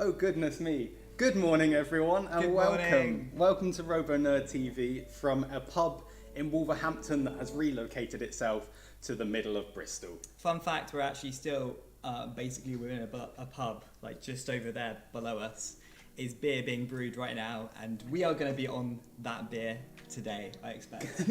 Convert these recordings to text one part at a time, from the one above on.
Oh goodness me. Good morning everyone and Good welcome. morning. Welcome to RoboNerd TV from a pub in Wolverhampton that has relocated itself to the middle of Bristol. Fun fact, we're actually still basically we're in a pub, like just over there below us is beer being brewed right now, and we are going to be on that beer today, I expect.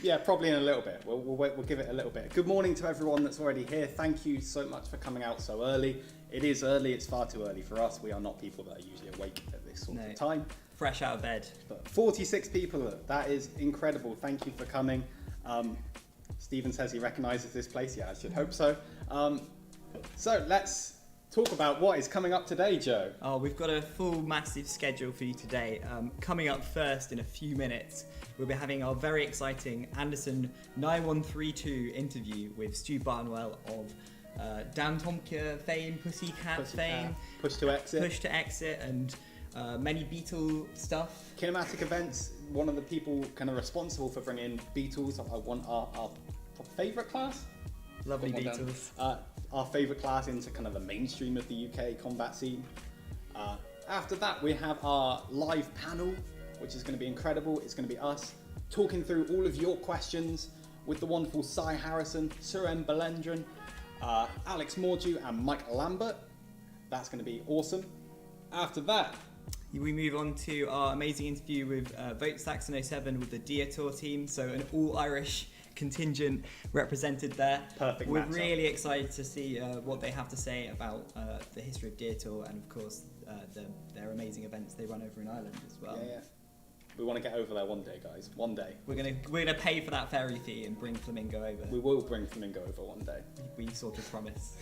Yeah, probably in a little bit. We'll give it a little bit. Good morning to everyone that's already here. Thank you so much for coming out so early. It is early, it's far too early for us. We are not people that are usually awake at this sort of time. Fresh out of bed. But 46 people, that is incredible. Thank you for coming. Stephen says he recognises this place. Yeah, I should hope so. So let's talk about what is coming up today, Joe. Oh, we've got a full massive schedule for you today. Coming up first in a few minutes, we'll be having our very exciting Anderson 9132 interview with Stuart Barnwell of Dantomkia fame, Pussycat fame, Push to Exit, and many Beetle stuff. Kinematic events. One of the people kind of responsible for bringing Beetles. I want our favourite class. Lovely Beetles. Our favourite class into kind of the mainstream of the UK combat scene. After that, we have our live panel, which is going to be incredible. It's going to be us talking through all of your questions with the wonderful Cy Harrison, Suren Balendran, Alex Mordue and Mike Lambert. That's going to be awesome. After that, we move on to our amazing interview with Vote Saxon 07 with the Diotoir team, so an all-Irish contingent represented there. Perfect. We're really excited to see what they have to say about the history of Diotoir and of course their amazing events they run over in Ireland as well. Yeah. We want to get over there one day, guys. One day. We're gonna pay for that ferry fee and bring Flamingo over. We will bring Flamingo over one day. We sort of promise.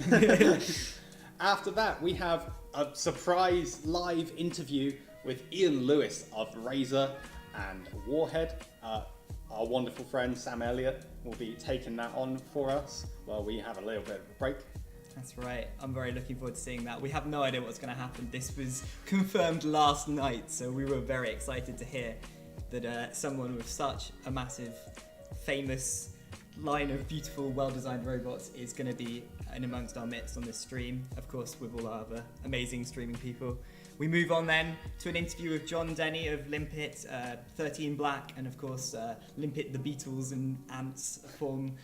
After that, we have a surprise live interview with Ian Lewis of Razer and Warhead. Our wonderful friend Sam Elliott will be taking that on for us while we have a little bit of a break. That's right. I'm very looking forward to seeing that. We have no idea what's going to happen. This was confirmed last night, so we were very excited to hear that someone with such a massive, famous line of beautiful, well-designed robots is going to be in amongst our midst on this stream, of course, with all our other amazing streaming people. We move on then to an interview with John Denny of Limpet, 13 Black, and of course Limpet the Beatles and Ants form.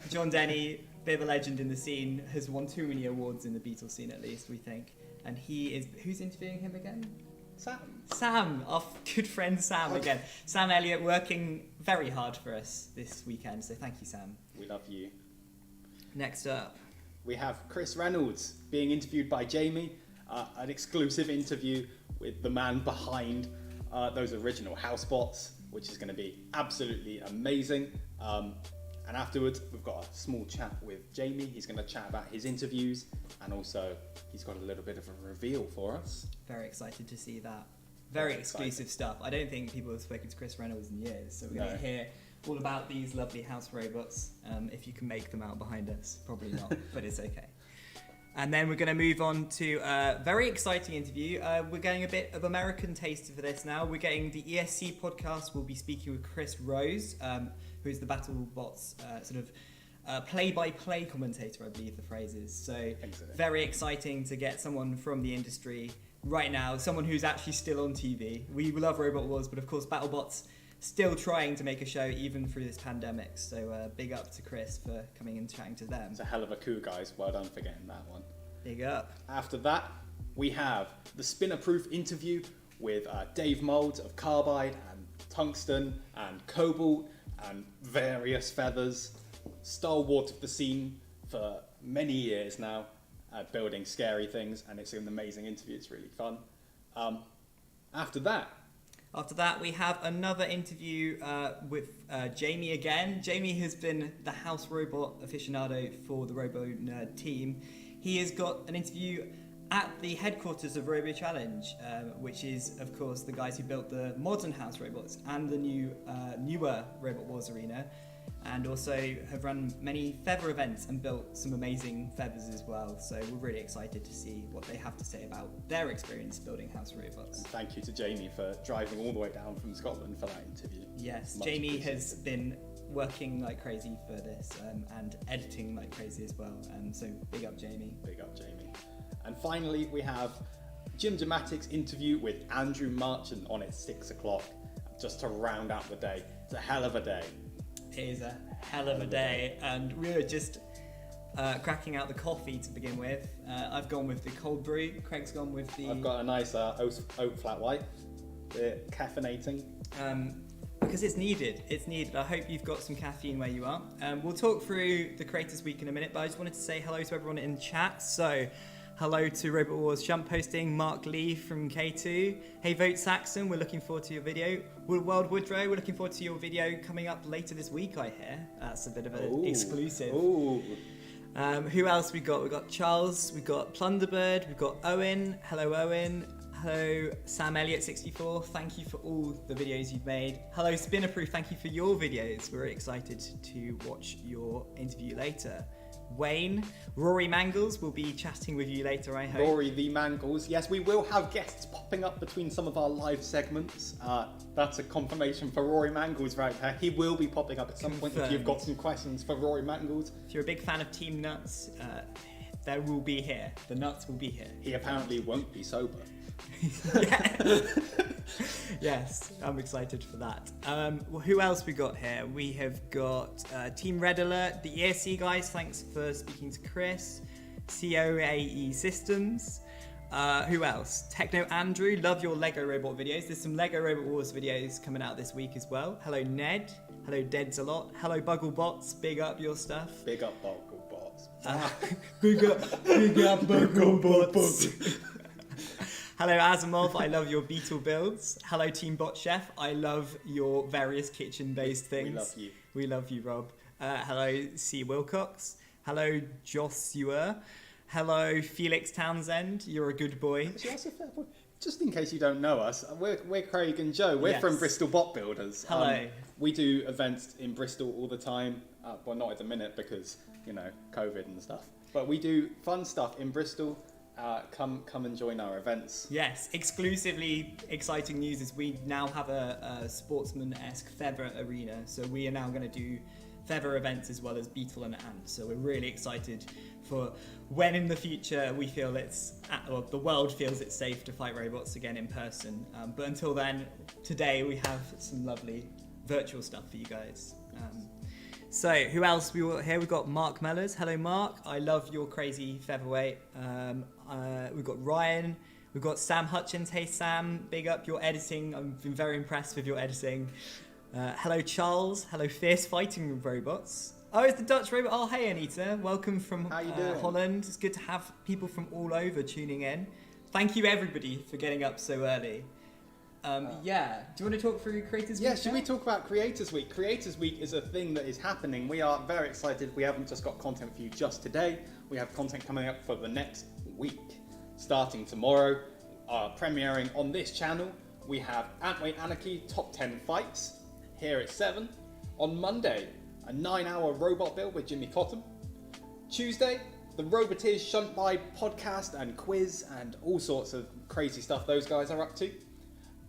John Denny, bit of a legend in the scene, has won too many awards in the Beatles scene at least, we think. And he is, who's interviewing him again? Sam, our good friend Sam again. Sam Elliott working very hard for us this weekend, so thank you, Sam. We love you. Next up, we have Chris Reynolds being interviewed by Jamie. An exclusive interview with the man behind those original housebots, which is going to be absolutely amazing. And afterwards, we've got a small chat with Jamie. He's going to chat about his interviews, and also he's got a little bit of a reveal for us. Very excited to see that. Very exclusive stuff. I don't think people have spoken to Chris Reynolds in years, so we're going to hear all about these lovely house robots. If you can make them out behind us, probably not, but it's okay. And then we're going to move on to a very exciting interview. We're getting a bit of American taste for this now. We're getting the ESC podcast. We'll be speaking with Chris Rose, who is the Battlebots sort of play-by-play commentator, I believe the phrase is. So very exciting to get someone from the industry right now, someone who's actually still on TV. We love Robot Wars, but of course Battlebots still trying to make a show even through this pandemic, so big up to Chris for coming and chatting to them. It's a hell of a coup, guys. Well done for getting that one. Big up. After that, we have the Spinnerproof interview with Dave Moulds of Carbide and Tungsten and Cobalt and various feathers. Stalwart of the scene for many years now, building scary things, and it's an amazing interview. It's really fun. After that, we have another interview with Jamie again. Jamie has been the house robot aficionado for the RoboNerd team. He has got an interview at the headquarters of Robo Challenge, which is, of course, the guys who built the modern house robots and the newer Robot Wars arena, and also have run many feather events and built some amazing feathers as well. So we're really excited to see what they have to say about their experience building house robots. And thank you to Jamie for driving all the way down from Scotland for that interview. Yes, Jamie has been working like crazy for this and editing like crazy as well. So big up Jamie. Big up Jamie. And finally, we have Jimjamatic's interview with Andrew Marchant on at 6 o'clock, just to round out the day. It's a hell of a day. It is a hell of a day, and we were just cracking out the coffee to begin with. I've gone with the cold brew. Craig's gone with the... I've got a nice oat flat white. We're caffeinating. Because it's needed. It's needed. I hope you've got some caffeine where you are. We'll talk through the Creators Week in a minute, but I just wanted to say hello to everyone in chat. So, hello to Robot Wars Jump Posting, Mark Lee from K2. Hey Vote Saxon, we're looking forward to your video. World Woodrow, we're looking forward to your video coming up later this week, I hear. That's a bit of an exclusive. Ooh. Who else we got? We've got Charles, we've got Plunderbird, we've got Owen. Hello Owen. Hello Sam Elliott 64, thank you for all the videos you've made. Hello Spinnerproof, thank you for your videos. We're excited to watch your interview later. Wayne, Rory Mangles will be chatting with you later, I hope. Rory the Mangles. Yes, we will have guests popping up between some of our live segments. That's a confirmation for Rory Mangles right there. He will be popping up at some point if you've got some questions for Rory Mangles. If you're a big fan of Team Nuts, they will be here. The Nuts will be here. He apparently won't be sober. Yes, I'm excited for that. Well, who else we got here? We have got Team Red Alert, the ESC guys. Thanks for speaking to Chris. COAE Systems. Who else? Techno Andrew, love your Lego Robot videos. There's some Lego Robot Wars videos coming out this week as well. Hello Ned. Hello Deads a lot. Hello Bugglebots, big up your stuff. Big up Bugglebots. Big up Bugglebots. Hello Asimov, I love your Beetle builds. Hello Team Bot Chef, I love your various kitchen-based things. We love you. We love you, Rob. Hello C. Wilcox. Hello Joshua. Hello Felix Townsend, you're a good boy. Actually, that's a fair point. Just in case you don't know us, we're Craig and Joe. We're from Bristol Bot Builders. Hello. We do events in Bristol all the time. Well, not at the minute because, COVID and stuff. But we do fun stuff in Bristol. Come and join our events. Yes, exclusively exciting news is we now have a sportsman-esque feather arena. So we are now going to do feather events as well as beetle and ant. So we're really excited for when in the future we feel the world feels it's safe to fight robots again in person. But until then, today we have some lovely virtual stuff for you guys. So who else we got here? We've got Mark Mellors. Hello Mark, I love your crazy featherweight. We've got Ryan. We've got Sam Hutchins. Hey Sam, big up your editing. I've been very impressed with your editing. Hello Charles. Hello Fierce Fighting Robots. Oh, it's the Dutch robot. Oh, hey Anita. Welcome from Holland. It's good to have people from all over tuning in. Thank you everybody for getting up so early. Do you want to talk through Creators Week? Yeah, should we talk about Creators Week? Creators Week is a thing that is happening. We are very excited. We haven't just got content for you just today. We have content coming up for the next week. Starting tomorrow, premiering on this channel, we have Antweight Anarchy Top 10 Fights, here at 7. On Monday, a 9-hour robot build with Jimmy Cotton. Tuesday, the Roboteers Shunt By podcast and quiz and all sorts of crazy stuff those guys are up to.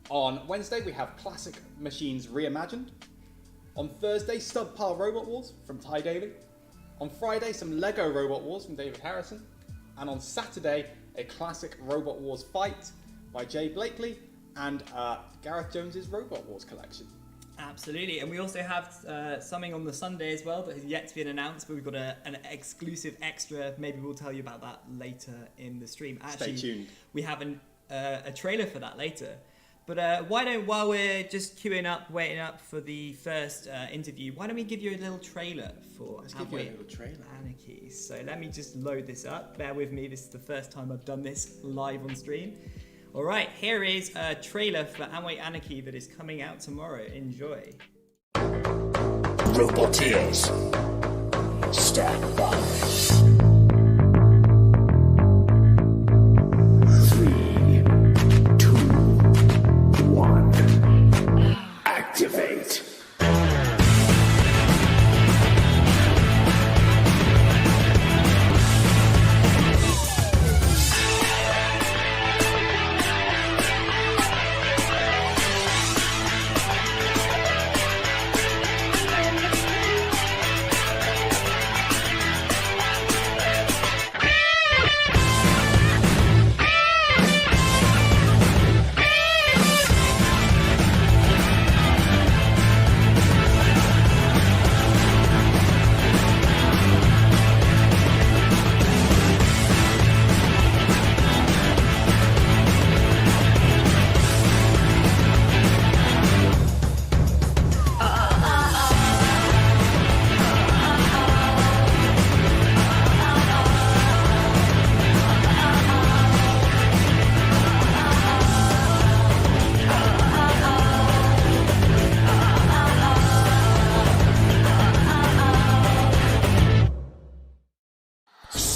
On Wednesday, we have Classic Machines Reimagined. On Thursday, Subpar Robot Wars from Ty Daly. On Friday, some Lego Robot Wars from David Harrison. And on Saturday, a Classic Robot Wars fight by Jay Blakely and Gareth Jones's Robot Wars collection. Absolutely, and we also have something on the Sunday as well that has yet to be announced, but we've got an exclusive extra. Maybe we'll tell you about that later in the stream. Actually, stay tuned. We have a trailer for that later. But while we're just queuing up, waiting up for the first interview, why don't we give you a little trailer for Anarchy. So let me just load this up. Bear with me, this is the first time I've done this live on stream. All right, here is a trailer for Antweight Anarchy that is coming out tomorrow. Enjoy. Roboteers, stand by. 3, 2, 1, activate.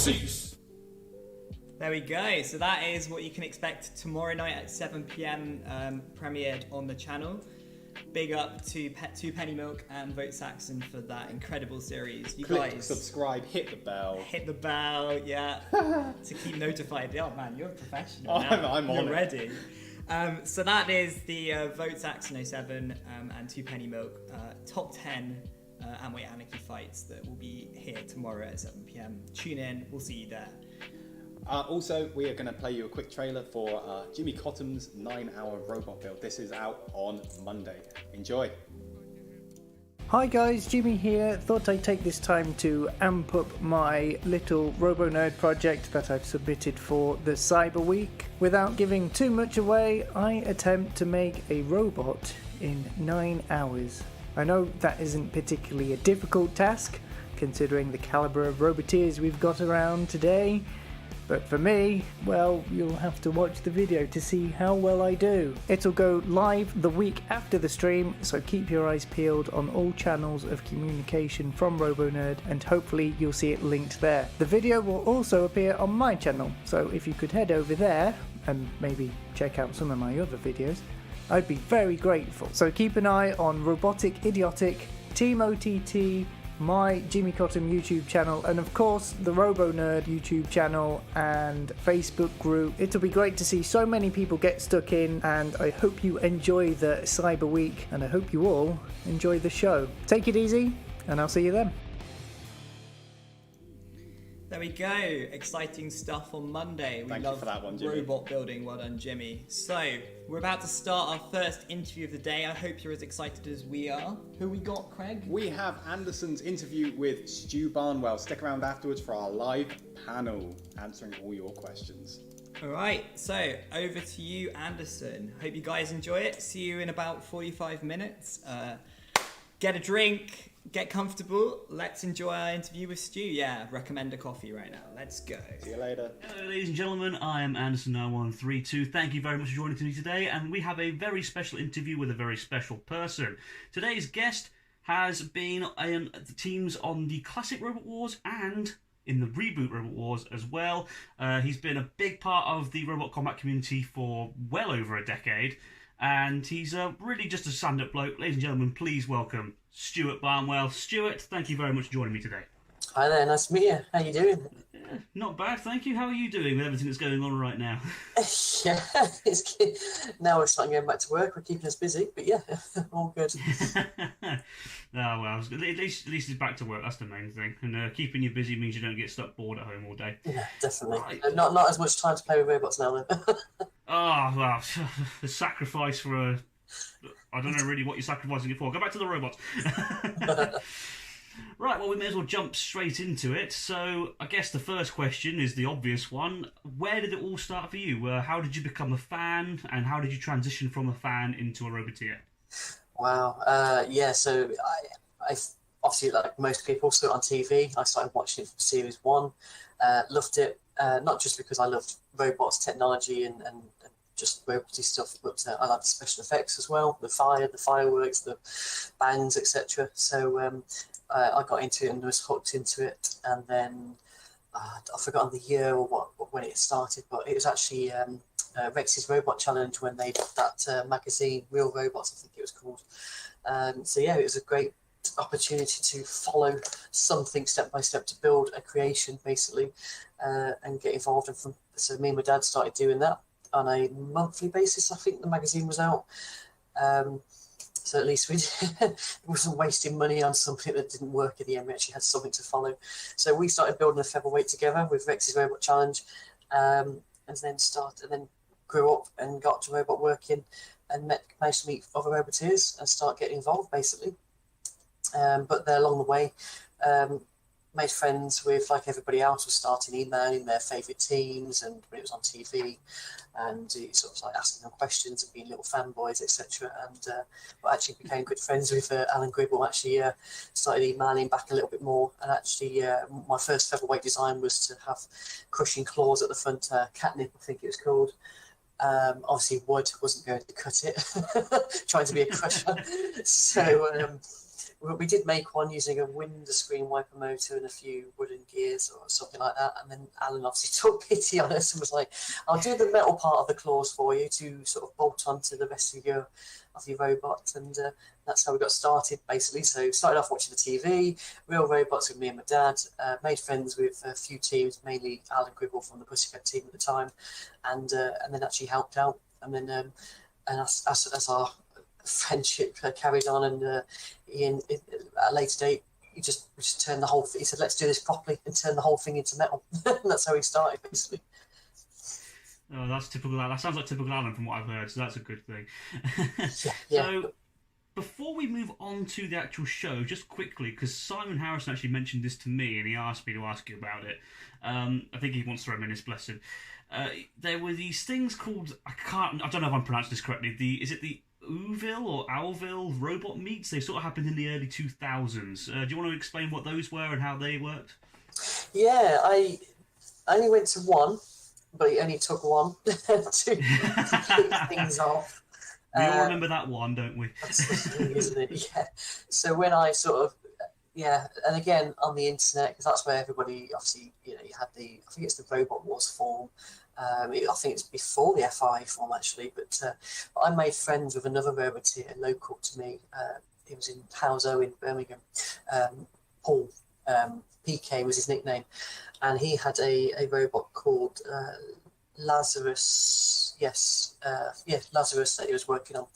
cease. There we go. So that is what you can expect tomorrow night at 7 p.m. Premiered on the channel. Big up to Two Penny Milk and Vote Saxon for that incredible series. You Click guys subscribe, hit the bell. hit the bell, yeah, to keep notified. Oh man, you're a professional now. I'm on You're it. ready. So that is the Vote Saxon 07 and Two Penny Milk top 10 Amway Anarchy fights that will be here tomorrow at 7 p.m. Tune in, we'll see you there. Also, we are going to play you a quick trailer for Jimmy Cotham's 9-hour robot build. This is out on Monday. Enjoy. Hi guys, Jimmy here. Thought I'd take this time to amp up my little RoboNerd project that I've submitted for the Cyber Week. Without giving too much away, I attempt to make a robot in 9 hours. I know that isn't particularly a difficult task, considering the calibre of roboteers we've got around today. But for me, well, you'll have to watch the video to see how well I do. It'll go live the week after the stream, so keep your eyes peeled on all channels of communication from RoboNerd, and hopefully you'll see it linked there. The video will also appear on my channel, so if you could head over there and maybe check out some of my other videos, I'd be very grateful. So keep an eye on Robotic Idiotic, Team OTT, my Jimmy Cottam YouTube channel, and of course the RoboNerd YouTube channel and Facebook group. It'll be great to see so many people get stuck in, and I hope you enjoy the Cyber Week, and I hope you all enjoy the show. Take it easy, and I'll see you then. There we go. Exciting stuff on Monday. Thank you for that one, Jimmy. Robot building. Well done, Jimmy. So, we're about to start our first interview of the day. I hope you're as excited as we are. Who we got, Craig? We have Anderson's interview with Stu Barnwell. Stick around afterwards for our live panel, answering all your questions. All right, so over to you, Anderson. Hope you guys enjoy it. See you in about 45 minutes. Get a drink. Get comfortable. Let's enjoy our interview with Stu. Yeah, recommend a coffee right now. Let's go. See you later. Hello, ladies and gentlemen. I am Anderson9132. Thank you very much for joining me today, and we have a very special interview with a very special person. Today's guest has been in the teams on the classic Robot Wars and in the reboot Robot Wars as well. He's been a big part of the robot combat community for well over a decade, and he's really just a stand-up bloke. Ladies and gentlemen, please welcome Stuart Barnwell. Stuart, thank you very much for joining me today. Hi there, nice to meet you. How you doing? Yeah, not bad, thank you. How are you doing with everything that's going on right now? Yeah, now we're starting going back to work. We're keeping us busy, but yeah, all good. Oh, well, at least he's back to work. That's the main thing. And keeping you busy means you don't get stuck bored at home all day. Yeah, definitely. Right. Not as much time to play with robots now, though. Oh, well, the sacrifice for a... I don't know really what you're sacrificing it for. Go back to the robots. Right, well, we may as well jump straight into it. So, I guess the first question is the obvious one. Where did it all start for you? How did you become a fan, and how did you transition from a fan into a roboteer? Wow. Yeah, so I obviously, like most people, saw it on TV. I started watching it from Series 1. Loved it, not just because I loved robots, technology, and just roboty stuff, but I like the special effects as well, the fire, the fireworks, the bangs, etc. So I got into it and was hooked into it, and then I've forgotten the year or when it started, but it was actually Rex's Robot Challenge when they did that magazine, Real Robots, I think it was called. So yeah, it was a great opportunity to follow something step by step, to build a creation basically, and get involved. And so me and my dad started doing that on a monthly basis. I think the magazine was out. So at least we wasn't wasting money on something that didn't work in the end. We actually had something to follow. So we started building a featherweight together with Rex's Robot Challenge, and then grew up and got to robot working, and managed to meet other roboteers and start getting involved basically. But there along the way, made friends with, like everybody else, was starting emailing their favourite teams, and when it was on TV, and sort of like asking them questions and being little fanboys, etc. And but actually became good friends with Alan Gribble. Actually started emailing back a little bit more, and actually my first featherweight design was to have crushing claws at the front, catnip I think it was called. Obviously wood wasn't going to cut it, trying to be a crusher. So we did make one using a windscreen wiper motor and a few wooden gears or something like that. And then Alan obviously took pity on us and was like, "I'll do the metal part of the claws for you to sort of bolt onto the rest of your robot." And that's how we got started, basically. So started off watching the TV, real robots with me and my dad. Made friends with a few teams, mainly Alan Gribble from the Pussycat team at the time, and then actually helped out. And then and as our friendship carried on, and Ian, at a later date, we just turned the whole. He said, "Let's do this properly and turn the whole thing into metal." And that's how he started, basically. Oh, that's typical. That sounds like typical Alan from what I've heard, so that's a good thing. Yeah. So, before we move on to the actual show, just quickly, because Simon Harrison actually mentioned this to me, and he asked me to ask you about it. I think he wants to reminisce, bless him. There were these things called, I don't know if I'm pronouncing this correctly. Is it the Ouville or Owlville robot meets? They sort of happened in the early 2000s. Do you want to explain what those were and how they worked? Yeah, I only went to one, but it only took one to kick things off. We all remember that one, don't we? That's the thing, isn't it? Yeah. So when I sort of, and again on the internet, because that's where everybody, obviously, you had I think it's the Robot Wars forum. I think it's before the FI form, actually. But I made friends with another roboteer local to me. He was in Houso in Birmingham. Paul, PK was his nickname. And he had a robot called Lazarus, Lazarus, that he was working on,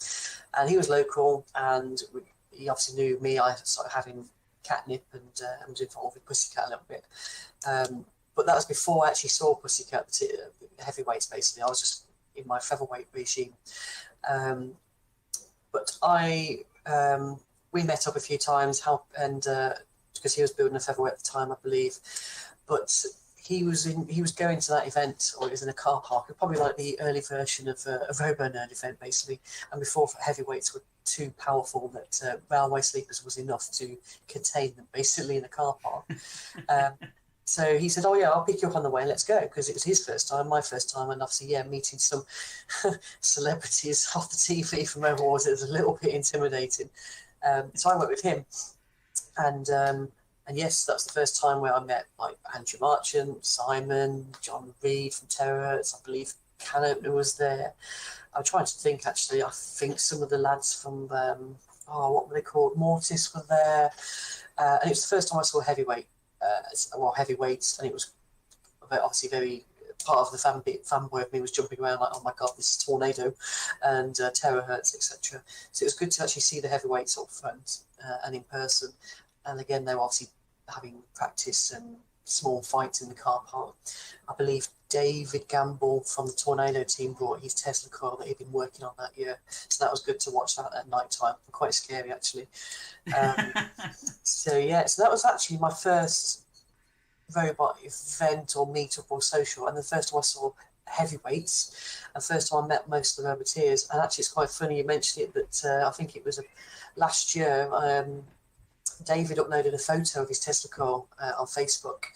and he was local, and he obviously knew me. I started having catnip and was involved with Pussycat a little bit, but that was before I actually saw Pussycat, the heavyweights. Basically, I was just in my featherweight regime, but we met up a few times, because he was building a featherweight at the time, I believe, but. He was going to that event, or it was in a car park, probably like the early version of a RoboNerd event, basically. And before heavyweights were too powerful, that railway sleepers was enough to contain them, basically, in a car park. So he said, "Oh yeah, I'll pick you up on the way. Let's go," because it was his first time, my first time, and obviously, meeting some celebrities off the TV from Robo Wars, it was a little bit intimidating. So I went with him, and yes, that's the first time where I met like Andrew Marchant, Simon, John Reed from Terahertz. I believe Canop was there. I'm trying to think, actually. I think some of the lads from what were they called? Mortis were there, and it was the first time I saw heavyweights, and it was obviously very part of the fanboy of me was jumping around like, "Oh my god, this is Tornado," and Terahertz, etc. So it was good to actually see the heavyweights up front and in person. And again, they were obviously having practice and small fights in the car park. I believe David Gamble from the Tornado team brought his Tesla car that he'd been working on that year. So that was good to watch that at night time. Quite scary, actually. So that was actually my first robot event or meetup or social. And the first time I saw heavyweights, and first time I met most of the roboteers. And actually, it's quite funny you mentioned it, that I think it was last year, David uploaded a photo of his Tesla car on Facebook,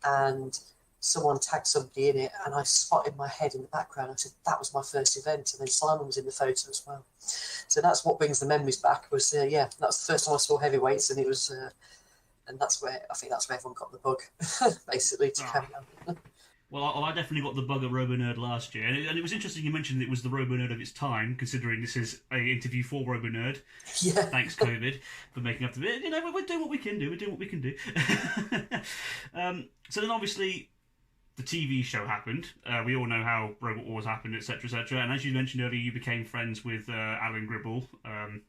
and someone tagged somebody in it, and I spotted my head in the background. I said, "That was my first event," and then Simon was in the photo as well. So that's what brings the memories back. Was that was the first time I saw heavyweights, and it was, and that's where everyone got the bug, basically, to carry on. Well, I definitely got the bug at RoboNerd last year, and it was interesting you mentioned it was the RoboNerd of its time, considering this is an interview for RoboNerd. Yeah. Thanks, COVID, for making up the bit. We're doing what we can do. We're doing what we can do. So then, obviously, the TV show happened. We all know how Robot Wars happened, etc., etc. And as you mentioned earlier, you became friends with Alan Gribble, and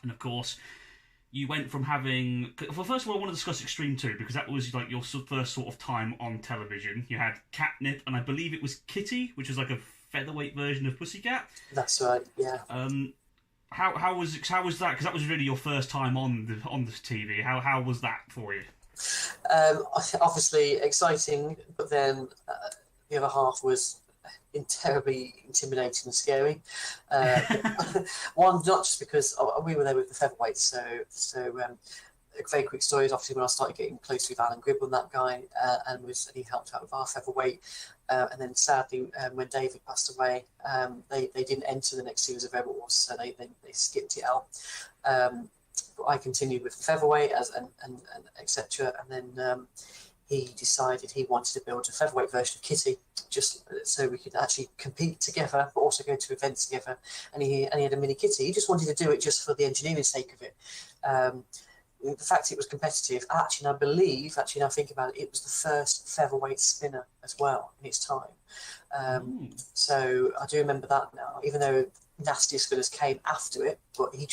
of course. You went from having... Well, first of all, I want to discuss Extreme 2, because that was like your first sort of time on television. You had Catnip, and I believe it was Kitty, which was like a featherweight version of Pussycat. That's right, yeah. How was that? Because that was really your first time on the TV. How was that for you? Obviously exciting, but then the other half was terribly intimidating and scary. One, not just because we were there with the featherweights, so a very quick story is obviously when I started getting close with Alan Gribble and that guy, and he helped out with our featherweight, and then sadly when David passed away, they didn't enter the next series of Rebel Wars, so they skipped it out. I continued with the featherweight and etc. And then he decided he wanted to build a featherweight version of Kitty, just so we could actually compete together, but also go to events together. And he had a mini Kitty. He just wanted to do it just for the engineering sake of it. The fact it was competitive, actually, I believe, now I think about it, it was the first featherweight spinner as well in its time. So I do remember that now, even though nastier spinners came after it, but he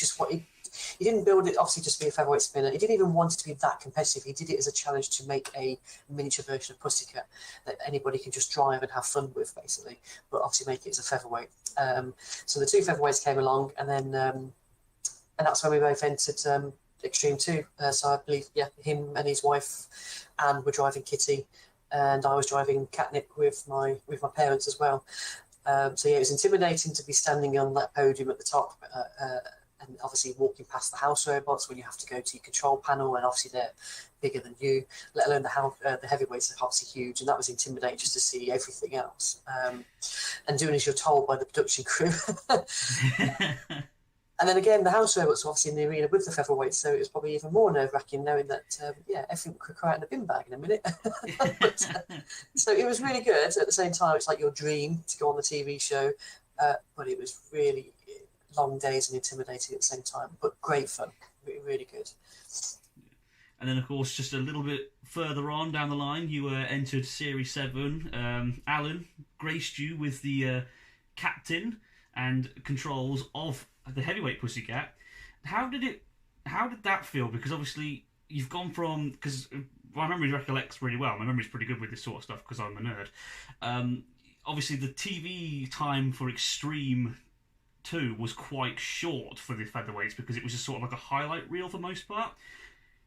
didn't build it obviously just to be a featherweight spinner. He didn't even want it to be that competitive. He did it as a challenge to make a miniature version of Pussycat that anybody can just drive and have fun with, basically, but obviously make it as a featherweight. So the two featherweights came along, and then and that's when we both entered Extreme 2. So I believe, him and his wife Anne were driving Kitty, and I was driving Catnip with my parents as well. So it was intimidating to be standing on that podium at the top, and obviously walking past the house robots when you have to go to your control panel, and obviously they're bigger than you, let alone the heavyweights are obviously huge, and that was intimidating just to see everything else. And doing as you're told by the production crew. And then again, the house robots were obviously in the arena with the featherweights, so it was probably even more nerve-wracking knowing that, everything could cry out in a bin bag in a minute. So it was really good. At the same time, it's like your dream to go on the TV show, but it was really long days and intimidating at the same time, but great fun, really good. And then, of course, just a little bit further on down the line, you entered Series 7. Alan graced you with the captain and controls of the heavyweight Pussycat. How did that feel? Because obviously you've gone from, because my memory recollects really well. My memory's pretty good with this sort of stuff because I'm a nerd. Obviously the TV time for Extreme 2 was quite short for the featherweights because it was just sort of like a highlight reel for the most part.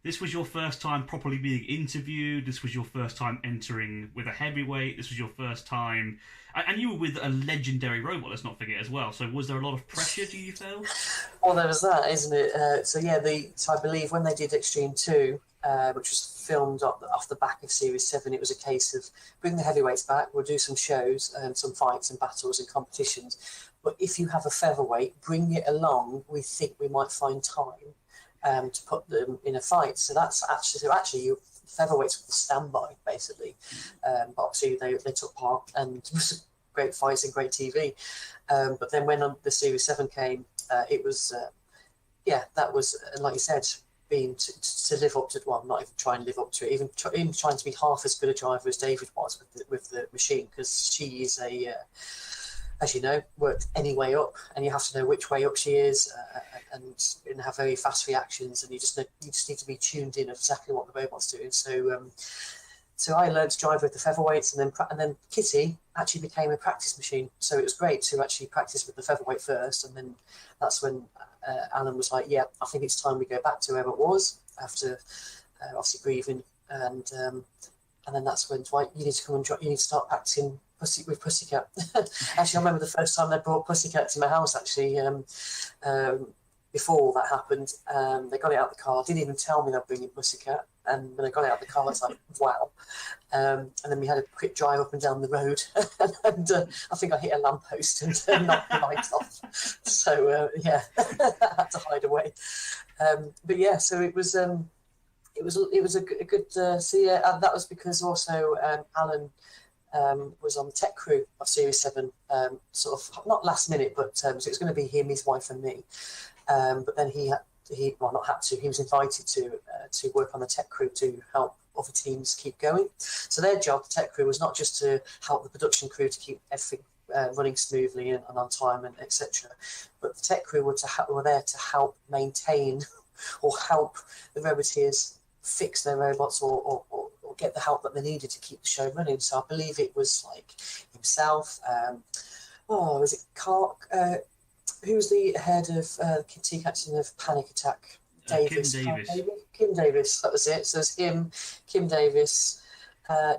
This was your first time properly being interviewed. This was your first time entering with a heavyweight. This was your first time... And you were with a legendary robot, let's not forget, as well. So was there a lot of pressure, do you feel? Well, there was that, isn't it? So I believe when they did Extreme 2, which was filmed off the back of Series 7, it was a case of bring the heavyweights back, we'll do some shows and some fights and battles and competitions. But if you have a featherweight, bring it along. We think we might find time to put them in a fight. So that's actually you featherweights were standby basically, but obviously they took part, and it was great fights and great TV. But then when the Series 7 came, it was that was like you said, being to live up to, well, not even try and live up to it, even trying to be half as good a driver as David was with the machine, because she is as you know, worked any way up, and you have to know which way up she is, and have very fast reactions, and you just need to be tuned in of exactly what the robot's doing. So I learned to drive with the featherweights, and then Kitty actually became a practice machine. So it was great to actually practice with the featherweight first, and then that's when Alan was like, "Yeah, I think it's time we go back to where it was," after obviously grieving, and then that's when Dwight, you need to come and you need to start practicing with Pussycat. Actually, I remember the first time they brought Pussycat to my house, actually, before all that happened. They got it out of the car, didn't even tell me they're bringing Pussycat, and when I got it out of the car, it's like, wow. And then we had a quick drive up and down the road, and I think I hit a lamppost and knocked the lights off. So, I had to hide away. But yeah, so it was a good that was because also Alan was on the tech crew of Series 7, sort of not last minute, but so it was going to be him, his wife, and me. But then he was invited to work on the tech crew to help other teams keep going. So their job, the tech crew, was not just to help the production crew to keep everything running smoothly and on time and etc. But the tech crew were there to help maintain or help the roboteers fix their robots or get the help that they needed to keep the show running. So I believe it was like himself. Was it Clark? Who was the head of team captain of Panic Attack? Davis. Kim Davis. That was it. So it's him, Kim Davis,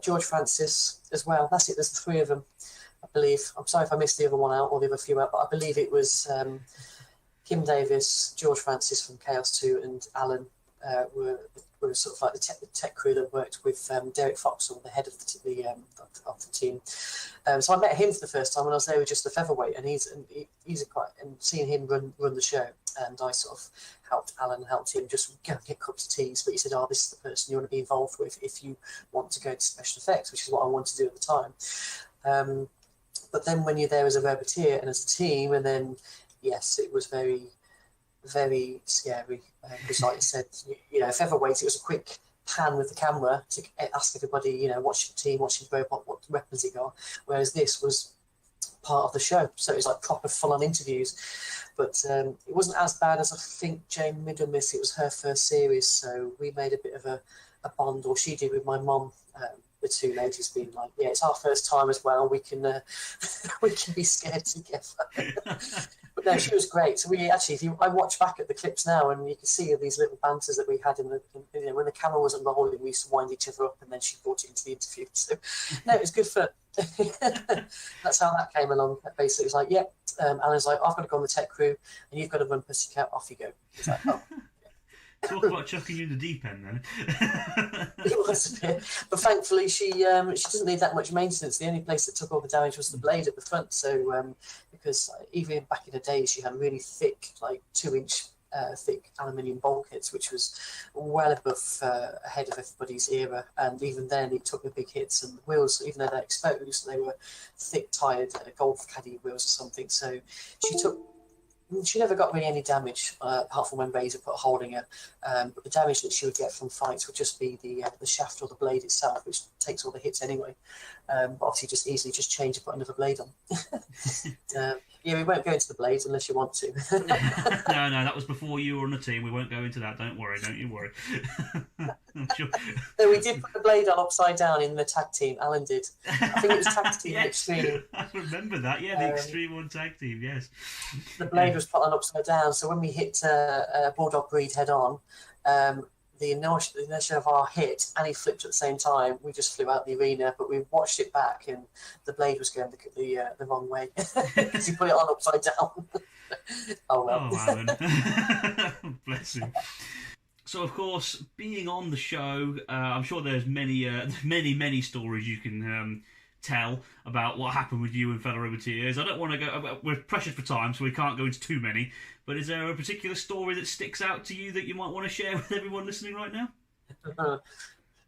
George Francis as well. That's it. There's the three of them, I believe. I'm sorry if I missed the other one out or the other few out, but I believe it was Kim Davis, George Francis from Chaos 2, and Alan were sort of like the tech crew that worked with Derek Foxall, the head of the team. So I met him for the first time when I was there with just the featherweight, and he's a quite, and seeing him run the show, and I sort of helped him just go and get cups of teas. But he said, "Oh, this is the person you want to be involved with if you want to go to special effects," which is what I wanted to do at the time. But then when you're there as a roboteer and as a team, and then yes, it was very, very scary. Because like I said, if ever wait, it was a quick pan with the camera to ask everybody, what's your team, what's your robot, what weapons it got. Whereas this was part of the show, so it was like proper full-on interviews. But it wasn't as bad as I think Jane Middlemiss. It was her first series, so we made a bit of a bond, or she did with my mum. The two ladies being like, "Yeah, it's our first time as well. We can we can be scared together." But no, she was great. So we actually, I watch back at the clips now, and you can see these little banters that we had when the camera wasn't rolling. We used to wind each other up, and then she brought it into the interview. So no, it was good fun. That's how that came along. Basically, it was like, "Yep." Alan's like, "I've got to go on the tech crew, and you've got to run Pussycat. Off you go." It's like, "Oh." Talk about chucking you in the deep end, then. It was a bit, but thankfully she doesn't need that much maintenance. The only place that took all the damage was the blade at the front. So because even back in the day, she had really thick, like 2-inch thick aluminium bulkheads, which was well above ahead of everybody's era. And even then, it took the big hits, and the wheels, even though they're exposed, they were thick tired golf caddy wheels or something. So she never got really any damage, apart from when Razer put a hole in her. But the damage that she would get from fights would just be the shaft or the blade itself, which takes all the hits anyway. But obviously, just easily change and put another blade on. Yeah, we won't go into the blades unless you want to. No, that was before you were on the team. We won't go into that. Don't you worry. I'm sure. No, we did put the blade on upside down in the tag team. Alan did. I think it was tag team Extreme. I remember that. Yeah, the Extreme One tag team. Yes. The blade was put on upside down, so when we hit Bulldog Breed head on, the inertia of our hit, and he flipped at the same time. We just flew out the arena, but we watched it back, and the blade was going the wrong way because he put it on upside down. Oh well. Oh, Alan. Bless him. So, of course, being on the show, I'm sure there's many stories you can tell about what happened with you and fellow roboteers. I don't want to go. We're pressured for time, so we can't go into too many. But is there a particular story that sticks out to you that you might want to share with everyone listening right now?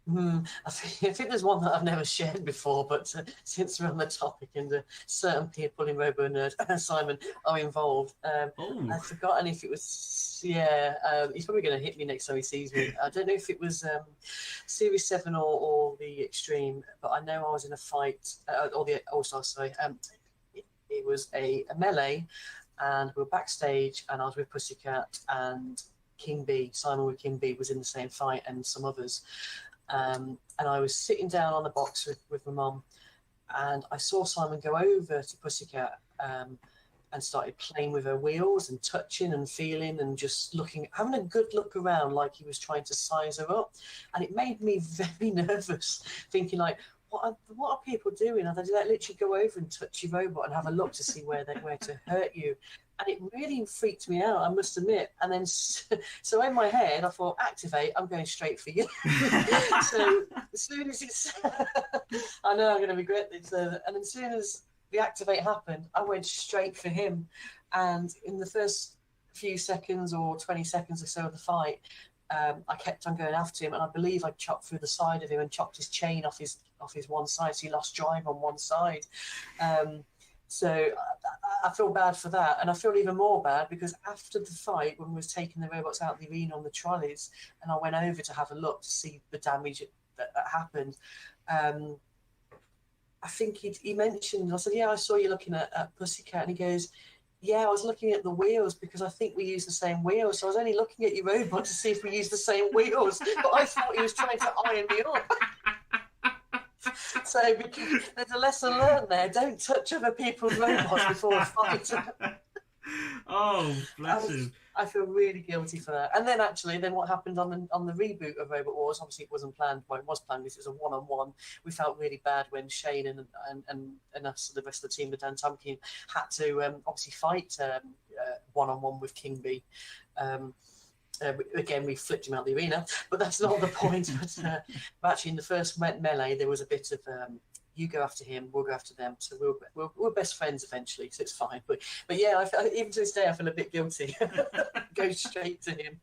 I think there's one that I've never shared before, but since we're on the topic and certain people in RoboNerd, Simon, are involved, I've forgotten if it was, he's probably going to hit me next time he sees me. I don't know if it was Series 7 or the Extreme, but I know I was in a fight, or the All-Star, sorry. It was a melee, and we were backstage, and I was with Pussycat, and King B, Simon with King B was in the same fight, and some others. And I was sitting down on the box with my mum, and I saw Simon go over to Pussycat and started playing with her wheels and touching and feeling and just having a good look around like he was trying to size her up. And it made me very nervous, thinking like, what are people doing? Are they literally go over and touch your robot and have a look to see where to hurt you? And it really freaked me out, I must admit. And then, so in my head, I thought, activate, I'm going straight for you. So as soon as it's, I know I'm going to regret this. And as soon as the activate happened, I went straight for him. And in the first few seconds or 20 seconds or so of the fight, I kept on going after him, and I believe I chopped through the side of him and chopped his chain off his one side, so he lost drive on one side. So I feel bad for that, and I feel even more bad because after the fight, when we was taking the robots out of the arena on the trolleys, and I went over to have a look to see the damage that happened, I think he mentioned, I said, yeah, I saw you looking at Pussycat, and he goes, yeah, I was looking at the wheels because I think we use the same wheels. So I was only looking at your robot to see if we use the same wheels. But I thought he was trying to iron me up. So there's a lesson learned there. Don't touch other people's robots before a fight. Oh, bless him. I feel really guilty for that. And then what happened on the reboot of Robot Wars, obviously it wasn't planned. Well, it was planned because it was a one-on-one. We felt really bad when Shane and us, the rest of the team, the Dantomkia, had to obviously fight one-on-one with King B. Again, we flipped him out the arena, but that's not the point. But actually, in the first melee, there was a bit of you go after him, we'll go after them. So we're best friends eventually, so it's fine. But yeah, even to this day, I feel a bit guilty. Go straight to him.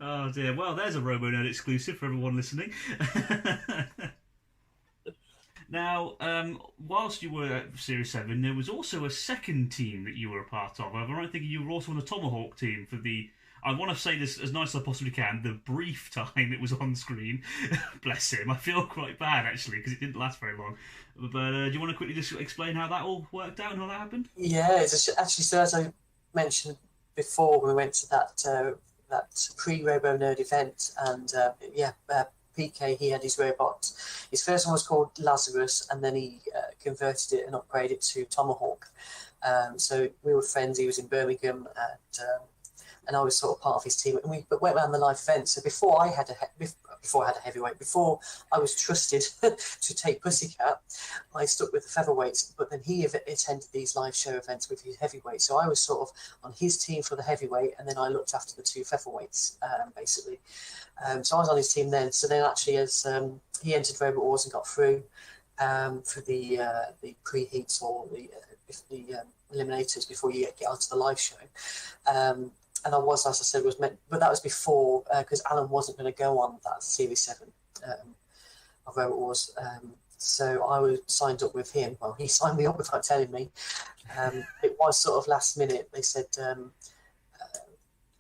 Oh dear. Well, there's a RoboNerd exclusive for everyone listening. Now, whilst you were at Series 7, there was also a second team that you were a part of. I'm right thinking you were also on the Tomahawk team for the, I want to say this as nice as I possibly can, the brief time it was on screen. Bless him. I feel quite bad, actually, because it didn't last very long. But do you want to quickly just explain how that all worked out and how that happened? Yeah, it's actually, so as I mentioned before, we went to that pre-RoboNerd event, and PK, he had his robot. His first one was called Lazarus, and then he converted it and upgraded it to Tomahawk. So we were friends. He was in Birmingham, and I was sort of part of his team. And we went around the live event. So before I had a heavyweight, before I was trusted to take Pussycat, I stuck with the featherweights. But then he attended these live show events with his heavyweight. So I was sort of on his team for the heavyweight, and then I looked after the two featherweights, basically. So I was on his team then. So then actually, as he entered Robot Wars and got through for the preheats or the eliminators before you get onto the live show. And I was, as I said, was meant, but that was before, because Alan wasn't going to go on that Series 7 of Robot Wars. So I was signed up with him. Well, he signed me up without telling me. It was sort of last minute. They said,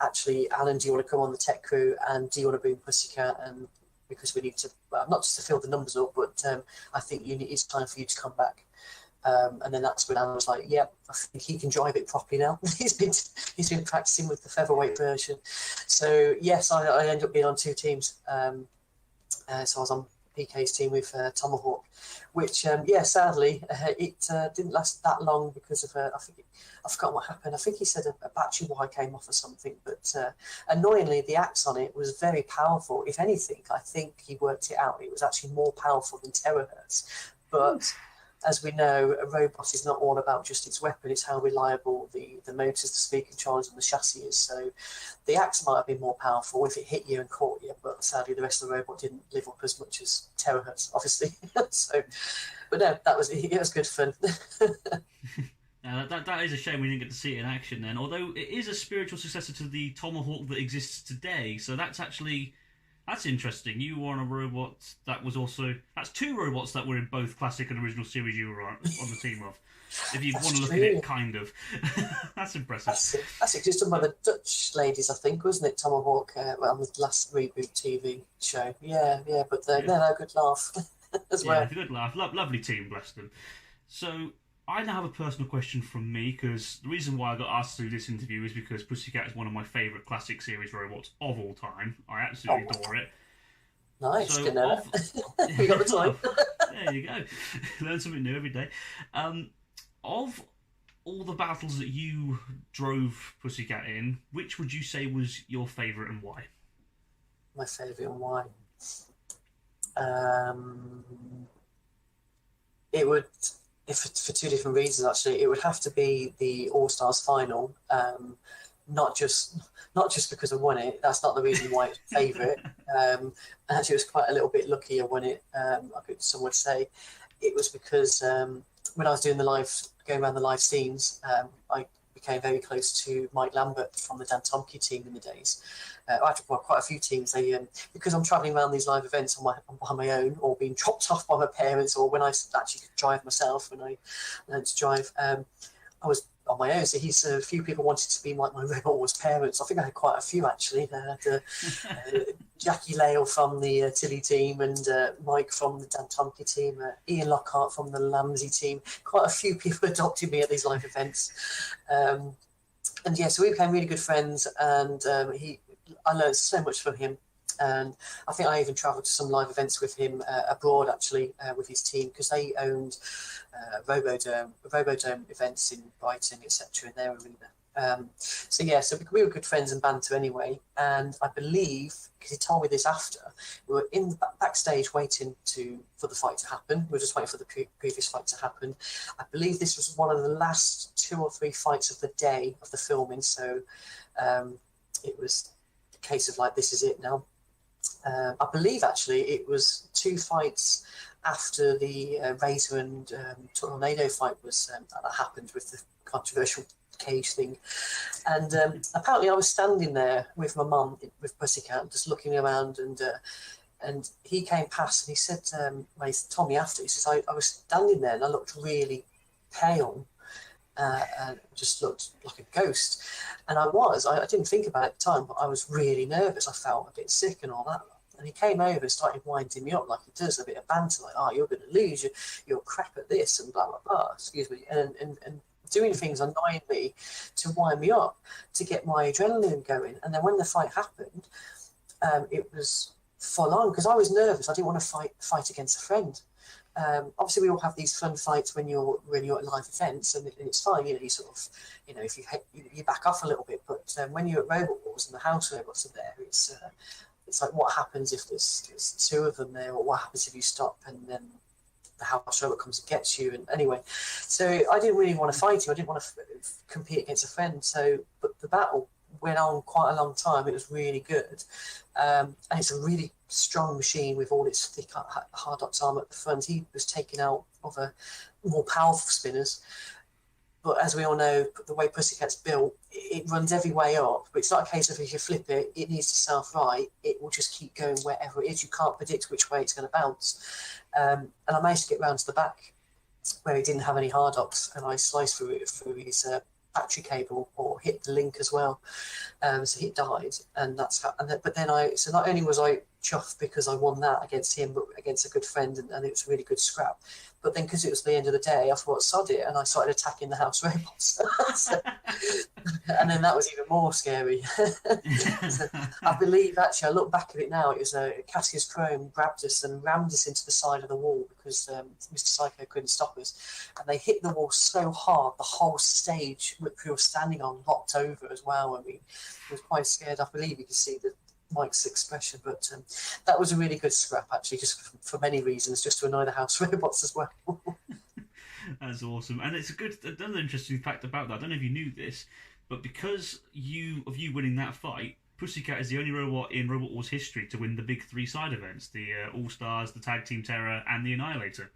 actually, Alan, do you want to come on the tech crew, and do you want to bring Pussycat? And because we need to, well, not just to fill the numbers up, but I think it's time for you to come back. And then that's when Alan was like, "Yeah, I think he can drive it properly now." he's been practicing with the featherweight version. So yes, I ended up being on two teams. So I was on PK's team with Tomahawk, which sadly it didn't last that long because of I forgot what happened. I think he said a battery wire came off or something. But annoyingly, the axe on it was very powerful. If anything, I think he worked it out. It was actually more powerful than terahertz, but. As we know, a robot is not all about just its weapon, it's how reliable the motors, the speed controllers and the chassis is. So the axe might have been more powerful if it hit you and caught you, but sadly the rest of the robot didn't live up as much as terahertz, obviously. So, but no, it was good fun. That is a shame we didn't get to see it in action then, although it is a spiritual successor to the Tomahawk that exists today, so that's interesting. You were on a robot that was also... That's two robots that were in both classic and original series you were on the team of. If you want to look at it, kind of. That's impressive. That's it. It's done by the Dutch ladies, I think, wasn't it? Tomahawk, on the last Reboot TV show. Yeah, but no, good laugh as well. Yeah, good laugh. Lovely team, bless them. So... I now have a personal question from me, because the reason why I got asked to do this interview is because Pussycat is one of my favourite classic series robots of all time. I absolutely adore it. Nice, so good know. We got the time. There you go. Learn something new every day. Of all the battles that you drove Pussycat in, which would you say was your favourite and why? My favourite and why? It would... for two different reasons, actually. It would have to be the All-Stars final, not just because I won it. That's not the reason why it's favourite. Actually, it was quite a little bit lucky I won it, some would say. It was because when I was doing going around the live scenes, I became very close to Mike Lambert from the Dantomkia team in the days. Quite a few teams. Because I'm travelling around these live events on my own, or being dropped off by my parents, or when I actually could drive myself, when I learned to drive, I was on my own. So a few people wanted to be like my Robot Wars parents. I think I had quite a few actually. I had Jackie Lale from the Tilly team, and Mike from the Dantomkia team, Ian Lockhart from the Lamsey team. Quite a few people adopted me at these live events. And yeah, so we became really good friends, and I learned so much from him. And I think I even travelled to some live events with him abroad, actually, with his team, because they owned RoboDome events in Brighton, etc., in their arena. So we were good friends and banter anyway. And I believe, because he told me this after, we were in the backstage waiting for the fight to happen. We were just waiting for the previous fight to happen. I believe this was one of the last 2 or 3 fights of the day of the filming. So it was a case of like, this is it now. I believe actually it was 2 fights after the Razer and Tornado fight was that happened with the controversial cage thing. And apparently I was standing there with my mum, with Pussycat, just looking around, and he came past and he said, when he told me after, he says, I was standing there and I looked really pale. And just looked like a ghost. And I didn't think about it at the time, but I was really nervous. I felt a bit sick and all that. And he came over and started winding me up like he does, a bit of banter, like, oh, you're going to lose, you're crap at this, and blah, blah, blah, excuse me. And doing things annoying me to wind me up, to get my adrenaline going. And then when the fight happened, it was full on, because I was nervous. I didn't want to fight against a friend. Obviously, we all have these fun fights when you're at live events, and it's fine. You sort of, if you back off a little bit. But when you're at Robot Wars and the house robots are there, it's like, what happens if there's 2 of them there, or what happens if you stop and then the house robot comes and gets you? And anyway, so I didn't really want to fight him. I didn't want to compete against a friend. So, but the battle went on quite a long time. It was really good, and it's a really strong machine with all its thick hard ox armor at the front. He was taken out of more powerful spinners, but as we all know, the way Pussycat's built, it runs every way up, but it's not a case of if you flip it, it needs to self right, it will just keep going wherever it is. You can't predict which way it's going to bounce. And I managed to get round to the back where he didn't have any hard ops, and I sliced through his battery cable, or hit the link as well. So he died, and that's how. But then so not only was I chuffed because I won that against him, but against a good friend, and it was a really good scrap. But then, because it was the end of the day, I thought, sod it, and I started attacking the house robots. And then that was even more scary. So I believe, actually, I look back at it now, it was Cassius Chrome grabbed us and rammed us into the side of the wall because Mr. Psycho couldn't stop us. And they hit the wall so hard, the whole stage which we were standing on locked over as well. I mean, I was quite scared. I believe you could see Mike's expression, but that was a really good scrap, actually, just for many reasons, just to annoy the house robots as well. That's awesome. And it's another interesting fact about that. I don't know if you knew this, but because of you winning that fight, Pussycat is the only robot in Robot Wars history to win the big 3 side events, the All-Stars, the Tag Team Terror, and the Annihilator.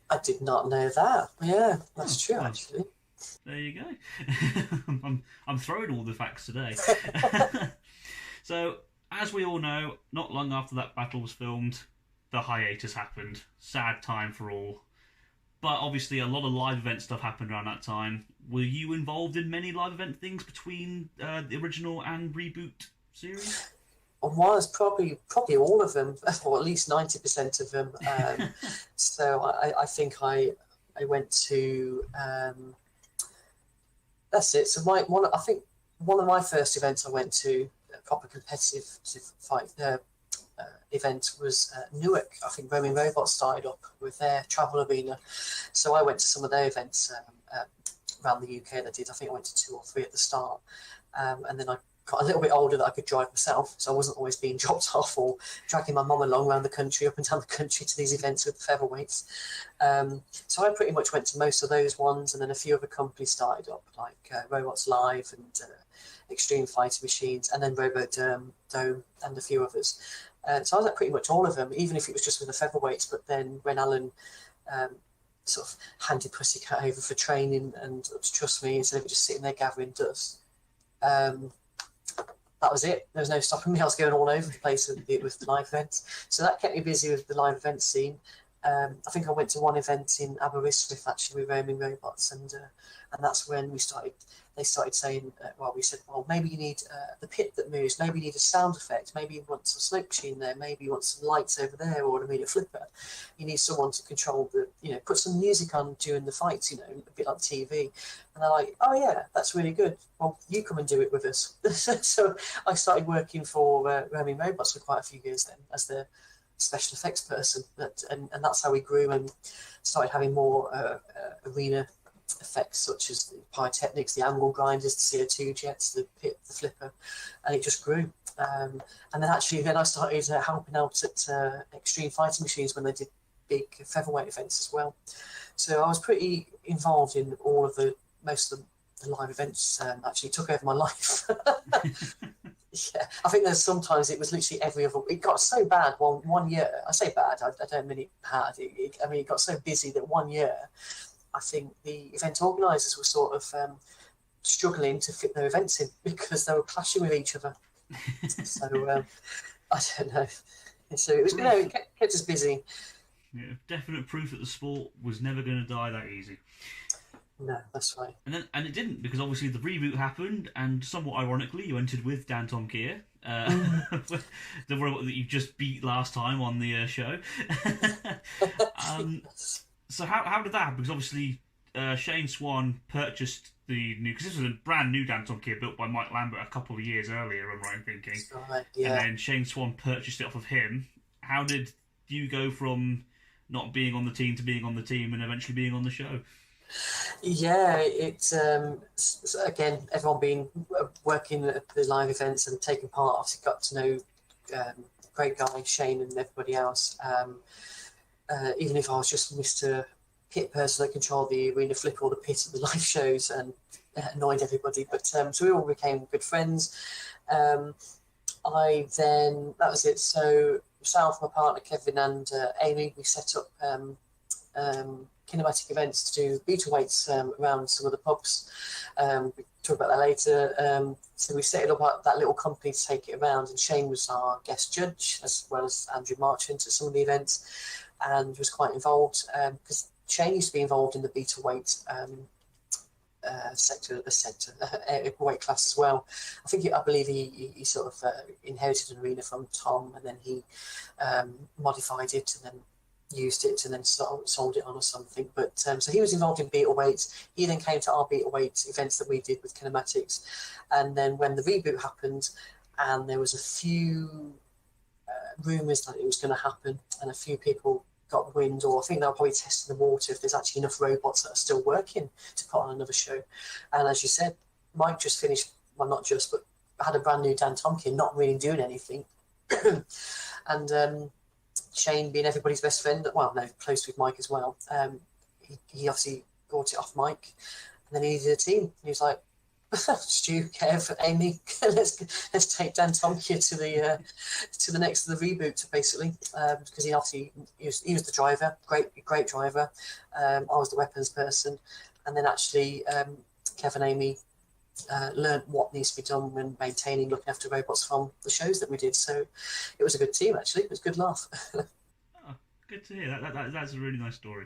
I did not know that. Yeah, that's true, actually. There you go. I'm throwing all the facts today. So, as we all know, not long after that battle was filmed, the hiatus happened. Sad time for all. But obviously a lot of live event stuff happened around that time. Were you involved in many live event things between the original and reboot series? I was probably all of them, or at least 90% of them. So I think I went to... that's it. So I think one of my first events I went to, a proper competitive fight event, was Newark. I think Roaming Robots started up with their travel arena, so I went to some of their events around the UK. I think I went to 2 or 3 at the start, and then I got a little bit older that I could drive myself, so I wasn't always being dropped off or dragging my mum along around the country, up and down the country to these events with the featherweights. So I pretty much went to most of those ones, and then a few other companies started up, like Robots Live and Extreme Fighter Machines, and then RoboDome and a few others. So I was at pretty much all of them, even if it was just with the featherweights. But then when Alan sort of handed Pussycat over for training and to trust me instead of just sitting there gathering dust, that was it. There was no stopping me. I was going all over the place with the live events. So that kept me busy with the live event scene. I think I went to one event in Aberystwyth, actually, with Roaming Robots, and that's when they started saying, we said, well, maybe you need the pit that moves, maybe you need a sound effect, maybe you want some smoke machine there, maybe you want some lights over there, or a flipper. You need someone to control put some music on during the fights, a bit like TV. And they're like, oh yeah, that's really good. Well, you come and do it with us. So I started working for Roaming Robots for quite a few years then as the special effects person, and that's how we grew and started having more arena effects, such as the pyrotechnics, the angle grinders, the CO2 jets, the pit, the flipper, and it just grew. And then I started helping out at Extreme Fighting Machines when they did big featherweight events as well. So I was pretty involved in most of the the live events actually took over my life. Yeah, I think there's sometimes it was literally every other. It got so bad one year. I say bad. I don't mean it bad. I mean it got so busy that one year, I think the event organisers were sort of struggling to fit their events in because they were clashing with each other. So I don't know. So it was, it kept us busy. Yeah, definite proof that the sport was never going to die that easy. No, that's right. And it didn't, because obviously the reboot happened, and somewhat ironically, you entered with Dantomkia, the robot that you just beat last time on the show. So how did that happen? Because obviously Shane Swan purchased the new, because this was a brand new Dantomkia built by Mike Lambert a couple of years earlier, am I right in thinking? Right, yeah. And then Shane Swan purchased it off of him. How did you go from not being on the team to being on the team and eventually being on the show? Yeah, it's again, everyone being working at the live events and taking part. Obviously, got to know great guy Shane and everybody else. Even if I was just Mr. Pit person that controlled the arena flip or the pit at the live shows and annoyed everybody, but so we all became good friends. That was it. So myself, my partner Kevin, and Amy, we set up kinematic events to do beta weights around some of the pubs. We'll talk about that later. So we set it up that little company to take it around, and Shane was our guest judge, as well as Andrew Marchant at some of the events, and was quite involved because Shane used to be involved in the beta weight weight class as well. I believe he sort of inherited an arena from Tom, and then he modified it and then used it and then sold it on or something. But so he was involved in beta weights. He then came to our beta weight events that we did with kinematics, and then when the reboot happened and there was a few rumours that it was going to happen and a few people got wind, or I think they were probably testing the water if there's actually enough robots that are still working to put on another show. And as you said, Mike just finished, well not just, but had a brand new Dantomkia, not really doing anything. And Shane being everybody's best friend, well, no, close with Mike as well. He obviously bought it off Mike, and then he needed a team. He was like, Stu, Kev, Amy, let's take Dantomkia to the next of the reboot, basically, because he was the driver, great driver. I was the weapons person, and then actually Kev and Amy learned what needs to be done when maintaining, looking after robots from the shows that we did. So it was a good team, actually. It was a good laugh. Oh, good to hear. That's a really nice story.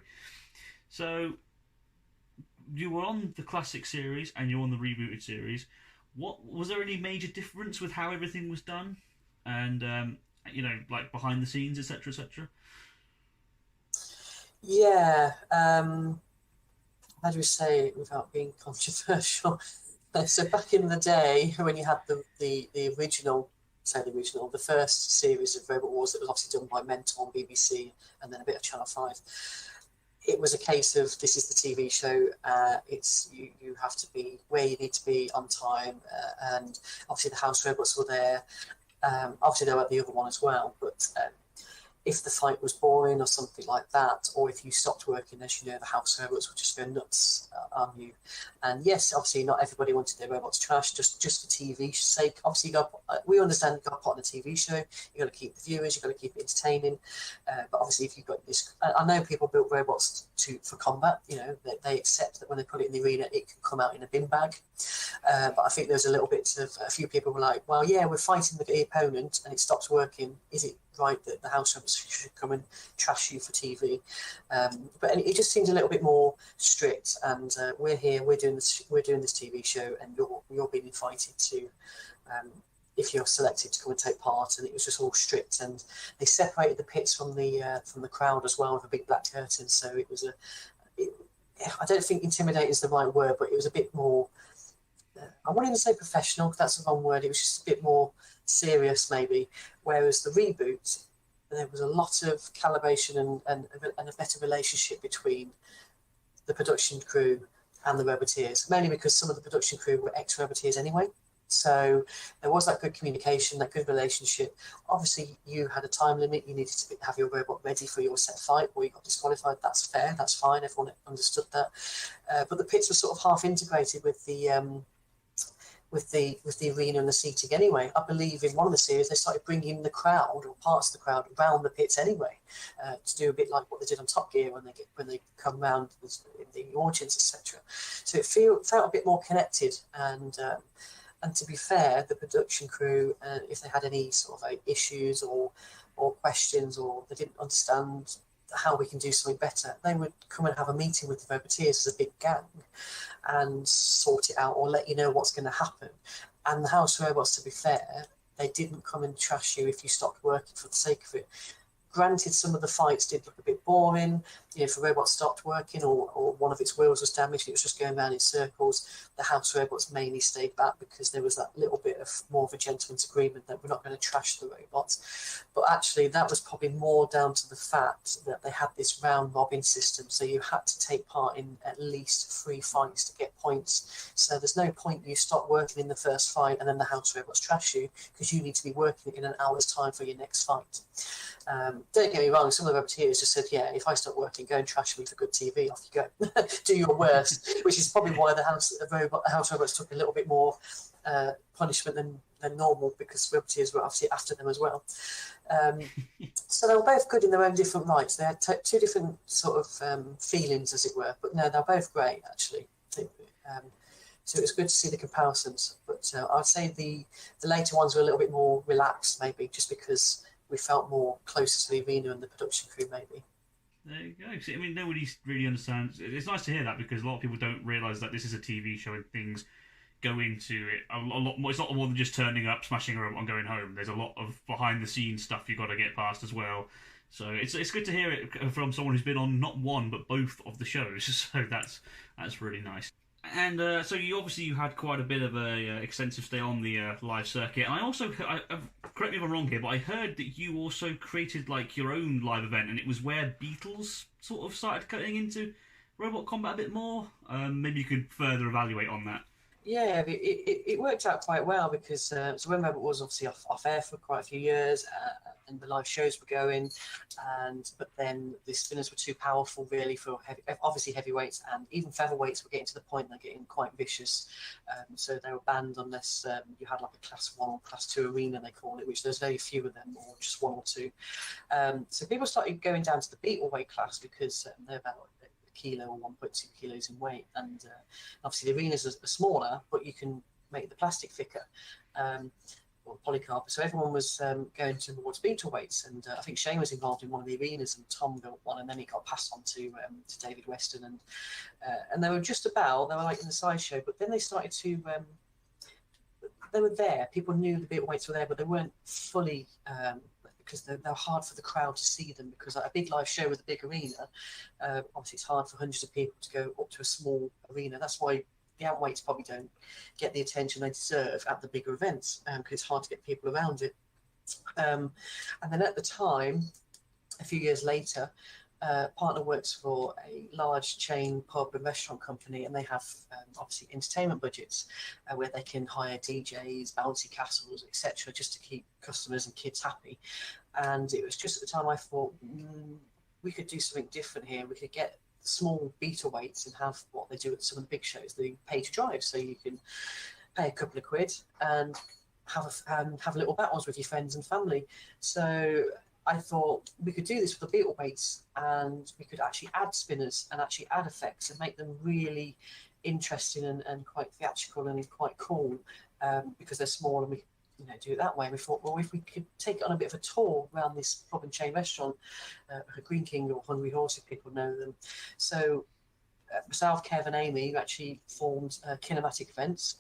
So you were on the classic series and you're on the rebooted series. What was there any major difference with how everything was done, and like behind the scenes, etc., etc.? Yeah. How do we say it without being controversial? So back in the day, when you had the original, the first series of Robot Wars that was obviously done by Mentor on BBC and then a bit of Channel 5, it was a case of, this is the TV show, it's you have to be where you need to be on time, and obviously the house robots were there. Obviously they were at the other one as well, but if the fight was boring or something like that, or if you stopped working, as you know, the house robots would just go nuts on you. And yes, obviously not everybody wanted their robots trashed, just for TV's sake. Obviously, we understand you've got to put on a TV show, you've got to keep the viewers, you've got to keep it entertaining. But obviously, if you've got this, I know people build robots for combat, they accept that when they put it in the arena, it can come out in a bin bag. But I think there's a few people were like, well, yeah, we're fighting the opponent and it stops working. Is it right that the house robots should come and trash you for TV? But it just seems a little bit more strict. And we're here, we're doing this TV show, and you're being invited to, if you're selected, to come and take part. And it was just all strict, and they separated the pits from the crowd as well with a big black curtain. So it was I don't think intimidating is the right word, but it was a bit more, I won't even say professional, because that's the wrong word. It was just a bit more serious, maybe. Whereas the reboot, there was a lot of calibration and a better relationship between the production crew and the roboteers, mainly because some of the production crew were ex-roboteers anyway. So there was that good communication, that good relationship. Obviously, you had a time limit. You needed to have your robot ready for your set fight, or you got disqualified. That's fair. That's fine. Everyone understood that. But the pits were sort of half integrated with the arena and the seating anyway. I believe in one of the series they started bringing the crowd or parts of the crowd around the pits anyway, to do a bit like what they did on Top Gear when they come round in the audience, etc. So it felt a bit more connected. And to be fair, the production crew, if they had any sort of issues or questions, or they didn't understand how we can do something better, they would come and have a meeting with the roboteers as a big gang and sort it out, or let you know what's going to happen. And the House Robots, to be fair, they didn't come and trash you if you stopped working for the sake of it. Granted, some of the fights did look a bit boring. If a robot stopped working or one of its wheels was damaged, it was just going around in circles. The House Robots mainly stayed back because there was that little bit of more of a gentleman's agreement that we're not going to trash the robots. But actually, that was probably more down to the fact that they had this round robin system. So you had to take part in at least 3 fights to get points. So there's no point you stop working in the first fight and then the House Robots trash you, because you need to be working in an hour's time for your next fight. Don't get me wrong, some of the roboteers just said, yeah, if I stop working, go and trash me for good TV, off you go. Do your worst, which is probably why the House Robots took a little bit more punishment than normal, because roboteers were obviously after them as well. So they were both good in their own different rights. They had two different sort of feelings, as it were, but no, they're both great, actually. So it was good to see the comparisons, but I'd say the later ones were a little bit more relaxed, maybe, just because we felt more closer to the arena and the production crew, maybe. There you go. See, I mean, nobody really understands. It's nice to hear that, because a lot of people don't realise that this is a TV show and things go into it a lot more. It's not more than just turning up, smashing a robot and going home. There's a lot of behind-the-scenes stuff you've got to get past as well. So it's good to hear it from someone who's been on not one but both of the shows. So that's really nice. And so you had quite a bit of a extensive stay on the live circuit. And I also, correct me if I'm wrong here, but I heard that you also created like your own live event, and it was where Beetles sort of started cutting into robot combat a bit more. Maybe you could further evaluate on that. Yeah, it worked out quite well, because so when Robot was obviously off air for quite a few years, and the live shows were going, but then the spinners were too powerful really for obviously heavyweights, and even featherweights were getting to the point they're getting quite vicious. So they were banned unless you had like a class 1 or class 2 arena, they call it, which there's very few of them, or just 1 or 2. So people started going down to the beetleweight class, because they're about kilo or 1.2 kilos in weight, and obviously the arenas are smaller, but you can make the plastic thicker, or polycarb. So everyone was going towards beetleweights, and I think Shane was involved in one of the arenas, and Tom built one, and then he got passed on to David Weston, and they were like in the sideshow, but then they started to they were there. People knew the beetleweights were there, but they weren't fully. Because they're hard for the crowd to see them, because a big live show with a big arena, obviously it's hard for hundreds of people to go up to a small arena. That's why the outweights probably don't get the attention they deserve at the bigger events, because it's hard to get people around it. And then at the time, a few years later, partner works for a large chain pub and restaurant company, and they have obviously entertainment budgets where they can hire DJs, bouncy castles, etc., just to keep customers and kids happy. And it was just at the time I thought, we could do something different here. We could get small beta weights and have what they do at some of the big shows, the pay to drive, so you can pay a couple of quid and have little battles with your friends and family. So I thought we could do this with the beetle weights, and we could actually add spinners and actually add effects and make them really interesting and quite theatrical and quite cool, because they're small, and we do it that way. And we thought, well, if we could take it on a bit of a tour around this pub and chain restaurant, Green King or Hungry Horse, if people know them. So myself, Kev and Amy actually formed Kinematic Events.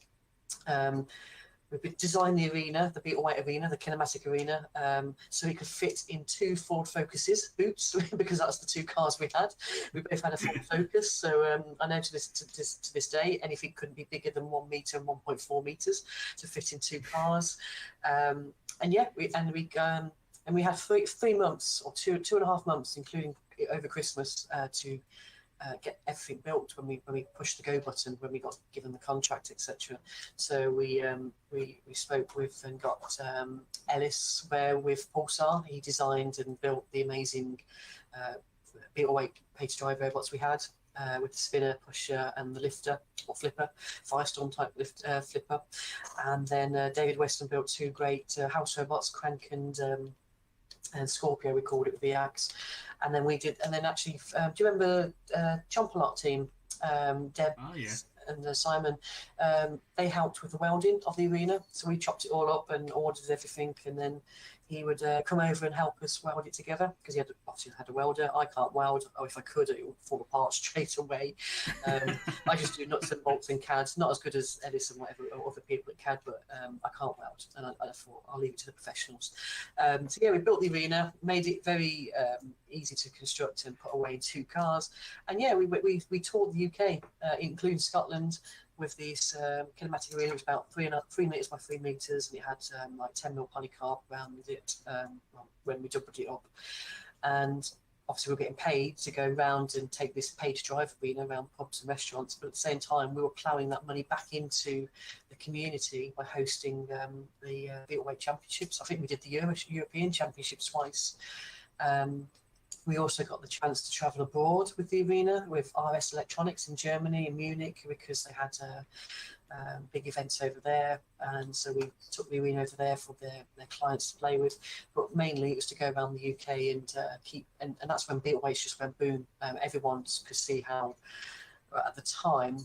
We designed the arena, the beetleweight arena, the kinematic arena, so it could fit in 2 Ford Focuses, boots, because that's the 2 cars we had. We both had a Ford Focus, so I know to this day, anything couldn't be bigger than 1 meter and 1.4 meters to fit in 2 cars. And yeah, we had 3 months or 2.5 months, including over Christmas, to get everything built when we pushed the go button, when we got given the contract, etc. So we spoke with and got Ellis there with Pulsar. He designed and built the amazing Beetleweight pay-to-drive robots we had. With the spinner, pusher, and the lifter or flipper, Firestorm type flipper, and then David Weston built 2 great house robots, Crank and Scorpio. We called it with the axe, and then we did. And then actually, do you remember Chompalot team? Deb and Simon. They helped with the welding of the arena, so we chopped it all up and ordered everything, and then he would come over and help us weld it together because he obviously had a welder. I can't weld, or if I could, it would fall apart straight away. I just do nuts and bolts and CAD, not as good as Ellis and whatever or other people at CAD, but I can't weld, and I thought I'll leave it to the professionals. So yeah, we built the arena, made it very easy to construct and put away in 2 cars, and yeah, we toured the UK, including Scotland, with this kinematic arena. It was about 3 meters by 3 meters, and it had like 10mm polycarb around it when we doubled it up. And obviously, we were getting paid to go around and take this pay-to-drive arena around pubs and restaurants, but at the same time, we were ploughing that money back into the community by hosting the Beetleweight Championships. I think we did the European Championships twice. We also got the chance to travel abroad with the arena with RS Electronics in Germany, in Munich, because they had big events over there. And so we took the arena over there for their clients to play with. But mainly it was to go around the UK and and that's when Beetleways just went boom. Everyone could see how, at the time,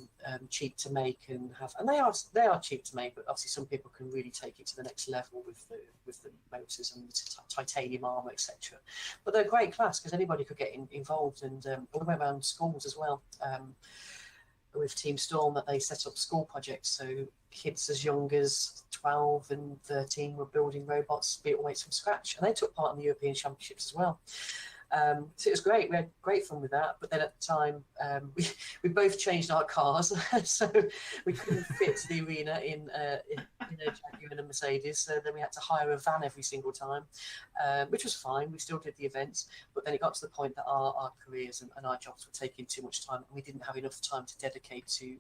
cheap to make and have, and they are cheap to make, but obviously some people can really take it to the next level with the motors and the titanium armor, etc. But they're great class because anybody could get involved, and all the way around schools as well. With Team Storm, that they set up school projects, so kids as young as 12 and 13 were building robots, Beetleweights from scratch, and they took part in the European Championships as well. So it was great. We had great fun with that. But then at the time, we both changed our cars, so we couldn't fit the arena in a Jaguar and a Mercedes. So then we had to hire a van every single time, which was fine. We still did the events, but then it got to the point that our careers and our jobs were taking too much time, and we didn't have enough time to dedicate to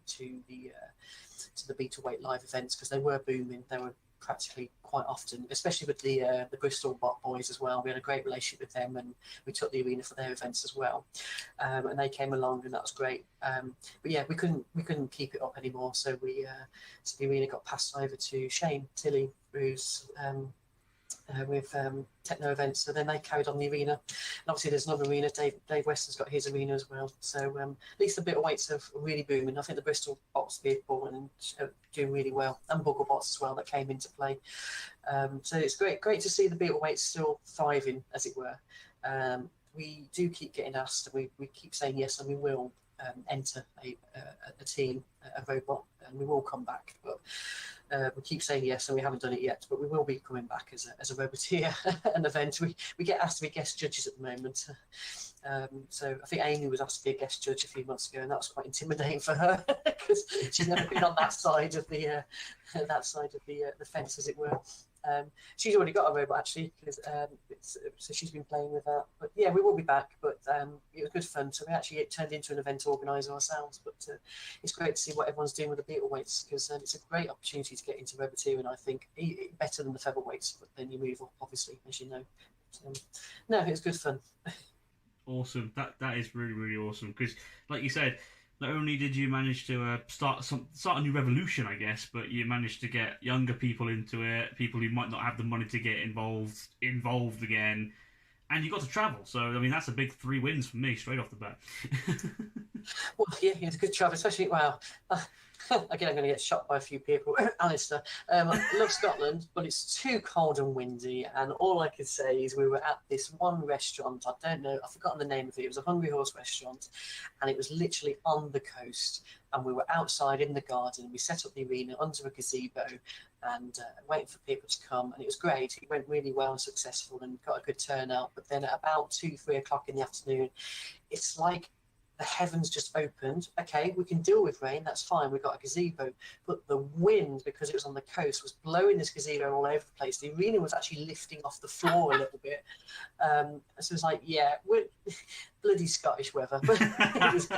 the Beetleweight live events because they were booming. They were practically quite often, especially with the Bristol Bot boys as well. We had a great relationship with them, and we took the arena for their events as well. And they came along, and that was great. But yeah, we couldn't keep it up anymore, so so the arena got passed over to Shane Tilley, who's with techno events. So then they carried on the arena, and obviously there's another arena. Dave Weston's got his arena as well. So at least the Beetleweights are really booming. I think the Bristol Bots people and doing really well, and Bugglebots as well that came into play. So it's great to see the Beetleweights still thriving, as it were. We do keep getting asked, and we keep saying yes, and we will enter a team, a robot, and we will come back. But we keep saying yes, and we haven't done it yet. But we will be coming back as a roboteer, an event. We get asked to be guest judges at the moment. So I think Amy was asked to be a guest judge a few months ago, and that was quite intimidating for her because she's never been on that side of the fence, as it were. She's already got a robot actually, so she's been playing with that. But yeah, we will be back. But it was good fun. So we actually turned into an event organizer ourselves. But it's great to see what everyone's doing with the Beetleweights, because it's a great opportunity to get into roboteering. I think better than the featherweights, but then you move up, obviously, as you know. No, it was good fun. Awesome. That is really, really awesome. Because, like you said, not only did you manage to start a new revolution, I guess, but you managed to get younger people into it, people who might not have the money to get involved again, and you got to travel. So, I mean, that's a big 3 wins for me straight off the bat. Well, yeah, it's a good travel, especially, wow. Again, I'm going to get shot by a few people. Alistair, I love Scotland, but it's too cold and windy. And all I could say is we were at this one restaurant. I don't know, I've forgotten the name of it. It was a Hungry Horse restaurant, and it was literally on the coast. And we were outside in the garden. We set up the arena under a gazebo and waiting for people to come. And it was great. It went really well and successful and got a good turnout. But then at about 2-3 o'clock in the afternoon, it's like the heavens just opened. Okay, we can deal with rain, that's fine, we've got a gazebo. But the wind, because it was on the coast, was blowing this gazebo all over the place. The arena was actually lifting off the floor a little bit. So it was like, yeah, we're bloody Scottish weather. But it was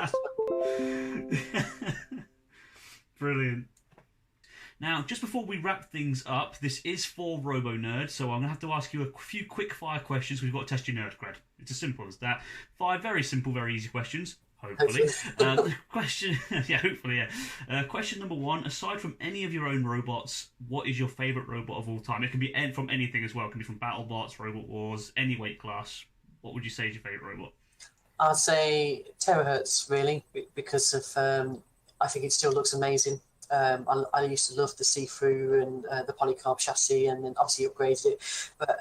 Brilliant. Now, just before we wrap things up, this is for RoboNerd, so I'm going to have to ask you a few quick-fire questions. We've got to test your nerd cred. It's as simple as that. 5 very simple, very easy questions, hopefully. Question number 1, aside from any of your own robots, what is your favourite robot of all time? It can be from anything as well. It can be from Battlebots, Robot Wars, any weight class. What would you say is your favourite robot? I'd say terahertz, really, because of I think it still looks amazing. I used to love the see-through and the polycarb chassis, and then obviously upgraded it. But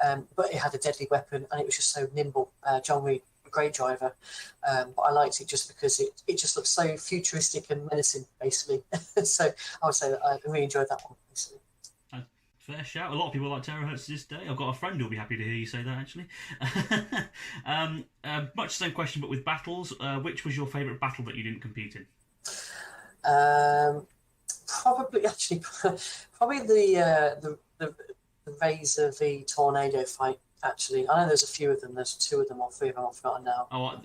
it had a deadly weapon, and it was just so nimble. John Reed, a great driver, but I liked it just because it just looked so futuristic and menacing, basically. So I would say that I really enjoyed that one, basically. Fair shout. A lot of people like terahertz to this day. I've got a friend who'll be happy to hear you say that, actually. Much the same question, but with battles. Which was your favourite battle that you didn't compete in? Probably the Razer v Tornado fight. Actually, I know there's a few of them. There's 2 of them or 3 of them. I've forgotten now. Oh,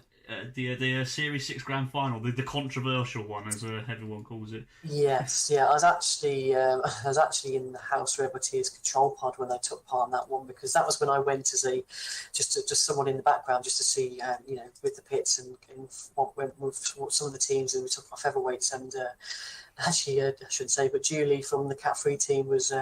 the Series 6 Grand Final, the controversial one, as everyone calls it. Yes, yeah. I was actually in the House Roboteers control pod when I took part in that one, because that was when I went as just someone in the background, just to see with the pits and what went with some of the teams, and we took off featherweights. And actually, I shouldn't say, but Julie from the Cat Free team was.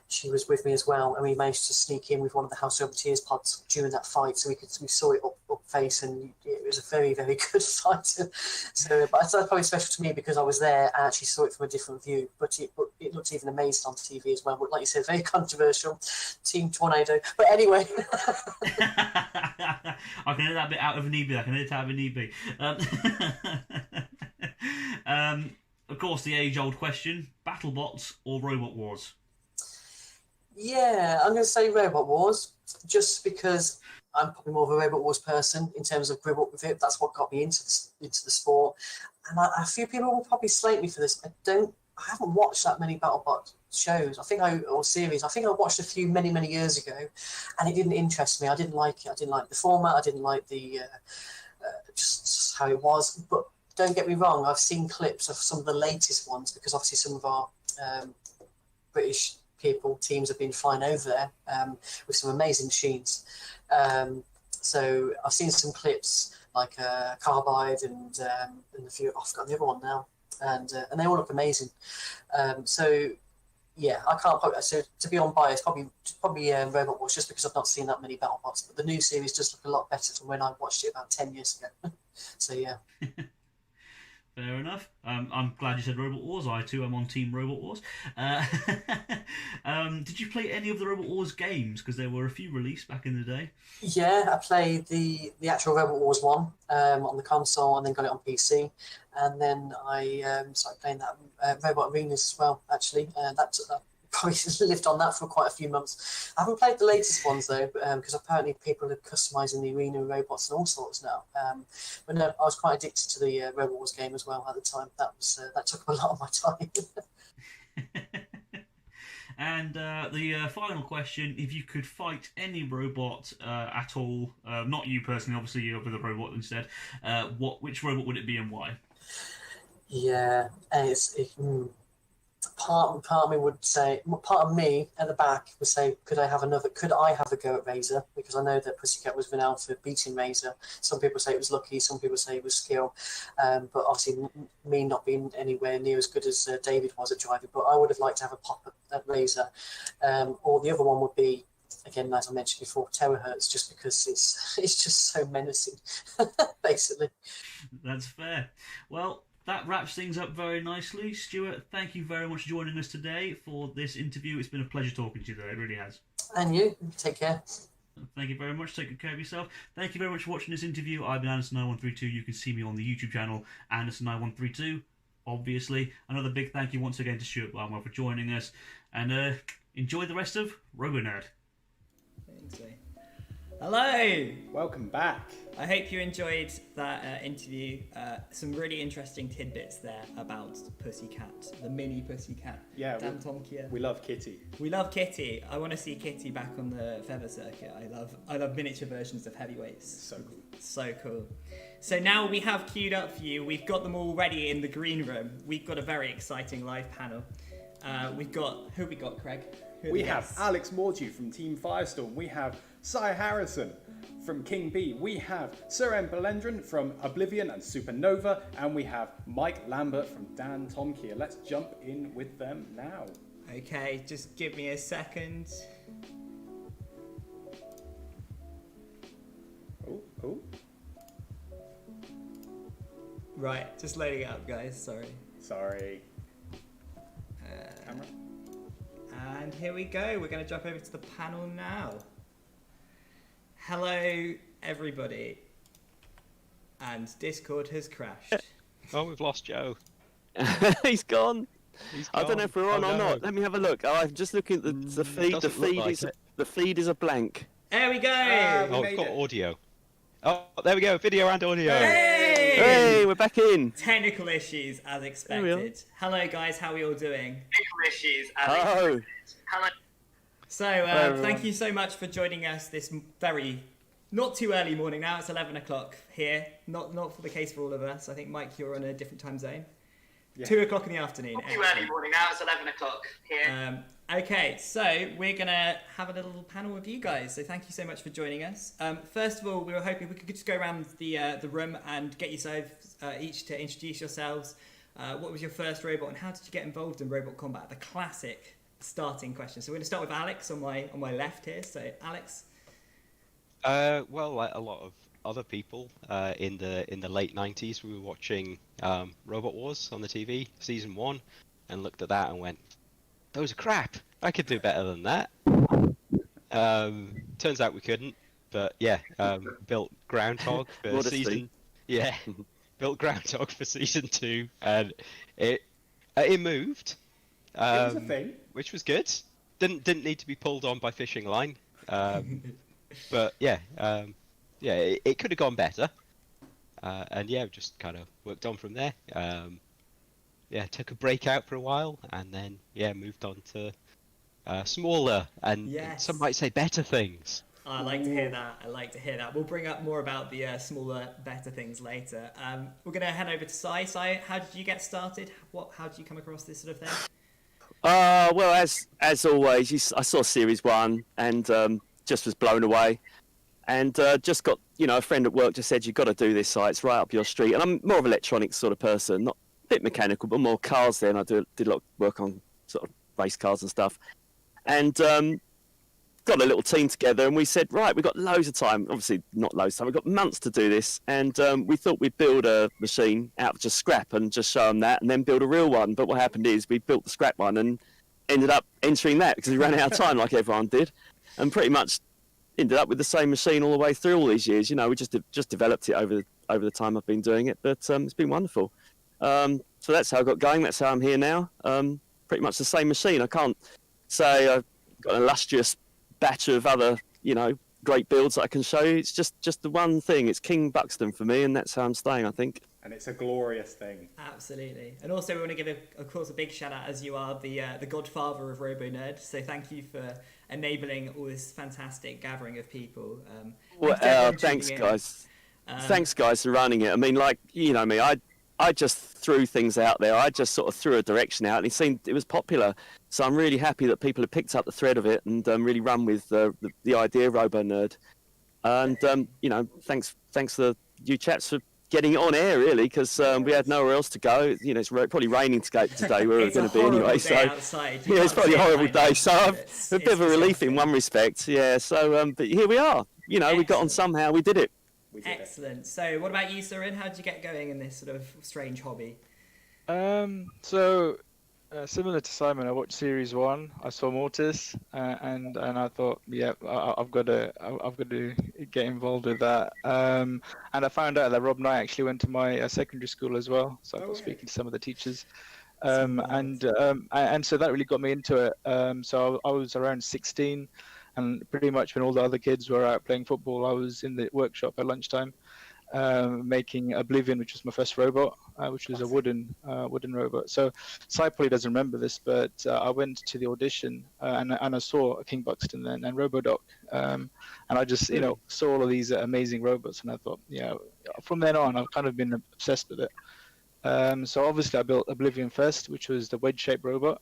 She was with me as well, and we managed to sneak in with one of the House Roboteers pods during that fight, so we saw it up face, and it was a very, very good fight. So, but that's probably special to me because I was there and actually saw it from a different view. But it looked even amazing on TV as well. But like you said, very controversial. Team Tornado. But anyway, I can edit that bit out of an EB. I can edit out of an EB. Of course, the age-old question: Battlebots or Robot Wars? Yeah, I'm going to say Robot Wars, just because I'm probably more of a Robot Wars person in terms of grew up with it. That's what got me into the sport. And a few people will probably slate me for this. I haven't watched that many BattleBot shows. Or series. I think I watched a few many, many years ago, and it didn't interest me. I didn't like it. I didn't like the format. I didn't like the just how it was. But don't get me wrong, I've seen clips of some of the latest ones, because obviously some of our British teams have been flying over there with some amazing machines. So I've seen some clips like Carbide and a few. I've forgotten the other one now, and they all look amazing. So yeah, I can't. So to be unbiased, probably Robot Wars, just because I've not seen that many BattleBots. But the new series does look a lot better from when I watched it about 10 years ago. So yeah. Fair enough. I'm glad you said Robot Wars. I too am on Team Robot Wars. Did you play any of the Robot Wars games? Because there were a few released back in the day. Yeah, I played the actual Robot Wars one on the console, and then got it on PC. And then I started playing that Robot Arenas as well, actually. That probably lived on that for quite a few months. I haven't played the latest ones though, because apparently people are customising the arena robots and all sorts now. But no, I was quite addicted to the Robot Wars game as well at the time. That took up a lot of my time. And the final question: if you could fight any robot at all, not you personally, obviously you're with a robot instead, which robot would it be and why? Yeah, and part of me would say, part of me at the back would say, could I have a go at Razer? Because I know that Pussycat was renowned for beating Razer. Some people say it was lucky, some people say it was skill, but obviously me not being anywhere near as good as David was at driving, but I would have liked to have a pop at Razer. Or the other one would be, again, as I mentioned before, terahertz, just because it's just so menacing, basically. That's fair. Well, that wraps things up very nicely. Stuart, thank you very much for joining us today for this interview. It's been a pleasure talking to you today, it really has. And you, take care. Thank you very much. Take good care of yourself. Thank you very much for watching this interview. I've been Anderson9132. You can see me on the YouTube channel, Anderson9132, obviously. Another big thank you once again to Stuart Barnwell for joining us. And enjoy the rest of RoboNerd. Thanks, mate. Hello! Welcome back. I hope you enjoyed that interview. Some really interesting tidbits there about Pussycat, the mini Pussycat. Yeah, Dantomkia. we love Kitty. We love Kitty. I want to see Kitty back on the feather circuit. I love miniature versions of heavyweights. So cool. So cool. So now we have queued up for you. We've got them all ready in the green room. We've got a very exciting live panel. Who we got, Craig? We have Alex Mordue from Team Firestorm. We have Cy Harrison from King B. We have Suren Balendran from Oblivion and Supernova. And we have Mike Lambert from Dantomkia. Let's jump in with them now. Okay, just give me a second. Oh. Right, just loading it up, guys. Sorry. Camera. And here we go. We're going to jump over to the panel now. Hello, everybody. And Discord has crashed. Oh, we've lost Joe. He's gone. I don't know if we're on or no. not. Let me have a look. Oh, I'm just looking at the feed. The feed is a blank. There we go. Oh, we've got audio. Oh, there we go. Video and audio. Hey, we're back in. Technical issues as expected. Hello, guys. How are we all doing? Technical issues as expected. Hello. So, thank you so much for joining us this very not too early morning now. It's 11 o'clock here. Not for the case for all of us. I think, Mike, you're on a different time zone. Yeah. 2 o'clock in the afternoon. Not too early morning now. It's 11 o'clock here. Okay, so we're going to have a little panel with you guys. So thank you so much for joining us. First of all, we were hoping we could just go around the room and get yourselves each to introduce yourselves. What was your first robot and how did you get involved in robot combat? The classic starting question. So we're going to start with Alex on my left here. So Alex. Well, like a lot of other people in the late 90s, we were watching Robot Wars on the TV, season 1, and looked at that and went, those are crap. I could do better than that. Turns out we couldn't, but yeah, built Groundhog for season. Yeah, built Groundhog for season 2, and it moved. It was a thing, which was good. Didn't need to be pulled on by fishing line. But yeah, it could have gone better. And yeah, just kind of worked on from there. Took a break out for a while, and then moved on to smaller and some might say better things. I like to hear that. We'll bring up more about the smaller, better things later. We're going to head over to Cy. Cy, how did you get started? How did you come across this sort of thing? Well, as always, I saw Series 1 and just was blown away. And just got, a friend at work just said, you've got to do this site, it's right up your street. And I'm more of an electronics sort of person, not a bit mechanical, but more cars then. I did a lot of work on sort of race cars and stuff. And got a little team together and we said, right, we've got loads of time. Obviously not loads of time, we've got months to do this. And we thought we'd build a machine out of just scrap and just show them that and then build a real one. But what happened is we built the scrap one and ended up entering that because we ran out of time like everyone did. And pretty much ended up with the same machine all the way through all these years. We just developed it over the time I've been doing it, but it's been wonderful. So that's how I got going. That's how I'm here now. Pretty much the same machine. I can't say I've got an illustrious batch of other, great builds that I can show you. It's just the one thing. It's King Buxton for me, and that's how I'm staying, I think. And it's a glorious thing. Absolutely. And also we want to give, of course, a big shout out as you are the godfather of RoboNerd. So thank you for enabling all this fantastic gathering of people. Thanks, guys. Thanks, guys, for running it. I mean, like, you know me, I just threw things out there. I just sort of threw a direction out, and it was popular. So I'm really happy that people have picked up the thread of it and really run with the idea of RoboNerd. And, thanks to you chaps for getting it on air, really, because we had nowhere else to go. It's probably raining today where we're going to be anyway. So it's probably a horrible day. So it's a bit of a relief in one respect. Yeah. So but here we are. We got on somehow. We did it. Excellent. So what about you, Suren? How did you get going in this sort of strange hobby? Similar to Simon, I watched Series 1. I saw Mortis, and I thought, I've got to get involved with that. And I found out that Rob Knight actually went to my secondary school as well, so I was speaking to some of the teachers. And so that really got me into it. So I was around 16, And pretty much when all the other kids were out playing football, I was in the workshop at lunchtime making Oblivion, which was my first robot, which was a wooden robot. So Sai probably doesn't remember this, but I went to the audition and I saw King Buxton and RoboDoc, and I just saw all of these amazing robots, and I thought, from then on I've kind of been obsessed with it. So obviously I built Oblivion first, which was the wedge-shaped robot.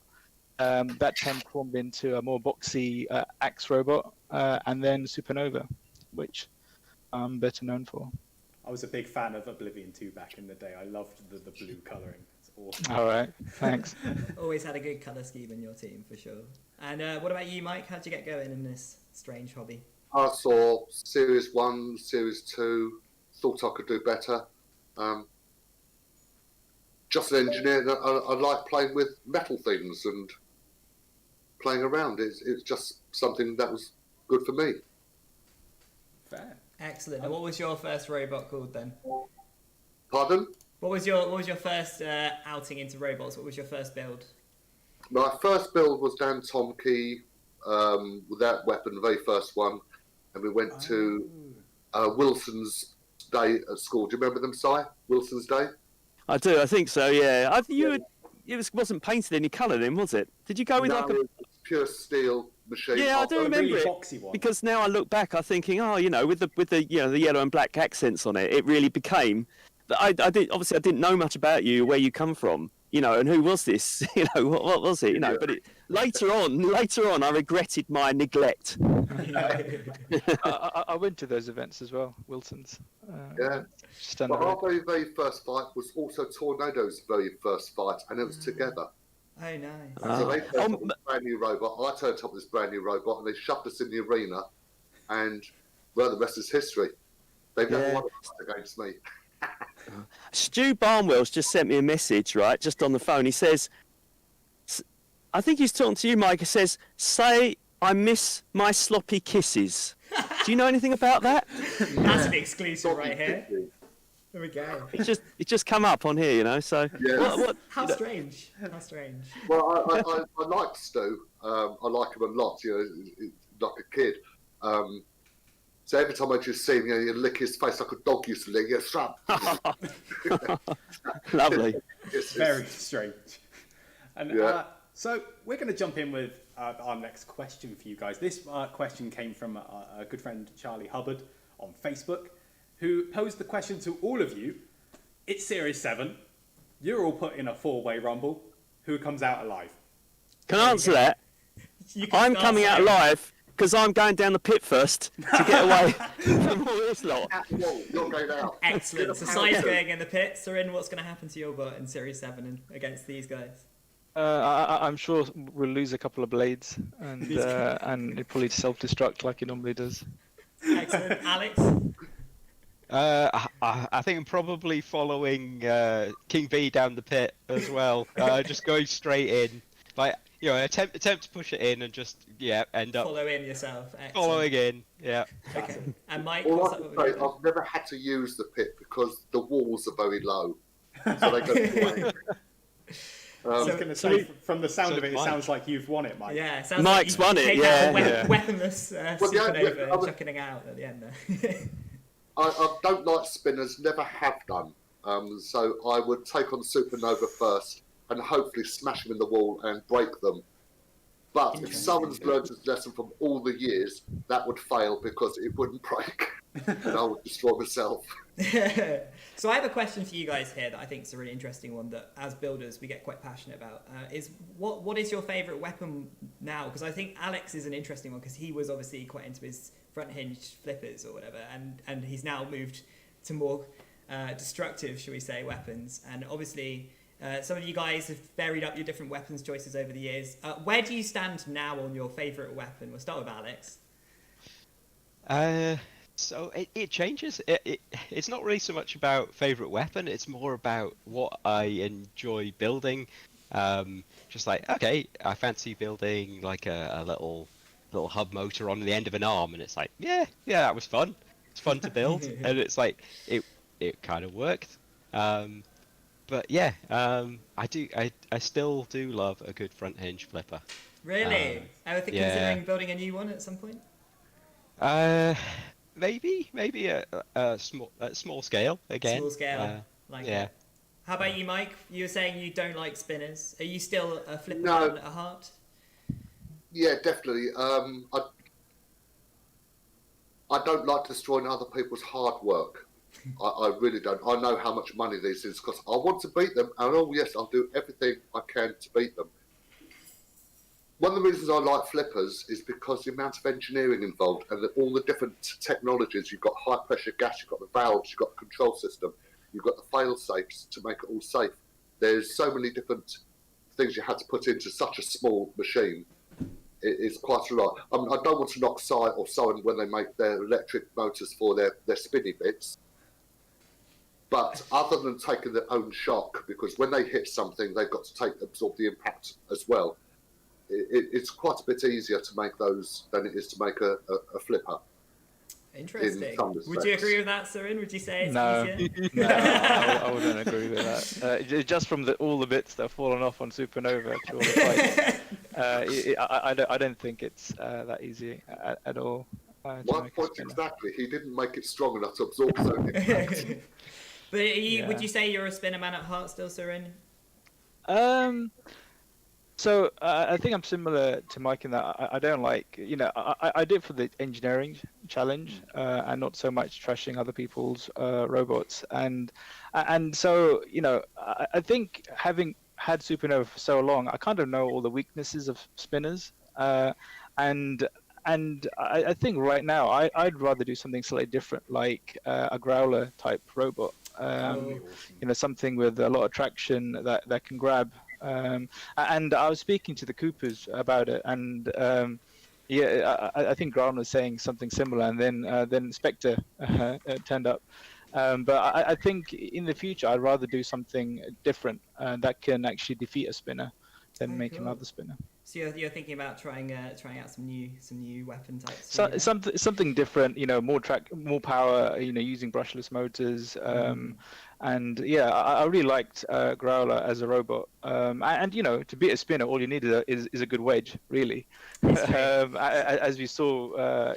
That transformed into a more boxy axe robot, and then Supernova, which I'm better known for. I was a big fan of Oblivion 2 back in the day. I loved the blue colouring. It's awesome. All right, thanks. Always had a good colour scheme in your team, for sure. And what about you, Mike? How'd you get going in this strange hobby? I saw Series 1, Series 2, thought I could do better. Just an engineer, I like playing with metal things and playing around. It's just something that was good for me. Fair. Excellent. And what was your first robot called then? Pardon? What was your first outing into robots? What was your first build? My first build was Dantomkia with that weapon, the very first one, and we went to Wilson's Day at school. Do you remember them, Si? Wilson's Day? I do. I think so. Yeah. It wasn't painted any colour then, was it? Did you go with like a pure steel machine? Yeah, I do remember really it. boxy one. Because now I look back, I'm thinking, with the yellow and black accents on it, it really became. I didn't know much about you, where you come from, and who was this? What was it? But later on, I regretted my neglect. I went to those events as well, Wilson's. But our very, very first fight was also Tornado's very first fight, and it was together. Oh, nice. So they turned up this brand new robot, I turned up this brand new robot, and they shoved us in the arena, and the rest is history. They've never won against me. Stu Barnwell's just sent me a message, right, just on the phone. He says, I think he's talking to you, Mike. He says, say I miss my sloppy kisses. Do you know anything about that? That's an exclusive right here. There we go. It just come up on here, so... Yeah. How strange. How strange. Well, I like Stu. I like him a lot, like a kid. So every time I just see him, you lick his face like a dog used to lick. Lovely. It's very strange. And so we're going to jump in with our next question for you guys. This question came from a good friend, Charlie Hubbard, on Facebook, who posed the question to all of you. It's Series 7. You're all put in a 4-way rumble. Who comes out alive? Can I answer that? I'm coming out alive because I'm going down the pit first to get away from all this lot. You're going out. Excellent. So Sai's going in the pit. Suren, what's going to happen to your bot in Series 7 and against these guys? I'm sure we'll lose a couple of blades, and it probably self-destruct like it normally does. Excellent. Alex? I think I'm probably following King B down the pit as well. Just going straight in, attempt to push it in and just end up follow in yourself. Excellent. Following in. Yeah. Okay. And Mike, All what's I up can with say, you? I've never had to use the pit because the walls are very low, so they go away. I was going to say, from the sound of it, it sounds like you've won it, Mike. Yeah, it sounds Mike's like won it. take out a weaponless Supernova and I chucking it out at the end there. I don't like spinners, never have done. So I would take on Supernova first and hopefully smash them in the wall and break them. But if someone's learned his lesson from all the years, that would fail because it wouldn't break. And I would destroy myself. So I have a question for you guys here that I think is a really interesting one that as builders we get quite passionate about. Is what is your favourite weapon now? Because I think Alex is an interesting one because he was obviously quite into his front hinge flippers or whatever, and he's now moved to more destructive, shall we say, weapons. And obviously some of you guys have varied up your different weapons choices over the years. Where do you stand now on your favourite weapon? We'll start with Alex. So it changes. It's not really so much about favourite weapon. It's more about what I enjoy building. Just like, okay, I fancy building like a little hub motor on the end of an arm, and it's like, yeah, that was fun. It's fun to build, and it's like it kind of worked. But yeah, I still do love a good front hinge flipper. Really? I was considering building a new one at some point. Maybe a small scale again. Small scale, yeah. It. How about you, Mike? You were saying you don't like spinners. Are you still a flipper No. man at heart? Yeah, definitely. I don't like destroying other people's hard work. I really don't. I know how much money this is because I want to beat them, and I'll do everything I can to beat them. One of the reasons I like flippers is because the amount of engineering involved and all the different technologies. You've got high pressure gas, you've got the valves, you've got the control system, you've got the fail safes to make it all safe. There's so many different things you had to put into such a small machine. It's quite a lot. I don't want to knock Ciarán or Suren when they make their electric motors for their spinny bits. But other than taking their own shock, because when they hit something, they've got to absorb the impact as well. It's quite a bit easier to make those than it is to make a flipper. Interesting. Would you agree with that, Suren? Would you say it's easier? No, I wouldn't agree with that. Just from all the bits that have fallen off on Supernova to all the fights, I don't think it's that easy at all. My point exactly. He didn't make it strong enough to absorb so much impact. But would you say you're a spinner man at heart still, Suren? So I think I'm similar to Mike in that I don't like, I did it for the engineering challenge and not so much trashing other people's robots. And so, I think having had Supernova for so long, I kind of know all the weaknesses of spinners. And I think right now I'd rather do something slightly different, like a growler type robot. Something with a lot of traction that can grab. And I was speaking to the Coopers about it, and I think Grant was saying something similar, and then Spectre turned up. But I think in the future I'd rather do something different that can actually defeat a spinner than make another spinner. So you're thinking about trying out some new weapon types. Something different, more power, using brushless motors. And yeah, I really liked Growler as a robot. And to beat a spinner, all you need is a good wedge, really. As we saw,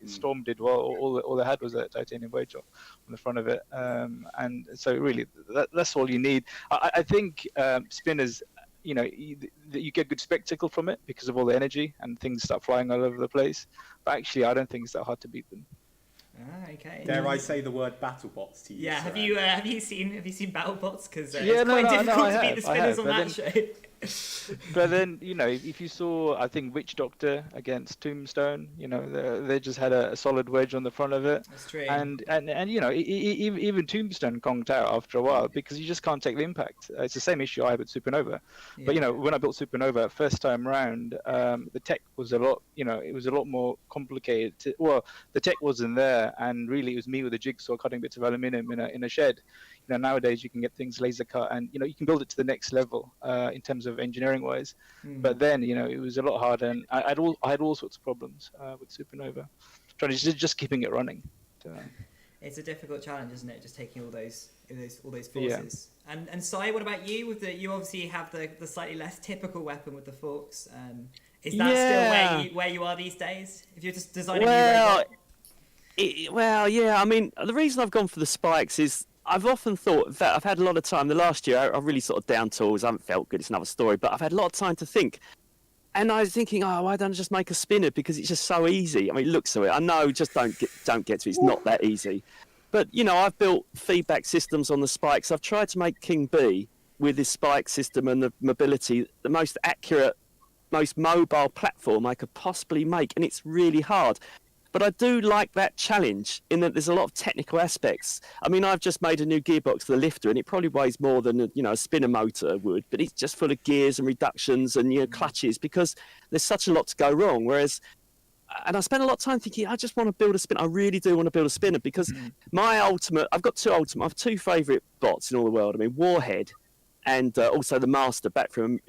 Storm did well. All they had was a titanium wedge on the front of it. And so really, that's all you need. I think spinners, you get good spectacle from it because of all the energy and things start flying all over the place. But actually, I don't think it's that hard to beat them. Okay. Dare I say the word Battlebots to you? Yeah. Sir? Have you seen Battlebots? Because it's quite difficult to beat the spinners on that show. But then, if you saw, I think, Witch Doctor against Tombstone, they just had a solid wedge on the front of it. That's true. And even Tombstone conked out after a while because you just can't take the impact. It's the same issue I had with Supernova. Yeah. But, when I built Supernova first time round, the tech was a lot, it was a lot more complicated. The tech wasn't there, and really it was me with a jigsaw cutting bits of aluminium in a shed. Nowadays you can get things laser cut, and you can build it to the next level in terms of engineering wise. But then it was a lot harder, and I had all sorts of problems with Supernova, trying to just keeping it running. It's a difficult challenge, isn't it? Just taking all those forces. Yeah. And Sai, what about you? You obviously have the slightly less typical weapon with the forks. Is that still where you are these days? If you're just designing a new robot? Yeah. I mean, the reason I've gone for the spikes is I've often thought, in fact, I've had a lot of time. The last year, I really sort of down tools. I haven't felt good. It's another story. But I've had a lot of time to think. And I was thinking, why don't I just make a spinner? Because it's just so easy. I mean, look to it. I know, just don't get to it. It's not that easy. But, I've built feedback systems on the spikes. I've tried to make King B with this spike system and the mobility, the most accurate, most mobile platform I could possibly make. And it's really hard. But I do like that challenge in that there's a lot of technical aspects. I mean, I've just made a new gearbox for the lifter, and it probably weighs more than a spinner motor would. But it's just full of gears and reductions and clutches because there's such a lot to go wrong. Whereas, and I spent a lot of time thinking, I just want to build a spinner. I really do want to build a spinner because I've got two favourite bots in all the world. I mean, Warhead and also the Master back from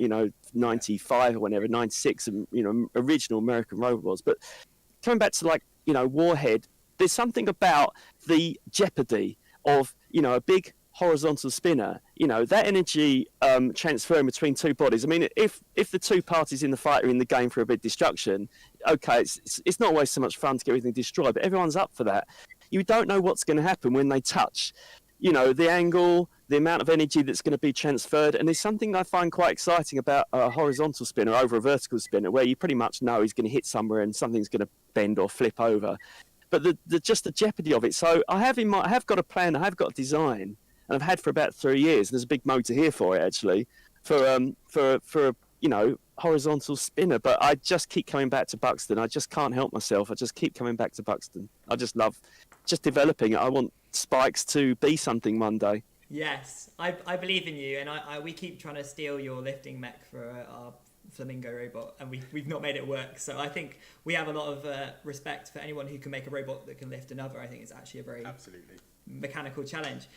95 or whenever, 96, and original American robots. But coming back to Warhead, there's something about the jeopardy of, a big horizontal spinner, you know, that energy transferring between two bodies. I mean, if the two parties in the fight are in the game for a bit of destruction, okay, it's not always so much fun to get everything destroyed, but everyone's up for that. You don't know what's going to happen when they touch. You know, the angle, the amount of energy that's going to be transferred, and there's something I find quite exciting about a horizontal spinner over a vertical spinner, where you pretty much know he's going to hit somewhere and something's going to bend or flip over. But just the jeopardy of it. So I have got a plan, I have got a design, and I've had for about 3 years. There's a big motor here for it actually, for a horizontal spinner. But I just keep coming back to Buxton. I just can't help myself. I just keep coming back to Buxton. I just love just developing it. I want spikes to be something one day. Yes, I believe in you, and we keep trying to steal your lifting mech for our Flamingo robot, and we've not made it work. So I think we have a lot of respect for anyone who can make a robot that can lift another. I think it's actually a very mechanical challenge.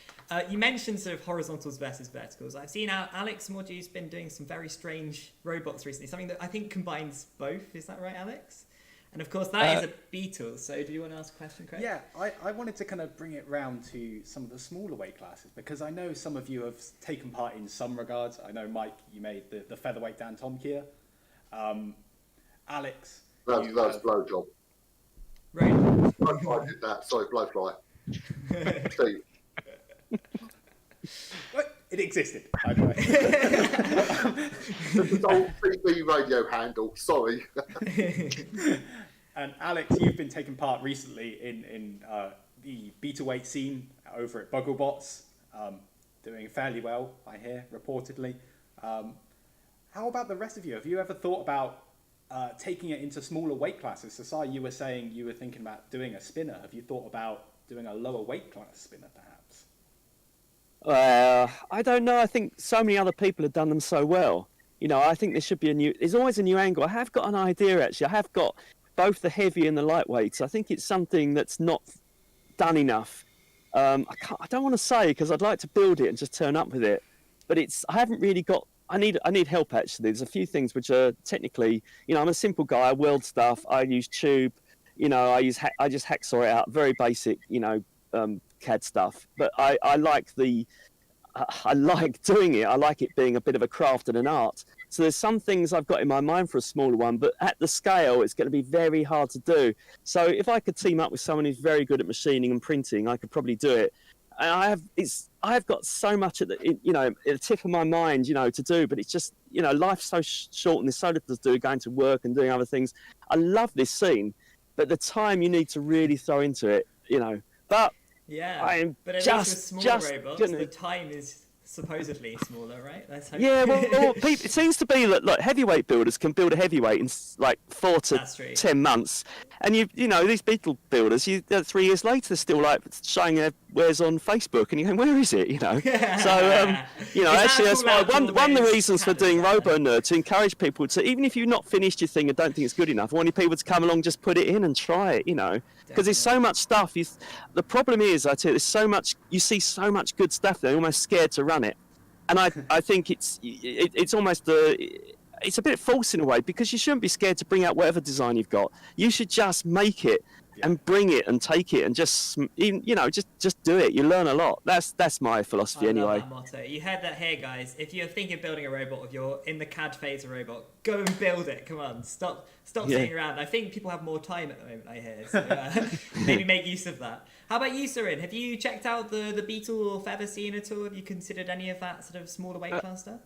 You mentioned sort of horizontals versus verticals. I've seen Alex Mordue's been doing some very strange robots recently, something that I think combines both. Is that right, Alex? And of course, that is a beetle. So do you want to ask a question, Craig? Yeah, I wanted to kind of bring it round to some of the smaller weight classes, because I know some of you have taken part in some regards. I know, Mike, you made the featherweight Dantomkia. Alex, That was blowjob. Right. Blowfly did that. Sorry, blowfly. Steve. What? It existed. By the way. This old TV radio handle. Sorry. And Alex, you've been taking part recently in the beta weight scene over at Battlebots, doing fairly well, I hear, reportedly. How about the rest of you? Have you ever thought about taking it into smaller weight classes? Sasai, you were saying you were thinking about doing a spinner. Have you thought about doing a lower weight class spinner, perhaps? I don't know. I think so many other people have done them so well. You know, I think there should be there's always a new angle. I have got an idea, actually. I have got both the heavy and the lightweights. I think it's something that's not done enough. I don't want to say, because I'd like to build it and just turn up with it. But I haven't really got, I need help, actually. There's a few things which are technically, you know, I'm a simple guy. I weld stuff. I use tube. You know, I just hacksaw it out. Very basic, you know, CAD stuff. But I like I like doing it. I like it being a bit of a craft and an art. So there's some things I've got in my mind for a smaller one, but at the scale, it's going to be very hard to do. So if I could team up with someone who's very good at machining and printing, I could probably do it. And I've got so much at the tip of my mind, you know, to do, but it's just, you know, life's so short and there's so little to do, going to work and doing other things. I love this scene, but the time you need to really throw into it, you know, but yeah, but at least with smaller robots, the time is supposedly smaller, right? Let's hope. Yeah, well it seems to be that like heavyweight builders can build a heavyweight in like 4 to 10 months, and you know these beetle builders, 3 years later they're still like showing their wares on Facebook, and you go, where is it? You know, so you know, actually that's why one of the reasons for doing RoboNerd, to encourage people to, even if you've not finished your thing and don't think it's good enough, I want people to come along, just put it in and try it, you know, because there's so much stuff. The problem is, I tell you, there's so much, you see so much good stuff there, you're almost scared to run it. And I think it's almost it's a bit false in a way, because you shouldn't be scared to bring out whatever design you've got. You should just make it and bring it and take it and just, you know, just do it. You learn a lot. That's my philosophy anyway. Love that motto. You heard that here, guys. If you're thinking of building a robot, if you're in the CAD phase of a robot, go and build it. Come on, stop sitting around. I think people have more time at the moment, I hear. So maybe make use of that. How about you, Suren? Have you checked out the beetle or feather scene at all? Have you considered any of that sort of smaller weight class stuff?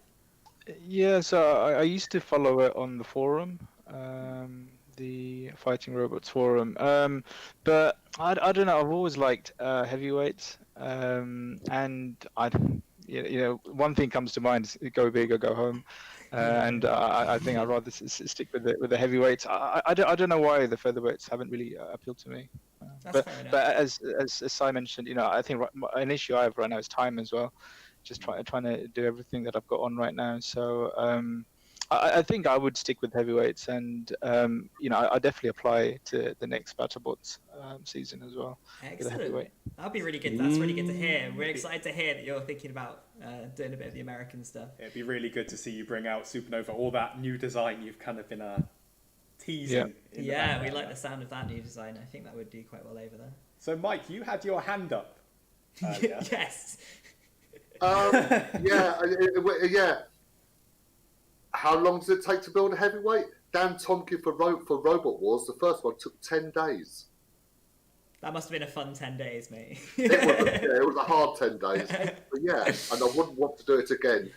Yeah, so I used to follow it on the forum, the Fighting Robots forum. But I don't know. I've always liked heavyweights, and you know, one thing comes to mind is go big or go home. And I think I'd rather stick with the heavyweights. I don't know why the featherweights haven't really appealed to me. But as Si mentioned, you know, I think an issue I have right now is time as well. Just trying to do everything that I've got on right now. So I think I would stick with heavyweights, and you know, I definitely apply to the next Battlebots season as well. Excellent. That'll be really good. That's really good to hear. We're excited to hear that you're thinking about doing a bit of the American stuff. It'd be really good to see you bring out Supernova, all that new design you've kind of been teasing. Yeah, we like the sound of that new design. I think that would do quite well over there. So, Mike, you had your hand up earlier. Yes. Yeah. How long does it take to build a heavyweight? Dantomkia for Robot Wars, the first one took 10 days. That must have been a fun 10 days, mate. It was a hard 10 days. But yeah, and I wouldn't want to do it again.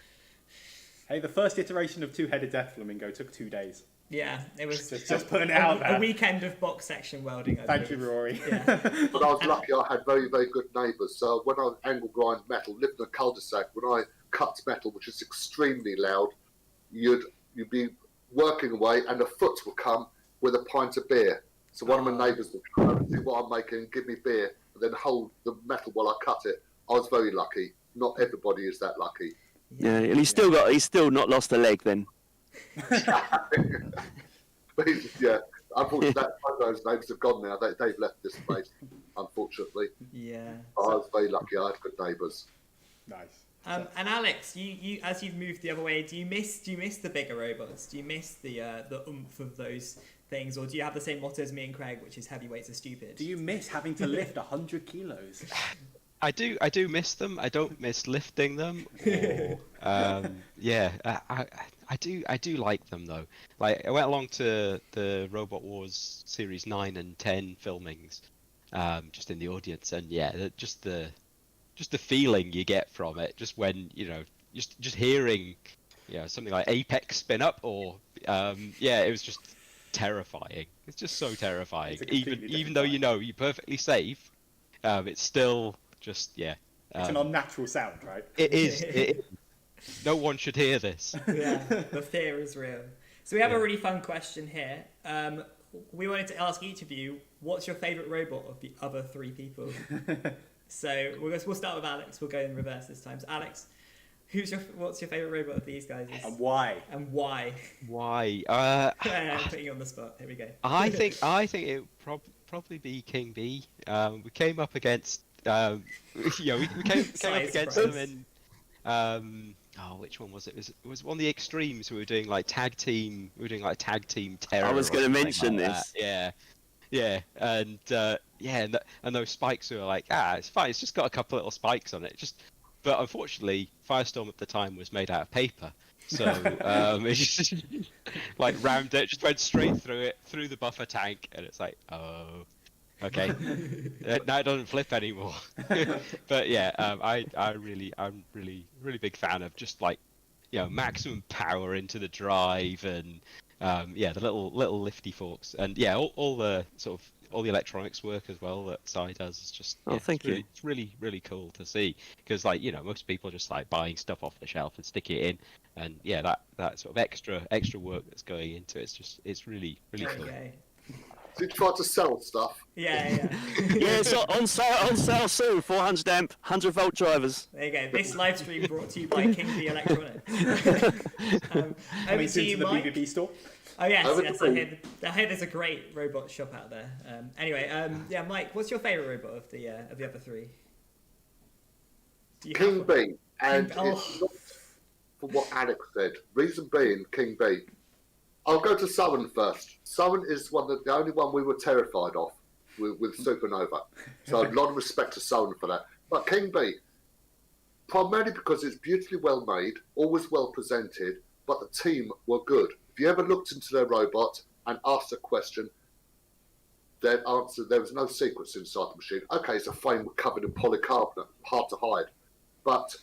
Hey, the first iteration of Two-Headed Death Flamingo took 2 days. Yeah, it was just putting it out there. A weekend of box section welding. Thank you, Rory. Yeah. But I was lucky I had very, very good neighbours. So when I angle grind metal, lived in a cul-de-sac, when I cut metal, which is extremely loud, you'd be working away and a foot will come with a pint of beer. So one of my neighbours would come over and see what I'm making and give me beer and then hold the metal while I cut it. I was very lucky. Not everybody is that lucky. Yeah, and he's still not lost a leg then. But unfortunately, those names have gone now. They've left this place, unfortunately. Yeah. But I was very lucky. I had good neighbours. Nice. And Alex, you as you've moved the other way, do you miss the bigger robots? Do you miss the oomph of those things, or do you have the same motto as me and Craig, which is heavyweights are stupid? Do you miss having to lift 100 kilos? I do miss them. I don't miss lifting them. Or, I do like them though. Like I went along to the Robot Wars Series 9 and 10 filmings, just in the audience, and just the feeling you get from it, just when just hearing something like Apex spin up, or it was just terrifying. It's just so terrifying. Even though you're perfectly safe, it's still just it's an unnatural sound, right? It is. No one should hear this. Yeah, the fear is real. So we have a really fun question here. We wanted to ask each of you, what's your favourite robot of the other 3 people? So we'll start with Alex. We'll go in reverse this time. So Alex, what's your favourite robot of these guys? And why? Why? I'm putting you on the spot. Here we go. I think it would probably be King B. We came up against we came up against them in which one was it? It was one of the extremes. We were doing like tag team. We were doing like tag team terror. I was going to mention this. Yeah, and those spikes were like, it's fine. It's just got a couple little spikes on it. But unfortunately, Firestorm at the time was made out of paper, so it just like rammed it, just went straight through the buffer tank, and it's like, oh, okay, now it doesn't flip anymore. But I'm really big fan of just like, maximum power into the drive, and the little lifty forks, and all the sort of all the electronics work as well that Sai does is just thank you. It's really cool to see, because like most people just like buying stuff off the shelf and sticking it in, and that sort of extra work that's going into it's really cool. Okay. So you try to sell stuff? Yeah. It's on sale soon. 400 amp, 100 volt drivers. There you go. This live stream brought to you by King B Electronics. Over to you, the Mike. BBB store. Oh yes. I hear there's a great robot shop out there. Mike, what's your favourite robot of the other 3? King B, and it's not for what Alex said. Reason being, King B. I'll go to Suren first. Suren is the only one we were terrified of with Supernova. So a lot of respect to Suren for that. But King B, primarily because it's beautifully well made, always well presented, but the team were good. If you ever looked into their robot and asked a question, their answer, there was no secrets inside the machine. Okay, it's a frame covered in polycarbonate, hard to hide. But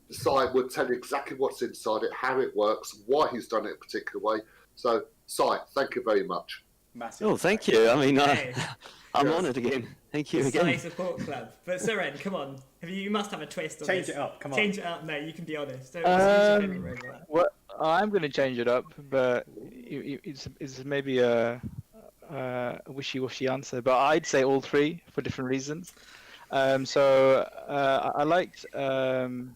the Sai would tell you exactly what's inside it, how it works, why he's done it a particular way. So, Sai, thank you very much. Massive. Oh, thank you. I mean, I'm honoured again. Thank you again. Sai support club. But Suren, come on. You must have a twist on Change this. it up, come on. Change it up. No, you can be honest. Who's your favourite robot? Well, I'm going to change it up, but it's maybe a wishy-washy answer. But I'd say all 3 for different reasons. I liked Firestorm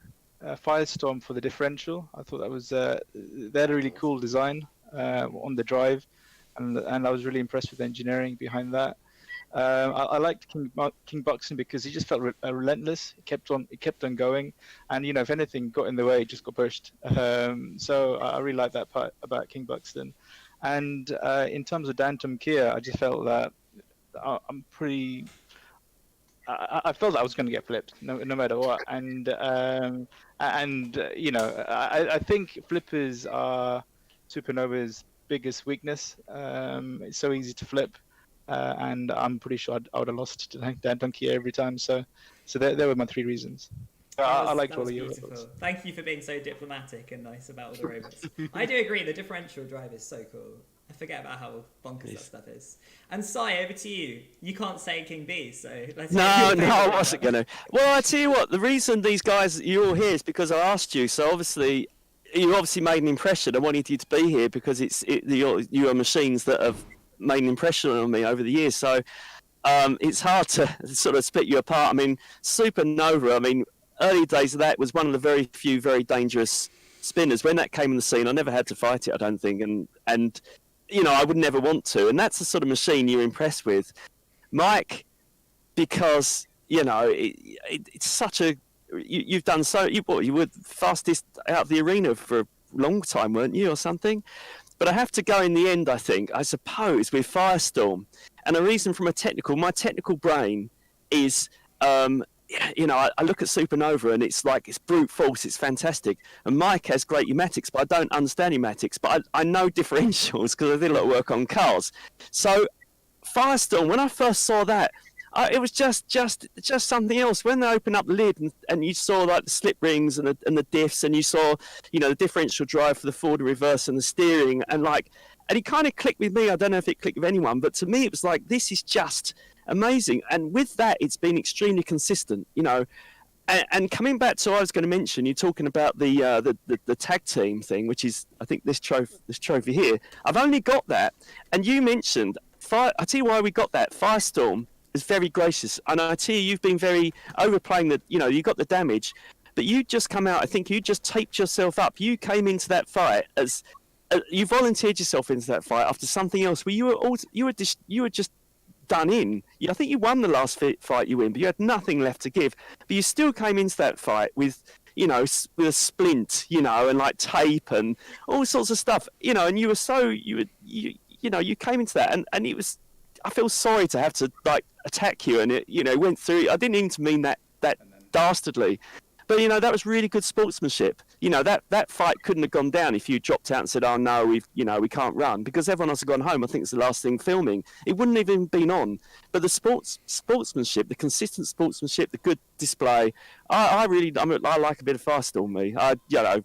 for the differential. I thought that was they had a really cool design on the drive, and I was really impressed with the engineering behind that. I liked King Buxton because he just felt relentless. It kept on going, and if anything got in the way, it just got pushed. So I really like that part about King Buxton. And in terms of Dantomkia, I just felt that I'm pretty I felt I was going to get flipped no matter what, and you know, I think flippers are Supernova's biggest weakness. It's so easy to flip, and I'm pretty sure I would have lost to Dantomkia every time. So there were my 3 reasons. I liked all of your robots. Thank you for being so diplomatic and nice about all the robots. I do agree, the differential drive is so cool. I forget about how bonkers that stuff is. And Sai, over to you. You can't say King B, so let's... No, I wasn't going to. Well, I tell you what, the reason these guys, you're all here is because I asked you, so obviously, you obviously made an impression. I wanted you to be here because you are machines that have made an impression on me over the years, so it's hard to sort of split you apart. I mean, Supernova, I mean, early days of that was one of the very few very dangerous spinners. When that came in the scene, I never had to fight it, I don't think, and you know, I would never want to, and that's the sort of machine you're impressed with. Mike, because, you know, it's such a... You've done so... You were fastest out of the arena for a long time, weren't you, or something? But I have to go in the end, I think, I suppose, with Firestorm. And a reason from my technical brain is... you know, I look at Supernova and it's like, it's brute force, it's fantastic. And Mike has great pneumatics, but I don't understand pneumatics. But I know differentials because I did a lot of work on cars. So Firestorm, when I first saw that, it was just something else. When they opened up the lid and you saw like the slip rings and the diffs, and you saw, you know, the differential drive for the forward and reverse and the steering, and it kind of clicked with me. I don't know if it clicked with anyone, but to me it was like, this is just amazing. And with that, it's been extremely consistent, you know. And coming back to what I was going to mention, you're talking about the tag team thing, which is, I think, this trophy here. I've only got that, and you mentioned I tell you why we got that. Firestorm is very gracious, and I tell you, you've been very overplaying the, you know, you got the damage, but you just come out. I think you just taped yourself up. You came into that fight as you volunteered yourself into that fight after something else where you were just done in. I think you won the last fight you win, but you had nothing left to give. But you still came into that fight with, you know, with a splint, you know, and like tape and all sorts of stuff, you know. And you were so you know, you came into that, and it was. I feel sorry to have to like attack you, and it, you know, went through. I didn't even mean that dastardly. But, you know, that was really good sportsmanship. You know, that fight couldn't have gone down if you dropped out and said, oh, no, we can't run. Because everyone else had gone home. I think it's the last thing filming. It wouldn't have even been on. But the sportsmanship, the consistent sportsmanship, the good display, I like a bit of Firestorm, me. You know,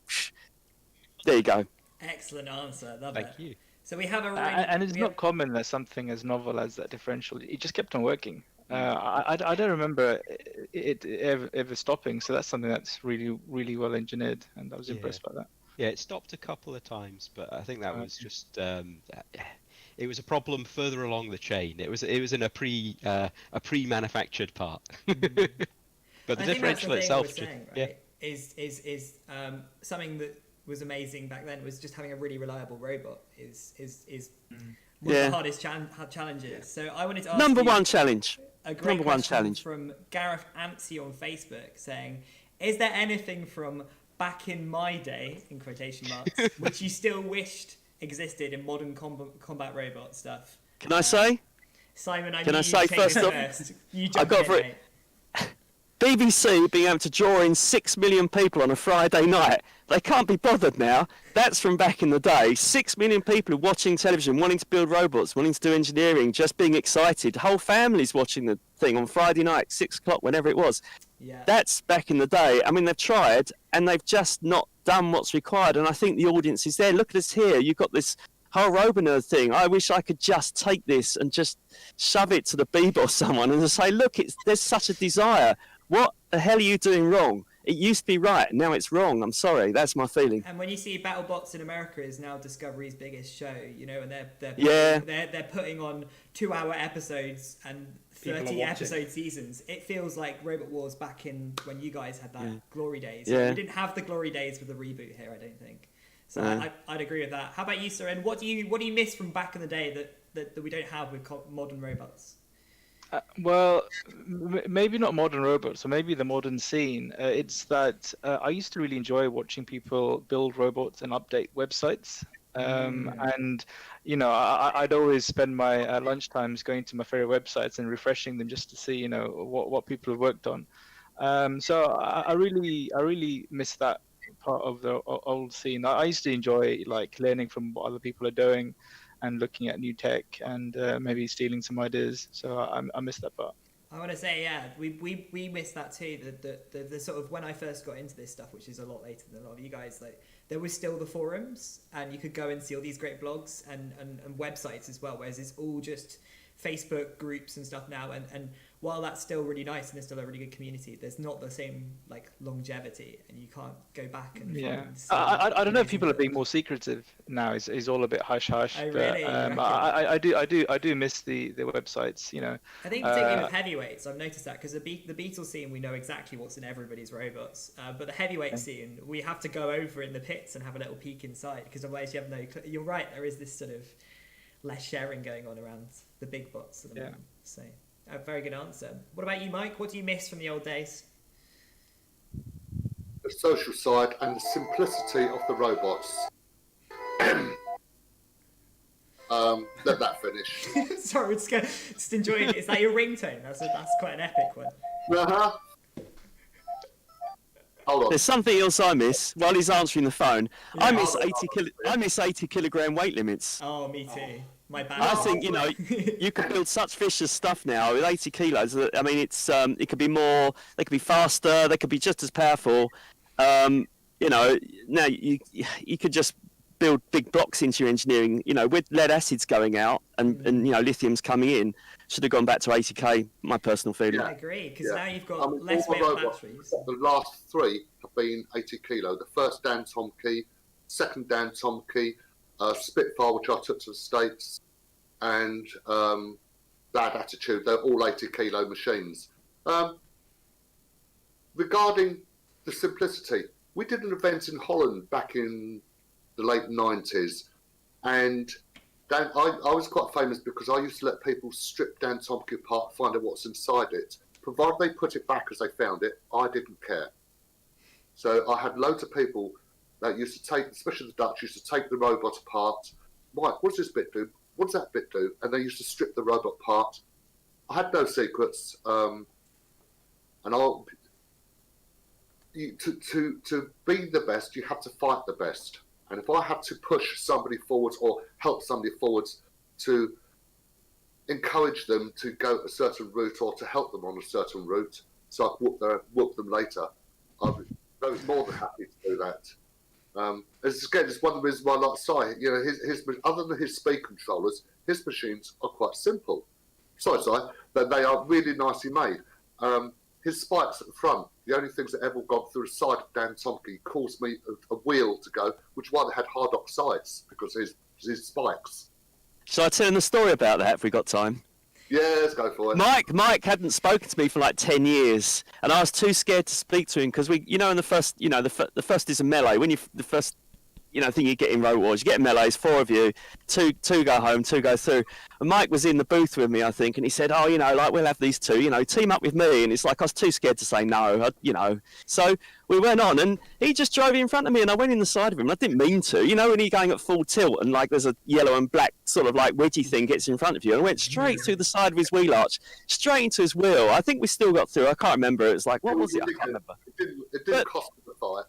there you go. Excellent answer. Love Thank it. you. So we have a really... And it's not common that something as novel as that differential, it just kept on working. I don't remember it ever stopping, so that's something that's really, really well engineered, and I was impressed by that. Yeah, it stopped a couple of times, but I think that was just it was a problem further along the chain. It was in a pre-manufactured part. But the differential itself, is something that was amazing back then was just having a really reliable robot is one of the hardest challenges. So I wanted to ask Number you one challenge. A great question from Gareth Ampsey on Facebook saying, is there anything from back in my day, in quotation marks, which you still wished existed in modern combat robot stuff? Can I say? Simon, Can I say first off? You jump in, mate. BBC being able to draw in 6 million people on a Friday night. They can't be bothered now. That's from back in the day. 6 million people watching television, wanting to build robots, wanting to do engineering, just being excited. Whole families watching the thing on Friday night, 6 o'clock, whenever it was. Yeah. That's back in the day. I mean, they've tried, and they've just not done what's required. And I think the audience is there. Look at us here. You've got this whole RoboNerd thing. I wish I could just take this and just shove it to the Beeb or someone and just say, look, there's such a desire. What the hell are you doing wrong? It used to be right, now it's wrong. I'm sorry, that's my feeling. And when you see Battlebots in America is now Discovery's biggest show, you know, and they're putting on 2-hour episodes and 30-episode seasons. It feels like Robot Wars back in when you guys had that glory days. Yeah. We didn't have the glory days with the reboot here, I don't think. So I'd agree with that. How about you, Suren? What do you miss from back in the day that we don't have with modern robots? Well, maybe not modern robots, or maybe the modern scene. It's that I used to really enjoy watching people build robots and update websites. And I'd always spend my lunch times going to my favorite websites and refreshing them just to see what people have worked on. So I really miss that part of the old scene. I used to enjoy like learning from what other people are doing and looking at new tech and maybe stealing some ideas. So I miss that part. I want to say, yeah, we missed that too. The sort of when I first got into this stuff, which is a lot later than a lot of you guys, like there was still the forums, and you could go and see all these great blogs and websites as well. Whereas it's all just Facebook groups and stuff now. And while that's still really nice and there's still a really good community, there's not the same like longevity, and you can't go back and I don't know if people are being more secretive now. Is all a bit hush hush. Really? I do miss the websites. I think particularly with heavyweights, I've noticed that because the Beatles scene, we know exactly what's in everybody's robots, but the heavyweight scene, we have to go over in the pits and have a little peek inside, because otherwise you have no. You're right. There is this sort of less sharing going on around the big bots at the moment. So. A very good answer. What about you, Mike? What do you miss from the old days? The social side and the simplicity of the robots. Let that finish. Sorry, just enjoying it. Is that your ringtone? That's quite an epic one. Uh-huh. Hold on. There's something else I miss while he's answering the phone. Yeah. I miss 80 kilogram weight limits. Oh, me too. My bad. I think you can build such vicious stuff now with 80 kilos. I mean, it's it could be more. They could be faster. They could be just as powerful. Now you could just build big blocks into your engineering. With lead acids going out and lithium's coming in, should have gone back to 80k. My personal feeling. I agree, because now you've got less weight on batteries. The last three have been 80 kilo. The first Dantomkia, second Dantomkia, Spitfire, which I took to the States, and Bad Attitude. They're all 80 kilo machines. Regarding the simplicity, we did an event in Holland back in the late 90s, and I was quite famous because I used to let people strip Dantomkia apart, find out what's inside it. Provided they put it back as they found it, I didn't care. So I had loads of people that used to take, especially the Dutch, used to take the robot apart. Mike, what does this bit do? What does that bit do? And they used to strip the robot apart. I had no secrets, and to be the best, you have to fight the best. And if I had to push somebody forwards or help somebody forwards to encourage them to go a certain route or to help them on a certain route, so I could whoop them later, I was more than happy to do that. It's one of the reasons why I like Si. His other than his speed controllers, his machines are quite simple. Sorry, Si, but they are really nicely made. His spikes at the front, the only things that ever gone through the side of Dantomkia caused me a wheel to go, which one had hard oxides because of his spikes. Shall I tell him the story about that if we got time? Yeah, let's go for it. Mike hadn't spoken to me for like 10 years, and I was too scared to speak to him because in the first, the first is a melee. When the first, thing you get in Road Wars, you get melees, 4 of you, two go home, 2 go through. And Mike was in the booth with me, I think, and he said, "Oh, we'll have these 2, team up with me." And it's like I was too scared to say no, So we went on, and he just drove in front of me, and I went in the side of him. I didn't mean to, when you're going at full tilt, and like there's a yellow and black sort of like wedgie thing gets in front of you, and I went straight through the side of his wheel arch, straight into his wheel. I think we still got through. I can't remember. It was like, what was it? I can't remember. It didn't cost him the fight.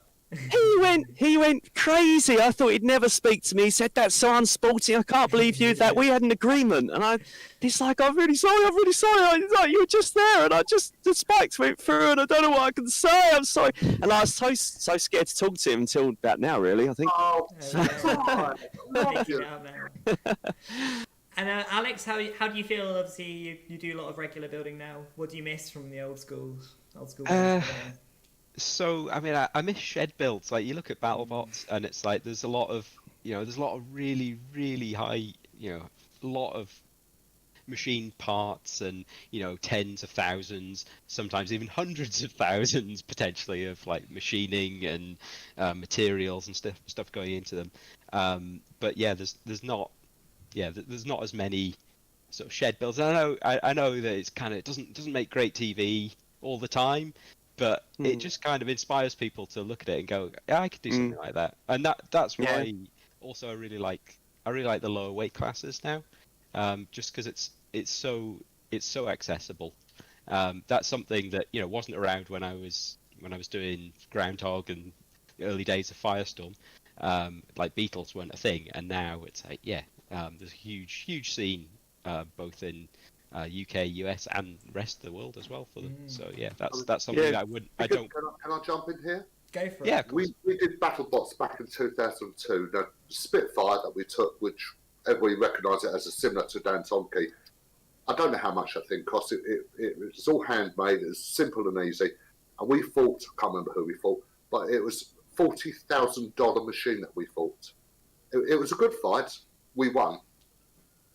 He went crazy. I thought he'd never speak to me. He said, "That's so unsporting. I can't believe that we had an agreement." And he's like, "I'm really sorry. You were just there, and the spikes went through, and I don't know what I can say. I'm sorry." And I was so scared to talk to him until about now, really. I think. Oh, And Alex, how do you feel? Obviously, you do a lot of regular building now. What do you miss from the old school? So I mean, I miss shed builds. Like you look at Battlebots, and it's like there's a lot of really really high, a lot of machine parts, and tens of thousands, sometimes even hundreds of thousands potentially of like machining and materials and stuff going into them. But yeah, there's not as many sort of shed builds. And I know that it's kind of it doesn't make great TV all the time. But it just kind of inspires people to look at it and go, "Yeah, I could do something like that." And that's why also I really like the lower weight classes now, just because it's so accessible. That's something that wasn't around when I was doing Groundhog and the early days of Firestorm. Like Beetles weren't a thing, and now it's like there's a huge scene both in UK, US, and the rest of the world as well for them. So that's something that I don't. Can I jump in here? Go for it. Yeah, we did Battlebots back in 2002. The Spitfire that we took, which everybody recognised it as a similar to Dantomkia. I don't know how much that thing cost. It was all handmade. It was simple and easy. And we fought. I can't remember who we fought, but it was $40,000 machine that we fought. It was a good fight. We won.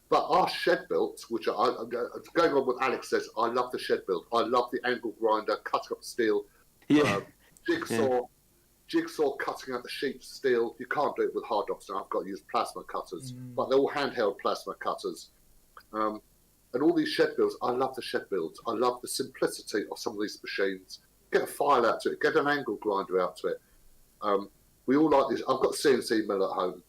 But our shed built, which going on what Alex says, I love the shed build. I love the angle grinder, cut up steel, jigsaw cutting out the sheet steel. You can't do it with hard docks now. I've got to use plasma cutters, but they're all handheld plasma cutters. And all these shed builds, I love the shed builds. I love the simplicity of some of these machines. Get a file out to it, get an angle grinder out to it. We all like this. I've got a CNC mill at home,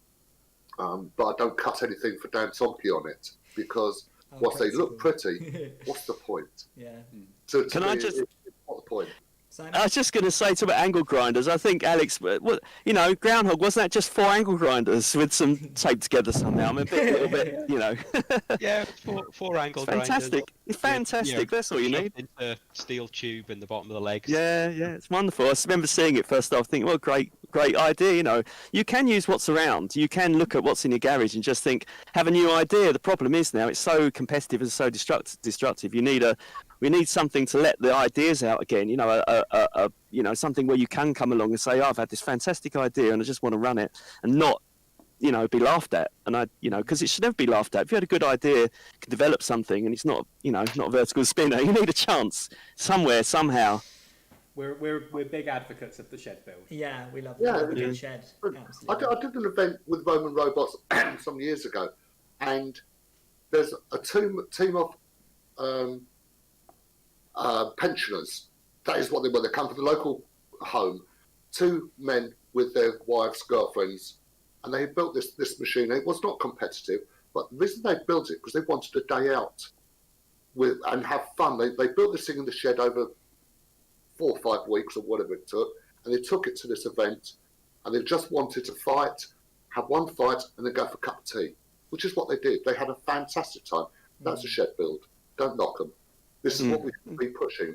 but I don't cut anything for Dantomkia on it because whilst they look pretty, what's the point? Yeah. What's the point? I was just going to say to about angle grinders. I think Alex, Groundhog, wasn't that just 4 angle grinders with some tape together somehow? I'm a little bit. Yeah, four angle grinders. Fantastic. It's fantastic. That's all you need. Into steel tube in the bottom of the legs. Yeah, it's wonderful. I remember seeing it first off, thinking, well, great idea. You can use what's around. You can look at what's in your garage and just think, have a new idea. The problem is now it's so competitive and so destructive. We need something to let the ideas out again. Something where you can come along and say, I've had this fantastic idea and I just want to run it, and not, be laughed at. And because it should never be laughed at. If you had a good idea, you can develop something, and it's not, not a vertical spinner. You need a chance somewhere, somehow. We're big advocates of the shed build. Yeah, we love the good shed. Absolutely. I did an event with Roman robots some years ago, and there's a team of pensioners. That is what they were. They come from the local home. 2 men with their wives, girlfriends, and they built this machine. It was not competitive, but the reason they built it because they wanted a day out and have fun. They built this thing in the shed over 4 or 5 weeks or whatever it took, and they took it to this event, and they just wanted to fight, have one fight, and then go for a cup of tea, which is what they did. They had a fantastic time. That's a shed build. Don't knock them. This is what we should be pushing.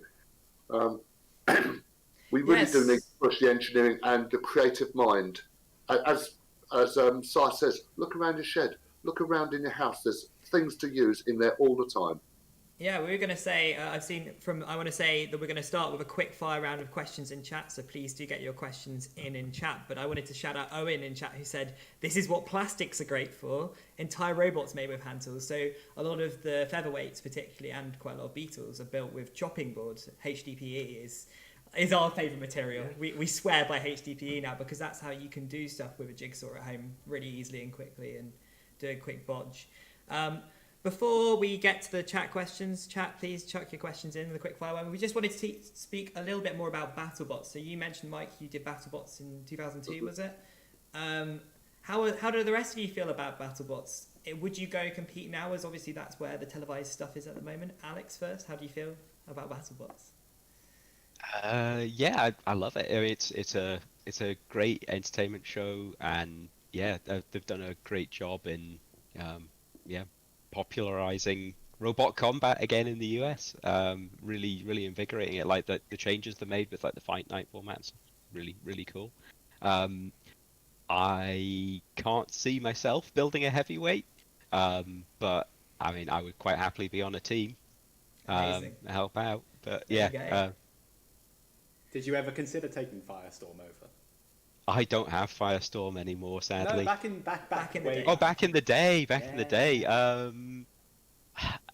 We really do need to push the engineering and the creative mind. As Si says, look around your shed, look around in your house. There's things to use in there all the time. Yeah, we were going to say, I want to say that we're going to start with a quick fire round of questions in chat, so please do get your questions in chat. But I wanted to shout out Owen in chat who said, this is what plastics are great for, entire robots made with hand tools. So a lot of the featherweights particularly, and quite a lot of Beetles, are built with chopping boards. HDPE is our favourite material. We swear by HDPE now because that's how you can do stuff with a jigsaw at home really easily and quickly and do a quick bodge. Before we get to the chat questions, please chuck your questions in the quick fire one. We just wanted to speak a little bit more about Battlebots. So you mentioned, Mike, you did Battlebots in 2002, was it? How do the rest of you feel about Battlebots? Would you go compete now, as obviously that's where the televised stuff is at the moment? Alex first, how do you feel about Battlebots? I love it. I mean, it's a great entertainment show, and they've done a great job in popularizing robot combat again in the US. Really invigorating it. Like the changes they made with like the fight night formats, really cool. I can't see myself building a heavyweight, but I mean I would quite happily be on a team, help out. But did you ever consider taking Firestorm over? I don't have Firestorm anymore, sadly. No, back in the day. Oh, back in the day. I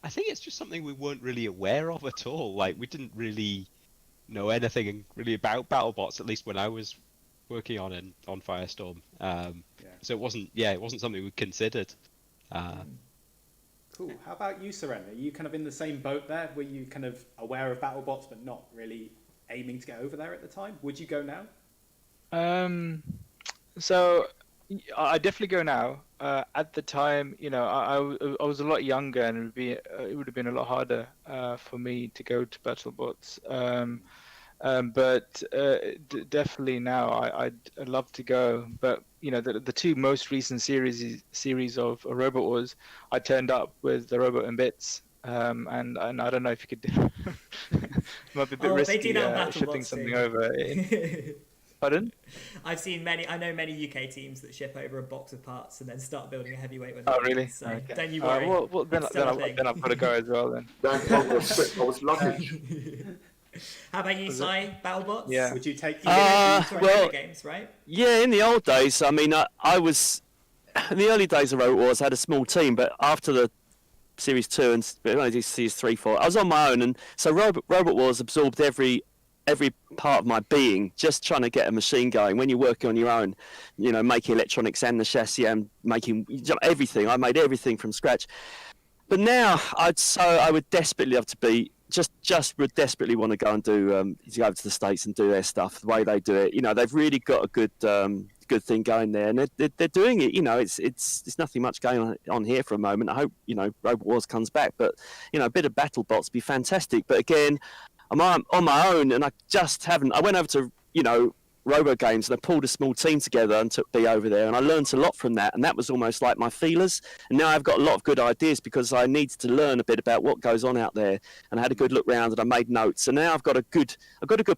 think it's just something we weren't really aware of at all. Like, we didn't really know anything really about Battlebots, at least when I was working on Firestorm. So it wasn't something we considered. Cool. How about you, Suren? Are you kind of in the same boat there? Were you kind of aware of Battlebots but not really aiming to get over there at the time? Would you go now? So I definitely go now. At the time, I was a lot younger, and it would have been a lot harder for me to go to Battlebots. But definitely now, I'd love to go. But the two most recent series of Robot Wars, I turned up with the Robot and Bits. And I don't know if you could do. Might be a bit risky they do that on shipping Battlebots something too. over. Pardon? I know many UK teams that ship over a box of parts and then start building a heavyweight when Oh, they're really? ready, so Okay. don't you worry. Well, then I've got to go as well then. I was luggage. How about you, Si? Battlebots? Yeah. Would you take well, games, right? Yeah, in the old days, I mean, I was in the early days of Robot Wars. I had a small team, but after the Series 2 and Series 3, 4, I was on my own, and so Robot Wars absorbed every part of my being, just trying to get a machine going. When you're working on your own, making electronics and the chassis and making everything. I made everything from scratch. But now, I would desperately love to be would desperately want to go and do to go over to the States and do their stuff the way they do it. They've really got a good thing going there, and they're doing it. It's nothing much going on here for a moment. I hope Robot Wars comes back, but a bit of BattleBots would be fantastic. But again, I'm on my own, and I just haven't. I went over to Robo Games, and I pulled a small team together and took B over there, and I learned a lot from that, and that was almost like my feelers. And now I've got a lot of good ideas because I needed to learn a bit about what goes on out there, and I had a good look round, and I made notes. And now I've got a good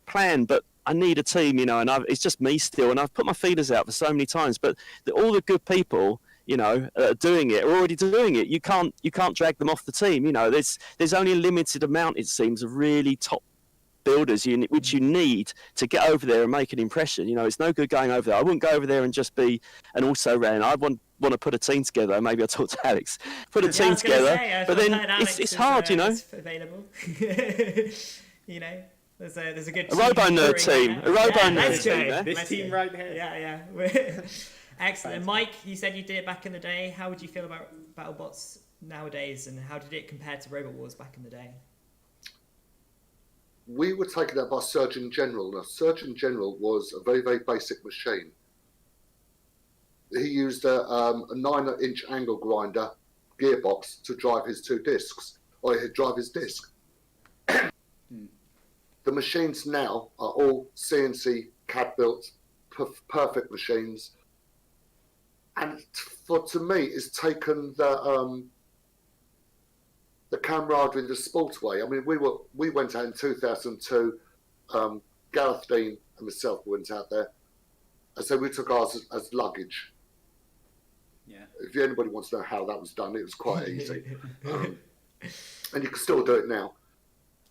plan, but I need a team, and it's just me still, and I've put my feelers out for so many times, but all the good people, doing it are already doing it. You can't drag them off the team. There's only a limited amount, it seems, of really top builders which you need to get over there and make an impression. It's no good going over there. I wouldn't go over there and just be an also-ran. I want to put a team together. Maybe I'll talk to Alex. Put a team together, but then it's hard, It's available. There's a good RoboNerd team. A RoboNerd team. This team right here. Yeah. Excellent. And Mike, you said you did it back in the day. How would you feel about BattleBots nowadays, and how did it compare to Robot Wars back in the day? We were taken out by Surgeon General. Now, Surgeon General was a very, very basic machine. He used a 9-inch angle grinder gearbox to drive his two discs, or he'd drive his disc. The machines now are all CNC CAD built, perfect machines. And to me, it's taken the camaraderie, the sport way. I mean, we went out in 2002. Gareth Dean and myself went out there, and so we took ours as luggage. Yeah. If anybody wants to know how that was done, it was quite easy, and you can still do it now.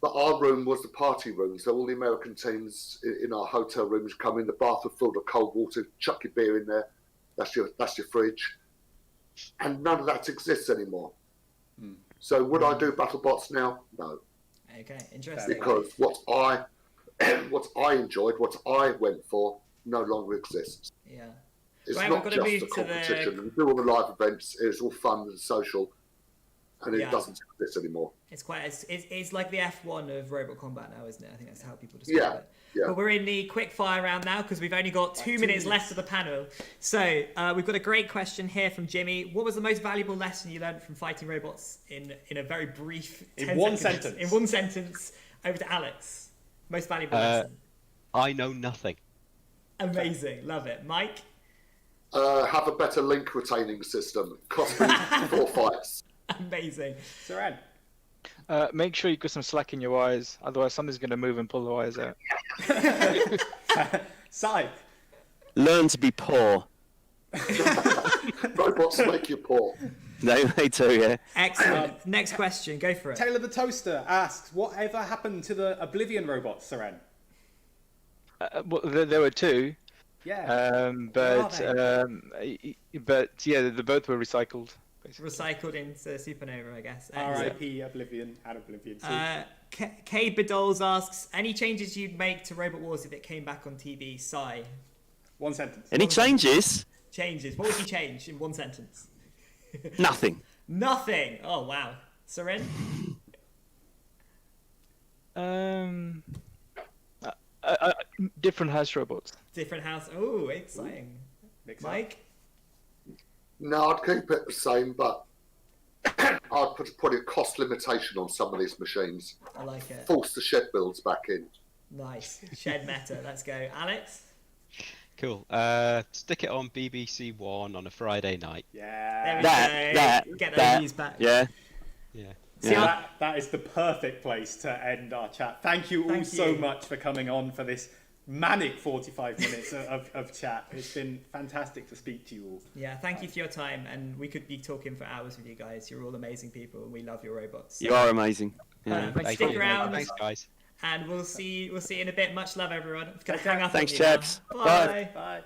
But our room was the party room, so all the American teams in our hotel rooms come in. The bathroom filled with cold water, chuck your beer in there. That's your fridge, and none of that exists anymore. So would I do BattleBots now? No. Okay, interesting. Because what I enjoyed, what I went for, no longer exists. Yeah. It's Right, not we've got to just move a to the- competition. We do all the live events. It's all fun and social, and it Yeah. doesn't exist anymore. It's like the F1 of Robot Combat now, isn't it? I think that's how people describe it. Yeah. But we're in the quick fire round now because we've only got 2 minutes left of the panel. So we've got a great question here from Jimmy. What was the most valuable lesson you learned from fighting robots in a very brief In 10 one seconds? sentence. In one sentence. Over to Alex. Most valuable lesson. I know nothing. Amazing. Love it. Mike? Have a better link retaining system. Cost me 4 fights. Amazing. Ciarán. Make sure you got some slack in your wires, otherwise something's going to move and pull the wires out. Si. Learn to be poor. Robots make you poor. They do, yeah. Excellent. Next question. Go for it. Taylor the Toaster asks, whatever happened to the Oblivion robots, Ciarán? Well, there were two, Yeah. but yeah, they both were recycled. Basically. Recycled into Supernova, I guess. R.I.P. Oblivion and Oblivion 2. K Bedols asks, any changes you'd make to Robot Wars if it came back on TV? Sigh. One sentence. Any changes? Changes. What would you change in one sentence? Nothing. Nothing. Oh wow. Suren? Different house robots. Different house. Oh, exciting. Mike? No, I'd keep it the same, but I'd put a cost limitation on some of these machines. I like it. Force the shed builds back in. Nice. Shed meta. Let's go. Alex? Cool. Stick it on BBC One on a Friday night. Yeah. There we go. Get those views back. Yeah. Yeah. See, that is the perfect place to end our chat. Thank you all so much for coming on for this manic 45 minutes of chat. It's been fantastic to speak to you all. Yeah, thank you for your time, and we could be talking for hours with you guys. You're all amazing people, and we love your robots. You are amazing. Yeah. Stick around. Thanks, guys. And we'll see you in a bit. Much love, everyone. I'm gonna hang up. Thanks, on you chaps. now. Bye. Bye.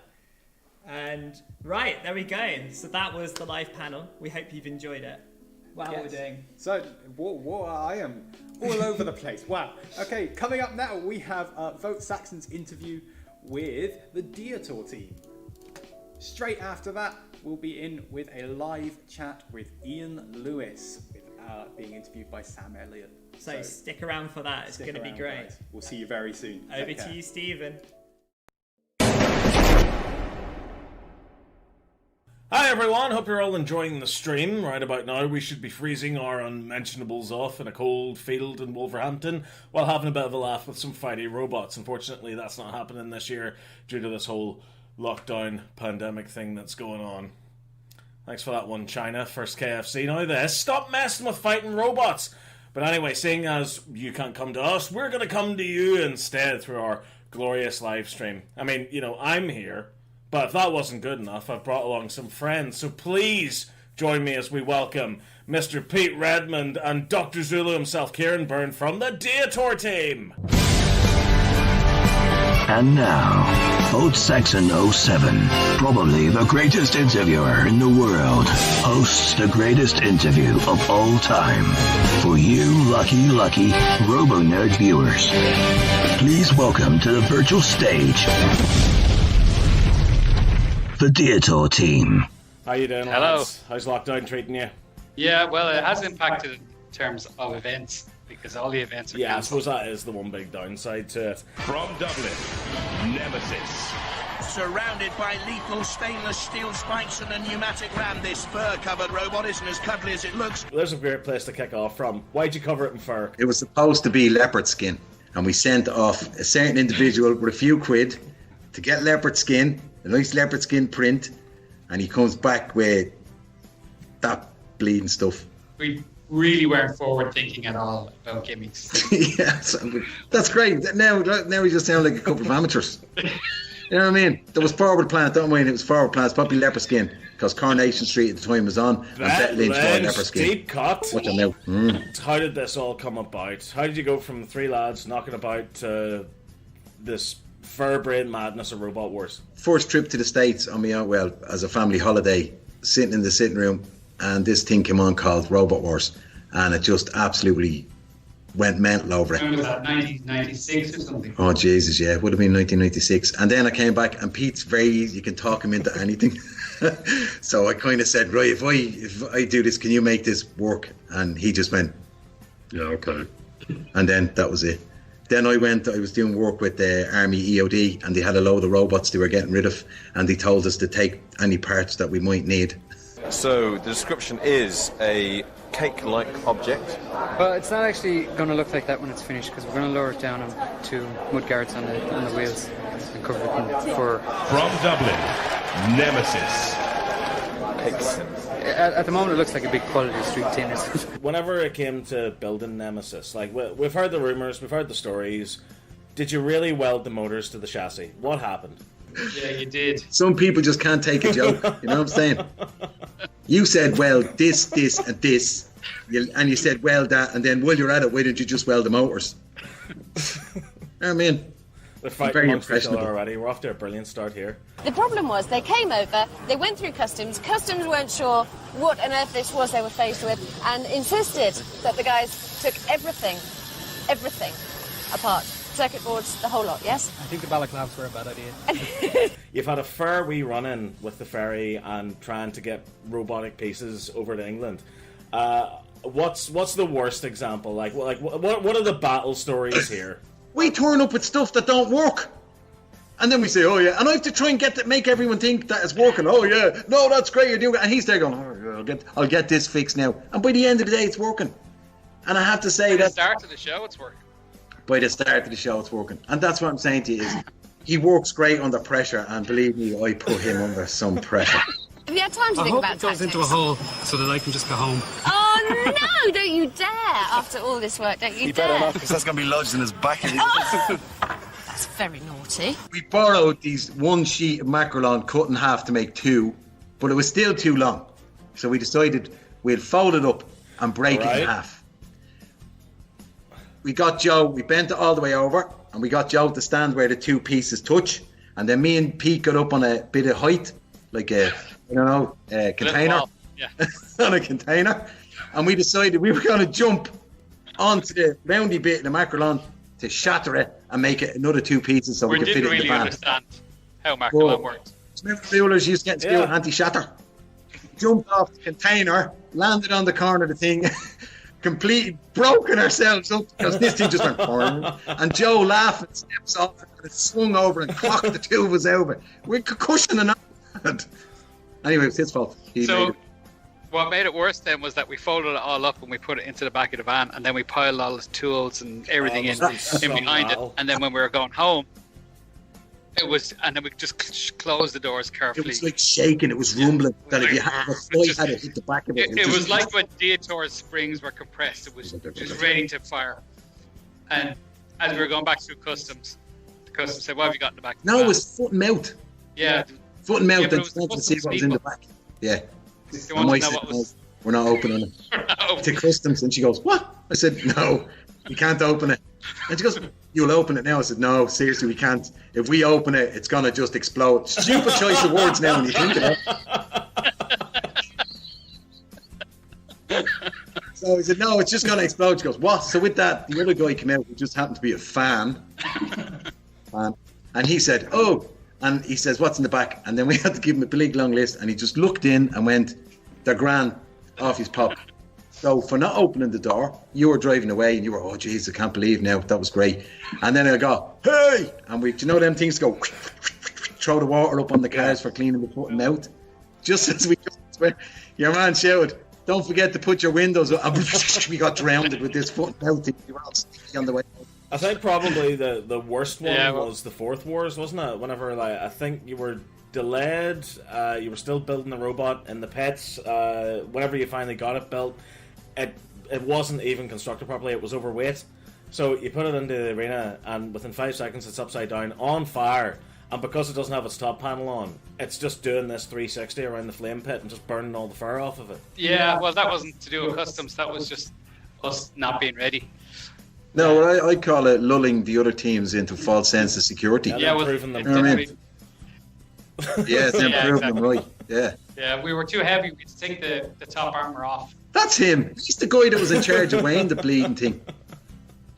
And right, there we go. So that was the live panel. We hope you've enjoyed it. Wow, what we're doing. So, I am all over the place. Wow. Okay, coming up now, we have Vote Saxon's interview with the Diotoir team. Straight after that, we'll be in with a live chat with Ian Lewis, being interviewed by Sam Elliott. So stick around for that. It's going to be great. Guys. We'll see you very soon. Over to you, Stephen. Hi everyone, hope you're all enjoying the stream. Right about now we should be freezing our unmentionables off in a cold field in Wolverhampton while having a bit of a laugh with some fighty robots. Unfortunately that's not happening this year due to this whole lockdown pandemic thing that's going on. Thanks for that one, China. First KFC. Now this. Stop messing with fighting robots! But anyway, seeing as you can't come to us, we're going to come to you instead through our glorious live stream. I mean, I'm here. But if that wasn't good enough, I've brought along some friends, so please join me as we welcome Mr. Pete Redmond and Dr. Zulu himself, Ciarán Byrne, from the Diotoir team. And now, Vote Saxon 07, probably the greatest interviewer in the world, hosts the greatest interview of all time for you lucky RoboNerd viewers. Please welcome to the virtual stage the Diotoir team. How you doing, Hello. lads? How's lockdown treating you? Yeah, well, it has impacted in terms of events because all the events are Yeah, I cancelled. suppose that is the one big downside to it. From Dublin, Nemesis. Surrounded by lethal stainless steel spikes and a pneumatic ram, this fur-covered robot isn't as cuddly as it looks. There's a great place to kick off from. Why'd you cover it in fur? It was supposed to be leopard skin, and we sent off a certain individual with a few quid to get leopard skin, a nice leopard skin print, and he comes back with that bleeding stuff. We really weren't forward thinking at all about gimmicks. Yeah, that's great. Now we just sound like a couple of amateurs. You know what I mean? There was forward plan, don't mind, it was forward plan. It's probably leopard skin, because Coronation Street at the time was on, and Bet Lynch wore leopard skin. Deep cut. Watch them now. How did this all come about? How did you go from three lads knocking about to this fur brain madness of Robot Wars? First trip to the States on my own, well, as a family holiday, sitting in the sitting room, and this thing came on called Robot Wars, and it just absolutely went mental over it. When was that, 1996 or something? Oh Jesus, yeah, it would have been 1996. And then I came back, and Pete's very easy, you can talk him into anything. So I kind of said, right, if I do this, can you make this work? And he just went, yeah, okay. And then that was it. Then I was doing work with the Army EOD, and they had a load of robots they were getting rid of, and they told us to take any parts that we might need. So the description is a cake-like object. Well, it's not actually going to look like that when it's finished, because we're going to lower it down to mud guards on the wheels and cover it in fur. From Dublin, Nemesis. At the moment, it looks like a big quality street tin. Whenever it came to building Nemesis, like we've heard the rumors, we've heard the stories. Did you really weld the motors to the chassis? What happened? Yeah, you did. Some people just can't take a joke. You know what I'm saying? You said, well, this, and this, and you said, well, that, and then while you're at it, why don't you just weld the motors? I mean, they're fighting amongst each other already. We're off to a brilliant start here. The problem was they came over, they went through customs weren't sure what on earth this was they were faced with, and insisted that the guys took everything apart. Circuit boards, the whole lot, yes? I think the balaclavas were a bad idea. You've had a fair wee run-in with the ferry and trying to get robotic pieces over to England. What's the worst example? Like what are the battle stories here? We turn up with stuff that don't work. And then we say, oh yeah, and I have to try and make everyone think that it's working. Oh yeah, no, that's great, you're doing it. And he's there going, oh, I'll get this fixed now. And by the end of the day, it's working. And I have to say By the start of the show, it's working. By the start of the show, it's working. And that's what I'm saying to you is, he works great under pressure, and believe me, I put him under some pressure. Have you had time to think about tactics? I hope it goes into a hole so that I can just go home. Oh no, don't you dare! After all this work, don't you dare? better not, because that's going to be lodged in his back. That's very naughty. We borrowed these one sheet of macrolon cut in half to make two, but it was still too long. So we decided we'd fold it up and break it in half. We got Joe, we bent it all the way over, and we got Joe to stand where the two pieces touch. And then me and Pete got up on a bit of height, like a container. Yeah. On a container. And we decided we were going to jump onto the roundy bit of the macrolon to shatter it and make it another two pieces so we could fit it in the really van. understand how macrolon works. Remember the Buellers used to get Stuart anti-shatter? Jumped off the container, landed on the corner of the thing, completely broken ourselves up because this thing just went and Joe laughing steps off and it swung over and clocked the two of us over. We're cushioning on. Anyway, it was his fault. What made it worse then was that we folded it all up and we put it into the back of the van, and then we piled all the tools and everything in behind it. And then when we were going home, and then we just closed the doors carefully. It was like shaking, it was rumbling. That if you had a fly had it hit the back of it. It was like when Diotoir's springs were compressed. It was just ready to fire. And as we were going back through customs, the customs said, "What have you got in the back?" No, it was foot and mouth. Yeah. Foot and mouth. Yeah, Then to see what was in the back. Yeah. They wanted to know what was... We're not opening it. To customs, and she goes, "What?" I said, "No, we can't open it." And she goes, "You'll open it now." I said, "No, seriously, we can't. If we open it, it's gonna just explode." Stupid choice of words now when you think of it. So I said, "No, it's just gonna explode." She goes, "What?" So with that, the other guy came out who just happened to be a fan. And he said, "Oh," and he says, "What's in the back?" And then we had to give him a big long list, and he just looked in and went, "They're grand," off his pop. So for not opening the door, you were driving away and you were, "Oh jeez, I can't believe now, that was great." And then I go, "Hey!" And we, do you know them things go, throw the water up on the cars for cleaning the foot and mouth. Just as we went, your man shouted, "Don't forget to put your windows up." And we got drowned with this foot and mouth thing. We were all sticky on the way. I think probably the worst one was the Fourth Wars, wasn't it? Whenever I think you were delayed, you were still building the robot in the pits. Whenever you finally got it built, it wasn't even constructed properly. It was overweight, so you put it into the arena, and within 5 seconds it's upside down on fire. And because it doesn't have its top panel on, it's just doing this 360 around the flame pit and just burning all the fur off of it. Yeah, well, that wasn't to do with customs. That was just us not being ready. No, I call it lulling the other teams into false sense of security. Yeah, well, improving them. You know what I mean? Yeah, it's improving them, right? Yeah. Yeah, we were too heavy. We had to take the top armor off. That's him. He's the guy that was in charge of weighing the bleeding thing.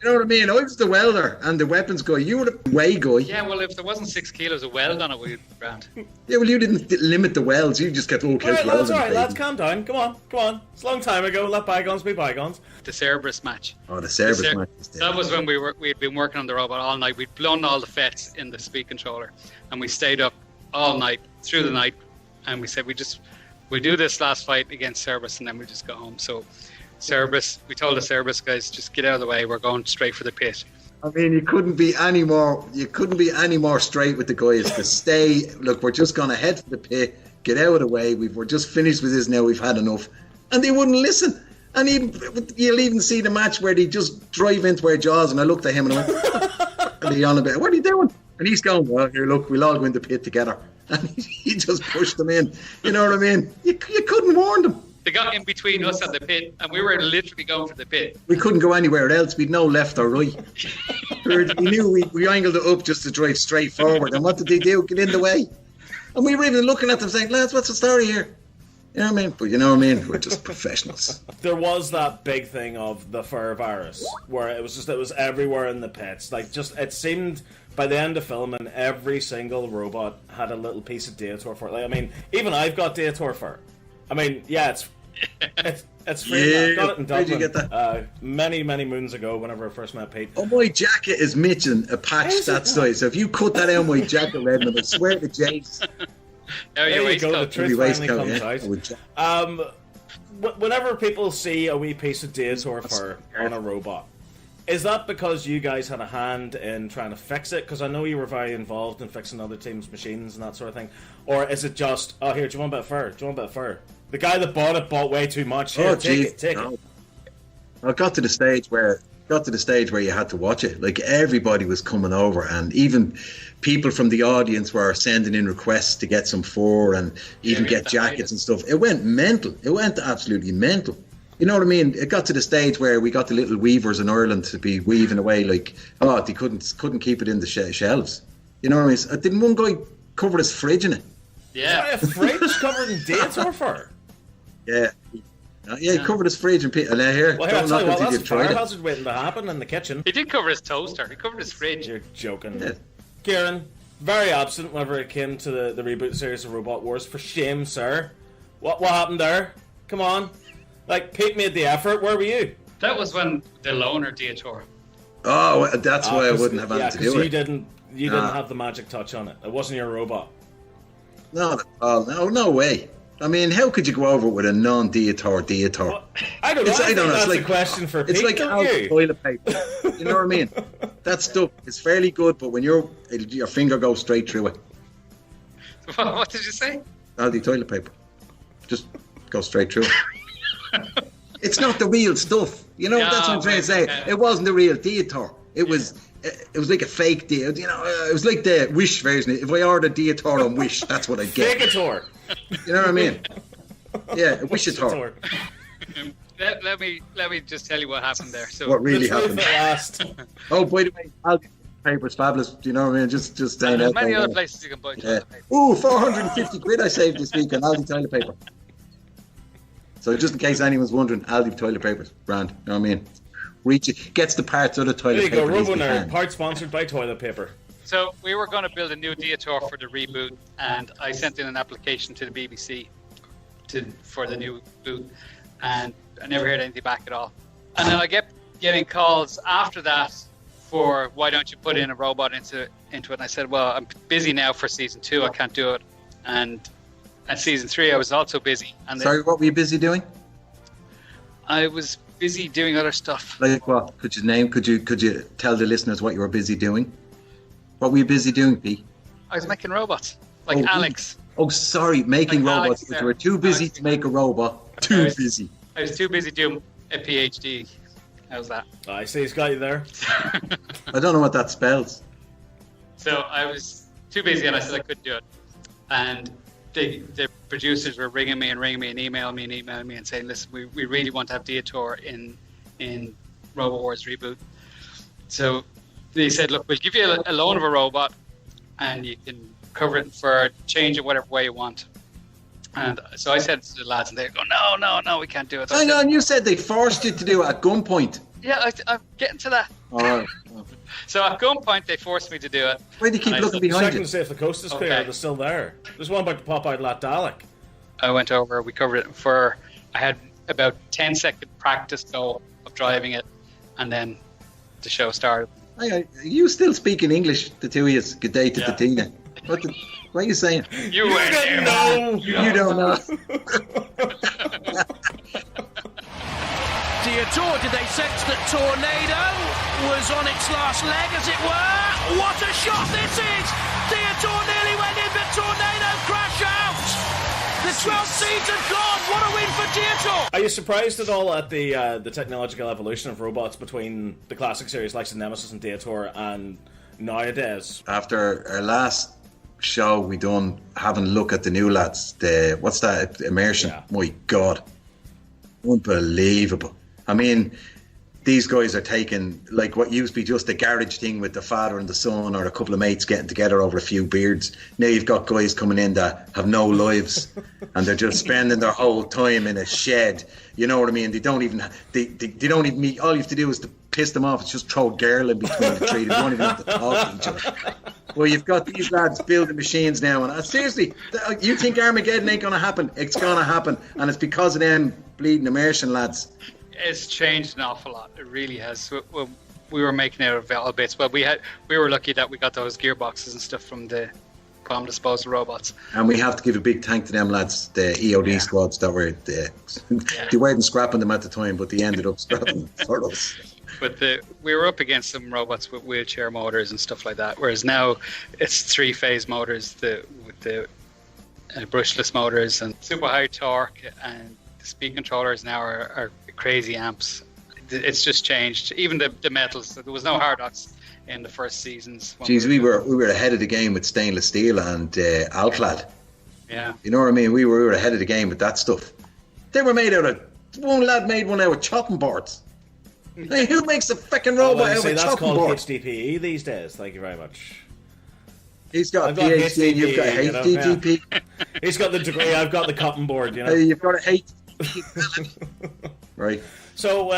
You know what I mean? I was the welder and the weapons guy. You were the weigh guy. Yeah, well, if there wasn't 6 kilos of weld on it, we'd be grand. Yeah, well, you didn't limit the welds. You just kept all kids welding. That's all right, lads. Calm down. Come on. It's a long time ago. Let bygones be bygones. The Cerberus match. Oh, the Cerberus match. That was when we had been working on the robot all night. We'd blown all the FETs in the speed controller, and we stayed up all night, through the night, and we said we do this last fight against Cerberus, and then we just go home. So Cerberus, we told the Cerberus guys, just get out of the way. We're going straight for the pit. I mean, you couldn't be any more straight with the guys to stay. Look, we're just going to head for the pit, get out of the way. We're just finished with this now. We've had enough, and they wouldn't listen. And you'll even see the match where they just drive into our jaws. And I looked at him and I went, "Are they on a bit? What are you doing?" And he's going, "Well, here, look, we'll all go in the pit together." And he just pushed them in. You know what I mean? You couldn't warn them. They got in between us and the pit, and we were literally going for the pit. We couldn't go anywhere else. We'd no left or right. We knew we angled it up just to drive straight forward. And what did they do? Get in the way. And we were even looking at them saying, "Lads, what's the story here?" You know what I mean? But you know what I mean? We're just professionals. There was that big thing of the fur virus, where it was everywhere in the pits. It seemed by the end of filming, every single robot had a little piece of Diotoir fur. I mean, even I've got Diotoir fur. I mean, yeah, It's free. Yeah, I got it in where'd you Dublin get that? many moons ago. Whenever I first met Pete. Oh, my jacket is missing a patch that size. So if you cut that out of my jacket, Redmond, I swear to James. There you go. The truth finally comes out. Whenever people see a wee piece of Diotoir fur on a robot, is that because you guys had a hand in trying to fix it? Because I know you were very involved in fixing other teams' machines and that sort of thing. Or is it just, oh, here, do you want a bit of fur? Do you want a bit of fur? The guy that bought it bought way too much. Here, take it. I got to the stage where you had to watch it. Like, everybody was coming over, and even people from the audience were sending in requests to get some fur and even get jackets and stuff. It went mental. It went absolutely mental. You know what I mean? It got to the stage where we got the little weavers in Ireland to be weaving away like, oh, they couldn't keep it in the shelves. You know what I mean? Didn't one guy cover his fridge in it? Yeah. A fridge covered in Diotoir fur? Yeah. He covered his fridge and here. Well, I'll tell you what, that's a fire hazard waiting to happen in the kitchen. He did cover his toaster. He covered his fridge. You're joking. Yeah. Ciarán, very absent whenever it came to the reboot series of Robot Wars. For shame, sir. What happened there? Come on. Like, Pete made the effort. Where were you? That was when the loner Diotoir. Oh, that's why I wouldn't have had to do it. You didn't have the magic touch on it. It wasn't your robot. No, no way. I mean, how could you go over it with a non-Diotoir? Well, I don't know. That's like a question for Pete. It's like toilet paper. You know what I mean? That stuff is fairly good, but when your finger goes straight through it. What did you say? Aldi toilet paper. Just go straight through it. It's not the real stuff. You know, that's what I'm trying to say. Yeah. It wasn't the real Diotoir. It was like a fake deal. You know, it was like the Wish version. If I ordered Diotoir on Wish, that's what I'd get. Fake-ator. You know what I mean? Yeah, a Wish-ator. Let me just tell you what happened there. So what really happened? Oh, by the way, Aldi paper's fabulous. Do you know what I mean? Just saying there's many other places you can buy toilet paper. Ooh, 450 quid I saved this week on Aldi toilet paper. So just in case anyone's wondering, Aldi toilet paper's brand. You know what I mean? Reach it, gets the parts of the toilet paper. There you go, RoboNerd, part sponsored by toilet paper. So we were going to build a new Diotoir for the reboot, and I sent in an application to the BBC for the new boot, and I never heard anything back at all. And then I kept getting calls after that for why don't you put in a robot into it, and I said, well, I'm busy now for season 2, I can't do it, and at season 3 I was also busy. And sorry, what were you busy doing? I was busy doing other stuff. Like what? Could you tell the listeners what you were busy doing? What were you busy doing, Pete? I was making robots, like Alex. Oh, sorry, making like robots. But you were too busy to make a robot. Too busy. I was too busy doing a PhD. How's that? I see he's got you there. I don't know what that spells. So I was too busy, and I said I couldn't do it. And the producers were ringing me and emailing me and saying, listen, we really want to have Diotoir in Robo Wars reboot. So they said, look, we'll give you a loan of a robot and you can cover it for change it whatever way you want. And so I said to the lads, and they go, no, we can't do it. Hang on, you said they forced you to do it at gunpoint. Yeah, I'm getting to that. All right. So at gunpoint, they forced me to do it. Why do you keep looking behind you? Checking to see if the coast is clear. They're still there. There's one about to pop out Lat Dalek. I went over, we covered it I had about 10-second practice go of driving it, and then the show started. Are you still speaking English, the two of you? Good day to the Tina. What are you saying? You went no. You don't know. Diotoir, did they sense that Tornado was on its last leg, as it were? What a shot this is! Diotoir nearly went in, but Tornado crashed out! The 12 seeds are gone! What a win for Diotoir! Are you surprised at all at the technological evolution of robots between the classic series like Nemesis and Diotoir and nowadays? After our last show we done, having a look at the new lads, what's that, immersion? Yeah. My God. Unbelievable. I mean, these guys are taking, like, what used to be just a garage thing with the father and the son or a couple of mates getting together over a few beards. Now you've got guys coming in that have no lives and they're just spending their whole time in a shed. You know what I mean? They don't even meet. All you have to do is to piss them off. It's just throw a girl in between the three. They don't even have to talk to each other. Well, you've got these lads building machines now, and seriously, you think Armageddon ain't going to happen? It's going to happen, and it's because of them bleeding immersion, lads. It's changed an awful lot. It really has. We were making out of metal bits, but we were lucky that we got those gearboxes and stuff from the bomb disposal robots. And we have to give a big thank to them lads, the EOD squads that were they weren't scrapping them at the time, but they ended up scrapping for us. But we were up against some robots with wheelchair motors and stuff like that, whereas now it's 3-phase motors with the brushless motors and super high torque, and the speed controllers now are crazy amps. It's just changed. Even the metals, there was no Hardox in the first seasons. Jeez, we were ahead of the game with stainless steel and Alclad. Yeah. You know what I mean? We were ahead of the game with that stuff. They were made out of... One lad made one out of chopping boards. Hey, who makes a fucking robot out of a that's chopping called board? HDPE these days. Thank you very much. He's got a PhD and you've got a HDGP. You know? He's got the degree, I've got the cotton board, you know. You've got a HDGP. Right. So,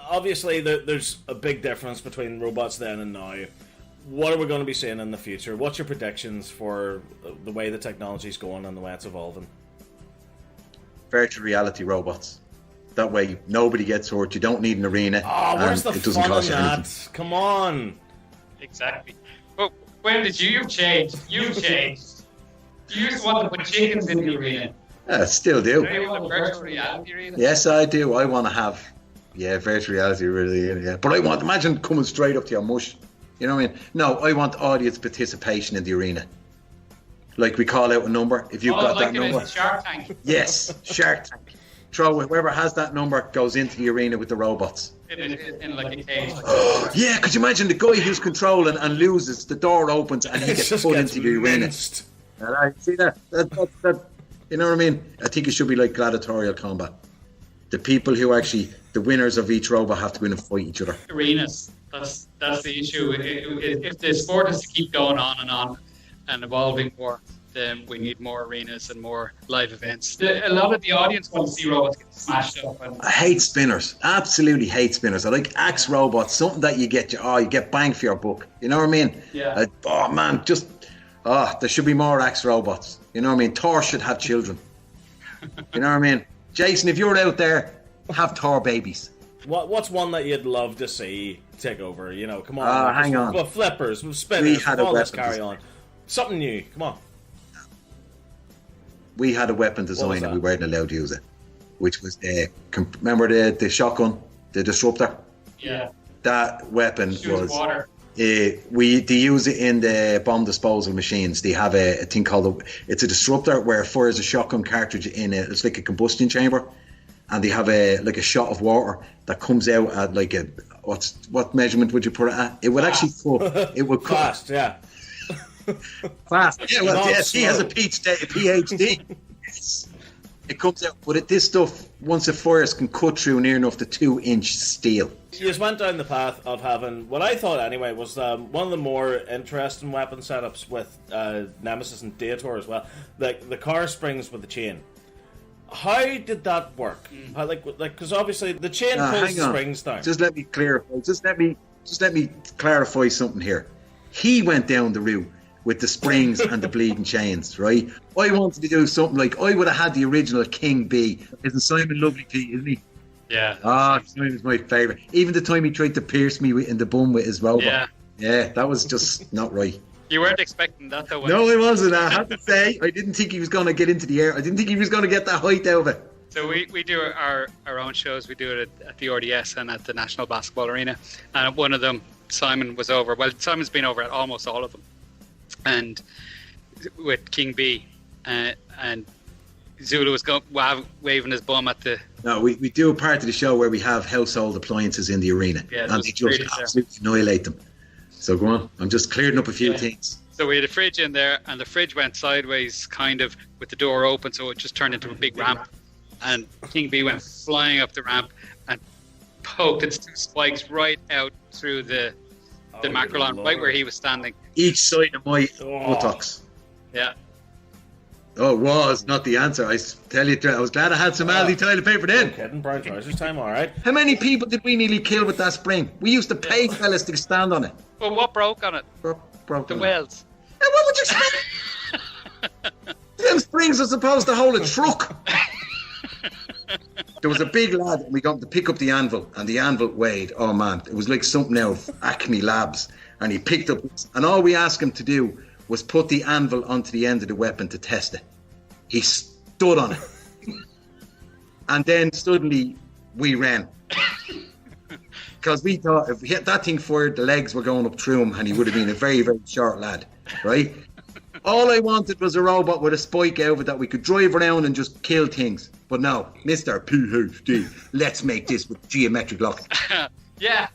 obviously, there's a big difference between robots then and now. What are we going to be seeing in the future? What's your predictions for the way the technology's going and the way it's evolving? Virtual reality robots. That way, nobody gets hurt. You don't need an arena. Oh, where's the it doesn't fun cost in you that? anything. Come on. Exactly. But when did you've changed? You've changed. You used to want to put chickens in the arena. I still do. Now you want a virtual reality arena? Yes, I do. I want to have, virtual reality really. Yeah. But imagine coming straight up to your mush. You know what I mean? No, I want audience participation in the arena. Like we call out a number. If you've got that number. Shark Tank. Yes, Shark Tank. Throw it. Whoever has that number goes into the arena with the robots. In like a cage. Yeah, could you imagine the guy who's controlling and loses, the door opens and he gets put into the arena. See that? You know what I mean? I think it should be like gladiatorial combat. The people who actually, the winners of each robot have to go in and fight each other. Arenas. That's the issue. If the sport is to keep going on and evolving more, then we need more arenas and more live events. A lot of the audience want to see robots get smashed up. I hate spinners. Absolutely hate spinners. I like axe robots. Something that you get bang for your buck. You know what I mean? Yeah. There should be more axe robots. You know what I mean? Thor should have children. You know what I mean? Jason, if you're out there, have Thor babies. What's one that you'd love to see take over? You know, come on. Hang on. Well, flippers, spinners, all this carry on. Something new. Come on. We had a weapon design and we weren't allowed to use it, which was remember the shotgun, the disruptor. Yeah. That weapon was. Water. They use it in the bomb disposal machines. They have a thing called it's a disruptor where it fires a shotgun cartridge in it. It's like a combustion chamber, and they have a shot of water that comes out at like a what measurement would you put it at? It would actually cut. It would cut fast, yeah. Fast. Yeah, well, yes, he has a PhD. Yes. It comes out, but this stuff, once it fires, can cut through near enough to 2-inch steel. You just went down the path of having, what I thought anyway, was one of the more interesting weapon setups with Nemesis and Diotoir as well. The car springs with the chain. How did that work? Because obviously the chain pulls the springs down. Just let me clarify. Just let me clarify something here. He went down the route with the springs and the bleeding chains, right? I wanted to do something like, I would have had the original King B. Isn't Simon lovely, Pete, isn't he? Yeah. Simon's my favourite. Even the time he tried to pierce me in the bum with his robot. Yeah, that was just not right. You weren't expecting that, though. No, I wasn't. I have to say, I didn't think he was going to get into the air. I didn't think he was going to get that height out of it. So we do our own shows. We do it at the RDS and at the National Basketball Arena. And at one of them, Simon was over. Well, Simon's been over at almost all of them. And with King B, and Zulu was waving his bum at the... No, we do a part of the show where we have household appliances in the arena. Yeah, and they just absolutely annihilate them. So go on. I'm just clearing up a few things. So we had a fridge in there, and the fridge went sideways, kind of, with the door open, so it just turned into a big ramp. And King B went flying up the ramp and poked its two spikes right out through the macrolon, right where he was standing. Each side of my buttocks. Yeah. Oh, it was not the answer. I tell you, I was glad I had some Aldi toilet paper then. No kidding, brown trousers time, all right. How many people did we nearly kill with that spring? We used to pay fellas to stand on it. Well, what broke on it? Broke the welds. And what would you expect? Them springs are supposed to hold a truck. There was a big lad, and we got him to pick up the anvil, and the anvil weighed, oh man, it was like something out of Acme Labs. And he picked up, and all we asked him to do was put the anvil onto the end of the weapon to test it. He stood on it. And then suddenly we ran. Because we thought if that thing fired, the legs were going up through him, and he would have been a very, very short lad, right? All I wanted was a robot with a spike out of it that we could drive around and just kill things. But no, Mr. PhD, let's make this with geometric lock. Yeah,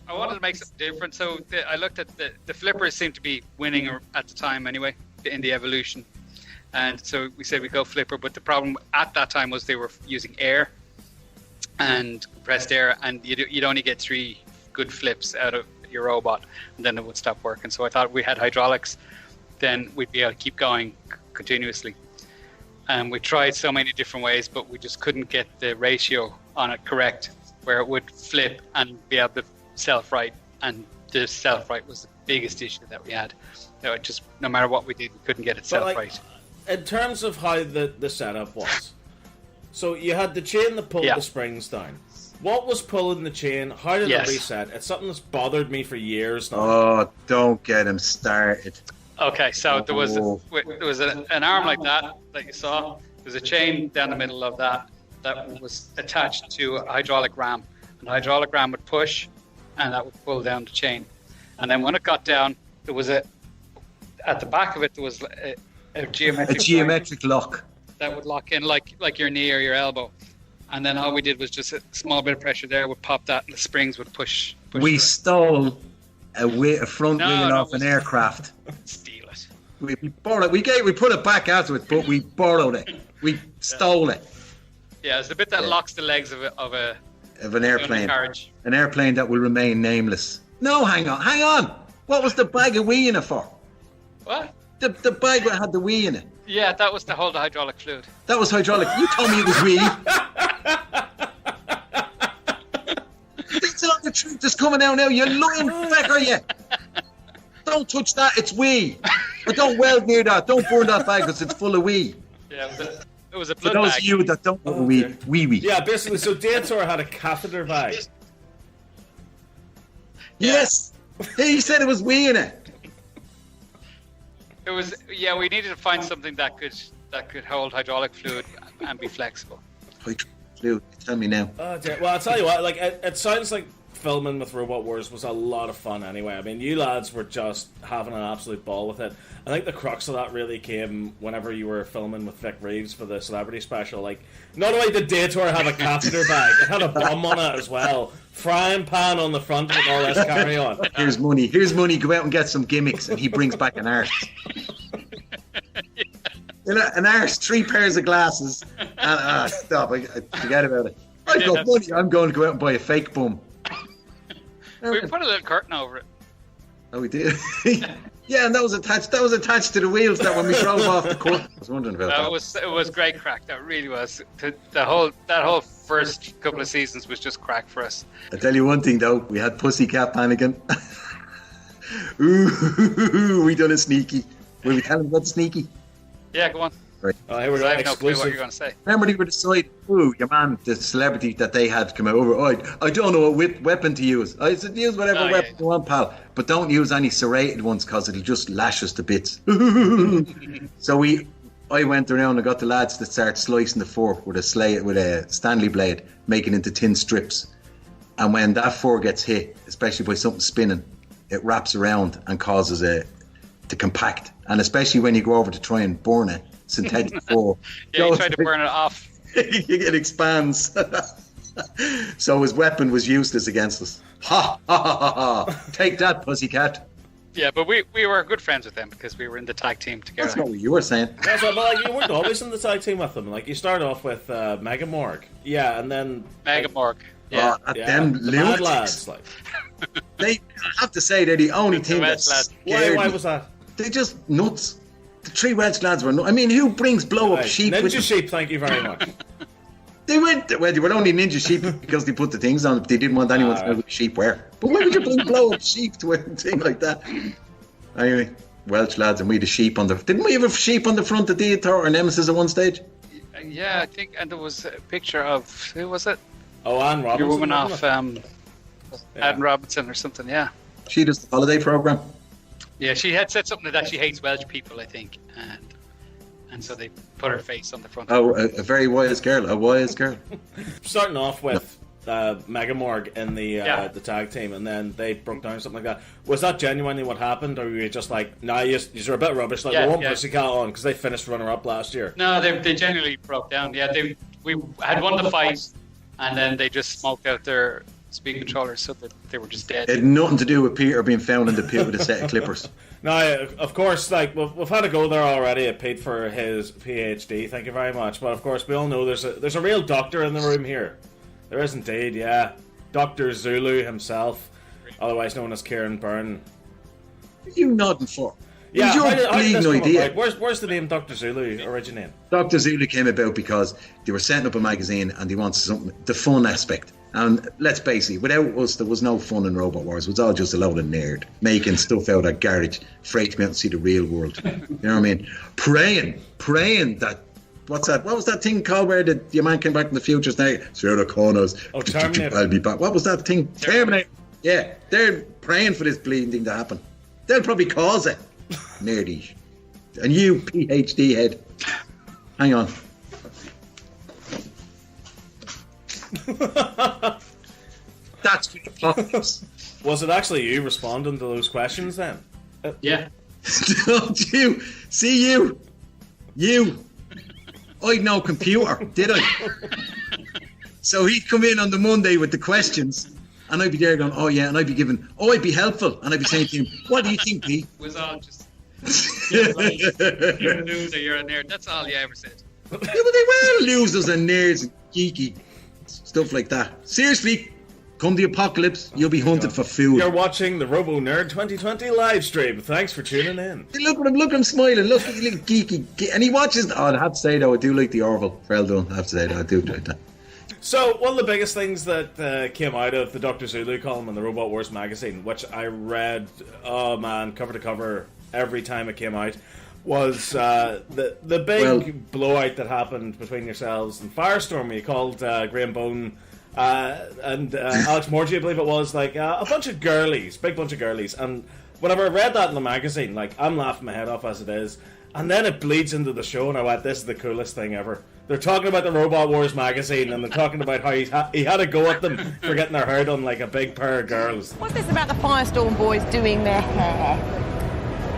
I wanted to make something different. So I looked at the flippers seemed to be winning at the time anyway, in the evolution. And so we said we go flipper, but the problem at that time was they were using air and compressed air, and you'd only get 3 good flips out of your robot, and then it would stop working. So I thought we had hydraulics, then we'd be able to keep going continuously. And we tried so many different ways, but we just couldn't get the ratio on it correct, where it would flip and be able to self-right. And the self-right was the biggest issue that we had. It just, no matter what we did, we couldn't get it self-right. In terms of how the setup was, so you had the chain that pulled the springs down. What was pulling the chain? How did it reset? It's something that's bothered me for years now. Oh, don't get him started. Okay, so there was an arm like that you saw. There's a chain down the middle of that was attached to a hydraulic ram. And the hydraulic ram would push, and that would pull down the chain. And then when it got down, there was at the back of it there was a geometric lock that would lock in like your knee or your elbow. And then all we did was just a small bit of pressure there would pop that, and the springs would push we stole a front wheel off an aircraft. Steal it. We borrowed it. We put it back afterwards, but we borrowed it. We stole it. Yeah, it's the bit that locks the legs of an airplane. Carriage. An airplane that will remain nameless. No, hang on. What was the bag of wee in it for? What? The bag that had the wee in it. Yeah, that was to hold the hydraulic fluid. That was hydraulic. You told me it was wee. It's not the truth that's coming out now. You lying fecker, you. Don't touch that. It's wee. But don't weld near that. Don't burn that bag because it's full of wee. Yeah, it was a blood For those bag. of you that don't know wee. Yeah, basically, so Diotoir had a catheter bag. Yes. He said it was wee in it. It was, yeah, we needed to find something that could hold hydraulic fluid and be flexible. Fluid, tell me now. Oh, dear. Well, I'll tell you what, like, it sounds like filming with Robot Wars was a lot of fun anyway. I mean, you lads were just having an absolute ball with it. I think the crux of that really came whenever you were filming with Vic Reeves for the celebrity special. Like, not only did Diotoir have a catheter bag, it had a bomb on it as well. Frying pan on the front of it, all this carry on. Here's money, go out and get some gimmicks, and he brings back an arse. An arse, 3 pairs of glasses, and stop, I forget about it. I've got money, I'm going to go out and buy a fake bum. We put a little curtain over it. Oh, we did? Yeah, and that was attached to the wheels that when we drove off the court. I was wondering about that. It was great crack, that really was. That whole first couple of seasons was just crack for us. I'll tell you one thing though, we had Pussycat panicking. Ooh, we done a sneaky. Will we tell him about the sneaky? Yeah, go on. Right. Oh, here we go. I have no clue what you're going to say. Remember they were deciding, your man, the celebrity that they had come over, I don't know what weapon to use. I said, use whatever weapon you want, pal. But don't use any serrated ones because it'll just lash us to bits. So I went around and got the lads to start slicing the fork with a Stanley blade, making into thin strips. And when that fork gets hit, especially by something spinning, it wraps around and causes it to compact. And especially when you go over to try and burn it, synthetic fork. Yeah, you tried to burn it off. It expands. So his weapon was useless against us. Ha ha ha ha ha! Take that, Pussycat. Yeah, but we were good friends with them because we were in the tag team together. That's not what you were saying. That's what, but like, you weren't always in the tag team with them. Like, you started off with McHarg. Yeah, and then... McHarg. Yeah. Them the mad lads. Like. I have to say, they're the only thing that's scared Why me. was that? They're just nuts. The 3 Welsh lads were nuts. I mean, who brings blow-up sheep Ninja with them? sheep, thank you very much. They were only ninja sheep because they put the things on it. They didn't want anyone to know what sheep were. But why would you bring blow-up sheep to a thing like that? Anyway, Welsh lads, and we had a sheep on the... Didn't we have a sheep on the front of Diotoir or Nemesis at one stage? Yeah, I think, and there was a picture of, who was it? Oh, Anne Robinson. Your woman off Yeah. Anne Robinson or something, yeah. She does the holiday program. Yeah, she had said something that she hates Welsh people, I think, and so they put her face on the front. Oh, a very wise girl. A wise girl. Starting off with Megamorg in the tag team, and then they broke down something like that. Was that genuinely what happened, or were you just like, nah, you're a bit rubbish, like we won't Pussycat on because they finished runner-up last year? No, they genuinely broke down. Yeah, we had won the fight, and then they just smoked out their speed controllers, so that they were just dead. It had nothing to do with Peter being found in the pit with a set of clippers. No, of course, like we've had to go there already at Pete for his PhD. Thank you very much. But of course, we all know there's a real doctor in the room here. There is indeed, yeah. Dr. Zulu himself, otherwise known as Ciarán Byrne. What are you nodding for? Yeah, it was your bleeding idea. Where's the name Dr. Zulu originate? Dr. Zulu came about because they were setting up a magazine and they wanted something, the fun aspect. And let's face it, without us, there was no fun in Robot Wars. It was all just a load of nerd making stuff out of garbage, afraid to be out and see the real world. You know what I mean? Praying that. What's that? What was that thing called where your man came back from the future? Through the corners. Oh, Terminator. I'll be back. What was that thing? Terminator. Yeah, they're praying for this bleeding thing to happen. They'll probably cause it. Nerdy. And you, PhD head. Hang on. That's for the problems. Was it actually you responding to those questions then? Yeah. Don't you see you? I'd no computer, did I? So he'd come in on the Monday with the questions, and I'd be there going, "Oh yeah," and I'd be giving, I'd be helpful, and I'd be saying to him, "What do you think, Pete?" It was all just, you're a loser, you're a nerd. That's all you ever said. Yeah, but they were losers and nerds and geeky stuff like that. Seriously, come the apocalypse, you'll be hunted for food. You're watching the RoboNerd 2020 live stream. Thanks for tuning in. Look at him smiling. Look geeky. And he watches. Oh, I have to say though, I do like the Orville. Well done. I have to say that I do like that. So, one of the biggest things that came out of the Dr. Zulu column in the Robot Wars magazine, which I read, oh man, cover to cover every time it came out, was the big blowout that happened between yourselves and Firestorm, where you called Graham Bone and Alex Mordue, I believe it was, like a bunch of girlies, big bunch of girlies. And whenever I read that in the magazine, like, I'm laughing my head off as it is. And then it bleeds into the show, and I went, this is the coolest thing ever. They're talking about the Robot Wars magazine, and they're talking about how he had to go at them for getting their hair done like a big pair of girls. What's this about the Firestorm boys doing their hair?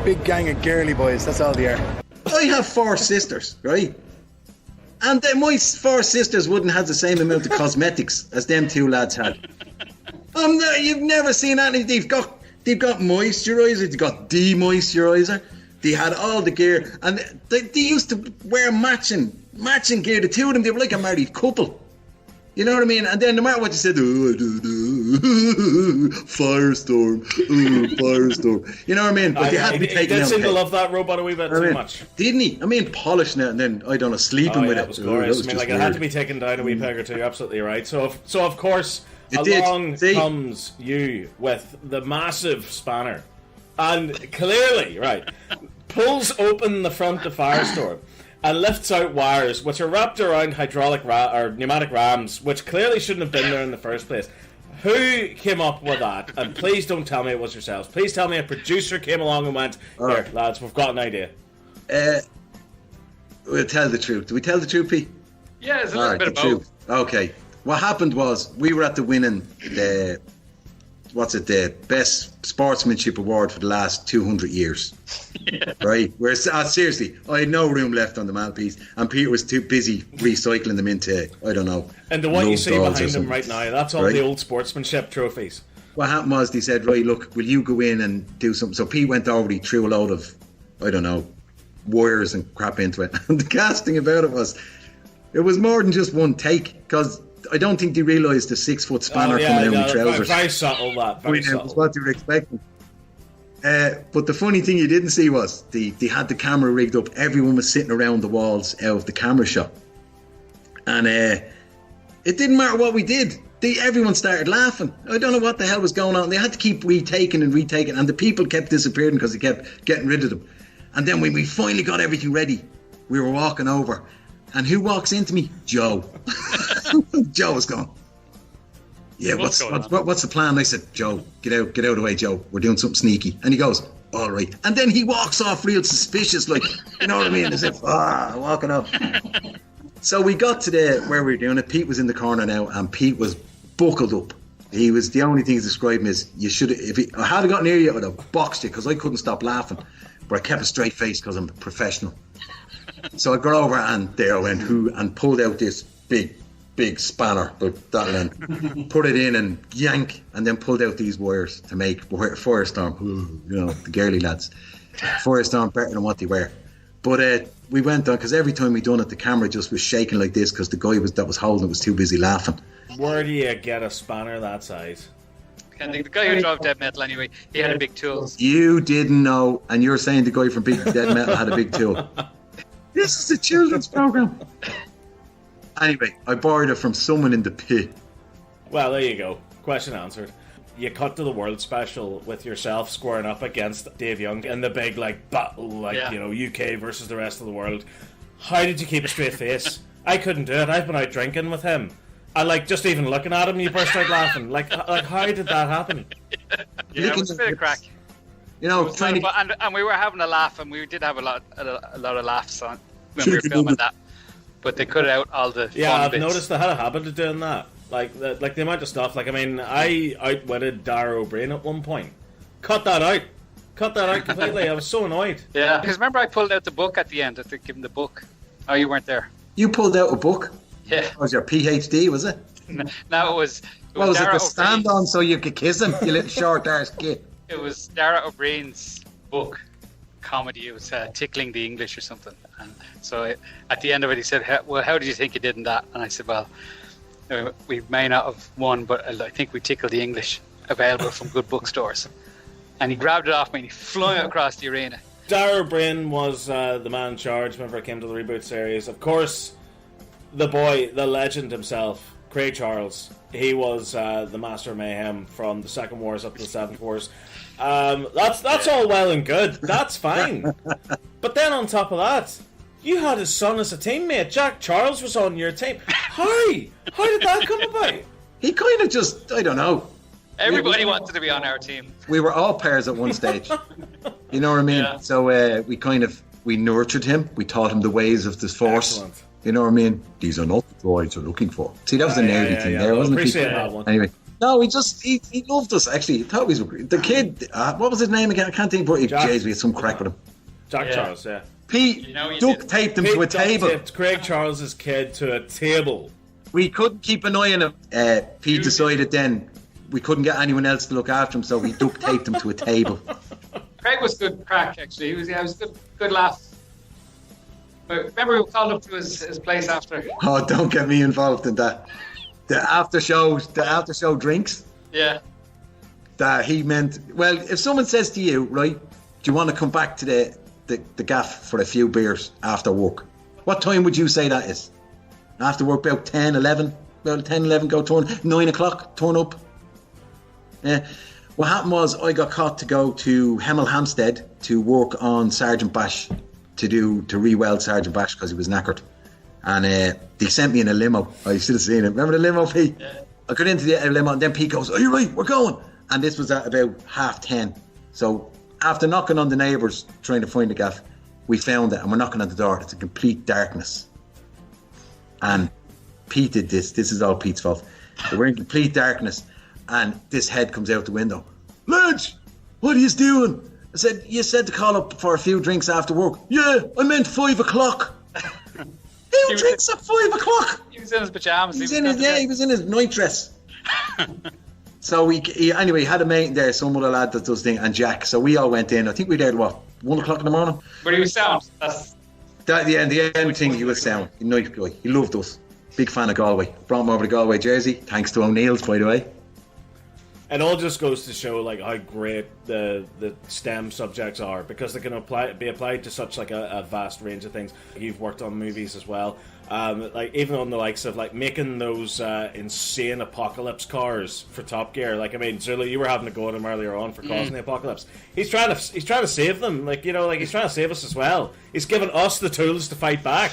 Big gang of girly boys, that's all they are. I have 4 sisters, right? And then my 4 sisters wouldn't have the same amount of cosmetics as them 2 lads had. You've never seen anything. They've got moisturiser, they've got demoisturiser. They had all the gear, and they used to wear matching gear. The 2 of them, they were like a married couple. You know what I mean? And then no matter what you said, Firestorm, Firestorm. You know what I mean? But they had to be taken down. He did seem to pay. love that robot a wee bit too much. Didn't he? I mean, polishing it and then, I don't know, sleeping with it. It was glorious. I mean, like, it had to be taken down a wee peg or two, absolutely right. So of course, along comes you with the massive spanner. And clearly, right, pulls open the front of Firestorm and lifts out wires which are wrapped around hydraulic or pneumatic rams, which clearly shouldn't have been there in the first place. Who came up with that? And please don't tell me it was yourselves. Please tell me a producer came along and went, "Here, lads, we've got an idea." We'll tell the truth. Do we tell the truth, Pete? Yeah, it's a little bit of both. Okay. What happened was we were at the winning the best sportsmanship award for the last 200 years. Yeah. Right? Where seriously, I had no room left on the mantelpiece, and Peter was too busy recycling them into, I don't know. And the one you see behind him right now, that's all the old sportsmanship trophies. What happened was they said, right, look, will you go in and do something? So Pete went over, he threw a load of, I don't know, wires and crap into it. And the gas thing about it was more than just one take, because I don't think they realised the 6-foot spanner coming out with trousers. Very subtle, that. Very subtle. It was what they were expecting. But the funny thing you didn't see was they had the camera rigged up. Everyone was sitting around the walls out of the camera shot. And it didn't matter what we did. Everyone started laughing. I don't know what the hell was going on. They had to keep retaking. And the people kept disappearing because they kept getting rid of them. And then when we finally got everything ready, we were walking over. And who walks into me? Joe. Joe was going, yeah, what's the plan? I said, Joe, get out of the way, Joe. We're doing something sneaky. And he goes, all right. And then he walks off real suspicious, like, you know what I mean? As if, walking up. So we got to where we were doing it. Pete was in the corner now, and Pete was buckled up. He was, the only thing he's describing is, I had got near you, I would have boxed you, because I couldn't stop laughing. But I kept a straight face because I'm a professional. So I got over and there I went, and pulled out this big spanner, but that end, put it in and yank, and then pulled out these wires to make Firestorm, you know, the girly lads. Firestorm better than what they were. But we went on, because every time we done it, the camera just was shaking like this, because the guy that was holding it was too busy laughing. Where do you get a spanner that size? I think the guy who drove Dead Metal anyway, he had a big tool. You didn't know, and you're saying the guy from Big Dead Metal had a big tool. This is a children's program. Anyway, I borrowed it from someone in the pit. Well, there you go. Question answered. You cut to the World Special with yourself squaring up against Dave Young in the big battle, you know, UK versus the rest of the world. How did you keep a straight face? I couldn't do it. I've been out drinking with him. I just even looking at him, you burst out laughing. Like how did that happen? Yeah, it was a bit of crack. You know, and we were having a laugh, and we did have a lot of laughs on when we were filming that. But they cut out all the yeah. fun I've bits. noticed they had a habit of doing that. Like the amount of stuff. Like, I mean, I outwitted Dara O'Brien at one point. Cut that out completely. I was so annoyed. Yeah, because remember I pulled out the book at the end. I had to give him the book. Oh, you weren't there. You pulled out a book? Yeah. Was your PhD, was it? No, it was What was it, Dara the stand on so you could kiss him, you little short-arse kid? It was Dara O'Brien's book, comedy. It was Tickling the English or something. And so at the end of it, he said, well, how did you think you did in that? And I said, well, we may not have won, but I think we tickled the English, available from good bookstores. And he grabbed it off me and he flung it across the arena. Dara O'Brien was the man in charge whenever it came to the reboot series. Of course, the boy, the legend himself, Craig Charles, he was the Master of Mayhem from the Second Wars up to the Seventh Wars. That's all well and good. That's fine. But then on top of that, you had his son as a teammate. Jack Charles was on your team. How did that come about? He kind of just, I don't know. Everybody wanted to be on our team. We were all pairs at one stage. You know what I mean? Yeah. So we nurtured him. We taught him the ways of the Force. Excellent. You know what I mean? These are not the droids we're looking for. See, that was a nerdy thing there, wasn't it? Appreciate that one. Anyway. No, he loved us, actually. He thought we were the kid, what was his name again? I can't think, but Jays, we had some crack with him. Jack Charles, yeah. Pete duct taped him to a table. Taped Craig Charles's kid to a table. We couldn't keep an eye on him. Pete decided then we couldn't get anyone else to look after him, so we duct taped him to a table. Craig was good crack, actually. He was good laugh. But remember, we called up to his place after. Oh, don't get me involved in that. The after show drinks. Yeah. That he meant. Well, if someone says to you, right, do you want to come back to the gaff for a few beers after work? What time would you say that is? After work, about 10, 11? About 10, 11, go turn. 9 o'clock, turn up. Yeah. What happened was I got caught to go to Hemel Hempstead to work on Sergeant Bash, to re-weld Sergeant Bash because he was knackered. And they sent me in a limo. I should have seen it. Remember the limo, Pete? Yeah. I got into the limo and then Pete goes, "Are you right? We're going." And this was at about 10:30. So after knocking on the neighbours trying to find the gaff, we found it and we're knocking on the door. It's a complete darkness. And Pete did this. This is all Pete's fault. So we're in complete darkness and this head comes out the window. "Lads, what are you doing?" I said, "You said to call up for a few drinks after work." "Yeah, I meant 5 o'clock. Who drinks at 5 o'clock? He was in his pajamas. He was in his night dress. So he had a mate in there, some other lad that does things, and Jack. So we all went in. I think we were there at 1 o'clock in the morning. But he was sound. The end thing, he was sound. Nice guy. He loved us. Big fan of Galway. Brought him over to Galway jersey. Thanks to O'Neill's, by the way. It all just goes to show how great the STEM subjects are, because they can be applied to such a vast range of things. You've worked on movies as well, even on the likes of making those insane apocalypse cars for Top Gear. Zulu, you were having to go at him earlier on for causing the apocalypse. He's trying to save them. He's trying to save us as well. He's given us the tools to fight back.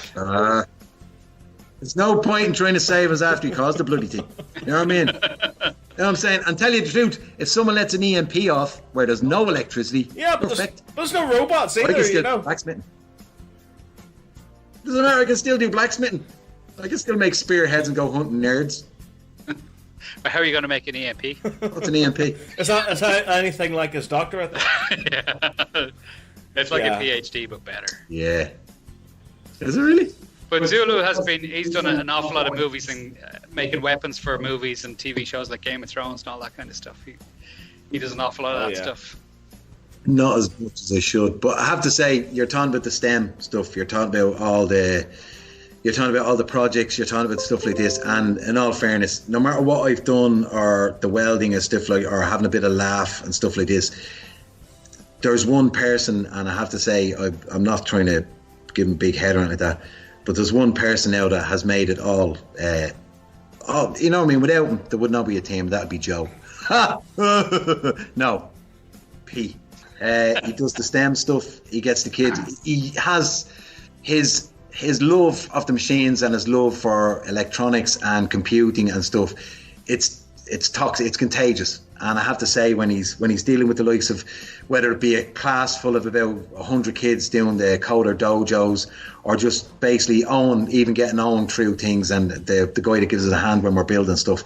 There's no point in trying to save us after you caused the bloody thing. You know what I mean? You know what I'm saying? And tell you the truth, if someone lets an EMP off where there's no electricity, yeah, but there's no robots I either, can still you know. blacksmithing. Doesn't matter, I can still do blacksmithing. I can still make spearheads and go hunting nerds. But how are you going to make an EMP? What's an EMP? Is that anything like his doctorate? Yeah. It's like a PhD, but better. Yeah. Is it really? But Zulu he's done an awful lot of movies and making weapons for movies and TV shows like Game of Thrones and all that kind of stuff. He does an awful lot of that stuff. Not as much as I should, but I have to say, you're talking about the STEM stuff. You're talking about all the projects. You're talking about stuff like this. And in all fairness, no matter what I've done, or the welding and stuff like, or having a bit of laugh and stuff like this, there's one person, and I have to say, I'm not trying to give him a big head or anything like that, but there's one person now that has made it all. You know what I mean? Without him, there would not be a team. That'd be Joe. No, P. He does the STEM stuff. He gets the kids. He has his love of the machines and his love for electronics and computing and stuff. It's toxic. It's contagious. And I have to say, when he's dealing with the likes of, whether it be a class full of about 100 kids doing the coder dojos, or just basically getting on through things, and the guy that gives us a hand when we're building stuff,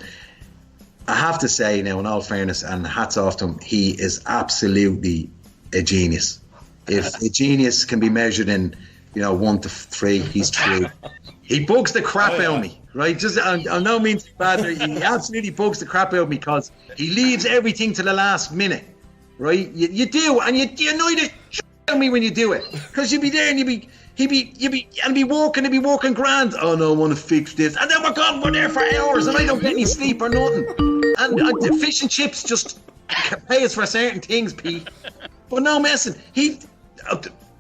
I have to say now, in all fairness, and hats off to him, he is absolutely a genius. If a genius can be measured in, 1 to 3, he's 3. He bugs the crap out of me, right? Just on no means bad. He absolutely bugs the crap out of me, because he leaves everything to the last minute, right? You do, and you annoy the shit out of me when you do it, because you'd be there and he'd be working grand. Oh no, I want to fix this, and then we're there for hours, and I don't get any sleep or nothing. And the fish and chips just pay us for certain things, Pete. But no messing.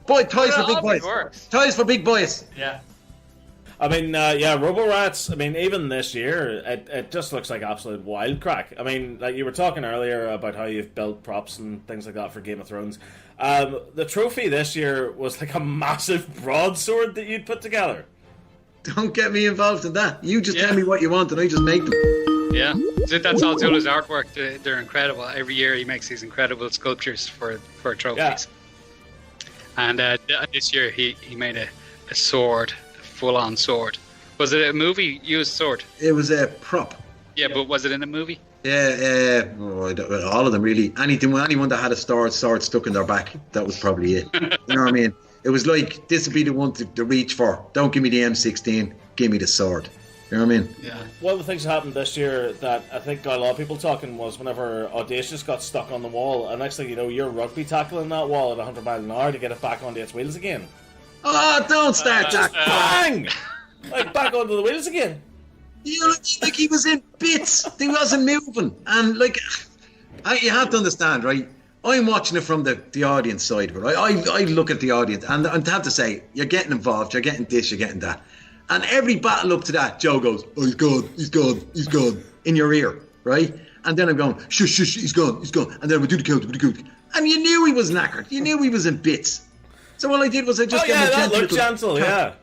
Toys for big boys. Toys for big boys. Yeah. I mean, Roborats, even this year, it just looks like absolute wild crack. I mean, like you were talking earlier about how you've built props and things like that for Game of Thrones. The trophy this year was like a massive broadsword that you'd put together. Don't get me involved in that. You just tell me what you want and I just make them. Yeah, that's all Zulu's artwork. They're incredible. Every year he makes these incredible sculptures for trophies. Yeah. And this year he made a sword, a full-on sword. Was it a movie-used sword? It was a prop. Yeah, but was it in a movie? Yeah, all of them really. Anyone that had a sword stuck in their back, that was probably it. You know what I mean? It was like, this would be the one to reach for. Don't give me the M16, give me the sword. You know what I mean? Yeah. One of the things that happened this year that I think got a lot of people talking was whenever Audacious got stuck on the wall, and next thing you know, you're rugby tackling that wall at 100 miles an hour to get it back onto its wheels again. Oh, don't start that! Bang! Like back onto the wheels again. You know, like he was in bits. He wasn't moving. And like, you have to understand, right? I'm watching it from the audience side of it, right? I look at the audience, and I have to say, you're getting involved, you're getting this, you're getting that. And every battle up to that, Joe goes, oh, he's gone, in your ear, right? And then I'm going, shush, he's gone. And then we do the count. And you knew he was knackered. You knew he was in bits. So all I did was I just gave him a that gentle looked gentle, yeah.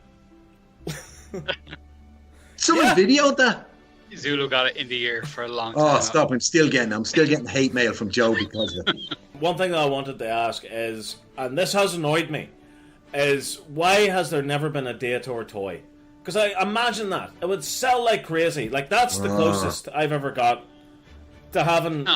Someone videoed that. Zulu got it in the ear for a long time. Oh, stop. I'm still getting hate mail from Joe because of it. One thing that I wanted to ask is, and this has annoyed me, is why has there never been a Diotoir toy? Because I imagine that. It would sell like crazy. Like, that's the closest I've ever got to having, look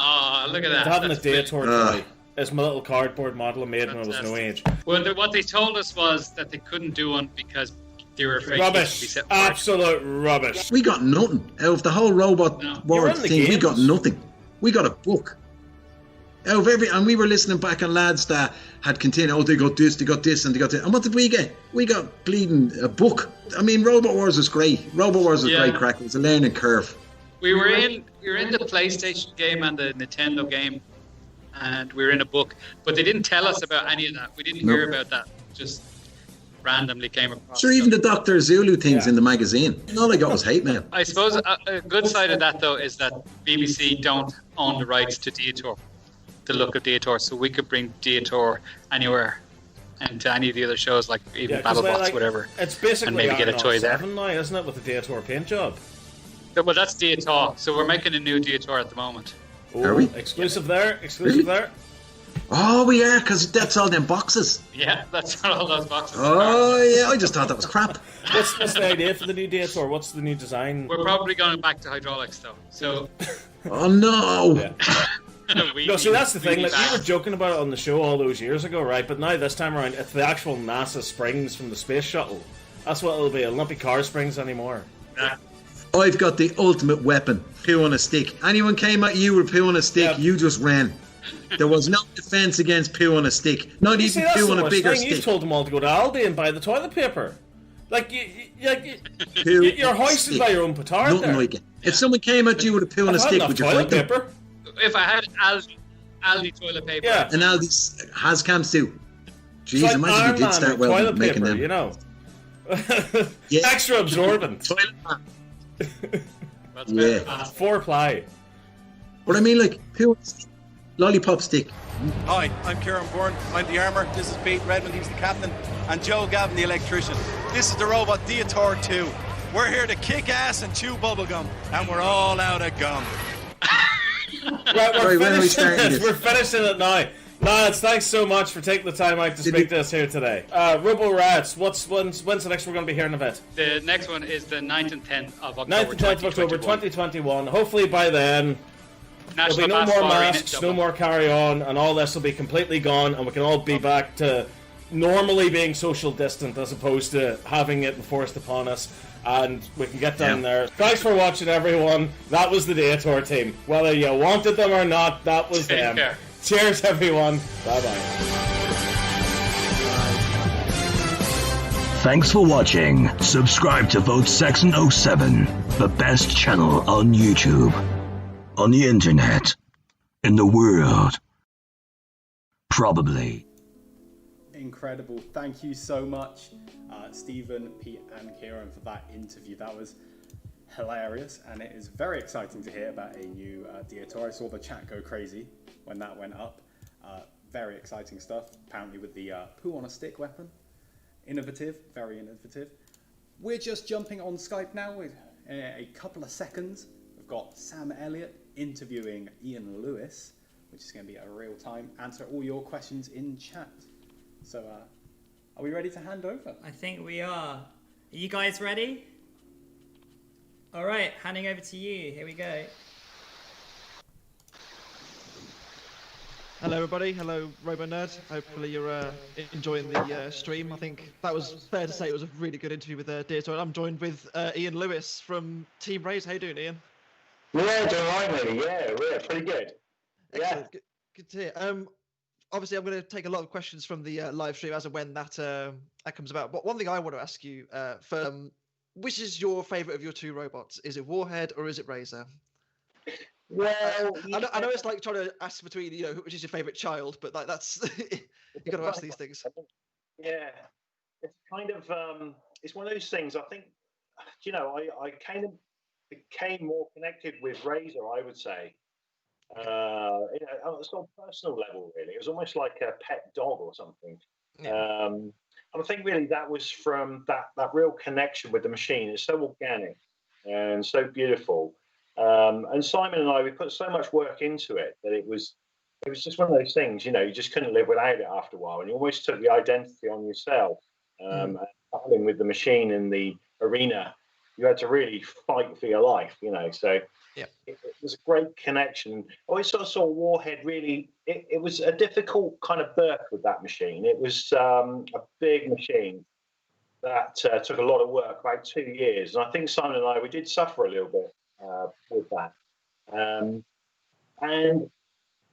at that. To having a Diotoir toy. It's my little cardboard model I made when I was no age. Well, what they told us was that they couldn't do one because they were afraid rubbish. To be set Absolute rubbish. We got nothing. Out of the whole robot world thing, we got nothing. We got a book. Out of and we were listening back on lads that had continued, they got this, and they got this. And what did we get? We got bleeding a book. I mean, Robot Wars was great. Robot Wars was great crack. It was a learning curve. We were in the PlayStation game and the Nintendo game, and we were in a book, but they didn't tell us about any of that. We didn't hear about that. Just randomly came across. Sure, even the Dr. Zulu things in the magazine. All I got was hate mail. I suppose a good side of that, though, is that BBC don't own the rights to Diotoir, the look of Diotoir, so we could bring Diotoir anywhere and to any of the other shows, like even 'cause BattleBots, whatever. It's basically and maybe get a toy there. now, isn't it, with the Diotoir paint job? Well, that's Diotoir. So we're making a new Diotoir at the moment. Are we? Exclusive there. Exclusive there. Oh, we are, because that's all them boxes. Yeah, that's what all those boxes Oh, yeah, I just thought that was crap. What's the idea for the new Diotoir? What's the new design? We're probably going back to hydraulics, though. So. Oh, no. No, see, that's the thing. Like, we were joking about it on the show all those years ago, right? But now, this time around, it's the actual NASA springs from the space shuttle. That's what it'll be. It'll not be car springs anymore. I've got the ultimate weapon, poo on a stick. Anyone came at you with poo on a stick, you just ran. There was no defense against poo on a stick. Not You even see, that's poo the on a worst bigger thing. stick. You've told them all to go to Aldi and buy the toilet paper. Like, Poo you're on a hoisted stick. by your own petard Nothing there. like it. If someone came at you with a poo on a I've had stick, enough would you toilet fight them? paper. If I had Aldi toilet paper. Yeah. And Aldi's has cams too. Jeez, It's like imagine Iron you did Man start with well toilet making paper, them. you know. Yeah. Extra absorbent. Yeah. 4-ply. But I mean, like, poo on a stick. Lollipop stick. Hi, I'm Ciarán Byrne. I'm the armour. This is Pete Redmond, he's the captain. And Joe Gavin, the electrician. This is the robot Diotoir 2. We're here to kick ass and chew bubblegum. And we're all out of gum. Right, Sorry, when are we starting this? We're finishing it now. Lads, thanks so much for taking the time out to speak to us here today. Robo Rats, when's the next we're going to be hearing of it? The next one is the 9th and 10th of October. 9th and 10th of October 2021. Hopefully by then, there'll be no more masks, no more carry-on, and all this will be completely gone, and we can all be back to normally being social distant as opposed to having it enforced upon us, and we can get down there. Thanks for watching, everyone. That was the Diotoir team. Whether you wanted them or not, that was Take them. care. Cheers, everyone. Bye-bye. Thanks for watching. Subscribe to Vote Section 07, the best channel on YouTube, on the internet, in the world. Probably. Incredible. Thank you so much, Stephen, Pete, and Ciarán, for that interview. That was hilarious, and it is very exciting to hear about a new Diotoir. I saw the chat go crazy when that went up. Very exciting stuff, apparently with the poo on a stick weapon. Innovative, very innovative. We're just jumping on Skype now in a couple of seconds. We've got Sam Elliott interviewing Ian Lewis, which is going to be a real time. Answer all your questions in chat. So, are we ready to hand over? I think we are. Are you guys ready? All right, handing over to you. Here we go. Hello everybody, hello RoboNerd. Hopefully you're enjoying the stream. I think that was fair to say it was a really good interview with Diotoir. I'm joined with Ian Lewis from Team Razer. How you doing, Ian? Yeah, doing alright, really. Yeah, pretty good. Excellent. Yeah. Good to hear. Obviously I'm going to take a lot of questions from the live stream as and when that comes about. But one thing I want to ask you first, which is your favourite of your two robots? Is it Warhead or is it Razer? Well, I know it's like trying to ask between, which is your favourite child, but like that's you got to ask these things. Yeah, it's kind of it's one of those things. I think I kind of became more connected with Razer, I would say, on a sort of personal level. Really, it was almost like a pet dog or something. Yeah. And I think really that was from that real connection with the machine. It's so organic and so beautiful. And Simon and I, we put so much work into it that it was just one of those things, you just couldn't live without it after a while, and you almost took the identity on yourself. And battling with the machine in the arena, you had to really fight for your life, So it was a great connection. I always sort of saw Warhead really. It was a difficult kind of birth with that machine. It was a big machine that took a lot of work, about 2 years, and I think Simon and I, we did suffer a little bit with that, and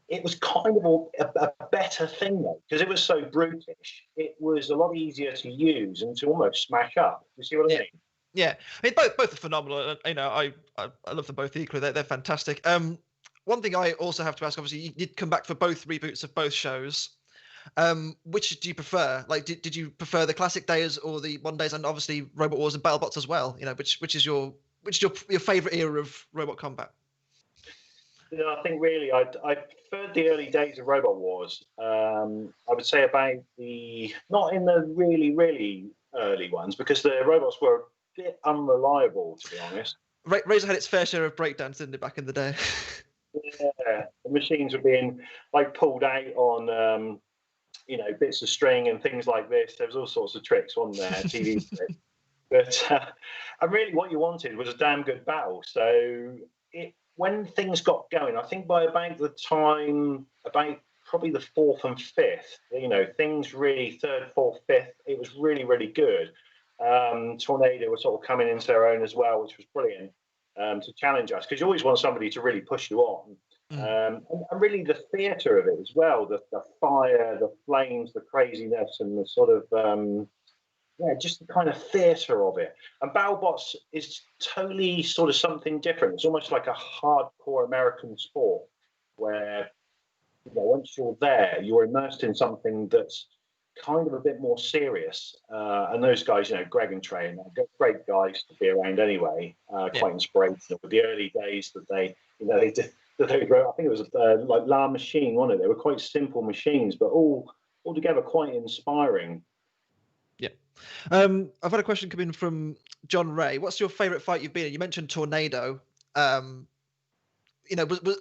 it was kind of a better thing though, because it was so brutish. It was a lot easier to use and to almost smash up. You see what I mean? Yeah, I mean both are phenomenal. I love them both equally. They're fantastic. One thing I also have to ask, obviously, you did come back for both reboots of both shows. Which do you prefer? Like, did you prefer the classic days or the modern days, and obviously Robot Wars and Battlebots as well? Which is your favourite era of robot combat? I think really I preferred the early days of Robot Wars. I would say about not in the really early ones, because the robots were a bit unreliable, to be honest. Razer had its fair share of breakdowns, didn't it, back in the day? Yeah, the machines were being pulled out on bits of string and things like this. There was all sorts of tricks on there, TV tricks. But and really, what you wanted was a damn good battle. So when things got going, I think by about the time, about probably the 4th and 5th, things really, 3rd, 4th, 5th, it was really good. Tornado was sort of coming into their own as well, which was brilliant to challenge us, because you always want somebody to really push you on. And really the theatre of it as well, the fire, the flames, the craziness, and the sort of just the kind of theatre of it. And Battlebots is totally sort of something different. It's almost like a hardcore American sport where once you're there, you're immersed in something that's kind of a bit more serious. And those guys, Greg and Trey, they're great guys to be around anyway. Quite inspirational. With the early days that they did. That they wrote, I think it was like La Machine, wasn't it? They were quite simple machines, but all together quite inspiring. Yeah. I've had a question come in from John Ray. What's your favourite fight you've been in? You mentioned Tornado. Was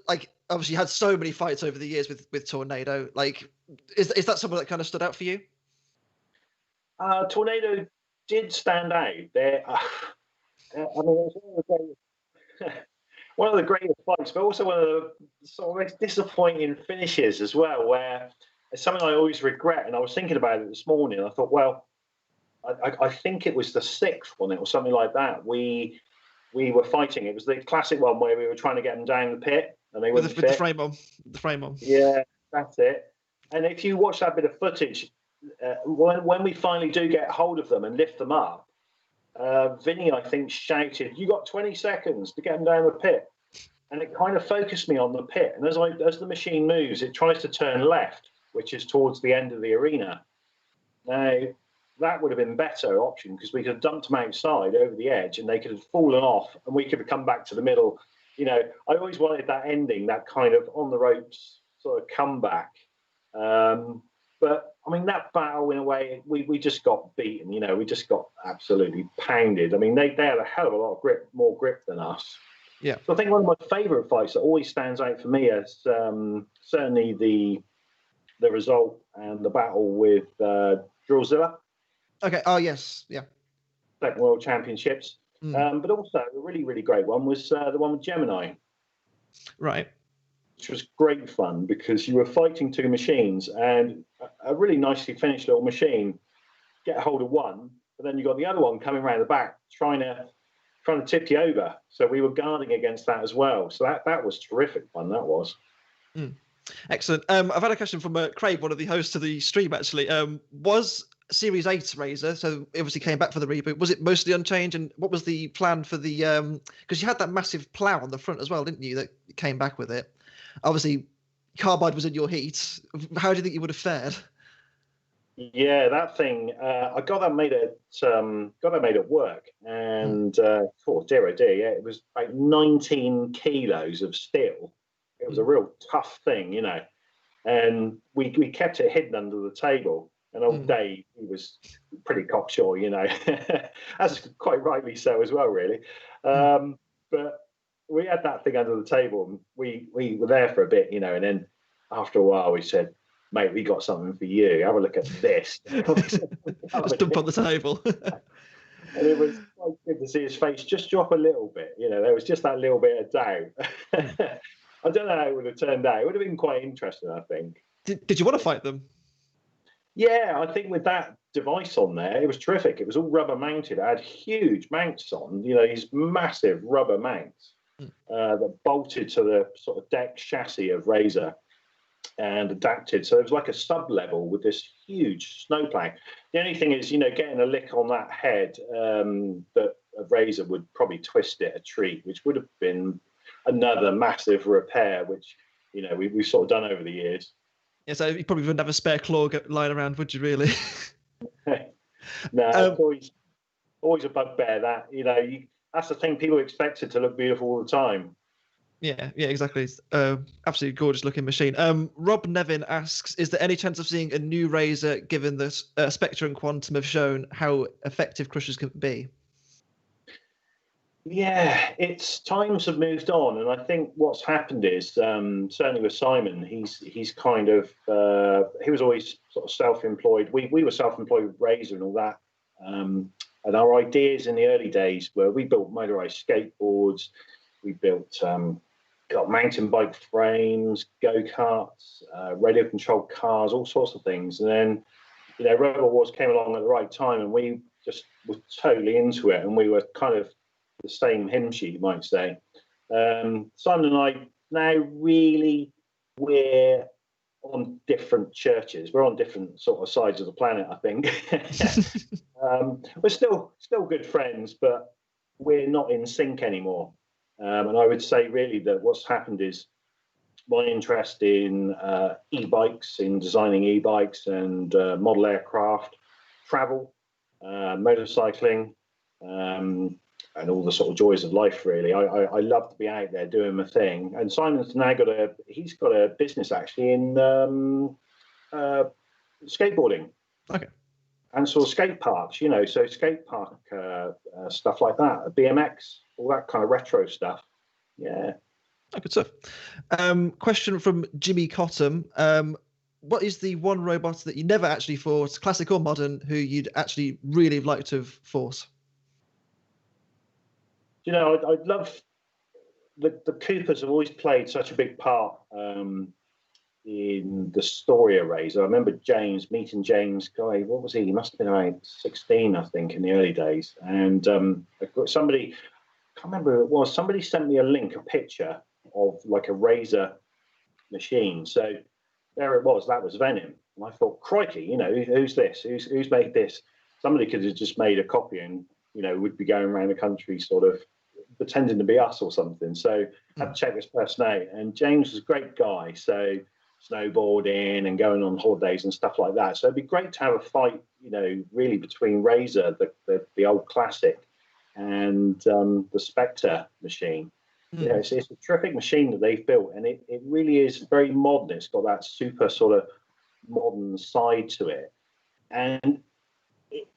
like, obviously you had so many fights over the years with Tornado. Like, is that something that kind of stood out for you? Tornado did stand out. There, I mean, it was one of the greatest fights, but also one of the sort of most disappointing finishes as well, where it's something I always regret. And I was thinking about it this morning. And I thought, well, I think it was the 6th one, or something like that. We were fighting. It was the classic one where we were trying to get them down the pit, and they wouldn't fit. The frame on. The frame on. Yeah, that's it. And if you watch that bit of footage, when we finally do get hold of them and lift them up, Vinny, I think, shouted, "You got 20 seconds to get them down the pit." And it kind of focused me on the pit. And as the machine moves, it tries to turn left, which is towards the end of the arena. Now, that would have been a better option, because we could have dumped them outside over the edge and they could have fallen off and we could have come back to the middle. I always wanted that ending, that kind of on the ropes sort of comeback. But I mean, that battle, in a way, we just got beaten. We just got absolutely pounded. I mean, they had a hell of a lot of more grip than us. Yeah. So I think one of my favourite fights that always stands out for me is certainly the result and the battle with Drillzilla. Okay. Oh yes. Yeah. Second World Championships. But also a really great one was the one with Gemini. Right. Which was great fun, because you were fighting two machines, and a really nicely finished little machine get a hold of one, but then you got the other one coming around the back trying to tip you over. So we were guarding against that as well. So that was terrific fun. That was. Excellent. I've had a question from Craig, one of the hosts of the stream. Actually, was Series 8 Razer, so obviously came back for the reboot, was it mostly unchanged? And what was the plan for the because you had that massive plow on the front as well, didn't you, that came back with it? Obviously, Carbide was in your heat. How do you think you would have fared? Yeah, that thing. I got that made at work, and oh dear, yeah, it was like 19 kilos of steel. It was a real tough thing, and we kept it hidden under the table. And old Dave, he was pretty cocksure, as quite rightly so as well, really. But we had that thing under the table, and we were there for a bit, and then after a while we said, "Mate, we got something for you. Have a look at this." Just dump on the table. And it was quite good to see his face just drop a little bit. There was just that little bit of doubt. I don't know how it would have turned out. It would have been quite interesting, I think. Did you want to fight them? Yeah, I think with that device on there, it was terrific. It was all rubber mounted. It had huge mounts on, these massive rubber mounts that bolted to the sort of deck chassis of Razer and adapted. So it was like a sub-level with this huge snowplow. The only thing is, getting a lick on that head, that a Razer would probably twist it a treat, which would have been another massive repair, which, we've sort of done over the years. Yeah, so you probably wouldn't have a spare claw lying around, would you really? No, it's always a bugbear that, that's the thing, people expect it to look beautiful all the time. Yeah, exactly. It's, absolutely gorgeous looking machine. Rob Nevin asks, is there any chance of seeing a new Razer given that Spectre and Quantum have shown how effective crushers can be? Yeah, it's times have moved on, and I think what's happened is certainly with Simon, he's kind of he was always sort of self-employed. We were self-employed with Razer and all that, and our ideas in the early days were we built motorized skateboards, we built mountain bike frames, go-karts, radio-controlled cars, all sorts of things, and then Robo Wars came along at the right time, and we just were totally into it, and we were kind of the same hymn sheet, you might say. Simon and I now really, we're on different churches. We're on different sort of sides of the planet, I think. We're still good friends, but we're not in sync anymore. And I would say really that what's happened is my interest in e-bikes, in designing e-bikes and model aircraft, travel, motorcycling, and all the sort of joys of life, really. I love to be out there doing my thing. And Simon's now got a business actually in skateboarding. Okay. And sort of skate parks, so skate park stuff like that, BMX, all that kind of retro stuff. Yeah. Oh, good stuff. Question from Jimmy Cottam. What is the one robot that you never actually fought, classic or modern, who you'd actually really like to have fought? I'd love the Coopers have always played such a big part in the story of Razer. I remember meeting James Guy. What was he? He must have been around 16, I think, in the early days. And somebody, I can't remember who it was. Somebody sent me a picture of like a Razer machine. So there it was. That was Venom. And I thought, crikey, who's this? Who's made this? Somebody could have just made a copy and would be going around the country sort of pretending to be us or something. So I had to check this person out. And James was a great guy. So snowboarding and going on holidays and stuff like that. So it'd be great to have a fight, really between Razer, the old classic, and the Spectre machine. It's a terrific machine that they've built, and it really is very modern. It's got that super sort of modern side to it. And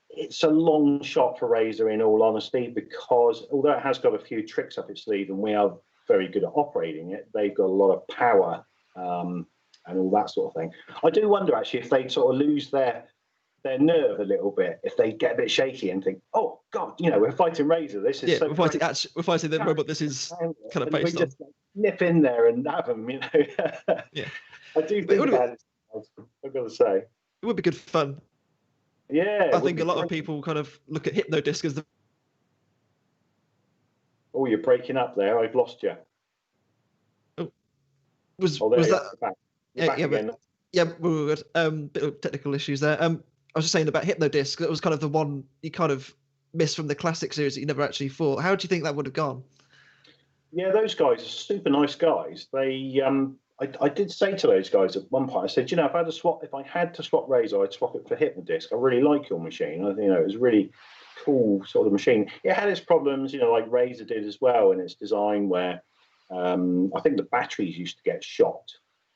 it's a long shot for Razer, in all honesty, because although it has got a few tricks up its sleeve and we are very good at operating it, they've got a lot of power and all that sort of thing. I do wonder, actually, if they sort of lose their nerve a little bit, if they get a bit shaky and think, oh, God, we're fighting Razer. This is so we're fighting the robot this is kind of based on. Just nip in there and have them, Yeah. I do think that, I've got to say. It would be good fun. Yeah, I think a lot of people kind of look at Hypnodisc as the. Oh, you're breaking up there. I've lost you. Oh, was that? Yeah, we're good. Bit of technical issues there. I was just saying about Hypnodisc. That was kind of the one you kind of missed from the classic series that you never actually fought. How do you think that would have gone? Yeah, those guys are super nice guys. They I did say to those guys at one point, I said, if I had to swap Razer, I'd swap it for Hypnodisc. I really like your machine. It was a really cool sort of machine. It had its problems, like Razer did as well in its design, where I think the batteries used to get shot.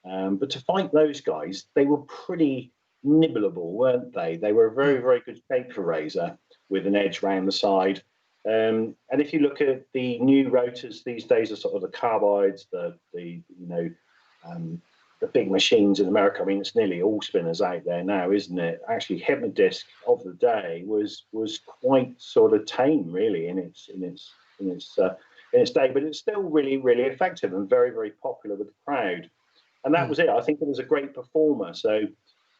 But to fight those guys, they were pretty nibbleable, weren't they? They were a very, very good shape for Razer with an edge round the side. And if you look at the new rotors these days, are sort of the Carbides, the big machines in America. I mean, it's nearly all spinners out there now, isn't it? Actually, Hypnodisc of the day was quite sort of tame, really, in its day, but it's still really, really effective and very, very popular with the crowd. And that was it. I think it was a great performer. So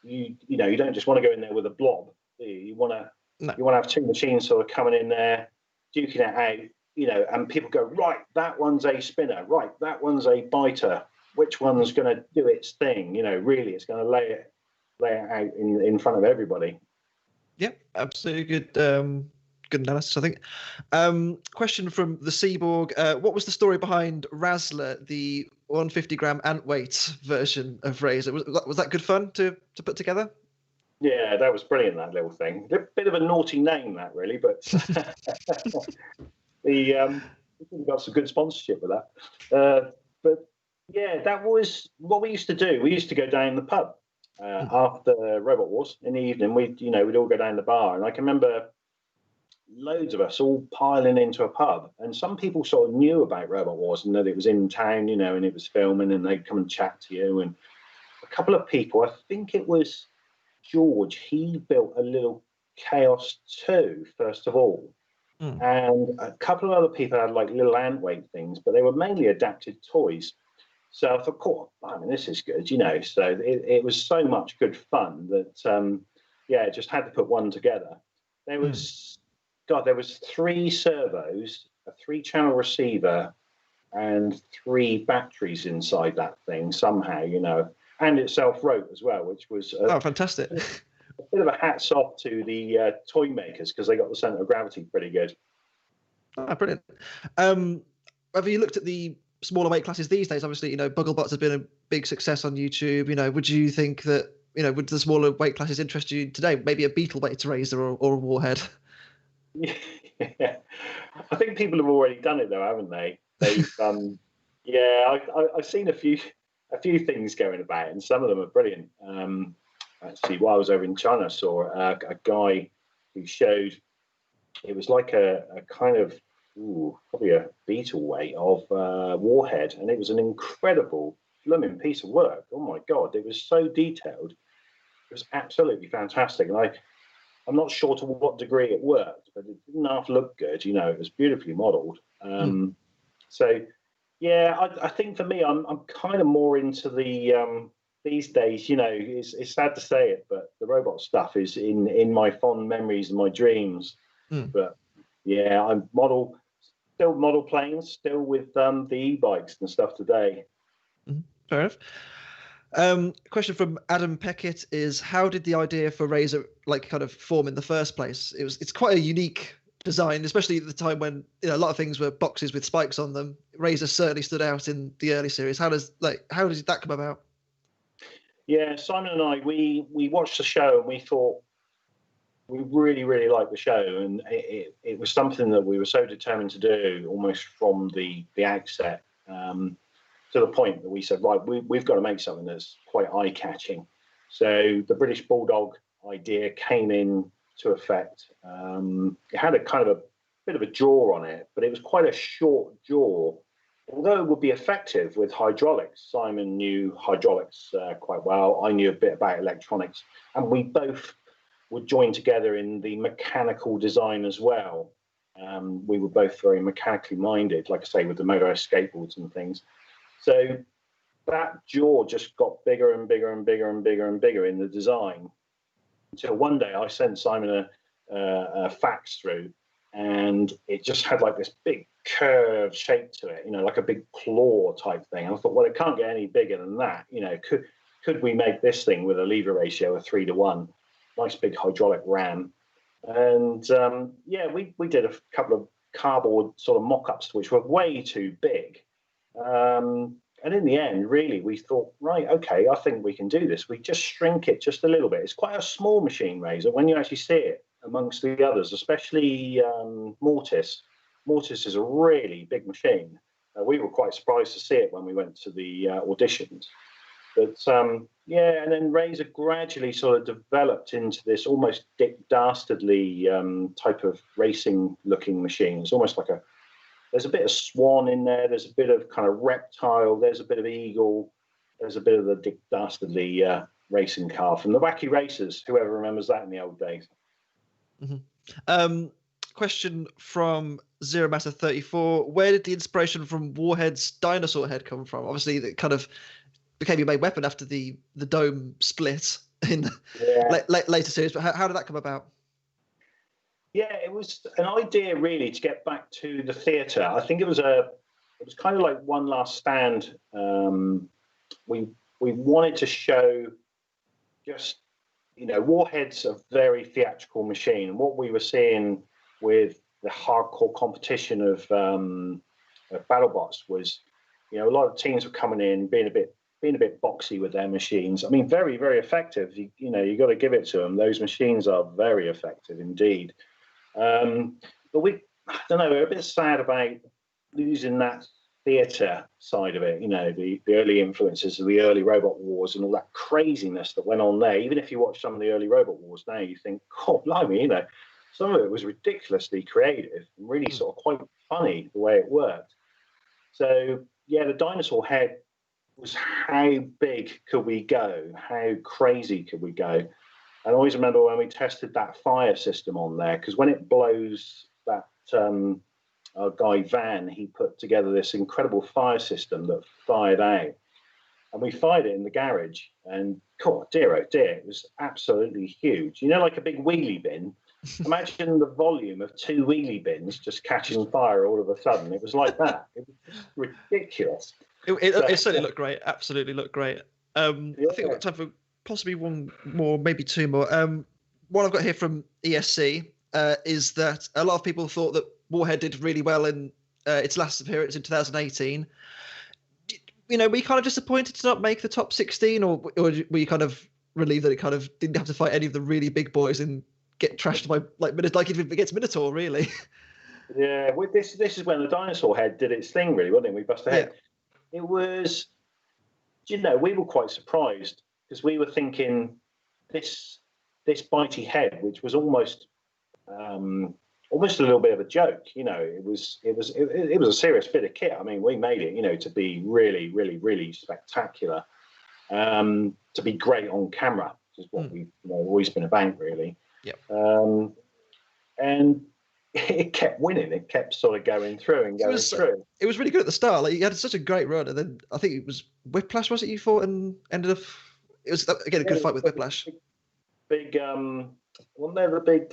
you don't just want to go in there with a blob. You want to have two machines sort of coming in there, duking it out, and people go, right, that one's a spinner, right, that one's a biter. Which one's going to do its thing? Really, it's going to lay it out in front of everybody. Yep, absolutely good. Good analysis, I think. Question from the Seaborg: what was the story behind Razzler, the 150-gram ant weight version of Razer? Was that good fun to put together? Yeah, that was brilliant. That little thing. A bit of a naughty name, that really, but we got some good sponsorship with that. But yeah, that was what we used to do. We used to go down the pub after Robot Wars in the evening. We'd all go down the bar, and I can remember loads of us all piling into a pub. And some people sort of knew about Robot Wars and that it was in town, and it was filming, and they'd come and chat to you. And a couple of people, I think it was George, he built a little Chaos 2 first of all. And a couple of other people had like little ant weight things, but they were mainly adapted toys. So I thought, cool, I mean, this is good, So it was so much good fun that, just had to put one together. There was 3 servos, a 3-channel receiver, and 3 batteries inside that thing somehow, and it self-wrote as well, which was fantastic. A bit of a hats off to the toy makers because they got the center of gravity pretty good. Brilliant. Have you looked at the smaller weight classes these days? Obviously, Battlebots has been a big success on YouTube. Would you think that, would the smaller weight classes interest you today? Maybe a Beetle weight Razer or a Warhead? Yeah, I think people have already done it though, haven't they? They've, I've seen a few things going about, and some of them are brilliant. Actually, while I was over in China, I saw a guy who showed it was like a kind of probably a Beetle weight of Warhead, and it was an incredible blooming piece of work. Oh my god, it was so detailed. It was absolutely fantastic, and I'm not sure to what degree it worked, but it didn't half look good. It was beautifully modelled. So, yeah, I think for me, I'm kind of more into the these days. It's sad to say it, but the robot stuff is in my fond memories and my dreams. But yeah, I'm still model planes, still with the e-bikes and stuff today. Fair enough. Question from Adam Peckett is: how did the idea for Razer kind of form in the first place? It's quite a unique design, especially at the time when a lot of things were boxes with spikes on them. Razer certainly stood out in the early series. How did that come about? Yeah, Simon and I, we watched the show and we thought we really, really liked the show, and it was something that we were so determined to do almost from the outset. To the point that we said, right, we've got to make something that's quite eye-catching. So the British Bulldog idea came into effect. It had a kind of a bit of a jaw on it, but it was quite a short jaw, although it would be effective with hydraulics. Simon knew hydraulics quite well. I knew a bit about electronics, and we both would join together in the mechanical design as well. We were both very mechanically minded, like I say, with the motorized skateboards and things. So that jaw just got bigger and bigger and bigger and bigger and bigger in the design, until one day I sent Simon a fax through, and it just had like this big curved shape to it, like a big claw type thing. And I thought, well, it can't get any bigger than that. Could we make this thing with a lever ratio of 3:1? Nice big hydraulic ram. And we did a couple of cardboard sort of mock-ups, which were way too big. And in the end, really, we thought, right, okay, I think we can do this. We just shrink it just a little bit. It's quite a small machine, Razer, when you actually see it amongst the others, especially Mortis. Mortis is a really big machine. We were quite surprised to see it when we went to the auditions. But and then Razer gradually sort of developed into this almost Dick Dastardly type of racing-looking machine. It's almost like there's a bit of swan in there, there's a bit of kind of reptile, there's a bit of eagle, there's a bit of the Dick Dastardly racing car from the Wacky Racers, whoever remembers that in the old days. Mm-hmm. Question from Zero Matter 34: where did the inspiration from Warhead's dinosaur head come from? Obviously, it kind of became your main weapon after the dome split in later series, but how did that come about? Yeah, it was an idea really to get back to the theatre. I think it was kind of like one last stand. We wanted to show just, Warhead's a very theatrical machine. And what we were seeing with the hardcore competition of Battlebots was, a lot of teams were coming in, being a bit boxy with their machines. I mean, very, very effective. You got to give it to them. Those machines are very effective indeed. But I don't know, we're a bit sad about losing that theatre side of it, you know, the early influences of the early Robot Wars and all that craziness that went on there. Even if you watch some of the early Robot Wars now, you think, oh, blimey, you know, some of it was ridiculously creative and really sort of quite funny the way it worked. So, yeah, the dinosaur head was how big could we go? How crazy could we go? And I always remember when we tested that fire system on there, because when it blows, that our guy Van, he put together this incredible fire system that fired out. And we fired it in the garage, and God, dear, oh dear, it was absolutely huge. You know, like a big wheelie bin. Imagine the volume of 2 wheelie bins just catching fire all of a sudden. It was like that. It was just ridiculous. It certainly looked great. Absolutely looked great. I think I've got time for possibly one more, maybe 2 more. One I've got here from ESC is that a lot of people thought that Warhead did really well in its last appearance in 2018. You know, were you kind of disappointed to not make the top 16, or were you kind of relieved that it kind of didn't have to fight any of the really big boys and get trashed by like if it gets Minotaur, really? Yeah, this is when the dinosaur head did its thing, really, wasn't it? We busted ahead. It was, you know, we were quite surprised because we were thinking this bitey head, which was almost a little bit of a joke. You know, it was a serious bit of kit. I mean, we made it, you know, to be really, really, really spectacular, to be great on camera, which is what we've always been about, really. Yep. And it kept winning. It kept sort of going through and going through. It was really good at the start. Like, you had such a great run, and then I think it was Whiplash, was it, you fought and ended up? It was again a good fight with Whiplash. Big, wasn't there the big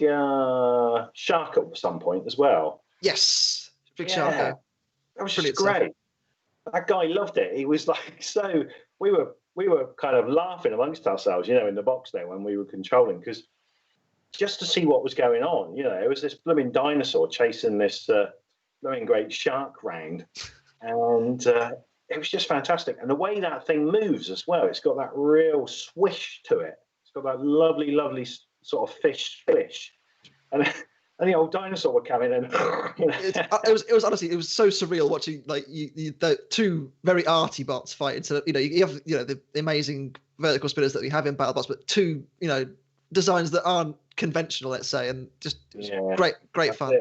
shark at some point as well? Yes, big shark. That was just great. That guy loved it. He was like, so we were kind of laughing amongst ourselves, you know, in the box there when we were controlling, because just to see what was going on, you know, it was this blooming dinosaur chasing this blooming great shark round, and it was just fantastic. And the way that thing moves as well, it's got that real swish to it. It's got that lovely, lovely sort of fish swish, and the old dinosaur would come in and you know. it was honestly, it was so surreal watching like the 2 very arty bots fighting. So you know, you have the amazing vertical spinners that we have in Battlebots, but 2 designs that aren't conventional, let's say, and just great fun.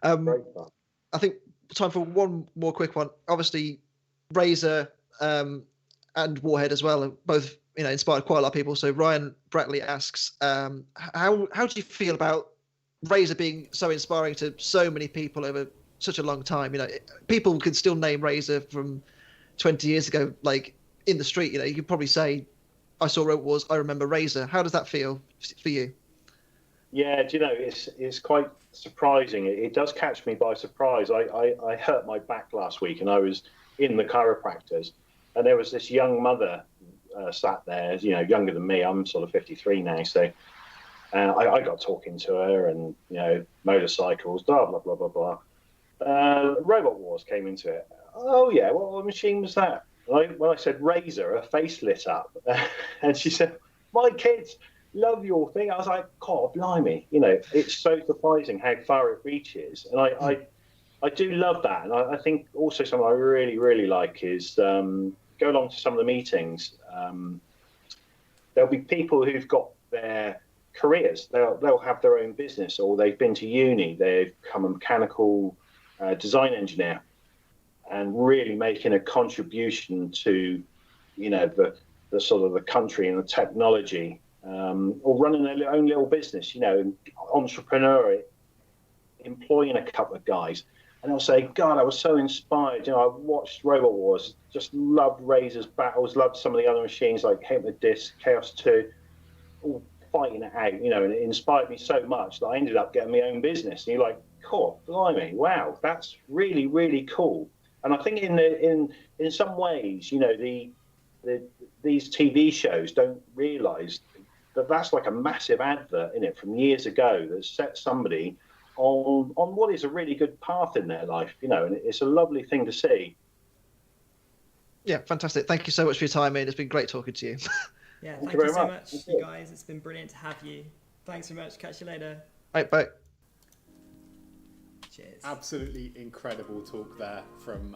I think time for one more quick one. Obviously, Razer and Warhead as well, both inspired quite a lot of people. So Ryan Brackley asks, how do you feel about Razer being so inspiring to so many people over such a long time? You know, people could still name Razer from 20 years ago, like in the street. You know, you could probably say, I saw Robo Wars, I remember Razer. How does that feel for you? Yeah, do you know, it's quite surprising. It does catch me by surprise. I hurt my back last week, and I was in the chiropractors, and there was this young mother sat there, you know, younger than me. I'm sort of 53 now, so I got talking to her, and you know, motorcycles, blah blah blah blah blah. Robot Wars came into it. Oh yeah, what machine was that? When I said Razer, her face lit up, and she said, "My kids love your thing." I was like, "God, blimey!" You know, it's so surprising how far it reaches, and I do love that. And I think also something I really, really like is go along to some of the meetings. There'll be people who've got their careers. They'll have their own business, or they've been to uni. They've become a mechanical design engineer, and really making a contribution to, you know, the sort of the country and the technology, or running their own little business, you know, entrepreneur, employing a couple of guys. And they'll say, God, I was so inspired. You know, I watched Robot Wars, just loved Razer's battles, loved some of the other machines like Hypnodisc, Chaos 2, all fighting it out, you know, and it inspired me so much that I ended up getting my own business. And you're like, cool, blimey, wow, that's really, really cool. And I think in some ways, you know, these TV shows don't realise that that's like a massive advert in it from years ago that set somebody on what is a really good path in their life, you know, and it's a lovely thing to see. Yeah, fantastic. Thank you so much for your time, Ian. It's been great talking to you. Yeah, thank you so much, you guys. It's been brilliant to have you. Thanks so much. Catch you later. Right, bye. Cheers. Absolutely incredible talk there from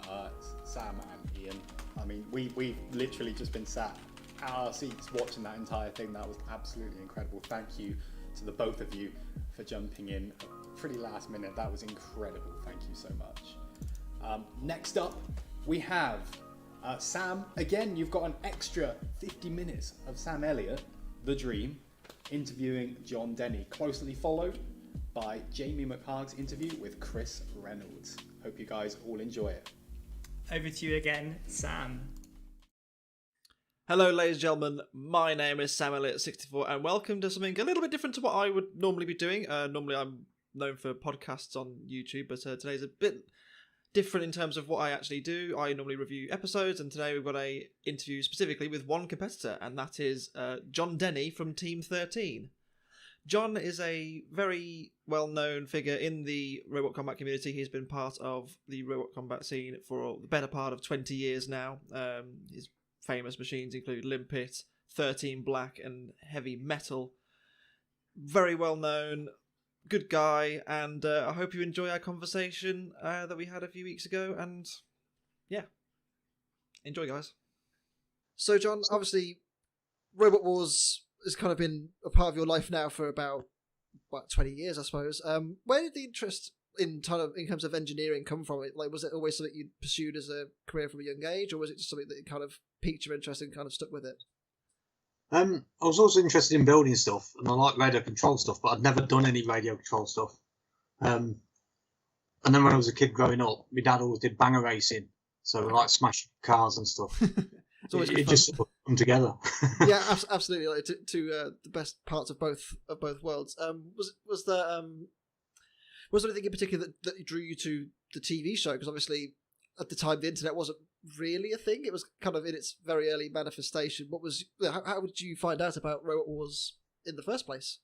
Sam and Ian. I mean, we've literally just been sat at our seats watching that entire thing. That was absolutely incredible. Thank you to the both of you for jumping in pretty last minute. That was incredible. Thank you so much. Next up, we have Sam. Again, you've got an extra 50 minutes of Sam Elliott, the Dream, interviewing John Denny, closely followed by Jamie McHarg's interview with Chris Reynolds. Hope you guys all enjoy it. Over to you again, Sam. Hello, ladies and gentlemen. My name is Sam Elliott64, and welcome to something a little bit different to what I would normally be doing. Normally, I'm known for podcasts on YouTube, but today's a bit different in terms of what I actually do. I normally review episodes, and today we've got a interview specifically with one competitor, and that is John Denny from Team 13. John is a very well-known figure in the Robot Combat community. He's been part of the Robot Combat scene for the better part of 20 years now. His famous machines include Limpet, 13 Black, and Heavy Metal. Very well-known, good guy, and I hope you enjoy our conversation that we had a few weeks ago, and yeah, enjoy, guys. So, John, obviously, Robot Wars has kind of been a part of your life now for about 20 years, I suppose. Where did the interest in terms of engineering come from? Like, was it always something you pursued as a career from a young age, or was it just something that kind of piqued your interest and kind of stuck with it? I was also interested in building stuff, and I like radio control stuff, but I'd never done any radio control stuff. And then when I was a kid growing up, my dad always did banger racing, so we like smashing cars and stuff. It just sort of come together. Yeah, absolutely. Like, to the best parts of both worlds. Was there anything in particular that drew you to the TV show? Because obviously, at the time, the internet wasn't really a thing. It was kind of in its very early manifestation. How did you find out about Robot Wars in the first place?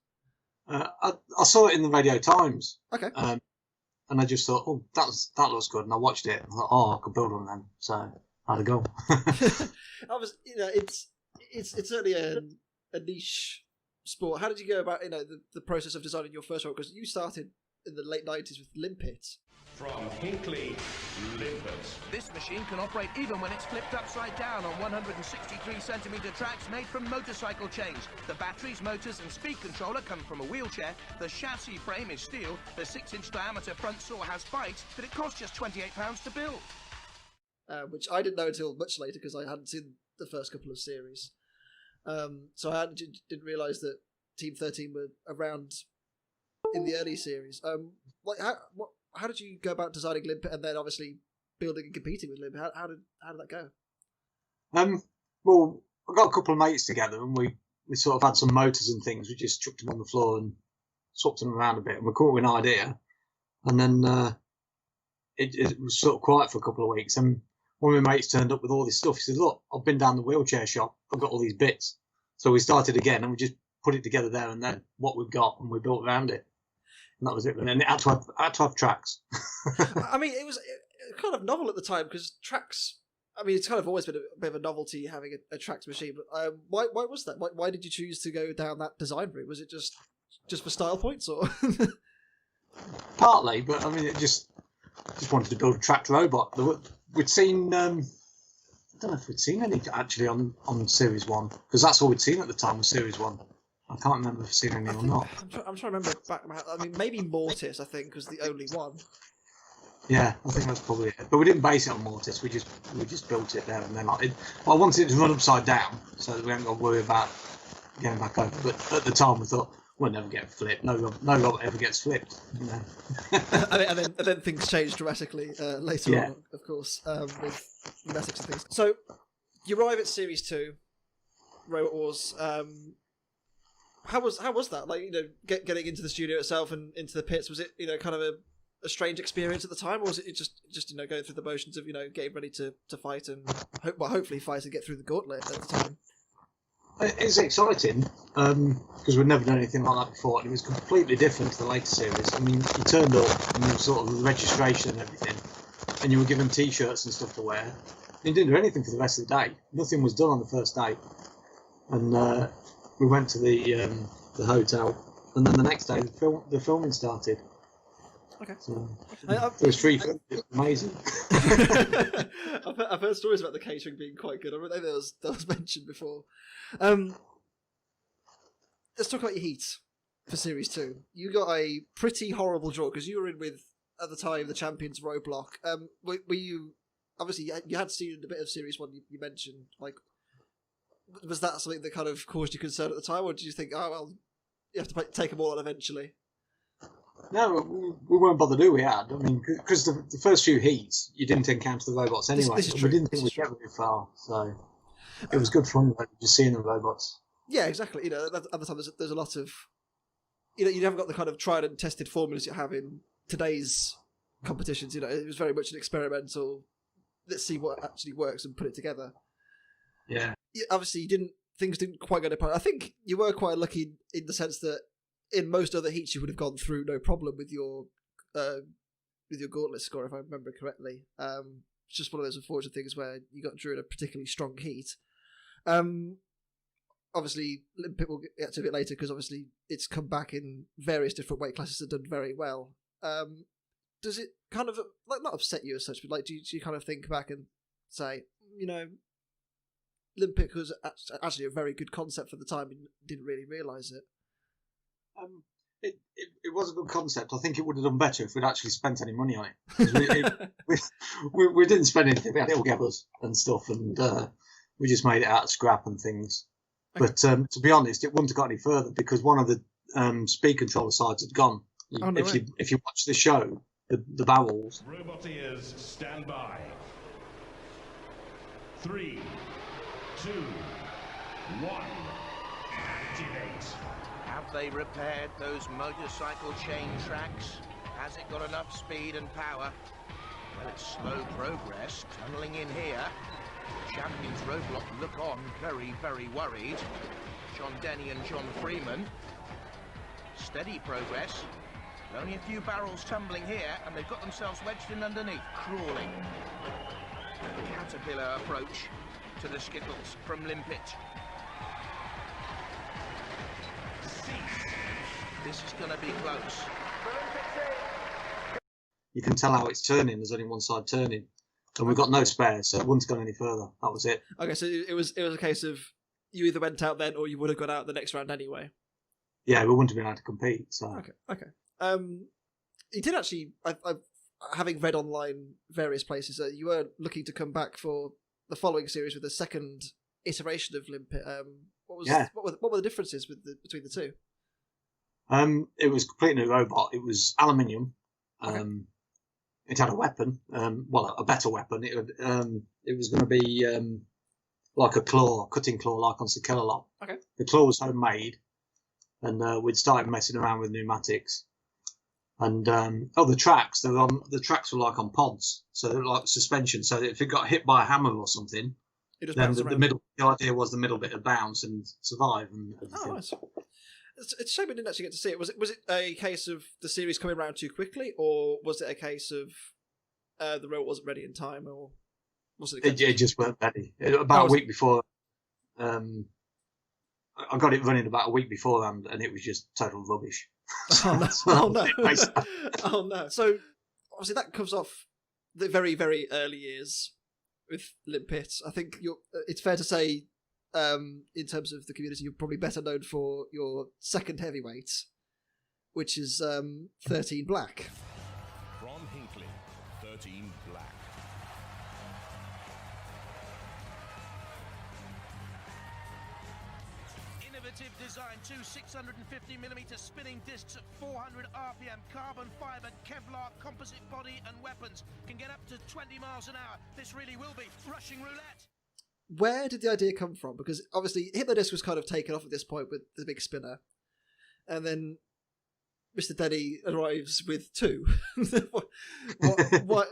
I saw it in the Radio Times. Okay. And I just thought, oh, that looks good, and I watched it. And I thought, oh, I could build one then. So how'd it go? It's certainly a niche sport. How did you go about the process of designing your first robot? Because you started in the late 90s with Limpet. From Hinkley, Limpet. This machine can operate even when it's flipped upside down on 163cm tracks made from motorcycle chains. The batteries, motors and speed controller come from a wheelchair. The chassis frame is steel. The 6-inch diameter front saw has spikes, but it costs just £28 to build. Which I didn't know until much later because I hadn't seen the first couple of series. So I didn't realise that Team 13 were around in the early series. How did you go about designing Limpet and then obviously building and competing with Limpet? How did that go? Well, I got a couple of mates together, and we sort of had some motors and things. We just chucked them on the floor and swapped them around a bit, and we caught with an idea. And then it was sort of quiet for a couple of weeks, and one of my mates turned up with all this stuff. He said, look, I've been down the wheelchair shop. I've got all these bits. So we started again, and we just put it together there and then, what we've got, and we built around it. And that was it. And then it had to have tracks. I mean, it was kind of novel at the time, because tracks... I mean, it's kind of always been a bit of a novelty having a tracks machine, but why was that? Why did you choose to go down that design route? Was it just for style points, or...? Partly, but I mean, it just wanted to build a tracked robot. We'd seen, I don't know if we'd seen any actually on Series 1, because that's all we'd seen at the time was Series 1. I can't remember if we've seen any or not. I'm trying to remember back. I mean, maybe Mortis, I think, was the only one. Yeah, I think that's probably it. But we didn't base it on Mortis. We just built it there and then. I wanted it to run upside down, so that we haven't got to worry about getting back over. But at the time, we thought we'll never get flipped. No robot ever gets flipped. You know? and then things changed dramatically later on, of course, with pneumatics and things. So you arrive at Series 2, Robot Wars. How was that? Like, getting into the studio itself and into the pits, was it kind of a strange experience at the time, or was it just going through the motions of getting ready to fight and hopefully fight and get through the gauntlet at the time? It's exciting because we'd never done anything like that before, and it was completely different to the later series. I mean, you turned up and you were sort of the registration and everything, and you were given T-shirts and stuff to wear. You didn't do anything for the rest of the day. Nothing was done on the first day, and we went to the hotel, and then the next day the filming started. Okay. So, I've- those three films, it's amazing. I've heard stories about the catering being quite good. I think that was mentioned before. Let's talk about your heat for Series 2. You got a pretty horrible draw because you were in with, at the time, the champions Roadblock. Were you... Obviously, you had seen a bit of Series 1 you mentioned. Like, was that something that kind of caused you concern at the time, or did you think, oh, well, you have to take them all on eventually? No, we weren't bothered who we had. I mean, because the first few heats, you didn't encounter the robots anyway. This is true. We didn't think we'd get very far, so it was good fun just seeing the robots. Yeah, exactly. You know, at the time, there's a lot of... You know, you haven't got the kind of tried and tested formulas you have in today's competitions. You know, it was very much an experimental, let's see what actually works and put it together. Yeah. Obviously, things didn't quite go to plan. I think you were quite lucky in the sense that in most other heats you would have gone through no problem with your gauntlet score, if I remember correctly. It's just one of those unfortunate things where you got drew in a particularly strong heat. Obviously, Limpet will get to a bit later because obviously it's come back in various different weight classes and done very well. Does it kind of like not upset you as such, but like do you kind of think back and say, you know, Limpet was actually a very good concept for the time and didn't really realise it? It was a good concept. I think it would have done better if we'd actually spent any money on it. We didn't spend anything. We had little gabbers and stuff, and we just made it out of scrap and things. Okay. But to be honest, it wouldn't have got any further because one of the speed controller sides had gone. Oh, no way. If you watch the show, the barrels. Roboteers, stand by. 3, 2, 1, activate. Have they repaired those motorcycle chain tracks? Has it got enough speed and power? Well, it's slow progress, tunneling in here. Champions Roadblock look on, very, very worried. John Denny and John Freeman. Steady progress. Only a few barrels tumbling here, and they've got themselves wedged in underneath, crawling. Caterpillar approach to the Skittles from Limpet. This is going to be close. You can tell how it's turning. There's only one side turning, and we've got no spares, so it wouldn't have gone any further. That was it. Okay, so it was a case of you either went out then, or you would have got out the next round anyway. Yeah, we wouldn't have been able to compete. So okay. You did actually. I've having read online various places that you were looking to come back for the following series with the second iteration of Limpet. What were the differences between the two? It was a completely new robot. It was aluminium. Okay. It had a weapon, a better weapon. It was going to be like a cutting claw, like on Ciarán. Okay. The claw was homemade, and we'd started messing around with pneumatics. And the tracks were like on pods, so they were like suspension. So if it got hit by a hammer or something, then the idea was the middle bit would bounce and survive and everything. Oh, nice. It's a shame we didn't actually get to see it. Was it a case of the series coming around too quickly, or was it a case of the robot wasn't ready in time, or was it? It just weren't ready. About a week before, I got it running about a week beforehand, and it was just total rubbish. Oh no! So obviously that comes off the very, very early years with Limpet. I think it's fair to say, in terms of the community, you're probably better known for your second heavyweight, which is 13 Black. From Hinkley, 13 Black. Innovative design, two 650mm spinning discs at 400 RPM, carbon fibre, Kevlar, composite body and weapons. Can get up to 20 miles an hour. This really will be Russian roulette. Where did the idea come from? Because obviously Hypnodisc was kind of taken off at this point with the big spinner. And then Mr. Denny arrives with two. Why?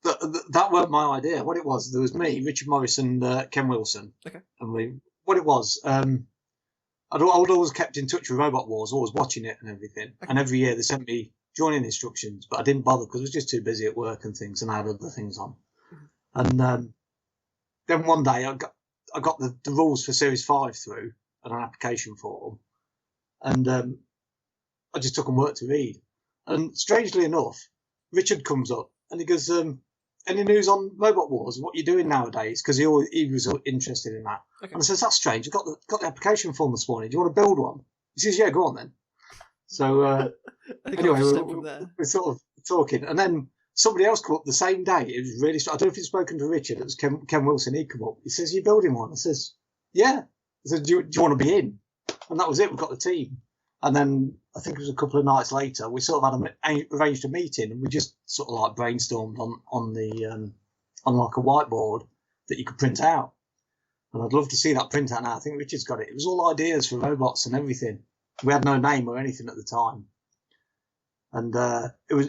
That weren't my idea. What it was, there was me, Richard Morris and Ken Wilson. Okay. And what it was, I'd always kept in touch with Robot Wars, always watching it and everything. Okay. And every year they sent me joining instructions, but I didn't bother because I was just too busy at work and things, and I had other things on. Mm-hmm. And then one day I got the rules for Series 5 through and an application form, and I just took them work to read. And strangely enough, Richard comes up and he goes, any news on Robot Wars? What are you doing nowadays? Because he was interested in that. Okay. And I says, that's strange. I got the application form this morning. Do you want to build one? He says, yeah, go on then. So anyway, we're sort of talking. And then somebody else came up the same day. It was really strange. I don't know if you've spoken to Richard. It was Ken Wilson. He come up. He says, you're building one? I says, yeah. I said, do you want to be in? And that was it. We got the team. And then I think it was a couple of nights later, we sort of had arranged a meeting, and we just sort of like brainstormed on like a whiteboard that you could print out. And I'd love to see that print out now. I think Richard's got it. It was all ideas for robots and everything. We had no name or anything at the time. And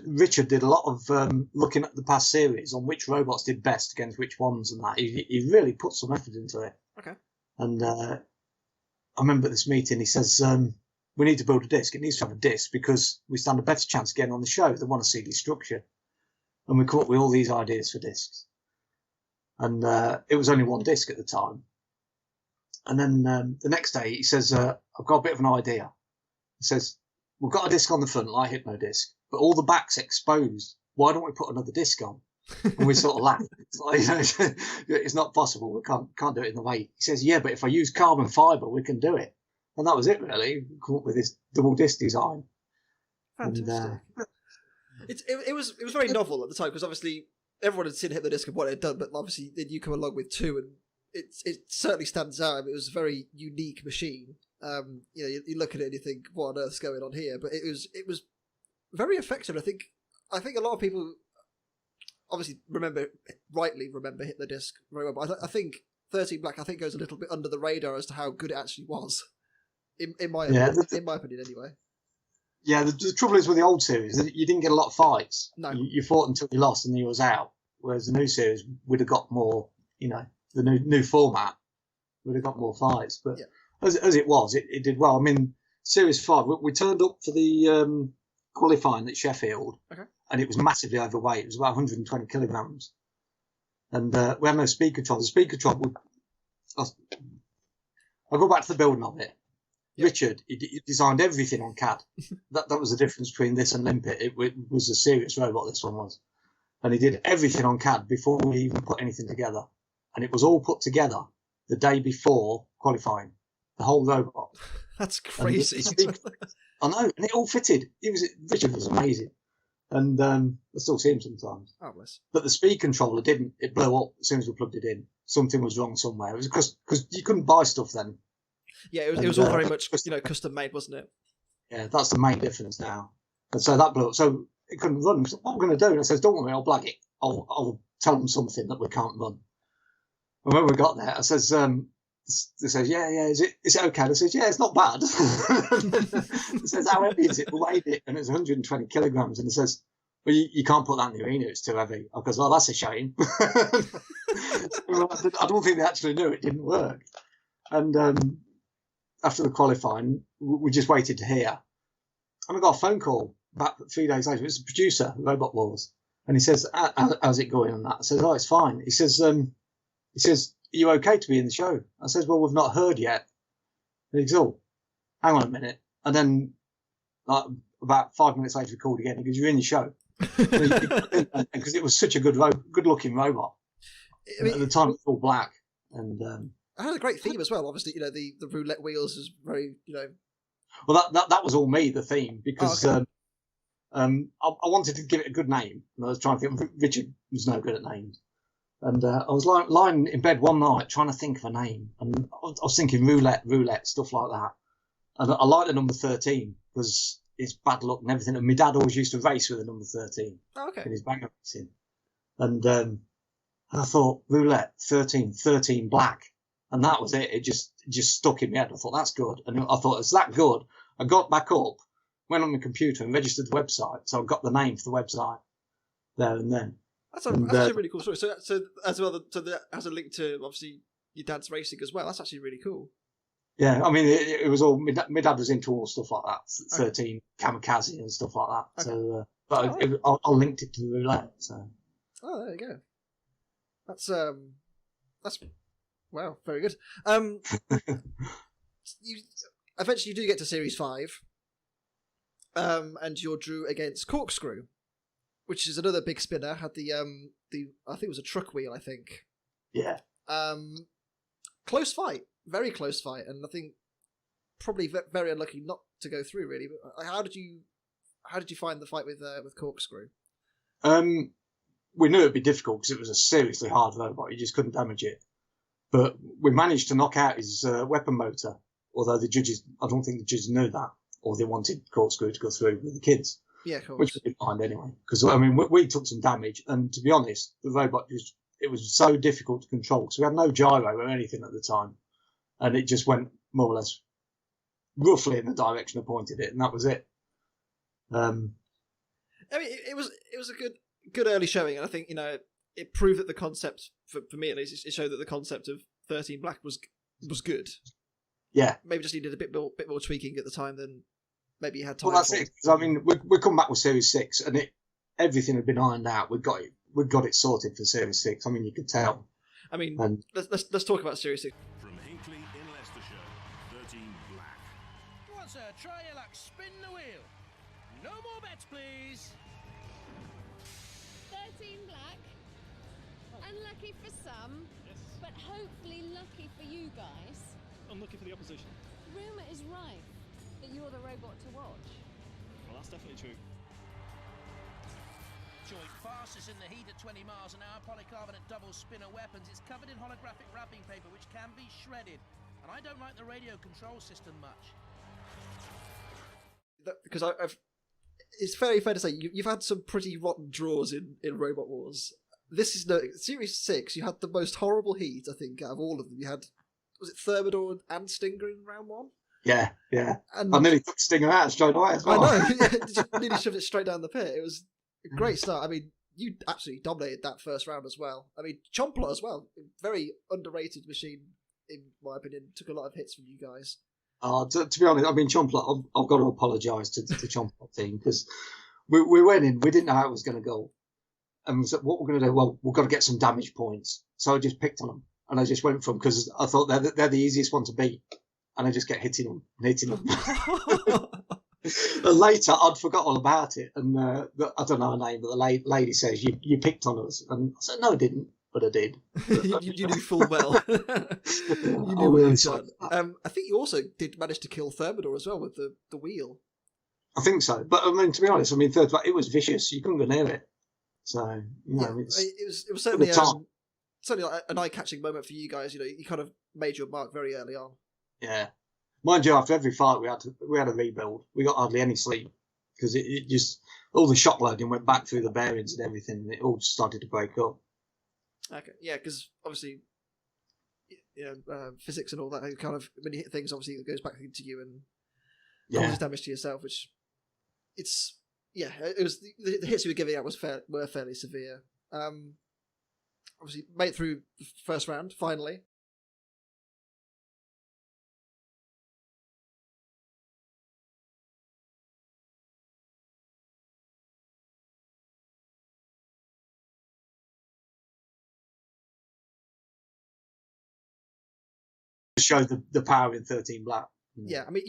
Richard did a lot of looking at the past series on which robots did best against which ones and that. He really put some effort into it. Okay. And I remember at this meeting, he says, we need to build a disc. It needs to have a disc because we stand a better chance of getting on the show. They want to see the structure. And we come up with all these ideas for discs. And it was only one disc at the time. And then the next day he says, I've got a bit of an idea. He says, we've got a disc on the front, like Hypno disc, but all the back's exposed. Why don't we put another disc on? And we sort of laughed. It's like, it's not possible. We can't do it in the way. He says, yeah, but if I use carbon fibre, we can do it. And that was it, really. We come up with this double disc design. Fantastic. And, it was very novel at the time because obviously everyone had seen Hypno disc and what it had done, but obviously then you come along with two, and it certainly stands out. I mean, it was a very unique machine. You look at it and you think, what on earth's going on here? But it was very effective. I think a lot of people obviously rightly remember Hypno disc very well. But I think 13 Black goes a little bit under the radar as to how good it actually was. In my opinion, anyway. Yeah, the trouble is with the old series, you didn't get a lot of fights. No. You fought until you lost and you was out. Whereas the new series would have got more, the new format would have got more fights. But as it was, it did well. I mean, Series 5, we turned up for the qualifying at Sheffield, and it was massively overweight. It was about 120 kilograms. And we had no speed control. The speed control I'll go back to the building of it. Richard, he designed everything on CAD. That was the difference between this and Limpet. It was a serious robot, this one was. And he did everything on CAD before we even put anything together. And it was all put together the day before qualifying. The whole robot. That's crazy. I know, and it all fitted. Richard was amazing. And I still see him sometimes. Oh, bless. But the speed controller didn't. It blew up as soon as we plugged it in. Something was wrong somewhere. It was because you couldn't buy stuff then. Yeah, it was all very much custom made, wasn't it? Yeah, that's the main difference now. And so that blew up. So it couldn't run. So what am I going to do? And I says, don't worry, I'll blag it. I'll tell them something that we can't run. And when we got there, I says, they says, yeah, is it okay? I says, yeah, it's not bad. It says, how heavy is it? We weighed it, and it's 120 kilograms. And it says, well, you can't put that in the arena, it's too heavy. I goes, well, that's a shame. I don't think they actually knew it didn't work. And after the qualifying, we just waited to hear. And I got a phone call back 3 days later. It was the producer of Robot Wars. And he says, how's it going on that? I says, oh, it's fine. He says, are you okay to be in the show? I says, well, we've not heard yet. And he goes, oh, hang on a minute. And then about 5 minutes later, he called again. He goes, you're in the show. Because it was such a good-looking robot. I mean, at the time, it was all black. And it had a great theme as well. Obviously, the roulette wheels is very, Well, that was all me, the theme, because I wanted to give it a good name. And I was trying to think, Richard was no good at names. And I was lying in bed one night trying to think of a name. And I was thinking roulette, stuff like that. And I like the number 13 because it's bad luck and everything. And my dad always used to race with the number 13 in his banger racing. And I thought, roulette, 13 black. And that was it. It just stuck in my head. I thought, that's good. And I thought, it's that good. I got back up, went on my computer and registered the website. So I got the name for the website there and then. That's a really cool story. So as well, that has a link to, obviously, your dad's racing as well. That's actually really cool. Yeah, I mean, it was all, my dad was into all stuff like that, 13 kamikaze and stuff like that. Okay. So, but I linked it to the roulette. So. Oh, there you go. That's wow, very good. Eventually you do get to Series 5. and your drew against Corkscrew, which is another big spinner. Had the I think it was a truck wheel. I think. Yeah. Close fight, very close fight, and I think probably very unlucky not to go through. Really, but how did you find the fight with Corkscrew? We knew it'd be difficult because it was a seriously hard robot. You just couldn't damage it. But we managed to knock out his weapon motor. Although the judges, I don't think the judges knew that, or they wanted Corkscrew to go through with the kids. Yeah, of course. Which we didn't mind anyway, because I mean we took some damage, and to be honest, the robot it was so difficult to control because we had no gyro or anything at the time, and it just went more or less roughly in the direction I pointed it, and that was it. I mean, it was a good early showing, and I think it proved that the concept for me at least, it showed that the concept of 13 Black was good. Yeah, maybe just needed a bit more tweaking at the time than maybe you had time. Well, that's it. I mean, we come back with Series 6, and everything had been ironed out. We got it sorted for Series 6. I mean, you could tell. I mean, let's talk about Series 6. From Hinckley in Leicestershire, 13 Black. What's a try your luck? Spin the wheel. No more bets, please. 13 Black. Unlucky for some, but hopefully lucky for you guys. Unlucky for the opposition. Rumour is right that you're the robot to watch. Well, that's definitely true. Joint fastest in the heat at 20 miles an hour. Polycarbonate double spinner weapons. It's covered in holographic wrapping paper, which can be shredded. And I don't like the radio control system much. Because it's very fair to say you've had some pretty rotten draws in Robot Wars. This is Series 6. You had the most horrible heat, I think, out of all of them. You had, was it Thermidor and Stinger in round 1? Yeah. And I nearly took Stinger out straight away as well. I know. You nearly shoved it straight down the pit. It was a great start. I mean, you absolutely dominated that first round as well. I mean, Chompler as well. Very underrated machine, in my opinion. Took a lot of hits from you guys. To be honest, I mean, Chompler, I've got to apologise to the Chompler team because we went in, we didn't know how it was going to go. And we said, what we're going to do? Well, we've got to get some damage points. So I just picked on them. And I just went for them because I thought they're the easiest one to beat. And I just kept hitting them. And later, I'd forgot all about it. And I don't know her name, but the lady says, you picked on us. And I said, no, I didn't. But I did. you knew full well. You knew well done. I think you also did manage to kill Thermidor as well with the wheel. I think so. But I mean, to be honest, third it was vicious. You couldn't go near it. So, it was certainly like an eye-catching moment for you guys. You kind of made your mark very early on. Yeah, mind you, after every fight we had a rebuild. We got hardly any sleep because it just all the shock loading went back through the bearings and everything, and it all started to break up. Okay, yeah, because obviously, physics and all that kind of when you hit things, obviously it goes back into you and causes damage to yourself, which it was the hits you were giving out were fairly severe. Obviously, made it through the first round finally. Show the power in 13 Black. Yeah, I mean.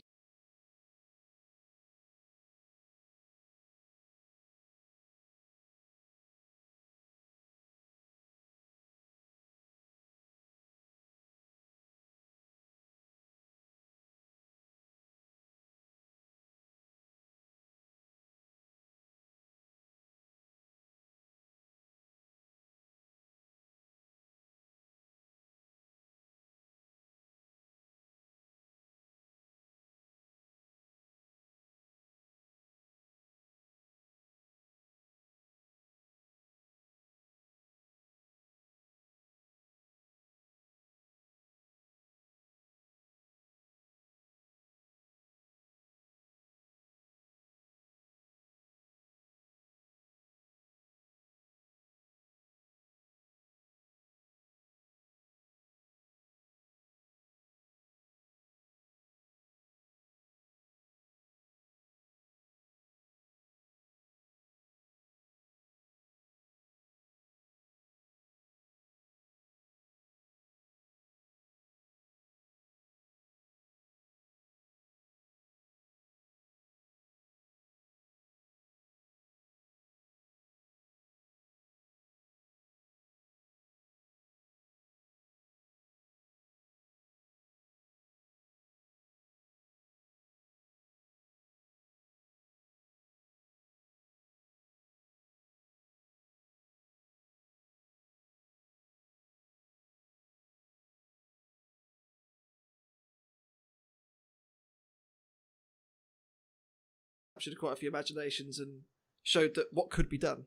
captured quite a few imaginations and showed that what could be done.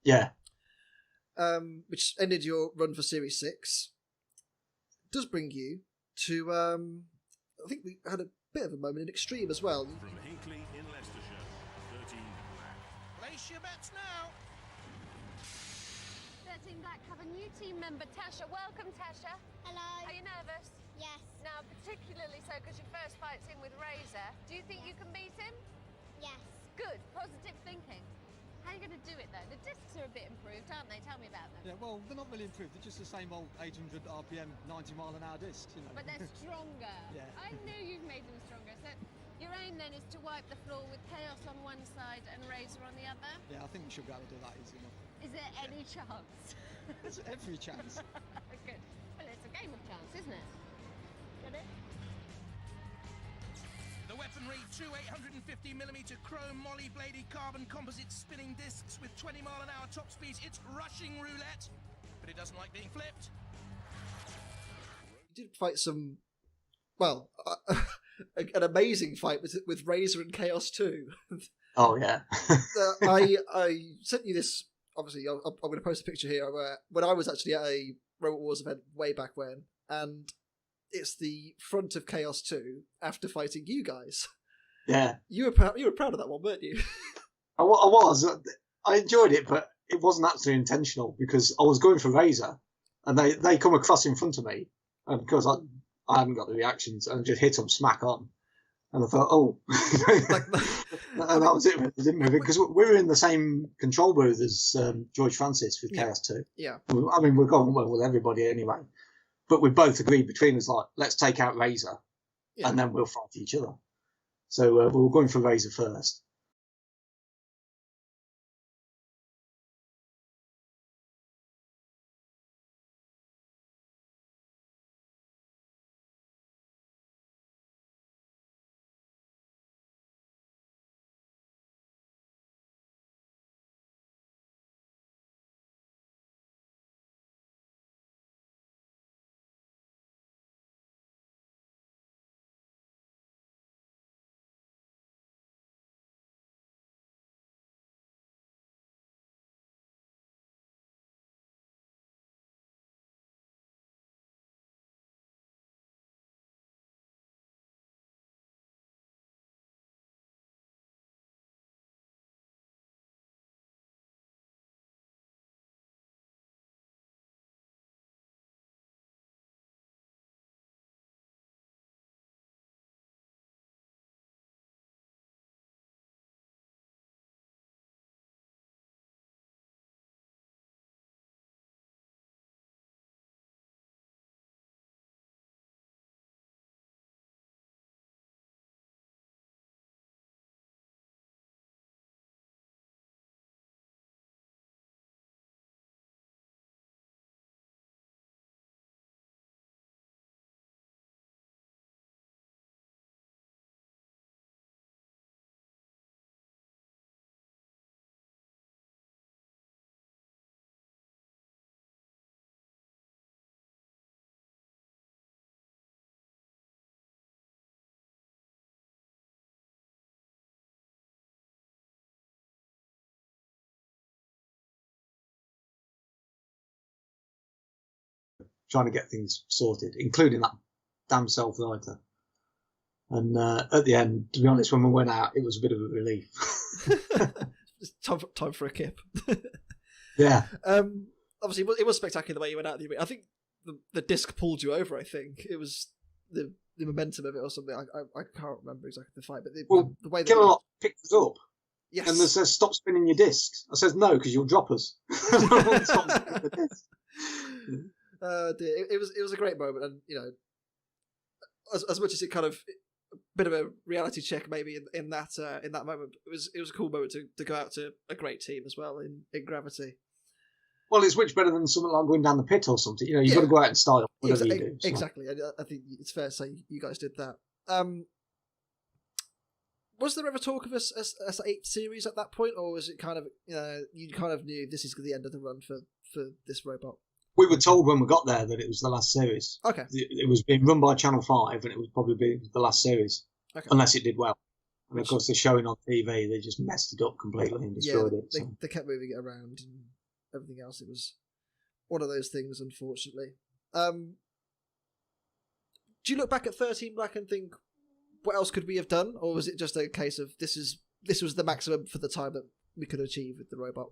Yeah. Which ended your run for Series 6. Does bring you to, I think we had a bit of a moment in Extreme as well. From Hinckley in Leicestershire, 13 black. Place your bets now. 13 Black have a new team member, Tasha. Welcome, Tasha. Hello. Are you nervous? Yes. Now, particularly so because your first fight's in with Razer. Do you think you can beat him? Yes. Good. Positive thinking. How are you going to do it, though? The discs are a bit improved, aren't they? Tell me about them. Yeah, well, they're not really improved. They're just the same old 800 RPM, 90-mile-an-hour discs, you know. But they're stronger. Yeah. I know you've made them stronger. So your aim, then, is to wipe the floor with Chaos on one side and Razer on the other? Yeah, I think we should be able to do that easy enough. Is there any chance? There's every chance. Good. Well, it's a game of chance, isn't it? Get it? The weaponry, two 850mm chrome moly-bladed carbon composite spinning discs with 20-mile-an-hour top speeds. It's rushing roulette, but it doesn't like being flipped. You did fight some, well, an amazing fight with Razer and Chaos 2. Oh, yeah. I sent you this, obviously, I'm going to post a picture here, when I was actually at a Robot Wars event way back when, and it's the front of Chaos 2 after fighting you guys. Yeah. You were proud of that one, weren't you? I was. I enjoyed it, but it wasn't actually intentional because I was going for Razer and they come across in front of me, and because I hadn't got the reactions and just hit them smack on. And I thought, oh. And that was it. I didn't move it because we were in the same control booth as George Francis with Chaos 2. Yeah. I mean, we're going well with everybody anyway. But we both agreed between us, like, let's take out Razer, and then we'll fight each other. So we were going for Razer first. Trying to get things sorted, including that damn self-lighter. And at the end, to be honest, when we went out, it was a bit of a relief. time for a kip. Yeah. Obviously, it was spectacular the way you went out. I think the disc pulled you over. I think it was the momentum of it or something. I can't remember exactly the fight, but the way that Killalot picked us up. Yes. And they says, "Stop spinning your discs." I says, "No, because you'll drop us." I don't want to stop spinning the discs. It was a great moment, and as much as it kind of a bit of a reality check maybe in that moment, it was a cool moment to go out to a great team as well in Gravity. Well, it's much better than something like going down the pit or something. You've got to go out in style, whatever you do. So. Exactly. I think it's fair to say you guys did that. Was there ever talk of a 8th series at that point, or was it kind of you kind of knew this is the end of the run for this robot? We were told when we got there that it was the last series. Okay. It was being run by Channel 5, and it would probably be the last series, unless it did well. And of course, they're showing on TV. They just messed it up completely and destroyed it. So. They kept moving it around and everything else. It was one of those things, unfortunately. Do you look back at 13 Black and think, what else could we have done? Or was it just a case of this was the maximum for the time that we could achieve with the robot?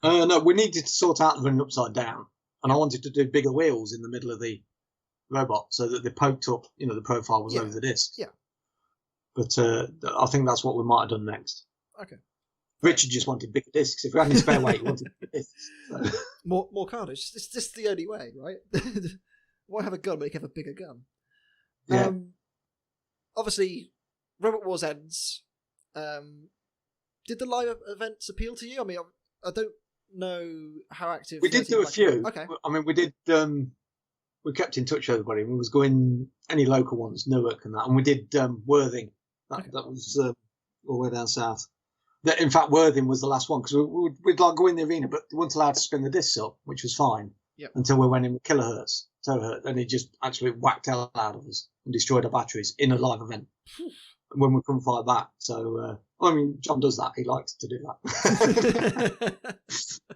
No, we needed to sort out the running upside down. And I wanted to do bigger wheels in the middle of the robot so that they poked up, the profile was over the disc. Yeah. But I think that's what we might have done next. Okay. Richard just wanted bigger discs. If we had any spare weight, he wanted bigger discs. So. More carnage. It's just the only way, right? Why have a gun when you can have a bigger gun? Yeah. Obviously, Robot Wars ends. Did the live events appeal to you? I mean, I don't know how active... We did do a few. Okay. I mean, we did... we kept in touch with everybody. We was going any local ones, Newark and that. And we did Worthing. That was all the way down south. In fact, Worthing was the last one because we'd like go in the arena, but we weren't allowed to spin the discs up, which was fine. Yep. Until we went in with Kilohertz, and he just actually whacked hell out of us and destroyed our batteries in a live event when we couldn't fight back. So, I mean, John does that. He likes to do that.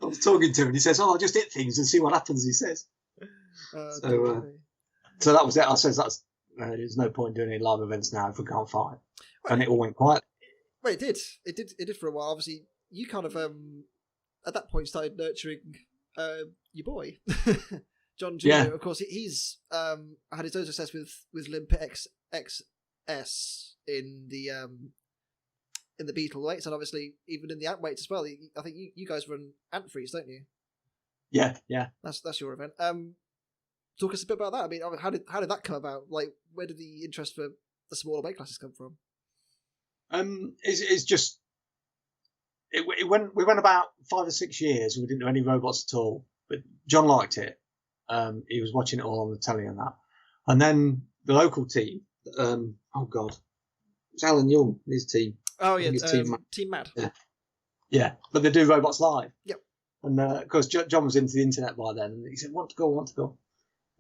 I was talking to him and he says, "Oh, I'll just hit things and see what happens," he says. So that was it. I says, there's no point doing any live events now if we can't fight. And it all went quiet. Well, it did. It did for a while. Obviously, you kind of, at that point, started nurturing your boy, John Jr. Yeah. Of course, he's had his own success with Limpet XS in the Beetle weights, and obviously even in the Ant weights as well. I think you guys run Ant Freeze, don't you? Yeah. That's your event. Talk us a bit about that. I mean, how did that come about? Like, where did the interest for the smaller weight classes come from? It's just we went about 5 or 6 years. We didn't do any robots at all, but John liked it. He was watching it all on the telly and that. And then the local team, oh God, it's Alan Young, his team. Oh yeah, Team Mad. Yeah, but they do robots live. Yep. And of course, John was into the internet by then, and he said, "Want to go."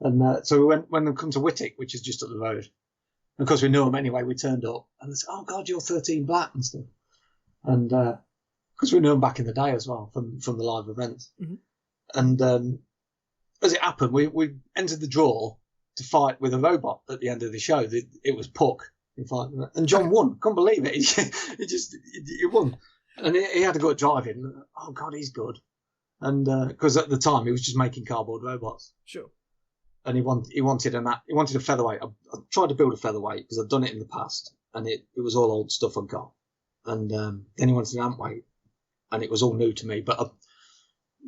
And so we went when they come to Whittick, which is just up the road. And of course, we knew them anyway. We turned up, and they said, "Oh God, you're 13 Black and stuff." And because we knew them back in the day as well from the live events. Mm-hmm. And as it happened, we entered the draw to fight with a robot at the end of the show. It was Puck, in fact, and John won. Couldn't believe it. He won, and he had a good driving. Oh God, he's good. And because at the time he was just making cardboard robots. Sure. And he wanted a featherweight. I tried to build a featherweight because I'd done it in the past, and it was all old stuff I'd got. And then he wanted an amp weight, and it was all new to me. But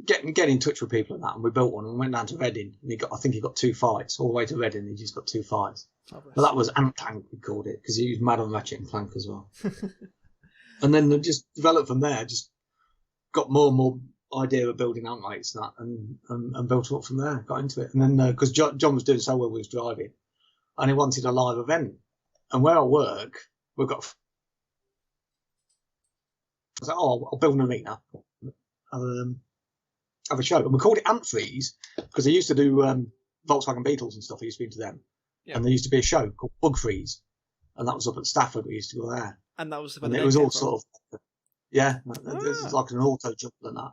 get in touch with people and that, and we built one and went down to Reading, and I think he got 2 fights all the way to Reading. He just got 2 fights. But that was Amp Tank, we called it, because he was mad on Ratchet and Clank as well. And then just developed from there. Just got more and more idea of building amp weights and built up from there. Got into it, and then because John was doing so well with his driving, and he wanted a live event. And where I work, we've got. I was like, I'll build an arena. Have a show, and we called it Ant Freeze because they used to do Volkswagen Beetles and stuff. I used to be into them, and there used to be a show called Bug Freeze, and that was up at Stafford. We used to go there, and that was it was all sort of there's like an auto jump and that.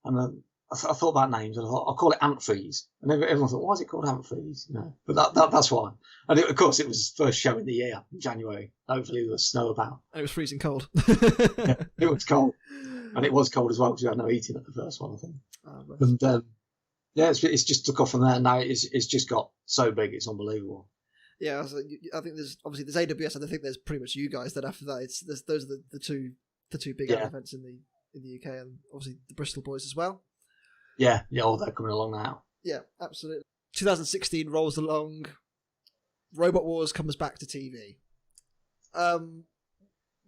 And I thought about names, and I thought I'll call it Ant Freeze, and everyone thought, why is it called Ant Freeze? But that's why. And of course, it was the first show in the year in January. Hopefully, there was snow about. And it was freezing cold. Yeah, it was cold. And it was cold as well because we had no heating at the first one, I think. And it's just took off from there. And now it's just got so big, it's unbelievable. Yeah, I think there's AWS, and I think there's pretty much you guys. Then after that, those are the two big events in the UK, and obviously the Bristol boys as well. Yeah, all they're coming along now. Yeah, absolutely. 2016 rolls along. Robot Wars comes back to TV.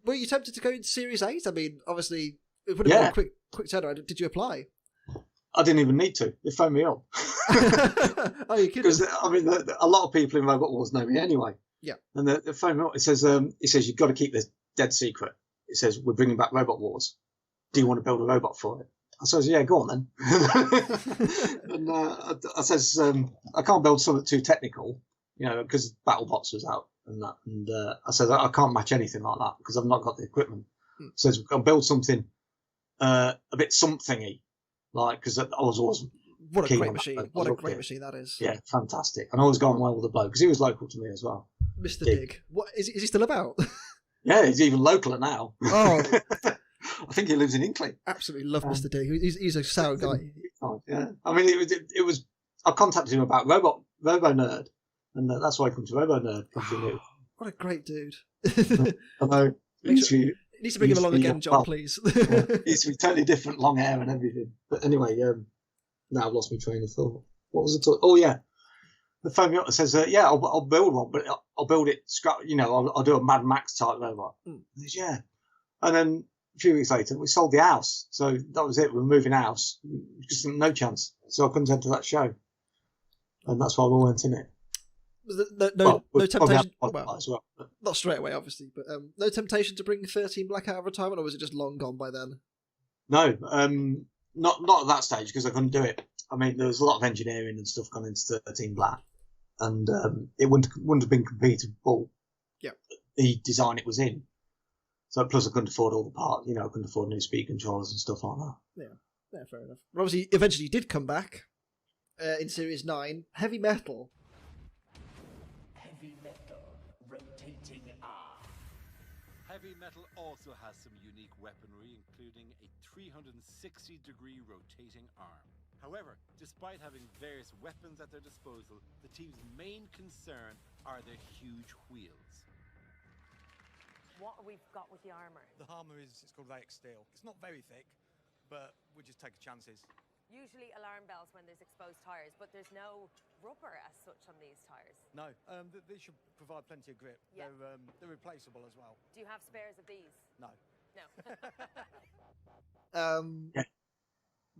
Were you tempted to go into Series 8? I mean, obviously, it would have been a quick turnaround. Did you apply? I didn't even need to. They phoned me up. Oh, you kidding? Because I mean, a lot of people in Robot Wars know me anyway. Yeah. And they phoned me up. It says you've got to keep this dead secret. It says we're bringing back Robot Wars. Do you want to build a robot for it? I says, yeah, go on then. And I says, I can't build something too technical, because Battlebots was out and that. And I said I can't match anything like that because I've not got the equipment. So I'll build something a bit somethingy, like because I was always what a great machine! What a great machine that is! Yeah, fantastic. And I was going well with the bloke because he was local to me as well. Mr. Dig. What is he still about? Yeah, he's even localer now. Oh, I think he lives in Inkley. Absolutely love Mr. Dig. He's a sour guy. Yeah, I mean it was. I contacted him about RoboNerd, and that's why I come to RoboNerd. What a great dude! I know. Needs to bring him along again, John, please. Yeah, it needs to be totally different, long hair and everything. But anyway, now I've lost my train of thought. What was it? Oh yeah, the phone me up and says, "Yeah, I'll build one, but I'll build it scrap. I'll do a Mad Max type robot." Says, yeah, and then a few weeks later, we sold the house, so that was it. We were moving house, just no chance. So I couldn't enter that show, and that's why we weren't in it. No temptation. As well, but not straight away, obviously, but no temptation to bring 13 Black out of retirement, or was it just long gone by then? No, not at that stage because I couldn't do it. I mean, there was a lot of engineering and stuff gone into 13 Black, and it wouldn't have been completable. Yeah, the design it was in. So plus I couldn't afford all the parts. I couldn't afford new speed controllers and stuff like that. Yeah, fair enough. But obviously, eventually, you did come back in Series 9, Heavy Metal. Heavy Metal, rotating arm. Heavy Metal also has some unique weaponry, including a 360-degree rotating arm. However, despite having various weapons at their disposal, the team's main concern are their huge wheels. What we've got with the armour? The armour it's called latex steel. It's not very thick, but we just take chances. Usually alarm bells when there's exposed tyres, but there's no rubber as such on these tyres. No, they should provide plenty of grip. Yeah. They're replaceable as well. Do you have spares of these? No. No.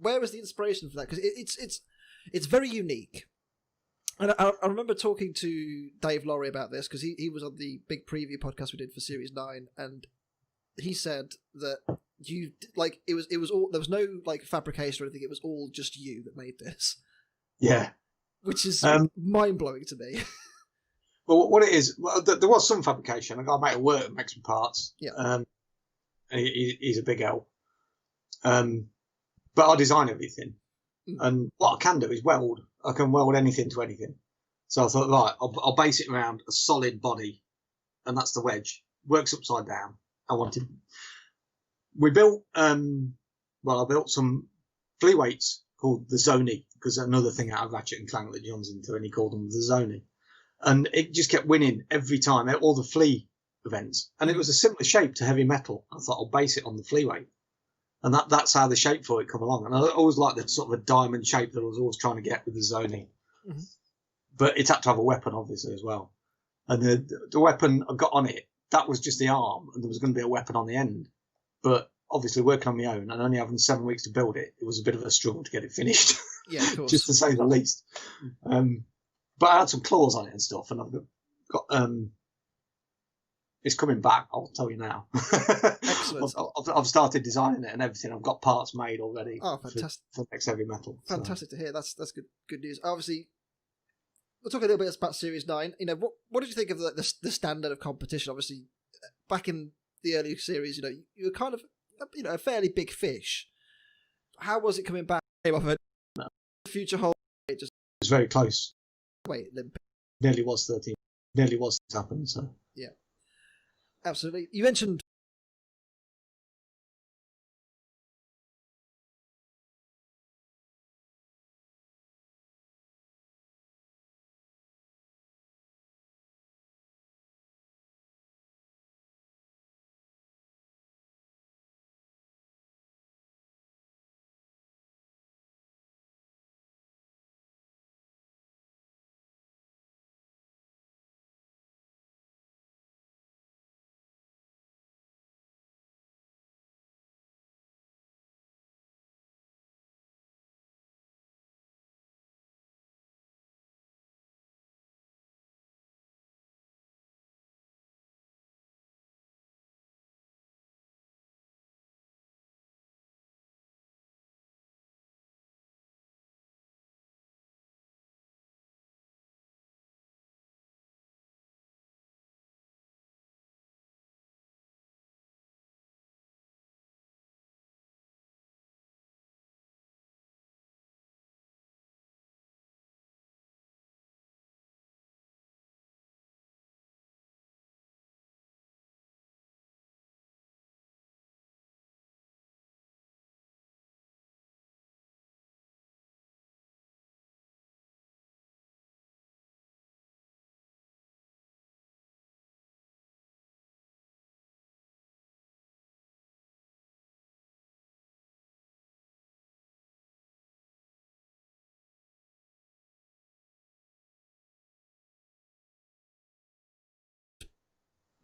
Where was the inspiration for that? Because it's very unique. And I remember talking to Dave Laurie about this because he was on the big preview podcast we did for Series 9, and he said that it was all, there was no fabrication or anything, it was all just you that made this. Yeah. Which is mind blowing to me. Well, what it is, there was some fabrication. I got a mate at work that makes some parts. Yeah. He's a big L. But I design everything. And what I can do is weld. I can weld anything to anything. So I thought, right, I'll base it around a solid body, and that's the wedge. Works upside down. We built, I built some flea weights called the Zoni, because another thing out of Ratchet and Clank that John's into, and he called them the Zoni. And it just kept winning every time, all the flea events. And it was a similar shape to Heavy Metal. I thought I'll base it on the flea weight. And that's how the shape for it come along. And I always liked the sort of a diamond shape that I was always trying to get with the Zoni. Mm-hmm. But it had to have a weapon, obviously, as well. And the weapon I got on it, that was just the arm, and there was going to be a weapon on the end. But obviously, working on my own and only having 7 weeks to build it, it was a bit of a struggle to get it finished. Yeah, of course. Just to say the least. But I had some claws on it and stuff, and I've got it's coming back, I'll tell you now. Excellent. I've started designing it and everything. I've got parts made already. Oh, fantastic. For next Heavy Metal. Fantastic to hear. That's good news. Obviously, we'll talk a little bit about Series 9. What did you think of the standard of competition? Obviously, back in the early series, you were kind of, a fairly big fish. How was it coming back? Came off it. No. Future Hold. It was very close. Wait, Limpet. Nearly was 13. Nearly was happened, so. Yeah. Absolutely. You mentioned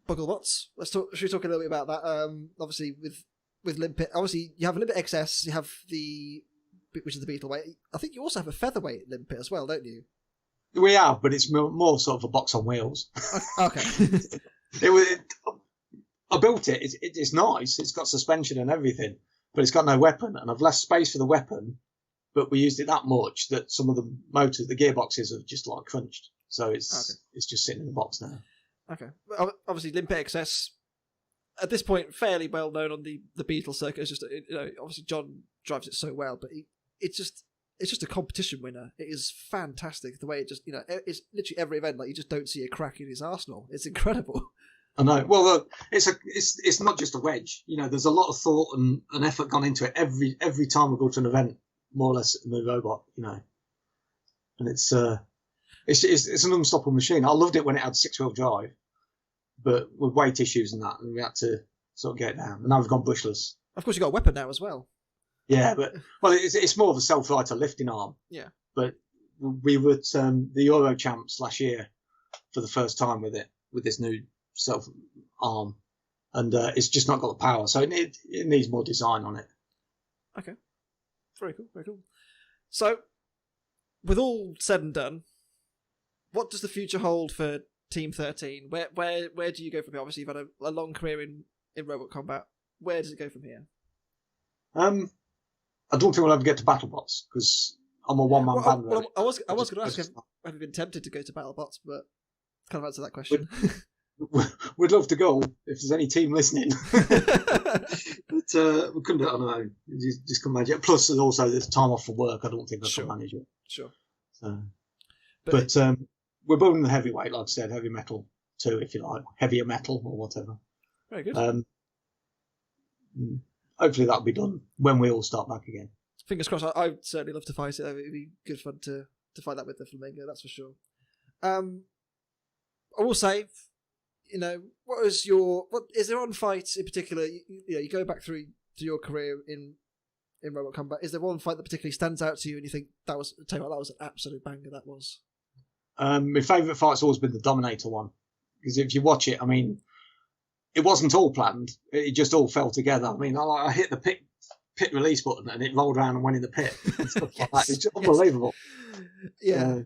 Battlebots. Should we talk a little bit about that? Obviously, with Limpet, obviously you have a Limpet XS, you have which is the Beetleweight. I think you also have a featherweight Limpet as well, don't you? We have, but it's more sort of a box on wheels. Okay. I built it. It's nice. It's got suspension and everything, but it's got no weapon, and I've left space for the weapon. But we used it that much that some of the motors, the gearboxes, have just like crunched. So it's just sitting in the box now. Okay. Obviously, Limpet XS at this point fairly well known on the Beetle circuit. It's just obviously John drives it so well, but it's just a competition winner. It is fantastic the way it just it's literally every event like you just don't see a crack in his arsenal. It's incredible. I know. Well, it's not just a wedge. There's a lot of thought and effort gone into it every time we go to an event, more or less in the robot. And it's an unstoppable machine. I loved it when it had 6-wheel drive, but with weight issues and that, and we had to sort of get it down. And now we've gone bushless. Of course, you got a weapon now as well. Yeah, but it's more of a self-righter lifting arm. Yeah. But we were at the Euro Champs last year for the first time with this new self arm, and it's just not got the power, so it needs more design on it. Okay, very cool. So, with all said and done, what does the future hold for Team 13? Where do you go from here? Obviously, you've had a long career in robot combat. Where does it go from here? I don't think we'll ever get to Battlebots because I'm a one-man band. Well, I was going to ask, have you been tempted to go to Battlebots, but kind of answer that question. We'd love to go if there's any team listening, but we couldn't do it on our own. Just couldn't manage it. Plus, there's time off for work. I don't think I can manage it. Sure. So, but we're building the heavyweight, like I said, heavy metal too, if you like, heavier metal or whatever. Very good. Hopefully that'll be done when we all start back again. Fingers crossed. I'd certainly love to fight it. It'd be good fun to fight that with the Flamingo. That's for sure. I will say, what is there on fights in particular? You go back through to your career in robot combat. Is there one fight that particularly stands out to you, and you think that was an absolute banger? That was. My favourite fight's always been the Dominator one, because if you watch it, it wasn't all planned. It just all fell together. I hit the pit release button and it rolled around and went in the pit. And stuff like that. It's unbelievable. Yeah,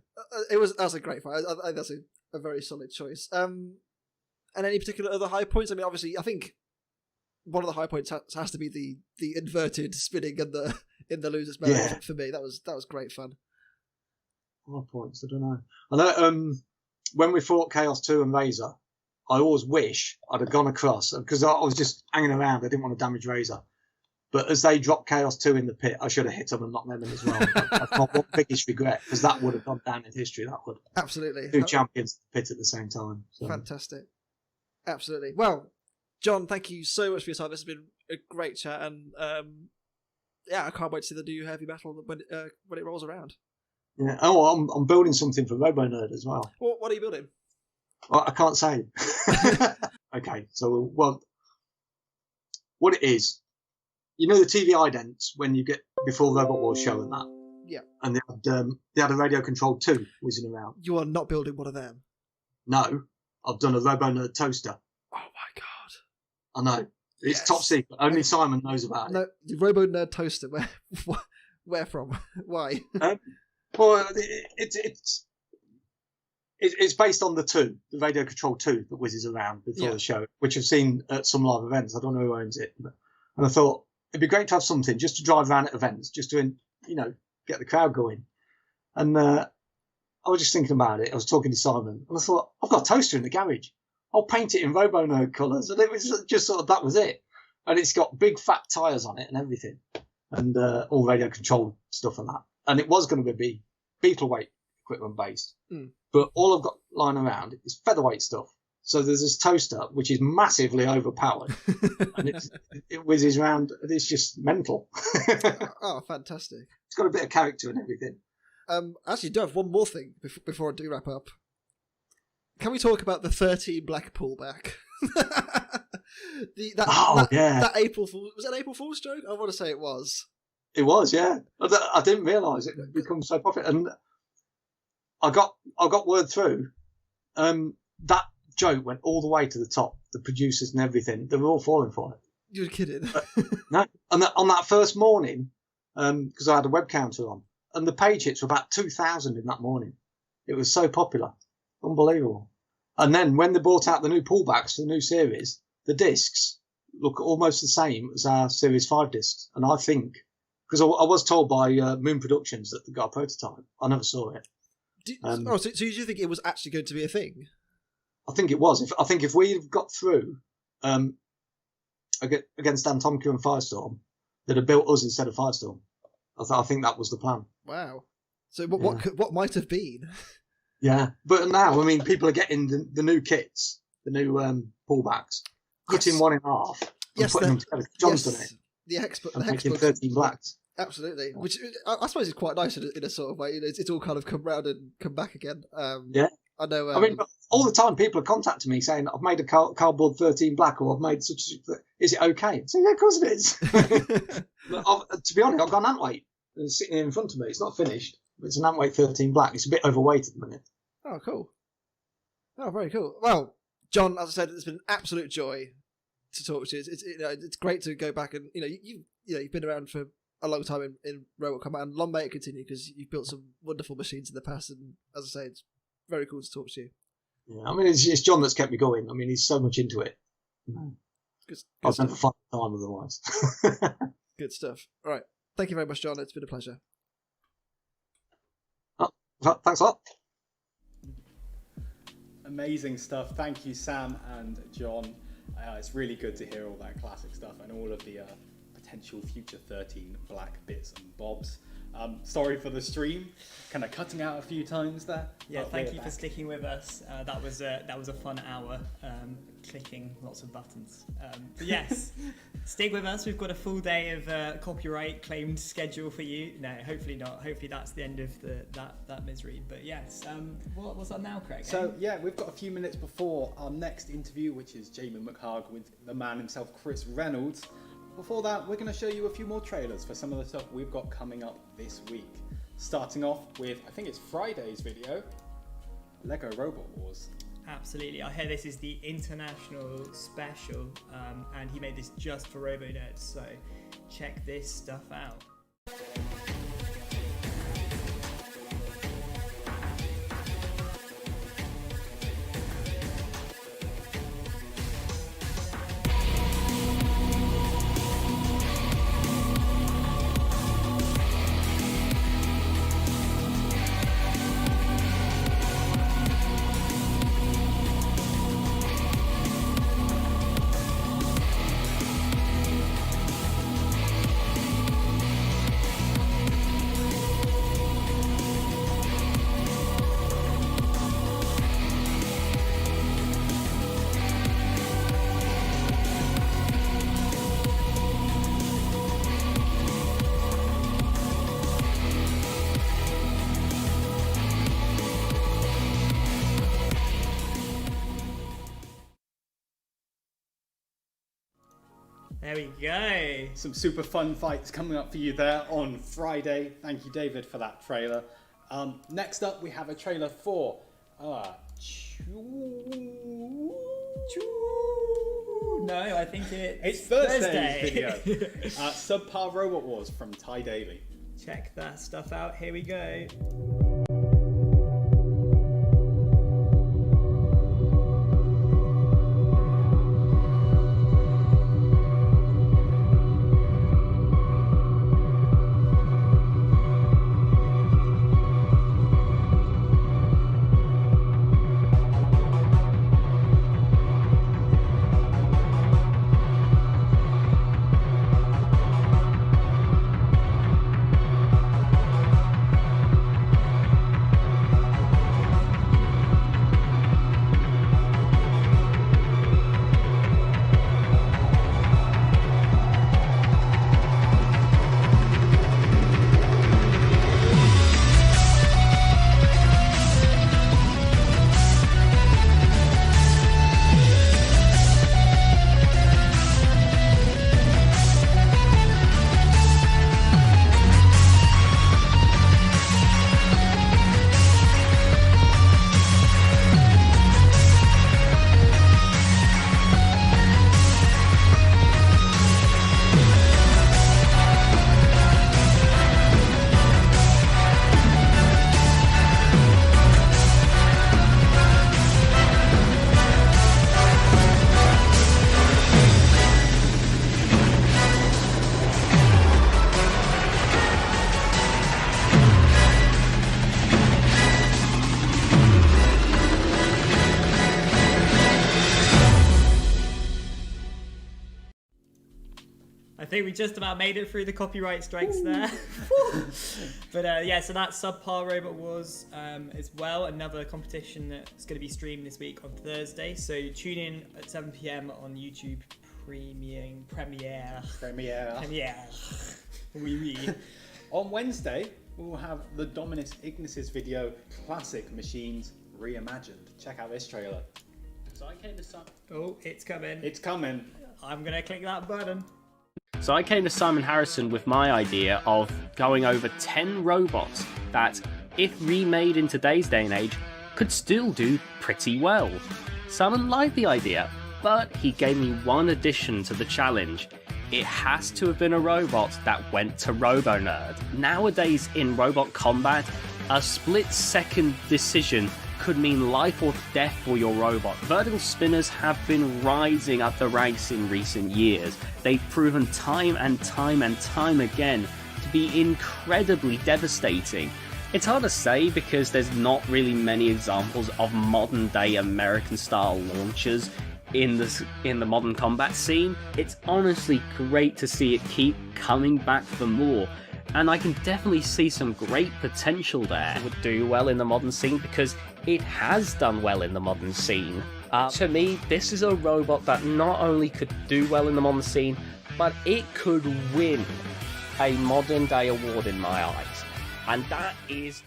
that's a great fight. I think that's a very solid choice. And any particular other high points? Obviously, I think one of the high points has to be the inverted spinning in the loser's medal. Yeah. For me, that was great fun. High points, I don't know. I know when we fought Chaos 2 and Razer, I always wish I'd have gone across because I was just hanging around. I didn't want to damage Razer. But as they dropped Chaos 2 in the pit, I should have hit them and knocked them in as well. That's my biggest regret, because that would have gone down in history. That would. Absolutely. 2 champions in the pit at the same time. So. Fantastic. Absolutely. Well, John, thank you so much for your time. This has been a great chat, and I can't wait to see the new heavy metal when it rolls around. Yeah. Oh, I'm building something for RoboNerd as well. What are you building? Well, I can't say. Okay, so what it is, the TV idents when you get before Robot Wars show and that. Yeah. And they had a radio controlled 2 whizzing around. You are not building one of them. No, I've done a RoboNerd toaster. Oh my god! I know it's top secret. Only Simon knows about it. No, the RoboNerd toaster. Where from? Why? Well, it's based on the radio control 2 that whizzes around before the show, which I've seen at some live events. I don't know who owns it, and I thought it'd be great to have something just to drive around at events, just to get the crowd going. And I was just thinking about it. I was talking to Simon, and I thought, I've got a toaster in the garage. I'll paint it in RoboNerd colours, and it was just sort of that was it. And it's got big fat tyres on it and everything, and all radio control stuff and that. And it was going to be Beetleweight equipment based. But all I've got lying around is featherweight stuff. So there's this toaster, which is massively overpowered. And it whizzes around. And it's just mental. Oh, fantastic. It's got a bit of character and everything. Actually, I do have one more thing before I do wrap up. Can we talk about the 13 black pullback? That April Fool's... Was that an April Fool's joke? I want to say it was. It was, yeah. I didn't realise it had become so popular. And I got word through that joke went all the way to the top. The producers and everything, they were all falling for it. You're kidding. No, and on that first morning, because I had a web counter on, and the page hits were about 2,000 in that morning. It was so popular, unbelievable. And then when they brought out the new pullbacks for the new series, the discs look almost the same as our Series 5 discs. And I think, because I was told by Moon Productions that they got a prototype, I never saw it. So you do think it was actually going to be a thing? I think it was. I think if we'd got through against Dantomkia and Firestorm, they'd have built us instead of Firestorm. I think that was the plan. Wow. So what might have been? Yeah, but now, I mean, people are getting the new kits, the new pullbacks, cutting one in half and putting them together. John's done it. The making 13 blacks. Absolutely, which I suppose is quite nice in a sort of way. It's all kind of come round and come back again. Yeah, I know. I mean, all the time people are contacting me saying, "I've made a cardboard 13 black," or "I've made such. Is it okay?" So yeah, of course it is. To be honest, I've got an antweight sitting here in front of me. It's not finished. It's an antweight 13 black. It's a bit overweight at the minute. Oh, cool. Oh, very cool. Well, John, as I said, it's been an absolute joy to talk to you. It's great to go back and you've been around for a long time in Robot Combat, and long may it continue because you've built some wonderful machines in the past. And as I say, it's very cool to talk to you. Yeah, I mean, it's John that's kept me going. I mean, he's so much into it. I'd never find time otherwise. Good stuff. All right. Thank you very much, John. It's been a pleasure. Thanks a lot. Amazing stuff. Thank you, Sam and John. It's really good to hear all that classic stuff and all of the potential future 13 black bits and bobs. Sorry for the stream, kind of cutting out a few times there. Yeah, thank you for sticking with us. That was a fun hour, clicking lots of buttons. But yes, stick with us. We've got a full day of copyright claimed schedule for you. No, hopefully not. Hopefully that's the end of that misery. But yes, what's up now, Craig? So yeah, we've got a few minutes before our next interview, which is Jamie McHarg with the man himself, Chris Reynolds. Before that, we're going to show you a few more trailers for some of the stuff we've got coming up this week. Starting off with, I think it's Friday's video, Lego Robot Wars. Absolutely. I hear this is the international special, and he made this just for RoboNerd, so check this stuff out. There we go. Some super fun fights coming up for you there on Friday. Thank you, David, for that trailer. Next up, we have a trailer for No, I think it's Thursday's video. Subpar Robot Wars from Ty Daly. Check that stuff out. Here we go. I think we just about made it through the copyright strikes there. But yeah, so that's Subpar Robot Wars as well. Another competition that's going to be streamed this week on Thursday. So tune in at 7 p.m. on YouTube Premiere. Oui. On Wednesday, we'll have the Dominus Ignis's video, Classic Machines Reimagined. Check out this trailer. So I came to Oh, it's coming. It's coming. I'm going to click that button. So I came to Simon Harrison with my idea of going over 10 robots that, if remade in today's day and age, could still do pretty well. Simon liked the idea, but he gave me one addition to the challenge. It has to have been a robot that went to RoboNerd. Nowadays in robot combat, a split-second decision could mean life or death for your robot. Vertical spinners have been rising up the ranks in recent years. They've proven time and time and time again to be incredibly devastating. It's hard to say because there's not really many examples of modern day American style launchers in the modern combat scene. It's honestly great to see it keep coming back for more. And I can definitely see some great potential there. It would do well in the modern scene because it has done well in the modern scene. To me, this is a robot that not only could do well in the modern scene, but it could win a modern day award in my eyes. And that is...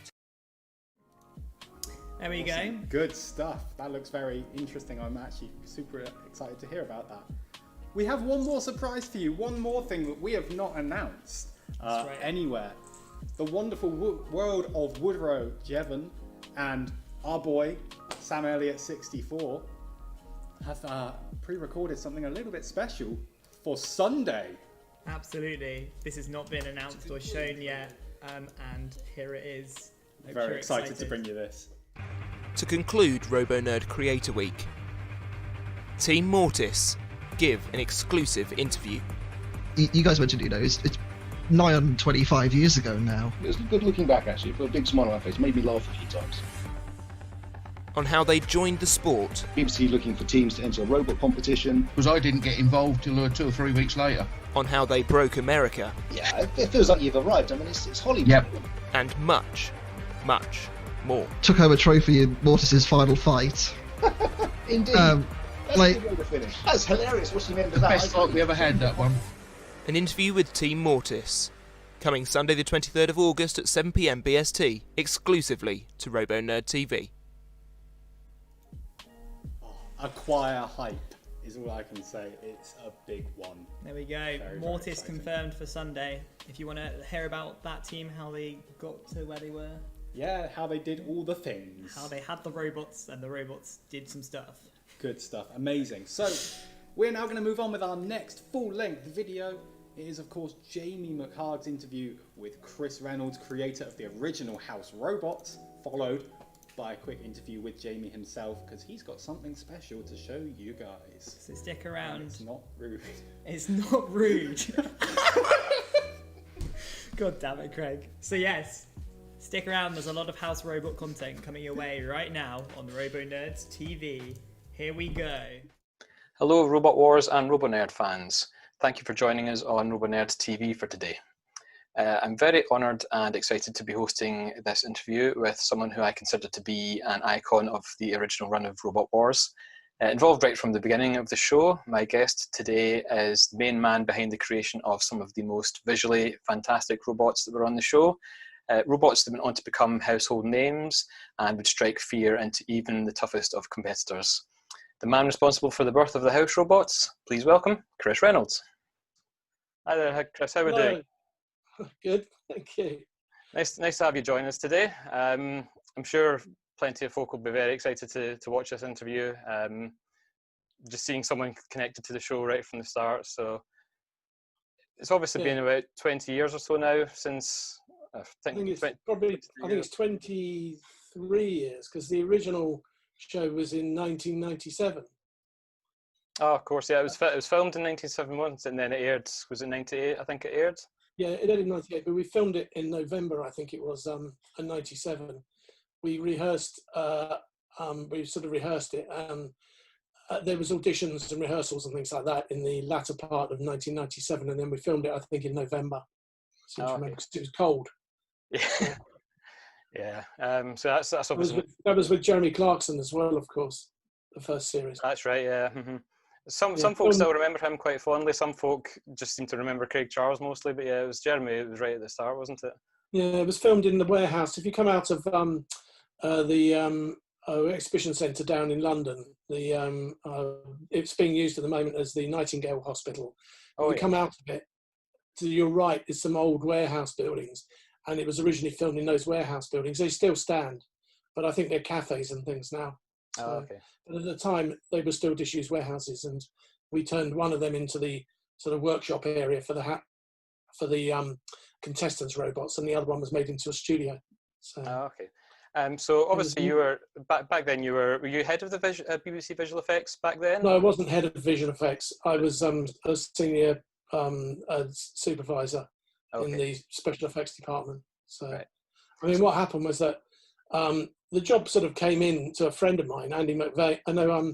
There we go. Good stuff. That looks very interesting. I'm actually super excited to hear about that. We have one more surprise for you. One more thing that we have not announced anywhere. The wonderful world of Woodrow Jevon and our boy Sam Elliott 64 have pre-recorded something a little bit special for Sunday. Absolutely. This has not been announced or shown yet, and here it is. Very excited to bring you this. To conclude RoboNerd Creator Week, Team Mortis give an exclusive interview. You guys mentioned, it's nigh on 25 years ago now. It was good looking back, actually. Put a big smile on my face. Made me laugh a few times. On how they joined the sport. BBC looking for teams to enter a robot competition. Because I didn't get involved till 2 or 3 weeks later. On how they broke America. Yeah, it feels like you've arrived. I mean, it's Hollywood. Yep. And much, much more. Took home a trophy in Mortis's final fight. Indeed. That's a good way to finish. That's hilarious. What's the end of that? Best fight we ever had, that one. An interview with Team Mortis, coming Sunday the 23rd of August at 7 p.m. BST, exclusively to RoboNerd TV. Acquire hype is all I can say. It's a big one. There we go. Mortis confirmed for Sunday. If you want to hear about that team, how they got to where they were. Yeah, how they did all the things. How they had the robots and the robots did some stuff. Good stuff. Amazing. So, we're now going to move on with our next full-length video. It is, of course, Jamie McHarg's interview with Chris Reynolds, creator of the original House Robots, followed by a quick interview with Jamie himself, because he's got something special to show you guys. So stick around. It's not rude. It's not rude. God damn it, Craig. So yes, stick around. There's a lot of House Robot content coming your way right now on the RoboNerd TV. Here we go. Hello, Robot Wars and RoboNerd fans. Thank you for joining us on RoboNerd TV for today. I'm very honoured and excited to be hosting this interview with someone who I consider to be an icon of the original run of Robot Wars. Involved right from the beginning of the show, my guest today is the main man behind the creation of some of the most visually fantastic robots that were on the show. Robots that went on to become household names and would strike fear into even the toughest of competitors. The man responsible for the birth of the house robots, please welcome Chris Reynolds. Hi there, Chris, how are we doing? Good, thank you. Nice to have you join us today. I'm sure plenty of folk will be very excited to watch this interview. Just seeing someone connected to the show right from the start. So it's obviously been about 20 years or so now since. I think it's 23 years because the original show was in 1997. Oh, of course, yeah. It was filmed in 1971 and then it aired. Was it 98? I think it aired. Yeah, it aired in 98, but we filmed it in November. I think it was in 97. We rehearsed. We sort of rehearsed it there was auditions and rehearsals and things like that in the latter part of 1997, and then we filmed it, I think, in November. Because it was cold. Yeah. Yeah. So that's obviously that was with Jeremy Clarkson as well, of course, the first series. That's right. Yeah. Some folks still remember him quite fondly. Some folk just seem to remember Craig Charles mostly. But yeah, it was Jeremy. It was right at the start, wasn't it? Yeah, it was filmed in the warehouse. If you come out of the exhibition centre down in London, it's being used at the moment as the Nightingale Hospital. You come out of it, to your right is some old warehouse buildings, and it was originally filmed in those warehouse buildings. They still stand, but I think they're cafes and things now. So, but at the time, they were still disused warehouses, and we turned one of them into the sort of workshop area for the contestants' robots, and the other one was made into a studio. So. So obviously you were back then. Were you head of the BBC visual effects back then? No, I wasn't head of visual effects. I was a senior supervisor in the special effects department. So, I mean, what happened was that the job sort of came in to a friend of mine, Andy McVeigh. I know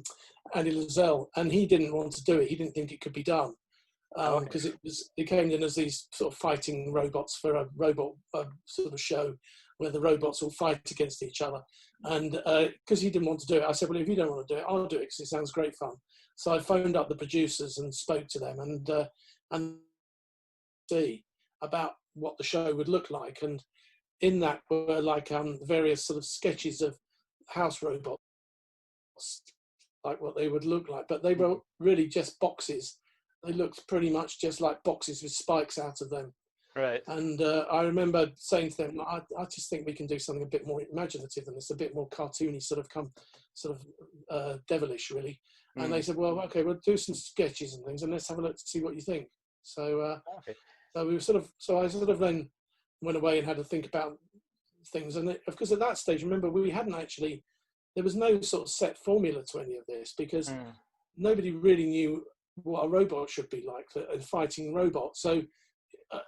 Andy Lozelle, and he didn't want to do it. He didn't think it could be done because it came in as these sort of fighting robots for a robot sort of show where the robots all fight against each other. And because he didn't want to do it, I said, well, if you don't want to do it, I'll do it because it sounds great fun. So I phoned up the producers and spoke to them and see about what the show would look like. And in that were like various sort of sketches of house robots, like what they would look like. But they were really just boxes. They looked pretty much just like boxes with spikes out of them. Right. And I remember saying to them, I just think we can do something a bit more imaginative than this, a bit more cartoony, sort of devilish, really. And they said, well, okay, we'll do some sketches and things, and let's have a look to see what you think. So, so we were I sort of then went away and had to think about things. And because at that stage, remember, we hadn't actually, there was no sort of set formula to any of this because nobody really knew what a robot should be like, a fighting robot. So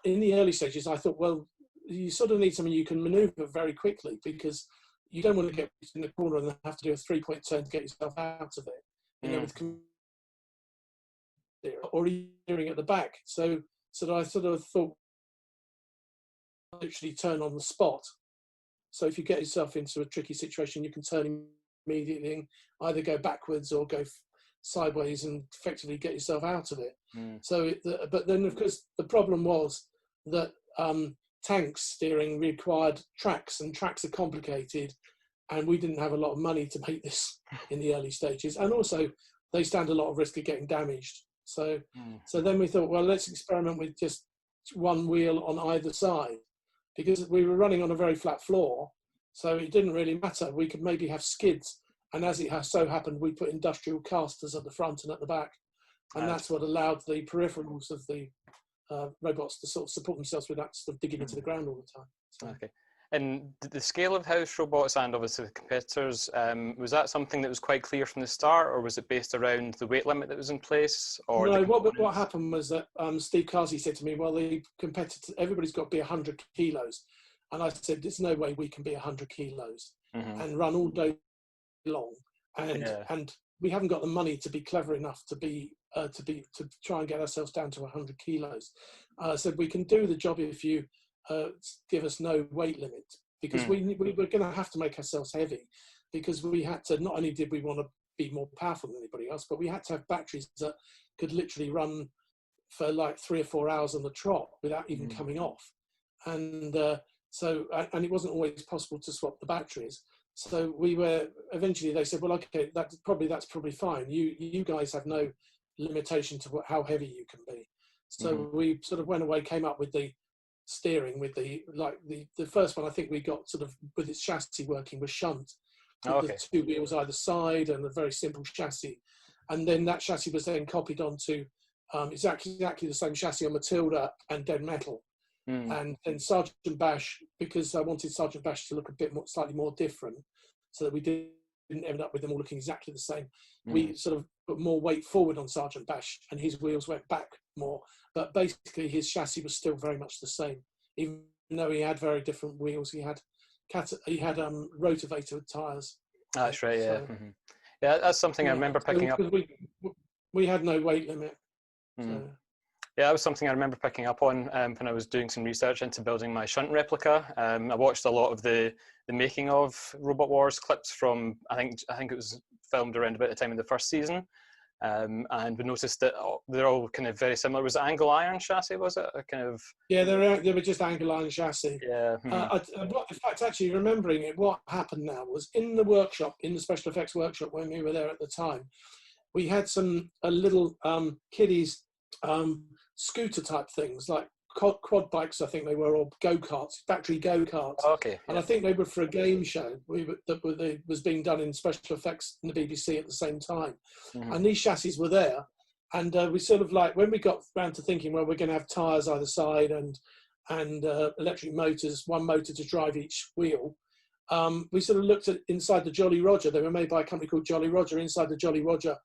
in the early stages, I thought, well, you sort of need something you can maneuver very quickly because you don't want to get in the corner and have to do a 3-point turn to get yourself out of it, you know, or hearing at the back. So I sort of thought, literally turn on the spot. So if you get yourself into a tricky situation, you can turn immediately and either go backwards or go sideways and effectively get yourself out of it. So, but then of course the problem was that tanks steering required tracks, and tracks are complicated, and we didn't have a lot of money to make this in the early stages, and also they stand a lot of risk of getting damaged. So, so then we thought, well, let's experiment with just one wheel on either side, because we were running on a very flat floor, so it didn't really matter. We could maybe have skids. And as it has so happened, we put industrial casters at the front and at the back. And that's what allowed the peripherals of the robots to sort of support themselves without sort of digging into the ground all the time. So. Okay. And the scale of house robots and obviously the competitors, was that something that was quite clear from the start, or was it based around the weight limit that was in place? Or no, what happened was that Steve Carsey said to me, well, the competitor, everybody's got to be 100 kilos. And I said, there's no way we can be 100 kilos and run all day long, and we haven't got the money to be clever enough to try and get ourselves down to 100 kilos. So we can do the job if you give us no weight limit, because we were going to have to make ourselves heavy, because we had to, not only did we want to be more powerful than anybody else, but we had to have batteries that could literally run for like 3 or 4 hours on the trot without even coming off, and and it wasn't always possible to swap the batteries. So we were, eventually they said, well, okay, that's probably fine. You guys have no limitation to how heavy you can be. So we sort of went away, came up with the steering with the first one I think we got sort of with its chassis working was shunt. The 2 wheels either side and a very simple chassis. And then that chassis was then copied onto exactly the same chassis on Matilda and Dead Metal. And then Sergeant Bash, because I wanted Sergeant Bash to look a bit more, slightly more different, so that we didn't end up with them all looking exactly the same. We sort of put more weight forward on Sergeant Bash, and his wheels went back more. But basically, his chassis was still very much the same, even though he had very different wheels. He had rotavator tyres. That's right, yeah. Yeah, that's something I remember picking up. We had no weight limit. So. Yeah, that was something I remember picking up on when I was doing some research into building my shunt replica. I watched a lot of the making of Robot Wars clips from, I think it was filmed around about the time of the first season. And we noticed that they're all kind of very similar. Was it angle iron chassis, was it? A kind of... Yeah, they were just angle iron chassis. Yeah. In fact, actually remembering it, what happened now was in the workshop, in the special effects workshop when we were there at the time, we had some little kiddies scooter type things like quad bikes, I think they were, or go-karts, battery go-karts. Okay. And I think they were for a game show that was being done in special effects in the BBC at the same time. And these chassis were there. And we sort of like, when we got round to thinking, well, we're going to have tyres either side and electric motors, one motor to drive each wheel, we sort of looked at inside the Jolly Roger. They were made by a company called Jolly Roger. Inside the Jolly Roger,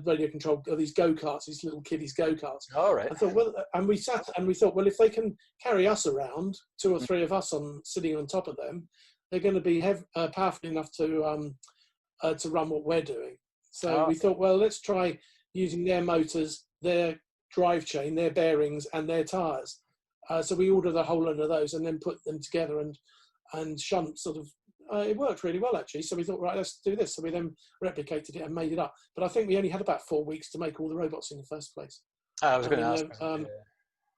radio controlled these go-karts, these little kiddies go-karts. All right. I thought, well, and we thought, well, if they can carry us around, 2 or 3 of us sitting on top of them, they're going to be powerful enough to run what we're doing. So we thought, well, let's try using their motors, their drive chain, their bearings, and their tyres. So we ordered a whole load of those and then put them together and shunt sort of. It worked really well, actually. So we thought, right, let's do this. So we then replicated it and made it up. But I think we only had about 4 weeks to make all the robots in the first place. I was going to ask.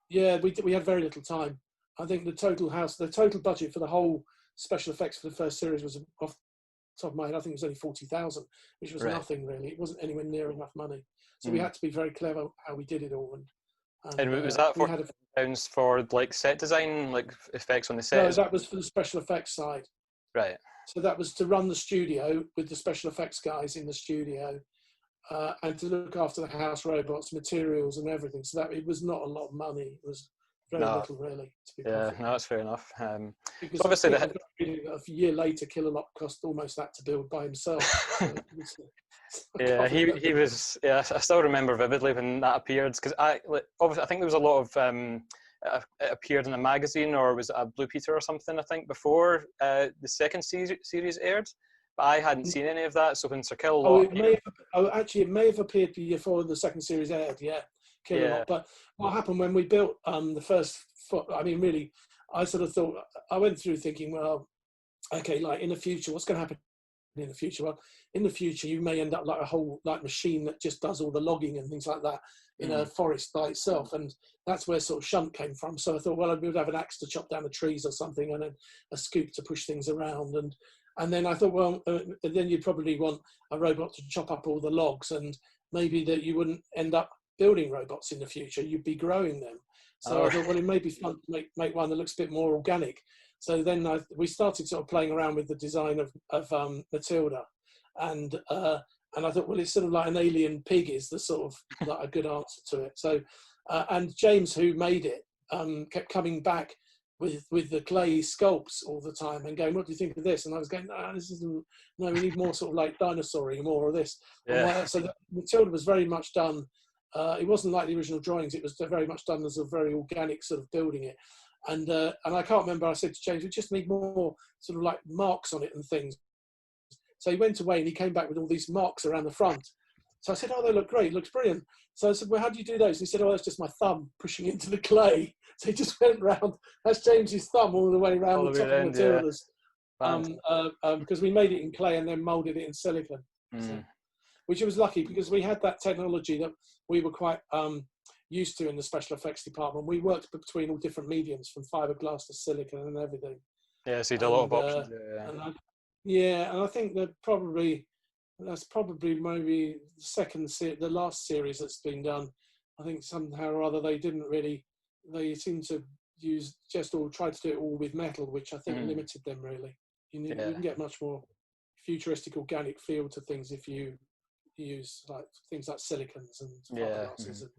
Yeah, we had very little time. I think the total budget for the whole special effects for the first series was, off the top of my head, I think it was only 40,000, which was nothing really. It wasn't anywhere near enough money. So we had to be very clever how we did it all. And was that £40,000 for like set design, like effects on the set? No, that was for the special effects side. Right. So that was to run the studio with the special effects guys in the studio, and to look after the house robots, materials, and everything. So that it was not a lot of money. It was very little, really. To be perfect. No, that's fair enough. Because so obviously, a year later, Kilolop cost almost that to build by himself. Yeah, he was. Yeah, I still remember vividly when that appeared because obviously I think there was a lot of. It appeared in a magazine, or was it a Blue Peter or something, I think, before the second series aired. But I hadn't seen any of that, so when Sir Kilolop... Actually, it may have appeared before the second series aired, Kilolop. But what happened when we built the first... I mean, really, I sort of thought... I went through thinking, well, okay, like in the future, what's going to happen in the future? Well, in the future, you may end up like a whole machine that just does all the logging and things like that in a forest by itself, and that's where sort of shunt came from. So I thought, well, we would have an axe to chop down the trees or something, and then a scoop to push things around, and then I thought, well, then you'd probably want a robot to chop up all the logs, and maybe that you wouldn't end up building robots in the future, you'd be growing them. So I thought, well, it may be fun to make one that looks a bit more organic. So then we started sort of playing around with the design of Matilda, and I thought, well, it's sort of like an alien pig is the sort of like a good answer to it. So, and James, who made it, kept coming back with the clay sculpts all the time and going, what do you think of this? And I was going, no, we need more sort of like dinosaur-y, more of this. Yeah. So Matilda was very much done. It wasn't like the original drawings. It was very much done as a very organic sort of building it. And I can't remember, I said to James, we just need more sort of like marks on it and things. So he went away and he came back with all these marks around the front. So I said, oh, they look great, looks brilliant. So I said, well, how do you do those? And he said, oh, that's just my thumb pushing into the clay. So he just went round, that's James's thumb all the way around the top of the materials. Because we made it in clay and then moulded it in silicon. So, which was lucky because we had that technology that we were quite used to in the special effects department. We worked between all different mediums, from fiberglass to silicon and everything. Yeah, so you did a lot of options. And I think that's probably maybe the last series that's been done. I think somehow or other they seem to try to do it all with metal, which I think limited them really. You can get much more futuristic organic feel to things if you use like things like silicons and fiberglasses and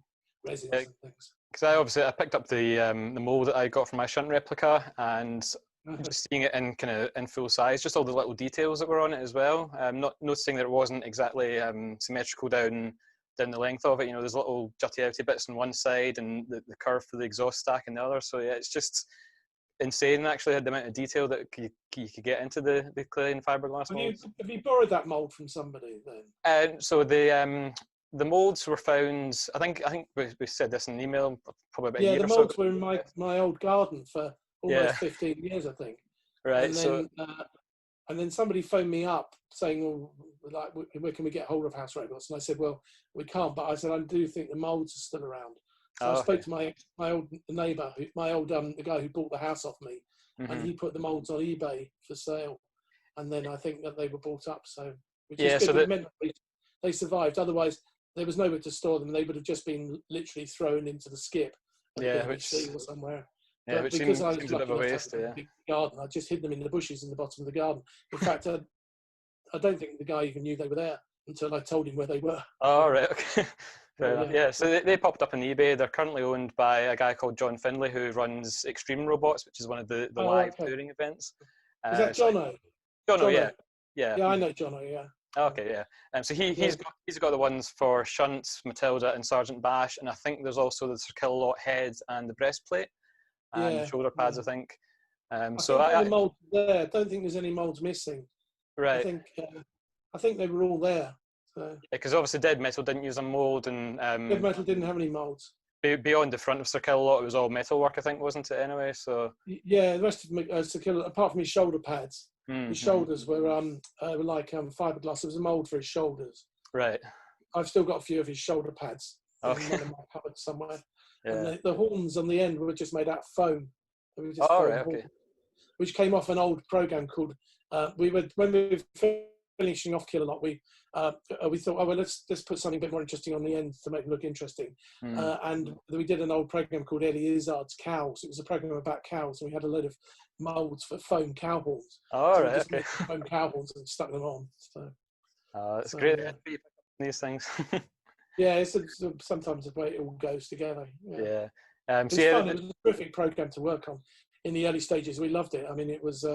resins and things. Because I picked up the mold that I got from my shunt replica, and just seeing it in full size, just all the little details that were on it as well. Not noticing that it wasn't exactly symmetrical down the length of it. You know, there's little jutty outy bits on one side and the curve for the exhaust stack on the other. So yeah, it's just insane, actually, the amount of detail that you could get into the clay and fiberglass molds. Have you borrowed that mold from somebody then? So the molds were found. I think we said this in an email probably about a year or so. Yeah, the molds were in my old garden for almost 15 years, I think. Right. And then somebody phoned me up saying, "Well, like, where can we get hold of house robots?" And I said, "Well, we can't." But I said, "I do think the molds are still around." So I spoke to my old neighbour, the guy who bought the house off me, and he put the molds on eBay for sale. And then I think that they were bought up. So which is good. It meant they survived. Otherwise, there was nowhere to store them. They would have just been literally thrown into the skip. Or somewhere. Yeah, but which because seems I a was bit of a lucky enough waste. to have a big garden, I just hid them in the bushes in the bottom of the garden. In fact, I don't think the guy even knew they were there until I told him where they were. Oh, right, okay. Fair enough. Yeah, so they popped up on eBay. They're currently owned by a guy called John Finlay, who runs Extreme Robots, which is one of the live touring events. Is that Jono? Jono, yeah. Yeah, I know Jono, yeah. Okay, yeah. So he's got the ones for Shunt, Matilda, and Sergeant Bash, and I think there's also the Kill-Lot head and the breastplate and shoulder pads. I think. So the molds there. I don't think there's any molds missing. Right. I think they were all there. Because obviously Dead Metal didn't use a mould, and Dead Metal didn't have any molds. Beyond the front of Sir Kill-Lot, it was all metal work, I think, wasn't it? Anyway, so yeah, the rest of Sir Kill-Lot, apart from his shoulder pads, his shoulders were like fiberglass. There was a mould for his shoulders. Right. I've still got a few of his shoulder pads in one of my cupboards somewhere. Yeah. And the horns on the end were just made out of foam. They were just okay. Which came off an old program called. When we were finishing off Kill-Lot, we thought, oh well, let's put something a bit more interesting on the end to make it look interesting. And we did an old program called Eddie Izzard's Cows. It was a program about cows, and we had a load of moulds for foam cow horns. Right, okay. Foam cow horns and stuck them on. So. It's great. These things. Yeah, it's sometimes the way it all goes together. Yeah. It was fun. It was a terrific program to work on. In the early stages, we loved it. I mean, it was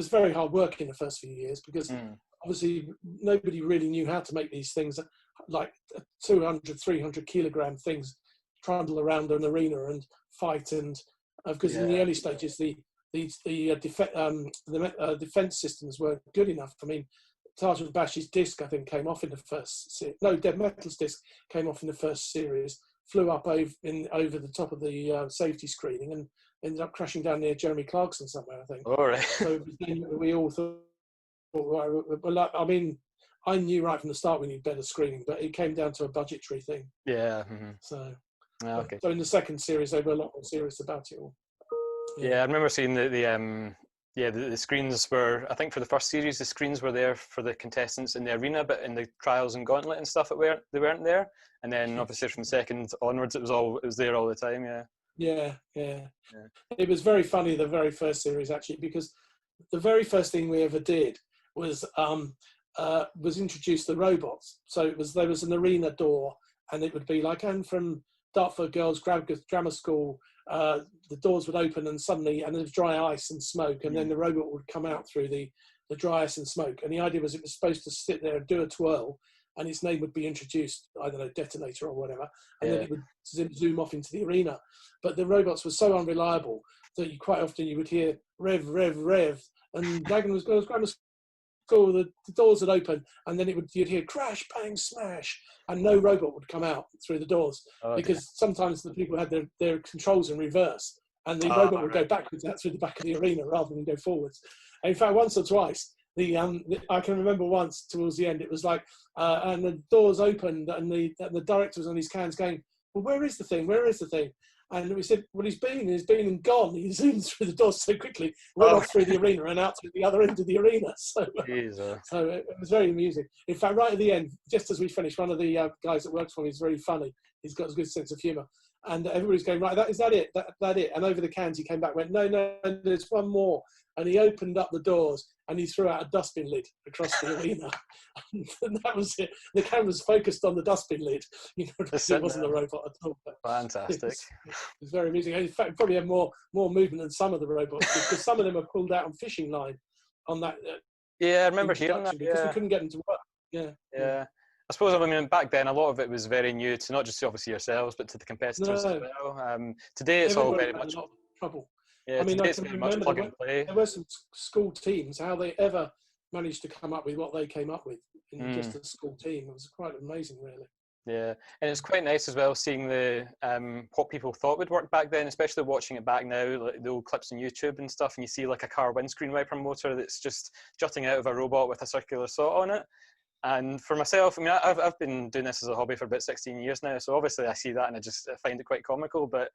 very hard work in the first few years because obviously nobody really knew how to make these things like 200, 300 kilogram things trundle around an arena and fight, and because in the early stages the defense systems weren't good enough. I mean, Sergeant Bash's disc, I think, came off in the first series. No, Dead Metal's disc came off in the first series, flew up over the top of the safety screening and ended up crashing down near Jeremy Clarkson somewhere, I think. All right. So we all thought, well, I mean, I knew right from the start we need better screening, but it came down to a budgetary thing. Yeah. So, okay. So in the second series, they were a lot more serious about it all. Yeah, I remember seeing the screens were, I think for the first series, the screens were there for the contestants in the arena, but in the trials and gauntlet and stuff, they weren't there. And then obviously from the second onwards, it was there all the time. Yeah. Yeah. It was very funny, the very first series, actually, because the very first thing we ever did was introduce the robots. So there was an arena door, and it would be like, and from Dartford Girls Grammar School, the doors would open and there was dry ice and smoke, and then the robot would come out through the dry ice and smoke. And the idea was it was supposed to sit there and do a twirl, and its name would be introduced, I don't know, Detonator or whatever, and then it would zoom off into the arena. But the robots were so unreliable that quite often you would hear rev, rev, rev, and Dagenham's Girls Grammar School, the doors would open, and then you'd hear crash, bang, smash, and no robot would come out through the doors because sometimes the people had their controls in reverse, and the robot would go backwards out through the back of the arena rather than go forwards. And in fact, once or twice, I can remember once towards the end, it was like, and the doors opened, and the director was on his cans going, well, where is the thing? Where is the thing? And we said, well, he's been and gone. He zoomed through the door so quickly, went off through the arena and out through the other end of the arena. So it was very amusing. In fact, right at the end, just as we finished, one of the guys that works for me is very funny. He's got a good sense of humour. And everybody's going, right, is that it? That it? And over the cans, he came back, went, no, there's one more. And he opened up the doors and he threw out a dustbin lid across the arena. And that was it. The camera's focused on the dustbin lid. It wasn't a robot at all. Fantastic. It was very amusing. In fact, probably had more movement than some of the robots because some of them are pulled out on fishing line on that. Yeah, I remember hearing that. Because we couldn't get them to work. Yeah. I suppose, I mean, back then, a lot of it was very new to not just obviously yourselves, but to the competitors as well. Today, it's all very much trouble. Yeah, I mean, I it's can very much remember plug and play. there were some school teams, how they ever managed to come up with what they came up with in just a school team. It was quite amazing, really. Yeah, and it's quite nice as well seeing the what people thought would work back then, especially watching it back now, like the old clips on YouTube and stuff, and you see like a car windscreen wiper motor that's just jutting out of a robot with a circular saw on it. And for myself, I mean, I've been doing this as a hobby for about 16 years now, so obviously I see that and I find it quite comical. But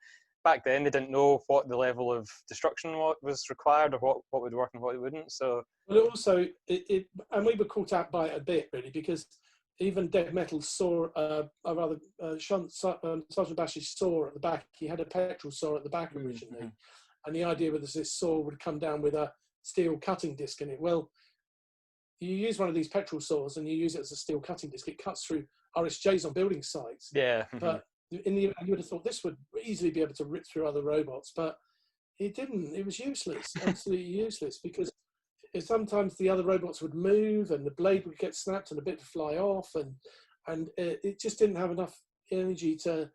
back then they didn't know what the level of destruction was required, or what would work and what wouldn't. So, well, it also and we were caught out by it a bit, really, because even Dead Metal saw, Sergeant Bash's saw at the back. He had a petrol saw at the back originally, and the idea was this saw would come down with a steel cutting disc in it. Well, you use one of these petrol saws and you use it as a steel cutting disc. It cuts through RSJs on building sites. Yeah. But in the end, you would have thought this would easily be able to rip through other robots, but it didn't. It was useless, absolutely useless, because sometimes the other robots would move and the blade would get snapped and a bit would fly off, and it just didn't have enough energy to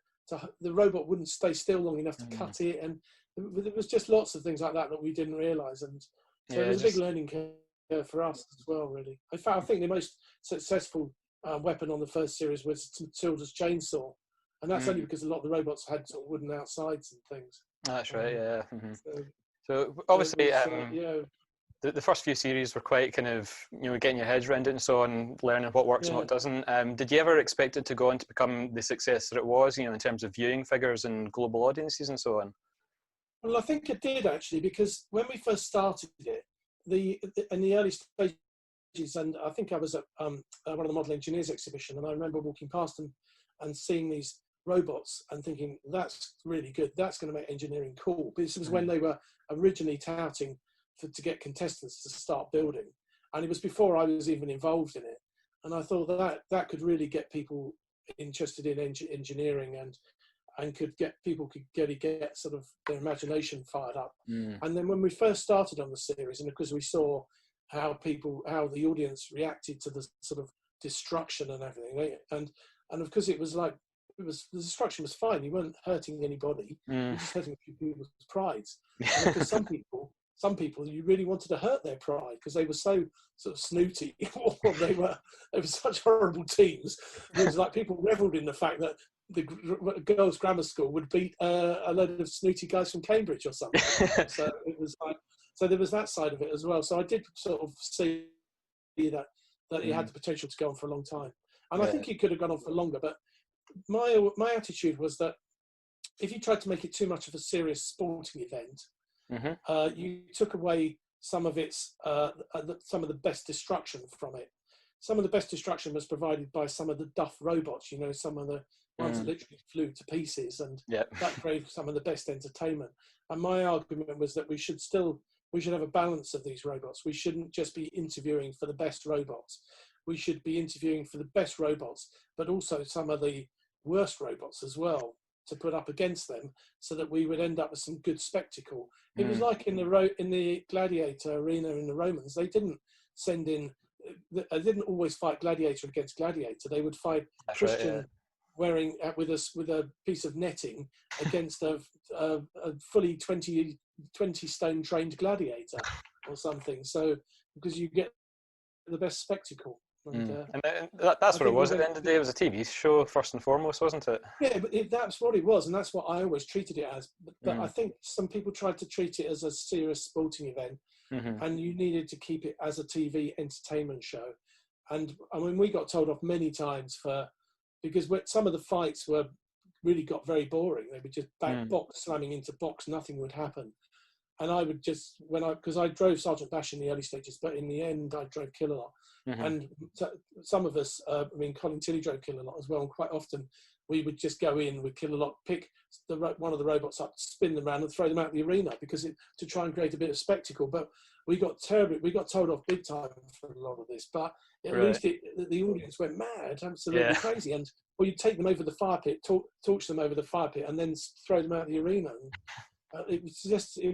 the robot wouldn't stay still long enough to cut it, and there was just lots of things like that we didn't realise, and so it was a big learning curve for us as well, really. In fact, I think the most successful weapon on the first series was Tilda's chainsaw, and that's only because a lot of the robots had sort of wooden outsides and things. That's right, yeah. So obviously, the first few series were quite kind of, getting your heads around it and so on, learning what works and what doesn't. Did you ever expect it to go on to become the success that it was, in terms of viewing figures and global audiences and so on? Well, I think it did, actually, because when we first started it, in the early stages, and I think I was at one of the Model Engineers exhibition, and I remember walking past them and seeing these robots and thinking, that's really good, that's going to make engineering cool. But this was when they were originally touting to get contestants to start building, and it was before I was even involved in it, and I thought that could really get people interested in engineering, and could get sort of their imagination fired up. And then when we first started on the series, and because we saw how the audience reacted to the sort of destruction and everything, and of course the destruction was fine. You weren't hurting anybody. You were just hurting a few people's prides. And because some people you really wanted to hurt their pride because they were so sort of snooty, or they were such horrible teams. It was like people revelled in the fact that the girls' grammar school would beat a load of snooty guys from Cambridge or something. So it was like, so there was that side of it as well. So I did sort of see that it had the potential to go on for a long time, and I think it could have gone on for longer. But my attitude was that if you tried to make it too much of a serious sporting event, you took away some of some of the best destruction from it. Some of the best destruction was provided by some of the Duff robots, some of the ones that literally flew to pieces, and that gave some of the best entertainment. And my argument was that we should have a balance of these robots. We shouldn't just be interviewing for the best robots. We should be interviewing for the best robots, but also some of the worst robots as well, to put up against them, so that we would end up with some good spectacle. It was like in the gladiator arena in the Romans. They didn't send in. They didn't always fight gladiator against gladiator. They would fight Christian wearing with a piece of netting against a fully 20 stone trained gladiator or something. So because you get the best spectacle. And that's what it was at the end of the day. It was a TV show first and foremost, wasn't it? Yeah, but that's what it was, and that's what I always treated it as. But I think some people tried to treat it as a serious sporting event, and you needed to keep it as a TV entertainment show. And I mean, we got told off many times because some of the fights really got very boring. They would just box slamming into box, nothing would happen. And I would just, because I drove Sergeant Bash in the early stages, but in the end I drove Killalot. And some of us, Colin Tilley drove Killalot as well, and quite often we would just go in with Killalot, pick one of the robots up, spin them around and throw them out the arena to try and create a bit of spectacle. But we got told off big time for a lot of this, but at least the audience went mad, absolutely crazy. And you take them over the fire pit, torch them over the fire pit, and then throw them out the arena. And, it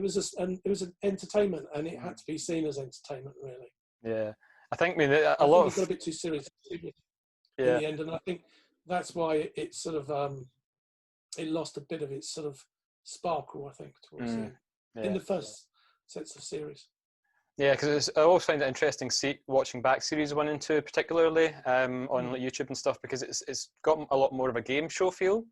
was an entertainment, and it had to be seen as entertainment, really. Yeah, I think it got a bit too serious in the end, and I think that's why it sort of it lost a bit of its sort of sparkle, I think, towards the end. in the first sets of series. Yeah, because I always find it interesting watching back series 1 and 2, particularly on like YouTube and stuff, because it's got a lot more of a game show feel.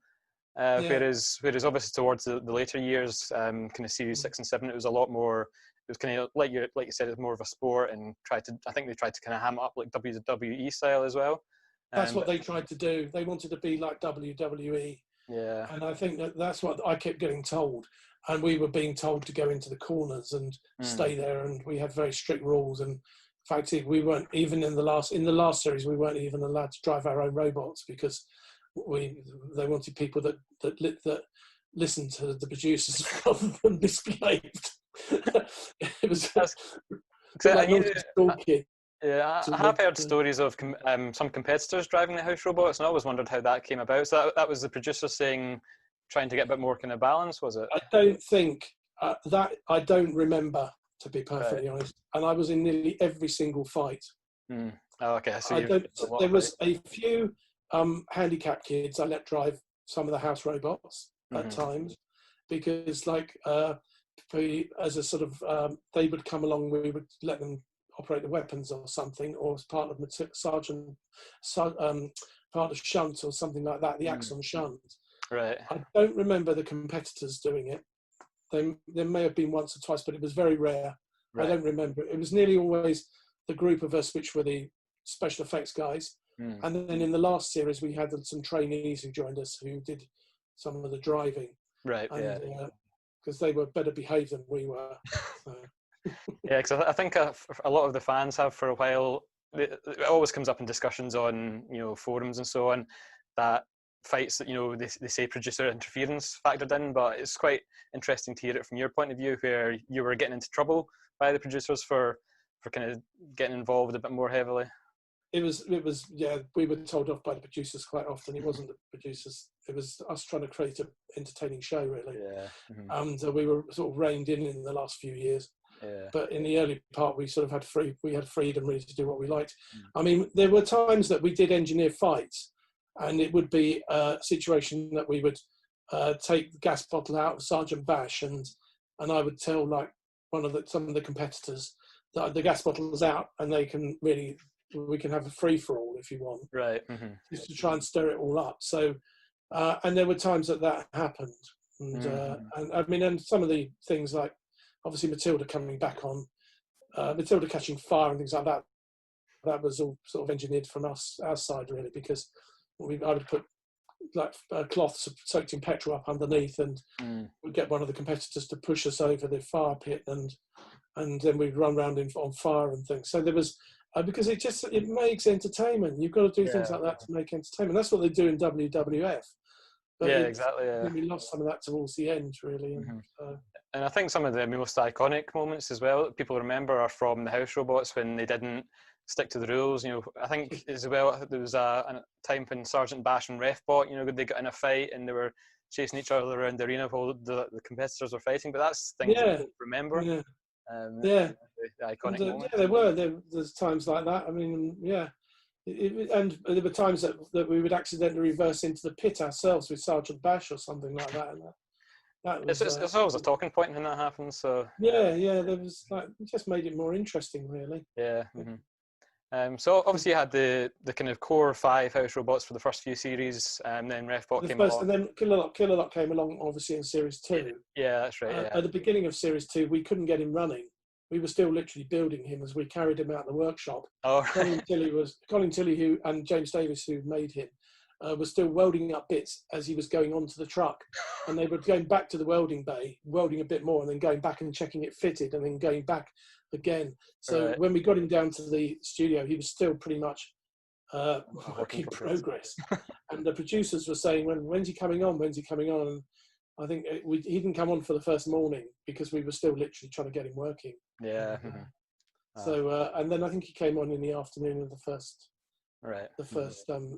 Whereas obviously towards the later years, kind of series 6 and 7, it was a lot more. It was kind of like you said, it's more of a sport, and I think they tried to kind of ham it up like WWE style as well. That's what they tried to do. They wanted to be like WWE. Yeah. And I think that's what I kept getting told. And we were being told to go into the corners and stay there, and we had very strict rules. And in fact, we weren't even in the last series. We weren't even allowed to drive our own robots because they wanted people that listened to the producers rather than misbehaved. It was I have heard stories of some competitors driving the house robots, and I always wondered how that came about. So that was the producer trying to get a bit more kind of balance, was it? I don't think that I don't remember, to be perfectly honest. And I was in nearly every single fight. Oh, okay. So there was a few handicapped kids I let drive some of the house robots at times, because as a sort of they would come along, we would let them operate the weapons or something, or as part of part of shunt or something like that, the axon shunt. Right. I don't remember the competitors doing it. There may have been once or twice, but it was very rare. Right. I don't remember. It was nearly always the group of us which were the special effects guys. And then in the last series, we had some trainees who joined us who did some of the driving. Right, because they were better behaved than we were. Yeah, because I think a lot of the fans have for a while. It always comes up in discussions on forums and so on, that fights that they say producer interference factored in, but it's quite interesting to hear it from your point of view, where you were getting into trouble by the producers for kind of getting involved a bit more heavily. It was we were told off by the producers quite often. It wasn't the producers, it was us trying to create an entertaining show, really. And we were sort of reined in the last few years. But in the early part, we sort of had freedom really to do what we liked. I mean, there were times that we did engineer fights, and it would be a situation that we would take the gas bottle out of Sergeant Bash, and I would tell some of the competitors that the gas bottle is out, and we can have a free for all if you want, right? Just to try and stir it all up. So, and there were times that happened, and I mean, and some of the things like obviously Matilda coming back on, Matilda catching fire and things like that. That was all sort of engineered from our side really, because I would put cloths soaked in petrol up underneath, and we'd get one of the competitors to push us over the fire pit, and then we'd run around on fire and things. So there was because it makes entertainment. You've got to do things like that to make entertainment. That's what they do in WWF. But exactly. Yeah. We lost some of that towards the end, really. And I think some of the most iconic moments as well that people remember are from the house robots when they didn't stick to the rules. I think as well there was a time when Sergeant Bash and Refbot, they got in a fight and they were chasing each other around the arena while the competitors were fighting. But that's things that people remember. The iconic moments. Yeah, there were. There's times like that. I mean, and there were times that we would accidentally reverse into the pit ourselves with Sergeant Bash or something like that. And that was, it's always a talking point when that happens. So there was it just made it more interesting, really. Yeah. So obviously you had the kind of core 5 house robots for the first few series, and then Refbot came along. And then Killer Lot came along, obviously, in Series 2. Yeah, that's right. At the beginning of Series 2, we couldn't get him running. We were still literally building him as we carried him out of the workshop. Oh, Colin Tilley, and James Davis, who made him, were still welding up bits as he was going onto the truck. And they were going back to the welding bay, welding a bit more, and then going back and checking it fitted, and then going back again. So when we got him down to the studio, he was still pretty much work in progress. And the producers were saying, when's he coming on? When's he coming on? And I think he didn't come on for the first morning because we were still literally trying to get him working. Yeah. So and then I think he came on in the afternoon of the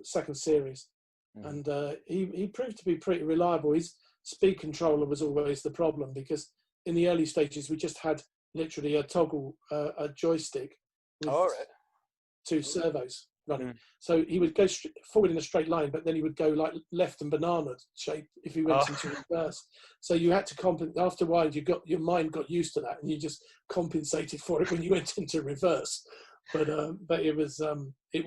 second series, and he proved to be pretty reliable. His speed controller was always the problem, because in the early stages we just had literally a toggle, a joystick with 2 servos, running. So he would go forward in a straight line, but then he would go like left and banana shape if he went into reverse. So you had to compensate. After a while, your mind got used to that, and you just compensated for it when you went into reverse. But it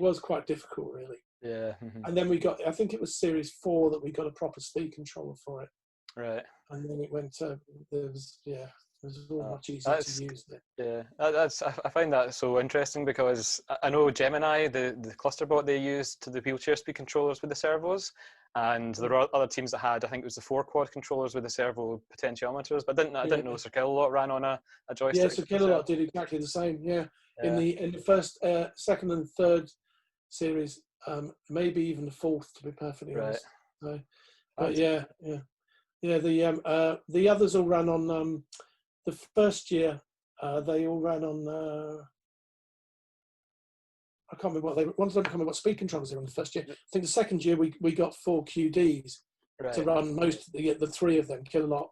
was quite difficult, really. Yeah. And then we got, I think it was Series 4 that we got a proper speed controller for it. Right. And then it went. It was all much easier to use then. Yeah, I find that so interesting because I know Gemini, the cluster bot they used to the wheelchair speed controllers with the servos, and there were other teams that had, I think it was the 4-quad controllers with the servo potentiometers, but I didn't know Sir Killalot ran on a joystick. Yeah, Sir Killalot did exactly the same. Yeah, in the first, second, and third series, maybe even the fourth, to be perfectly honest. So, but yeah. The others all ran on. The first year, they all ran on. I can't remember what they were. I can't remember what speed controllers they were on the first year. I think the second year we got 4 QDs to run most of the 3 of them. Killalot.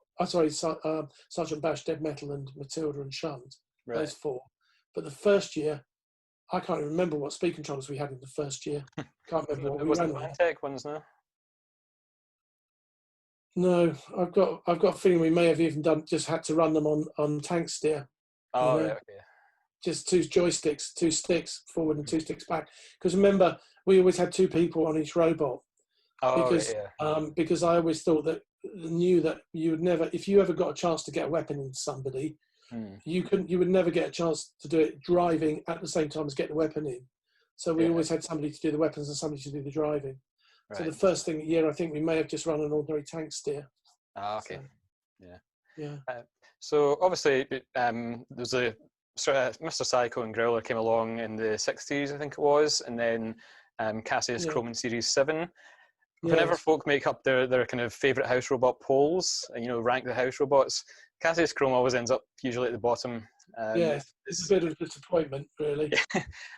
Sergeant Bash, Dead Metal, and Matilda and Shunt. Right. Those 4. But the first year, I can't even remember what speed controllers we had in the first year. Can't remember what we ran. It tech ones now. No, I've got a feeling we may have even had to run them on tank steer. Oh, right, okay. Just 2 joysticks, 2 sticks forward and 2 sticks back. Because remember, we always had 2 people on each robot. Because I always knew that you would never, if you ever got a chance to get a weapon into somebody, you would never get a chance to do it driving at the same time as get the weapon in. So we always had somebody to do the weapons and somebody to do the driving. Right. So the first year, I think we may have just run an ordinary tank steer. Okay. So, yeah. So obviously, there's a Mr. Psycho and Growler came along in the 60s, I think it was, and then Cassius Chrome in Series 7. Whenever folk make up their kind of favourite house robot polls, and rank the house robots, Cassius Chrome always ends up usually at the bottom. It's a bit of a disappointment, really.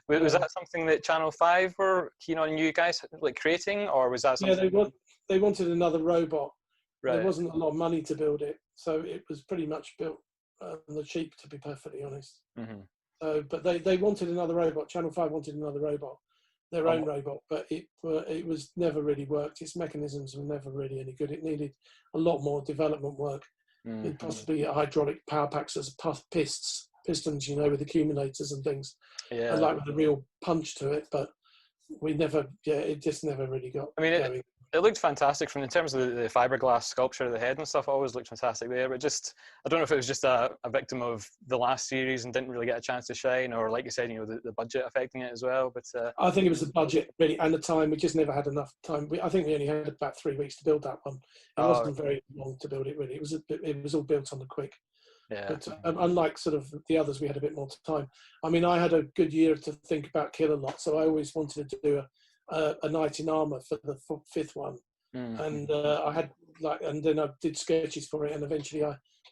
Was that something that Channel 5 were keen on you guys creating, or was that something? Yeah, they wanted another robot. Right. There wasn't a lot of money to build it, so it was pretty much built on the cheap, to be perfectly honest. So, but they wanted another robot. Channel 5 wanted another robot, their own robot, but it was never really worked. Its mechanisms were never really any good. It needed a lot more development work. Possibly hydraulic power packs as pistons, with accumulators and things. Yeah. Like with a real punch to it, but we never, it just never really got going. It looked fantastic in terms of the fiberglass sculpture of the head and stuff. It always looked fantastic there, but I don't know if it was just a victim of the last series and didn't really get a chance to shine, or like you said, the budget affecting it as well. But I think it was the budget really, and the time. We just never had enough time. I think we only had about 3 weeks to build that one. It wasn't very long to build it really. It was all built on the quick. Yeah. But unlike sort of the others, we had a bit more time. I mean, I had a good year to think about Killalot, so I always wanted to do a knight in armour for the 5th one, and I had and then I did sketches for it, and eventually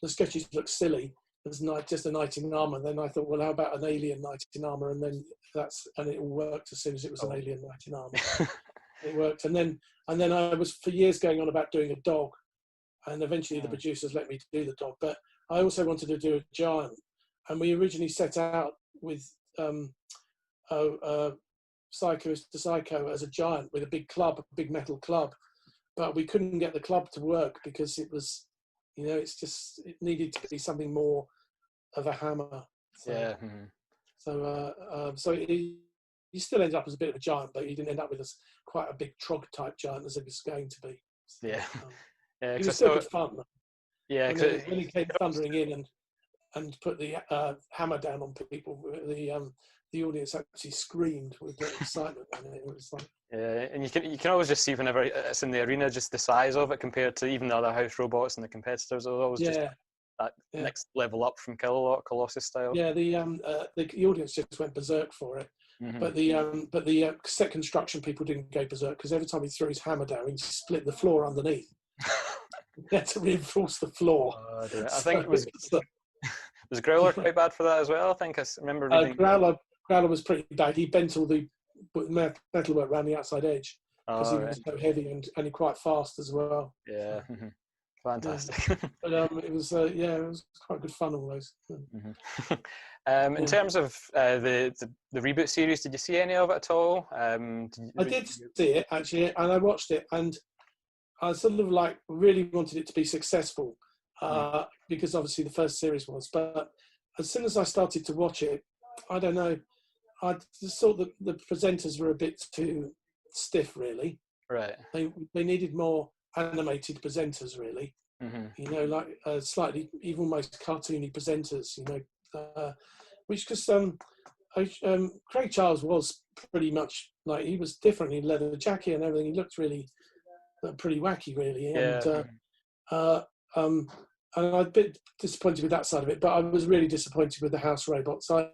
the sketches looked silly as just a knight in armour. Then I thought, well, how about an alien knight in armour? And then it all worked as soon as it was an alien knight in armour. It worked, and then I was for years going on about doing a dog, and eventually the producers let me do the dog, but I also wanted to do a giant, and we originally set out with Psycho to Psycho as a giant with a big club, a big metal club, but we couldn't get the club to work because it was, it needed to be something more of a hammer. So, So he still ended up as a bit of a giant, but he didn't end up with quite a big trog type giant as it was going to be. So, it was still good fun. Yeah, when he came thundering in and put the hammer down on people, the audience actually screamed with great excitement. And it was like, and you can always just see whenever it's in the arena, just the size of it compared to even the other house robots and the competitors. It was always just that next level up from Killalot, Colossus style. Yeah, the audience just went berserk for it. But the set construction people didn't go berserk because every time he threw his hammer down, he split the floor underneath. He had to reinforce the floor. I think it was Growler quite bad for that as well. I think I remember reading. Growler was pretty bad. He bent all the metalwork around the outside edge because he was so heavy and quite fast as well. Yeah. Fantastic. But it was it was quite good fun. All those. In terms of the reboot series, did you see any of it at all? I did see it actually, and I watched it, and I sort of like really wanted it to be successful because obviously the first series was. But as soon as I started to watch it, I don't know, I just thought that the presenters were a bit too stiff, really. Right. They needed more animated presenters, really. You know, like slightly, even almost cartoony presenters. You know, which because Craig Charles was pretty much like he was different. He had leather jacket and everything. He looked really pretty wacky, really. Yeah. And I'm a bit disappointed with that side of it, but I was really disappointed with the house robots. I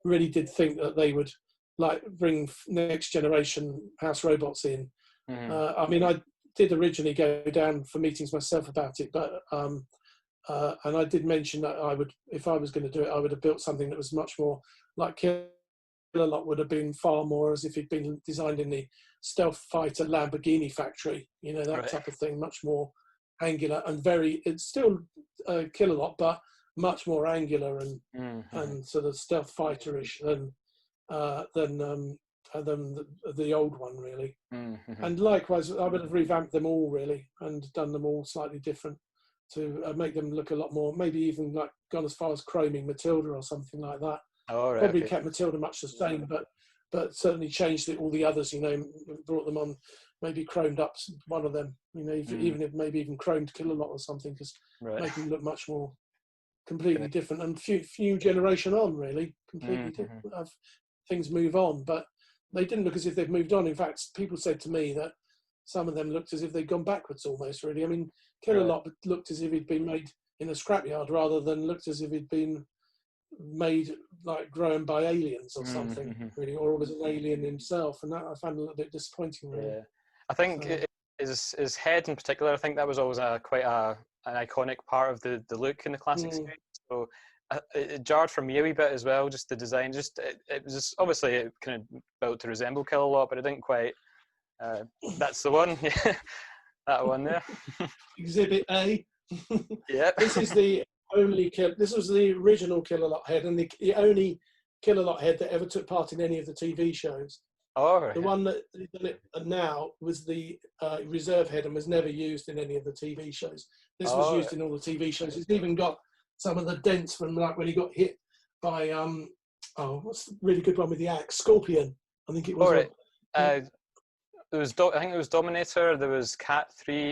really did think that they would like bring next generation house robots in. I mean, I did originally go down for meetings myself about it, but and I did mention that I would, if I was going to do it, I would have built something that was much more like Killalot would have been far more as if it'd been designed in the stealth fighter Lamborghini factory, you know, that type of thing, much more angular and it's still Killalot, but much more angular and sort of stealth fighterish than the old one, really. And likewise, I would have revamped them all, really, and done them all slightly different to make them look a lot more, maybe even like gone as far as chroming Matilda or something like that. Probably kept Matilda much the same, but certainly changed all the others, you know, brought them on, maybe chromed up one of them, you know, even if maybe even chromed Killalot or something, because make them look much more completely different. And few generation on, really, completely different. Things move on, but they didn't look as if they've moved on. In fact, people said to me that some of them looked as if they'd gone backwards almost, really. I mean, Killalot looked as if he'd been made in a scrapyard rather than looked as if he'd been made, like, grown by aliens or something, really, or was an alien himself. And that I found a little bit disappointing, really. Yeah. I think his head in particular, I think that was always quite an iconic part of the look in the classic series. So it jarred for me a wee bit as well, just the design. It was just, obviously it kind of built to resemble Killalot, but it didn't quite. That's the one, that one there. Exhibit A. Yeah. This is the only This was the original Killalot head, and the only Killalot head that ever took part in any of the TV shows. Oh, right. The one that now was the reserve head and was never used in any of the TV shows. This was used in all the TV shows. It's even got some of the dents from like when he got hit by what's the really good one with the axe? Scorpion, I think it was. There was I think it was Dominator. There was Cat 3.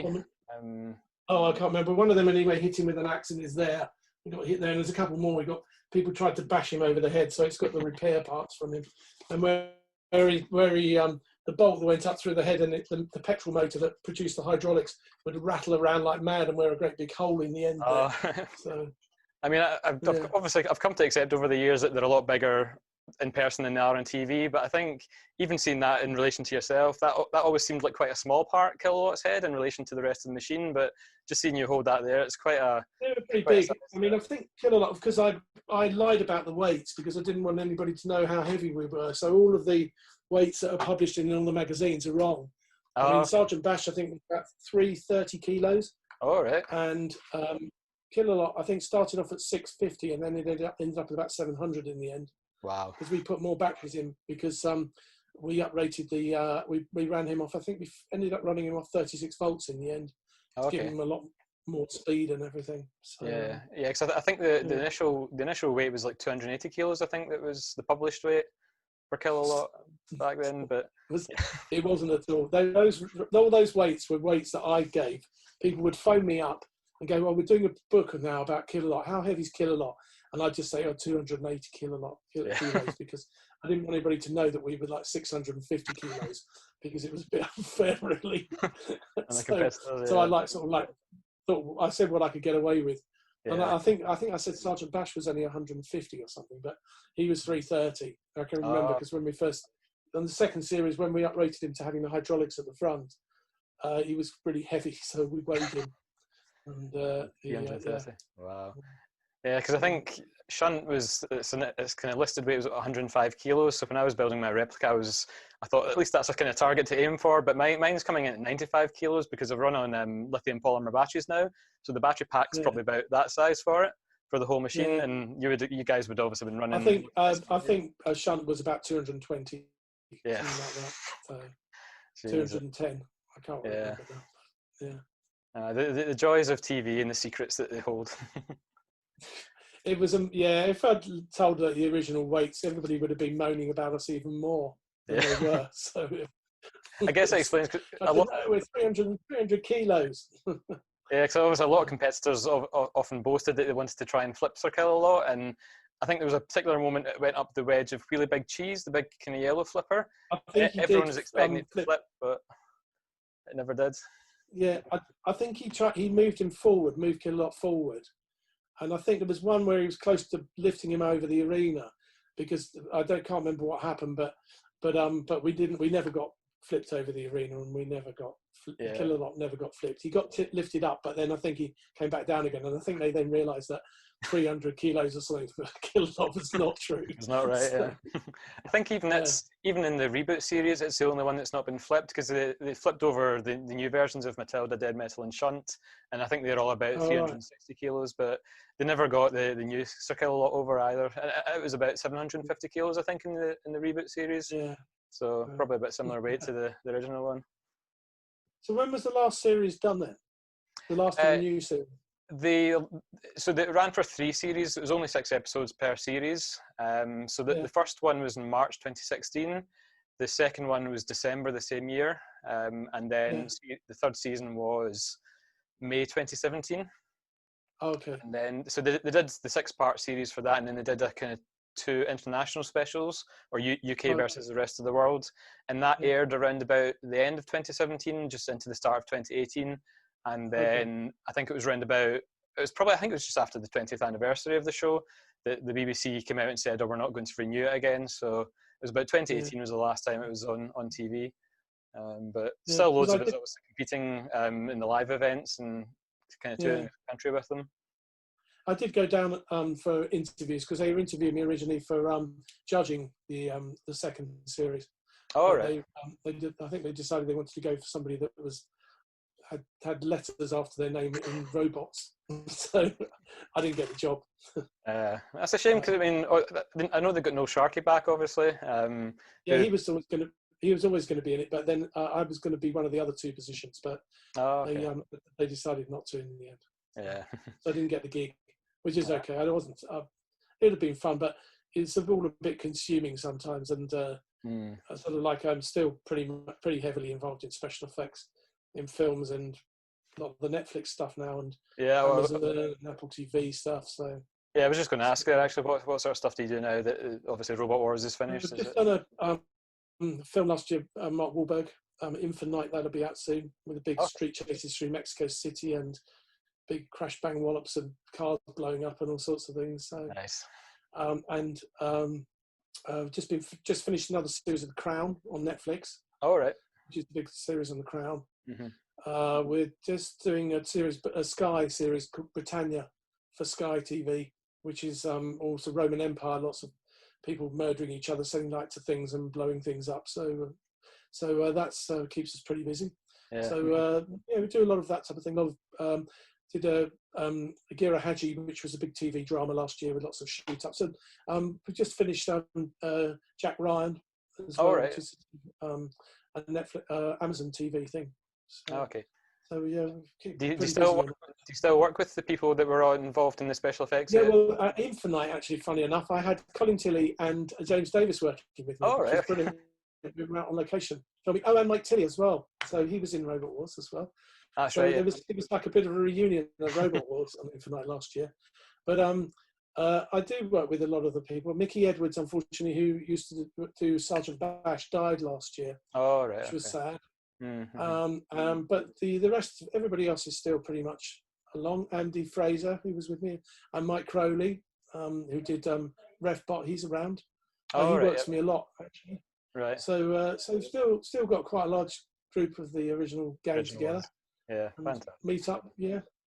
I can't remember. One of them anyway hit him with an axe and is there. He got hit there, and there's a couple more. People tried to bash him over the head, so it's got the repair parts from him. And where he the bolt that went up through the head and the petrol motor that produced the hydraulics would rattle around like mad and wear a great big hole in the end. So, I mean, obviously I've come to accept over the years that they're a lot bigger in person than they are on TV, but I think even seeing that in relation to yourself, that always seemed like quite a small part, Killalot's head, in relation to the rest of the machine, but just seeing you hold that there, it's quite a... They were pretty big. I mean, I think Killalot, because I lied about the weights because I didn't want anybody to know how heavy we were, so all of the weights that are published in all the magazines are wrong. I mean, Sergeant Bash, I think, was about 330 kilos. Oh, right. And Killalot, I think, started off at 650 and then it ended up at about 700 in the end. Wow. Because we put more batteries in because we uprated we ran him off, I think we ended up running him off 36 volts in the end to give him a lot more speed and everything. So, yeah, because I think the initial weight was like 280 kilos, I think that was the published weight for Killalot back then, but... It wasn't at all. All those weights were weights that I gave. People would phone me up and go, well, we're doing a book now about Killalot. How heavy is Killalot? And I'd just say, 280 kilos, because I didn't want anybody to know that we were like 650 kilos, because it was a bit unfair, really. So I thought I said what I could get away with. Yeah. And I think I said Sergeant Bash was only 150 or something, but he was 330. I can remember because when we first, on the second series, when we uprated him to having the hydraulics at the front, he was pretty heavy, so we weighed him. And 330. Wow. Yeah, because I think Shunt was it's kind of listed weight was 105 kilos. So when I was building my replica, I thought at least that's a kind of target to aim for. But mine's coming in at 95 kilos because I've run on lithium polymer batteries now. So the battery pack's probably about that size for the whole machine. Yeah. And you guys would obviously been running. I think Shunt was about 220. Yeah. Something like that. So 210. I can't remember that. Yeah. The joys of TV and the secrets that they hold. It was if I'd told the original weights, everybody would have been moaning about us even more than they were. So I guess that explains we're 300 kilos. Yeah, because obviously a lot of competitors often boasted that they wanted to try and flip circle a lot, and I think there was a particular moment it went up the wedge of Really Big Cheese, the big kind of yellow flipper. Everyone was expecting it to flip, but it never did. Yeah, I think he moved him forward, moved him a lot forward. And I think there was one where he was close to lifting him over the arena, because I can't remember what happened, but we never got flipped over the arena, and we never got Killer Lot never got flipped. He got lifted up, but then I think he came back down again, and I think they then realised that 300 kilos or something for Killer Lot was not true. It's not right. So, yeah, I think even in the reboot series, it's the only one that's not been flipped, because they flipped over the new versions of Matilda, Dead Metal, and Shunt, and I think they're all about 360 kilos, but they never got the new Circle Lot over either. It was about 750 kilos, I think, in the reboot series. Yeah. So probably a bit similar weight to the original one. So when was the last series done then? The last of the new series? They ran for 3 series. It was only 6 episodes per series. The first one was in March 2016. The second one was December the same year. And then the third season was May 2017. Okay. And then, so they did the 6-part series for that, and then they did a kind of 2 international specials, or UK versus the rest of the world, and that aired around about the end of 2017, just into the start of 2018, and then I think it was just after the 20th anniversary of the show that the BBC came out and said, we're not going to renew it again. So it was about 2018 was the last time it was on TV, but still loads of us obviously competing in the live events and kind of touring the country with them. I did go down for interviews, because they were interviewing me originally for judging the second series. Oh, right. I think they decided they wanted to go for somebody that had letters after their name in robots. So I didn't get the job. That's a shame, because I know they got Noel Sharkey back, obviously. He was always going to be in it, but then I was going to be one of the other 2 positions, but they decided not to in the end. Yeah. So I didn't get the gig, which is okay. I wasn't. It would have been fun, but it's all a bit consuming sometimes, and sort of like I'm still pretty heavily involved in special effects in films and a lot of the Netflix stuff now, and Amazon and Apple TV stuff. So I was just going to ask that actually. What sort of stuff do you do now that obviously Robot Wars is finished? I've just done a film last year, Mark Wahlberg, Infinite. That'll be out soon, with the big street chases through Mexico City and big crash bang wallops and cars blowing up and all sorts of things. So nice. Just finished another series of The Crown on Netflix. Oh, right. Which is a big series on The Crown. Mm-hmm. We're just doing a Sky series called Britannia for Sky TV, which is also Roman Empire. Lots of people murdering each other, setting light to things and blowing things up. So that's keeps us pretty busy. Yeah. So we do a lot of that type of thing. Did a Agira Haji, which was a big TV drama last year with lots of shoot-ups. And we just finished Jack Ryan as well, which is a Netflix, Amazon TV thing. So, okay. So do you still work with the people that were all involved in the special effects? Yeah, well, Infinite, actually, funny enough, I had Colin Tilley and James Davis working with me. Oh, right. Which was brilliant. We were out on location. And Mike Tilley as well. So he was in Robot Wars as well. That's so right. It was like a bit of a reunion of Robot Wars on Infinite last year. But I do work with a lot of the people. Mickey Edwards, unfortunately, who used to do Sergeant Bash, died last year. Oh, right. Which was sad. Mm-hmm. But the rest, everybody else is still pretty much along. Andy Fraser, who was with me, and Mike Crowley, who did RefBot. He's around. He works for me a lot, actually. Right. So still got quite a large group of the original gang together. Yeah, fantastic. Meet up,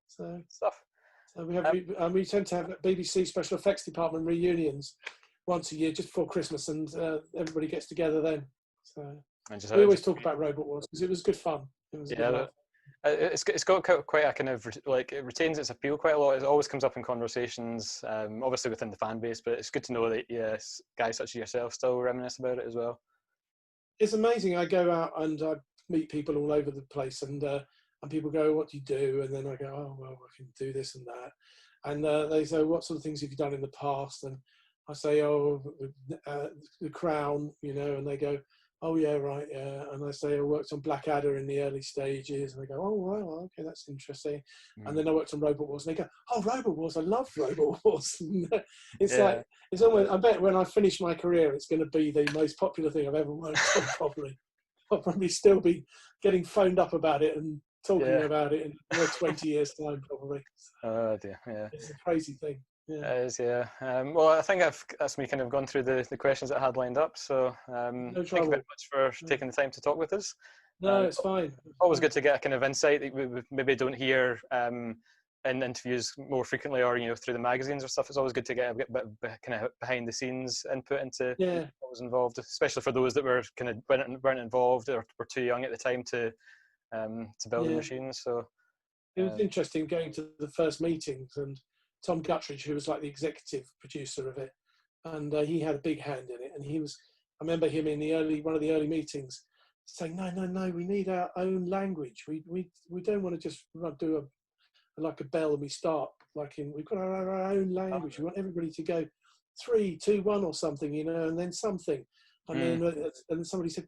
So stuff. We tend to have BBC Special Effects Department reunions once a year, just before Christmas, and everybody gets together then. So we always talk about Robot Wars because it was good fun. It was it's got quite a kind of like, it retains its appeal quite a lot. It always comes up in conversations, obviously within the fan base, but it's good to know that guys such as yourself still reminisce about it as well. It's amazing. I go out and I meet people all over the place, and people go, "What do you do?" And then I go, "Oh, well, I can do this and that." And they say, "What sort of things have you done in the past?" And I say, "Oh, the Crown," and they go, "Oh yeah, right, yeah." And I say, "I worked on Blackadder in the early stages," and they go, "Oh, wow, okay, that's interesting." And then I worked on Robot Wars, and they go, "Oh, Robot Wars, I love Robot Wars." It's like, it's almost, I bet when I finish my career, it's going to be the most popular thing I've ever worked on. Probably, I'll probably still be getting phoned up about it and talking about it in 20 years' time, probably. Oh dear, yeah. It's a crazy thing. Yeah. It is, yeah. Well, I think that's me kind of gone through the questions that I had lined up. So thank you very much for taking the time to talk with us. No, it's fine. Always good to get a kind of insight that we maybe don't hear in interviews more frequently, or through the magazines or stuff. It's always good to get a bit kind of behind the scenes input into what was involved, especially for those that were kind of weren't involved or were too young at the time to build the machines. So it was interesting going to the first meetings, and Tom Guttridge, who was like the executive producer of it, and he had a big hand in it. And I remember him in one of the early meetings saying, "No, we need our own language. We don't want to just do like a bell and we start we've got our own language. We want everybody to go 3, 2, 1 or something, and then something." And then somebody said,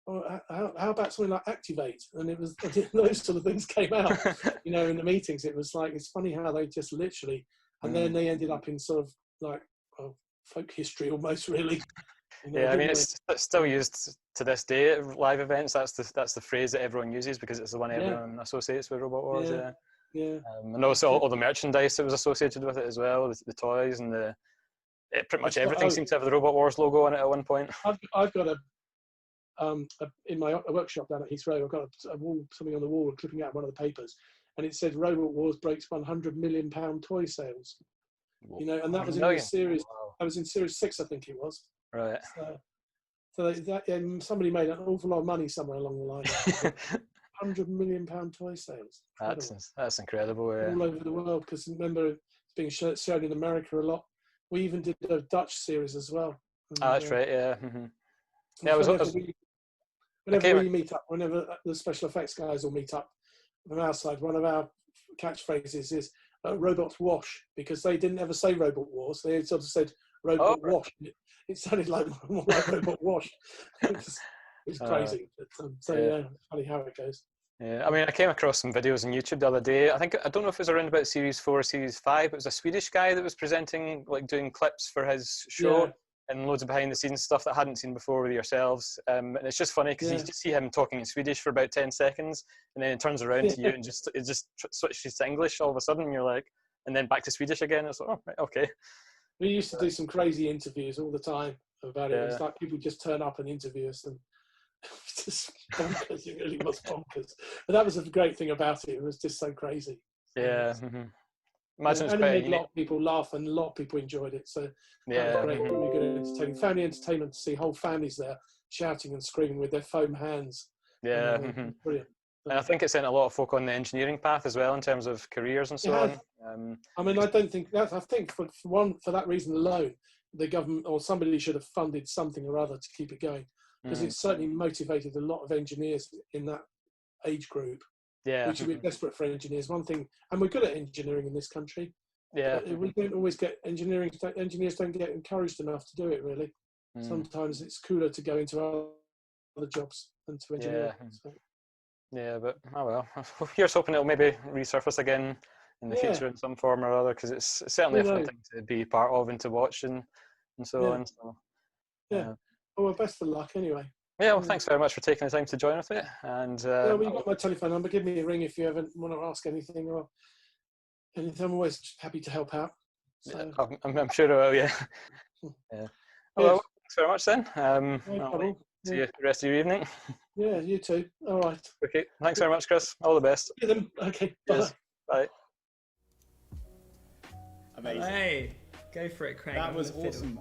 "Oh, how about something like Activate?" And it was those sort of things came out, in the meetings. It was like, it's funny how they just literally, and then they ended up in sort of like folk history almost, really. I mean, it's still used to this day at live events. That's the phrase that everyone uses because it's the one everyone associates with Robot Wars. And also all the merchandise that was associated with it as well, the toys and pretty much everything seemed to have the Robot Wars logo on it at one point. I've got in my workshop down at Heathrow, I've got something on the wall clipping out one of the papers, and it said Robot Wars breaks £100 million toy sales. And that was in the series. That was in series 6, I think it was. Right. So somebody made an awful lot of money somewhere along the line. £100 million toy sales. That's incredible. All over the world, because remember it's being shown in America a lot. We even did a Dutch series as well. That's right. Yeah. Mm-hmm. Yeah. Whenever we meet up, whenever the special effects guys will meet up from our side, one of our catchphrases is "Robots wash," because they didn't ever say Robot Wars. They sort of said Robot Wash. It sounded like more like Robot Wash. It's crazy. It's funny how it goes. Yeah, I mean, I came across some videos on YouTube the other day. I don't know if it was around about series 4 or series 5. It was a Swedish guy that was presenting, like doing clips for his show and loads of behind the scenes stuff that I hadn't seen before with yourselves. And it's just funny because you just see him talking in Swedish for about 10 seconds and then it turns around to you and it just switches to English all of a sudden. And you're like, and then back to Swedish again. It's like, oh, right, okay. We used to do some crazy interviews all the time about it. It's like people just turn up and interview us, and it's just bonkers. It really was bonkers. But that was the great thing about it. It was just so crazy. Yeah. Mm-hmm. Imagine it made a lot of people laugh, and a lot of people enjoyed it. So that was great, really good entertainment. Family entertainment to see whole families there shouting and screaming with their foam hands. Yeah. Brilliant. And I think it sent a lot of folk on the engineering path as well in terms of careers and so on. I mean, I don't think that. I think for that reason alone, the government or somebody should have funded something or other to keep it going, because it certainly motivated a lot of engineers in that age group. Yeah, we should be desperate for engineers. One thing, and we're good at engineering in this country. Yeah, we don't always get engineers don't get encouraged enough to do it. Really, sometimes it's cooler to go into other jobs than to engineering. Yeah, but oh well. Here's hoping it'll maybe resurface again in the future in some form or other, because it's certainly a fun thing to be part of and to watch and so on. So, well, best of luck anyway. Yeah, well, thanks very much for taking the time to join with me. And well, you've got my telephone number. Give me a ring if you ever want to ask anything or anything. I'm always happy to help out. So. I'm sure I will. Yeah. Yeah. Well, thanks very much then. I'll see you the rest of your evening. Yeah, you too. All right. Okay. Thanks very much, Chris. All the best. Okay. Bye. Cheers. Bye. Amazing. Hey, go for it, Craig. That was awesome.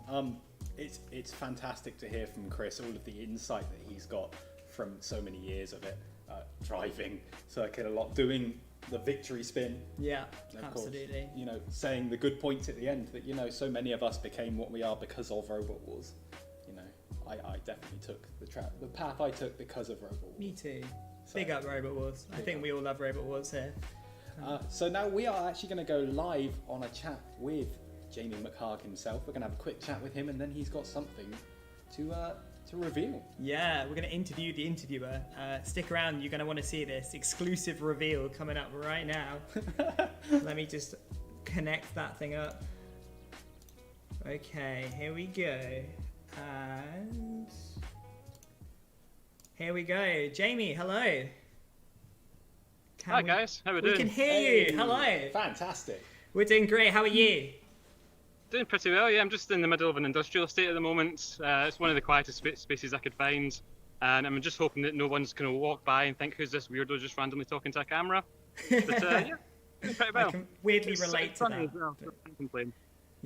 It's fantastic to hear from Chris all of the insight that he's got from so many years of it, driving circuit a lot, doing the victory spin. Yeah, and of absolutely. Course, saying the good points at the end that so many of us became what we are because of Robot Wars. I definitely took the path I took because of Robot Wars. Me too. Big up Robot Wars. I think we all love Robot Wars here. So now we are actually going to go live on a chat with Jamie McHarg himself. We're going to have a quick chat with him, and then he's got something to reveal. Yeah, we're going to interview the interviewer. Stick around, you're going to want to see this exclusive reveal coming up right now. Let me just connect that thing up. Okay, here we go. And here we go. Jamie, hello. Hi guys, how are we doing? We can hear you. Hello. Fantastic. We're doing great. How are you? Doing pretty well, yeah. I'm just in the middle of an industrial estate at the moment. It's one of the quietest spaces I could find. And I'm just hoping that no one's going to walk by and think, who's this weirdo just randomly talking to a camera? But yeah, doing pretty well. I can weirdly relate to that. Well, can't complain.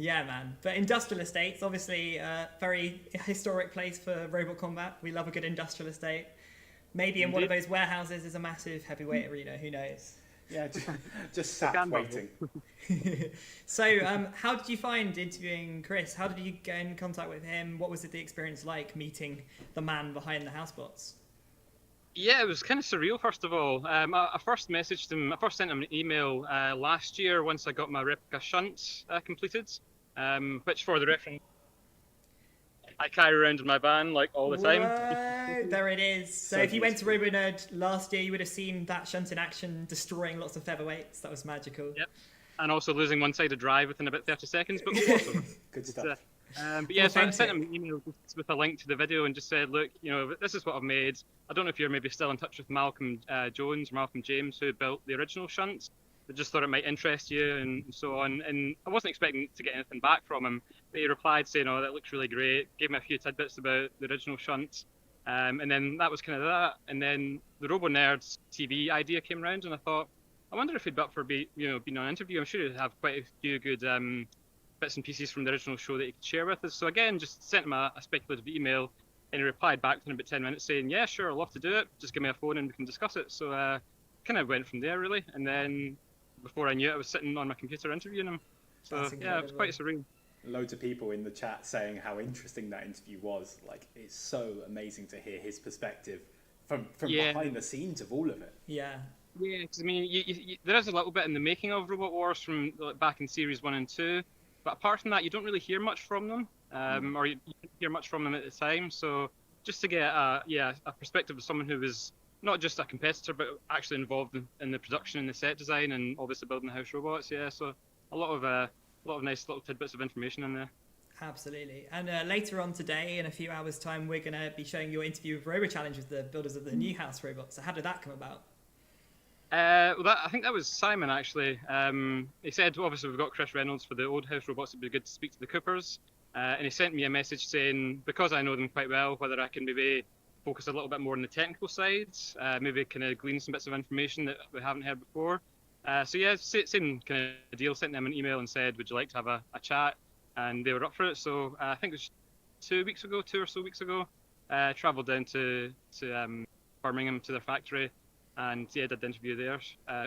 Yeah, man. But industrial estates, obviously a very historic place for robot combat. We love a good industrial estate. Maybe in one of those warehouses is a massive heavyweight arena. Who knows? Yeah, just sat waiting. So, how did you find interviewing Chris? How did you get in contact with him? What was the experience like meeting the man behind the housebots? Yeah, it was kind of surreal, first of all. I first messaged him, I first sent him an email last year once I got my replica shunt completed, which, for the reference, I carry around in my van like all the time. Whoa, there it is. So if you went to RoboNerd last year, you would have seen that shunt in action, destroying lots of featherweights. That was magical. Yep. And also losing one side of drive within about 30 seconds, but awesome. Good stuff. But yeah, so I sent him an email with a link to the video and just said, look, this is what I've made. I don't know if you're maybe still in touch with Malcolm Jones or Malcolm James, who built the original shunt. I just thought it might interest you and so on. And I wasn't expecting to get anything back from him, but he replied saying, oh, that looks really great. Gave me a few tidbits about the original shunt. And then that was kind of that. And then the RoboNerd TV idea came around, and I thought, I wonder if he'd be up for being on an interview. I'm sure he'd have quite a few good bits and pieces from the original show that he could share with us. So again, just sent him a speculative email, and he replied back in about 10 minutes saying, yeah, sure, I'd love to do it. Just give me a phone and we can discuss it. So kind of went from there, really. And then before I knew it, I was sitting on my computer interviewing him. So yeah, it was quite surreal. Loads of people in the chat saying how interesting that interview was. Like, it's so amazing to hear his perspective from behind the scenes of all of it. Yeah. Yeah, because I mean, there is a little bit in the making of Robot Wars from back in Series 1 and 2, but apart from that, you don't really hear much from them, or you didn't hear much from them at the time. So just to get a perspective of someone who was not just a competitor, but actually involved in the production and the set design and obviously building the house robots. Yeah, so a lot of nice little tidbits of information in there. Absolutely. And later on today, in a few hours' time, we're going to be showing your interview with Robo Challenge with the builders of the new house robots. So how did that come about? I think that was Simon, actually. He said, obviously, we've got Chris Reynolds for the old house robots. It'd be good to speak to the Coopers. And he sent me a message saying, because I know them quite well, whether I can maybe focus a little bit more on the technical side, maybe kind of glean some bits of information that we haven't heard before. So yeah, same kind of deal. Sent them an email and said, would you like to have a chat? And they were up for it. So I think it was 2 or so weeks ago, travelled down to Birmingham to their factory. And yeah, did the interview there.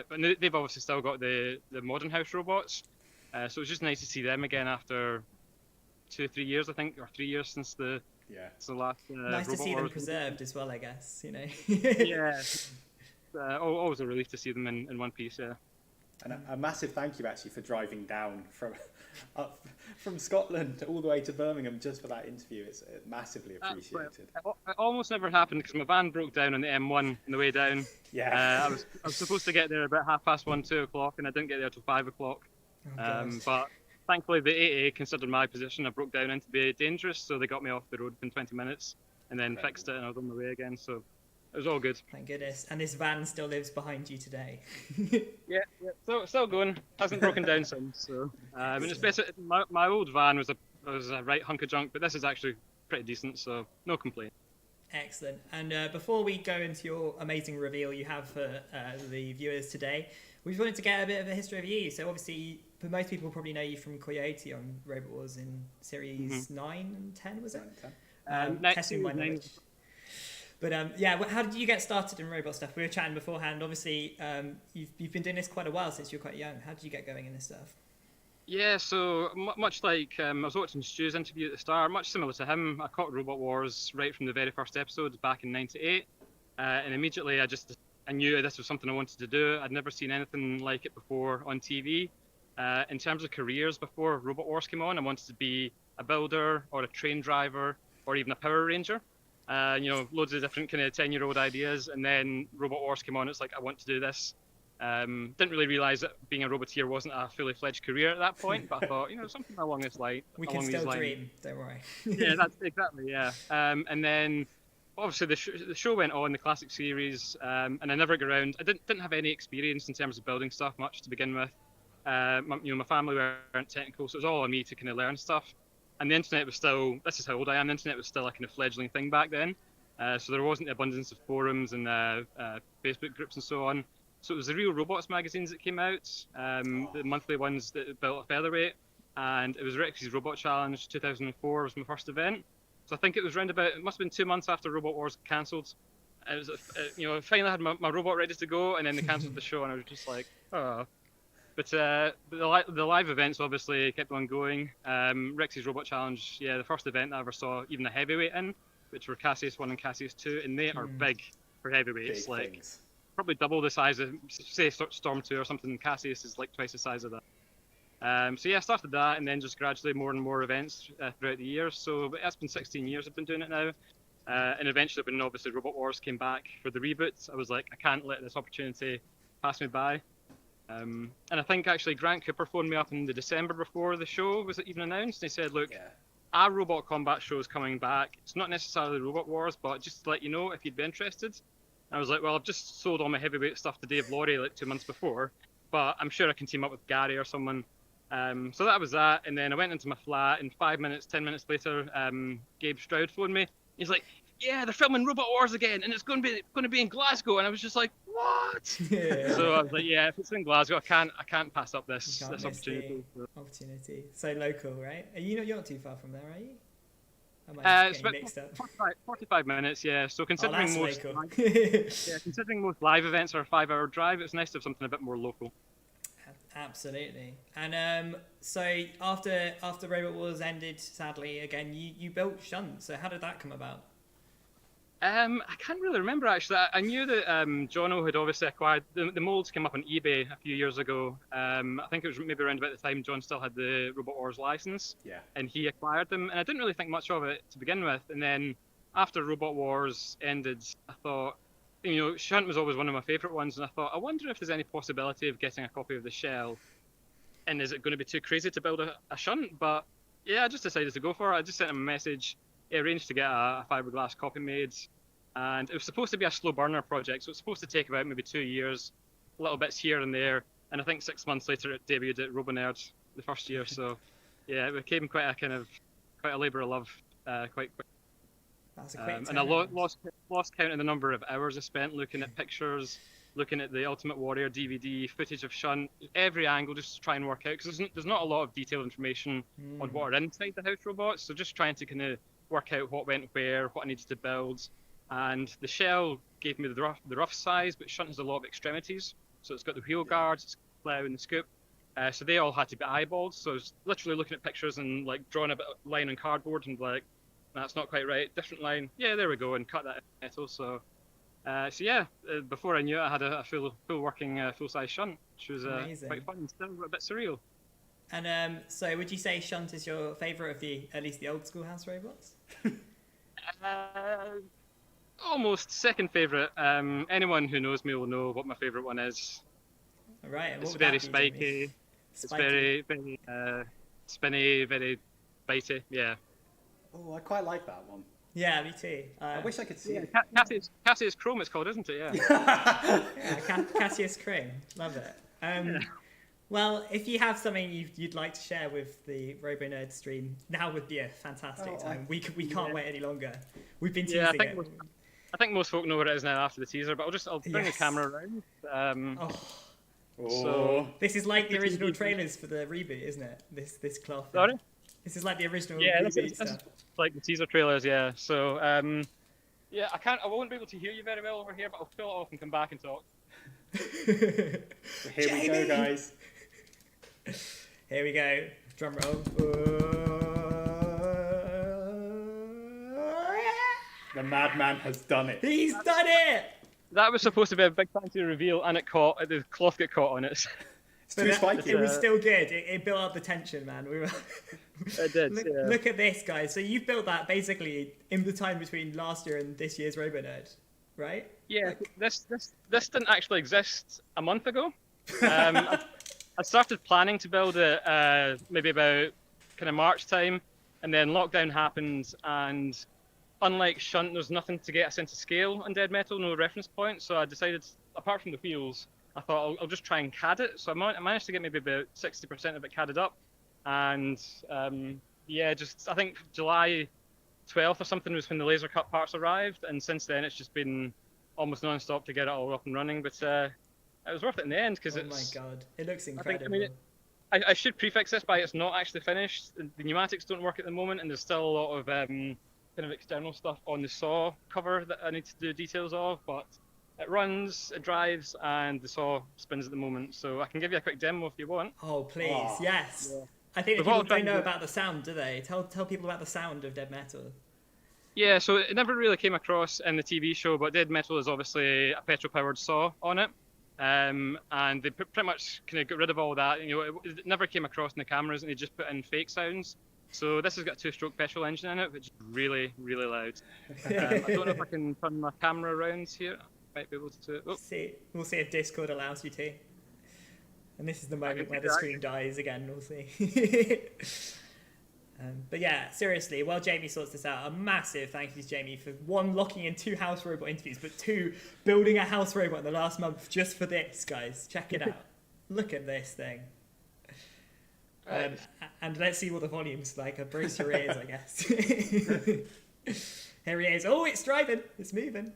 But they've obviously still got the modern house robots. So it was just nice to see them again after 2 or 3 years, I think, or 3 years since the last. Nice to see them preserved as well, I guess. Yeah. Always a relief to see them in one piece. Yeah. And a massive thank you actually for driving down from Scotland all the way to Birmingham just for that interview. It's massively appreciated. It almost never happened because my van broke down on the M1 on the way down. Yeah. I was supposed to get there about 1:30, 2 o'clock, and I didn't get there till 5 o'clock. But thankfully the AA considered my position. I broke down into be dangerous, so they got me off the road within 20 minutes and then fixed it, and I was on my way again. So it was all good. Thank goodness. And this van still lives behind you today. Yeah. Still going. Hasn't broken down since. So, and it's better. My old van was a right hunk of junk, but this is actually pretty decent. So no complaint. Excellent. And before we go into your amazing reveal you have for the viewers today, we wanted to get a bit of a history of you. So obviously, but most people probably know you from Coyote on Robot Wars in Series 9 and 10, was it? 9, Testing my knowledge. But yeah, how did you get started in robot stuff? We were chatting beforehand. Obviously, you've been doing this quite a while since you were quite young. How did you get going in this stuff? Yeah, so much like I was watching Stu's interview at the start, much similar to him, I caught Robot Wars right from the very first episode back in '98, and immediately I knew this was something I wanted to do. I'd never seen anything like it before on TV. In terms of careers, before Robot Wars came on, I wanted to be a builder or a train driver or even a Power Ranger. Loads of different kind of 10-year-old ideas, and then Robot Wars came on. It's like, I want to do this. Didn't really realise that being a roboteer wasn't a fully fledged career at that point, but I thought, something along this line. We can still dream, don't worry. Yeah, that's exactly, yeah. And then, obviously, the show went on, the classic series, and I never got around. I didn't have any experience in terms of building stuff much to begin with. My family weren't technical, so it was all on me to kind of learn stuff. And the internet was still, this is how old I am, the internet was still a kind of fledgling thing back then. So there wasn't the abundance of forums and Facebook groups and so on. So it was the Real Robots magazines that came out, the monthly ones that built a featherweight, and it was Rexy's Robot Challenge 2004 was my first event. So I think it was round about, it must have been 2 months after Robot Wars cancelled. It was, I finally had my robot ready to go, and then they cancelled the show, and I was just like, oh. But the live events obviously kept on going. Rexy's Robot Challenge, yeah, the first event I ever saw even a heavyweight in, which were Cassius 1 and Cassius 2, and they are big for heavyweights. Big things. Probably double the size of, say, Storm 2 or something. Cassius is like twice the size of that. So yeah, I started that, and then just gradually more and more events throughout the years. So it's been 16 years I've been doing it now. And eventually, when obviously Robot Wars came back for the reboot, I was like, I can't let this opportunity pass me by. And I think actually Grant Cooper phoned me up in the December before the show was even announced. And he said, look, our robot combat show is coming back. It's not necessarily Robot Wars, but just to let you know if you'd be interested. And I was like, well, I've just sold all my heavyweight stuff to Dave Laurie like 2 months before, but I'm sure I can team up with Gary or someone. So that was that. And then I went into my flat, and 5 minutes, 10 minutes later, Gabe Stroud phoned me. He's like, yeah, they're filming Robot Wars again, and it's going to be in Glasgow. And I was just like, what? Yeah. So I was like, yeah, if it's in Glasgow, I can't pass up this opportunity. Opportunity. So local, right? You're not too far from there, are you? It's about 45 minutes, yeah. So considering considering most live events are a 5-hour drive, it's nice to have something a bit more local. Absolutely. And so after Robot Wars ended, sadly, again, you built Shunt. So how did that come about? I can't really remember, actually. I knew that Jono had obviously acquired... The Moulds came up on eBay a few years ago. I think it was maybe around about the time John still had the Robot Wars license. Yeah. And he acquired them. And I didn't really think much of it to begin with. And then after Robot Wars ended, I thought... Shunt was always one of my favourite ones. And I thought, I wonder if there's any possibility of getting a copy of the shell. And is it going to be too crazy to build a Shunt? But yeah, I just decided to go for it. I just sent him a message. He arranged to get a fiberglass copy made, and it was supposed to be a slow burner project, so it's supposed to take about maybe 2 years, little bits here and there, and I think 6 months later it debuted at RoboNerd the first year. So yeah, it became quite a labour of love quite quick. That's a quick and I lost count of the number of hours I spent looking at pictures, looking at the Ultimate Warrior DVD, footage of Shunt, every angle, just to try and work out, because there's not a lot of detailed information on what are inside the house robots, so just trying to kind of work out what went where, what I needed to build. And the shell gave me the rough size, but Shunt has a lot of extremities, so it's got the wheel guards, it's got the plough and the scoop, so they all had to be eyeballed. So I was literally looking at pictures and like drawing a bit of line on cardboard and like, that's not quite right, different line, yeah, there we go, and cut that in metal. So yeah, before I knew it, I had a full working full-size Shunt, which was quite fun and still a bit surreal. And so would you say Shunt is your favourite of at least the old school house robots? Almost second favourite. Anyone who knows me will know what my favourite one is. Right. It's very spiky. It's very, very spinny, very bitey. Yeah. Oh, I quite like that one. Yeah, me too. I wish I could see it. Cassius Chrome, it's called, isn't it? Yeah. Cassius Chrome. Love it. Well, if you have something you'd like to share with the RoboNerd stream, now would be a fantastic time. We can't wait any longer. We've been teasing it. I think most folk know what it is now after the teaser, but I'll bring the camera around. So this is like the original trailers for the reboot, isn't it? This cloth. Sorry? This is like the original this reboot is stuff. like the teaser trailers, yeah. So yeah, I won't be able to hear you very well over here, but I'll fill it off and come back and talk. Here we go, guys. Here we go. Drum roll. The madman has done it. He's done it! That was supposed to be a big fancy reveal, and the cloth got caught on it. It's too spiky. It was still good. It built up the tension, man. We were. It did. Look at this, guys. So you've built that basically in the time between last year and this year's RoboNerd, right? Yeah. This didn't actually exist a month ago. I started planning to build it maybe about kind of March time, and then lockdown happened, and unlike Shunt, there's nothing to get a sense of scale on Dead Metal, no reference point. So I decided, apart from the wheels, I thought I'll just try and CAD it. So I managed to get maybe about 60% of it CADed up, and yeah, just I think July 12th or something was when the laser cut parts arrived, and since then it's just been almost non-stop to get it all up and running. But it was worth it in the end because my god, it looks incredible. I should prefix this by it's not actually finished. The pneumatics don't work at the moment, and there's still a lot of kind of external stuff on the saw cover that I need to do details of, but it runs, it drives, and the saw spins at the moment. So I can give you a quick demo if you want. Oh please, yes. Yeah. I think people don't know about the sound, do they? Tell people about the sound of Dead Metal. Yeah, so it never really came across in the TV show, but Dead Metal is obviously a petrol-powered saw on it. And they pretty much kind of got rid of all that. You know, it never came across in the cameras, and they just put in fake sounds. So this has got a 2-stroke petrol engine in it, which is really, really loud. I don't know if I can turn my camera around here. I might be able to. Oh. We'll see if Discord allows you to. And this is the moment where the screen dies again. We'll see. But yeah, seriously, while Jamie sorts this out, a massive thank you to Jamie for 1, locking in 2 house robot interviews, but 2, building a house robot in the last month just for this, guys. Check it out. Look at this thing. And let's see what the volume's like. Brace your ears, I guess. Here he is. Oh, it's driving. It's moving.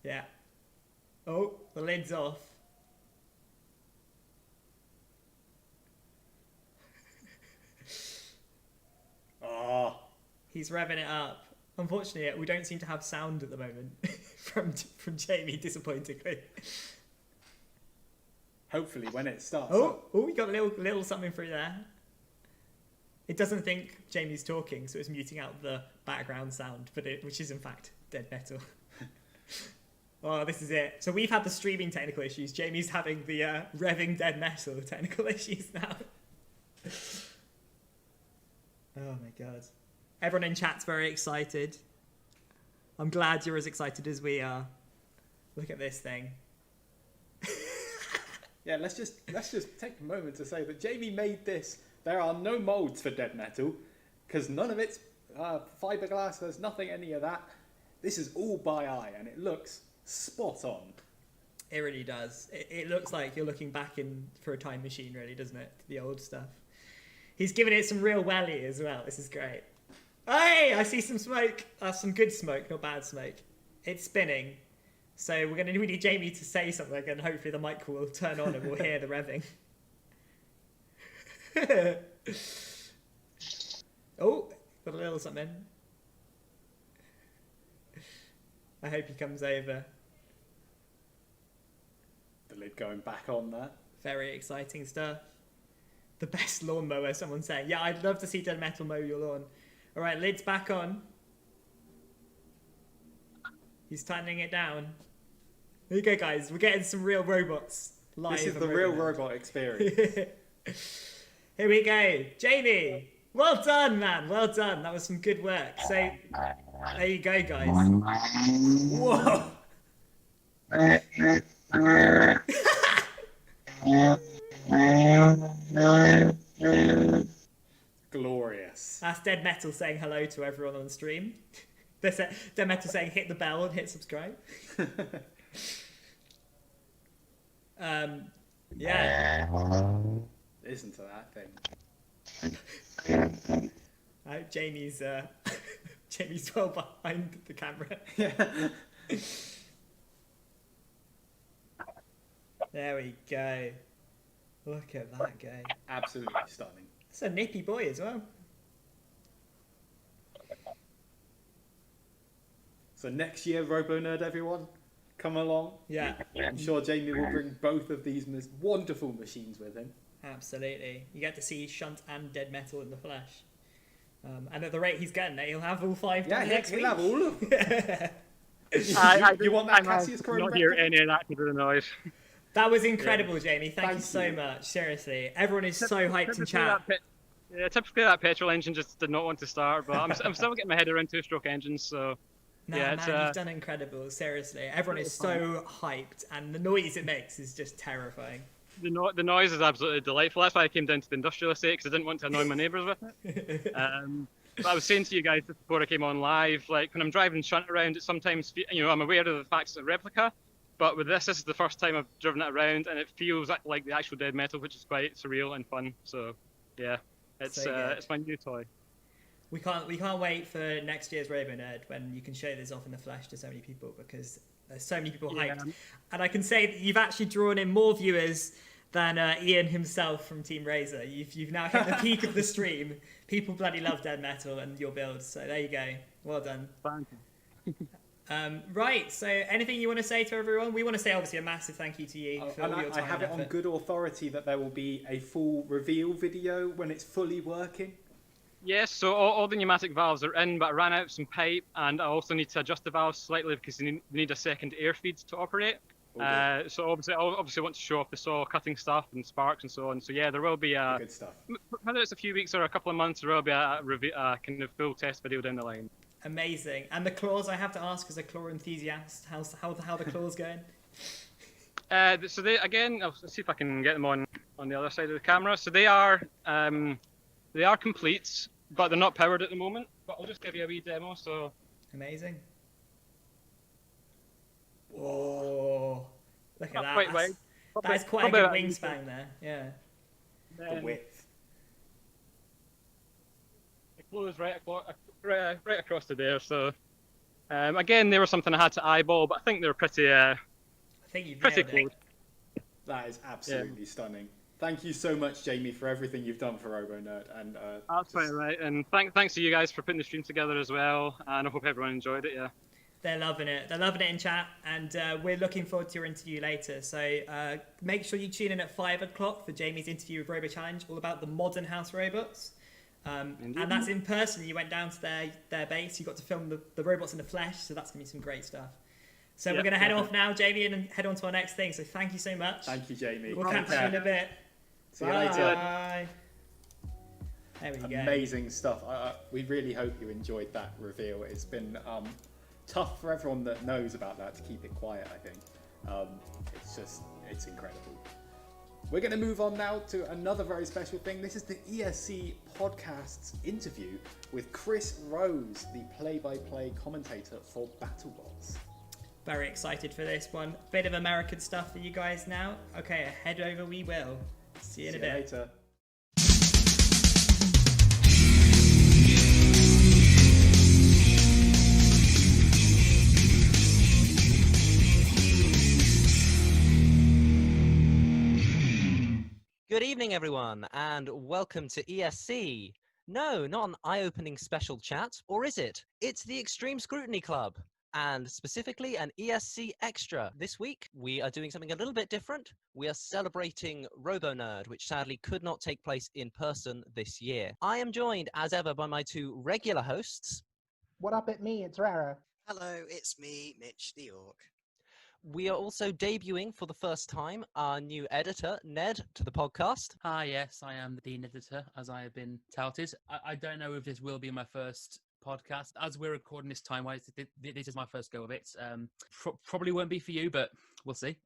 Yeah. Oh, the lid's off. Oh. He's revving it up. Unfortunately, we don't seem to have sound at the moment from Jamie, disappointingly. Hopefully, when it starts. Oh, we got a little something through there. It doesn't think Jamie's talking, so it's muting out the background sound, which is in fact Dead Metal. Oh, this is it. So we've had the streaming technical issues. Jamie's having the revving Dead Metal technical issues now. Oh my god. Everyone in chat's very excited. I'm glad you're as excited as we are. Look at this thing. Yeah, let's just take a moment to say that Jamie made this. There are no molds for Dead Metal, because none of it's fiberglass. There's nothing, any of that. This is all by eye, and it looks spot on. It really does. It looks like you're looking back for a time machine, really, doesn't it? The old stuff. He's given it some real welly as well. This is great. Hey, I see some smoke. Some good smoke, not bad smoke. It's spinning. So we need Jamie to say something, and hopefully the mic will turn on and we'll hear the revving. Oh, got a little something. I hope he comes over. The lid going back on there. Very exciting stuff. The best lawnmower, someone's saying. Yeah, I'd love to see Dead Metal mow your lawn. All right, lid's back on. He's tightening it down. There you go, guys. We're getting some real robots live. This is the real robot experience. Here we go. Jamie, well done, man. Well done. That was some good work. So, there you go, guys. Whoa. Glorious. That's Dead Metal saying hello to everyone on the stream. That's Dead Metal saying hit the bell and hit subscribe. Yeah. Listen to that thing. I hope Jamie's Jamie's well behind the camera. There we go. Look at that guy. Absolutely stunning. It's a nippy boy as well. So next year, RoboNerd, everyone, come along. Yeah. I'm sure Jamie will bring both of these wonderful machines with him. Absolutely. You get to see Shunt and Dead Metal in the flesh. And at the rate he's getting, he'll have all 5 done next week. He'll have all of them. You want that Cassius I'm not hear any of that to do the noise. That was incredible, Jamie. Thank you so much. Seriously. Everyone is so hyped in chat. Typically that petrol engine just did not want to start, but I'm still getting my head around 2-stroke engines, so... No, yeah, man, you've done incredible. Seriously, everyone is so hyped, and the noise it makes is just terrifying. The noise is absolutely delightful. That's why I came down to the industrial estate, because I didn't want to annoy my neighbours with it. But I was saying to you guys just before I came on live, like when I'm driving Shunt around, it sometimes, I'm aware of the fact it's a replica, but with this is the first time I've driven it around, and it feels like the actual Dead Metal, which is quite surreal and fun. So yeah, it's my new toy. We can't wait for next year's RoboNerd when you can show this off in the flesh to so many people, because there's so many people hyped. And I can say that you've actually drawn in more viewers than Ian himself from Team Razer. You've now hit the peak of the stream. People bloody love Dead Metal and your build, so there you go. Well done. Thank you. Right, so anything you want to say to everyone? We want to say obviously a massive thank you to you for all your time. I have it on good authority that there will be a full reveal video when it's fully working. Yes, so all the pneumatic valves are in, but I ran out of some pipe, and I also need to adjust the valves slightly because they need a second air feed to operate. Okay. So obviously I want to show off the saw cutting stuff and sparks and so on. So yeah, there will be good stuff. Whether it's a few weeks or a couple of months, there will be a kind of full test video down the line. Amazing. And the claws, I have to ask as a claw enthusiast, how the claws going? So they, again, I'll see if I can get them on the other side of the camera. So they are complete, but they're not powered at the moment. But I'll just give you a wee demo. So amazing. Whoa! Look at that. Quite wide. That's quite a good wingspan there. Yeah. The width. It closed right across to there. So again, they were something I had to eyeball, but I think they were pretty. I think you've pretty nailed close. That is absolutely stunning. Thank you so much, Jamie, for everything you've done for RoboNerd. And that's quite right. And thanks to you guys for putting the stream together as well. And I hope everyone enjoyed it. Yeah. They're loving it. They're loving it in chat, and we're looking forward to your interview later. So make sure you tune in at 5 o'clock for Jamie's interview with Robo Challenge, all about the modern house robots. And that's in person. You went down to their base. You got to film the robots in the flesh. So that's gonna be some great stuff. So we're gonna head off now, Jamie, and head on to our next thing. So thank you so much. Thank you, Jamie. We'll catch you in a bit. See you later. Bye. There we go. Amazing stuff. We really hope you enjoyed that reveal. It's been tough for everyone that knows about that to keep it quiet, I think. It's incredible. We're going to move on now to another very special thing. This is the ESC Podcast's interview with Chris Rose, the play-by-play commentator for Battlebots. Very excited for this one. Bit of American stuff for you guys now. Okay, head over we will. See you in a bit. Later. Good evening, everyone, and welcome to ESC. No, not an eye-opening special chat, or is it? It's the Extreme Scrutiny Club, and specifically an ESC Extra. This week, we are doing something a little bit different. We are celebrating RoboNerd, which sadly could not take place in person this year. I am joined, as ever, by my two regular hosts. What up, it's me, it's Rara. Hello, it's me, Mitch the Orc. We are also debuting for the first time our new editor, Ned, to the podcast. Hi, yes, I am the Dean Editor, as I have been touted. I don't know if this will be my first podcast. As we're recording this time-wise, this is my first go of it. Probably won't be for you, but we'll see.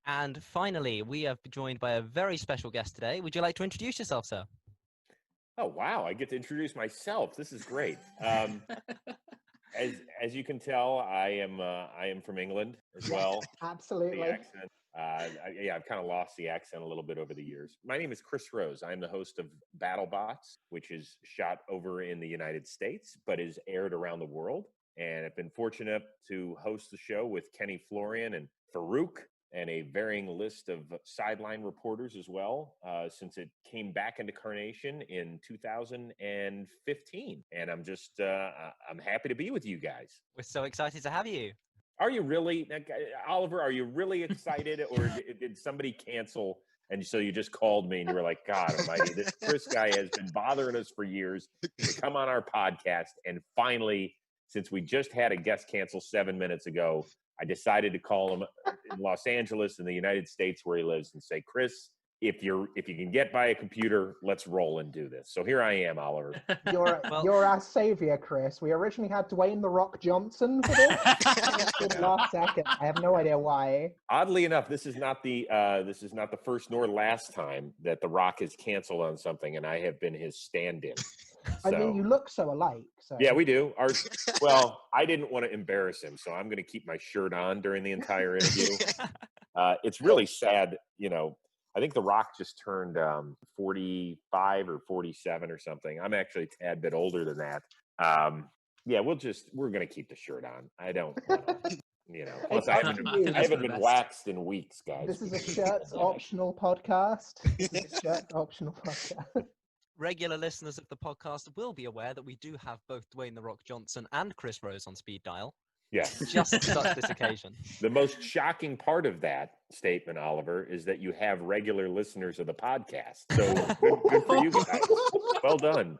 And finally, we are joined by a very special guest today. Would you like to introduce yourself, sir? Oh, wow, I get to introduce myself. This is great. as you can tell, I am from England as well. Absolutely. The accent. I've kind of lost the accent a little bit over the years. My name is Chris Rose. I'm the host of Battlebots, which is shot over in the United States, but is aired around the world. And I've been fortunate to host the show with Kenny Florian and Farouk, and a varying list of sideline reporters as well, since it came back into carnation in 2015. And I'm just, I'm happy to be with you guys. We're so excited to have you. Are you really, Oliver, are you really excited, or did somebody cancel and so you just called me and you were like, God almighty, this Chris guy has been bothering us for years to come on our podcast, and finally, since we just had a guest cancel 7 minutes ago, I decided to call him in Los Angeles in the United States where he lives and say, Chris, if you can get by a computer, let's roll and do this. So here I am, Oliver. You're our savior, Chris. We originally had Dwayne "The Rock" Johnson for this. Last second. I have no idea why. Oddly enough, this is not the first nor last time that The Rock has canceled on something, and I have been his stand-in. I mean, you look so alike. So. Yeah, we do. Well, I didn't want to embarrass him, so I'm going to keep my shirt on during the entire interview. It's really sad, you know. I think The Rock just turned 45 or 47 or something. I'm actually a tad bit older than that. We're going to keep the shirt on. I don't want to, you know. Plus, I haven't been waxed in weeks, guys. This is a shirts optional podcast. Regular listeners of the podcast will be aware that we do have both Dwayne "The Rock" Johnson and Chris Rose on speed dial. Yeah. Just such this occasion. The most shocking part of that statement, Oliver, is that you have regular listeners of the podcast. So good for you guys. Well done.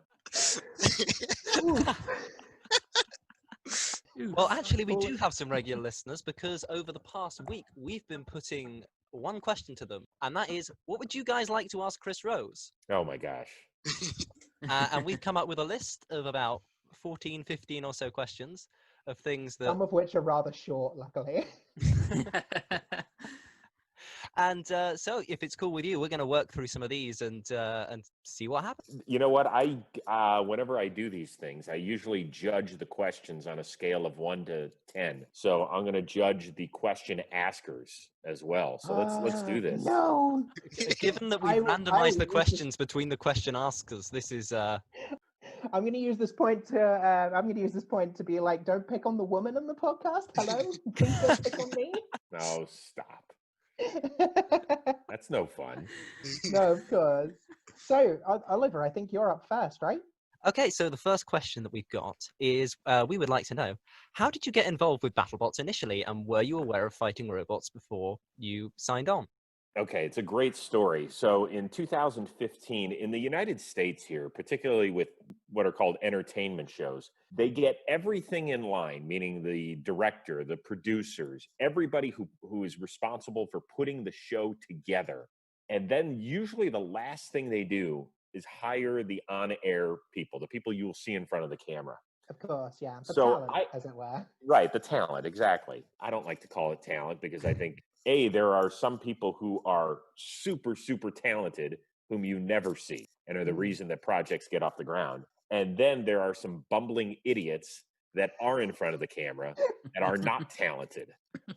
Well, actually, we do have some regular listeners, because over the past week, we've been putting one question to them. And that is, what would you guys like to ask Chris Rose? Oh, my gosh. And we've come up with a list of about 14, 15 or so questions of things that... Some of which are rather short, luckily. And so, if it's cool with you, we're going to work through some of these and see what happens. You know what? Whenever I do these things, I usually judge the questions on a scale of 1 to 10. So I'm going to judge the question askers as well. So let's do this. No. Given that we've randomized the questions between the question askers, this is. I'm going to use this point to be like, don't pick on the woman in the podcast. Hello, please don't pick on me. No, stop. That's no fun. No, of course. So, Oliver, I think you're up first, right? Okay, so the first question that we've got is, we would like to know, how did you get involved with Battlebots initially, and were you aware of fighting robots before you signed on? Okay, it's a great story. So in 2015, in the United States here, particularly with what are called entertainment shows, they get everything in line, meaning the director, the producers, everybody who is responsible for putting the show together. And then usually the last thing they do is hire the on-air people, the people you will see in front of the camera. Of course, yeah. The So talent, as it were. Right, the talent, exactly. I don't like to call it talent because I think, there are some people who are super, super talented whom you never see and are the reason that projects get off the ground. And then there are some bumbling idiots that are in front of the camera and are not talented.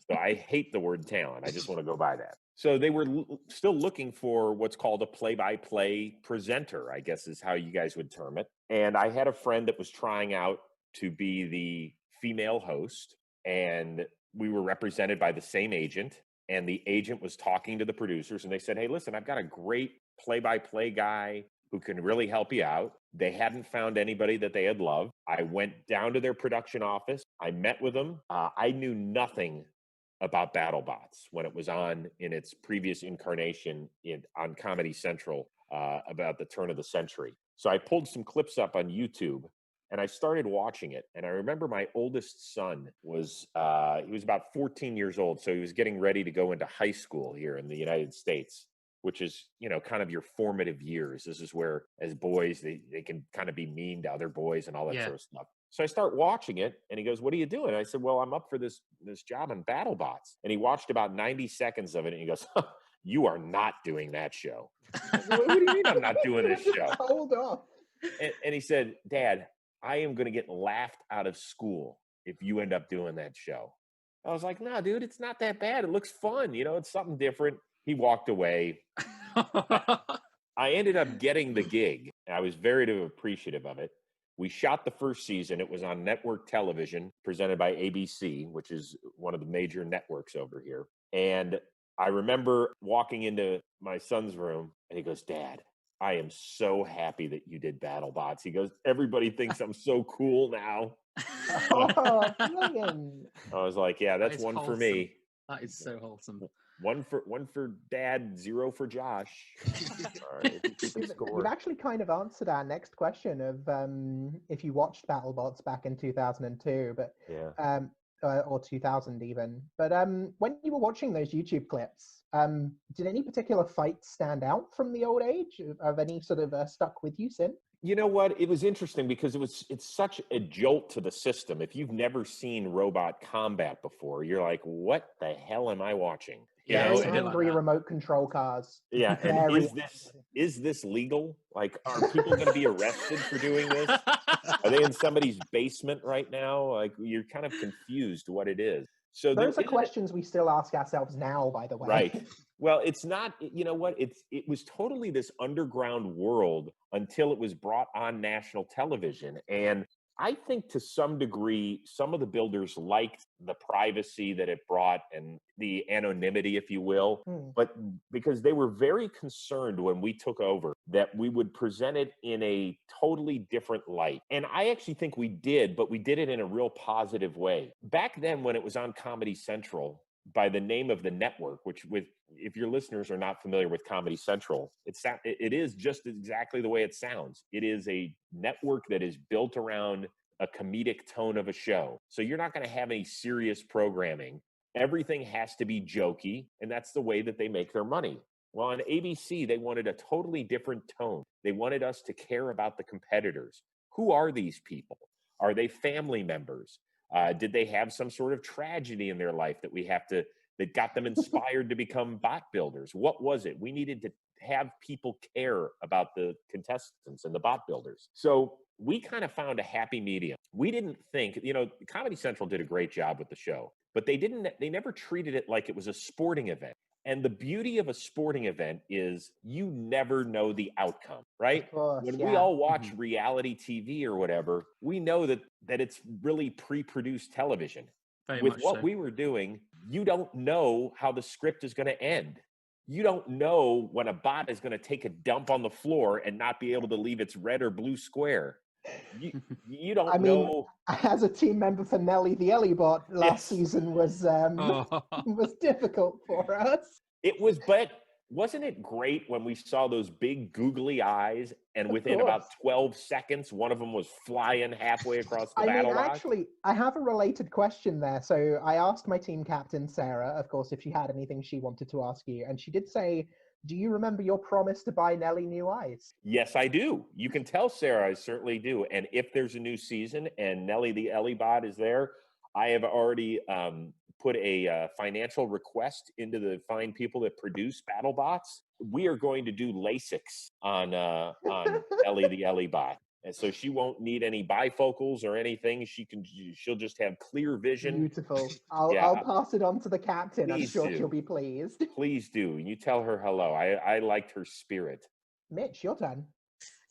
So I hate the word talent. I just want to go by that. So they were still looking for what's called a play-by-play presenter, I guess is how you guys would term it. And I had a friend that was trying out to be the female host, and we were represented by the same agent. And the agent was talking to the producers, and they said, hey, listen, I've got a great play-by-play guy who can really help you out. They hadn't found anybody that they had loved. I went down to their production office. I met with them. I knew nothing about Battlebots when it was on in its previous incarnation on Comedy Central about the turn of the century. So I pulled some clips up on YouTube, and I started watching it. And I remember my oldest son was about 14 years old. So he was getting ready to go into high school here in the United States, which is, kind of your formative years. This is where, as boys, they can kind of be mean to other boys and all that sort of stuff. So I start watching it, and he goes, what are you doing? I said, well, I'm up for this job on Battlebots. And he watched about 90 seconds of it, and he goes, you are not doing that show. Said, what do you mean I'm not doing this show? Hold on. And he said, Dad, I am going to get laughed out of school if you end up doing that show. I was like, no, dude, it's not that bad. It looks fun. You know, it's something different. He walked away. I ended up getting the gig. I was very appreciative of it. We shot the first season. It was on network television presented by ABC, which is one of the major networks over here. And I remember walking into my son's room and he goes, Dad, I am so happy that you did Battlebots. He goes, everybody thinks I'm so cool now. Oh, brilliant. I was like, yeah, that's one wholesome. for me. That is so wholesome. One for Dad, 0 for Josh. All right, You've actually kind of answered our next question of if you watched Battlebots back in 2002, but yeah. Or 2000 even. But when you were watching those YouTube clips, did any particular fights stand out from the old age? Have any sort of stuck with you since? You know what? It was interesting because it's such a jolt to the system. If you've never seen robot combat before, you're like, what the hell am I watching? You know, Very angry remote control cars. Yeah, and is this legal? Like, are people going to be arrested for doing this? Are they in somebody's basement right now? Like, you're kind of confused what it is. So those are questions we still ask ourselves now, by the way. Right. Well, it's not, you know what? It was totally this underground world until it was brought on national television. And I think to some degree, some of the builders liked the privacy that it brought and the anonymity, if you will, but because they were very concerned when we took over that we would present it in a totally different light. And I actually think we did, but we did it in a real positive way. Back then, when it was on Comedy Central, by the name of the network, which if your listeners are not familiar with Comedy Central, it is just exactly the way it sounds. It is a network that is built around a comedic tone of a show. So you're not going to have any serious programming. Everything has to be jokey, and that's the way that they make their money. Well, on ABC, they wanted a totally different tone. They wanted us to care about the competitors. Who are these people? Are they family members? Did they have some sort of tragedy in their life that got them inspired to become bot builders? What was it? We needed to have people care about the contestants and the bot builders. So we kind of found a happy medium. We didn't think, Comedy Central did a great job with the show, but they never treated it like it was a sporting event. And the beauty of a sporting event is you never know the outcome, right? When we all watch reality TV or whatever, we know that it's really pre-produced television. With what we were doing, you don't know how the script is going to end. You don't know when a bot is going to take a dump on the floor and not be able to leave its red or blue square. You don't know. As a team member for Nelly the Ellibot last season was difficult for us. It was, but wasn't it great when we saw those big googly eyes and within about 12 seconds, one of them was flying halfway across the battle box? Actually, I have a related question there. So I asked my team captain, Sarah, of course, if she had anything she wanted to ask you. And she did say, do you remember your promise to buy Nelly new eyes? Yes, I do. You can tell Sarah, I certainly do. And if there's a new season and Nelly the Ellibot is there, I have already put a financial request into the fine people that produce Battlebots. We are going to do LASIKs on Nelly the Ellibot. And so she won't need any bifocals or anything. She'll just have clear vision. Beautiful. I'll pass it on to the captain. I'm sure she'll be pleased. Please do. You tell her hello. I liked her spirit. Mitch, your turn.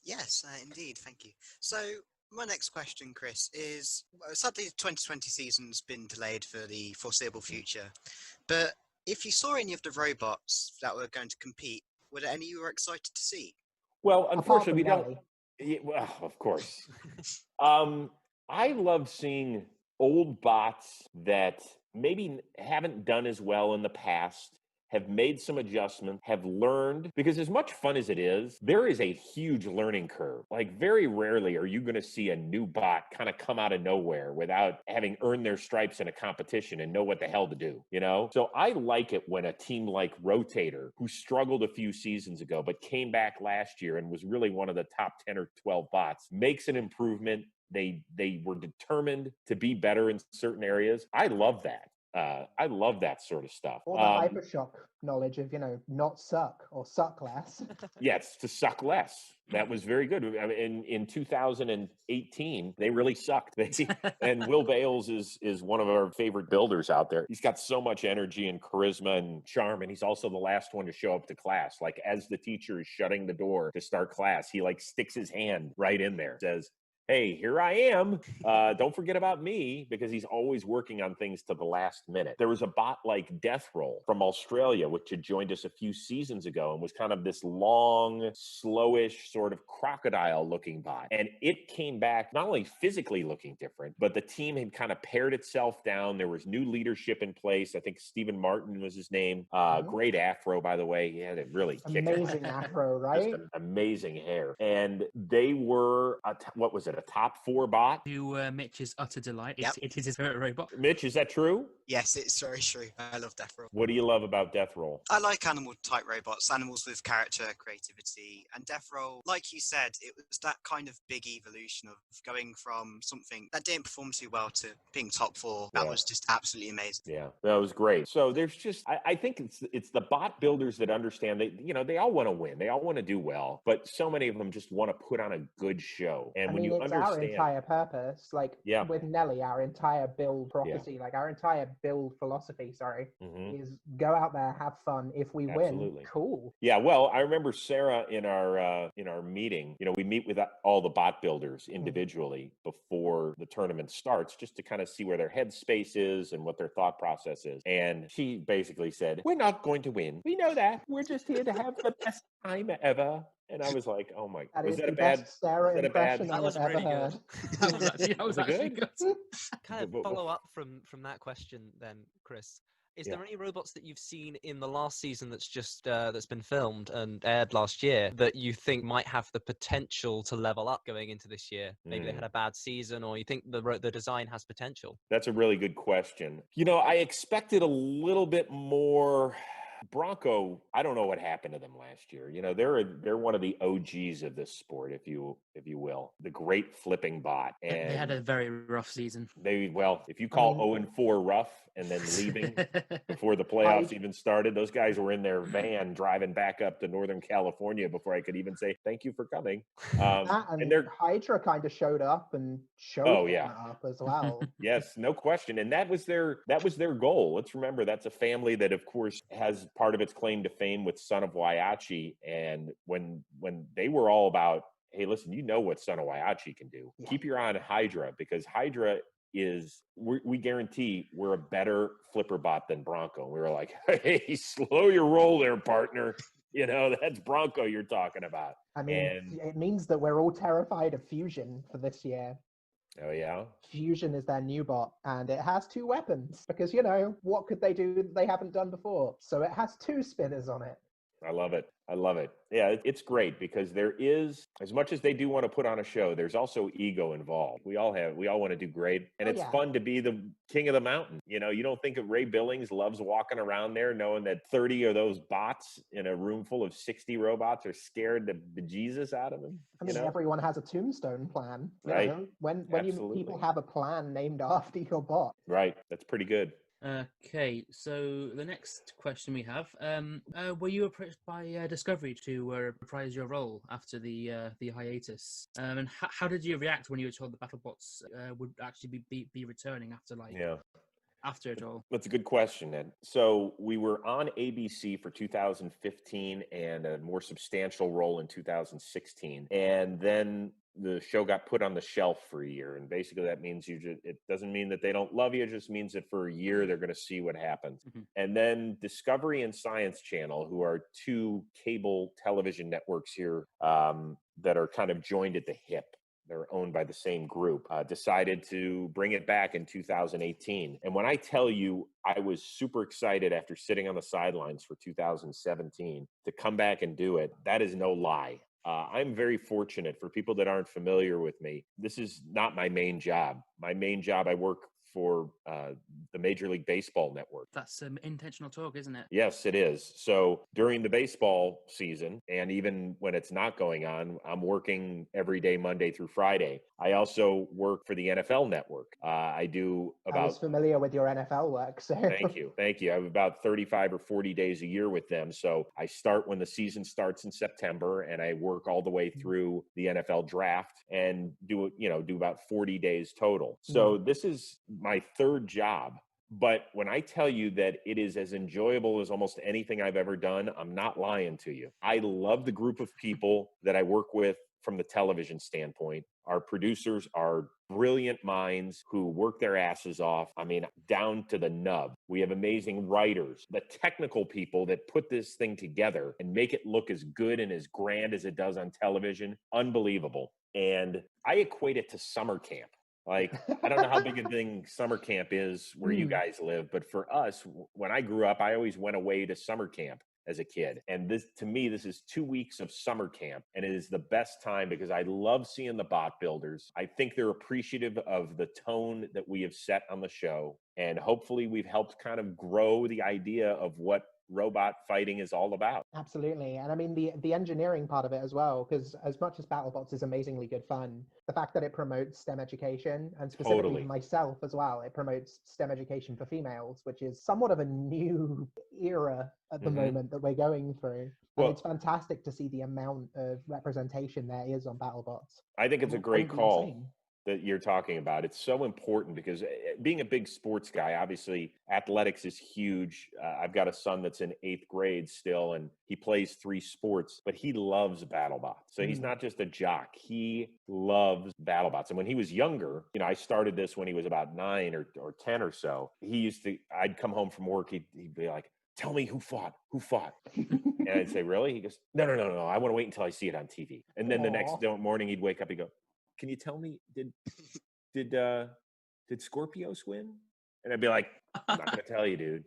Yes, indeed. Thank you. So my next question, Chris, is sadly the 2020 season's been delayed for the foreseeable future. But if you saw any of the robots that were going to compete, were there any you were excited to see? Well, unfortunately, we don't. Well, of course. I love seeing old bots that maybe haven't done as well in the past, have made some adjustments, have learned, because as much fun as it is, there is a huge learning curve. Like very rarely are you going to see a new bot kind of come out of nowhere without having earned their stripes in a competition and know what the hell to do, So I like it when a team like Rotator, who struggled a few seasons ago, but came back last year and was really one of the top 10 or 12 bots, makes an improvement. They were determined to be better in certain areas. I love that. I love that sort of stuff. Or the hypershock knowledge of, not suck or suck less. Yes, to suck less. That was very good. I mean, in 2018, they really sucked. And Will Bales is one of our favorite builders out there. He's got so much energy and charisma and charm, and he's also the last one to show up to class. Like, as the teacher is shutting the door to start class, he sticks his hand right in there, says, "Hey, here I am. Don't forget about me," because he's always working on things to the last minute. There was a bot like Death Roll from Australia, which had joined us a few seasons ago and was kind of this long, slowish, sort of crocodile-looking bot. And it came back not only physically looking different, but the team had kind of pared itself down. There was new leadership in place. I think Stephen Martin was his name. Great afro, by the way. He had it really amazing afro, right? Amazing hair. And they were, what was it? A top 4 bot. To Mitch's utter delight, it is his favorite robot. Mitch, is that true? Yes, it's very true. I love Death Roll. What do you love about Death Roll? I like animal-type robots, animals with character, creativity, and Death Roll, like you said, it was that kind of big evolution of going from something that didn't perform too well to being top 4. That was just absolutely amazing. Yeah, that was great. So there's just, I think it's the bot builders that understand that, they all want to win. They all want to do well, but so many of them just want to put on a good show. And when you it's our entire purpose, with Nelly, our entire build prophecy, our entire build philosophy, is go out there, have fun. If we win, cool. Yeah, well, I remember Sarah in our meeting, we meet with all the bot builders individually before the tournament starts, just to kind of see where their headspace is and what their thought process is. And she basically said, "We're not going to win. We know that. We're just here to have the best time ever." And I was like, "Oh my!" Was that a bad Sarah impression That was really good. That was actually good. Kind of follow up from that question, then, Chris. Is there any robots that you've seen in the last season that's just that's been filmed and aired last year that you think might have the potential to level up going into this year? Maybe they had a bad season, or you think the design has potential? That's a really good question. I expected a little bit more. Bronco, I don't know what happened to them last year. They're one of the OGs of this sport, if you will, the great flipping bot. And they had a very rough season. If you call 0-4 rough and then leaving before the playoffs even started, those guys were in their van driving back up to Northern California before I could even say thank you for coming. And their Hydra kind of showed up and showed up as well. Yes, no question. And that was their goal. Let's remember that's a family that, of course, has part of its claim to fame with Son of Waiachi. And when they were all about, hey, listen, what Son of Waiachi can do. Yeah. Keep your eye on Hydra, because Hydra we guarantee we're a better flipper bot than Bronco. We were like, hey, slow your roll there, partner. That's Bronco you're talking about. It means that we're all terrified of Fusion for this year. Oh, yeah? Fusion is their new bot, and it has 2 weapons, because, what could they do that they haven't done before? So it has 2 spinners on it. I love it. Yeah, it's great, because there is, as much as they do want to put on a show, there's also ego involved. We all want to do great, and it's fun to be the king of the mountain. You don't think of Ray Billings loves walking around there knowing that 30 of those bots in a room full of 60 robots are scared the bejesus out of him. Everyone has a tombstone plan. Right. When people have a plan named after your bot. Right. That's pretty good. Okay, so the next question we have: were you approached by Discovery to reprise your role after the hiatus? And how did you react when you were told the Battlebots would actually be returning after after it all? That's a good question, Ed. So we were on ABC for 2015 and a more substantial role in 2016, and then the show got put on the shelf for a year. And basically that means it doesn't mean that they don't love you. It just means that for a year, they're going to see what happens. Mm-hmm. And then Discovery and Science Channel, who are 2 cable television networks here that are kind of joined at the hip, they're owned by the same group, decided to bring it back in 2018. And when I tell you, I was super excited after sitting on the sidelines for 2017 to come back and do it. That is no lie. I'm very fortunate. For people that aren't familiar with me, this is not my main job. My main job, I work for the Major League Baseball network. That's some intentional talk, isn't it? Yes, it is. So during the baseball season, and even when it's not going on, I'm working every day, Monday through Friday. I also work for the NFL network. I do I was about... familiar with your NFL work, so Thank you. I have about 35 or 40 days a year with them. So I start when the season starts in September, and I work all the way through the NFL draft and do about 40 days total. So this is my third job. But when I tell you that it is as enjoyable as almost anything I've ever done, I'm not lying to you. I love the group of people that I work with from the television standpoint. Our producers are brilliant minds who work their asses off. I mean, down to the nub. We have amazing writers, the technical people that put this thing together and make it look as good and as grand as it does on television. Unbelievable. And I equate it to summer camp. Like, I don't know how big a thing summer camp is where you guys live, but for us, when I grew up, I always went away to summer camp as a kid. And this, to me, this is 2 weeks of summer camp. And it is the best time because I love seeing the bot builders. I think they're appreciative of the tone that we have set on the show. And hopefully we've helped kind of grow the idea of what robot fighting is all about. Absolutely. And I mean, the engineering part of it as well, because as much as Battlebots is amazingly good fun, the fact that it promotes STEM education, and specifically for myself as well, it promotes STEM education for females, which is somewhat of a new era at the moment that we're going through. And it's fantastic to see the amount of representation there is on Battlebots. I think it's a great call that you're talking about. It's so important because being a big sports guy, obviously athletics is huge. I've got a son that's in 8th grade still, and he plays 3 sports, but he loves BattleBots. So he's not just a jock. He loves BattleBots. And when he was younger, I started this when he was about 9 or 10 or so. I'd come home from work, he'd be like, "Tell me who fought." And I'd say, "Really?" He goes, No. I want to wait until I see it on TV. And then the next morning he'd wake up, he'd go, "Can you tell me, did Scorpios win?" And I'd be like, "I'm not going to tell you, dude."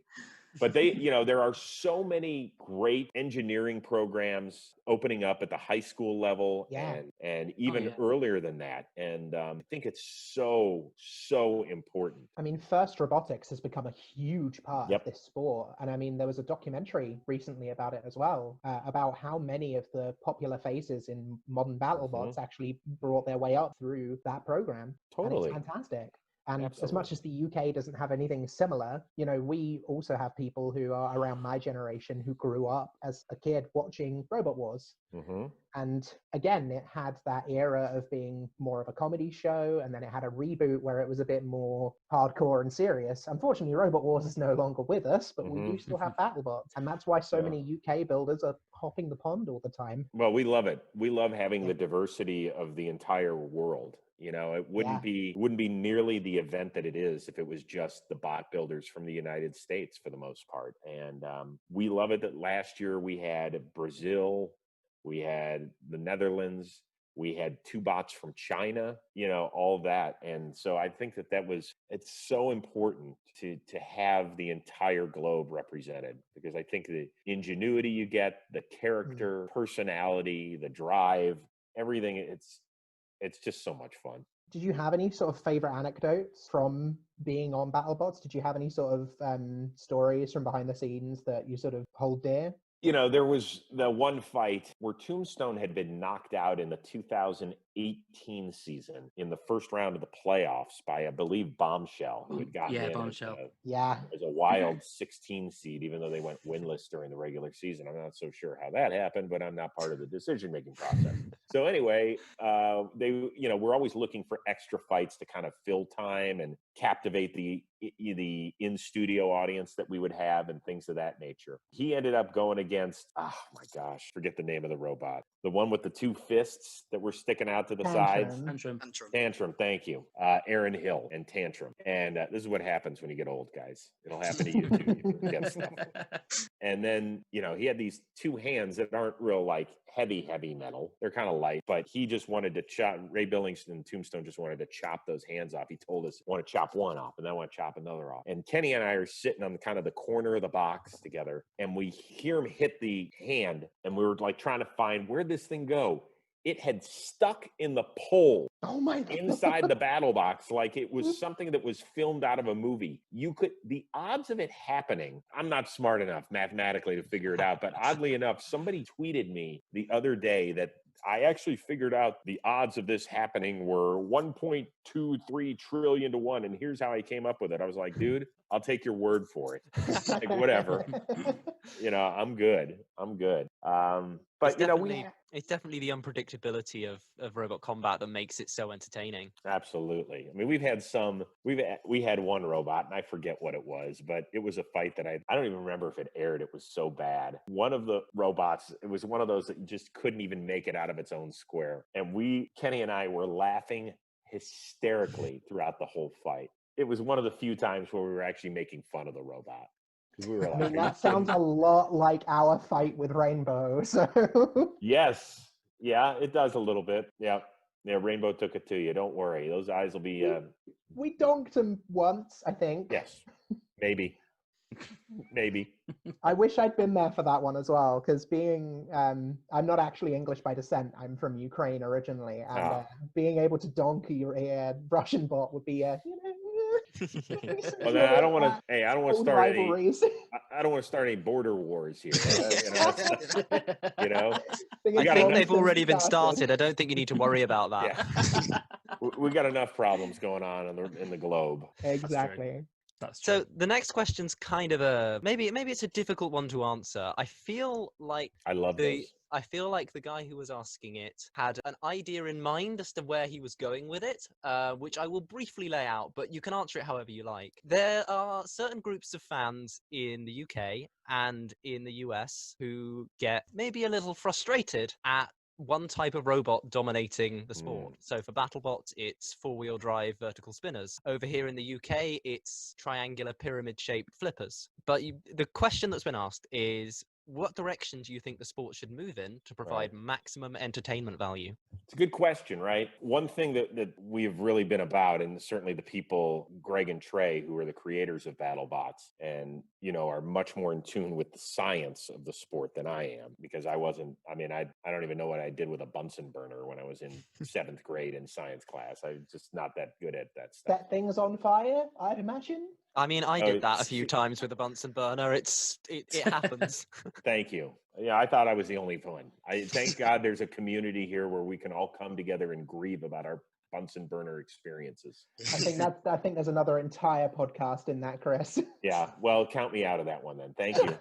But there are so many great engineering programs opening up at the high school level and even earlier than that. And I think it's so important. I mean, FIRST Robotics has become a huge part of this sport. And I mean, there was a documentary recently about it as well, about how many of the popular faces in modern Battlebots actually brought their way up through that program. Totally. And it's fantastic. And as much as the UK doesn't have anything similar, we also have people who are around my generation who grew up as a kid watching Robot Wars. And again, it had that era of being more of a comedy show, and then it had a reboot where it was a bit more hardcore and serious. Unfortunately, Robot Wars is no longer with us, but we do still have Battlebots. And that's why so many UK builders are hopping the pond all the time. Well, we love it. We love having the diversity of the entire world. It wouldn't be nearly the event that it is if it was just the bot builders from the United States for the most part. And we love it that last year we had Brazil, we had the Netherlands, we had 2 bots from China, all that. And so I think it's so important to have the entire globe represented, because I think the ingenuity you get, the character, personality, the drive, everything, it's just so much fun. Did you have any sort of favorite anecdotes from being on Battlebots? Did you have any sort of stories from behind the scenes that you sort of hold dear? There was the one fight where Tombstone had been knocked out in the 2018 season in the first round of the playoffs by, I believe, Bombshell, who had gotten in Bombshell. As a wild 16 seed, even though they went winless during the regular season. I'm not so sure how that happened, but I'm not part of the decision-making process. So anyway, we're always looking for extra fights to kind of fill time and captivate the in-studio audience that we would have and things of that nature. He ended up going against, oh my gosh, forget the name of the robot. The one with the 2 fists that were sticking out to the sides. Tantrum, thank you. Aaron Hill and Tantrum. And this is what happens when you get old, guys. It'll happen to you too. You forget stuff. And then, he had these 2 hands that aren't real like heavy metal. They're kind of light, but he just wanted to chop, Ray Billington and Tombstone just wanted to chop those hands off. He told us, I want to chop one off and then I want to chop another off. And Kenny and I are sitting on kind of the corner of the box together, and we hear him hit the hand, and we were like trying to find, where'd this thing go? It had stuck in the pole Oh my God. inside the battle box like it was something that was filmed out of a movie. The odds of it happening, I'm not smart enough mathematically to figure it out, but oddly enough, somebody tweeted me the other day that I actually figured out the odds of this happening were 1.23 trillion to 1, and here's how I came up with it. I was like, dude, I'll take your word for it. Like, whatever. I'm good. But it's definitely the unpredictability of robot combat that makes it so entertaining. Absolutely. I mean, we had one robot, and I forget what it was, but it was a fight that I don't even remember if it aired. It was so bad. One of the robots, it was one of those that just couldn't even make it out of its own square. And Kenny and I were laughing hysterically throughout the whole fight. It was one of the few times where we were actually making fun of the robot. We were I mean, that sounds a lot like our fight with Rainbow. So yes, yeah, it does a little bit. Yeah, Rainbow took it to you. Don't worry, those eyes will be. We donked him once, I think. Yes, maybe. I wish I'd been there for that one as well, because being I'm not actually English by descent. I'm from Ukraine originally, and being able to donkey a Russian bot would be well, then I don't want to. Hey, I don't want to start rivalries. I don't want to start any border wars here. I think they've already been started. I don't think you need to worry about that. Yeah. We got enough problems going on in the globe. Exactly. That's true. So the next question's kind of maybe it's a difficult one to answer. I feel like I feel like the guy who was asking it had an idea in mind as to where he was going with it, which I will briefly lay out, but you can answer it however you like. There are certain groups of fans in the UK and in the US who get maybe a little frustrated at one type of robot dominating the sport. So for Battlebots, it's four-wheel drive vertical spinners. Over here in the UK, it's triangular pyramid-shaped flippers. But the question that's been asked is, what direction do you think the sport should move in to provide maximum entertainment value? It's a good question, right? One thing that we have really been about, and certainly the people, Greg and Trey, who are the creators of Battlebots, and are much more in tune with the science of the sport than I am, because I don't even know what I did with a Bunsen burner when I was in 7th grade in science class. I'm just not that good at that stuff. Set things on fire, I'd imagine. I mean, I did that a few times with a Bunsen burner. It happens. Thank you. Yeah, I thought I was the only one. Thank God there's a community here where we can all come together and grieve about our Bunsen burner experiences. I think there's another entire podcast in that, Chris. Yeah, well, count me out of that one then. Thank you.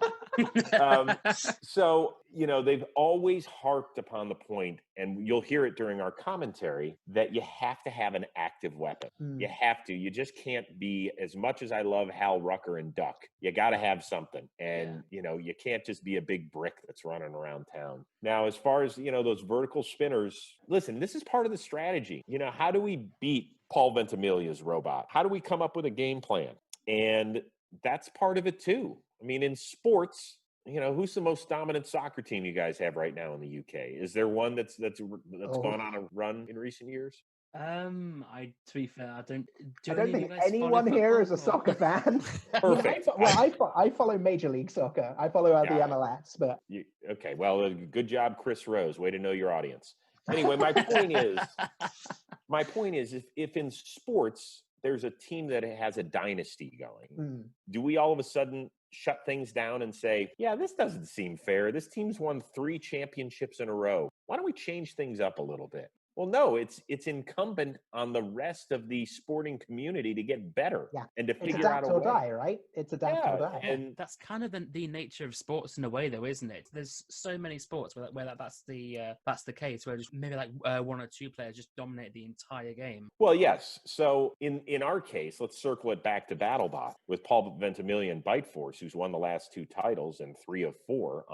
So, they've always harped upon the point, and you'll hear it during our commentary, that you have to have an active weapon. You have to. You just can't be, as much as I love Hal Rucker and Duck, you got to have something. And, you can't just be a big brick that's running around town. Now, as far as, those vertical spinners, listen, this is part of the strategy. How do we beat Paul Ventimiglia's robot? How do we come up with a game plan? And that's part of it too. I mean, in sports, who's the most dominant soccer team you guys have right now in the UK? Is there one that's gone on a run in recent years? To be fair, I don't think anyone here is a soccer fan. Perfect. I follow Major League Soccer. I follow the MLS, but okay. Well, good job, Chris Rose. Way to know your audience. Anyway, my point is, if in sports there's a team that has a dynasty going, do we all of a sudden shut things down and say, yeah, this doesn't seem fair. This team's won 3 championships in a row. Why don't we change things up a little bit? Well, no, it's incumbent on the rest of the sporting community to get better and to figure out a way. It's adapt or die, right? It's adapt or die. And that's kind of the nature of sports in a way, though, isn't it? There's so many sports where that's the case, where just maybe like 1 or 2 players just dominate the entire game. Well, yes. So in our case, let's circle it back to Battlebot with Paul Ventimiglia and Bite Force, who's won the last 2 titles and 3 of 4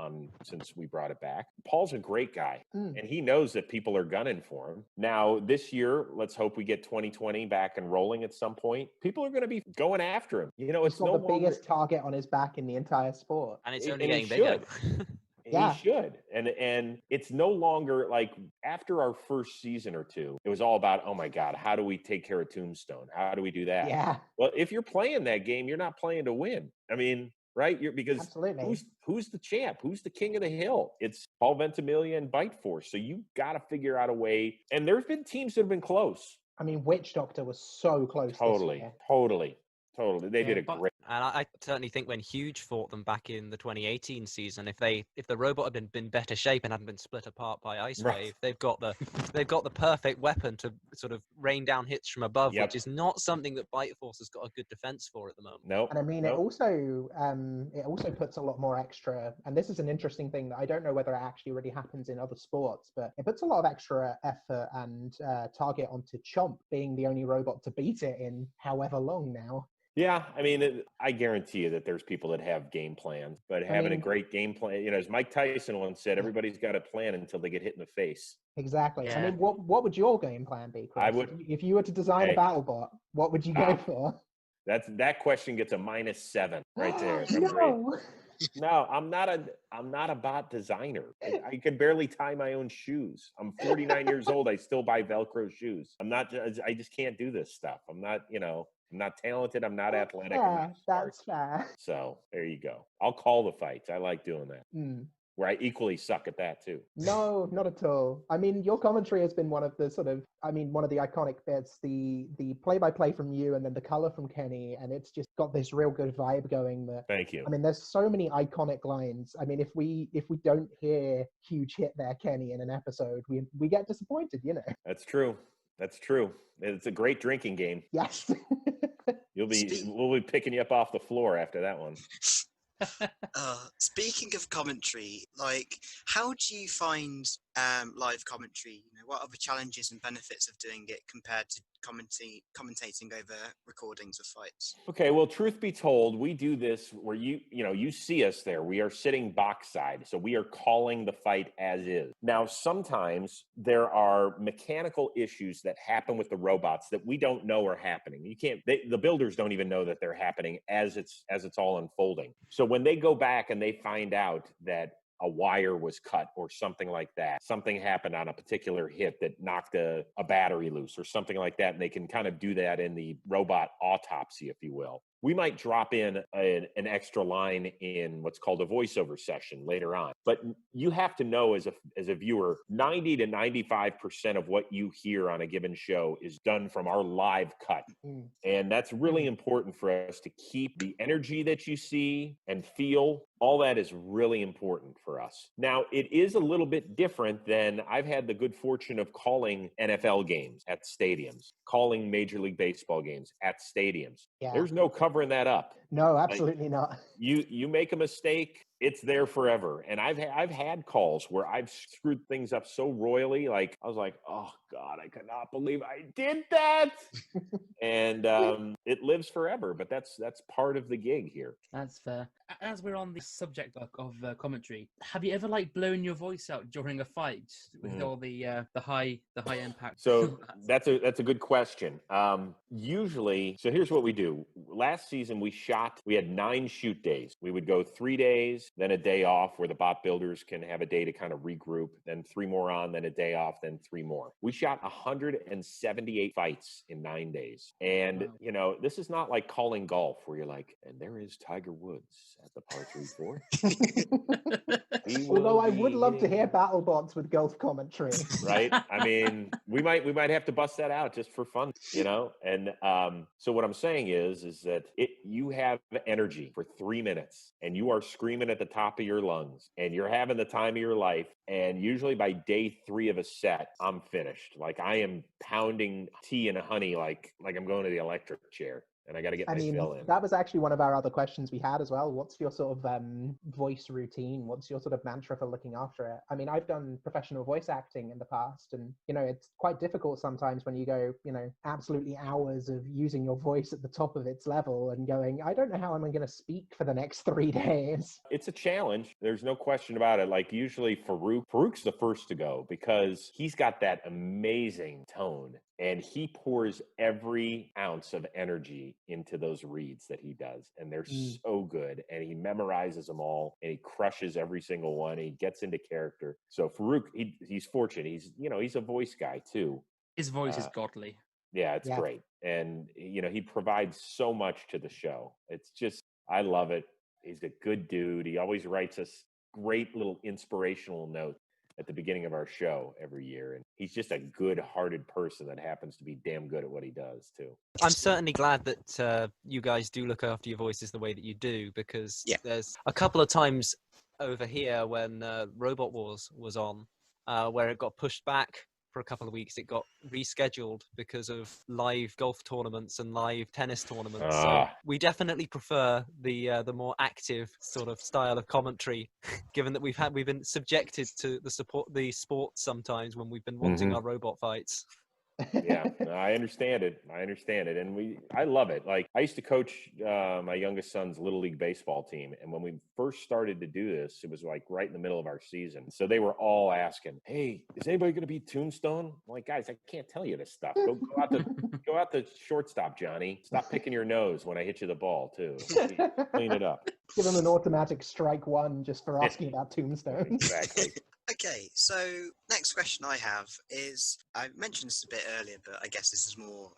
since we brought it back. Paul's a great guy, and he knows that people are gunning for him. Now, this year, let's hope we get 2020 back and rolling at some point. People are going to be going after him. It's the biggest target on his back in the entire sport. And it's only getting bigger. He should. And it's no longer like after our first season or 2, it was all about, oh my God, how do we take care of Tombstone? How do we do that? Yeah. Well, if you're playing that game, you're not playing to win. I mean, right? Because Absolutely. who's the champ? Who's the king of the hill? It's Paul Ventimiglia and Bite Force. So you got to figure out a way. And there's been teams that have been close. I mean, Witch Doctor was so close this year. Totally. They did a great. And I certainly think when Huge fought them back in the 2018 season, if the robot had been better shape and hadn't been split apart by Ice Wave, they've got the perfect weapon to sort of rain down hits from above, which is not something that Bite Force has got a good defense for at the moment. No. And I mean, it also puts a lot more extra. And this is an interesting thing that I don't know whether it actually really happens in other sports, but it puts a lot of extra effort and target onto Chomp being the only robot to beat it in however long now. Yeah, I mean, I guarantee you that there's people that have game plans, but having a great game plan, as Mike Tyson once said, everybody's got a plan until they get hit in the face. Exactly. Yeah. I mean, what would your game plan be, Chris? I would, if you were to design a BattleBot, what would you go for? That question gets a -7 right there. No. No, I'm not a bot designer. I can barely tie my own shoes. I'm 49 years old. I still buy Velcro shoes. I just can't do this stuff. I'm not talented. I'm not athletic. Yeah, that's fair. So there you go. I'll call the fights. I like doing that. Where I equally suck at that too. No, not at all. I mean, your commentary has been one of the iconic bits, the play-by-play from you and then the color from Kenny, and it's just got this real good vibe going there. Thank you. I mean, there's so many iconic lines. I mean, if we don't hear Huge hit there, Kenny, in an episode, we get disappointed, That's true. It's a great drinking game. Yes. We'll be picking you up off the floor after that one. Speaking of commentary, how do you find live commentary? What are the challenges and benefits of doing it compared to commentating over recordings of fights? Okay, well, truth be told, we do this where you see us there. We are sitting box side, so we are calling the fight as is. Now, sometimes there are mechanical issues that happen with the robots that we don't know are happening. The builders don't even know that they're happening as it's all unfolding. So when they go back and they find out that a wire was cut or something like that, something happened on a particular hit that knocked a battery loose or something like that, and they can kind of do that in the robot autopsy, if you will. We might drop in an extra line in what's called a voiceover session later on. But you have to know as a viewer, 90 to 95% of what you hear on a given show is done from our live cut. And that's really important for us to keep the energy that you see and feel. All that is really important for us. Now, it is a little bit different than I've had the good fortune of calling NFL games at stadiums, calling Major League Baseball games at stadiums. Yeah. There's no covering that up. No, absolutely not. You make a mistake, it's there forever. And I've had calls where I've screwed things up so royally, I was like, oh God, I cannot believe I did that. And it lives forever, but that's part of the gig here. That's fair. As we're on the subject of commentary, have you ever blown your voice out during a fight with all the high impact? So that's a good question. Usually, so here's what we do. Last season we had 9 shoot days. We would go 3 days, then a day off where the bot builders can have a day to kind of regroup, then 3 more on, then a day off, then 3 more. We shot 178 fights in 9 days. And, this is not like calling golf where you're like, and there is Tiger Woods at the par 3-4. Although I would love to hear BattleBots with golf commentary. Right? I mean, we might have to bust that out just for fun, And so what I'm saying is that you have energy for 3 minutes and you are screaming at the top of your lungs and you're having the time of your life. And usually by day 3 of a set, I'm finished. I am pounding tea and honey like I'm going to the electric chair. And I got to get my fill in. That was actually one of our other questions we had as well. What's your sort of voice routine? What's your sort of mantra for looking after it? I mean, I've done professional voice acting in the past, and, it's quite difficult sometimes when you go, absolutely hours of using your voice at the top of its level and going, I don't know how I'm going to speak for the next 3 days. It's a challenge. There's no question about it. Usually Farouk's the first to go because he's got that amazing tone. And he pours every ounce of energy into those reads that he does. And they're so good. And he memorizes them all. And he crushes every single one. He gets into character. So Farouk, he's fortunate. He's a voice guy too. His voice is godly. Yeah, it's great. And, he provides so much to the show. It's just, I love it. He's a good dude. He always writes us great little inspirational notes at the beginning of our show every year. And he's just a good-hearted person that happens to be damn good at what he does, too. I'm certainly glad that you guys do look after your voices the way that you do, because there's a couple of times over here when Robot Wars was on, where it got pushed back for a couple of weeks. It got rescheduled because of live golf tournaments and live tennis tournaments. So we definitely prefer the more active sort of style of commentary, given that we've been subjected to the sport sometimes when we've been watching our robot fights. Yeah, no, I understand it. And I love it. Like, I used to coach my youngest son's Little League baseball team. And when we first started to do this, it was like right in the middle of our season. So they were all asking, hey, is anybody going to be Tombstone? I'm like, guys, I can't tell you this stuff. Go out the shortstop, Johnny. Stop picking your nose when I hit you the ball, too. Clean it up. Give him an automatic strike one just for asking about Tombstones. Exactly. Okay, so next question I have is, I mentioned this a bit earlier, but I guess this is more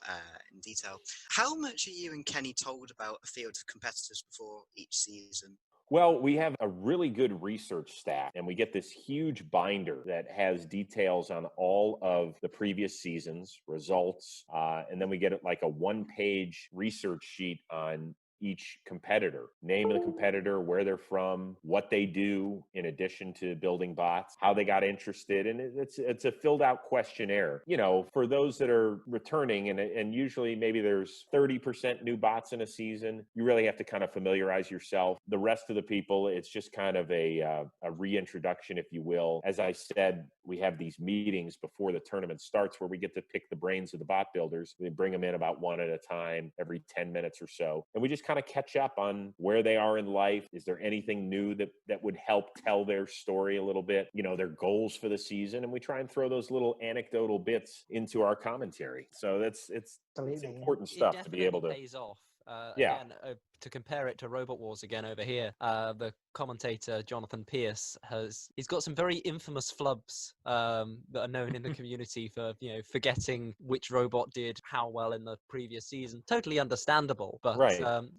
in detail. How much are you and Kenny told about a field of competitors before each season? Well, we have a really good research staff, and we get this huge binder that has details on all of the previous seasons, results, and then we get like a one-page research sheet on each competitor, name of the competitor, where they're from, what they do in addition to building bots, how they got interested. And it's a filled out questionnaire, you know, for those that are returning, and usually maybe there's 30% new bots in a season. You really have to kind of familiarize yourself. The rest of the people, it's just kind of a reintroduction, if you will. As I said, we have these meetings before the tournament starts where we get to pick the brains of the bot builders. We bring them in about one at a time every 10 minutes or so. And we just kind of catch up on where they are in life. Is there anything new that would help tell their story a little bit? You know, their goals for the season. And we try and throw those little anecdotal bits into our commentary. So it's important stuff to be able to. Pays off. Again, to compare it to Robot Wars again over here, the commentator Jonathan Pierce he's got some very infamous flubs that are known in the community for, you know, forgetting which robot did how well in the previous season. Totally understandable, but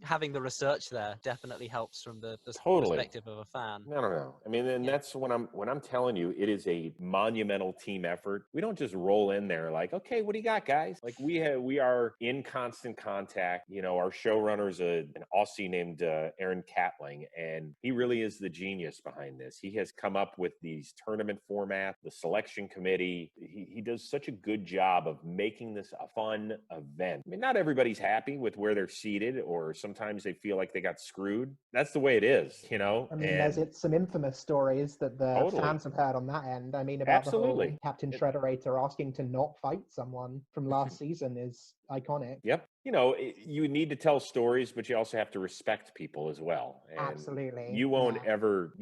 having the research there definitely helps from the perspective of a fan. I don't know. I mean, and that's when I'm telling you, it is a monumental team effort. We don't just roll in there like, okay, what do you got, guys? Like, we are in constant contact. You know, our showrunner's an Aussie named Aaron Catling, and he really is the genius behind this. He has come up with these tournament format, the selection committee. He does such a good job of making this a fun event. I mean, not everybody's happy with where they're seated, or sometimes they feel like they got screwed. That's the way it is, you know? I mean, there's some infamous stories that the fans have heard on that end. I mean, about the whole Captain Shredderator asking to not fight someone from last season is iconic. Yep. You know, you need to tell stories, but you also have to respect people as well. And absolutely. You won't ever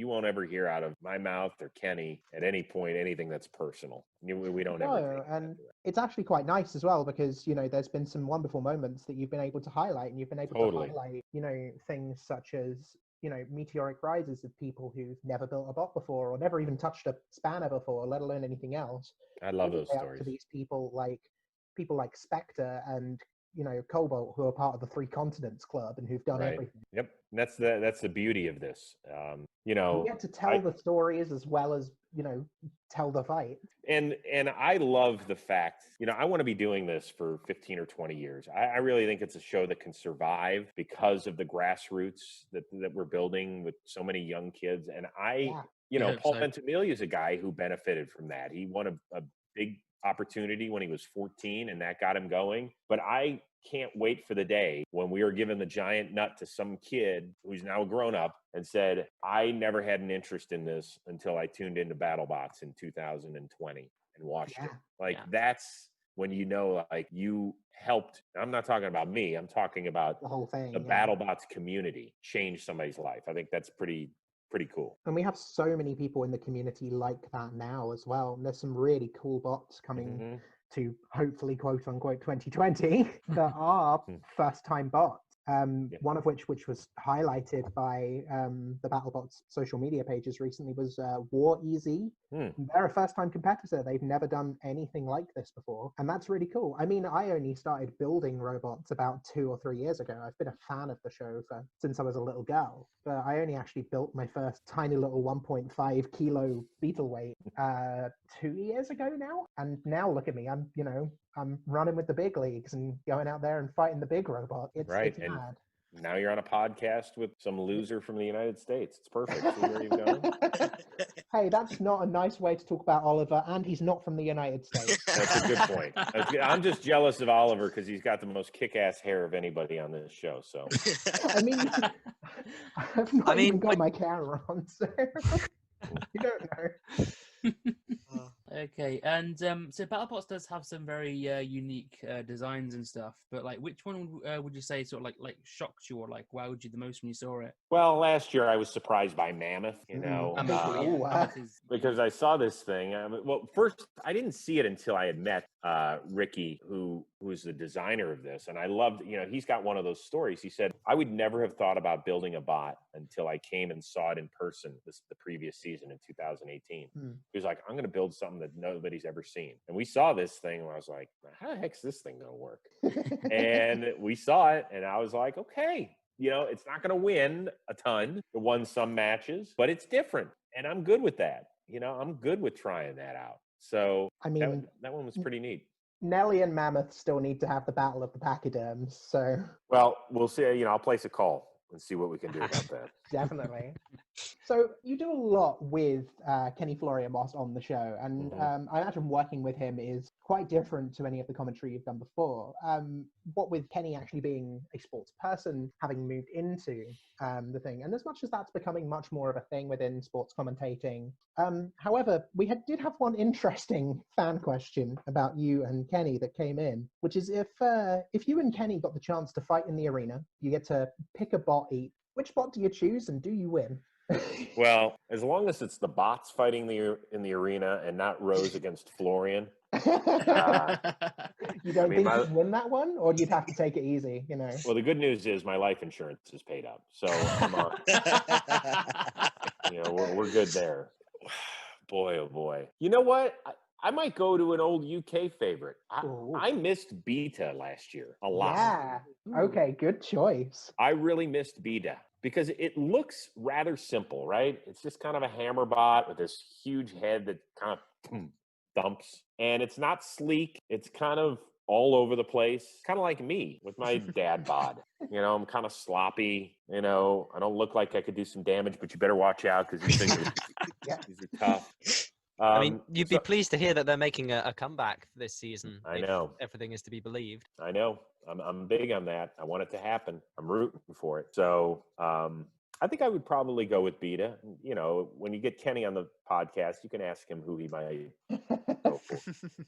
hear out of my mouth or Kenny at any point anything that's personal. We don't ever. And it's actually quite nice as well, because, you know, there's been some wonderful moments that you've been able to highlight, and you've been able to highlight, you know, things such as, you know, meteoric rises of people who've never built a bot before or never even touched a spanner before, let alone anything else. I love those stories. To these people like Spectre and, you know, Cobalt, who are part of the Three Continents Club and who've done everything. Yep, and that's the beauty of this. You know, you get to tell the stories as well as, you know, tell the fight. And I love the fact, you know, I want to be doing this for 15 or 20 years. I really think it's a show that can survive because of the grassroots that we're building with so many young kids. And you know, Paul Ventimiglia is a guy who benefited from that. He won a big opportunity when he was 14, and that got him going. But I can't wait for the day when we are given the giant nut to some kid who's now a grown up and said, I never had an interest in this until I tuned into BattleBots in 2020 and watched it. Like, that's when you know, like, you helped. I'm not talking about me. I'm talking about the whole thing. The BattleBots community change somebody's life. I think that's pretty cool. And we have so many people in the community like that now as well. And there's some really cool bots coming to hopefully quote unquote 2020 that are first time bots. One of which was highlighted by the Battlebots social media pages recently was War EZ. They're a first-time competitor. They've never done anything like this before, and that's really cool. I mean, I only started building robots about 2 or 3 years ago. I've been a fan of the show since I was a little girl, but I only actually built my first tiny little 1.5 kilo beetle weight 2 years ago now. And now look at me, I'm running with the big leagues and going out there and fighting the big robot. It's mad. Now you're on a podcast with some loser from the United States. It's perfect. See where you've gone? Hey, that's not a nice way to talk about Oliver, and he's not from the United States. That's a good point. I'm just jealous of Oliver because he's got the most kick-ass hair of anybody on this show. So, I mean, I've not even got my camera on, so you don't know. Okay, and so Battlebots does have some very unique designs and stuff, but like, which one would you say sort of like shocked you or like wowed you the most when you saw it? well, last year I was surprised by Mammoth, because I saw this thing. Well, first I didn't see it until I had met Ricky, who's the designer of this, and I loved. He's got one of those stories. He said, "I would never have thought about building a bot until I came and saw it in person the previous season in 2018." He was like, "I'm going to build something that nobody's ever seen." And we saw this thing, and I was like, "How the heck's this thing going to work?" And we saw it, and I was like, "Okay." It's not going to win a ton. It won some matches, but it's different. And I'm good with that. I'm good with trying that out. So I mean, that one was pretty neat. Nelly and Mammoth still need to have the battle of the pachyderms. So, well, we'll see. I'll place a call and see what we can do about that. Definitely. So you do a lot with Kenny Florian whilst on the show, and I imagine working with him is quite different to any of the commentary you've done before. What with Kenny actually being a sports person, having moved into the thing, and as much as that's becoming much more of a thing within sports commentating. However, we did have one interesting fan question about you and Kenny that came in, which is if you and Kenny got the chance to fight in the arena, you get to pick a bot each. Which bot do you choose, and do you win? Well, as long as it's the bots fighting in the arena and not Rose against Florian. You don't think you'd win that one, or you'd have to take it easy, Well, the good news is my life insurance is paid up, so I'm on. We're good there. Boy, oh boy. You know what? I might go to an old UK favorite. I missed Beta last year a lot. Yeah. Okay, good choice. I really missed Beta because it looks rather simple, right? It's just kind of a hammer bot with this huge head that kind of thumps. And it's not sleek. It's kind of all over the place. Kind of like me with my dad bod. I'm kind of sloppy. I don't look like I could do some damage, but you better watch out because these things these are tough. I mean, you'd be pleased to hear that they're making a comeback this season. I know. Everything is to be believed. I know. I'm big on that. I want it to happen. I'm rooting for it. So I think I would probably go with Beta. When you get Kenny on the podcast, you can ask him who he might go for.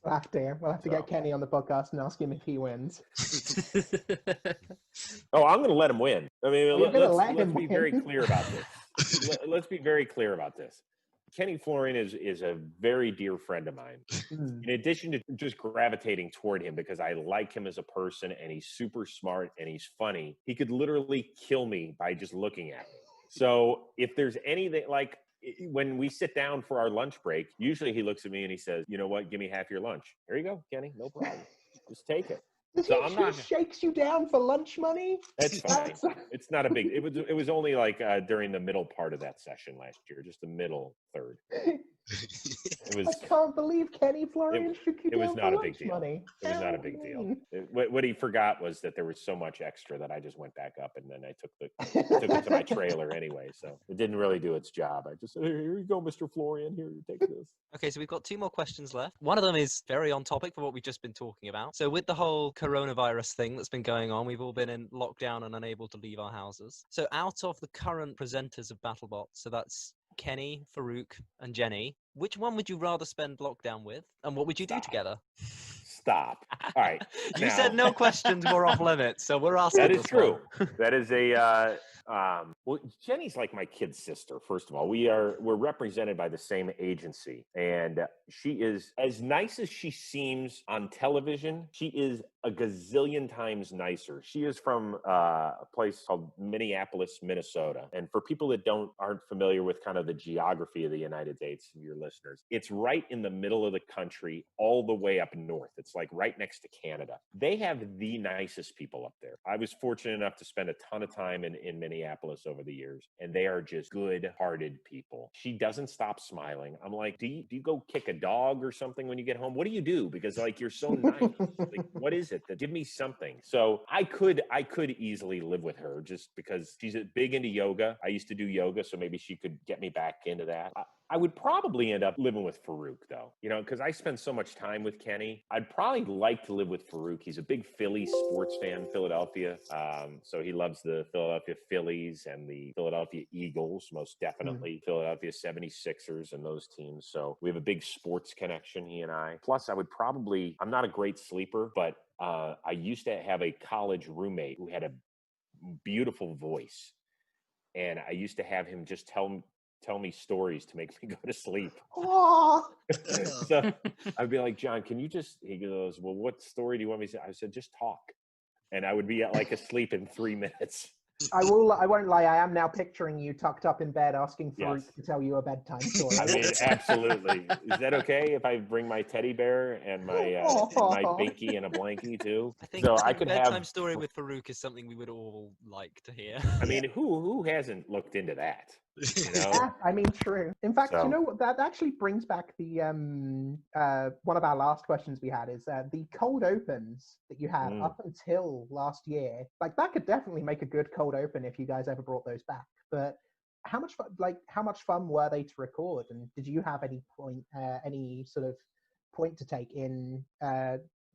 We'll have to get Kenny on the podcast and ask him if he wins. Oh, I'm going to let him win. I mean, let's be very clear about this. Let's be very clear about this. Kenny Florian is a very dear friend of mine. In addition to just gravitating toward him because I like him as a person and he's super smart and he's funny, he could literally kill me by just looking at me. So if there's anything like when we sit down for our lunch break, usually he looks at me and he says, "You know what? Give me half your lunch." Here you go, Kenny. No problem. Just take it. He shakes you down for lunch money? That's fine. It's not a big. It was only like during the middle part of that session last year, just the middle third. I can't believe Kenny Florian shook you down. It was not for a big lunch deal. money. It was not a big deal. What he forgot was that there was so much extra that I just went back up and then I took it to my trailer anyway. So it didn't really do its job. I just said, "Here you go, Mr. Florian. Here, you take this." Okay, so we've got 2 more questions left. One of them is very on topic for what we've just been talking about. So with the whole coronavirus thing that's been going on, we've all been in lockdown and unable to leave our houses. So out of the current presenters of Battlebots, so that's Kenny, Farouk, and Jenny, which one would you rather spend lockdown with, and what would you do together? Stop. All right. You Now- said no questions were off limits, so we're asking. That is this true. one. That is a well, Jenny's like my kid's sister. First of all, we're represented by the same agency, and she is as nice as she seems on television. She is a gazillion times nicer. She is from a place called Minneapolis, Minnesota, and for people that aren't familiar with kind of the geography of the United States, your listeners, it's right in the middle of the country, all the way up north. It's like right next to Canada. They have the nicest people up there. I was fortunate enough to spend a ton of time in Minneapolis over the years, and they are just good-hearted people. She doesn't stop smiling. I'm like, do you go kick a dog or something when you get home? What do you do? Because like you're so nice. Like, what is it? Give me something. So I could easily live with her just because she's big into yoga. I used to do yoga, so maybe she could get me back into that. I would probably end up living with Farouk, though, because I spend so much time with Kenny. I'd probably like to live with Farouk. He's a big Phillies sports fan, Philadelphia. So he loves the Philadelphia Phillies and the Philadelphia Eagles, most definitely Philadelphia 76ers and those teams. So we have a big sports connection, he and I. Plus, I'm not a great sleeper, but I used to have a college roommate who had a beautiful voice. And I used to have him just tell me stories to make me go to sleep. So I'd be like, John, he goes, well, what story do you want me to say? I said, just talk. And I would be like asleep in 3 minutes. I won't lie. I am now picturing you tucked up in bed asking Farouk Yes. to tell you a bedtime story. I mean, absolutely. Is that okay if I bring my teddy bear and my binky and a blankie too? I think could bedtime have. story with Farouk is something we would all like to hear. I mean, who hasn't looked into that? Yeah, I mean, true. In fact, So- you know what? That actually brings back the one of our last questions we had is the cold opens that you had up until last year. Like that could definitely make a good cold open if you guys ever brought those back. But how much fun were they to record? And did you have any sort of point to take in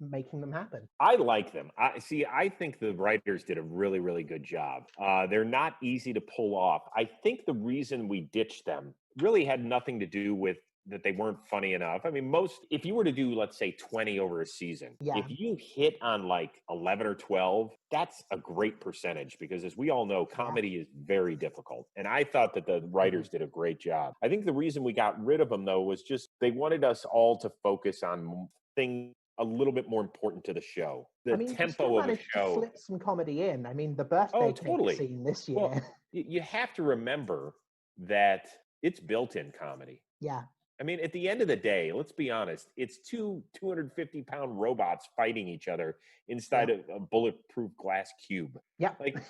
making them happen? I like them. I think the writers did a really, really good job. They're not easy to pull off. I think the reason we ditched them really had nothing to do with that they weren't funny enough. I mean, if you were to do, let's say 20 over a season, if you hit on like 11 or 12, that's a great percentage because as we all know, comedy is very difficult. And I thought that the writers did a great job. I think the reason we got rid of them though, was just, they wanted us all to focus on things a little bit more important to the show. The tempo of the show. To flip some comedy in. I mean, the birthday cake scene this year. Well, you have to remember that it's built-in comedy. Yeah. I mean, at the end of the day, let's be honest, it's two 250-pound robots fighting each other inside a bulletproof glass cube. Yeah. Like,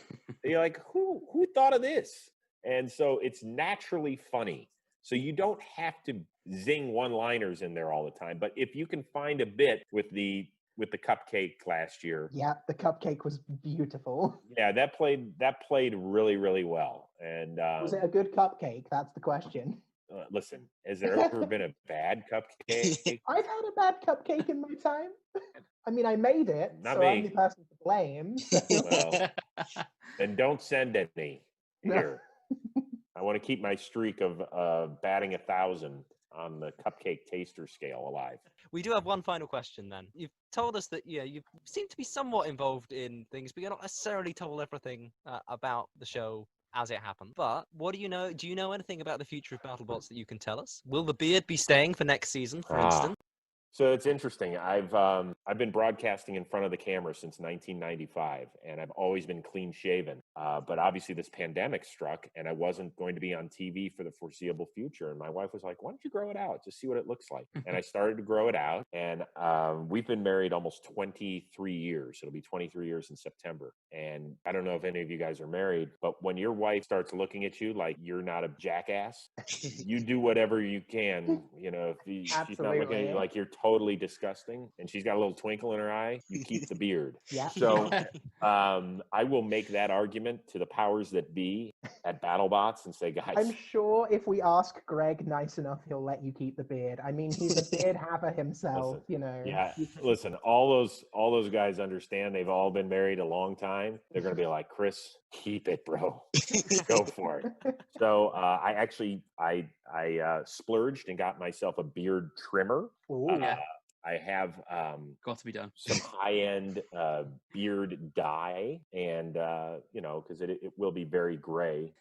you're like, who thought of this? And so it's naturally funny. So you don't have to zing one-liners in there all the time. But if you can find a bit with the cupcake last year. Yeah, the cupcake was beautiful. Yeah, that played really, really well. And was it a good cupcake? That's the question. Listen, has there ever been a bad cupcake? I've had a bad cupcake in my time. I mean, I made it, Not so me. I'm the person to blame. Well, then don't send any here. I want to keep my streak of batting 1,000 on the cupcake taster scale alive. We do have one final question then. You've told us that you seem to be somewhat involved in things, but you're not necessarily told everything about the show as it happened. But what do you know? Do you know anything about the future of Battlebots that you can tell us? Will the beard be staying for next season, for instance? So it's interesting. I've been broadcasting in front of the camera since 1995, and I've always been clean shaven. But obviously, this pandemic struck, and I wasn't going to be on TV for the foreseeable future. And my wife was like, "Why don't you grow it out? Just see what it looks like." And I started to grow it out, and we've been married almost 23 years. It'll be 23 years in September. And I don't know if any of you guys are married, but when your wife starts looking at you like you're not a jackass, you do whatever you can. You know, if she's not looking at you like you're totally disgusting and she's got a little twinkle in her eye, you keep the beard. Yeah. So I will make that argument to the powers that be at BattleBots and say, guys, I'm sure if we ask Greg nice enough, he'll let you keep the beard. I mean, he's a beard haver himself, you know. Yeah, listen, all those guys understand. They've all been married a long time. They're going to be like, Chris, keep it, bro. Go for it. So I I splurged and got myself a beard trimmer. I have got to be done some high-end beard dye, and because it will be very gray.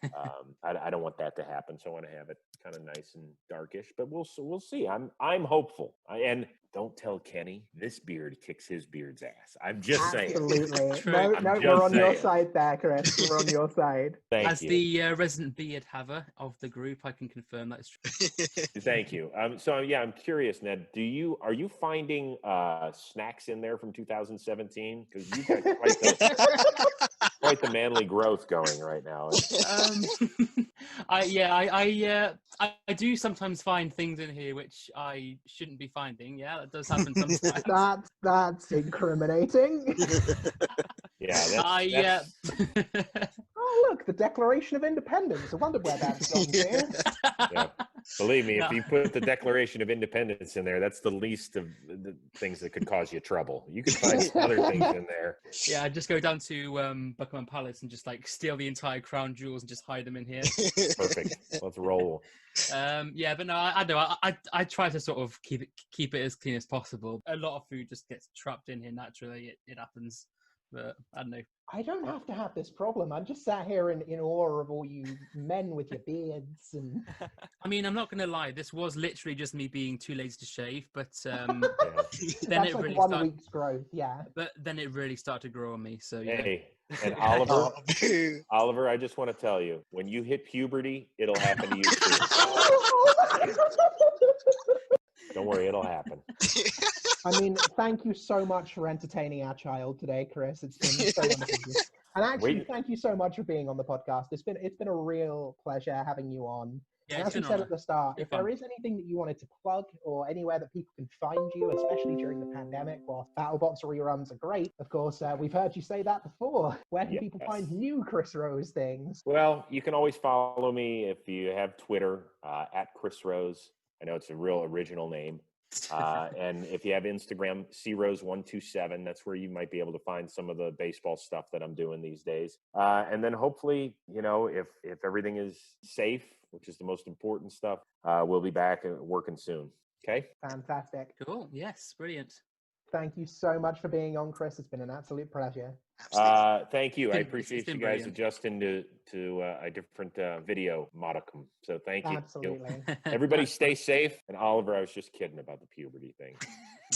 I don't want that to happen, so I want to have it kind of nice and darkish. But we'll see. I'm hopeful. And don't tell Kenny, this beard kicks his beard's ass. I'm just saying. Absolutely. No, we're on your side there, Chris. We're on your side. As the resident beard haver of the group, I can confirm that is true. Thank you. So yeah, I'm curious, Ned. Are you finding snacks in there from 2017? Because you've got quite the manly growth going right now. I do sometimes find things in here which I shouldn't be finding. Yeah, that does happen sometimes. That's incriminating. Yeah. Oh, look, the Declaration of Independence. I wonder where that's gone to. Yeah. Believe me, if you put the Declaration of Independence in there, that's the least of the things that could cause you trouble. You could find some other things in there. Yeah, I just go down to Buckingham Palace and just steal the entire crown jewels and just hide them in here. Perfect. Let's roll. But no, I know. I try to sort of keep it as clean as possible. A lot of food just gets trapped in here naturally. It happens. But I don't know. I don't have to have this problem. I'm just sat here in awe of all you men with your beards. And I mean, I'm not going to lie. This was literally just me being too lazy to shave. But then that's it like really 1 week's growth. Yeah. But then it really started to grow on me. So yeah. Hey, and Oliver, I just want to tell you, when you hit puberty, it'll happen to you too. Don't worry, it'll happen. I mean, thank you so much for entertaining our child today, Chris. It's been so wonderful. And actually, thank you so much for being on the podcast. It's been a real pleasure having you on. Yeah, and as we said at the start, if there is anything that you wanted to plug or anywhere that people can find you, especially during the pandemic, while Battlebots reruns are great, of course, we've heard you say that before. Where can people find new Chris Rose things? Well, you can always follow me if you have Twitter, at Chris Rose. I know it's a real original name. And if you have Instagram, crose127, that's where you might be able to find some of the baseball stuff that I'm doing these days. And then hopefully, if everything is safe, which is the most important stuff, we'll be back working soon. Okay? Fantastic. Cool. Yes, brilliant. Thank you so much for being on, Chris. It's been an absolute pleasure. Thank you. I appreciate you guys adjusting to a different video modicum. So thank you. Absolutely. Everybody stay safe. And Oliver, I was just kidding about the puberty thing.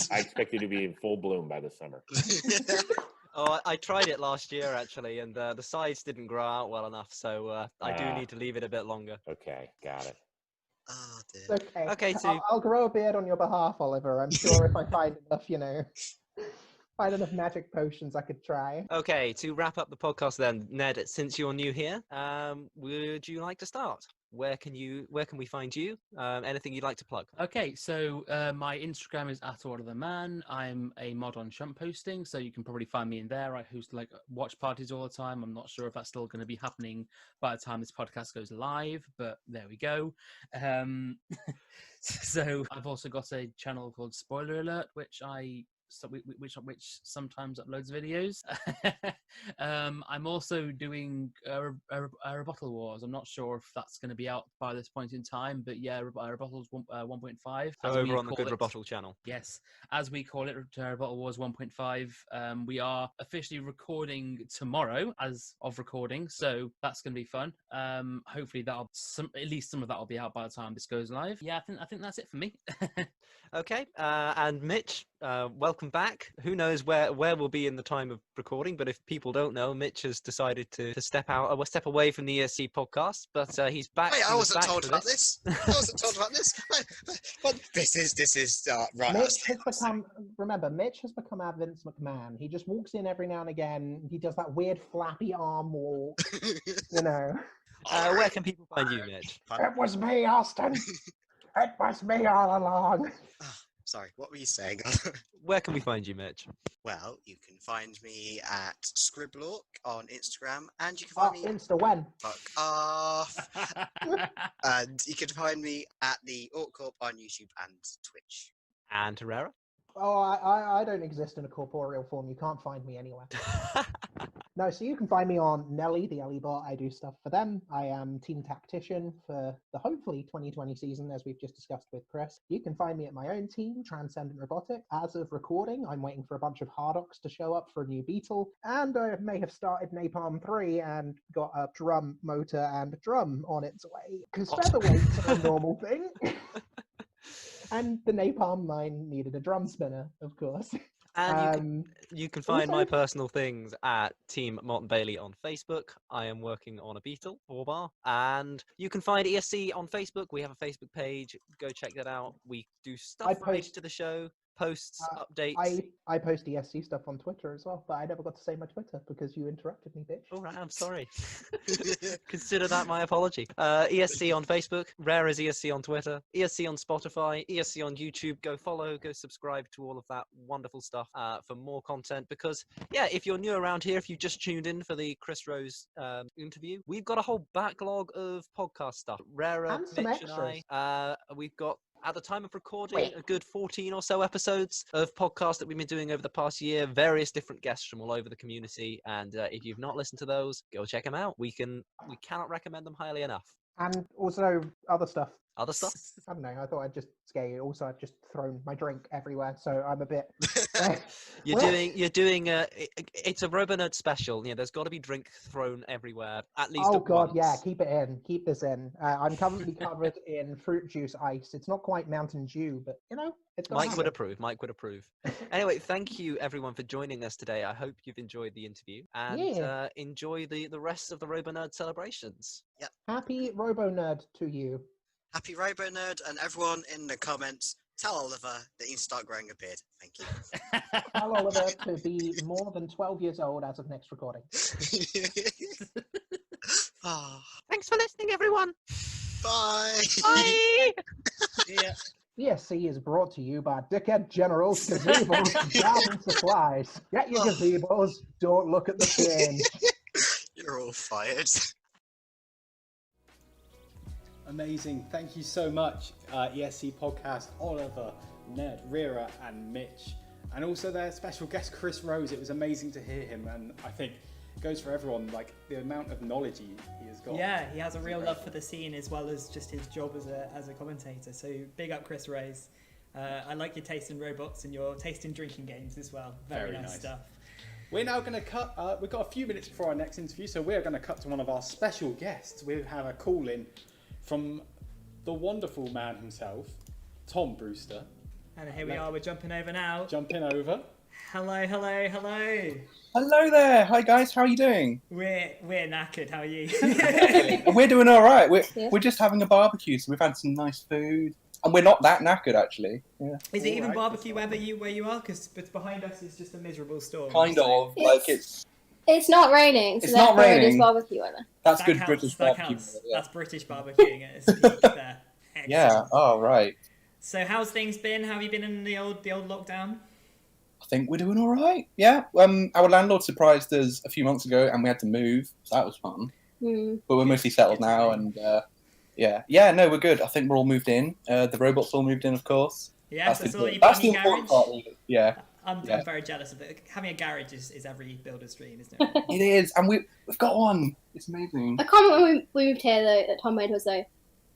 I expect you to be in full bloom by the summer. Oh, I tried it last year actually, and the sides didn't grow out well enough. So I do need to leave it a bit longer. Okay, got it. Oh, dear. Okay, I'll grow a beard on your behalf, Oliver. I'm sure if I find enough magic potions I could try. Okay, to wrap up the podcast then, Ned, since you're new here, would you like to start? Where can we find you? Anything you'd like to plug? Okay, so my Instagram is @ordertheman. I'm a mod on Chump Posting, so you can probably find me in there. I host watch parties all the time. I'm not sure if that's still going to be happening by the time this podcast goes live, but there we go. So I've also got a channel called Spoiler Alert, which sometimes uploads videos. I'm also doing Rebuttal Wars. I'm not sure if that's going to be out by this point in time, but yeah, Rebuttals 1.5. So over on the Good Rebuttal channel. Yes, as we call it, Rebuttal Wars 1.5. We are officially recording tomorrow as of recording, so that's going to be fun. Hopefully at least some of that will be out by the time this goes live. Yeah, I think that's it for me. Okay, and Mitch, welcome back. Who knows where we'll be in the time of recording, but if people don't know, Mitch has decided to step away from the ESC podcast, but he's back. Wait, I wasn't told about this. I wasn't told about this. But this is right. Mitch has become our Vince McMahon. He just walks in every now and again. He does that weird flappy arm walk. Where can people find you, Mitch? It was me, Austin. It was me all along. Sorry, what were you saying? Where can we find you, Mitch? Well, you can find me at Scribblork on Instagram, and you can find me... Insta when? Fuck off. And you can find me at the Orc Corp on YouTube and Twitch. And Herrera? Oh, I don't exist in a corporeal form. You can't find me anywhere. No, so you can find me on Nelly, the Ellie bot. I do stuff for them. I am team tactician for the hopefully 2020 season, as we've just discussed with Chris. You can find me at my own team, Transcendent Robotics. As of recording, I'm waiting for a bunch of Hardocs to show up for a new Beetle, and I may have started Napalm 3 and got a drum motor and drum on its way, because featherweights are a normal thing. And the Napalm mine needed a drum spinner, of course. And you can find also- my personal things at Team Martin Bailey on Facebook. I am working on a Beetle 4-bar. And you can find ESC on Facebook. We have a Facebook page. Go check that out. We do stuff related to the show, posts, updates. I post ESC stuff on Twitter as well, but I never got to say my Twitter because you interrupted me, bitch. All right, I'm sorry. Consider that my apology. ESC on Facebook, Rare is ESC on Twitter, ESC on Spotify, ESC on YouTube. Go follow, go subscribe to all of that wonderful stuff for more content. Because, yeah, if you're new around here, if you just tuned in for the Chris Rose interview, we've got a whole backlog of podcast stuff. Rare, And some Mitch, and I, we've got, at the time of recording, a good 14 or so episodes of podcasts that we've been doing over the past year, various different guests from all over the community. And if you've not listened to those, go check them out. We cannot recommend them highly enough. And also other stuff. Other stuff? I don't know. I thought I'd just scare you. Also, I've just thrown my drink everywhere, so I'm a bit. You're doing. It's a RoboNerd special. Yeah, there's got to be drink thrown everywhere at least. Oh at God, once. yeah, keep it in. Keep this in. I'm currently covered in fruit juice ice. It's not quite Mountain Dew, but you know, it's. Mike would approve. Mike would approve. Anyway, thank you everyone for joining us today. I hope you've enjoyed the interview and enjoy the rest of the RoboNerd celebrations. Yep. Happy RoboNerd to you. Happy RoboNerd, and everyone in the comments, tell Oliver that he can start growing a beard. Thank you. Tell Oliver to be more than 12 years old as of next recording. Oh. Thanks for listening, everyone. Bye. Bye. Yeah. ESC is brought to you by Dickhead Generals, Gazebos, Garden Supplies. Get your gazebos, don't look at the change. You're all fired. Amazing. Thank you so much, ESC Podcast, Oliver, Ned, Rira, and Mitch. And also their special guest, Chris Rose. It was amazing to hear him, and I think it goes for everyone, like the amount of knowledge he has got. Yeah, he has a real love for the scene as well as just his job as a commentator. So big up Chris Rose. I like your taste in robots and your taste in drinking games as well. Very nice stuff. We're now going to cut, we've got a few minutes before our next interview, so we're going to cut to one of our special guests. We have a call in from the wonderful man himself, Tom Brewster. And here we are, we're jumping over now. Jumping over. Hello. Hello there. Hi guys, how are you doing? We're knackered, how are you? We're doing all right. We're just having a barbecue, so we've had some nice food. And we're not that knackered, actually. Yeah. Is it even barbecue weather where you are? Because behind us is just a miserable storm. Kind of. Like It's not raining, so It's not therefore it is raining. barbecue weather. That's That good counts, British that barbecue. counts. That's British barbecuing at its peak there. Excellent. Yeah. Oh, right. So how's things been? How have you been in the old lockdown? I think we're doing all right. Yeah. Our landlord surprised us a few months ago, and we had to move, so that was fun. But we're mostly settled now, and yeah. No, we're good. I think we're all moved in. The robots all moved in, of course. Yes, I saw you That's the putting important garage. part. Really. Yeah. I'm very jealous of it. Having a garage is every builder's dream, isn't it? It is, and we've got one. It's amazing. A comment when we moved here though that Tom made was though,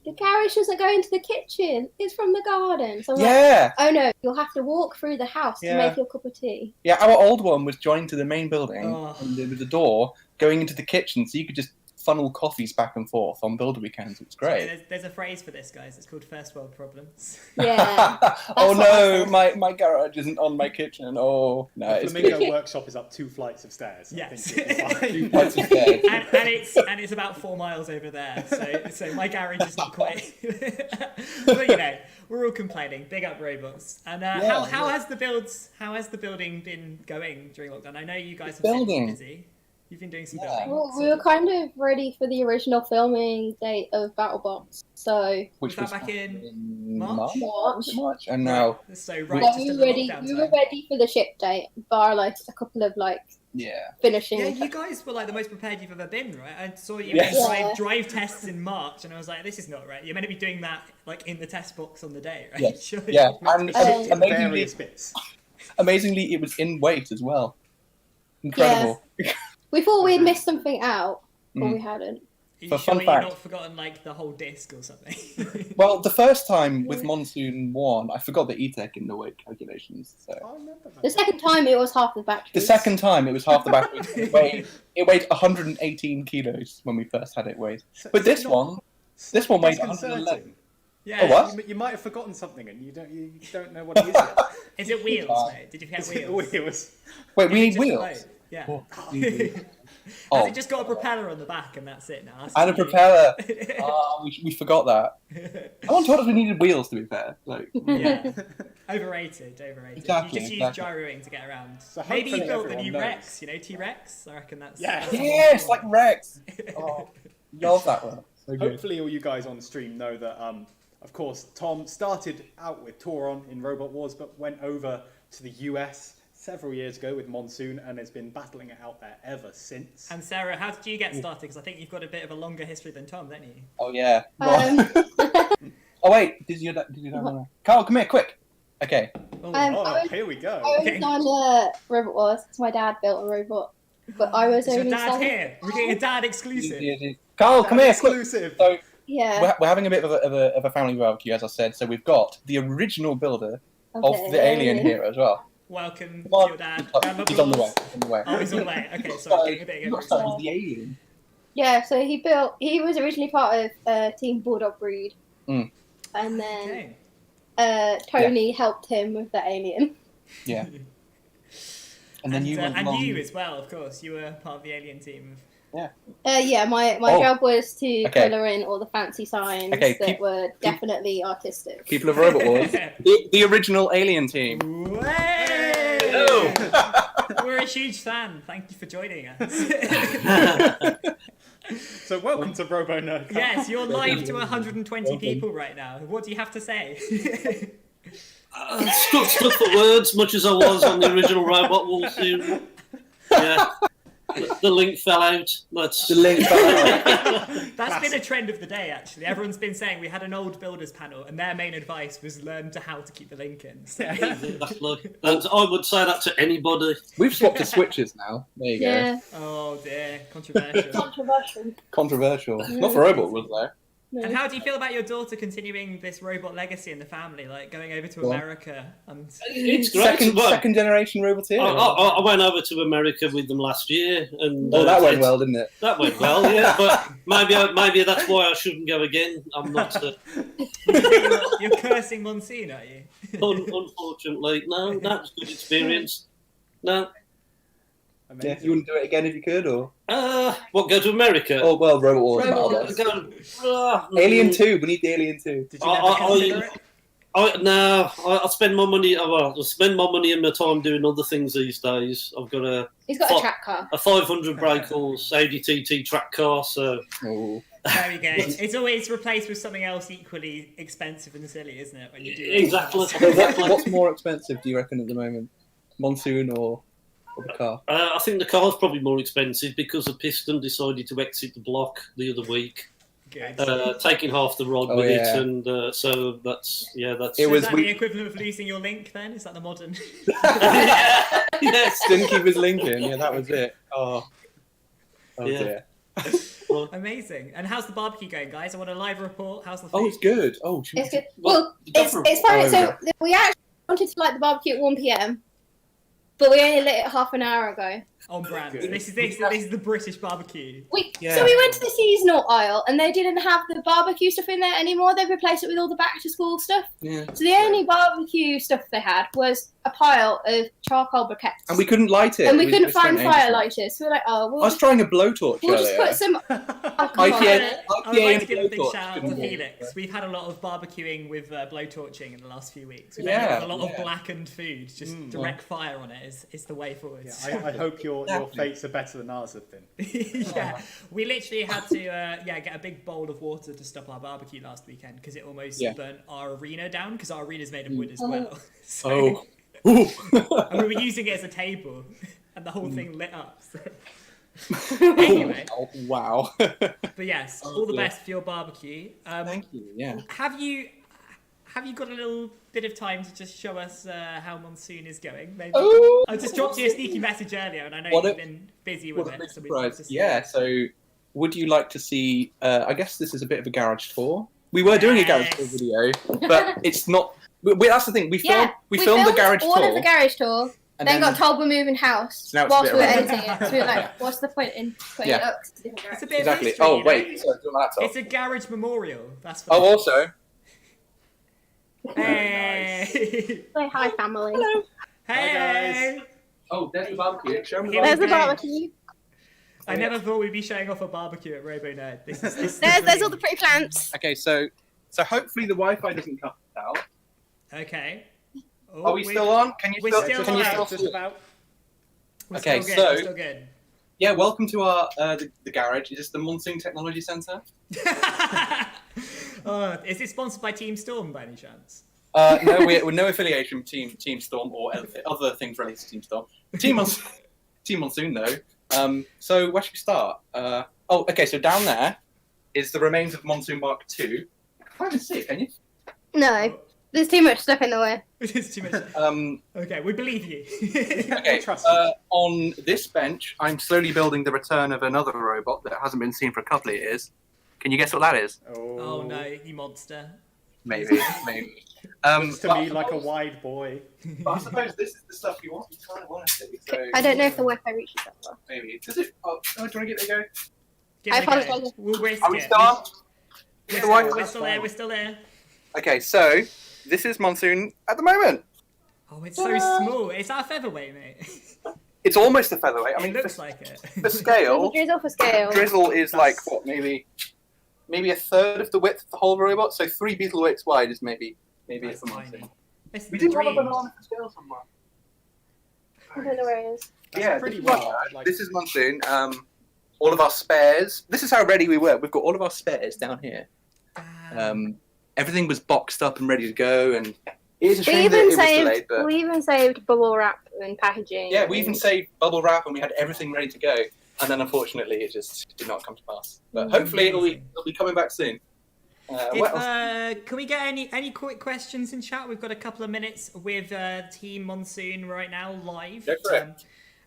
the garage doesn't go into the kitchen. It's from the garden. So I'm Yeah. like, oh no, you'll have to walk through the house to Yeah. make your cup of tea. Yeah, our old one was joined to the main building, Oh. and there was a door going into the kitchen, so you could just funnel coffees back and forth on builder weekends. It's great. There's a phrase for this, guys. It's called first world problems. Yeah. Oh no, my garage isn't on my kitchen. Oh no, The it's Flamingo good. workshop is up 2 flights of stairs. Yes. I think it's 2 flights of stairs. and it's about 4 miles over there. So my garage is not quite. But you know, we're all complaining. Big up robots. And how has the building been going during lockdown? I know you guys have been busy. You've been doing some building. Well, we were kind of ready for the original filming date of Battlebots, so Which was that back in March? March, and now So we right, just in the were ready. lockdown We time. were ready for the ship date, bar like a couple of like finishing. Yeah, you guys were like the most prepared you've ever been, right? I saw you Yes. drive tests in March, and I was like, this is not right. You're meant to be doing that like in the test box on the day, right? Yes. Surely. Yeah, and various bits. amazingly, it was in weight as well. Incredible. We thought we'd missed something out, but Mm. we hadn't. Are you For sure fun you've fact- not forgotten like the whole disc or something? Well, the first time with Monsoon 1, I forgot the E-Tech in the weight calculations. So. The second time it was half the battery. The second time, it was half the battery. It weighed 118 kilos when we first had it weighed. But this one weighed 111. Yeah. Oh, what? You might have forgotten something, and you don't know what it is yet. Is it wheels, mate? Did you forget Is it wheels? wheels? Wait, we Is it need just a wheels? load? Yeah. Oh, Has Oh. it just got a propeller on the back and that's it now? And a propeller. We forgot that. No one told us we needed wheels, to be fair. Like, Yeah. Overrated. Exactly, You just use exactly. gyroing to get around. So Maybe you hopefully built the everyone new knows. Rex, T-Rex? I reckon that's... Yeah. Yes, like Rex. Oh, love that one. So good. Hopefully, all you guys on stream know that, of course, Tom started out with Tauron in Robot Wars, but went over to the US several years ago with Monsoon and has been battling it out there ever since. And Sarah, how did you get started? Because I think you've got a bit of a longer history than Tom, don't you? Oh, yeah. Oh, wait. Did you know? Carl, come here, quick. Okay. Here we go. I was on Robot Wars because my dad built a robot, but I was Is your only dad selling- here? We're getting a dad exclusive. Carl, come here, exclusive. So, Yeah. we're having a bit of a family barbecue, as I said. So we've got the original builder of Okay. the alien here as well. Welcome to Come on. your dad. He's on the way. Oh, he's on the way. Okay, sorry, getting a bit Not started with the alien. Yeah, so he was originally part of Team Bulldog Breed, Mm. and then Tony helped him with the alien. Yeah. And then you went and along. you as well, of course. You were part of the alien team. Yeah. Yeah, my Oh. job was to Okay. colour in all the fancy signs Okay, that were definitely artistic. People of Robot Wars. the original alien team. Hey! We're a huge fan. Thank you for joining us. So welcome to RoboNerd. Yes, you're live to 120 people right now. What do you have to say? Stuck for words, much as I was on the original Robot Wars series. Yeah. The link fell out. The link fell out. That's been a trend of the day, actually. Everyone's been saying we had an old builders panel, and their main advice was learn to how to keep the link in. So. Exactly. And I would say that to anybody. We've swapped to switches now. There you Yeah. go. Oh dear, controversial. Controversial. Not for Robot, was there? And how do you feel about your daughter continuing this robot legacy in the family, like going over to Well, America? It's great. Second generation roboteer. I went over to America with them last year, and Oh, that went well, didn't it? That went well, yeah. But maybe that's why I shouldn't go again. I'm not. You're cursing Monsoon, are you? Unfortunately, no. That was a good experience. No. Yeah, you wouldn't do it again if you could, or? What, go to America? Oh, well, Robot Wars. Robot Wars. Alien 2, we need the Alien 2. Did you never consider it? I spend my money. I spend my money and my time doing other things these days. I've got a. He's got a track car. A 500 brake horse Audi TT track car. So. Very good. It's always replaced with something else equally expensive and silly, isn't it? When you do Exactly. What's more expensive, do you reckon, at the moment? Monsoon or the car? I think the car's probably more expensive because the Piston decided to exit the block the other week. Taking half the rod with it, and so that's Is that the equivalent of losing your link? Then is that the modern? Yes, didn't keep his link in. Yeah, that was it. Oh Yeah. dear. Amazing. And how's the barbecue going, guys? I want a live report. How's the food? Oh, it's good. Oh, It's good. Well, it's fine. So we actually wanted to light the barbecue at 1 p.m, but we only lit it half an hour ago. On brand. This is the British barbecue. So we went to the seasonal aisle, and they didn't have the barbecue stuff in there anymore. They replaced it with all the back to school stuff. Yeah. So the only barbecue stuff they had was a pile of charcoal briquettes. And we couldn't light it. And we We couldn't spent find ages fire on it. lighters. So we're like, oh, I was trying a blowtorch we'll just earlier. put some alcohol in it. I would like to give a big shout out to Felix. We've had a lot of barbecuing with blowtorching in the last few weeks. We've ended up with a lot of blackened food. Just direct fire on it is the way forward. Yeah, I hope your fates are better than ours have been. Yeah, we literally had to get a big bowl of water to stop our barbecue last weekend because it almost burnt our arena down because our arena is made of wood as well. So, and we were using it as a table. and the whole thing lit up. So. Anyway. Oh, wow. But yes, all the best for your barbecue. Thank you. Yeah. Have you got a little bit of time to just show us how Monsoon is going? Maybe. Oh, I just dropped you a sneaky message earlier, and I know you've been busy with it. So yeah. So, would you like to see? I guess this is a bit of a garage tour. We were doing a garage tour video, but it's not. That's the thing. We filmed the garage tour. All of the garage tour. And then got told we're moving house So now it's whilst a we bit were of a- editing it. So we were like, what's the point in putting it up? It's a bit Exactly. of history, Oh you wait, know? sorry, do my laptop. It's a garage memorial. That's Oh, also. Hey. Say hi, family. Hello. Hey. Oh, there's the barbecue. Show me. There's the barbecue. I never thought we'd be showing off a barbecue at RoboNerd. This There's all the pretty plants. Okay, so hopefully the Wi-Fi doesn't cut us out. Okay. Oh, Are we still on? Can you we're still? still Can you on. still? We're Okay, still good, so we're still good. yeah, welcome to our the garage. Is this the Monsoon Technology Centre? Is it sponsored by Team Storm by any chance? No, we're no affiliation with Team Storm or other things related to Team Storm. Team Monsoon though. So where should we start? Okay. So down there is the remains of Monsoon Mark II. You can't even see it, can you? No, there's too much stuff in the way. There's too much. Okay, we believe you. Okay. On this bench, I'm slowly building the return of another robot that hasn't been seen for a couple of years. Can you guess what that is? Oh no, you monster. Maybe. Looks to me like a wide boy. But I suppose this is the stuff you kind of want to see. So I don't know if the Wi-Fi reaches that far. maybe. Does it? Oh, do you want to give it a go? Give I it a go. apologise. We'll risk Are we it. still on? We're still there. We're still there. Okay, so this is Monsoon at the moment. Oh, it's so small. It's our featherweight, mate. It's almost a featherweight. I mean, it looks like it. For scale, Drizzle for scale. Drizzle is like what? Maybe a third of the width of the whole robot. So 3 beetle weights wide is maybe it's a Monsoon. We did have a banana for scale somewhere. I don't know where it is. Yeah, pretty this, well. this is Monsoon. All of our spares. This is how ready we were. We've got all of our spares down here. Everything was boxed up and ready to go, and it is a shame that it was delayed. But we even saved bubble wrap and packaging. yeah, we even saved bubble wrap, and we had everything ready to go. And then unfortunately, it just did not come to pass. But hopefully, it'll be coming back soon. Can we get any quick questions in chat? We've got a couple of minutes with Team Monsoon right now live. Go for it.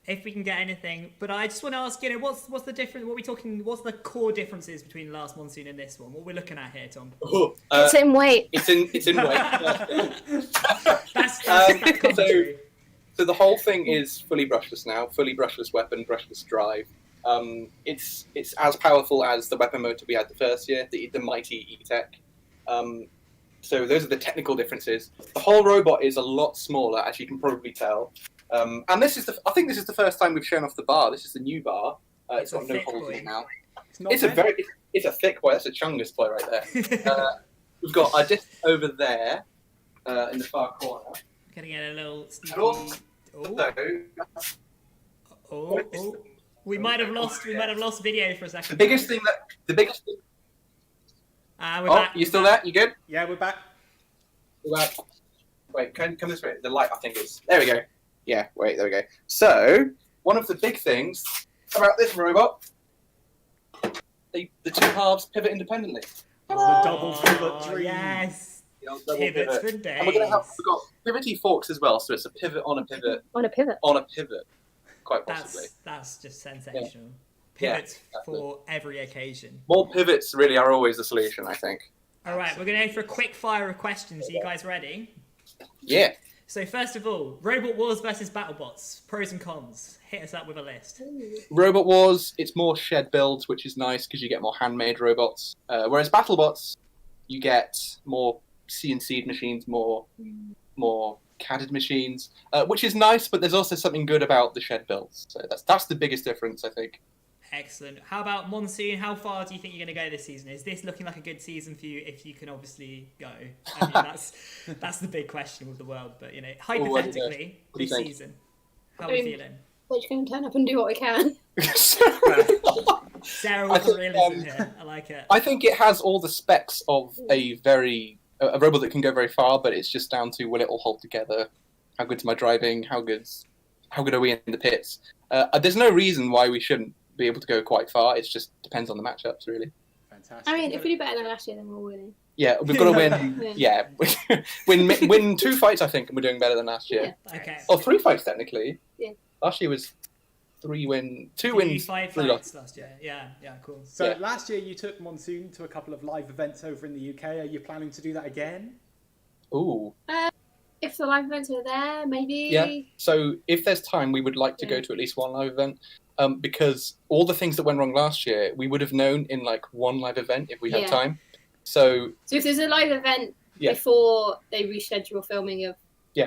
If we can get anything, but I just want to ask, what's the difference? What are we talking? What's the core differences between last Monsoon and this one? What we're looking at here, Tom? It's in weight. It's in weight. That's so the whole thing is fully brushless now. Fully brushless weapon, brushless drive. It's as powerful as the weapon motor we had the first year, the mighty E-Tech. So those are the technical differences. The whole robot is a lot smaller, as you can probably tell. And I think this is the first time we've shown off the bar. This is the new bar. It's got no holes in it now. It's a thick boy. That's a Chungus toy right there. We've got our disc over there in the far corner. Getting a little sneaky. We might have lost video for a second. The biggest thing. We're back. You still there? You good? Yeah, we're back. Wait, come this way. The light, I think, is. There we go. Yeah, wait, there we go. So, one of the big things about this robot, the two halves pivot independently. The double pivot dream. Yes. Pivots for days. And we've got pivot forks as well, so it's a pivot on a pivot. On a pivot. On a pivot, quite possibly. That's just sensational. Pivots for every occasion. More pivots really are always the solution, I think. All right, we're going to go for a quick fire of questions. Are you guys ready? Yeah. So first of all, Robot Wars versus Battlebots. Pros and cons. Hit us up with a list. Robot Wars, it's more shed builds, which is nice because you get more handmade robots. Whereas Battlebots, you get more CNC'd machines, more CAD'd machines, which is nice. But there's also something good about the shed builds. So that's the biggest difference, I think. Excellent. How about Monsoon? How far do you think you're going to go this season? Is this looking like a good season for you if you can obviously go? I mean, that's the big question with the world. But, hypothetically, this season, how are we feeling? We're just going to turn up and do what we can. Sarah with the realism here. I like it. I think it has all the specs of a robot that can go very far, but it's just down to will it all hold together? How good's my driving? How good are we in the pits? There's no reason why we shouldn't be able to go quite far. It just depends on the matchups, really. Fantastic. I mean, if we do better than last year, then we're winning. Yeah, we've got to win. Yeah, win 2 fights, I think, and we're doing better than last year. Yeah. Okay. Or 3 fights, technically. Yeah. Last year was 2 wins, 5 3 fights losses. last year. Yeah, cool. So last year you took Monsoon to a couple of live events over in the UK. Are you planning to do that again? Ooh. If the live events are there, maybe. Yeah. So if there's time, we would like to go to at least one live event. Because all the things that went wrong last year, we would have known in like one live event if we had time. So if there's a live event before they reschedule filming of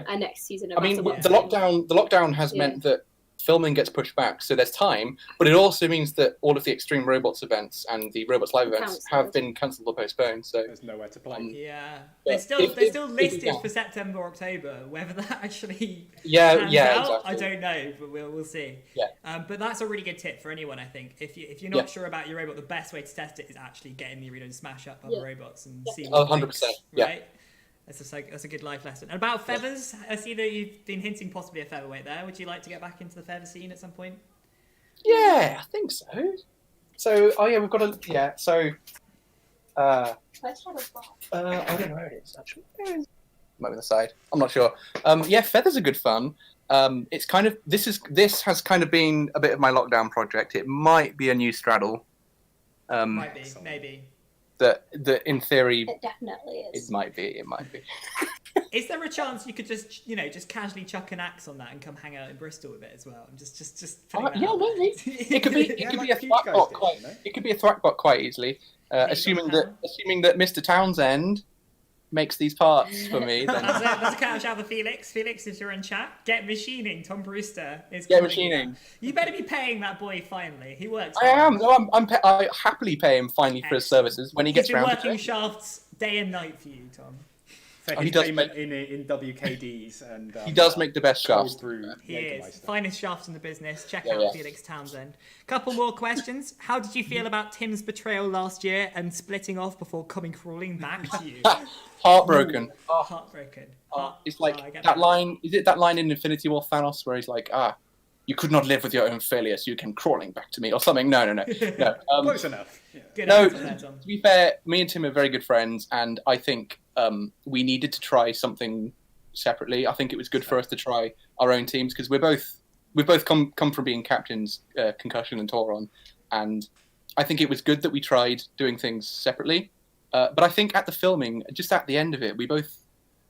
our next season of I mean, Battlebots. the lockdown has meant that filming gets pushed back, so there's time, but it also means that all of the Extreme Robots events and the Robots live events have been cancelled or postponed, so there's nowhere to play. They're still listed for September, October. Whether that actually pans out, exactly. I don't know, but we'll see. But that's a really good tip for anyone, I think. If you're not sure about your robot, the best way to test it is actually get in the arena and smash up other robots and see what 100%. breaks, right? That's a good life lesson. And about feathers, I see that you've been hinting possibly a featherweight there. Would you like to get back into the feather scene at some point? Yeah, I think so. So, we've got a So, I don't know where it is actually. Might be on the side. I'm not sure. Feathers are good fun. It's kind of this has kind of been a bit of my lockdown project. It might be a new straddle. Might be, maybe. That in theory, it definitely is. It might be. Is there a chance you could just casually chuck an axe on that and come hang out in Bristol with it as well? And just putting that out there. Maybe. It could be a thwackbot quite. It could be a thwackbot quite easily. Assuming that Mr. Townsend makes these parts for me. Then... That's a catch out for Felix. Felix, if you're in chat, get machining. Tom Brewster is get machining. You better be paying that boy finally. He works. I am. No, I happily pay him finally for his services when he gets around. He's been working shafts day and night for you, Tom. For his payment in WKDs and he does make the best shafts. He is finest shafts in the business. Check out Felix Townsend. Couple more questions. How did you feel about Tim's betrayal last year and splitting off before coming crawling back to you? Heartbroken. Heartbroken. It's like that line. Is it that line in Infinity War Thanos where he's like, you could not live with your own failure, so you came crawling back to me, or something? No. Close enough. Yeah. To be fair, me and Tim are very good friends, and I think we needed to try something separately. I think it was good for us to try our own teams because we've both come from being captains, Concussion and Tauron, and I think it was good that we tried doing things separately. But I think at the filming, just at the end of it, we both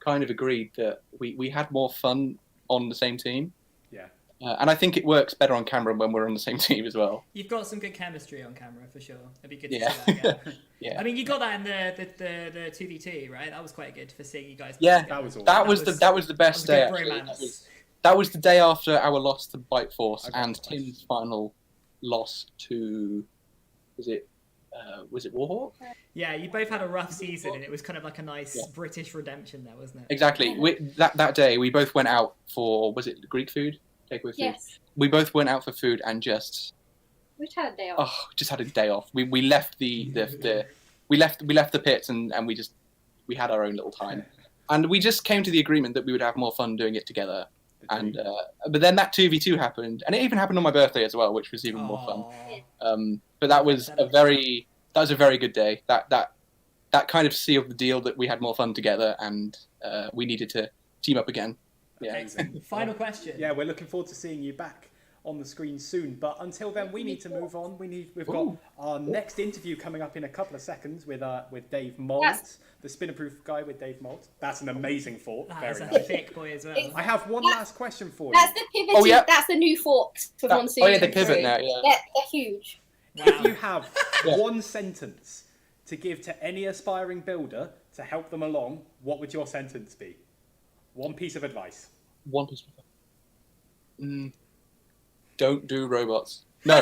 kind of agreed that we had more fun on the same team. Yeah. And I think it works better on camera when we're on the same team as well. You've got some good chemistry on camera for sure. It'd be good to see that again. Yeah. I mean, you got that in the 2v2, right? That was quite good for seeing you guys. Yeah, that was the best day. That was the day after our loss to Bite Force and Tim's final loss to was it Warhawk? Yeah, you both had a rough season, and it was kind of like a nice British redemption there, wasn't it? Exactly. That day, we both went out for Greek food? Takeaway food. Yes. We both went out for food and we just had a day off. Oh, just had a day off. We left we left the pits and we had our own little time, and we just came to the agreement that we would have more fun doing it together. And but then that 2v2 happened, and it even happened on my birthday as well, which was even more fun. But that was a very good day. That kind of sealed the deal that we had more fun together, and we needed to team up again. Yeah. Final question. Yeah, we're looking forward to seeing you back on the screen soon. But until then, we need to move on. We've got our next interview coming up in a couple of seconds with Dave Moulds, the Spinnerproof guy with Dave Moulds. That's an amazing fork. That's Very a nice. thick boy as well. I have one last question for you. That's the pivot. That's the new forks for Monsoon. Oh yeah, they pivot now. Yeah. They're huge. Wow. If you have one sentence to give to any aspiring builder to help them along, what would your sentence be? One piece of advice. One piece of advice. Don't do robots. No.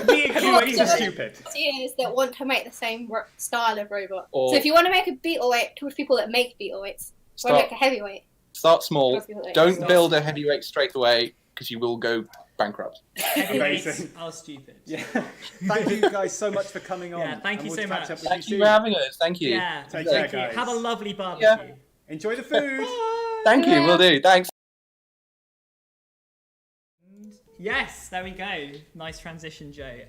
He's stupid. Is that want to make the same style of robot. Or so if you want to make a beetleweight towards people that make beetleweights, or make a heavyweight. Start small. Don't build a heavyweight straight away because you will go bankrupt. Heavyweights are stupid. Yeah. Thank you guys so much for coming on. Yeah, thank you so much. Thank you for having us. Thank you. Yeah, take care, guys. Have a lovely barbecue. Yeah. Enjoy the food. Thank you. Will do. Thanks. Yes, there we go. Nice transition, Joe.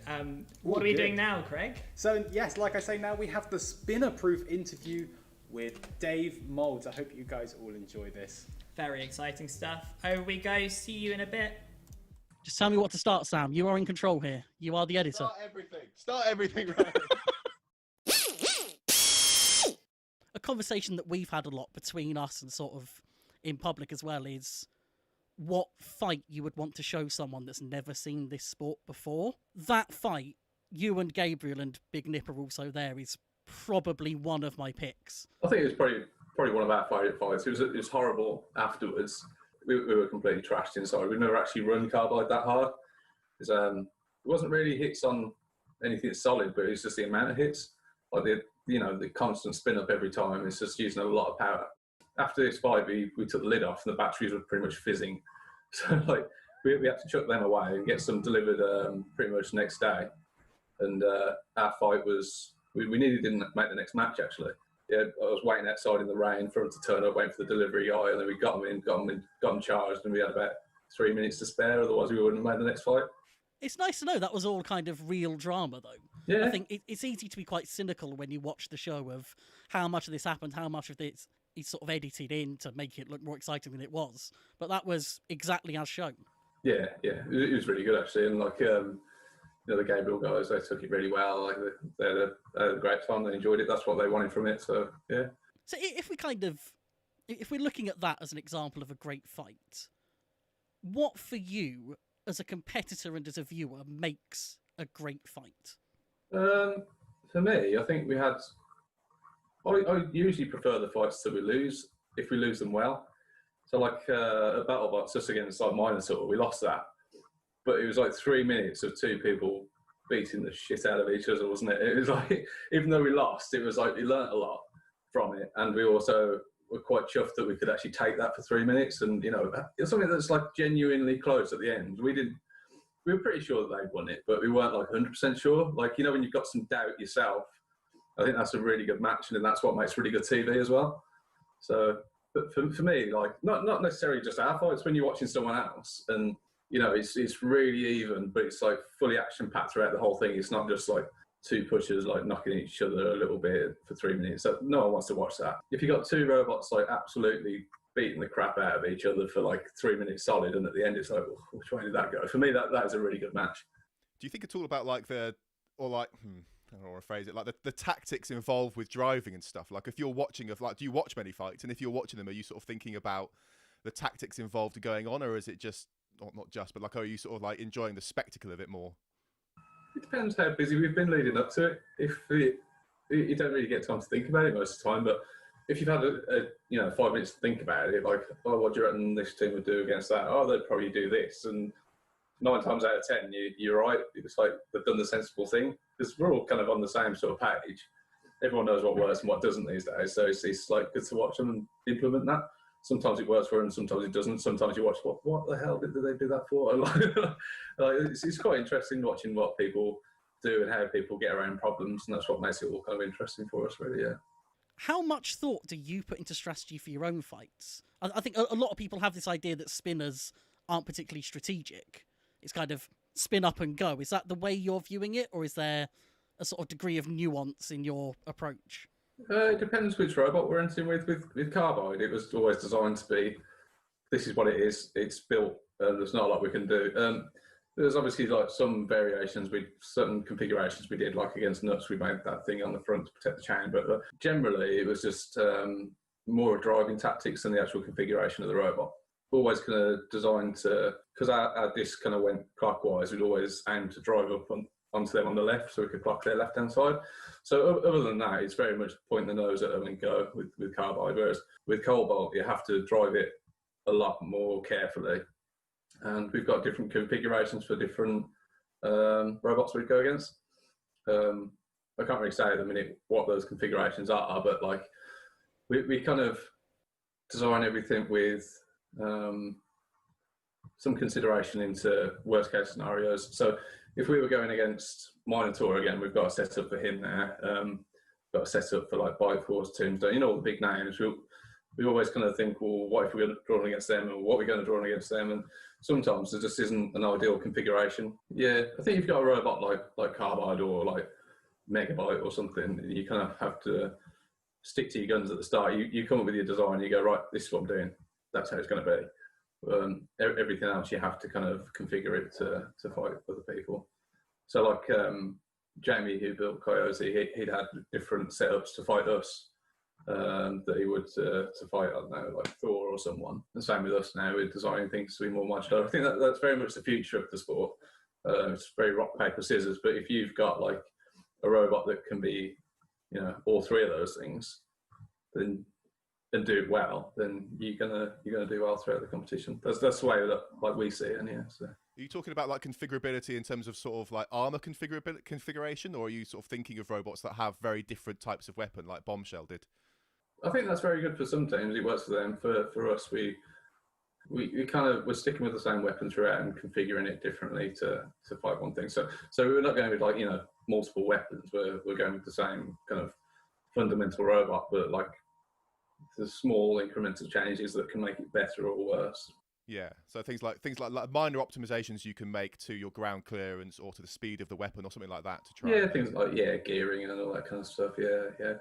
What are we doing now, Craig? So, yes, like I say, now we have the Spinnerproof interview with Dave Moulds. I hope you guys all enjoy this. Very exciting stuff. Over we go. See you in a bit. Just tell me what to start, Sam. You are in control here. You are the editor. Start everything right. A conversation that we've had a lot between us and sort of in public as well is what fight you would want to show someone that's never seen this sport before. That fight, you and Gabriel and Big Nip are also there, is probably one of my picks. I think it was probably one of our favourite fights. It was horrible afterwards. We were completely trashed inside. We've never actually run Carbide that hard. It wasn't really hits on anything solid, but it's just the amount of hits. Like the constant spin up every time. It's just using a lot of power. After this fight, we took the lid off and the batteries were pretty much fizzing. So like we had to chuck them away and get some delivered pretty much next day. And our fight was, we nearly didn't make the next match actually. Yeah, I was waiting outside in the rain for him to turn up, waiting for the delivery guy, and then we got him charged, and we had about 3 minutes to spare. Otherwise, we wouldn't have made the next fight. It's nice to know that was all kind of real drama, though. Yeah. I think it's easy to be quite cynical when you watch the show of how much of this happened, how much of this is sort of edited in to make it look more exciting than it was. But that was exactly as shown. Yeah, it was really good actually, and like the Gabriel guys, they took it really well. Like they had a great time. They enjoyed it. That's what they wanted from it. So yeah. So if we're looking at that as an example of a great fight, what for you as a competitor and as a viewer makes a great fight? For me, I think we had. I usually prefer the fights that we lose if we lose them well. So like at Battlebots, just against like Minotaur, we lost that. But it was like 3 minutes of two people beating the shit out of each other, wasn't it? It was like, even though we lost, it was like we learnt a lot from it. And we also were quite chuffed that we could actually take that for 3 minutes. And, it's something that's like genuinely close at the end. We were pretty sure that they'd won it, but we weren't like 100% sure. Like, when you've got some doubt yourself, I think that's a really good match. And that's what makes really good TV as well. So, but for me, like, not necessarily just our fights, when you're watching someone else and, it's really even, but it's like fully action-packed throughout the whole thing. It's not just like two pushers like knocking each other a little bit for 3 minutes. So no one wants to watch that. If you've got two robots like absolutely beating the crap out of each other for like 3 minutes solid, and at the end it's like, which way did that go? For me, that is a really good match. Do you think at all about like I don't know how to phrase it, like the tactics involved with driving and stuff? Like if you're watching do you watch many fights? And if you're watching them, are you sort of thinking about the tactics involved going on, or is it just not just, but like, are you sort of like enjoying the spectacle of it more? It depends how busy we've been leading up to it. You don't really get time to think about it most of the time, but if you've had 5 minutes to think about it, like, what do you reckon this team would do against that? They'd probably do this, and 9 times out of 10, you're right. It's like they've done the sensible thing, because we're all kind of on the same sort of page. Everyone knows what works and what doesn't these days, so it's like good to watch them and implement that. Sometimes it works for them, sometimes it doesn't. Sometimes you watch, what the hell did they do that for? It's quite interesting watching what people do and how people get around problems, and that's what makes it all kind of interesting for us, really, yeah. How much thought do you put into strategy for your own fights? I think a lot of people have this idea that spinners aren't particularly strategic. It's kind of spin up and go. Is that the way you're viewing it, or is there a sort of degree of nuance in your approach? It depends which robot we're entering with Carbide. It was always designed to be, this is what it is, it's built, there's not a lot we can do. There's obviously like some variations with certain configurations we did, like against Nuts, we made that thing on the front to protect the chain, but generally it was just more driving tactics than the actual configuration of the robot. Always kind of designed to, because our disc kind of went clockwise, we'd always aim to drive up onto them on the left so we could block their left-hand side. So other than that, it's very much point the nose at them and go with Carbide, whereas with Cobalt, you have to drive it a lot more carefully. And we've got different configurations for different robots we go against. I can't really say at the minute what those configurations are, but like we kind of design everything with some consideration into worst case scenarios. So if we were going against Minotaur again, we've got a setup for him there. Got a setup for like Bite Force, Tombstone, all the big names. we always kind of think, well, what if we're drawing against them, and what are we going to draw against them? And sometimes there just isn't an ideal configuration. Yeah, I think if you've got a robot like Carbide or like Megabyte or something, you kind of have to stick to your guns at the start. You come up with your design, you go, right, this is what I'm doing. That's how it's going to be. Everything else, you have to kind of configure it to fight other people. So like Jamie, who built Coyote, he'd had different setups to fight us. That he would to fight, I don't know, like Thor or someone. The same with us now, we're designing things to be more modular. I think that's very much the future of the sport. It's very rock, paper, scissors, but if you've got like a robot that can be, you know, all three of those things, then and do it well, then you're gonna do well throughout the competition. That's the way that like we see it, and yeah. So. Are you talking about like configurability in terms of sort of like armor configuration, or are you sort of thinking of robots that have very different types of weapon, like Bombshell did? I think that's very good for some teams. It works for them. For us, we we're sticking with the same weapon throughout and configuring it differently to fight one thing. So we're not going with like, you know, multiple weapons. We're going with the same kind of fundamental robot, but like the small incremental changes that can make it better or worse. Yeah, so things like minor optimizations you can make to your ground clearance or to the speed of the weapon or something like that to try. Yeah, things like gearing and all that kind of stuff. Yeah.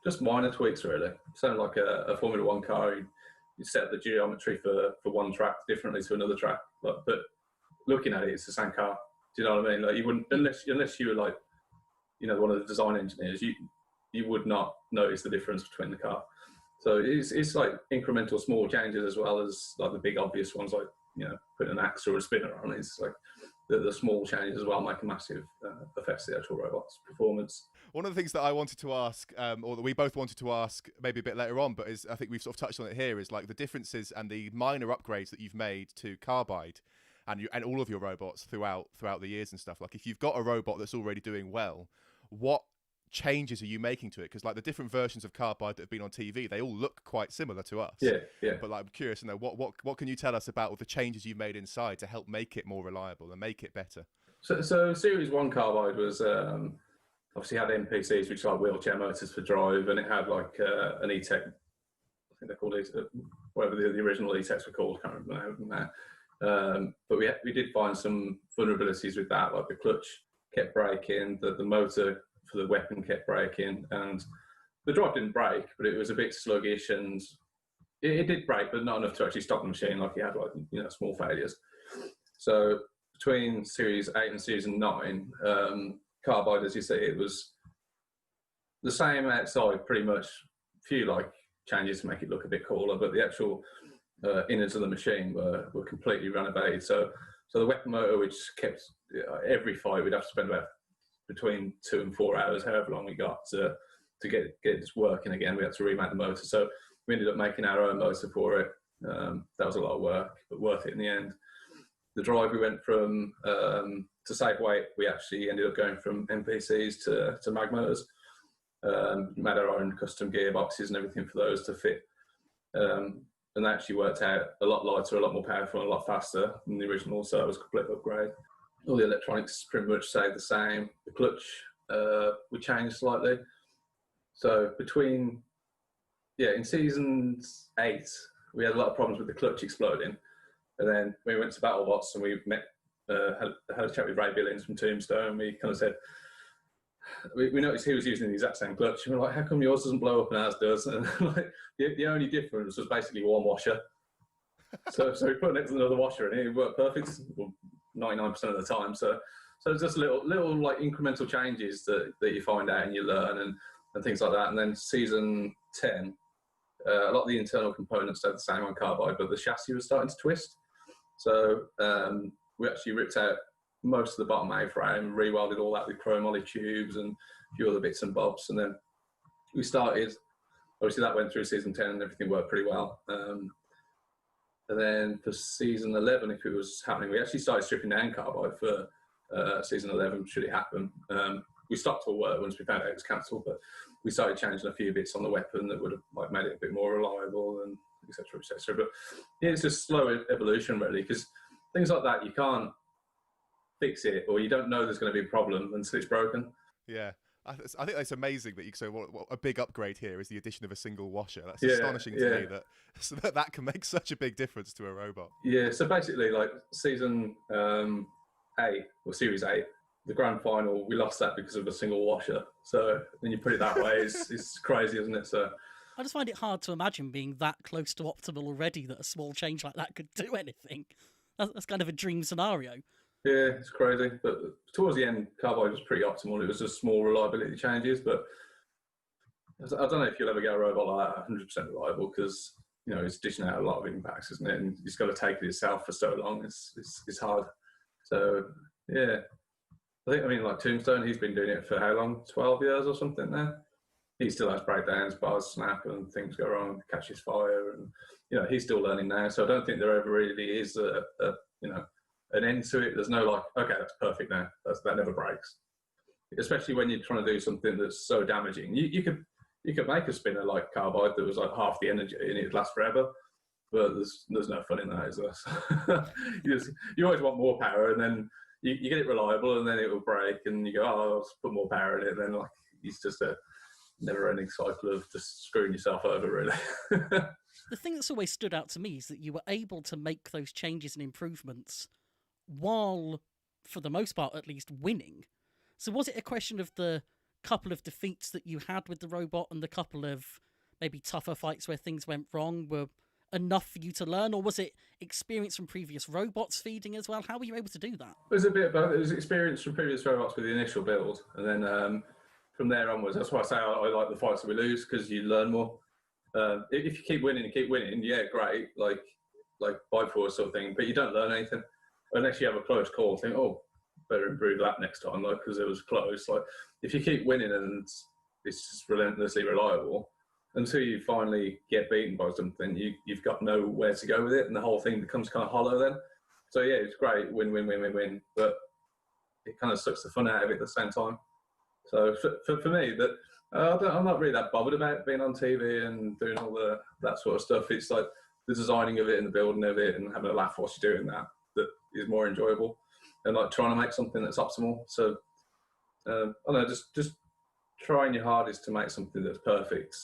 Just minor tweaks really. Sound like a Formula One car. You set the geometry for one track differently to another track, but looking at it, it's the same car. Do you know what I mean? Like you wouldn't unless you were like, you know, one of the design engineers, you would not notice the difference between the car. So it's like incremental small changes as well as like the big obvious ones, like, you know, putting an axe or a spinner on. It's like the small changes as well make a massive effects to the actual robot's performance. One of the things that I wanted to ask, or that we both wanted to ask maybe a bit later on, but I think we've sort of touched on it here, is like the differences and the minor upgrades that you've made to Carbide and all of your robots throughout the years and stuff. Like if you've got a robot that's already doing well, what changes are you making to it? Because like the different versions of Carbide that have been on TV, they all look quite similar to us. Yeah. But like, I'm curious to know what can you tell us about all the changes you've made inside to help make it more reliable and make it better? So Series 1 Carbide was obviously had NPCs, which are like wheelchair motors for drive, and it had like an E-Tech, I think they're called whatever the original E-Techs were called, I can't remember now. But we did find some vulnerabilities with that, like the clutch kept breaking, the motor for the weapon kept breaking, and the drive didn't break, but it was a bit sluggish, and it did break, but not enough to actually stop the machine. Like it had like, you know, small failures. So between Series 8 and Series 9, Carbide, as you say, it was the same outside pretty much. A few like changes to make it look a bit cooler, but the actual innards of the machine were completely renovated. So the weapon motor, which kept every fight, we'd have to spend about between 2 and 4 hours, however long we got to get it working again. We had to remount the motor, so we ended up making our own motor for it. That was a lot of work, but worth it in the end. The drive, we went from to save weight, we actually ended up going from NPCs to mag motors. Made our own custom gearboxes and everything for those to fit, and that actually worked out a lot lighter, a lot more powerful, and a lot faster than the original. So it was a complete upgrade. All the electronics pretty much stayed the same. The clutch we changed slightly. So in Season 8, we had a lot of problems with the clutch exploding. And then we went to Battlebots and we had a chat with Ray Billings from Tombstone. We kind of said, we noticed he was using the exact same clutch. And we're like, how come yours doesn't blow up and ours does? And like, the only difference was basically one washer. So we put next to another washer and it worked perfect. Well, 99% of the time. So it's just little like incremental changes that you find out and you learn and things like that. And then Season 10, a lot of the internal components stayed the same on Carbide, but the chassis was starting to twist. So we actually ripped out most of the bottom A-frame, rewelded all that with chromoly tubes and a few other bits and bobs. And then we started, obviously that went through Season 10 and everything worked pretty well. And then for Season 11, if it was happening, we actually started stripping down Carbide for Season 11, should it happen. We stopped all work once we found out it was cancelled, but we started changing a few bits on the weapon that would have like made it a bit more reliable and et cetera, et cetera. But yeah, it's just slow evolution really, because things like that, you can't fix it or you don't know there's going to be a problem until it's broken. Yeah. I think that's amazing that you say what a big upgrade here is the addition of a single washer. That's astonishing to me that can make such a big difference to a robot. Yeah, so basically, like season A or series A, the grand final, we lost that because of a single washer. So when you put it that way, it's crazy, isn't it? So I just find it hard to imagine being that close to optimal already that a small change like that could do anything. That's kind of a dream scenario. Yeah, it's crazy. But towards the end, Carbide was pretty optimal. It was just small reliability changes. But I don't know if you'll ever get a robot like that 100% reliable because, you know, it's dishing out a lot of impacts, isn't it? And it's got to take it itself for so long. It's hard. So, yeah. I mean, like Tombstone, he's been doing it for how long? 12 years or something now? He still has breakdowns, bars snap and things go wrong, catches fire. And, you know, he's still learning now. So I don't think there ever really is an end to it. There's no like, okay, that's perfect now. That never breaks. Especially when you're trying to do something that's so damaging. You could make a spinner like Carbide that was like half the energy and it'd last forever. But there's no fun in that, is there? you always want more power, and then you get it reliable, and then it will break, and you go, oh, I'll just put more power in it. And then like it's just a never-ending cycle of just screwing yourself over, really. The thing that's always stood out to me is that you were able to make those changes and improvements while, for the most part at least, winning. So was it a question of the couple of defeats that you had with the robot and the couple of maybe tougher fights where things went wrong were enough for you to learn, or was it experience from previous robots feeding as well? How were you able to do that? It was a bit of both. It was experience from previous robots with the initial build, and then from there onwards, that's why I say I like the fights that we lose, because you learn more. If you keep winning, yeah, great, like by force sort of thing, but you don't learn anything unless you have a close call and think, oh, better improve that next time, like, because it was close. Like, if you keep winning and it's just relentlessly reliable, until you finally get beaten by something, you've got nowhere to go with it, and the whole thing becomes kind of hollow then. So yeah, it's great, win, but it kind of sucks the fun out of it at the same time. So for me, I'm not really that bothered about being on TV and doing all that sort of stuff. It's like the designing of it and the building of it and having a laugh whilst you're doing that is more enjoyable, and like trying to make something that's optimal. So I don't know, just trying your hardest to make something that's perfect.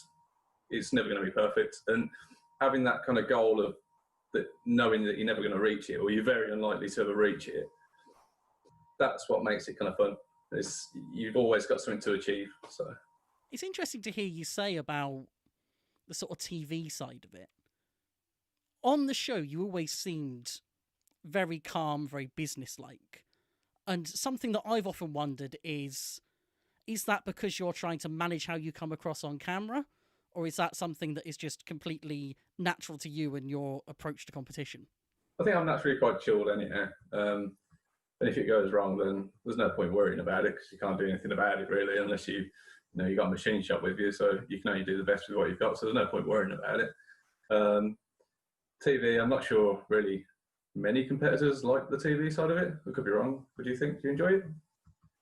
It's never going to be perfect, and having that kind of goal of that, knowing that you're never going to reach it, or you're very unlikely to ever reach it, that's what makes it kind of fun. You've always got something to achieve. So it's interesting to hear you say about the sort of TV side of it. On the show, you always seemed very calm, very businesslike, and something that I've often wondered is that because you're trying to manage how you come across on camera? Or is that something that is just completely natural to you and your approach to competition? I think I'm naturally quite chilled anyhow. And if it goes wrong, then there's no point worrying about it, because you can't do anything about it really, unless you got a machine shop with you, so you can only do the best with what you've got. So there's no point worrying about it. TV, I'm not sure really many competitors like the TV side of it. I could be wrong. What do you think? Do you enjoy it?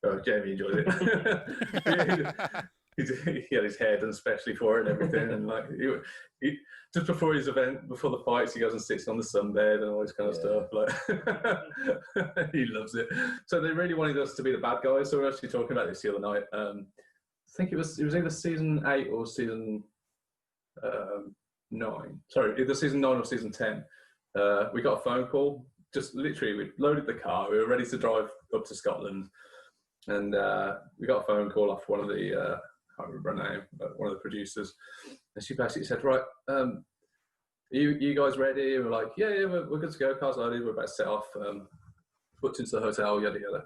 Oh, Jamie enjoys it. He had his hair done specially for it and everything, and like he just before his event, before the fights, he goes and sits on the sunbed and all this kind of stuff. Like he loves it. So they really wanted us to be the bad guys. So we were actually talking about this the other night. I think it was either season 8 or season 9. Sorry, either season 9 or season 10. We got a phone call. Just literally, we loaded the car. We were ready to drive up to Scotland, and we got a phone call off one of the. I can't remember her name, but one of the producers, and she basically said, right, you guys ready? And we're like, yeah, we're good to go, car's loaded, we're about to set off, booked into the hotel, yada yada.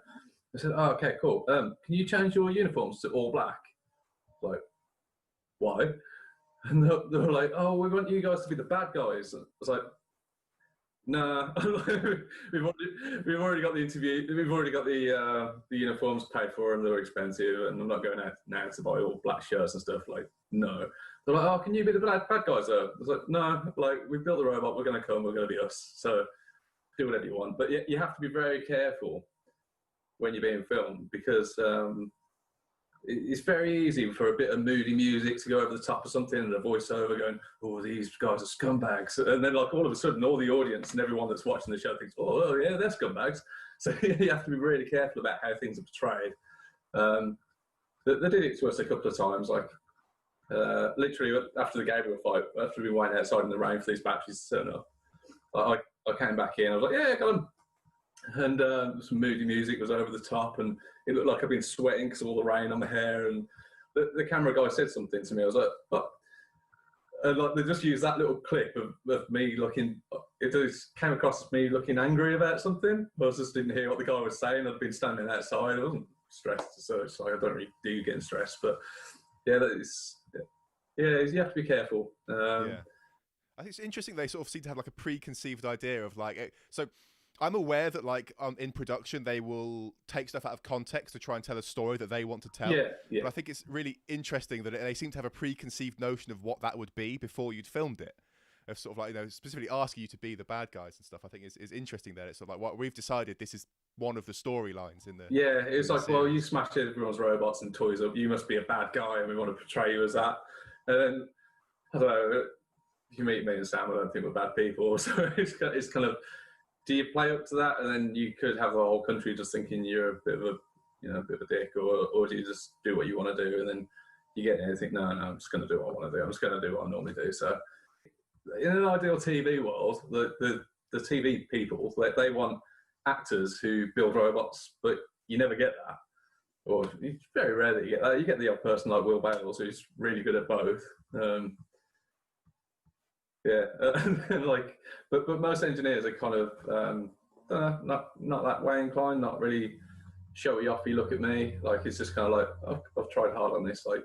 I said, oh, okay, cool, can you change your uniforms to all black? Like, why? And they were like, oh, we want you guys to be the bad guys. I was like, nah, we've already got the interview. We've already got the uniforms paid for, and they're expensive. And I'm not going out now to buy all black shirts and stuff. Like, no. They're like, oh, can you be the bad guys though? I was like, no. Like, we've built the robot. We're going to come. We're going to be us. So do whatever you want. But you have to be very careful when you're being filmed, because it's very easy for a bit of moody music to go over the top of something, and a voiceover going, oh, these guys are scumbags. And then like all of a sudden all the audience and everyone that's watching the show thinks, oh yeah, they're scumbags. So you have to be really careful about how things are portrayed. they did it to us a couple of times. Like literally after the Gabriel fight, after we went outside in the rain for these batteries to turn up, I came back in. I was like, yeah, got them. And some moody music was over the top, and it looked like I'd been sweating because of all the rain on my hair. And the camera guy said something to me. I was like, "What?" And like they just used that little clip of me looking. It just came across as me looking angry about something. I just didn't hear what the guy was saying. I'd been standing outside. I wasn't stressed as such. Like I don't really do getting stressed, but yeah, you have to be careful. Yeah. I think it's interesting they sort of seem to have like a preconceived idea of like so. I'm aware that like in production they will take stuff out of context to try and tell a story that they want to tell. Yeah. But I think it's really interesting that they seem to have a preconceived notion of what that would be before you'd filmed it. Of sort of like, you know, specifically asking you to be the bad guys and stuff. I think is interesting that it's sort of like what we've decided this is one of the storylines in the. Yeah, it's like, well, you smashed everyone's robots and toys up. You must be a bad guy, and we want to portray you as that. And then I don't know. If you meet me and Sam, I don't think we're bad people. So it's kind of. Do you play up to that, and then you could have the whole country just thinking you're a bit of a dick, or do you just do what you want to do, and then you get there and think, no, I'm just going to do what I want to do. I'm just going to do what I normally do. So, in an ideal TV world, the TV people they want actors who build robots, but you never get that, or it's very rare that you get that. You get the odd person like Will Bales who's really good at both. Yeah, like, but most engineers are kind of not that way inclined, not really showy offy. Look at me, like it's just kind of like I've tried hard on this. Like,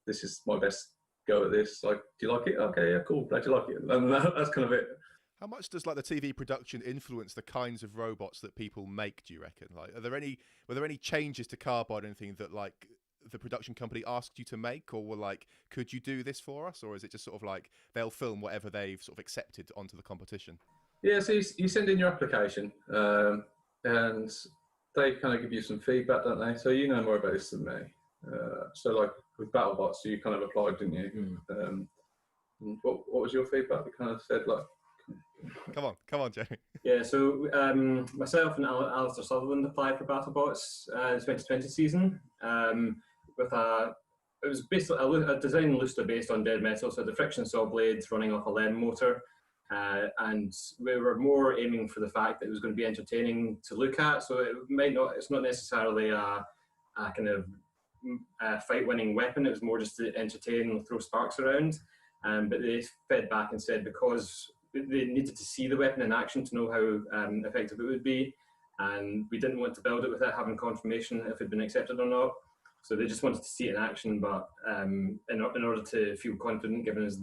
this is my best go at this. Like, do you like it? Okay, yeah, cool. Glad you like it. And that's kind of it. How much does like the TV production influence the kinds of robots that people make? Do you reckon? Like, were there any changes to Carbide or anything that like the production company asked you to make, or were like, could you do this for us, or is it just sort of like they'll film whatever they've sort of accepted onto the competition? Yeah, so you send in your application, and they kind of give you some feedback, don't they? So you know more about this than me. So like with Battlebots, you kind of applied, didn't you? What was your feedback? We kind of said like, come on, Jamie. Yeah, so myself and Alistair Sutherland applied for Battlebots the 2020 season. It was basically a design loosely based on Dead Metal, so the friction saw blades running off a Lem motor, and we were more aiming for the fact that it was going to be entertaining to look at. So it's not necessarily a kind of fight-winning weapon. It was more just to entertain and throw sparks around. But they fed back and said because they needed to see the weapon in action to know how effective it would be, and we didn't want to build it without having confirmation if it had been accepted or not. So they just wanted to see it in action, but in order to feel confident, giving us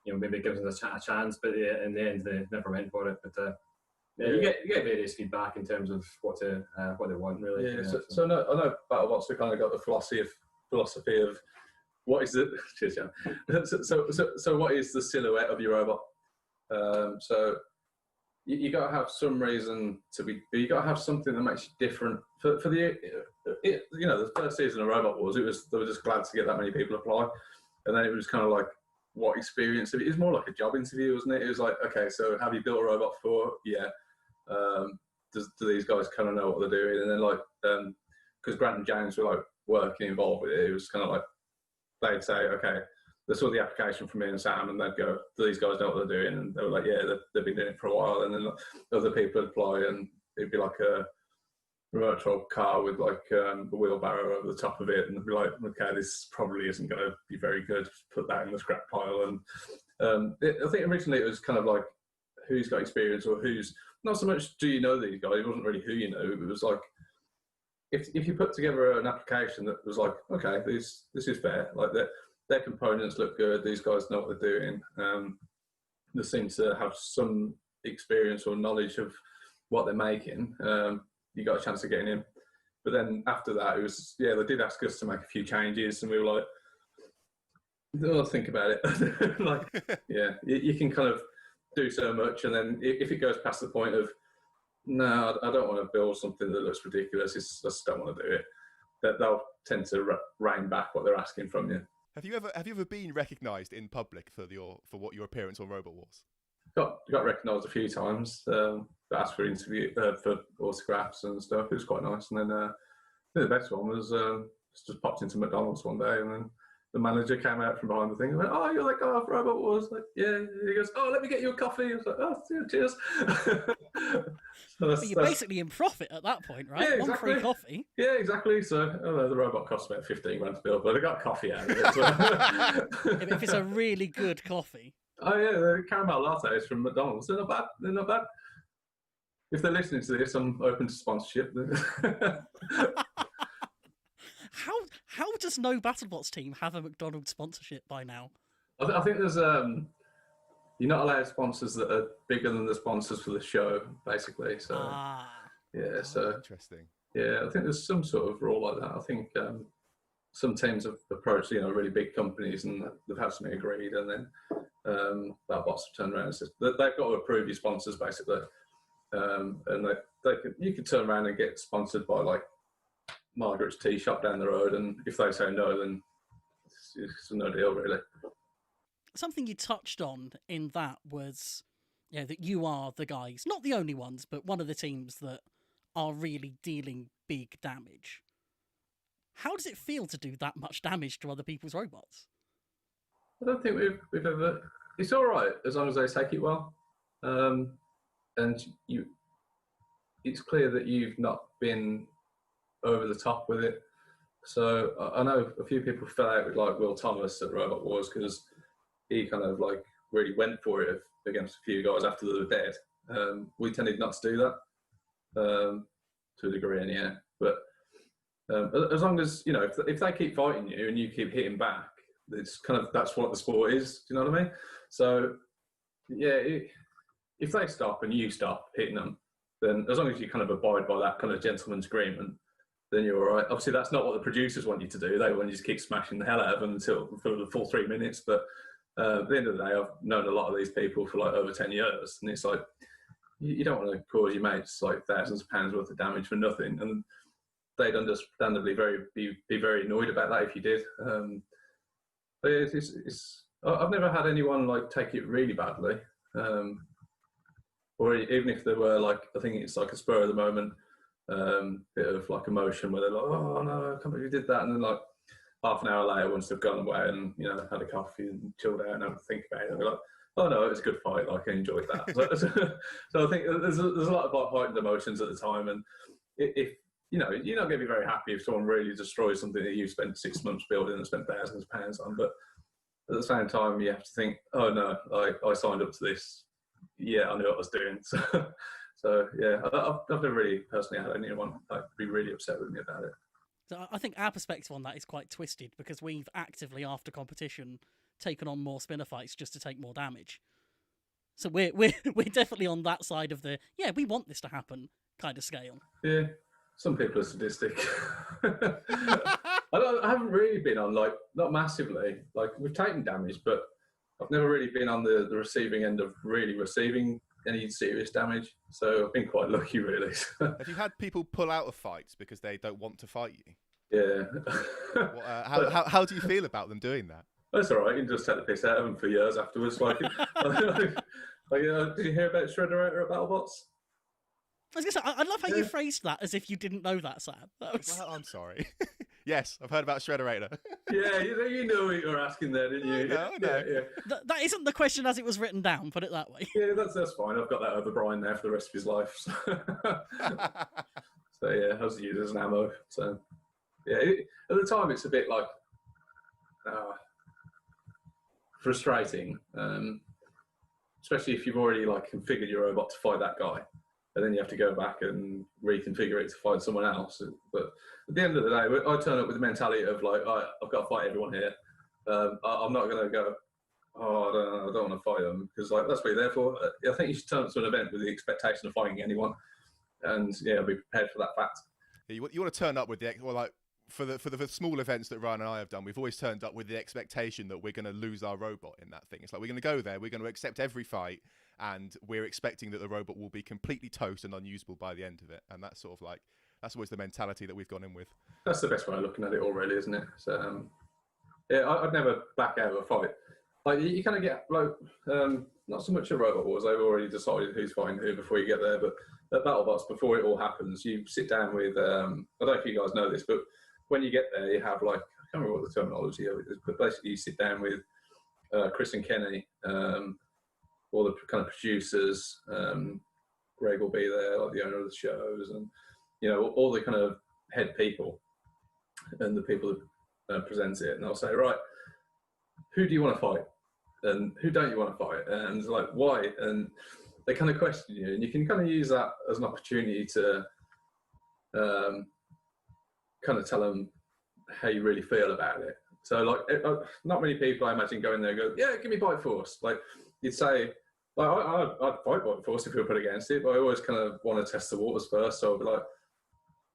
maybe giving us a chance. But in the end, they never went for it. But you get various feedback in terms of what they want, really. Yeah. So I know Battlebots have kind of got the philosophy of what is the so what is the silhouette of your robot? So you got to have some reason to be. You got to have something that makes you different. For the the first season of Robot Wars, they were just glad to get that many people apply, and then it was kind of like what experience. It was more like a job interview, wasn't it? It was like, okay, so have you built a robot before? Yeah. Do these guys kind of know what they're doing? And then like because Grant and James were like working involved with it, it was kind of like they'd say, okay, they saw the application from me and Sam, and they'd go, do these guys know what they're doing? And they were like, yeah, they've been doing it for a while. And then other people would apply, and it'd be like a remote control car with like a wheelbarrow over the top of it, and they'd be like, okay, this probably isn't going to be very good. Put that in the scrap pile. And I think originally it was kind of like who's got experience, or who's not so much do you know these guys. It wasn't really who you know. It was like if you put together an application that was like, okay, this is fair, like their components look good, these guys know what they're doing, they seem to have some experience or knowledge of what they're making, you got a chance of getting in. But then after that, it was, they did ask us to make a few changes, and we were like, I'll think about it. Like, you can kind of do so much, and then if it goes past the point of, no, I don't want to build something that looks ridiculous, I just don't want to do it, that they'll tend to rein back what they're asking from you. Have you ever been recognised in public for your appearance on Robot Wars? Got recognised a few times. Asked for interview for autographs and stuff. It was quite nice. And then The best one was just popped into McDonald's one day, and then the manager came out from behind the thing and went, "Oh, you're that guy off Robot Wars?" Like, yeah. He goes, "Oh, let me get you a coffee." I was like, "Oh, yeah, cheers." But you're basically in profit at that point, right? Yeah, One exactly. free coffee. Yeah, exactly. So the robot cost about 15 grand to build, but I got coffee out of it. So. If it's a really good coffee. Oh yeah, the caramel lattes from McDonald's. They're not bad. They're not bad. If they're listening to this, I'm open to sponsorship. How does no Battlebots team have a McDonald's sponsorship by now? I think there's you're not allowed sponsors that are bigger than the sponsors for the show, basically. So yeah, so interesting. Yeah, I think there's some sort of rule like that. I think some teams have approached really big companies and they've had something agreed, and then Battlebots have turned around and said they've got to approve your sponsors basically, and you could turn around and get sponsored by like Margaret's tea shop down the road, and if they say no, then it's no deal really. Something you touched on in that was, that you are the guys, not the only ones, but one of the teams that are really dealing big damage. How does it feel to do that much damage to other people's robots? I don't think we've ever. It's all right as long as they take it well, and it's clear that you've not been over the top with it. So I know a few people fell out with like Will Thomas at Robot Wars because he kind of like really went for it against a few guys after they were dead. We tended not to do that to a degree, anyhow. But as long as if they keep fighting you and you keep hitting back, it's that's what the sport is. Do you know what I mean? So yeah, if they stop and you stop hitting them, then as long as you kind of abide by that kind of gentleman's agreement, then you're all right. Obviously, that's not what the producers want you to do. They want you to keep smashing the hell out of them for the full 3 minutes. But at the end of the day, I've known a lot of these people for like over 10 years, and it's like you don't want to cause your mates like thousands of pounds worth of damage for nothing, and they'd understandably be very annoyed about that if you did. But I've never had anyone like take it really badly, or even if they were like, I think it's like a spur of the moment bit of like emotion where they're like, "Oh no, I can't believe you did that," and then like half an hour later, once they've gone away and had a coffee and chilled out and had to think about it, and they're like, "Oh no, it was a good fight. Like I enjoyed that." So I think there's a lot of like heightened emotions at the time, and if you're not going to be very happy if someone really destroys something that you spent 6 months building and spent thousands of pounds on, but at the same time, you have to think, "Oh no, I signed up to this. Yeah, I knew what I was doing." So yeah, I've never really personally had anyone like be really upset with me about it. So I think our perspective on that is quite twisted because we've actively, after competition, taken on more spinner fights just to take more damage. So we're definitely on that side of the we want this to happen kind of scale. Yeah, some people are sadistic. I haven't really been on like not massively. Like we've taken damage, but I've never really been on the receiving end of really receiving any serious damage. So I've been quite lucky, really. Have you had people pull out of fights because they don't want to fight you? Yeah. How do you feel about them doing that? That's all right. You can just take the piss out of them for years afterwards. Like, did you hear about Shredderator at Battlebots? I was going to say, I love how you phrased that as if you didn't know that, Sam. Well, I'm sorry. Yes, I've heard about Shredderator. Yeah, you know what you were asking there, didn't you? No. Yeah. That isn't the question as it was written down, put it that way. Yeah, that's fine. I've got that over Brian there for the rest of his life. So yeah, I was used as an ammo. So yeah, at the time it's a bit like frustrating, especially if you've already like configured your robot to fight that guy, and then you have to go back and reconfigure it to fight someone else. But at the end of the day, I turn up with the mentality of like, I've got to fight everyone here. I'm not going to go, I don't want to fight them, because like that's what you're there for. I think you should turn up to an event with the expectation of fighting anyone, and be prepared for that fact. Yeah, you want to turn up with for the small events that Ryan and I have done, we've always turned up with the expectation that we're going to lose our robot in that thing. It's like we're going to go there, we're going to accept every fight, and we're expecting that the robot will be completely toast and unusable by the end of it. And that's sort of like, that's always the mentality that we've gone in with. That's the best way of looking at it all, really, isn't it? So, I'd never back out of a fight. Like you kind of get like not so much at Robot Wars. They've already decided who's fighting who before you get there. But at Battlebots, before it all happens, you sit down with. I don't know if you guys know this, but when you get there, you have like, I can't remember what the terminology of it is, but basically you sit down with Chris and Kenny, all the kind of producers. Greg will be there, like the owner of the shows, and all the kind of head people and the people that present it, and they'll say, right, who do you want to fight, and who don't you want to fight, and like why, and they kind of question you, and you can kind of use that as an opportunity to kind of tell them how you really feel about it. So like, not many people I imagine go in there and go, yeah, give me Bite Force. Like you'd say, like I'd fight Bite Force if we were put against it, but I always kind of want to test the waters first. So I'd be like,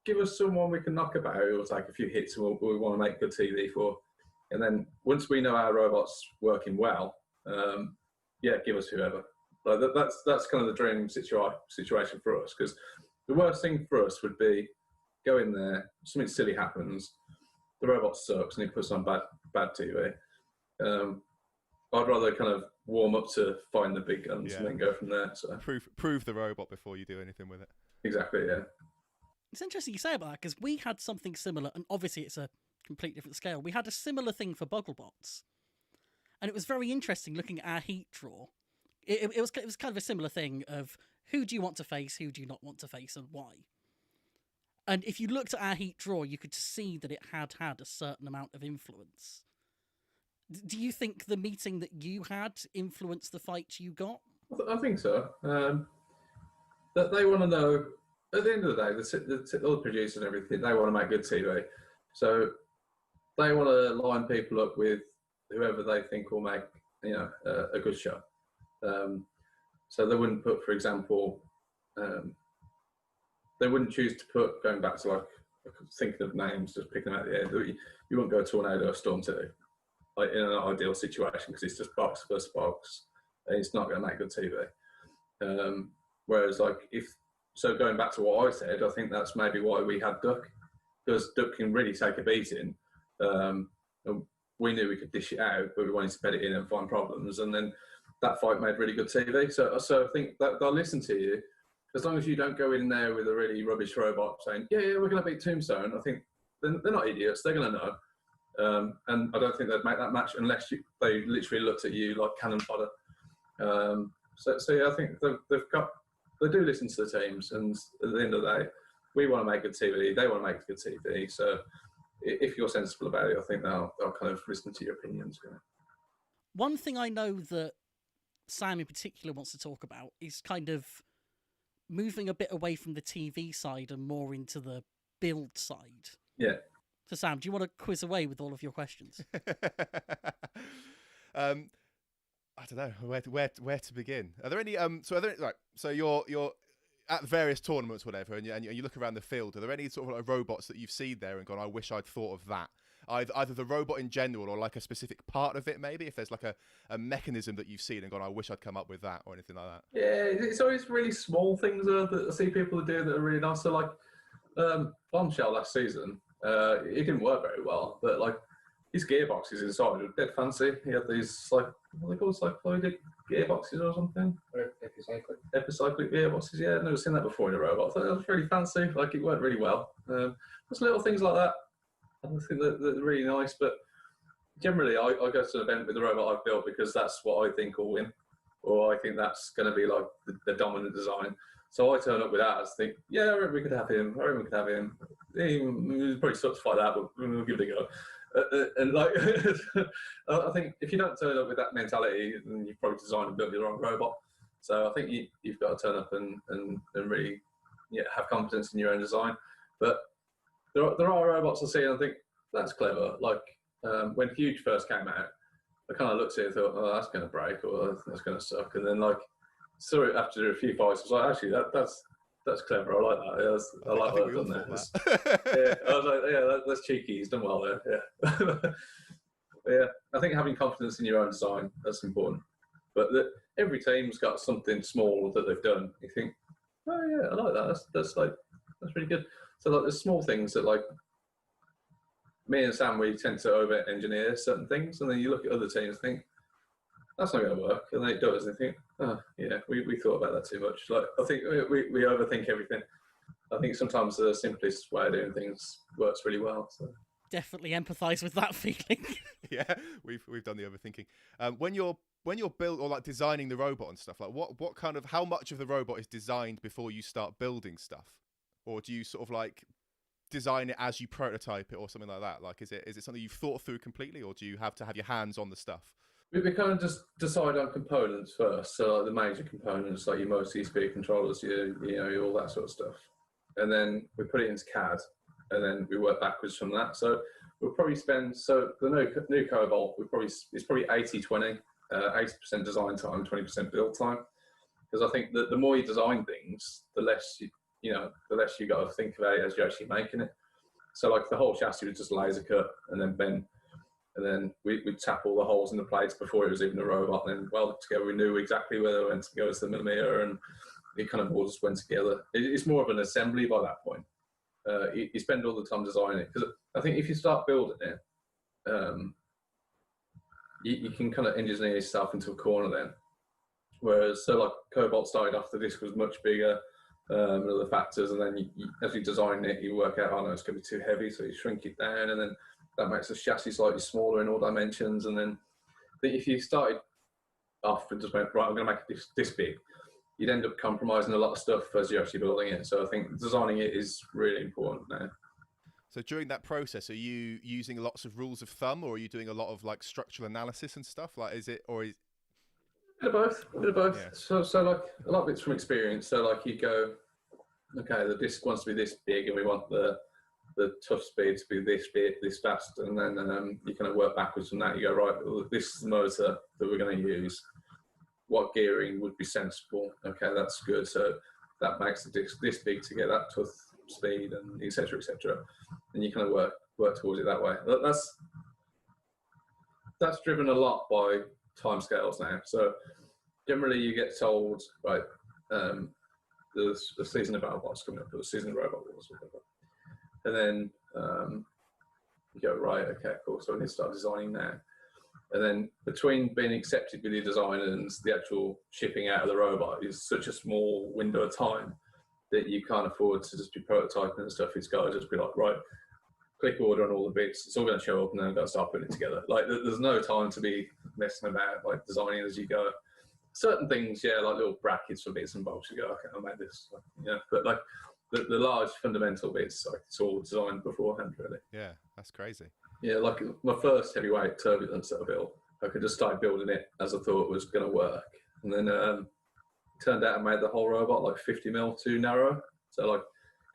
give us someone we can knock about who will take a few hits and we want to make good TV for. And then once we know our robot's working well, yeah, give us whoever. Like that's kind of the dream situation for us, because the worst thing for us would be go in there, something silly happens, the robot sucks and it puts on bad TV. I'd rather kind of warm up to find the big guns and then go from there. So prove the robot before you do anything with it. Exactly, yeah. It's interesting you say about that, because we had something similar, and obviously it's a complete different scale. We had a similar thing for Battlebots, and it was very interesting looking at our heat draw. It was kind of a similar thing of who do you want to face, who do you not want to face, and why. And if you looked at our heat draw, you could see that it had a certain amount of influence. Do you think the meeting that you had influenced the fight you got? I think so. That they want to know, at the end of the day, all the producers and everything, they want to make good TV. So they want to line people up with whoever they think will make a good show. So they wouldn't put, for example, they wouldn't choose to put, going back to like thinking of names, just picking them out of the air, you wouldn't go Tornado or Storm 2, like in an ideal situation, because it's just box versus box, and it's not going to make good TV. Whereas like so going back to what I said, I think that's maybe why we had Duck, because Duck can really take a beating. And we knew we could dish it out, but we wanted to bed it in and find problems, and then that fight made really good TV. So I think that they'll listen to you, as long as you don't go in there with a really rubbish robot saying, yeah, we're going to beat Tombstone. I think they're not idiots. They're going to know. And I don't think they'd make that match unless they literally looked at you like cannon fodder. So yeah, I think they do listen to the teams, and at the end of the day, we want to make good TV. They want to make good TV. So if you're sensible about it, I think they'll kind of listen to your opinions. Yeah. One thing I know that Sam in particular wants to talk about is kind of moving a bit away from the TV side and more into the build side. Yeah. So Sam, do you want to quiz away with all of your questions? I don't know where to begin. Are there any so you're at various tournaments, whatever, and you look around the field. Are there any sort of like robots that you've seen there and gone, I wish I'd thought of that? Either the robot in general or like a specific part of it, maybe, if there's like a mechanism that you've seen and gone, I wish I'd come up with that, or anything like that. Yeah, it's always really small things that I see people do that are really nice. So like Bombshell last season, it didn't work very well, but like his gearboxes inside were dead fancy. He had these like, what are they called, cycloidic gearboxes or something? Epicyclic gearboxes, yeah. I've never seen that before in a robot. I thought that was really fancy. Like it worked really well. Just little things like that. I think that they're really nice, but generally I go to an event with the robot I've built because that's what I think will win, or I think that's going to be like the dominant design. So I turn up with that and think, yeah, I reckon we could have him. I reckon we could have him. He probably sucks like that, but we'll give it a go. And like, I think if you don't turn up with that mentality, then you've probably designed and built the wrong robot. So I think you've got to turn up and really have confidence in your own design. But there are robots I see and I think, that's clever. Like when Huge first came out, I kind of looked at it and thought, oh, that's going to break or that's going to suck. And then like, saw it after a few fights, I was like, actually, that's clever. I like that. Yeah, I like what I've done there. Yeah, I was like, yeah, that's cheeky. He's done well there. Yeah. Yeah, I think having confidence in your own design, that's important. But every team's got something small that they've done. You think, oh yeah, I like that. That's really good. So like, there's small things that like me and Sam, we tend to over-engineer certain things, and then you look at other teams and think, that's not going to work, and then it does, and I think, oh yeah, we thought about that too much. Like, I think we overthink everything. I think sometimes the simplest way of doing things works really well. So. Definitely empathise with that feeling. Yeah, we've done the overthinking. When you're build or like designing the robot and stuff, like what kind of, how much of the robot is designed before you start building stuff, or do you sort of like design it as you prototype it or something like that? Like, is it something you've thought through completely, or do you have to have your hands on the stuff? We kind of just decide on components first, so like the major components, like your multi speed controllers, your all that sort of stuff, and then we put it into CAD, and then we work backwards from that. So we'll probably spend, so the new Cobalt, it's probably 80-20, 80% design time, 20% build time, because I think that the more you design things, the less the less you got to think about it as you're actually making it. So like the whole chassis was just laser cut and then bent. And then we'd tap all the holes in the plates before it was even a robot, and then weld it together. We knew exactly where they went to go to the millimetre, and it kind of all just went together. It's more of an assembly by that point. You spend all the time designing it, because I think if you start building it, you can kind of engineer yourself into a corner then. Whereas, so like Cobalt started off, the disc was much bigger, and other factors, and then as you design it, you work out, oh no, it's going to be too heavy, so you shrink it down, and then that makes the chassis slightly smaller in all dimensions. And then if you started off and just went, right, I'm going to make it this big, you'd end up compromising a lot of stuff as you're actually building it. So I think designing it is really important now. So during that process, are you using lots of rules of thumb, or are you doing a lot of like structural analysis and stuff? Like, is it, or is a bit of both. Yeah. So like a lot of it's from experience. So like you go, okay, the disc wants to be this big, and we want the tough speed to be this big, this fast, and then you kind of work backwards from that. You go, right, well, this is the motor that we're going to use. What gearing would be sensible? Okay, that's good. So that makes the disc this big to get that tough speed, and etc. etc. And you kind of work towards it that way. That's driven a lot by timescales now. So generally, you get told, right, the season of Battlebots coming up, or the season of Robot Wars, or whatever. And then you go, right, okay, cool, so we need to start designing now. And then between being accepted with your design and the actual shipping out of the robot is such a small window of time that you can't afford to just be prototyping and stuff. It's got to just be like, right, click order on all the bits, it's all going to show up, and then I've got to start putting it together. Like, there's no time to be messing about, like, designing as you go. Certain things, yeah, like little brackets for bits and bobs, you go, okay, I made this, yeah, but like, the large fundamental bits, like, it's all designed beforehand, really. Yeah, that's crazy. Yeah, like my first heavyweight turbulence that I built, I could just start building it as I thought it was going to work. And then it turned out I made the whole robot like 50mm too narrow. So like,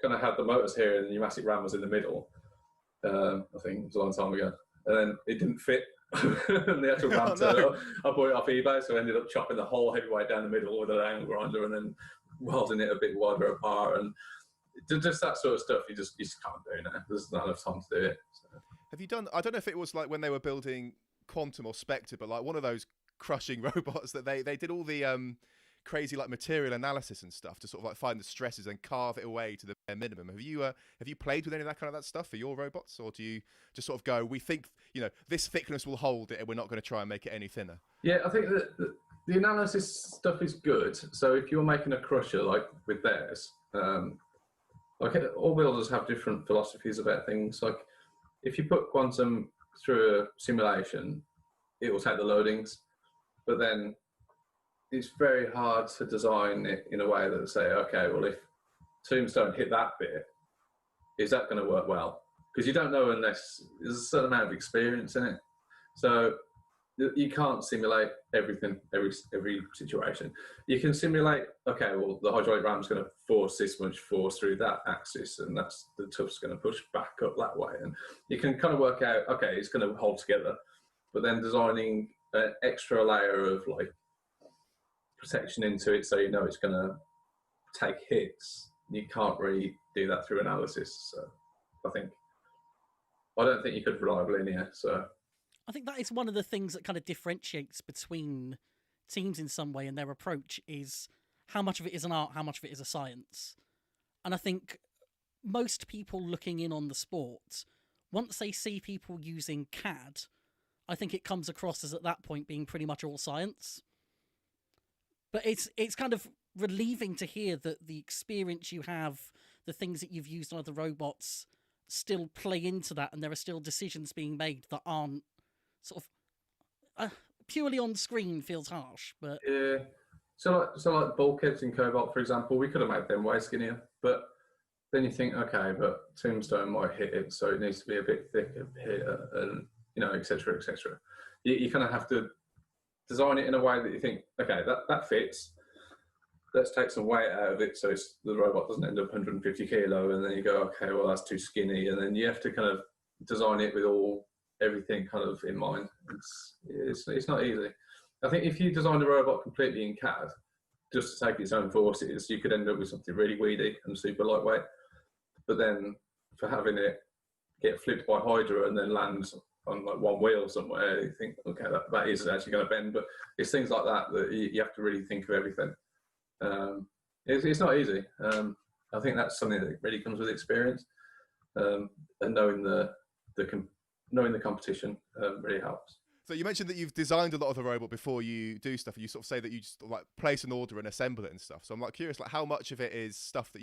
kind of had the motors here and the pneumatic ram was in the middle. I think it was a long time ago. And then it didn't fit. And the actual ram turned up. I bought it off eBay, so I ended up chopping the whole heavyweight down the middle with an angle grinder and then welding it a bit wider apart. And just that sort of stuff you just can't do now. There's not enough time to do it. So. Have you done, I don't know if it was like when they were building Quantum or Spectre, but like one of those crushing robots that they did all the crazy like material analysis and stuff to sort of like find the stresses and carve it away to the bare minimum. Have you played with any of that stuff for your robots, or do you just sort of go, we think, you know, this thickness will hold it and we're not going to try and make it any thinner? Yeah, I think that the analysis stuff is good. So if you're making a crusher like with theirs, like all builders have different philosophies about things. Like if you put Quantum through a simulation, it will take the loadings, but then it's very hard to design it in a way that say, okay, well, if Tombstone hit that bit, is that going to work well? Because you don't know unless there's a certain amount of experience in it. So you can't simulate everything, every situation. You can simulate, okay, well, the hydraulic ram's going to force this much force through that axis, and that's the tough's going to push back up that way. And you can kind of work out, okay, it's going to hold together. But then designing an extra layer of like protection into it, so you know it's going to take hits, you can't really do that through analysis. So I don't think you could rely on linear. So I think that is one of the things that kind of differentiates between teams in some way, and their approach is how much of it is an art, how much of it is a science. And I think most people looking in on the sport, once they see people using CAD, I think it comes across as at that point being pretty much all science. But it's kind of relieving to hear that the experience you have, the things that you've used on other robots, still play into that, and there are still decisions being made that aren't sort of purely on screen. Feels harsh, but yeah. So like bulkheads in Cobalt, for example, we could have made them way skinnier, but then you think, okay, but tombstone might hit it, so it needs to be a bit thicker here, and etc., etc. You kind of have to design it in a way that you think, okay, that fits. Let's take some weight out of it so the robot doesn't end up 150 kilo, and then you go, okay, well, that's too skinny, and then you have to kind of design it with everything kind of in mind. It's not easy. I think if you designed a robot completely in CAD, just to take its own forces, you could end up with something really weedy and super lightweight. But then for having it get flipped by Hydra and then land on like one wheel somewhere, you think, okay, that is actually going to bend. But it's things like that you have to really think of everything. It's not easy. I think that's something that really comes with experience, and knowing the competition really helps. So you mentioned that you've designed a lot of the robot before you do stuff, and you sort of say that you just like place an order and assemble it and stuff. So I'm like curious, like how much of it is stuff that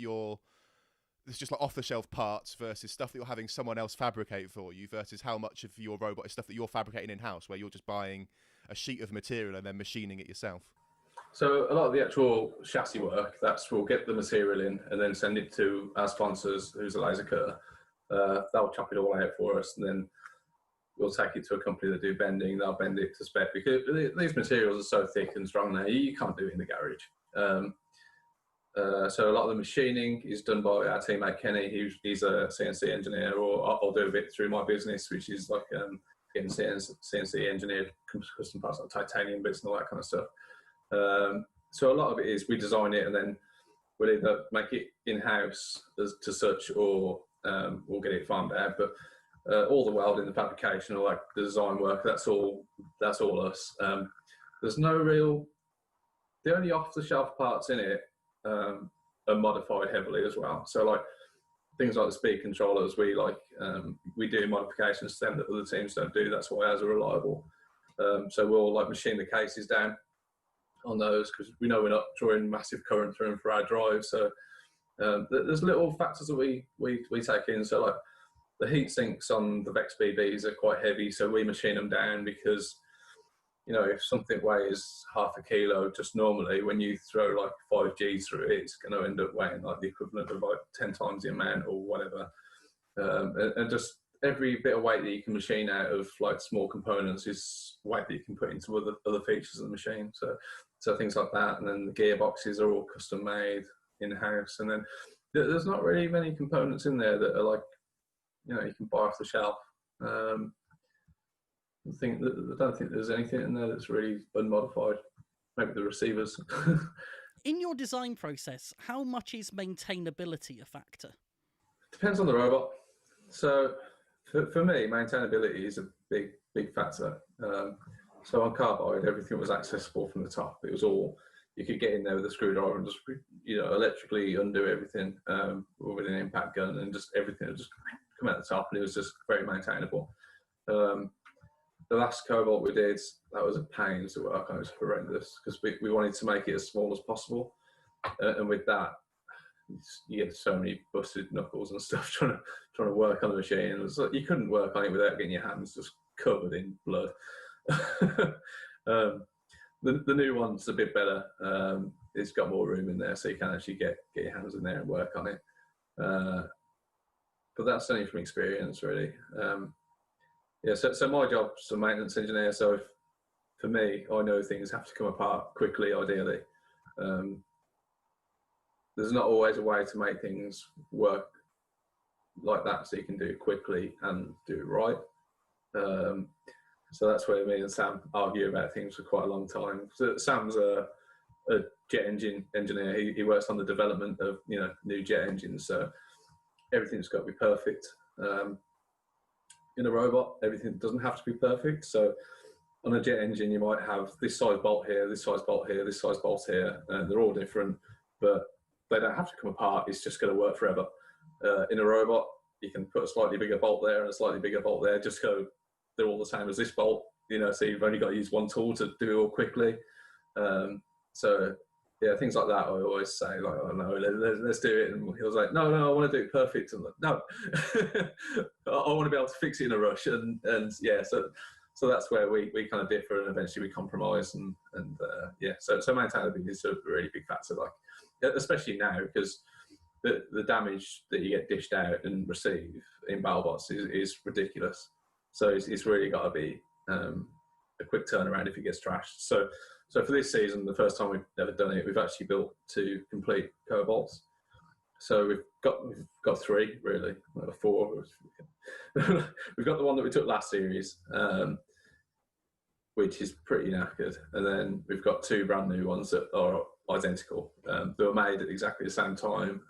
it's just like off-the-shelf parts versus stuff that you're having someone else fabricate for you, versus how much of your robot is stuff that you're fabricating in-house, where you're just buying a sheet of material and then machining it yourself? So a lot of the actual chassis work, we'll get the material in and then send it to our sponsors, who's a laser cutter. They'll chop it all out for us, and then we'll take it to a company that do bending. They'll bend it to spec, because these materials are so thick and strong now, you can't do it in the garage. So a lot of the machining is done by our teammate Kenny. He's a CNC engineer, or I'll do a bit through my business, which is like getting CNC engineered custom parts like titanium bits and all that kind of stuff. So a lot of it is we design it and then we'll either make it in-house to such, or we'll get it farmed out. But all the welding, the fabrication, all that, the design work, that's all us. There's no real, the only off-the-shelf parts in it are modified heavily as well. So like things like the speed controllers, we do modifications to them that other teams don't do. That's why ours are reliable. So we'll like machine the cases down on those, because we know we're not drawing massive current through them for our drive. So there's little factors that we take in. So like the heat sinks on the Vex BBs are quite heavy, so we machine them down, because if something weighs half a kilo just normally, when you throw like 5 Gs through it, it's going to end up weighing like the equivalent of like 10 times the amount or whatever. And just every bit of weight that you can machine out of like small components is weight that you can put into other features of the machine. So things like that. And then the gearboxes are all custom made in-house. And then there's not really many components in there that are like, you can buy off the shelf. I don't think there's anything in there that's really unmodified. Maybe the receivers. In your design process, how much is maintainability a factor? Depends on the robot. So for me, maintainability is a big factor. So on Carbide, everything was accessible from the top. It was all, you could get in there with a screwdriver and just electrically undo everything with an impact gun, and just everything would just come out the top, and it was just very maintainable. The last Cobalt we did, that was a pain to work on. It was horrendous, because we wanted to make it as small as possible. And with that, you get so many busted knuckles and stuff trying to work on the machine. It was like, you couldn't work on it without getting your hands just covered in blood. The new one's a bit better. It's got more room in there, so you can actually get your hands in there and work on it. But that's only from experience, really. So my job's a maintenance engineer, so for me, I know things have to come apart quickly, ideally. There's not always a way to make things work like that, so you can do it quickly and do it right. So that's where me and Sam argue about things for quite a long time. So Sam's a jet engine engineer. He works on the development of new jet engines, so everything's got to be perfect. In a robot, everything doesn't have to be perfect. So on a jet engine, you might have this size bolt here, this size bolt here, this size bolt here, and they're all different, but they don't have to come apart. It's just going to work forever. In a robot, you can put a slightly bigger bolt there and a slightly bigger bolt there, just go, they're all the same as this bolt, so you've only got to use one tool to do it all quickly. So yeah, things like that. I always say like, oh no, let's do it. And he was like, no, I want to do it perfect. And like, no, I want to be able to fix it in a rush. And yeah, so that's where we kind of differ, and eventually we compromise. And yeah, so maintainability is a really big factor, like especially now, because the damage that you get dished out and receive in Battlebots is ridiculous. So it's really got to be a quick turnaround if it gets trashed. So for this season, the first time we've ever done it, we've actually built 2 complete Cobalts. So we've got 3 really, 4. We've got the one that we took last series, which is pretty knackered, and then we've got 2 brand new ones that are identical. They were made at exactly the same time.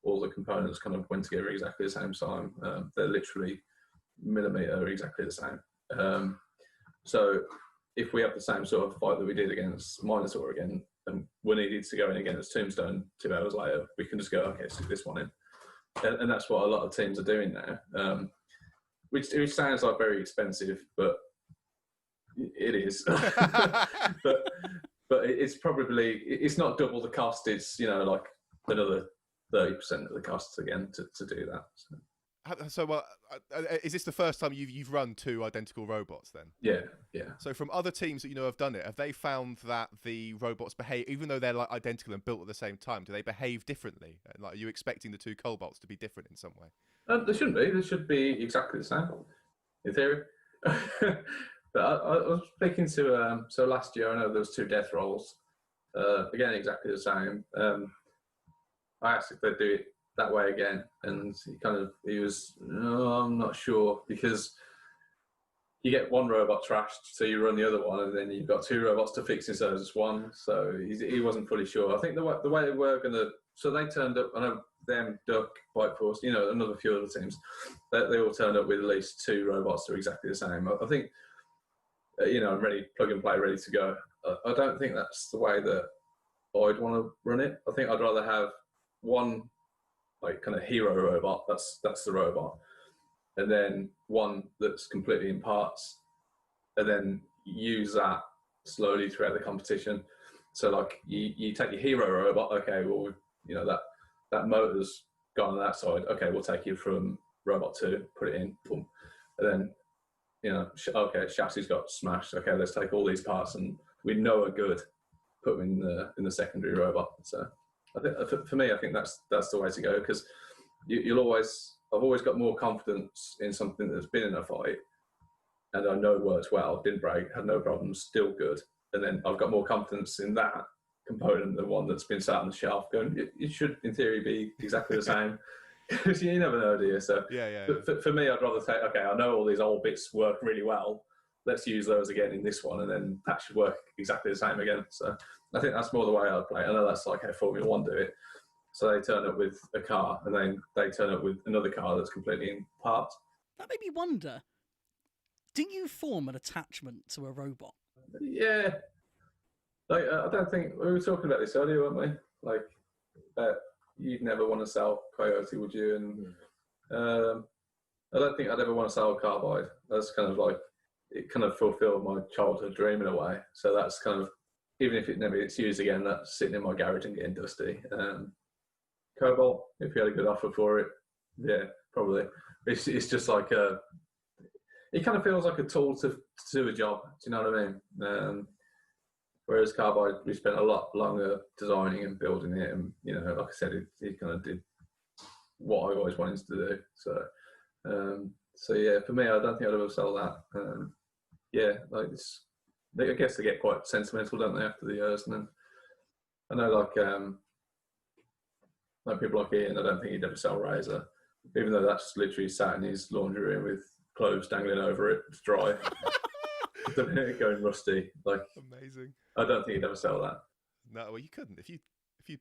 All the components kind of went together exactly the same time. They're literally millimetre exactly the same. So if we have the same sort of fight that we did against Minotaur again, and we needed to go in against Tombstone 2 hours later, we can just go, okay, stick this one in. And that's what a lot of teams are doing now, which sounds like very expensive, but it is. but it's probably, it's not double the cost. It's, like another 30% of the costs again to do that. So, is this the first time you've run 2 identical robots then? Yeah. So from other teams that have done it, have they found that the robots behave, even though they're like identical and built at the same time, do they behave differently? Like, are you expecting the 2 Cobalts to be different in some way? They shouldn't be. They should be exactly the same, in theory. But I was speaking to, so last year I know there was 2 death rolls, again exactly the same. I asked if they'd do it that way again, and he was, no, I'm not sure, because you get one robot trashed, so you run the other one, and then you've got 2 robots to fix instead of just one. So he wasn't fully sure. I think the way they were going to, so they turned up, I know them, Duck, White Force, another few other teams, they all turned up with at least 2 robots that are exactly the same. I think, I'm ready, plug and play, ready to go. I don't think that's the way that I'd want to run it. I think I'd rather have one like kind of hero robot, that's the robot, and then one that's completely in parts, and then use that slowly throughout the competition. So like you take your hero robot, okay, well, that motor's gone on that side, okay, we'll take you from robot 2, put it in, boom, and then okay, chassis got smashed, okay, let's take all these parts and we know are good, put them in the secondary robot. So I think for me, I think that's the way to go, because I've always got more confidence in something that's been in a fight and I know works well, didn't break, had no problems, still good, and then I've got more confidence in that component than one that's been sat on the shelf going, it should in theory be exactly the same, because you never know, do you? So yeah. For me, I'd rather say, okay, I know all these old bits work really well, let's use those again in this one, and then that should work exactly the same again. So I think that's more the way I'd play. I know that's like how Formula 1 do it. So they turn up with a car, and then they turn up with another car that's completely in parts. That made me wonder, do you form an attachment to a robot? Yeah. Like, I don't think, we were talking about this earlier, weren't we? Like, you'd never want to sell Coyote, would you? And I don't think I'd ever want to sell Carbide. That's kind of like, it kind of fulfilled my childhood dream in a way. So that's kind of, even if it never gets used again, that's sitting in my garage and getting dusty. Cobalt, if you had a good offer for it, yeah, probably. It's just like it kind of feels like a tool to do a job. Do you know what I mean? Whereas Carbide, we spent a lot longer designing and building it, and like I said, it kind of did what I always wanted to do. So yeah, for me, I don't think I'd ever sell that. Yeah, like I guess they get quite sentimental, don't they, after the years? And then I know, like people like Ian, I don't think he'd ever sell Razer, even though that's literally sat in his laundry room with clothes dangling over it, it's dry, going rusty. Like, amazing. I don't think he'd ever sell that. No, well, you couldn't. If you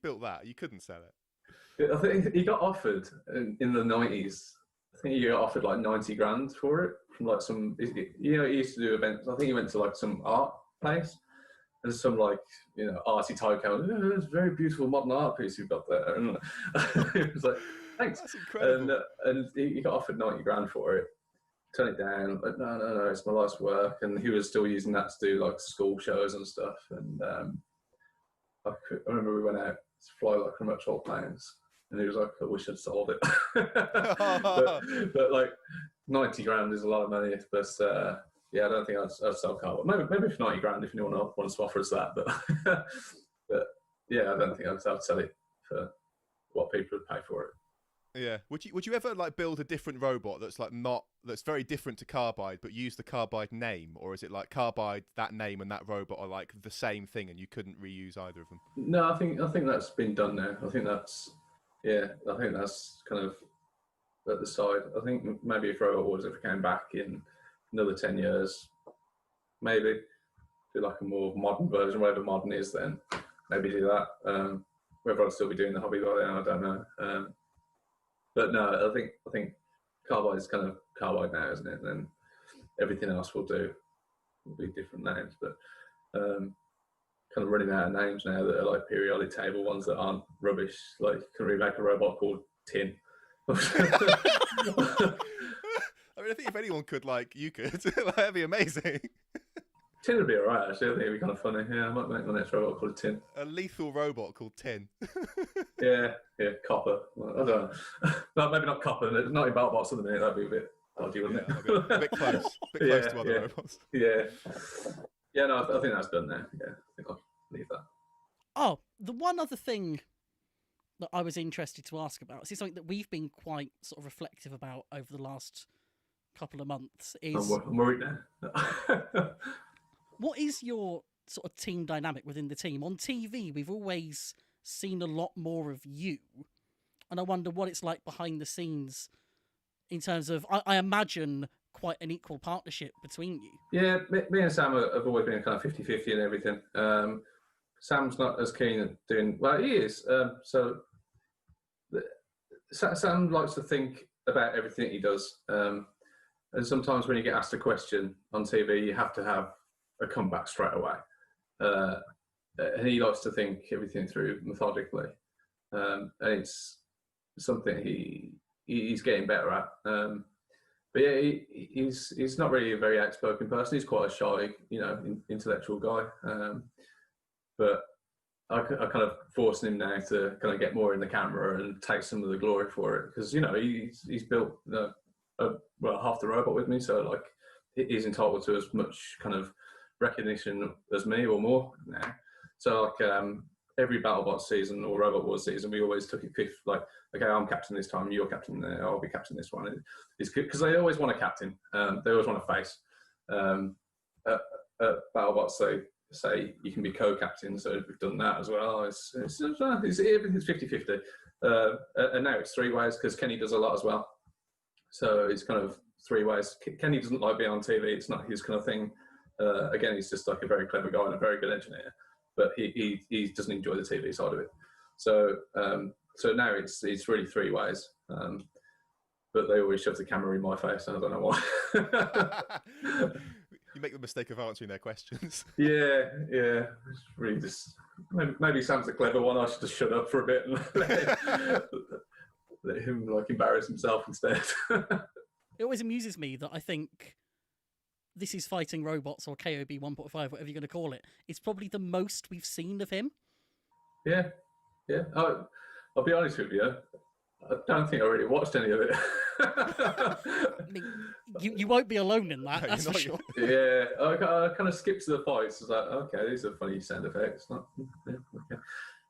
built that, you couldn't sell it. I think he got offered in the 90s. I think he got offered like 90 grand for it from like some, he used to do events. I think he went to like some art place. There's some like, arty type going, oh, it's a very beautiful modern art piece you've got there. And it was like, thanks. That's incredible. And he got offered 90 grand for it. turn it down. But no, it's my life's work. And he was still using that to do like school shows and stuff. And I remember we went out to fly like remote control planes, and he was like, "I wish I'd sold it." but like 90 grand is a lot of money. But yeah, I don't think I'd sell Carbide. Maybe for 90 grand if anyone wants to offer us that. But but yeah, I don't think I'd sell it for what people would pay for it. Yeah. Would you ever like build a different robot that's like that's very different to Carbide but use the Carbide name, or is it like Carbide, that name and that robot are like the same thing and you couldn't reuse either of them? No, I think that's been done now. I think that's kind of at the side. I think maybe if Robot Wars ever came back in another 10 years, maybe do like a more modern version, whatever modern is then, maybe do that. Whether I'll still be doing the hobby by then, I don't know. But no, I think Carbide is kind of Carbide now, isn't it? And then everything else will be different names. But kind of running out of names now that are like periodic table ones that aren't rubbish. Like you can remake a robot called Tin. I mean, I think if anyone could, like, you could. That'd be amazing. Tin would be alright, actually. I think it'd be kind of funny. Yeah, I might make my next robot called Tin. A lethal robot called Tin. yeah, Copper. I don't know. No, maybe not Copper. Not in Battlebots at the minute. That'd be a bit dodgy, wouldn't it? A bit close. A bit close to other robots. Yeah. Yeah, no, I think that's done now. Yeah, I think I'll leave that. Oh, the one other thing that I was interested to ask about, this is something that we've been quite sort of reflective about over the last couple of months, is... I'm worried now. What is your sort of team dynamic within the team? On TV, we've always seen a lot more of you, and I wonder what it's like behind the scenes in terms of, I imagine, quite an equal partnership between you. Yeah, me and Sam have always been kind of 50-50 and everything. Sam's not as keen at doing... Well, he is. Sam likes to think about everything he does. And sometimes when you get asked a question on TV, you have to have a comeback straight away. And he likes to think everything through methodically. And it's something he's getting better at. But yeah, he's not really a very outspoken person. He's quite a shy, intellectual guy. But I kind of forcing him now to kind of get more in the camera and take some of the glory for it, because he's built half the robot with me, so like he's entitled to as much kind of recognition as me or more now. So like every Battlebot season or Robot Wars season, we always took it fifth. Like, okay, I'm captain this time, you're captain there, I'll be captain this one. It's good because they always want a captain. They always want a face. At Battlebots, they say you can be co-captain, so we've done that as well. Everything's 50-50. And now it's three ways because Kenny does a lot as well. So it's kind of three ways. Kenny doesn't like being on TV. It's not his kind of thing. Again, he's just like a very clever guy and a very good engineer, but he doesn't enjoy the TV side of it. So so now it's really three ways. But they always shove the camera in my face, and I don't know why. You make the mistake of answering their questions. Yeah. It's really just maybe Sam's the clever one. I should just shut up for a bit and let him like embarrass himself instead. It always amuses me that I think This Is Fighting Robots, or KOB 1.5, whatever you're going to call it, it's probably the most we've seen of him. Yeah. I'll be honest with you. I don't think I really watched any of it. I mean, you won't be alone in that, that's for sure. Yeah, I kind of skipped to the fights. I was like, okay, these are funny sound effects.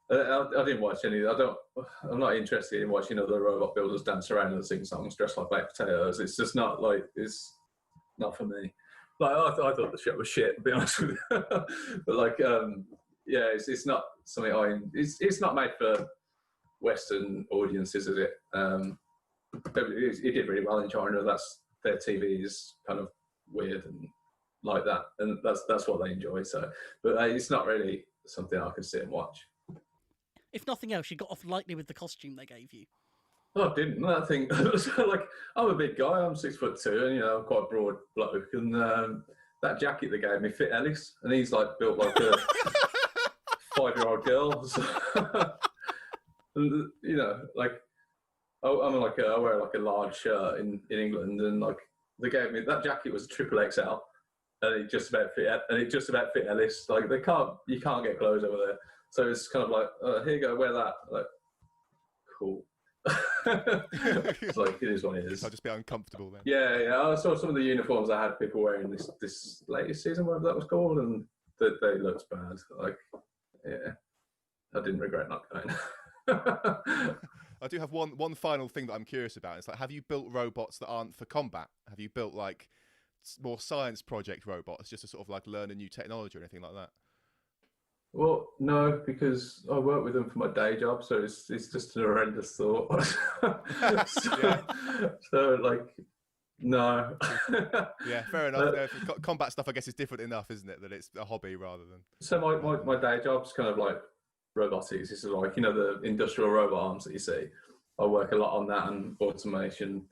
I didn't watch any. I'm not interested in watching other robot builders dance around and sing songs dressed like baked potatoes. It's just not like, it's not for me. Like I thought the show was shit, to be honest with you. But like, yeah, it's not something it's not made for Western audiences, is it? It did really well in China. Their TV is kind of weird and like that, and that's what they enjoy. So, but it's not really something I could sit and watch. If nothing else, you got off lightly with the costume they gave you. Oh, I didn't. That thing, like, I'm a big guy. I'm 6'2", and I'm quite a broad bloke. And that jacket they gave me fit Ellis, and he's like built like a 5-year-old girl. So, like I wear like a large shirt in England, and like they gave me that jacket was triple XL, and it just about fit. And it just about fit Ellis. Like you can't get clothes over there. So it's kind of like, here you go, wear that. Like, cool. It's like, it is what it is. I'll just be uncomfortable then. Yeah. I saw some of the uniforms I had people wearing this latest season, whatever that was called, and they looked bad. Like, yeah, I didn't regret not going. I do have one final thing that I'm curious about. It's like, have you built robots that aren't for combat? Have you built like more science project robots just to sort of like learn a new technology or anything like that? Well, no, because I work with them for my day job, so it's just an horrendous thought. so like, no. Yeah, fair enough. Combat stuff, I guess, is different enough, isn't it? That it's a hobby rather than. So my day job's kind of like robotics. This is like, you know, the industrial robot arms that you see. I work a lot on that and automation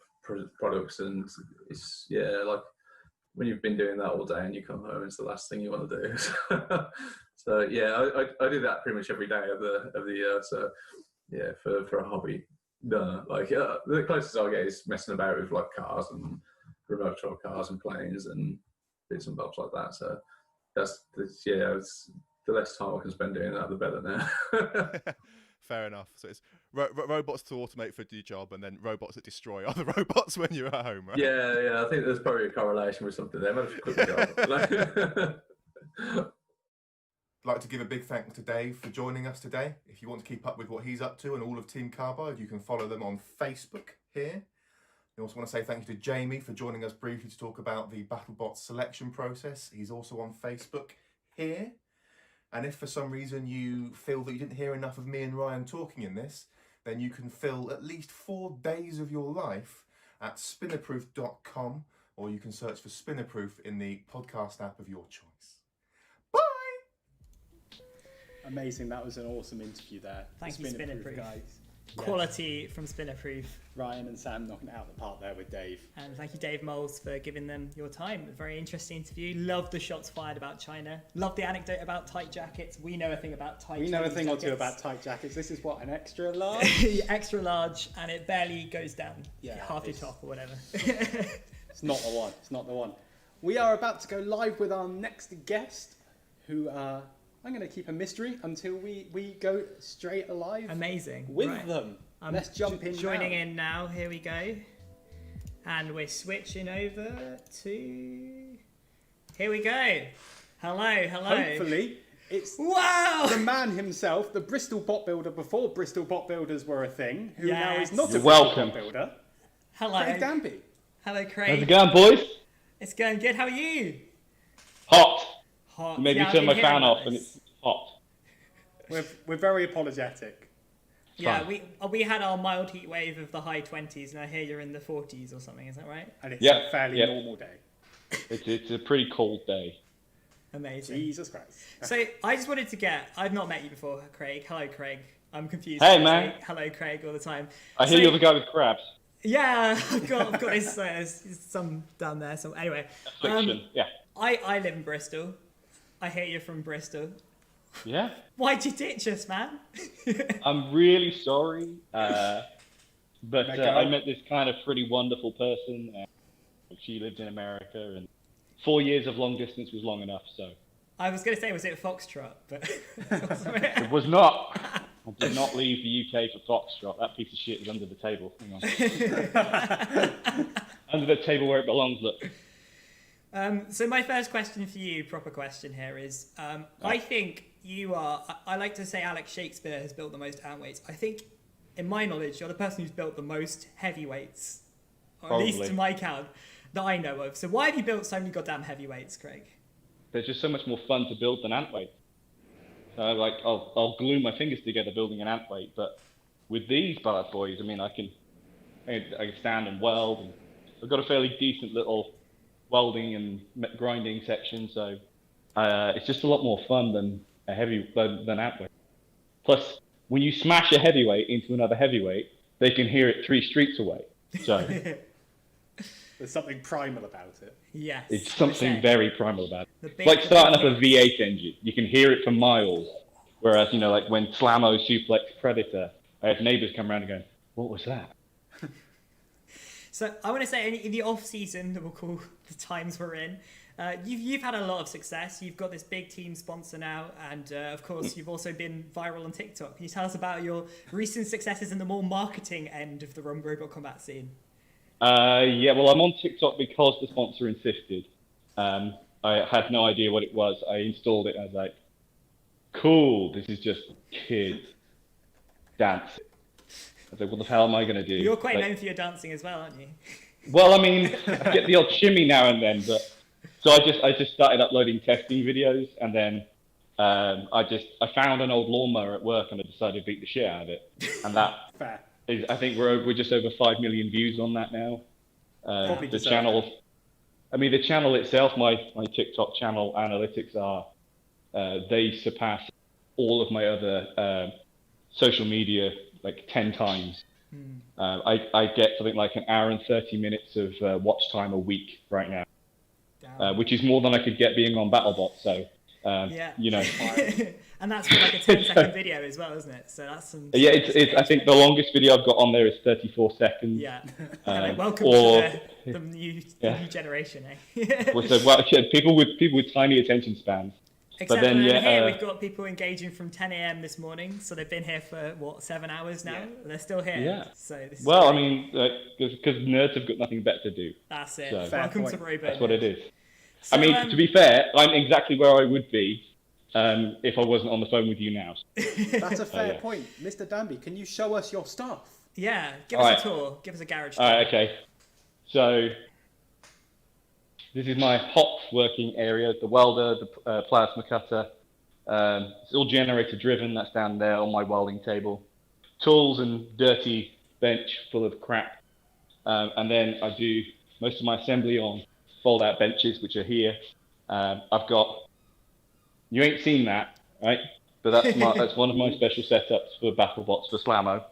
products, and it's like when you've been doing that all day and you come home, it's the last thing you want to do. So yeah, I do that pretty much every day of the year. So yeah, for a hobby, no. Like the closest I get is messing about with like cars and remote control cars and planes and bits and bobs like that. So it's the less time I can spend doing that, the better now. Fair enough. So it's robots to automate for your job, and then robots that destroy other robots when you're at home, right? Yeah. I think there's probably a correlation with something there. Maybe a quick job. I'd like to give a big thank to Dave for joining us today. If you want to keep up with what he's up to and all of Team Carbide, you can follow them on Facebook here. I also want to say thank you to Jamie for joining us briefly to talk about the Battlebots selection process. He's also on Facebook here. And if for some reason you feel that you didn't hear enough of me and Ryan talking in this, then you can fill at least 4 days of your life at spinnerproof.com, or you can search for Spinnerproof in the podcast app of your choice. Amazing, that was an awesome interview there. Thank you, Spinnerproof. Guys. Quality from Spinnerproof. Ryan and Sam knocking it out the park there with Dave. And thank you, Dave Moulds, for giving them your time. A very interesting interview. Love the shots fired about China. Love the anecdote about tight jackets. We know a thing about tight jackets. We know a thing or two about tight jackets. This is what, an extra large? Extra large, and it barely goes down. Yeah, half your top or whatever. It's not the one. It's not the one. We are about to go live with our next guest, who I'm going to keep a mystery until we go straight live. Amazing. With them. Let's jump in Joining in now. Here we go. And we're switching over to... Here we go. Hello. Hopefully, it's the man himself, the Bristol bot builder before Bristol bot builders were a thing, who now is not a Bristol bot builder. Hello. Craig Dampy. Hello, Craig. How's it going, boys? It's going good. How are you? Hot. Hot. You made me turn my fan off and it's hot. We're very apologetic. Yeah, we had our mild heat wave of the high 20s, and I hear you're in the 40s or something. Is that right? And it's a fairly normal day. It's a pretty cold day. Amazing. Jesus Christ. So I just wanted to get... I've not met you before, Craig. Hello, Craig. I'm confused. Hey, man. Hello, Craig, all the time. I hear you're the guy with crabs. Yeah, I've got this, some down there. So anyway, fiction. Yeah. I live in Bristol. I hear you're from Bristol. Yeah. Why'd you ditch us, man? I'm really sorry, but I met this kind of pretty wonderful person. She lived in America, and 4 years of long distance was long enough. So I was going to say, was it Foxtrot? But it was not. I did not leave the UK for Foxtrot. That piece of shit is under the table. Hang on. Under the table where it belongs, look. So my first question for you, proper question here, is I think you are... I like to say Alex Shakespeare has built the most outweights. I think, in my knowledge, you're the person who's built the most heavyweights, or at least to my count, that I know of. So why have you built so many goddamn heavyweights, Craig? They're just so much more fun to build than antweight. So I'll glue my fingers together building an antweight, but with these bad boys, I mean, I can stand and weld, and I've got a fairly decent little welding and grinding section, so it's just a lot more fun than antweight. Plus, when you smash a heavyweight into another heavyweight, they can hear it 3 streets away. So there's something primal about it. Yes. It's something very primal about it. It's like starting up a V8 engine. You can hear it for miles. Whereas, like when Slammo suplexed Predator, I had neighbours come around and go, "What was that?" So I want to say in the off season that we'll call the times we're in, you've had a lot of success. You've got this big team sponsor now, and of course you've also been viral on TikTok. Can you tell us about your recent successes in the more marketing end of the robot combat scene? Yeah, well, I'm on TikTok because the sponsor insisted. I had no idea what it was. I installed it and I was like, cool, this is just kids dancing. I was like, what the hell am I going to do? You're quite known for your dancing as well, aren't you? Well, I mean, I get the odd shimmy now and then, but so I just started uploading testing videos, and then I found an old lawnmower at work, and I decided to beat the shit out of it, and that Fair. is, I think we're just over 5 million views on that now. The channel, I mean, the channel itself, my TikTok channel analytics are they surpass all of my other social media like 10 times. I get something like an hour and 30 minutes of watch time a week right now, which is more than I could get being on Battlebots. So, you know. And that's for like a 10-second video as well, isn't it? So that's some. Yeah, it's. I think the longest video I've got on there is 34 seconds. Yeah. Welcome to the new generation, eh? Well, people with tiny attention spans. Except but then, here we've got people engaging from 10 a.m. this morning, so they've been here for what 7 hours now. They're still here. Yeah. So this is well, great. I mean, because nerds have got nothing better to do. That's it. So, Welcome to Robo. That's what it is. So, I mean, to be fair, I'm exactly where I would be if I wasn't on the phone with you now. That's a fair point, Mr. Danby. Can you show us your stuff? Yeah, give us a tour. Give us a garage tour. All right, okay. So this is my hot working area: the welder, the plasma cutter. It's all generator driven. That's down there on my welding table. Tools and dirty bench full of crap. And then I do most of my assembly on fold out benches, which are here. I've got, you ain't seen that, right? But that's one of my special setups for Battlebots for Slammo.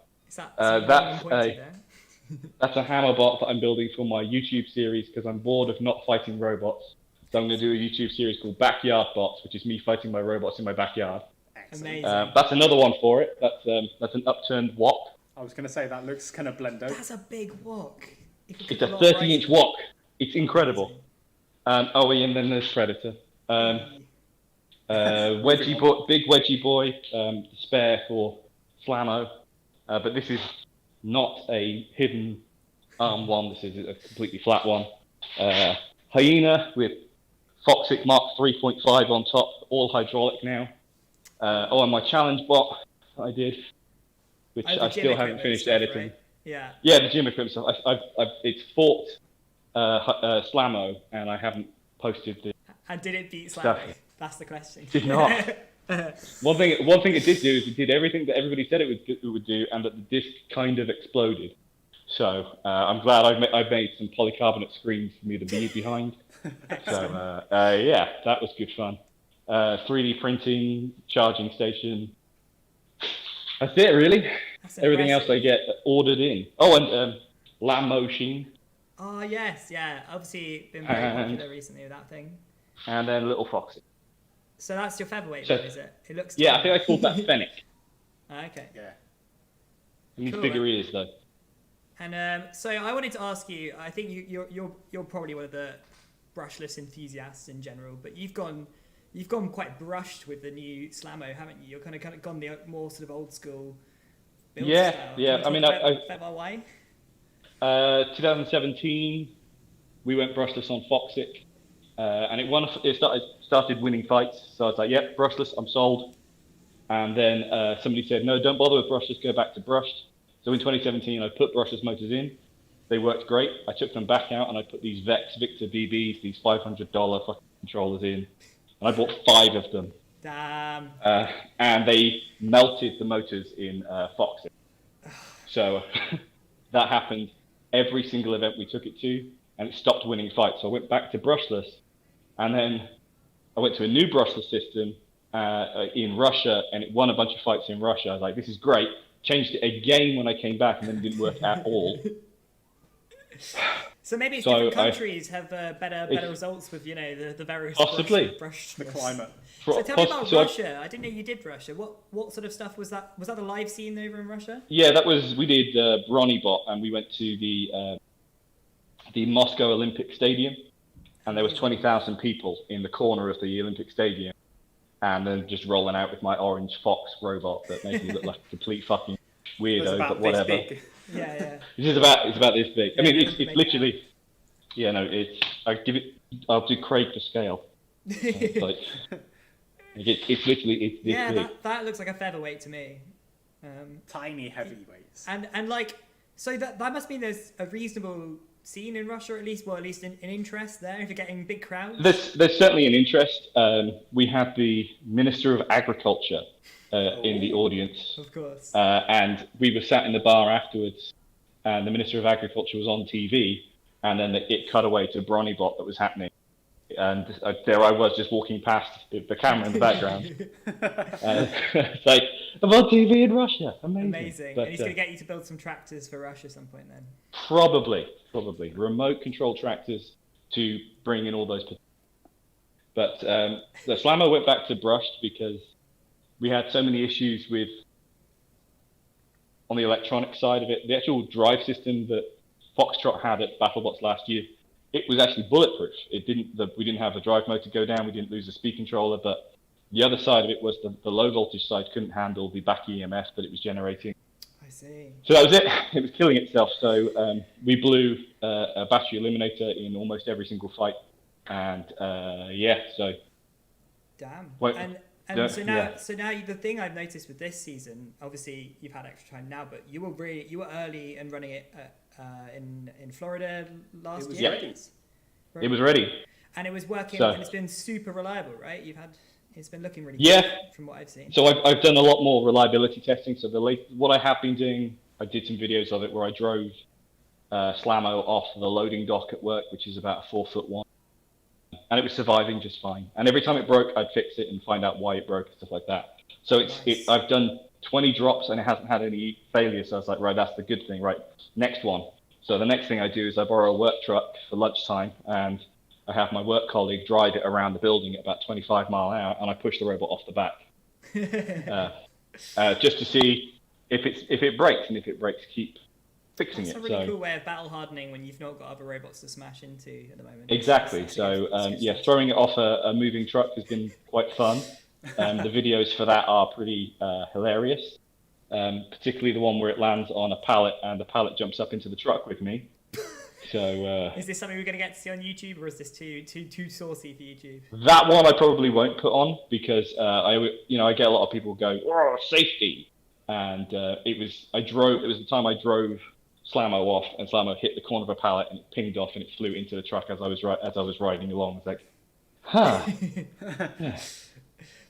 That's a hammer bot that I'm building for my YouTube series because I'm bored of not fighting robots. So I'm going to do a YouTube series called Backyard Bots, which is me fighting my robots in my backyard. Amazing. That's another one for it. That's an upturned wok. I was going to say that looks kind of blendo. That's a big wok. It's a 30-inch wok. It's incredible. Oh, and then there's Predator. Wedgie boy, big wedgie boy, spare for Slammo. But this is not a hidden arm one. This is a completely flat one. Hyena with Foxic Mark 3.5 on top, all hydraulic now. And my challenge bot that I did, which I still haven't finished editing. Right? Yeah. Yeah, the gym equipment stuff. It's fought Slammo, and I haven't posted the. And did it beat Slammo? Stuff. That's the question. It did not. One thing it did do is it did everything that everybody said it would do, and that the disc kind of exploded. So I'm glad I've made some polycarbonate screens for me to be behind. So yeah, that was good fun. 3D printing, charging station. That's it, really. That's everything impressive. else I get ordered in. Oh, and Lambo machine. Oh yes, yeah. Obviously, been very popular recently with that thing. And then Little Foxy. So that's your featherweight, So- one, is it? It looks. Yeah, I tall. think I called that Fennec. Okay. Yeah. I mean, Cool, bigger man. ears though. And so I wanted to ask you. I think you're probably one of the brushless enthusiasts in general, but you've gone quite brushed with the new Slammo, haven't you? You're kind of gone the more sort of old school build Yeah, style. yeah. Can you I talk mean, about why? 2017, we went brushless on Foxic, and it started winning fights. So I was like, yep, brushless, I'm sold. And then somebody said, no, don't bother with brushless, go back to brushed. So in 2017, I put brushless motors in. They worked great. I took them back out and I put these Vex Victor BBs, these $500 fucking controllers in. And I bought 5 of them. Damn. And they melted the motors in Foxic. So that happened every single event we took it to, and it stopped winning fights. So I went back to brushless, and then I went to a new brushless system in Russia, and it won a bunch of fights in Russia. I was like, this is great. Changed it again when I came back, and then it didn't work at all. So maybe it's So different countries have better results with the various Possibly. brush The climate. So tell me about So I- Russia. I didn't know you did Russia. What sort of stuff was that? Was that the live scene over in Russia? Yeah, we did Bronny Bot, and we went to the the Moscow Olympic Stadium, and there was 20,000 people in the corner of the Olympic Stadium, and then just rolling out with my orange fox robot that made me look like a complete fucking weirdo, but whatever. Yeah. It's about this big. I mean, it's literally, I'll do Craig to scale. It's like, it's literally this big. That looks like a featherweight to me. Tiny heavyweights. And like, so that must mean there's a reasonable scene in Russia, at least an interest there if you're getting big crowds. There's certainly an interest. We had the Minister of Agriculture in the audience. Of course. And we were sat in the bar afterwards, and the Minister of Agriculture was on TV, and then it cut away to Bronibot that was happening. And there I was just walking past the camera in the background. It's like, I'm on TV in Russia. Amazing. But, and he's going to get you to build some tractors for Russia at some point then. Probably. Remote control tractors to bring in all those. But the Slammo went back to brushed because we had so many issues with, on the electronic side of it, the actual drive system that Foxtrot had at Battlebots last year, it was actually bulletproof. We didn't have the drive motor go down, we didn't lose the speed controller, but the other side of it was the low voltage side couldn't handle the back EMF that it was generating. I see. So that was it. It was killing itself. So we blew a battery eliminator in almost every single fight. And so. Damn. Wait, so now the thing I've noticed with this season, obviously you've had extra time now, but you were early and running it in Florida last year. Yeah. It was ready. And it was working, So- and it's been super reliable, right? It's been looking really Yeah. good from what I've seen. So I've done a lot more reliability testing. So what I have been doing, I did some videos of it where I drove Slammo off the loading dock at work, which is about a 4'1", and it was surviving just fine. And every time it broke, I'd fix it and find out why it broke and stuff like that. So I've done 20 drops and it hasn't had any failures. So I was like, right, that's the good thing. Right, next one. So the next thing I do is I borrow a work truck for lunchtime and I have my work colleague drive it around the building at about 25 mile an hour, and I push the robot off the back, just to see if it breaks, and if it breaks, keep fixing That's it. a really cool way of battle hardening when you've not got other robots to smash into at the moment. Exactly. So throwing it off a moving truck has been quite fun. The videos for that are pretty hilarious, particularly the one where it lands on a pallet and the pallet jumps up into the truck with me. So is this something we're going to get to see on YouTube, or is this too saucy for YouTube? That one I probably won't put on because I get a lot of people go, "Oh, safety," and it was the time I drove Slammo off, and Slammo hit the corner of a pallet and it pinged off and it flew into the truck as I was riding along. It's like, yeah.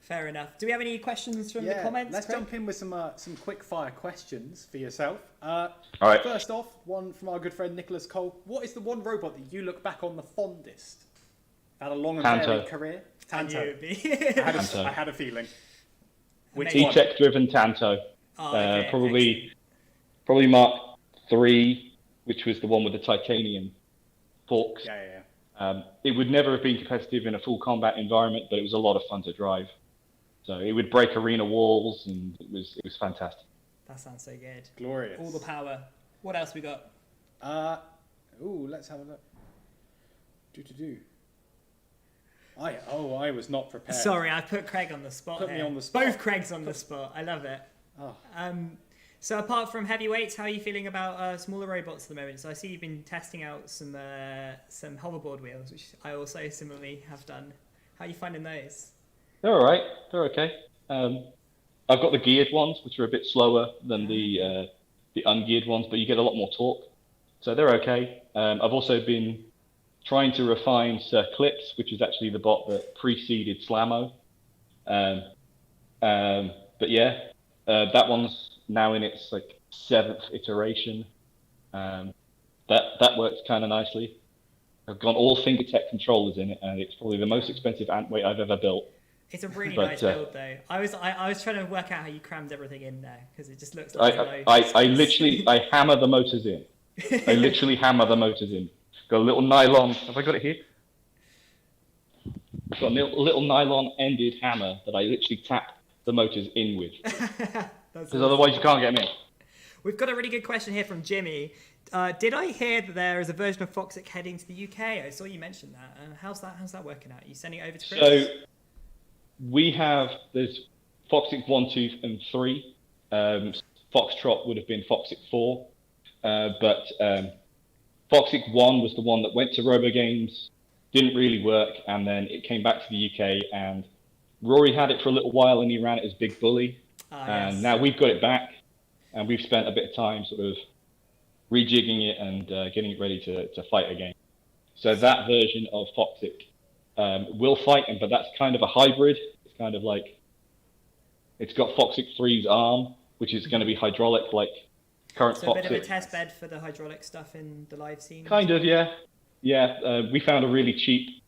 Fair enough. Do we have any questions from the comments? Let's jump in with some quick fire questions for yourself. All right. First off, one from our good friend Nicholas Cole. What is the one robot that you look back on the fondest? Had a long and varied career. Tanto. I had a feeling. Which one? E-Tech driven Tanto. Probably Mark III, which was the one with the titanium forks. Yeah. It would never have been competitive in a full combat environment, but it was a lot of fun to drive. So it would break arena walls, and it was fantastic. That sounds so good. Glorious. All the power. What else we got? Let's have a look. I was not prepared. Sorry, I put Craig on the spot. Put me on the spot. Both Craigs on the spot. I love it. Oh. So apart from heavyweights, how are you feeling about smaller robots at the moment? So I see you've been testing out some hoverboard wheels, which I also similarly have done. How are you finding those? They're all right. They're okay. I've got the geared ones, which are a bit slower than the ungeared ones, but you get a lot more torque. So they're okay. I've also been trying to refine Sir Clips, which is actually the bot that preceded Slammo. But yeah, that one's now in its 7th iteration. That works kind of nicely. I've gone all fingertech controllers in it, and it's probably the most expensive ant weight I've ever built. It's a really nice build, though. I was trying to work out how you crammed everything in there because it just looks like I hammer the motors in. I literally hammer the motors in. Got a little nylon. Have I got it here? Got a little nylon-ended hammer that I literally tap the motors in with. Because otherwise you can't get them in. We've got a really good question here from Jimmy. Did I hear that there is a version of Foxic heading to the UK? I saw you mention that. How's that working out? Are you sending it over to Chris? So there's Foxic 1, 2, and 3. Foxtrot would have been Foxic 4, but Foxic 1 was the one that went to Robo Games, didn't really work, and then it came back to the UK, and Rory had it for a little while, and he ran it as Big Bully, and now we've got it back, and we've spent a bit of time sort of rejigging it and getting it ready to fight again. So that version of Foxic will fight, but that's kind of a hybrid. It's kind of like, it's got Foxic 3's arm, which is going to be hydraulic like current Foxic. So a bit of a test bed for the hydraulic stuff in the live scene? Kind of, yeah. Yeah, we found a really cheap,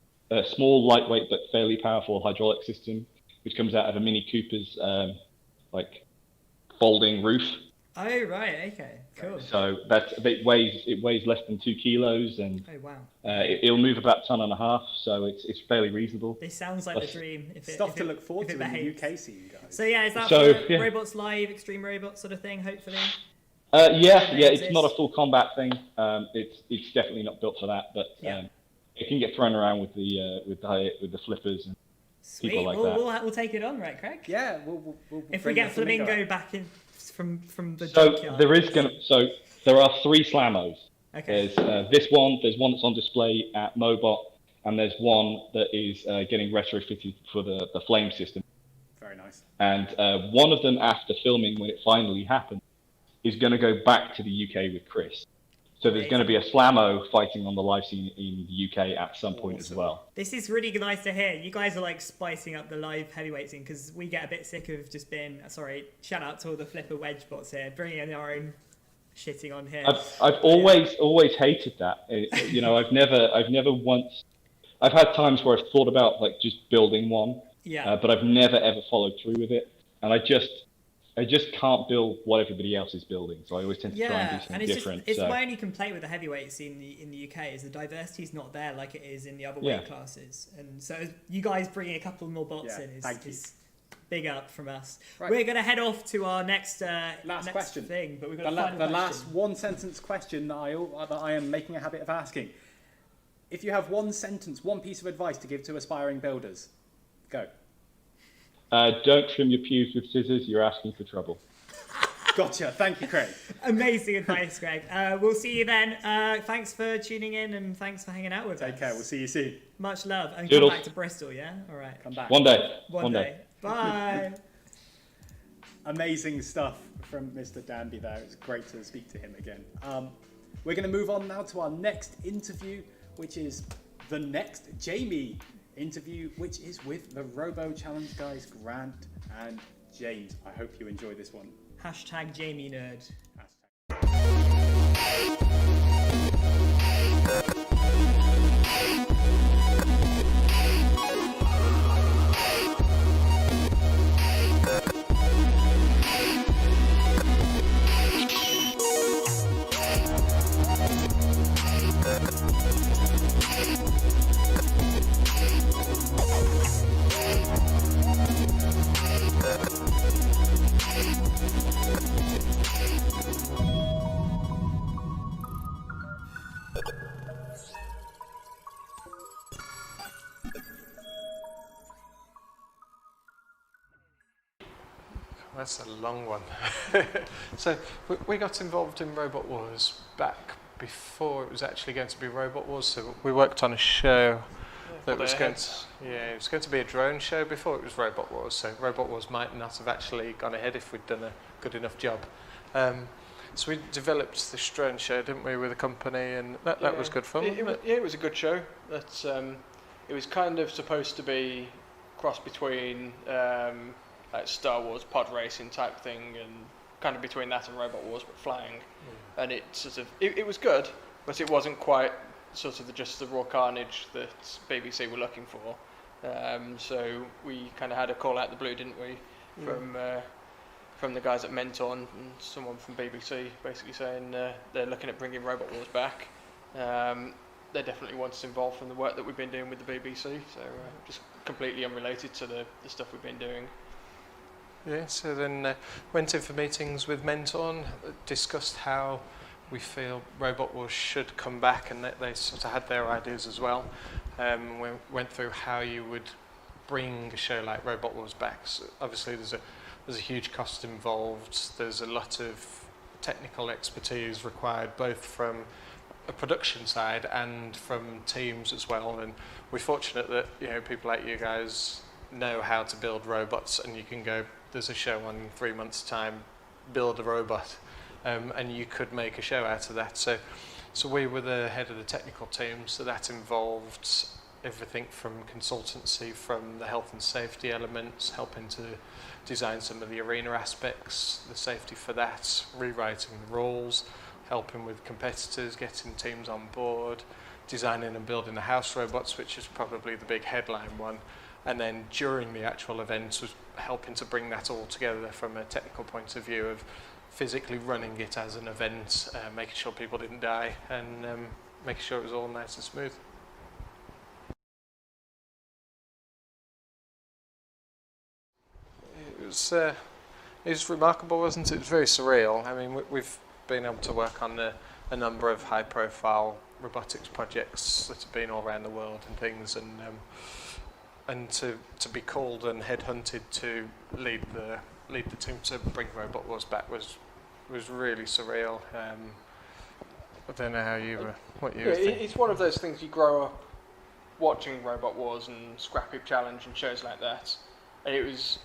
small, lightweight, but fairly powerful hydraulic system, which comes out of a Mini Cooper's like folding roof. Oh, right, okay, cool. So it weighs less than 2 kilos, and oh, wow. It'll move about 1.5 tons, so it's fairly reasonable. This sounds like the dream. Stuff to look forward to in the UK scene, guys. So yeah, is that for Robots Live, Extreme Robots sort of thing, hopefully? Yeah, it's not a full combat thing. It's definitely not built for that, but it can get thrown around with the flippers and Sweet. people like that. We'll take it on, right, Craig? Yeah, we'll if we get Flamingo back in from the so junkyard. There are 3 Slamos. Okay. There's this one. There's one that's on display at Mobot, and there's one that is getting retrofitted for the flame system. Very nice. And one of them, after filming, when it finally happened, is going to go back to the UK with Chris. So there's going to be a Slamo fighting on the live scene in the UK at some point as well. This is really nice to hear. You guys are like spicing up the live heavyweight scene, because we get a bit sick of just being, shout out to all the flipper wedge bots here, bringing in our own shitting on here. I've always hated that. You know, I've never once. I've had times where I've thought about like just building one, but I've never ever followed through with it, and I just can't build what everybody else is building, so I always tend to try and do something different. It's my only complaint with the heavyweight scene in the UK is the diversity is not there like it is in the other weight classes, and so you guys bringing a couple more bots in is big up from us. Right. We're going to head off to our next question thing, but we've got the last one-sentence question that I am making a habit of asking. If you have one piece of advice to give to aspiring builders, go. Don't trim your pews with scissors. You're asking for trouble. Gotcha. Thank you, Craig. Amazing advice, Craig. We'll see you then. Thanks for tuning in, and thanks for hanging out with us. Take care. We'll see you soon. Much love. And Doodles. Come back to Bristol, yeah? All right. Come back. One day. One day. Bye. Amazing stuff from Mr. Danby there. It's great to speak to him again. We're going to move on now to our next interview, which is the next Jamie interview, which is with the Robo Challenge guys, Grant and James. I hope you enjoy this one. Hashtag Jamie Nerd. That's a long one. So we got involved in Robot Wars back before it was actually going to be Robot Wars. So we worked on a show that was going to be a drone show before it was Robot Wars. So Robot Wars might not have actually gone ahead if we'd done a good enough job. So we developed this drone show, didn't we, with a company, and that was good fun. It was a good show. That's it was kind of supposed to be cross between like Star Wars pod racing type thing, and kind of between that and Robot Wars, but flying. And it sort of it was good, but it wasn't quite sort of just the raw carnage that BBC were looking for. So we kind of had a call out the blue, didn't we, from the guys at Mentor and someone from BBC, basically saying they're looking at bringing Robot Wars back. They definitely want us involved from the work that we've been doing with the BBC, so just completely unrelated to the stuff we've been doing. Yeah, so then went in for meetings with Mentor, discussed how we feel Robot Wars should come back, and they sort of had their ideas as well. We went through how you would bring a show like Robot Wars back. So obviously there's a huge cost involved. There's a lot of technical expertise required, both from a production side and from teams as well. And we're fortunate that people like you guys know how to build robots, and you can go, there's a show on in 3 months' time, build a robot, and you could make a show out of that. So we were the head of the technical team, so that involved everything from consultancy, from the health and safety elements, helping to design some of the arena aspects, the safety for that, rewriting the rules, helping with competitors, getting teams on board, designing and building the house robots, which is probably the big headline one. And then during the actual events was helping to bring that all together from a technical point of view of physically running it as an event, making sure people didn't die, and making sure it was all nice and smooth. It was remarkable, wasn't it? It was very surreal. I mean, we've been able to work on a number of high-profile robotics projects that have been all around the world and things, and to be called and headhunted to lead the team to bring Robot Wars back was really surreal. I don't know what you think. It's one of those things you grow up watching Robot Wars and Scrap Heap Challenge and shows like that, and it was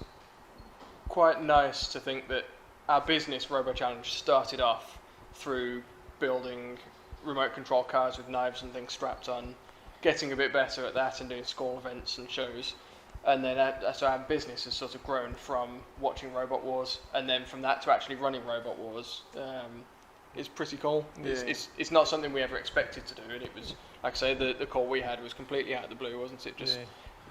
quite nice to think that our business, Robo Challenge, started off through building remote control cars with knives and things strapped on, getting a bit better at that and doing school events and shows. And then so our business has sort of grown from watching Robot Wars, and then from that to actually running Robot Wars. It's pretty cool. Yeah. It's not something we ever expected to do, and it was, like I say, the call we had was completely out of the blue, wasn't it?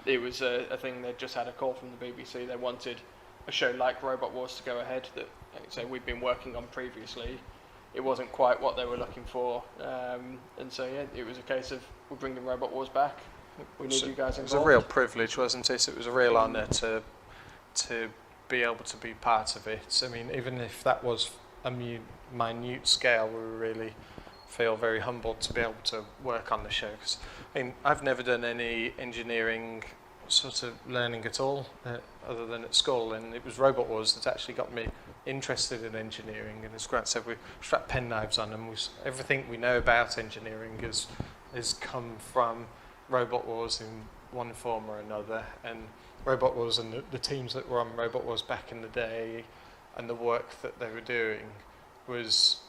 It was a thing. They just had a call from the BBC. They wanted a show like Robot Wars to go ahead that, like I say, we'd been working on previously. It wasn't quite what they were looking for, and so yeah, it was a case of we're bringing Robot Wars back. We need you guys involved. It was a real privilege, wasn't it? It was a real honour to be able to be part of it. I mean, even if that was a minute scale, we really feel very humbled to be able to work on the show. Because I mean, I've never done any engineering sort of learning at all, other than at school, and it was Robot Wars that actually got me interested in engineering. And as Grant said, we strapped pen knives on, and everything we know about engineering has come from Robot Wars in one form or another. And Robot Wars and the teams that were on Robot Wars back in the day and the work that they were doing was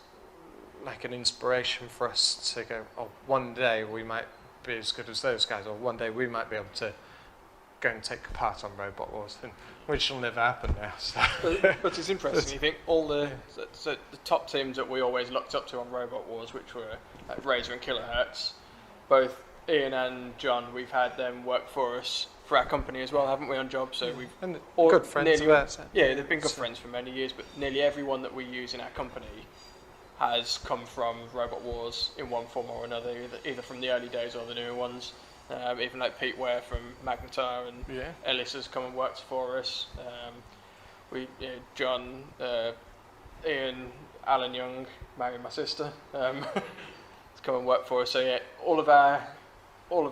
like an inspiration for us to go, oh, one day we might be as good as those guys, or one day we might be able to go and take part on Robot Wars, which will never happen now. So. But it's interesting. You think all the top teams that we always looked up to on Robot Wars, which were like Razer and Kilohertz, both Ian and John, we've had them work for us for our company as well, haven't we, on jobs? So we've good friends of ours. Yeah, they've been good friends for many years. But nearly everyone that we use in our company has come from Robot Wars in one form or another, either from the early days or the newer ones. Even like Pete Ware from Magnetar and Ellis has come and worked for us. John, Ian, Alan Young, married my sister, has come and work for us. So yeah, all of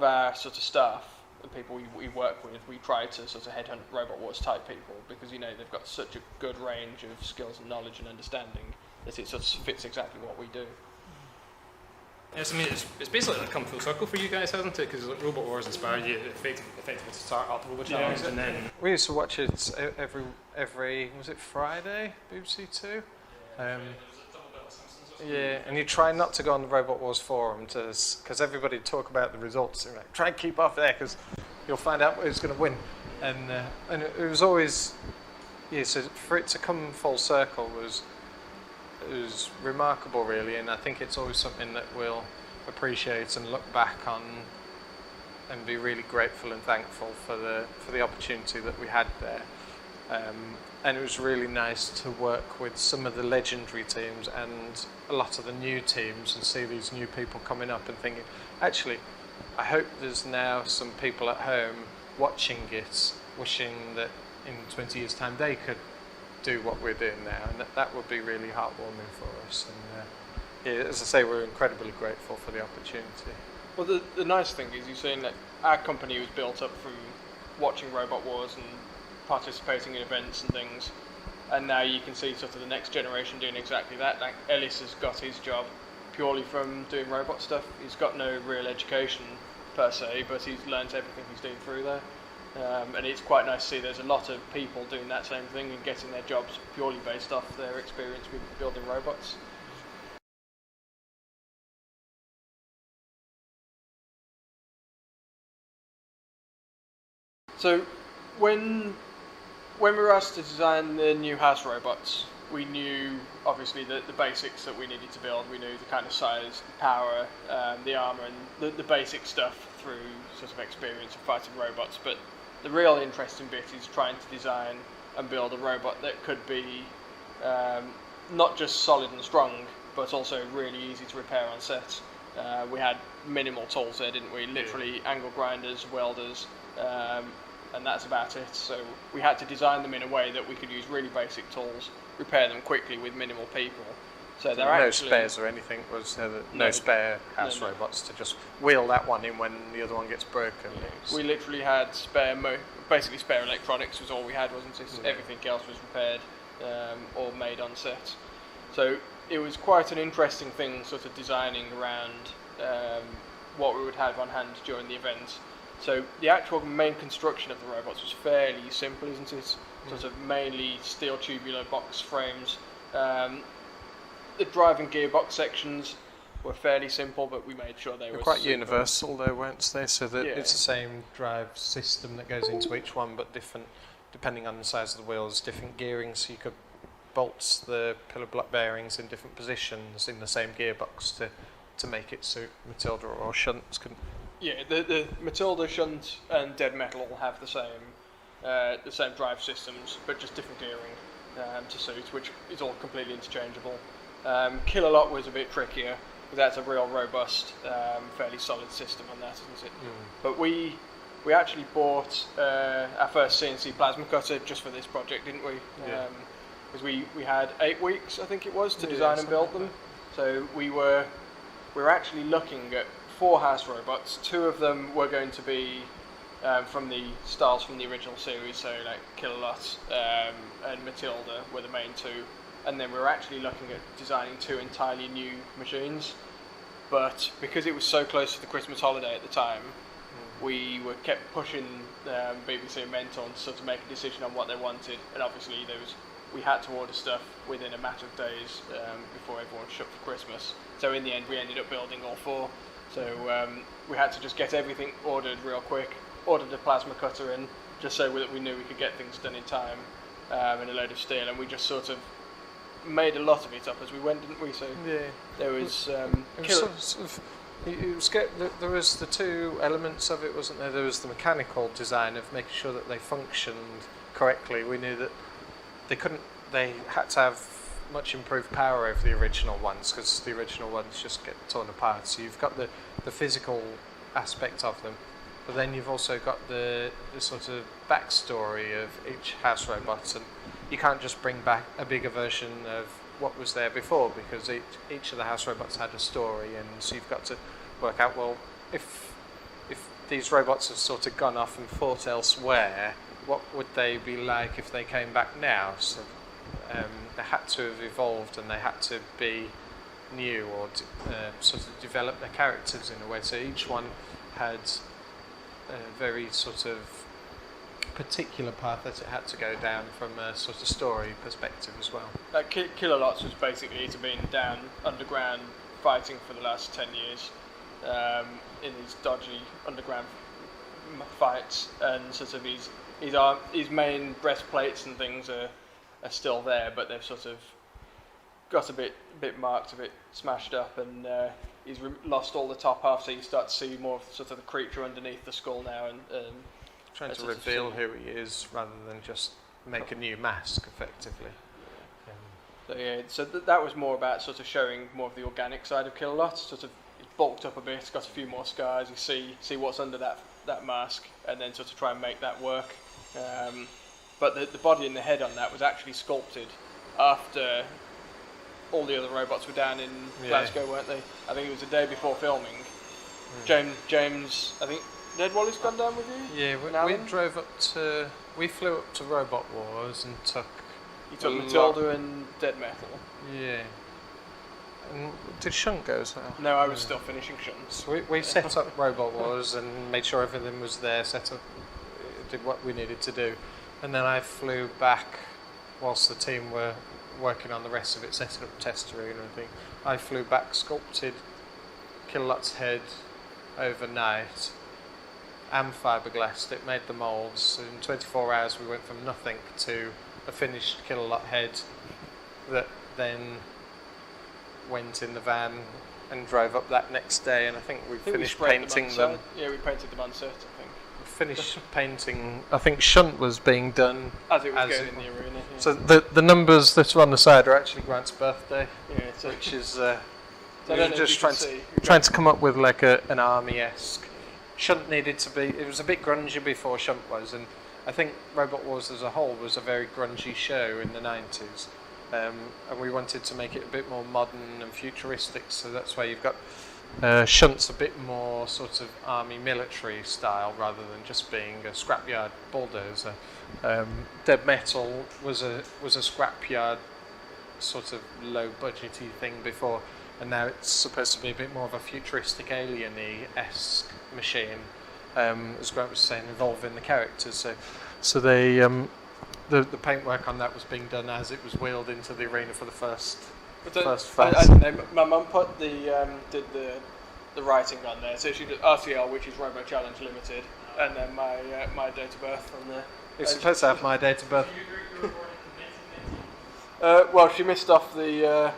our sort of staff, the people we work with, we try to sort of headhunt Robot Wars type people, because they've got such a good range of skills and knowledge and understanding that it sort of fits exactly what we do. Yes, I mean, it's basically come full circle for you guys, hasn't it? Because Robot Wars inspired you effectively to start up Robo Challenge, and then we used to watch it every was it Friday, BBC Two? Yeah, and you try not to go on the Robot Wars forum because everybody talk about the results. And like, try and keep off there because you'll find out who's going to win. And it was always so for it to come full circle was remarkable, really. And I think it's always something that we'll appreciate and look back on and be really grateful and thankful for the opportunity that we had there. And it was really nice to work with some of the legendary teams and a lot of the new teams and see these new people coming up and thinking, actually, I hope there's now some people at home watching it, wishing that in 20 years' time they could do what we're doing now, and that would be really heartwarming for us. And Yeah, as I say, we're incredibly grateful for the opportunity. Well, the nice thing is you're saying that our company was built up from watching Robot Wars and participating in events and things, and now you can see sort of the next generation doing exactly that. Like Ellis has got his job purely from doing robot stuff. He's got no real education per se, but he's learnt everything he's doing through there. And it's quite nice to see there's a lot of people doing that same thing and getting their jobs purely based off their experience with building robots. So when we were asked to design the new house robots, we knew obviously the basics that we needed to build. We knew the kind of size, the power, the armour, and the basic stuff through sort of experience of fighting robots. But the real interesting bit is trying to design and build a robot that could be not just solid and strong, but also really easy to repair on set. We had minimal tools there, didn't we? Literally angle grinders, welders, and that's about it. So we had to design them in a way that we could use really basic tools, repair them quickly with minimal people. So there are no actually spares or anything, was there? No spare house robots to just wheel that one in when the other one gets broken. We literally had basically spare electronics was all we had, wasn't it? Everything else was repaired or made on set. So it was quite an interesting thing, sort of designing around what we would have on hand during the event. So the actual main construction of the robots was fairly simple, isn't it? Sort of mainly steel tubular box frames. The drive and gearbox sections were fairly simple, but we made sure they were quite universal, though, weren't they? So that it's the same drive system that goes into each one, but different depending on the size of the wheels. Different gearing, so you could bolt the pillar block bearings in different positions in the same gearbox to make it suit Matilda or shunts. Yeah, the Matilda, shunt, and Dead Metal all have the same drive systems, but just different gearing to suit, which is all completely interchangeable. Kill a Lot was a bit trickier, because that's a real robust, fairly solid system on that, isn't it? But we actually bought our first CNC plasma cutter just for this project, didn't we? Because we had 8 weeks, I think it was, to design and build them. So we were actually looking at 4 house robots. 2 of them were going to be from the styles from the original series, so like Kill a Lot and Matilda were the main 2. And then we were actually looking at designing 2 entirely new machines. But because it was so close to the Christmas holiday at the time, we were kept pushing BBC and Menton to sort of make a decision on what they wanted. And obviously we had to order stuff within a matter of days before everyone shut for Christmas. So in the end we ended up building all 4. So we had to just get everything ordered real quick, ordered the plasma cutter in, just so that we knew we could get things done in time, and a load of steel, and we just sort of made a lot of it up as we went, didn't we? So there was there was the 2 elements of it, wasn't there? There was the mechanical design of making sure that they functioned correctly. We knew that they had to have much improved power over the original ones, because the original ones just get torn apart. So you've got the physical aspect of them, but then you've also got the sort of backstory of each house robot, and you can't just bring back a bigger version of what was there before, because each of the house robots had a story, and so you've got to work out, well, if these robots have sort of gone off and fought elsewhere, what would they be like if they came back now? So they had to have evolved, and they had to be new, or sort of develop their characters in a way. So each one had a very sort of particular path that it had to go down from a sort of story perspective as well. Like Kill a Lot was basically to been down underground fighting for the last 10 years in these dodgy underground fights, and sort of his main breastplates and things are still there, but they've sort of got a bit marked, a bit smashed up, and he's lost all the top half, so you start to see more of sort of the creature underneath the skull now, and trying to reveal who he is rather than just make a new mask, effectively. So that was more about sort of showing more of the organic side of Kill a Lot. Sort of it's bulked up a bit, got a few more scars. You see what's under that mask, and then sort of try and make that work. But the body and the head on that was actually sculpted after all the other robots were down in Glasgow, weren't they? I think it was the day before filming. James, I think Deadwally's gone down with you? Yeah, we flew up to Robot Wars and took... You took Matilda and Dead Metal? Yeah. And did Shunt go as well? No, I was still finishing Shunt. So we set up Robot Wars and made sure everything was there, did what we needed to do. And then I flew back whilst the team were working on the rest of it, setting up test arena and everything. I flew back, sculpted Kilolot's head overnight, and fiberglassed it, made the moulds. In 24 hours we went from nothing to a finished Kilolot head that then went in the van and drove up that next day, and I think we finished painting them. Yeah, we painted them on set, I think. We finished painting, I think Shunt was being done as it was going in the arena. Yeah. So the numbers that are on the side are actually Grant's birthday, which is just trying to come up with like an army-esque. Shunt needed to be, it was a bit grungy before Shunt was, and I think Robot Wars as a whole was a very grungy show in the 90s. And we wanted to make it a bit more modern and futuristic, so that's why you've got Shunt's a bit more sort of army military style rather than just being a scrapyard bulldozer. Dead Metal was a scrapyard sort of low budgety thing before, and now it's supposed to be a bit more of a futuristic alien-y-esque machine, as Grant was saying, involving the characters. So they the paintwork on that was being done as it was wheeled into the arena for the first phase. I don't know, my mum put did the writing on there, so she did RTL, which is Robo Challenge Limited, and then my date of birth on there. You're supposed to have my date of birth. Well, she missed off the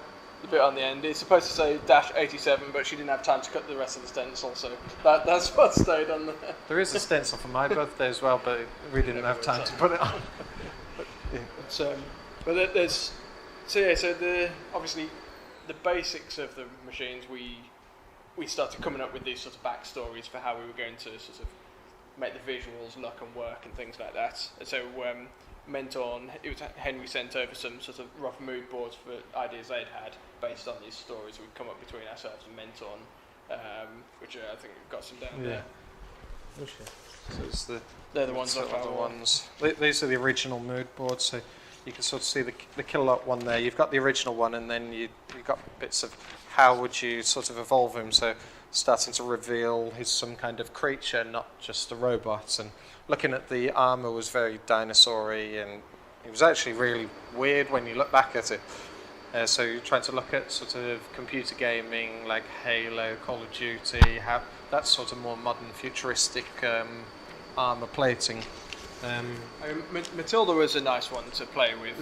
bit on the end. It's supposed to say -87, but she didn't have time to cut the rest of the stencil, so that's what stayed on there. There is a stencil for my birthday as well, but we didn't have time to put it on. But there's obviously the basics of the machines. We started coming up with these sort of backstories for how we were going to sort of make the visuals look and work and things like that. And so Mentorn, it was Henry sent over some sort of rough mood boards for ideas they'd had based on these stories we'd come up between ourselves and Mentorn, which I think got some down there. So they're the ones. These are the original mood boards. So you can sort of see the Kilolot one there. You've got the original one, and then you've got bits of how would you sort of evolve him. So starting to reveal he's some kind of creature, not just a robot. And looking at the armour was very dinosaur-y, and it was actually really weird when you look back at it. So you're trying to look at sort of computer gaming like Halo, Call of Duty, how that's sort of more modern, futuristic armour plating. Matilda was a nice one to play with.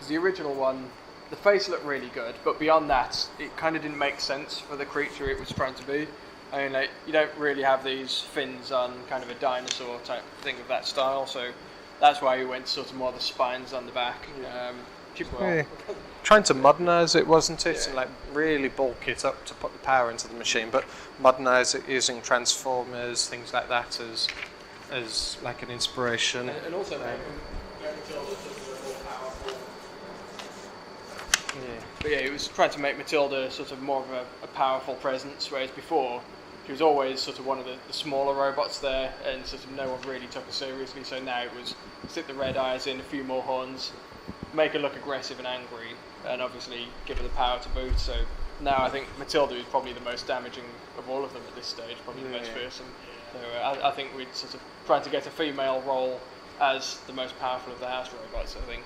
The original one, the face looked really good, but beyond that, it kind of didn't make sense for the creature it was trying to be. I mean, like, you don't really have these fins on kind of a dinosaur type thing of that style, so that's why we went sort of more the spines on the back. Trying to modernise it, wasn't it? And like really bulk it up to put the power into the machine, but modernise it using transformers, things like that as like an inspiration. And also But yeah, it was trying to make Matilda sort of more of a powerful presence, whereas before she was always sort of one of the smaller robots there, and sort of no one really took her seriously. So now it was stick the red eyes in, a few more horns, make her look aggressive and angry, and obviously give her the power to boot. So now I think Matilda is probably the most damaging of all of them at this stage, probably the most fearsome. So I think we'd sort of trying to get a female role as the most powerful of the house robots. I think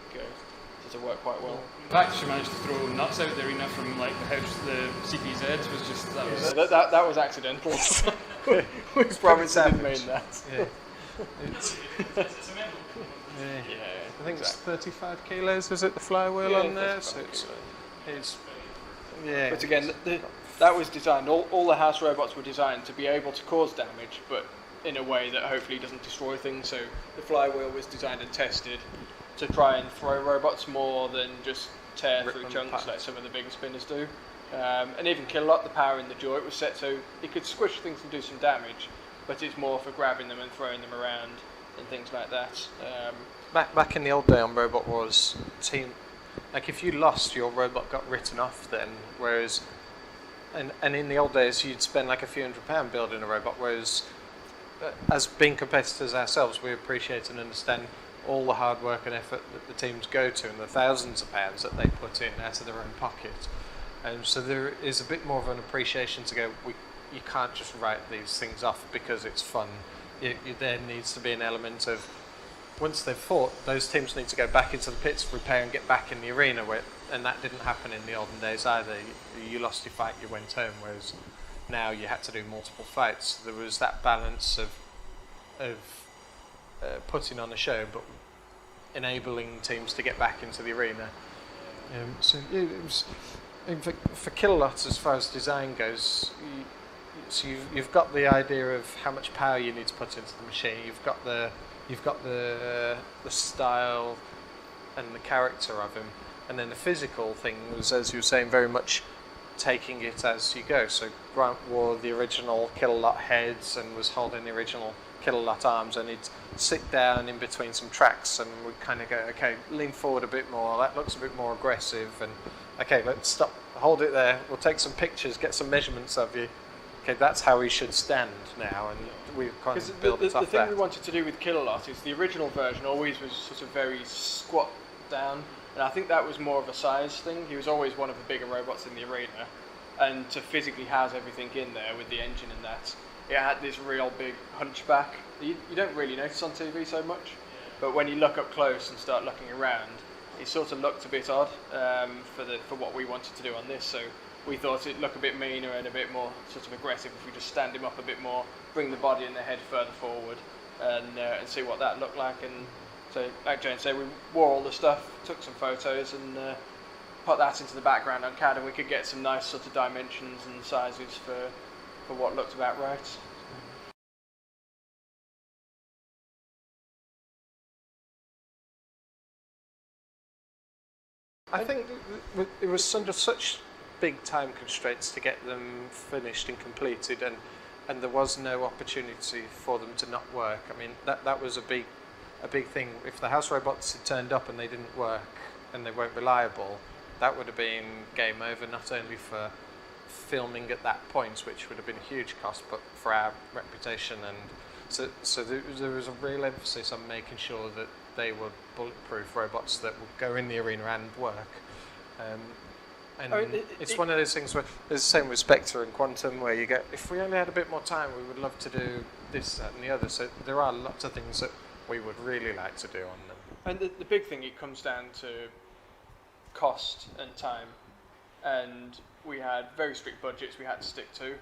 sort of worked quite well. The fact she managed to throw nuts out the arena from like the CPZs was just that was accidental. We promise I didn't mean that. I think it's 35 kilos. Is it the flywheel on there? So it's But again, that was designed. All the house robots were designed to be able to cause damage, but in a way that hopefully doesn't destroy things. So the flywheel was designed and tested to try and throw robots more than just tear through chunks like some of the bigger spinners do. And even Kilolot, the power in the jaw, it was set so it could squish things and do some damage, but it's more for grabbing them and throwing them around and things like that. Back in the old day on Robot Wars, like if you lost, your robot got written off then, whereas and in the old days you'd spend like a few £100 building a robot, whereas as being competitors ourselves, we appreciate and understand all the hard work and effort that the teams go to and the thousands of pounds that they put in out of their own pocket. And so there is a bit more of an appreciation to go, you can't just write these things off because it's fun. There needs to be an element of, once they've fought, those teams need to go back into the pits, repair and get back in the arena, and that didn't happen in the olden days either. You lost your fight, you went home, whereas now you had to do multiple fights. There was that balance of putting on a show, but enabling teams to get back into the arena. So yeah, it was, for Kilolot, as far as design goes, you've got the idea of how much power you need to put into the machine. You've got the style and the character of him, and then the physical thing was, as you were saying, very much taking it as you go. So Grant wore the original Kilolot heads and was holding the original Kilolot arms, and he'd sit down in between some tracks and we'd kind of go, okay, lean forward a bit more, that looks a bit more aggressive, and okay, let's stop, hold it there, we'll take some pictures, get some measurements of you. Okay, that's how he should stand now, and we've kind of built it off the thing that. we wanted to do with Kilolot is the original version always was sort of very squat down, and I think that was more of a size thing. He was always one of the bigger robots in the arena, and to physically house everything in there with the engine and that, it had this real big hunchback. You don't really notice on TV so much, but when you look up close and start looking around, it sort of looked a bit odd for what we wanted to do on this. So we thought it'd look a bit meaner and a bit more sort of aggressive if we just stand him up a bit more, bring the body and the head further forward, and see what that looked like. And so, like Jane said, we wore all the stuff, took some photos, and put that into the background on CAD, and we could get some nice sort of dimensions and sizes for what looked about right. I think it was under such big time constraints to get them finished and completed, and there was no opportunity for them to not work. I mean, that was a big thing. If the house robots had turned up and they didn't work and they weren't reliable, that would have been game over, not only for filming at that point, which would have been a huge cost, but for our reputation. And so there was a real emphasis on making sure that they were bulletproof robots that would go in the arena and work. It's one of those things where there's the same with Spectre and Quantum, where you get, if we only had a bit more time, we would love to do this, that and the other. So there are lots of things that we would really like to do on them. And the big thing, it comes down to cost and time, and we had very strict budgets we had to stick to.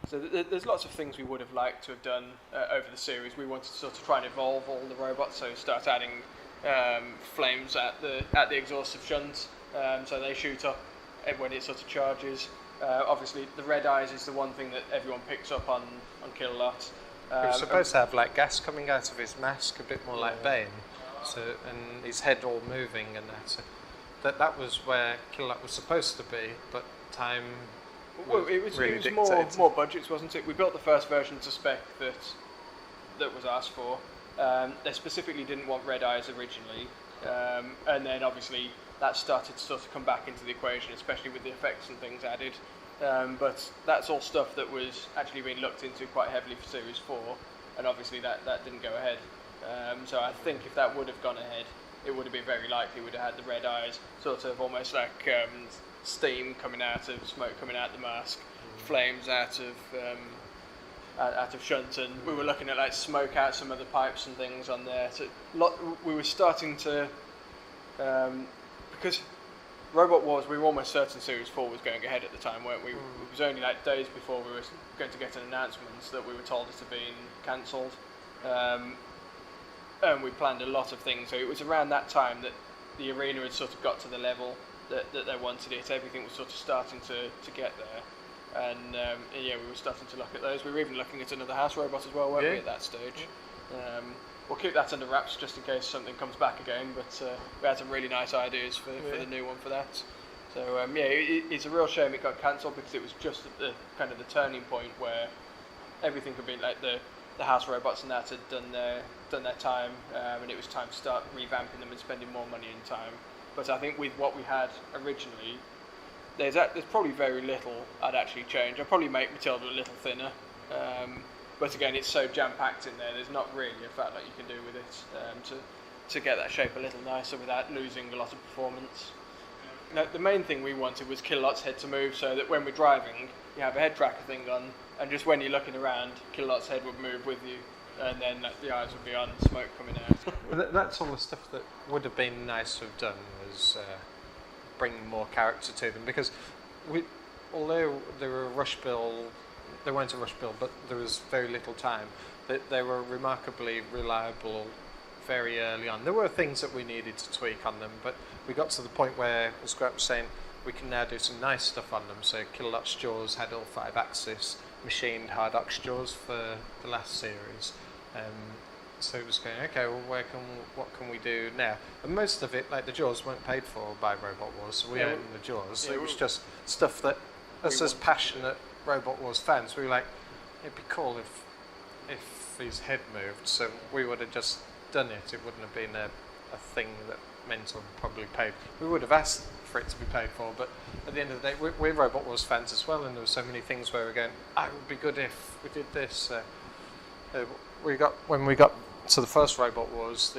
So there's lots of things we would have liked to have done over the series. We wanted to sort of try and evolve all the robots, so start adding flames at the exhaust of shunts, so they shoot up when it sort of charges. Obviously, the red eyes is the one thing that everyone picks up on Kilolot. He was supposed to have like gas coming out of his mask, a bit more like Bane, and his head all moving and that. So that was where Kilolot was supposed to be, but time. Well, it was more budgets, wasn't it? We built the first version to spec that was asked for. They specifically didn't want red eyes originally, and then obviously that started to sort of come back into the equation, especially with the effects and things added. But that's all stuff that was actually being looked into quite heavily for Series 4, and obviously that didn't go ahead. So I think if that would have gone ahead, it would have been very likely we'd have had the red eyes, sort of almost like steam coming out of smoke coming out the mask, flames out of shunt, and we were looking at like smoke out some of the pipes and things on there. So we were starting to because Robot Wars, we were almost certain Series 4 was going ahead at the time, weren't we? It was only like days before we were going to get an announcement that we were told it had been cancelled, and we planned a lot of things. So it was around that time that the arena had sort of got to the level that they wanted it. Everything was sort of starting to get there, and yeah, we were starting to look at those. We were even looking at another house robot as well, weren't we, at that stage? We'll keep that under wraps just in case something comes back again, but we had some really nice ideas for the new one for that. So yeah, it's a real shame it got cancelled, because it was just at the kind of the turning point where everything had been like the house robots and that had done their time, and it was time to start revamping them and spending more money and time. But I think with what we had originally, there's probably very little I'd actually change. I'd probably make Matilda a little thinner. But again, it's so jam-packed in there, there's not really a fat lot you can do with it to get that shape a little nicer without losing a lot of performance. Now, the main thing we wanted was Kilolot's head to move so that when we're driving, you have a head tracker thing on, and just when you're looking around, Kilolot's head would move with you, and then the eyes would be on, smoke coming out. Well, that's all the stuff that would have been nice to have done, was bring more character to them, because although they were a rush build, they weren't a rush build, but there was very little time. They were remarkably reliable very early on. There were things that we needed to tweak on them, but we got to the point where, as Grant was saying, we can now do some nice stuff on them. So Kilolot's jaws had all 5-axis machined hard ox jaws for the last series. So it was going, okay, well, what can we do now? And most of it, like the jaws, weren't paid for by Robot Wars, so we owned the jaws. Yeah, it was just stuff that us as passionate Robot Wars fans, we were like, it'd be cool if his head moved. So we would have just done it. It wouldn't have been a thing that Mentor probably paid. We would have asked for it to be paid for, but at the end of the day, we're Robot Wars fans as well, and there were so many things where we're going, it would be good if we did this. When we got to the first Robot Wars,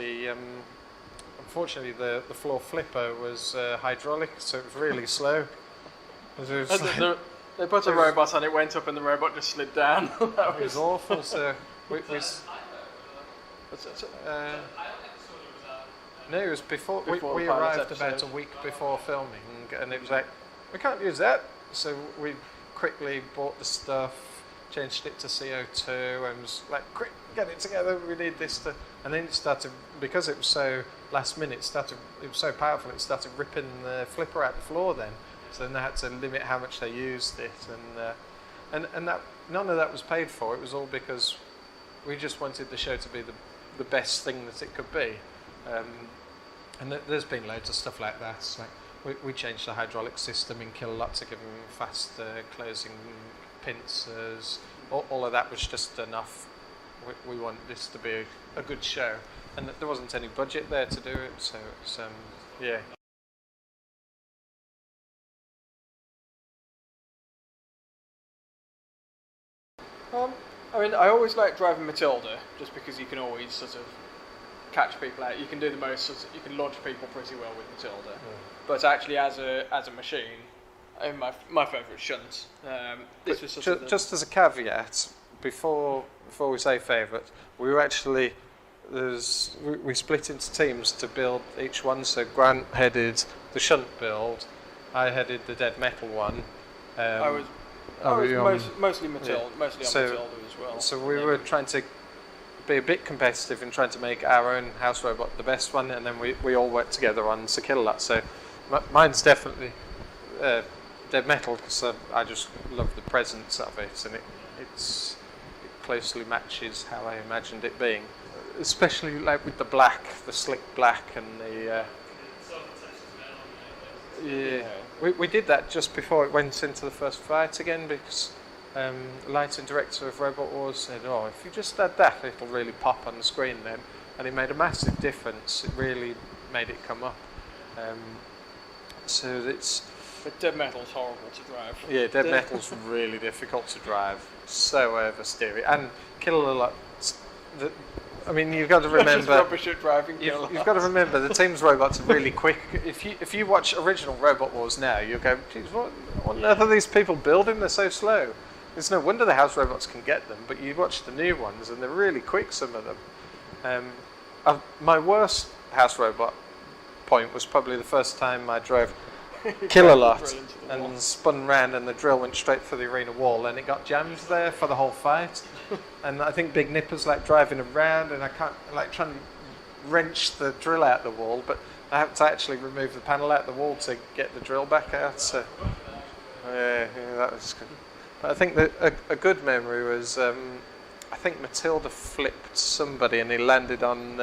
unfortunately the floor flipper was hydraulic, so it was really slow. They put a robot on, it went up and the robot just slid down. It was awful. So no, it was before we arrived about a week before filming, and it was like, we can't use that. So we quickly bought the stuff, changed it to CO2, and was like, quick, get it together, we need this to... And then it started, because it was so last minute, it was so powerful, it started ripping the flipper out the floor then. So then they had to limit how much they used it, and that none of that was paid for. It was all because we just wanted the show to be the best thing that it could be. And there's been loads of stuff like that. Like we changed the hydraulic system in Kilolot to give them faster closing pincers. All of that was just enough. We wanted this to be a good show, and there wasn't any budget there to do it. So it's yeah. I mean, I always like driving Matilda, just because you can always sort of catch people out. You can do the most, you can launch people pretty well with Matilda. But actually, as a machine, I mean, my favourite shunt. This was just as a caveat, before we say favourite, we were actually we split into teams to build each one. So Grant headed the shunt build, I headed the dead metal one. I was mostly Matilda, mostly on Matilda as well. So we were trying to be a bit competitive in trying to make our own house robot the best one, and then we all worked together on Kilolot. So mine's definitely dead metal, because I just love the presence of it, and it closely matches how I imagined it being, especially like with the black, the slick black, and the we did that just before it went into the first fight again, because lighting director of Robot Wars said, if you just had that, it'll really pop on the screen then, and it made a massive difference. It really made it come up. So it's... But dead metal's horrible to drive. Yeah, dead metal's really difficult to drive. So oversteery. And Kilolot, I mean, you've got to remember... rubbish at driving you've got to remember, the team's robots are really quick. If you watch original Robot Wars now, you'll go, geez, what on earth are these people building? They're so slow. It's no wonder the house robots can get them, but you watch the new ones and they're really quick, some of them. My worst house robot point was probably the first time I drove Kilolot and spun round and the drill went straight for the arena wall, and it got jammed there for the whole fight. And I think Big Nipper's like driving around, and I can't, like, trying to wrench the drill out the wall, but I have to actually remove the panel out the wall to get the drill back out. So yeah, that was good. But I think that a good memory was I think Matilda flipped somebody and he landed on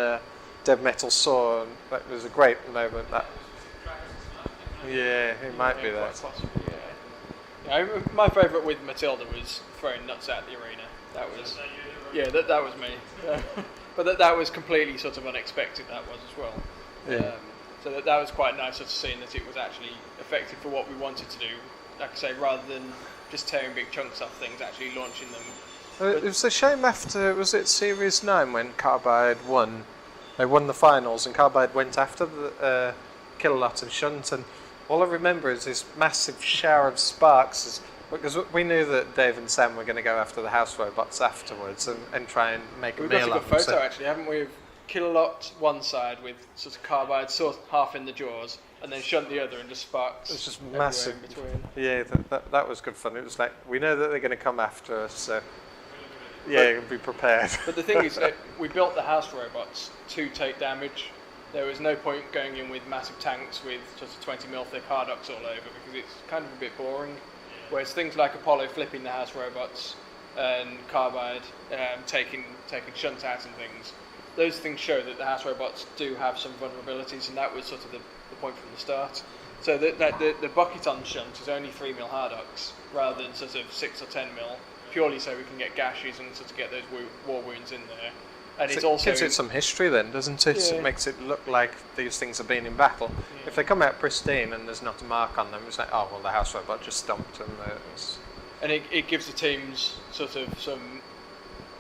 dead metal saw, and that was a great moment. That it might be that. My favourite with Matilda was throwing nuts out the arena. That was that was me. But that was completely sort of unexpected. That was as well. Yeah. So that was quite nice, sort of seeing that it was actually effective for what we wanted to do. Like I say, rather than just tearing big chunks off things, actually launching them. It was a shame after, was it Series 9 when Carbide won? They won the finals and Carbide went after the Kill-A-Lot and Shunt, and all I remember is this massive shower of sparks, because we knew that Dave and Sam were going to go after the house robots afterwards and try and make a meal of them. We've got a good photo actually, haven't we? Kill-A-Lot one side with sort of Carbide sort of half in the jaws, and then Shunt the other and just sparks. It's just massive. In between. Yeah, that was good fun. It was like, we know that they're going to come after us, so yeah, be prepared. But the thing is that we built the house robots to take damage. There was no point going in with massive tanks with just 20mm thick Hardox all over, because it's kind of a bit boring. Whereas things like Apollo flipping the house robots and Carbide taking Shunt out and things, those things show that the house robots do have some vulnerabilities, and that was sort of the point from the start. So the bucket on Shunt is only 3mm Hardox rather than sort of 6 or 10mm, purely so we can get gashes and sort of get those war wounds in there. And So it's also gives it some history then, doesn't it? Yeah. It makes it look like these things have been in battle. Yeah. If they come out pristine and there's not a mark on them, it's like, oh well, the house robot just stomped them. And it gives the teams sort of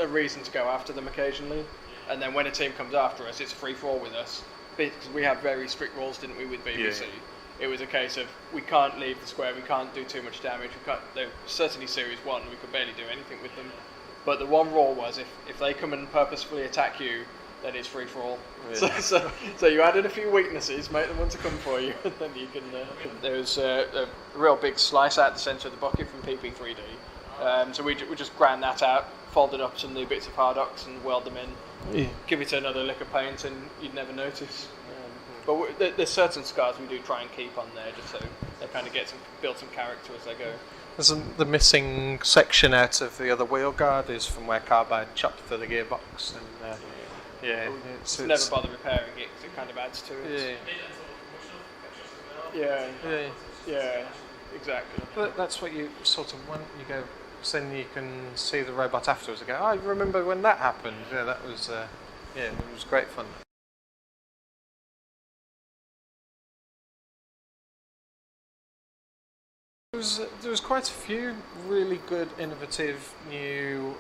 a reason to go after them occasionally. And then when a team comes after us, it's free for all with us, because we have very strict rules, didn't we, with BBC? Yeah. It was a case of we can't leave the square, we can't do too much damage. Certainly Series 1, we could barely do anything with them. But the one rule was if they come and purposefully attack you, then it's free for all. Yeah. So you added a few weaknesses, make them want to come for you, and then you can. There was a real big slice out the centre of the bucket from PP3D. So we just ground that out, folded up some new bits of Hardox and weld them in. Yeah. Give it another lick of paint, and you'd never notice. But there's certain scars we do try and keep on there, just so they kind of build some character as they go. The missing section out of the other wheel guard is from where Carbide chopped through the gearbox, and It's never bother repairing it because it kind of adds to it. Yeah, exactly. But that's what you sort of want. You go, so then you can see the robot afterwards and go, oh, you remember when that happened? Yeah, that was it was great fun. There was quite a few really good, innovative new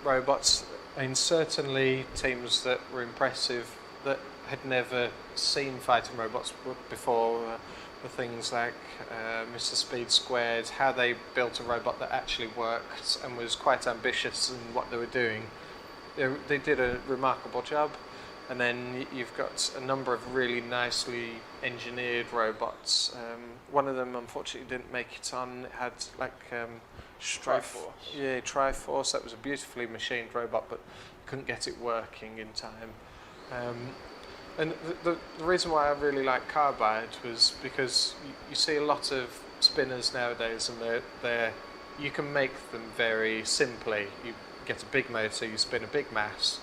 robots. I mean, certainly teams that were impressive that had never seen fighting robots before were things like Mr. Speed Squared, how they built a robot that actually worked and was quite ambitious in what they were doing. They did a remarkable job. And then you've got a number of really nicely engineered robots. One of them, unfortunately, didn't make it on. It had like Triforce. Yeah, Triforce. That was a beautifully machined robot, but couldn't get it working in time. And the reason why I really like Carbide was because you see a lot of spinners nowadays, and you can make them very simply. You get a big motor, you spin a big mass,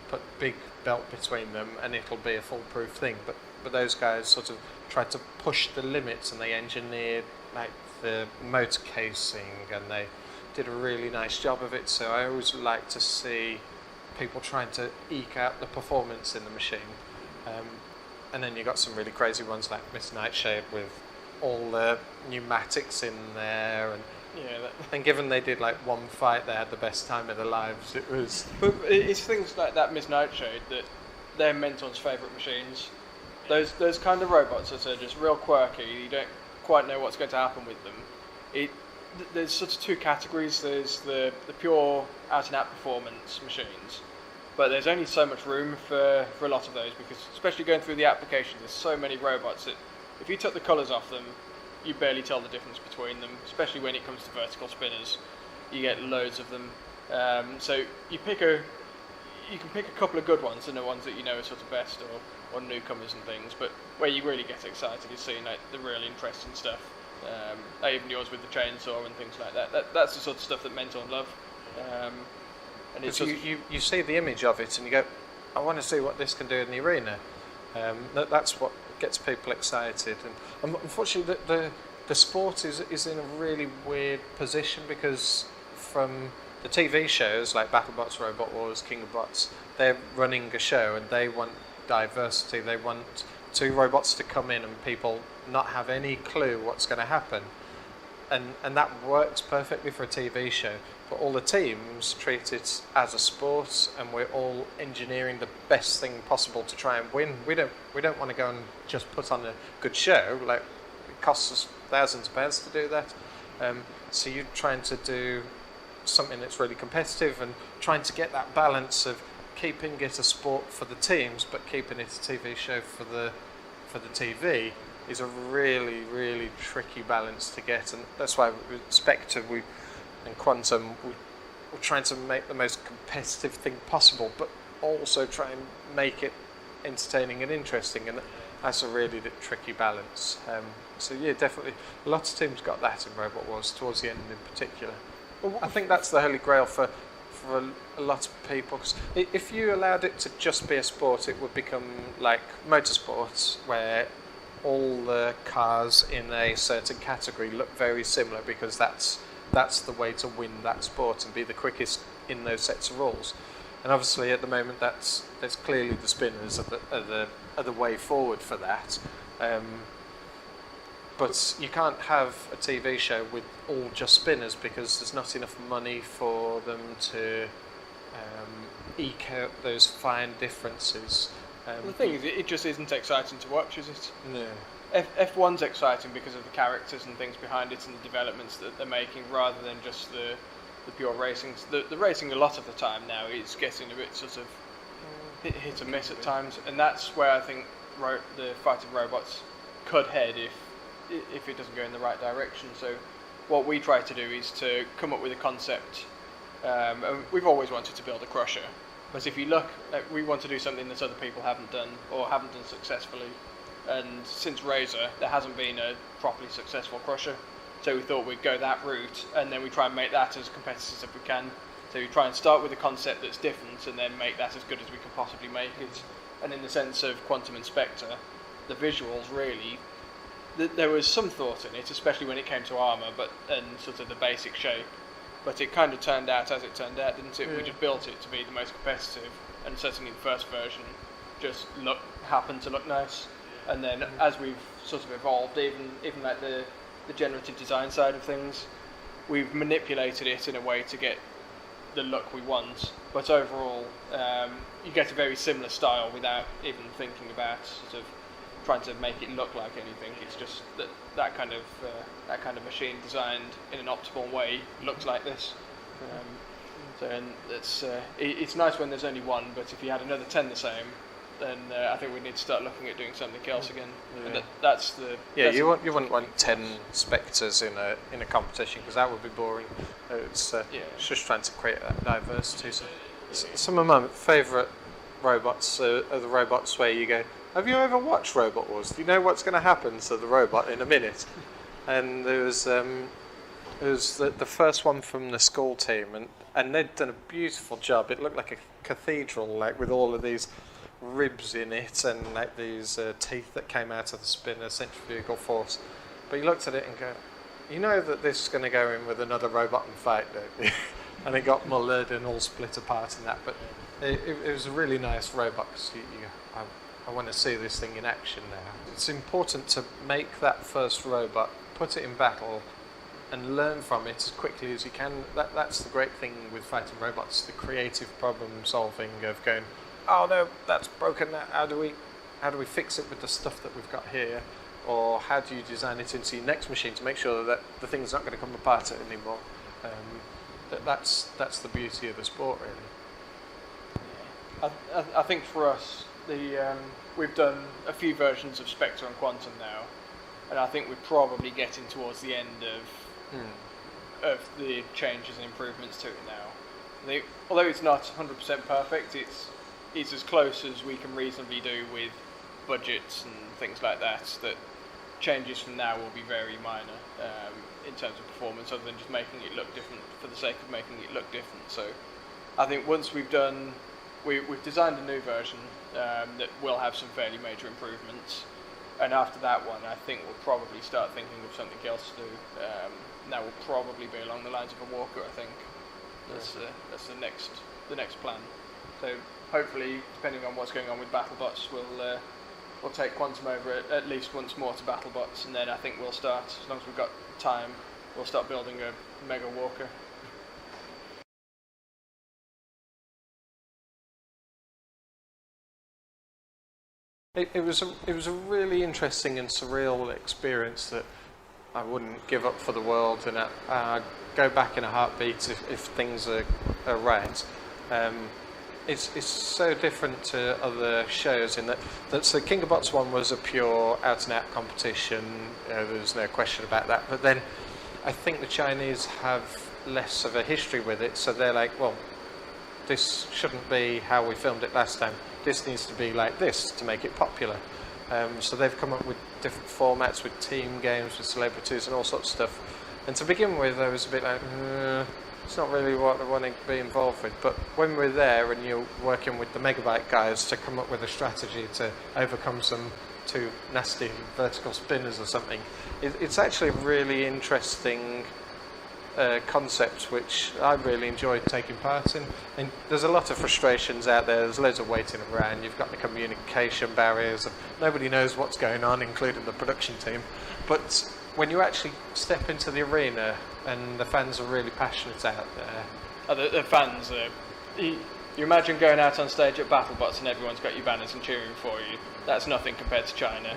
put big belt between them, and it'll be a foolproof thing. But those guys sort of tried to push the limits, and they engineered like the motor casing, and they did a really nice job of it. So I always like to see people trying to eke out the performance in the machine. And then you got some really crazy ones like Miss Nightshade with all the pneumatics in there, and given they did like one fight, they had the best time of their lives. It was. But it's things like that Miss Nightshade that they're Mentor's favourite machines. Those kind of robots that are just real quirky. You don't quite know what's going to happen with them. There's sort of two categories. There's the pure out and out performance machines, but there's only so much room for a lot of those, because especially going through the applications, there's so many robots that if you took the colours off them, you barely tell the difference between them, especially when it comes to vertical spinners. You get loads of them. So you can pick a couple of good ones, and the ones that you know are sort of best, or newcomers and things, but where you really get excited is seeing like the really interesting stuff. Even yours with the chainsaw and things like that. That's the sort of stuff that Mentor love. And it's you see the image of it and you go, I want to see what this can do in the arena. That's what gets people excited. And unfortunately, the sport is in a really weird position, because from the TV shows like Battlebots, Robot Wars, King of Bots, they're running a show and they want diversity. They want 2 robots to come in and people not have any clue what's going to happen. And that works perfectly for a TV show. But all the teams treat it as a sport, and we're all engineering the best thing possible to try and win. We don't want to go and just put on a good show. Like, it costs us thousands of pounds to do that. So you're trying to do something that's really competitive and trying to get that balance of keeping it a sport for the teams, but keeping it a TV show for the TV is a really, really tricky balance to get. And that's why with Spectre and Quantum, we're trying to make the most competitive thing possible, but also try and make it entertaining and interesting. And that's a really tricky balance. So yeah, definitely, a lot of teams got that in Robot Wars towards the end in particular. Well, I think that's the holy grail for a lot of people. 'Cause if you allowed it to just be a sport, it would become like motorsports, where all the cars in a certain category look very similar, because that's the way to win that sport and be the quickest in those sets of rules. And obviously at the moment there's clearly the spinners are the way forward for that. But you can't have a TV show with all just spinners, because there's not enough money for them to eke out those fine differences. The thing is, it just isn't exciting to watch, is it? No. F1's exciting because of the characters and things behind it and the developments that they're making, rather than just the pure racing. The racing a lot of the time now is getting a bit sort of hit and miss at times, and that's where I think the fighting robots could head if it doesn't go in the right direction. So what we try to do is to come up with a concept. And we've always wanted to build a crusher, but if you look, we want to do something that other people haven't done or haven't done successfully. And since Razer, there hasn't been a properly successful crusher. So we thought we'd go that route, and then we try and make that as competitive as we can. So we try and start with a concept that's different, and then make that as good as we can possibly make it. And in the sense of Quantum and Spectre, the visuals really, there was some thought in it, especially when it came to armour, and sort of the basic shape. But it kind of turned out as it turned out, didn't it? Yeah. We just built it to be the most competitive, and certainly the first version just happened to look nice. And then as we've sort of evolved, even like the generative design side of things, we've manipulated it in a way to get the look we want. But overall, you get a very similar style without even thinking about sort of trying to make it look like anything. It's just that kind of machine designed in an optimal way looks like this. It's nice when there's only one, but if you had another 10 the same, then I think we need to start looking at doing something else again. Yeah. And you wouldn't want 10 Spectres in a competition, because that would be boring. It's just trying to create that diversity. So some of my favourite robots are the robots where you go, have you ever watched Robot Wars? Do you know what's going to happen to the robot in a minute? And there was the first one from the school team, and they'd done a beautiful job. It looked like a cathedral, like with all of these ribs in it and like these teeth that came out of the spinner, centrifugal force. But you looked at it and go, you know that this is going to go in with another robot and fight, don't you? And it got mullered and all split apart in that. But it was a really nice robot, because I want to see this thing in action now. It's important to make that first robot, put it in battle, and learn from it as quickly as you can. That's the great thing with fighting robots, the creative problem solving of going, oh no, that's broken. How do we fix it with the stuff that we've got here? Or how do you design it into your next machine to make sure that the thing's not going to come apart anymore? That's the beauty of the sport, really. I think for us, we've done a few versions of Spectre and Quantum now, and I think we're probably getting towards the end of the changes and improvements to it now. Although it's not 100% perfect, it's as close as we can reasonably do with budgets and things like that. That changes from now will be very minor in terms of performance, other than just making it look different for the sake of making it look different. So I think once we've designed a new version that will have some fairly major improvements, and after that one, I think we'll probably start thinking of something else to do. That will probably be along the lines of a walker. I think that's the next plan. So hopefully, depending on what's going on with Battlebots, we'll we'll take Quantum over at least once more to Battlebots, and then I think we'll start, as long as we've got time, we'll start building a Mega Walker. It was a really interesting and surreal experience that I wouldn't give up for the world, and I'd go back in a heartbeat if things are right. It's so different to other shows in that the King of Bots one was a pure out-and-out competition. There's no question about that. But then I think the Chinese have less of a history with it, so they're like, well, this shouldn't be how we filmed it last time. This needs to be like this to make it popular. So they've come up with different formats, with team games, with celebrities and all sorts of stuff. And to begin with, I was a bit like, it's not really what I want to be involved with. But when we're there and you're working with the Megabyte guys to come up with a strategy to overcome some too nasty vertical spinners or something, it's actually a really interesting concept which I really enjoyed taking part in. And there's a lot of frustrations out there, there's loads of waiting around, you've got the communication barriers, and nobody knows what's going on, including the production team. But when you actually step into the arena and the fans are really passionate out there. The fans, you imagine going out on stage at Battlebots and everyone's got your banners and cheering for you. That's nothing compared to China.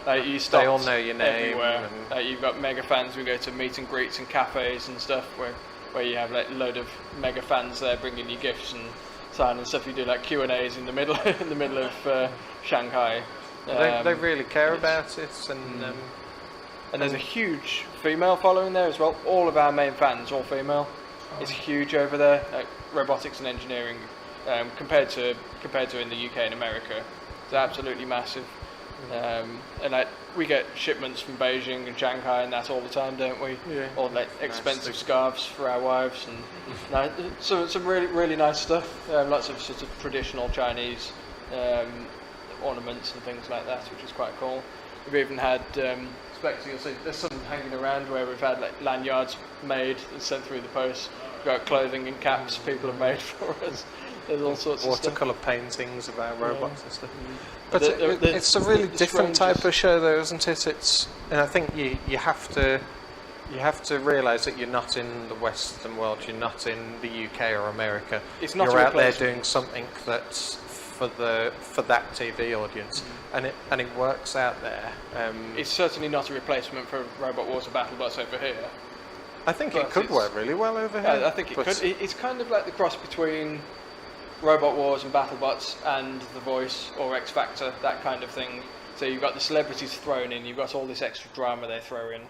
They all know your name. Everywhere. You've got mega fans who go to meet and greets and cafes and stuff where you have like a load of mega fans there bringing you gifts and sign and stuff. You do like Q&As in the middle of Shanghai. They really care about it, and there's a huge female following there as well. All of our main fans, all female. It's huge over there. Robotics and engineering, compared to in the UK and America, it's absolutely massive. And we get shipments from Beijing and Shanghai and that all the time, don't we? Yeah. All like expensive scarves for our wives and some really really nice stuff. Lots of sort of traditional Chinese ornaments and things like that, which is quite cool. We've even had Spectre. You'll see there's some hanging around where we've had like lanyards made and sent through the post. We've got clothing and caps people have made for us. There's all sorts of watercolour paintings of our robots and stuff. But it's a really different type of show, though, isn't it? And I think you have to realise that you're not in the Western world. You're not in the UK or America. It's not you're out there doing something that's for that TV audience, and it works out there. It's certainly not a replacement for Robot Wars or Battlebots over here. I think it could work really well over here. I think it could. It's kind of like the cross between Robot Wars and Battlebots and The Voice or X Factor, that kind of thing. So you've got the celebrities thrown in, you've got all this extra drama they throw in.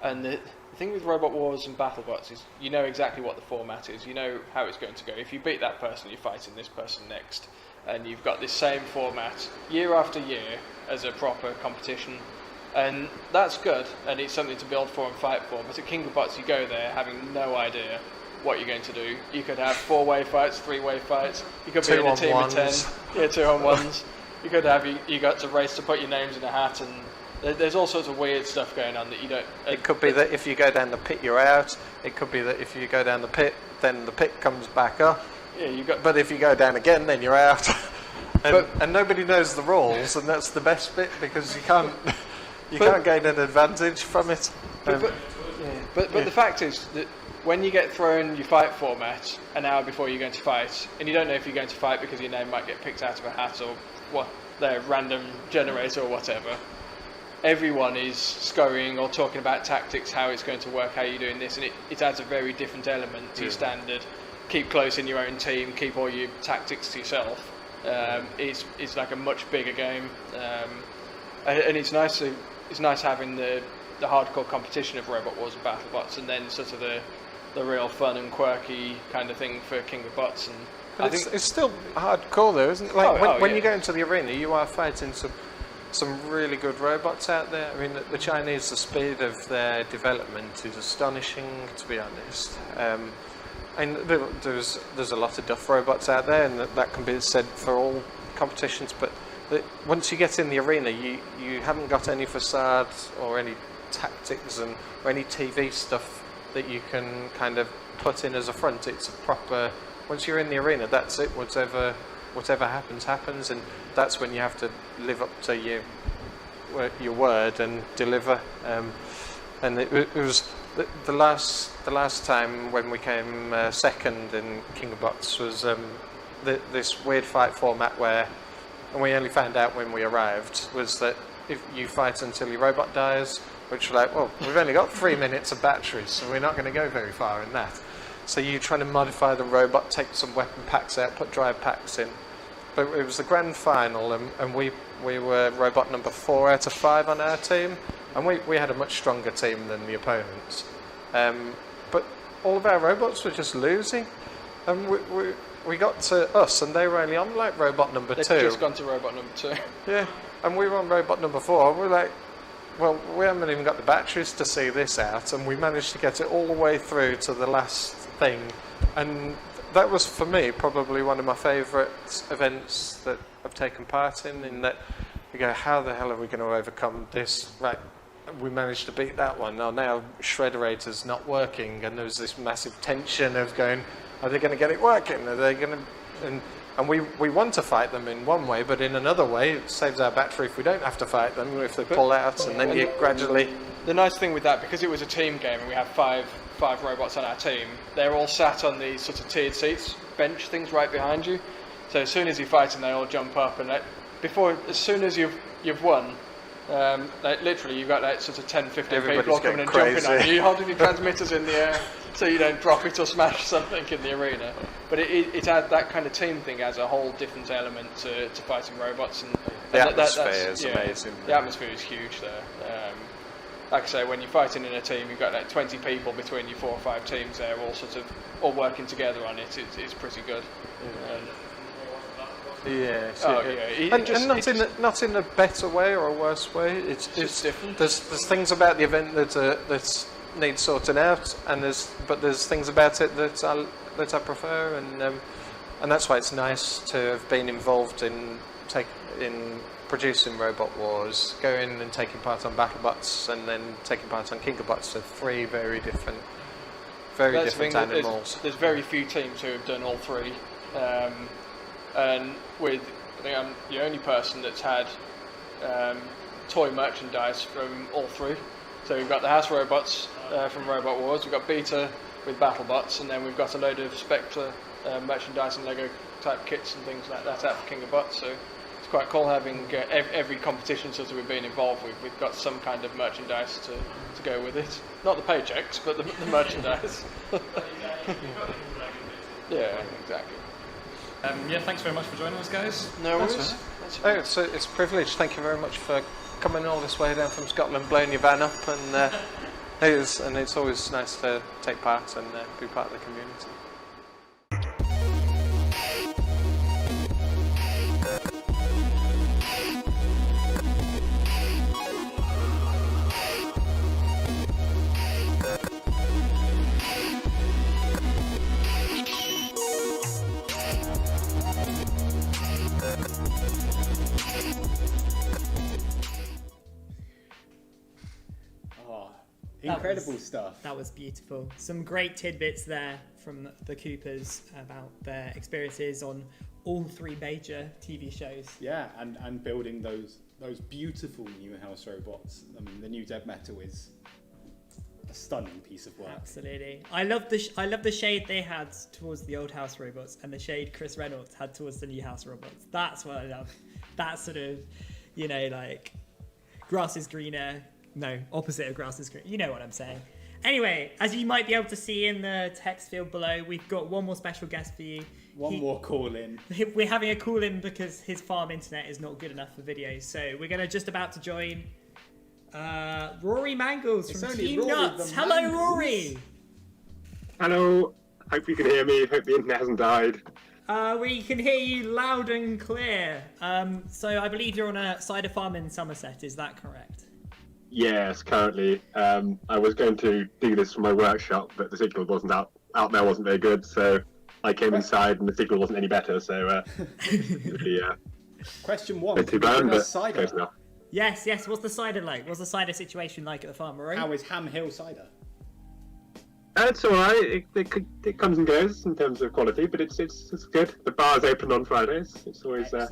And the thing with Robot Wars and Battlebots is you know exactly what the format is, you know how it's going to go. If you beat that person, you're fighting this person next. And you've got this same format year after year as a proper competition. And that's good, and it's something to build for and fight for. But at King of Bots, you go there having no idea what you're going to do. You could have 4-way fights, 3-way fights. You could be in a team of 10. Yeah, 2-on-1s. You could have you got to race to put your names in a hat, and there's all sorts of weird stuff going on that you don't. It could be that if you go down the pit, you're out. It could be that if you go down the pit, then the pit comes back up. Yeah, But if you go down again, then you're out. and nobody knows the rules, and that's the best bit because you can't gain an advantage from it. But the fact is that when you get thrown your fight format an hour before you're going to fight, and you don't know if you're going to fight because your name might get picked out of a hat or what, their random generator or whatever, everyone is scurrying or talking about tactics, how it's going to work, how you're doing this, and it adds a very different element to your standard. Keep close in your own team, keep all your tactics to yourself. It's like a much bigger game, and it's nice having the hardcore competition of Robot Wars and Battlebots, and then sort of the real fun and quirky kind of thing for King of Bots. And I think it's still hardcore though, isn't it? Like when you go into the arena, you are fighting some really good robots out there. I mean, the Chinese, the speed of their development is astonishing, to be honest. And there's a lot of duff robots out there, and that can be said for all competitions. But once you get in the arena, you haven't got any facades or any tactics or any TV stuff that you can kind of put in as a front. It's a proper. Once you're in the arena, that's it. Whatever whatever happens, happens, and that's when you have to live up to your word and deliver. And it was the last time when we came second in King of Bots was this weird fight format where, and we only found out when we arrived, was that if you fight until your robot dies, which we're like, well, we've only got 3 minutes of batteries, so we're not going to go very far in that. So you try to modify the robot, take some weapon packs out, put drive packs in. But it was the grand final, and we were robot number 4 out of 5 on our team, and we had a much stronger team than the opponents. But all of our robots were just losing, and we got to us, and they were only on like robot number 2. They've just gone to robot number 2. Yeah, and we were on robot number 4. We're like, well, we haven't even got the batteries to see this out, and we managed to get it all the way through to the last thing, and that was for me probably one of my favourite events that I've taken part in that you go, how the hell are we going to overcome this? Right, we managed to beat that one. Now Shredderator's not working, and there's this massive tension of going, are they going to get it working? Are they going to... And we want to fight them in one way, but in another way it saves our battery if we don't have to fight them, if they pull out, and then you gradually... The nice thing with that, because it was a team game and we have five robots on our team, they're all sat on these sort of tiered seats, bench things right behind you. So as soon as you're fighting, they all jump up, and as soon as you've won, literally you've got like sort of 10, 15 people all coming and jumping on you. You're holding your transmitters in the air so you don't drop it or smash something in the arena. But it had that kind of team thing as a whole different element to fighting robots. And the atmosphere is amazing. The atmosphere is huge there. Like I say, when you're fighting in a team, you've got like 20 people between your 4 or 5 teams there, all working together on it. It's pretty good. Not in a better way or a worse way. It's different. There's things about the event that need sorting out, and there's things about it that I prefer, and that's why it's nice to have been involved in producing Robot Wars, going and taking part on Battlebots, and then taking part on King of Bots. So 3 very different animals. There's very few teams who have done all 3, and I think I'm the only person that's had toy merchandise from all 3. So we've got the house robots from Robot Wars, we've got Beta with Battlebots, and then we've got a load of Spectre merchandise and Lego type kits and things like that out for King of Bots. So it's quite cool having every competition sort of we've been involved with. We've got some kind of merchandise to go with it. Not the paychecks, but the merchandise. Yeah, exactly. Thanks very much for joining us, guys. No worries. It's a privilege. Thank you very much for coming all this way down from Scotland, blowing your van up, and it's always nice to take part and be part of the community. Incredible stuff. That was beautiful. Some great tidbits there from the Coopers about their experiences on all 3 major TV shows. Yeah, and building those beautiful new house robots. I mean, the new Dead Metal is a stunning piece of work. Absolutely. I love the shade they had towards the old house robots and the shade Chris Reynolds had towards the new house robots. That's what I love. That sort of, like, grass is greener. No, opposite of grass is green. You know what I'm saying. Anyway, as you might be able to see in the text field below, we've got one more special guest for you. One more call-in. We're having a call-in because his farm internet is not good enough for videos. So we're going to just about to join Rory Mangles from Team Nuts. Hello, Rory. Hello. Hope you can hear me. Hope the internet hasn't died. We can hear you loud and clear. So I believe you're on a cider farm in Somerset. Is that correct? Yes, currently. I was going to do this from my workshop, but the signal wasn't out there wasn't very good, so I came inside and the signal wasn't any better, so really, Question 1. too bad, but cider? close enough. Yes. What's the cider like? What's the cider situation like at the farm, Rory? How is Ham Hill cider? It's all right. It comes and goes in terms of quality, but it's good. The bar's open on Fridays. It's always There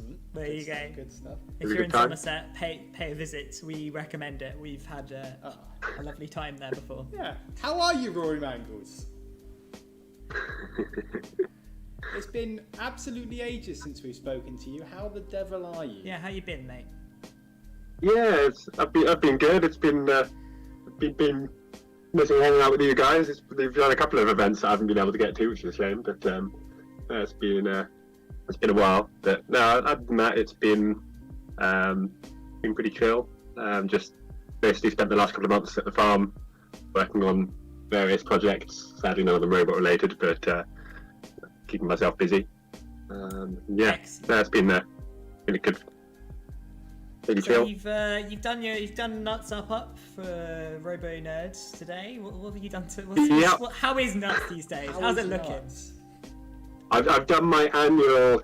you go. Good stuff. If you're in Somerset, pay a visit. We recommend it. We've had a lovely time there before. Yeah. How are you, Rory Mangles? It's been absolutely ages since we've spoken to you. How the devil are you? Yeah, how you been, mate? Yeah, I've been good. It's been missing hanging out with you guys. We've done a couple of events that I haven't been able to get to, which is a shame. But it's been a while. But no, other than that, it's been pretty chill. Just basically spent the last couple of months at the farm working on various projects. Sadly, none of them robot related, but keeping myself busy. Yeah, it's been a good. So chill. you've done Nuts Up for RoboNerd today. What have you done to? How is Nuts these days? How's it looking? I've done my annual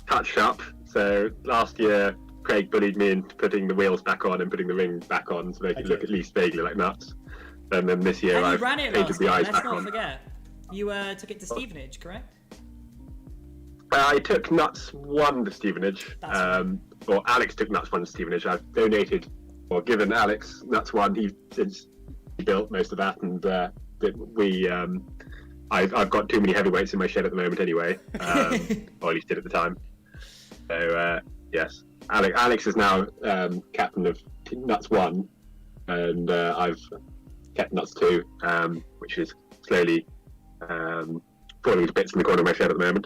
touch up. So last year, Craig bullied me into putting the wheels back on and putting the ring back on to make it look at least vaguely like Nuts. And then this year, I've painted the eyes back on. Let's not forget. You took it to Stevenage, correct? I took Nuts 1 to Stevenage, or Alex took Nuts 1 to Stevenage. I've donated, or given Alex Nuts 1. He built most of that, and I've got too many heavyweights in my shed at the moment anyway, or at least did at the time. So yes, Alex is now captain of Nuts 1, and I've kept Nuts 2, which is slowly falling to bits in the corner of my shed at the moment.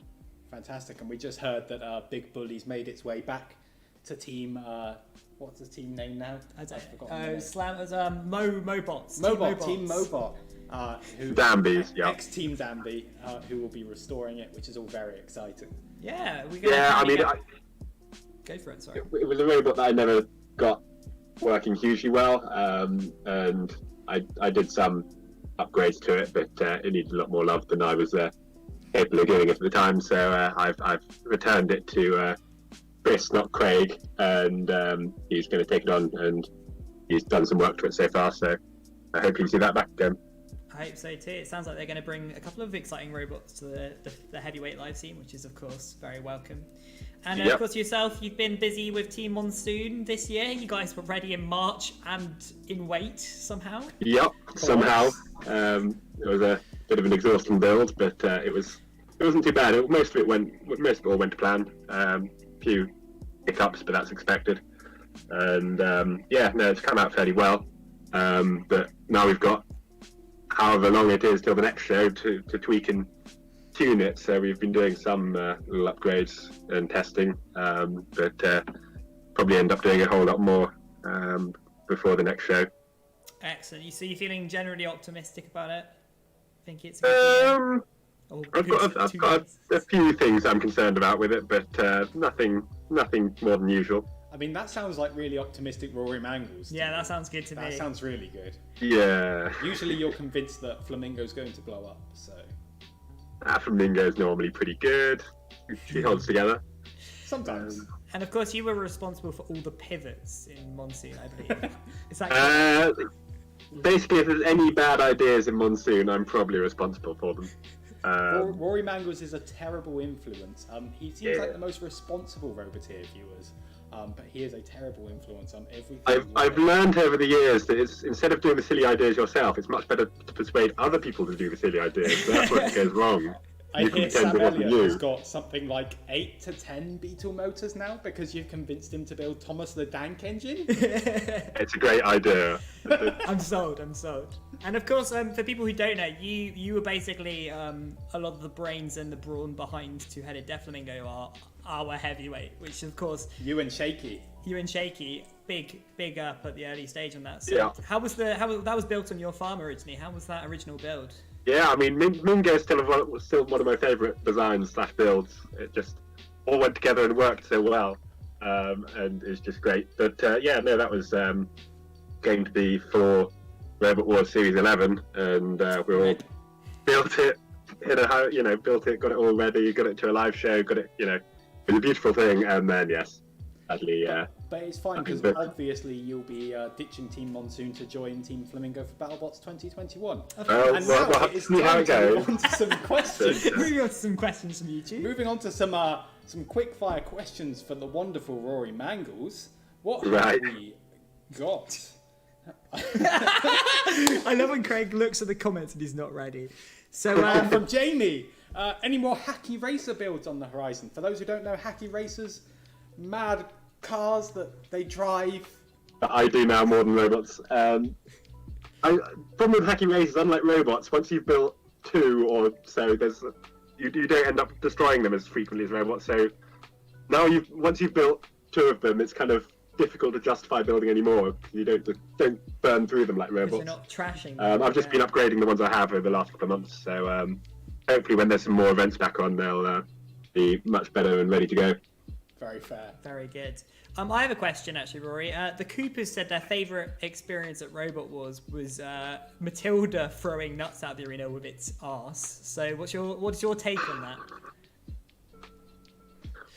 Fantastic, and we just heard that Big Bully's made its way back to team. What's the team name now? I've forgotten. Mobots. Team Mobot. Danby's, yeah. Ex-Team Danby, who will be restoring it, which is all very exciting. Yeah, go for it. Sorry. It was a robot that I never got working hugely well, and I did some upgrades to it, but it needed a lot more love than I was capable of giving it at the time. So I've returned it to Chris, not Craig, and he's going to take it on, and he's done some work to it so far. So I hope you see that back again. I hope so too. It sounds like they're going to bring a couple of exciting robots to the heavyweight live scene, which is of course very welcome. And of course yourself, you've been busy with Team Monsoon this year. You guys were ready in March and in weight somehow. Yep, somehow. It was a bit of an exhausting build, but it wasn't too bad. Most of it all went to plan. A few hiccups, but that's expected. And it's come out fairly well. But now we've got however long it is till the next show to tweak and tune it. So we've been doing some little upgrades and testing, but probably end up doing a whole lot more before the next show. Excellent. So you're feeling generally optimistic about it? Think it's a good I've got a few things I'm concerned about with it, but nothing more than usual. I mean, that sounds like really optimistic Rory Mangles. Yeah, that sounds good to me. That sounds really good. Yeah. Usually you're convinced that Flamingo's going to blow up, so... Flamingo's normally pretty good. She holds together. Sometimes. And of course, you were responsible for all the pivots in Monsoon, I believe. Is that correct? Basically, if there's any bad ideas in Monsoon, I'm probably responsible for them. Rory Mangles is a terrible influence. He seems like the most responsible roboteer viewers, but he is a terrible influence on everything. I've learned over the years that instead of doing the silly ideas yourself, it's much better to persuade other people to do the silly ideas. So that's what goes wrong. I hear Sam Elliott has got something like 8 to 10 Beetle motors now because you've convinced him to build Thomas the Dank engine. It's a great idea. I'm sold. And of course, for people who don't know, you were basically a lot of the brains and the brawn behind Two-Headed Death Flamingo are our heavyweight, which of course you and Shaky, big up at the early stage on that. So yeah. How was that was built on your farm originally? How was that original build? Yeah, I mean, Mingo's still one of my favourite designs / builds. It just all went together and worked so well, and it's just great. But that was going to be for Robot Wars Series 11, and we all built it got it all ready, got it to a live show, got it, it was a beautiful thing, and then yes, sadly But it's fine because But- obviously you'll be ditching Team Monsoon to join Team Flamingo for Battlebots 2021. Well, And we'll now have to it's see how time it to move goes. on to some questions. Moving on to some questions from YouTube. Moving on to some quick fire questions for the wonderful Rory Mangles. What Right. have we got? I love when Craig looks at the comments and he's not ready. So From Jamie, any more hacky racer builds on the horizon? For those who don't know, hacky racers, mad cars that they drive. I do now more than robots. Problem with hacky races, unlike robots, once you've built 2 or so, you don't end up destroying them as frequently as robots. So now once you've built 2 of them, it's kind of difficult to justify building any more. You don't burn through them like robots. they're not trashing. I've just been upgrading the ones I have over the last couple of months. So hopefully, when there's some more events back on, they'll be much better and ready to go. Very fair. Very good. I have a question actually, Rory. The Coopers said their favourite experience at Robot Wars was Matilda throwing nuts out the arena with its arse. So what's your take on that?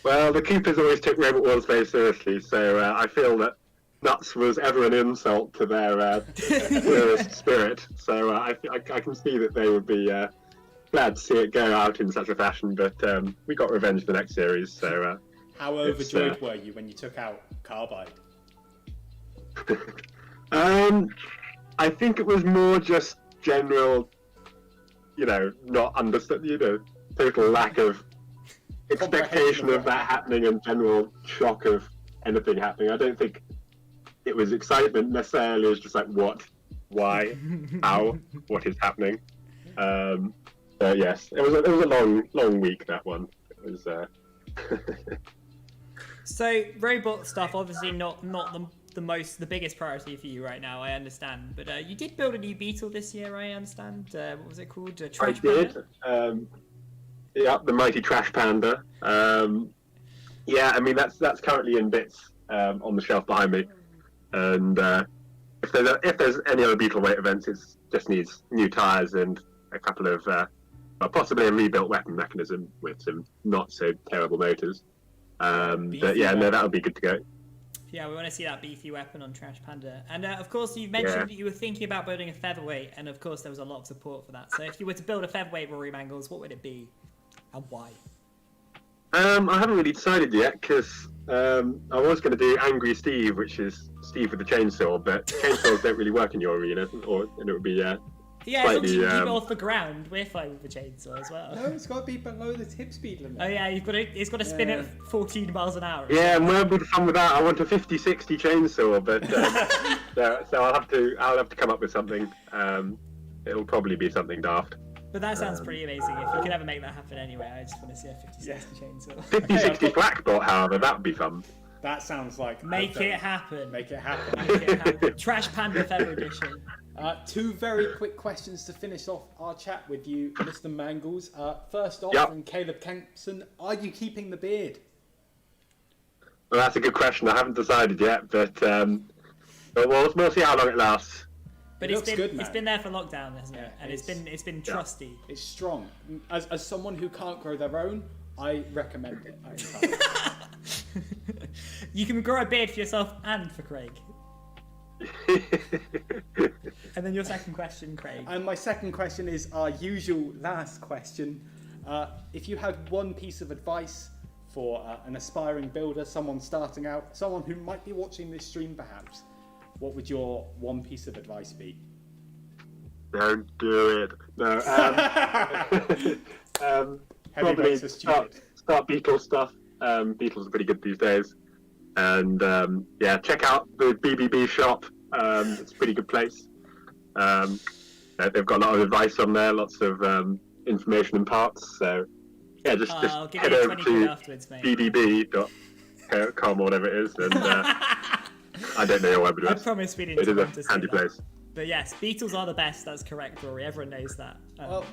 Well, the Coopers always took Robot Wars very seriously, so I feel that nuts was ever an insult to their purest spirit. So I can see that they would be glad to see it go out in such a fashion. But we got revenge the next series, so. How overjoyed were you when you took out Carbide? I think it was more just general, not understand, total lack of expectation of that happening and general shock of anything happening. I don't think it was excitement necessarily. It was just like, what, why, how, what is happening. Yes, it was a long week, that one. It was. So robot stuff, obviously not the biggest priority for you right now. I understand, but you did build a new Beetle this year. I understand. What was it called? Trash I did. Yeah, the mighty Trash Panda. Yeah, I mean that's currently in bits on the shelf behind me, and if there's any other Beetle weight events, it just needs new tires and a couple of possibly a rebuilt weapon mechanism with some not so terrible motors. But yeah, no, that would be good to go. Yeah, we want to see that beefy weapon on Trash Panda. And of course, you've mentioned that you were thinking about building a featherweight, and of course, there was a lot of support for that. So if you were to build a featherweight Rory Mangles, what would it be, and why? I haven't really decided yet because I was going to do Angry Steve, which is Steve with the chainsaw, but chainsaws don't really work in your arena, and it would be Yeah, as long as you keep it off the ground, we're fine with the chainsaw as well. No, it's got to be below the tip speed limit. Oh yeah, it's got to spin at 14 miles an hour. Yeah, and where would fun with that? I want a 50-60 chainsaw, but so I'll have to come up with something. It'll probably be something daft. But that sounds pretty amazing. If you could ever make that happen anyway, I just want to see a 50-60 chainsaw. 50-60 Blackbot, however, that would be fun. That sounds like Make it happen. Make it happen. Make it happen. Trash Panda Feather Edition. 2 very quick questions to finish off our chat with you, Mr. Mangles. First off, from Caleb Kempson, are you keeping the beard? Well, that's a good question. I haven't decided yet, but we'll see how long it lasts. But It looks good, man. it's been there for lockdown, hasn't it? And it's been trusty. It's strong. As someone who can't grow their own, I recommend it. You can grow a beard for yourself and for Craig. And then your second question, Craig. And my second question is our usual last question. If you had one piece of advice for an aspiring builder, someone starting out, someone who might be watching this stream perhaps, what would your one piece of advice be? Don't do it. No. Probably start Beetle stuff. Beetles are pretty good these days. And yeah, check out the BBB shop. It's a pretty good place. They've got a lot of advice on there, lots of information and parts. So yeah, just head over to bbb.com or whatever it is. And I don't know your web address. I promise we didn't. It is a handy place. But yes, Beetles are the best. That's correct, Rory. Everyone knows that. Well,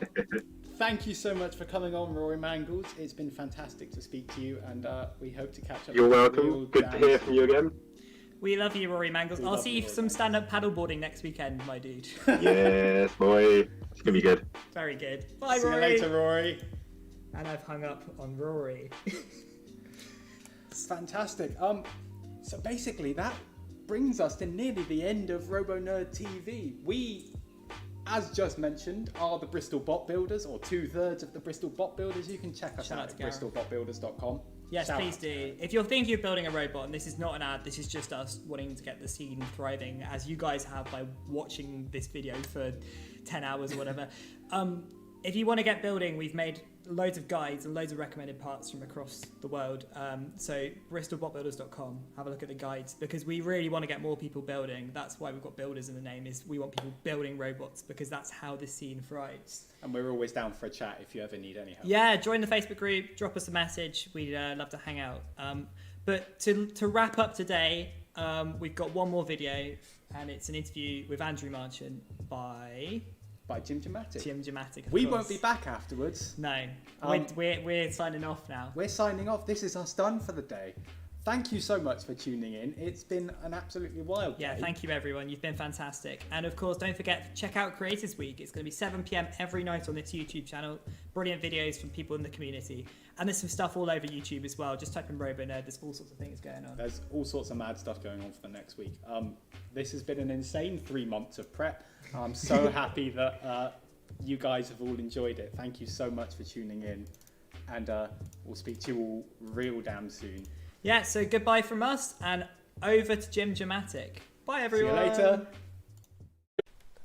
thank you so much for coming on, Rory Mangles. It's been fantastic to speak to you, and we hope to catch up. You're welcome. Good to hear from you again. We love you, Rory Mangles. I'll see you for some stand-up paddleboarding next weekend, my dude. Yes, boy. It's gonna be good. Very good. Bye, See Rory. you later, Rory. And I've hung up on Rory. Fantastic. So basically that brings us to nearly the end of RoboNerd TV. We, as just mentioned, are the Bristol Bot Builders, or 2/3 of the Bristol Bot Builders. You can check us out at bristolbotbuilders.com. Yes, please do. If you're thinking of building a robot, and this is not an ad, this is just us wanting to get the scene thriving, as you guys have by watching this video for 10 hours or whatever. If you want to get building, we've made loads of guides and loads of recommended parts from across the world. So bristolbotbuilders.com, have a look at the guides, because we really want to get more people building. That's why we've got builders in the name, is we want people building robots, because that's how this scene thrives. And we're always down for a chat if you ever need any help. Yeah, join the Facebook group, drop us a message. We'd love to hang out. But to wrap up today, we've got one more video, and it's an interview with Andrew Marchant by Jimjamatic. Jimjamatic. We won't be back afterwards. No, we're signing off now. We're signing off. This is us done for the day. Thank you so much for tuning in. It's been an absolutely wild day. Yeah, thank you everyone. You've been fantastic. And of course, don't forget to check out Creators Week. It's going to be 7 p.m. every night on this YouTube channel. Brilliant videos from people in the community. And there's some stuff all over YouTube as well. Just type in RoboNerd. There's all sorts of things going on. There's all sorts of mad stuff going on for the next week. This has been an insane 3 months of prep. I'm so happy that you guys have all enjoyed it. Thank you so much for tuning in. And we'll speak to you all real damn soon. Yeah, so goodbye from us and over to Jimjamatic. Bye everyone. See you later.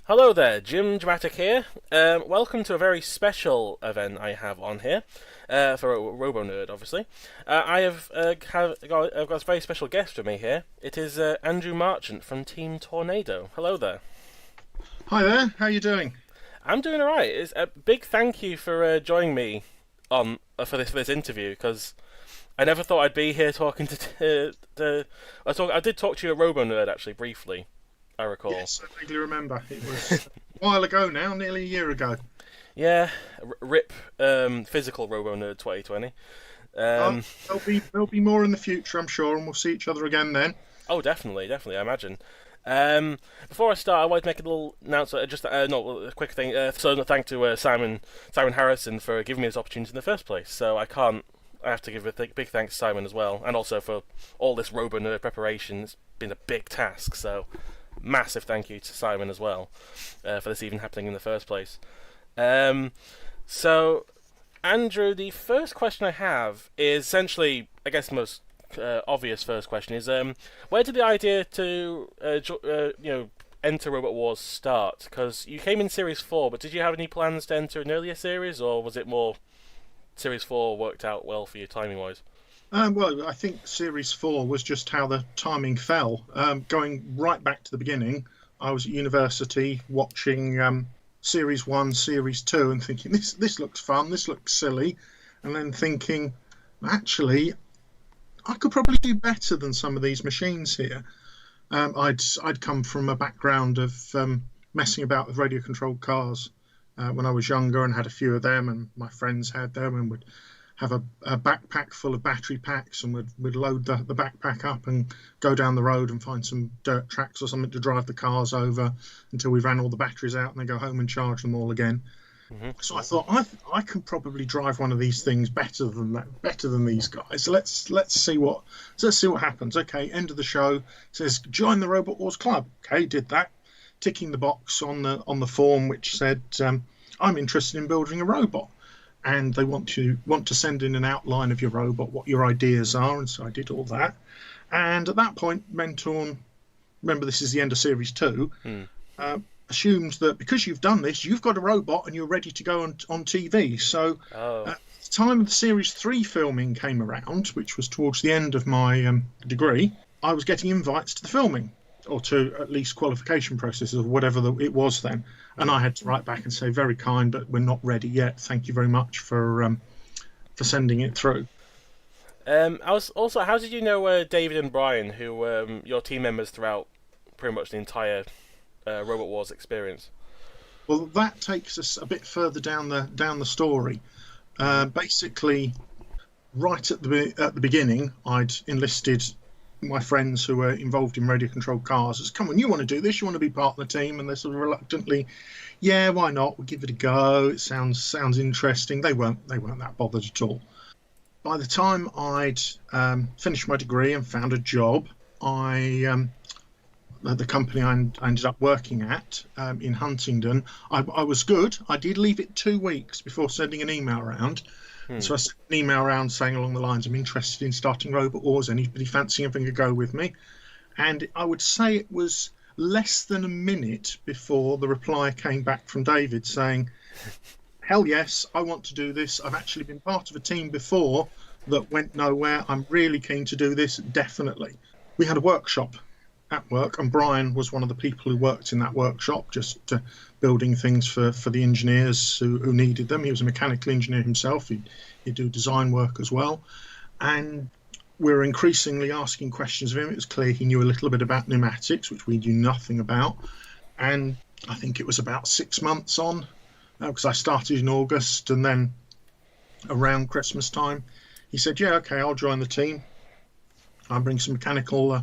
Hello there, Jimjamatic here. Welcome to a very special event I have on here for RoboNerd, obviously. I've got a very special guest with me here. It is Andrew Marchant from Team Tornado. Hello there. Hi there. How are you doing? I'm doing alright. It's a big thank you for joining me on for this interview, because I never thought I'd be here talking to I did talk to you at RoboNerd actually briefly, I recall. Yes, I vaguely remember. It was a while ago now, nearly a year ago. Yeah, RIP physical RoboNerd 2020. There'll be more in the future, I'm sure, and we'll see each other again then. Oh, definitely, I imagine. Before I start, I want to make a little announcement. A quick thing. So, thank to Simon Harrison for giving me this opportunity in the first place. So I have to give a big thanks to Simon as well, and also for all this RoboNerd preparation. It's been a big task, so massive thank you to Simon as well for this even happening in the first place. So, Andrew, the first question I have is essentially, I guess, the most obvious first question is, where did the idea to enter Robot Wars start? Because you came in Series 4, but did you have any plans to enter an earlier series, or was it more Series 4 worked out well for you timing-wise? Well, I think Series 4 was just how the timing fell. Going right back to the beginning, I was at university watching Series 1, Series 2, and thinking, this looks fun, this looks silly, and then thinking, actually, I could probably do better than some of these machines here. I'd come from a background of messing about with radio-controlled cars when I was younger, and had a few of them, and my friends had them, and would have a backpack full of battery packs, and would load the backpack up and go down the road and find some dirt tracks or something to drive the cars over until we ran all the batteries out, and then go home and charge them all again. So I thought I can probably drive one of these things better than these guys. Let's see what happens. Okay, end of the show. It says join the Robot Wars Club. Okay, did that. Ticking the box on the form which said I'm interested in building a robot, and they want to send in an outline of your robot, what your ideas are, and so I did all that. And at that point, Mentorn, remember this is the end of Series 2. Assumes that because you've done this, you've got a robot and you're ready to go on TV. So at the time of the Series 3 filming came around, which was towards the end of my degree, I was getting invites to the filming, or to at least qualification processes, or whatever it was then. And I had to write back and say, very kind, but we're not ready yet. Thank you very much for sending it through. How did you know David and Brian, who your team members throughout pretty much the entire Robot Wars experience? Well, that takes us a bit further down the story. Basically, right at the beginning, I'd enlisted my friends who were involved in radio controlled cars as, come on, you want to do this, you want to be part of the team, and they sort of reluctantly, yeah, why not, we'll give it a go, it sounds interesting. They weren't that bothered at all. By the time I'd finished my degree and found a job, the company I ended up working at in Huntingdon, I was good. I did leave it 2 weeks before sending an email around. So I sent an email around saying along the lines, I'm interested in starting Robot Wars. Anybody fancy having a go with me? And I would say it was less than a minute before the reply came back from David saying, hell yes, I want to do this. I've actually been part of a team before that went nowhere. I'm really keen to do this, definitely. We had a workshop at work, and Brian was one of the people who worked in that workshop, just building things for the engineers who needed them. He was a mechanical engineer himself. He'd do design work as well. And we were increasingly asking questions of him. It was clear he knew a little bit about pneumatics, which we knew nothing about. And I think it was about 6 months on, because I started in August, and then around Christmas time, he said, yeah, okay, I'll join the team. I'll bring some mechanical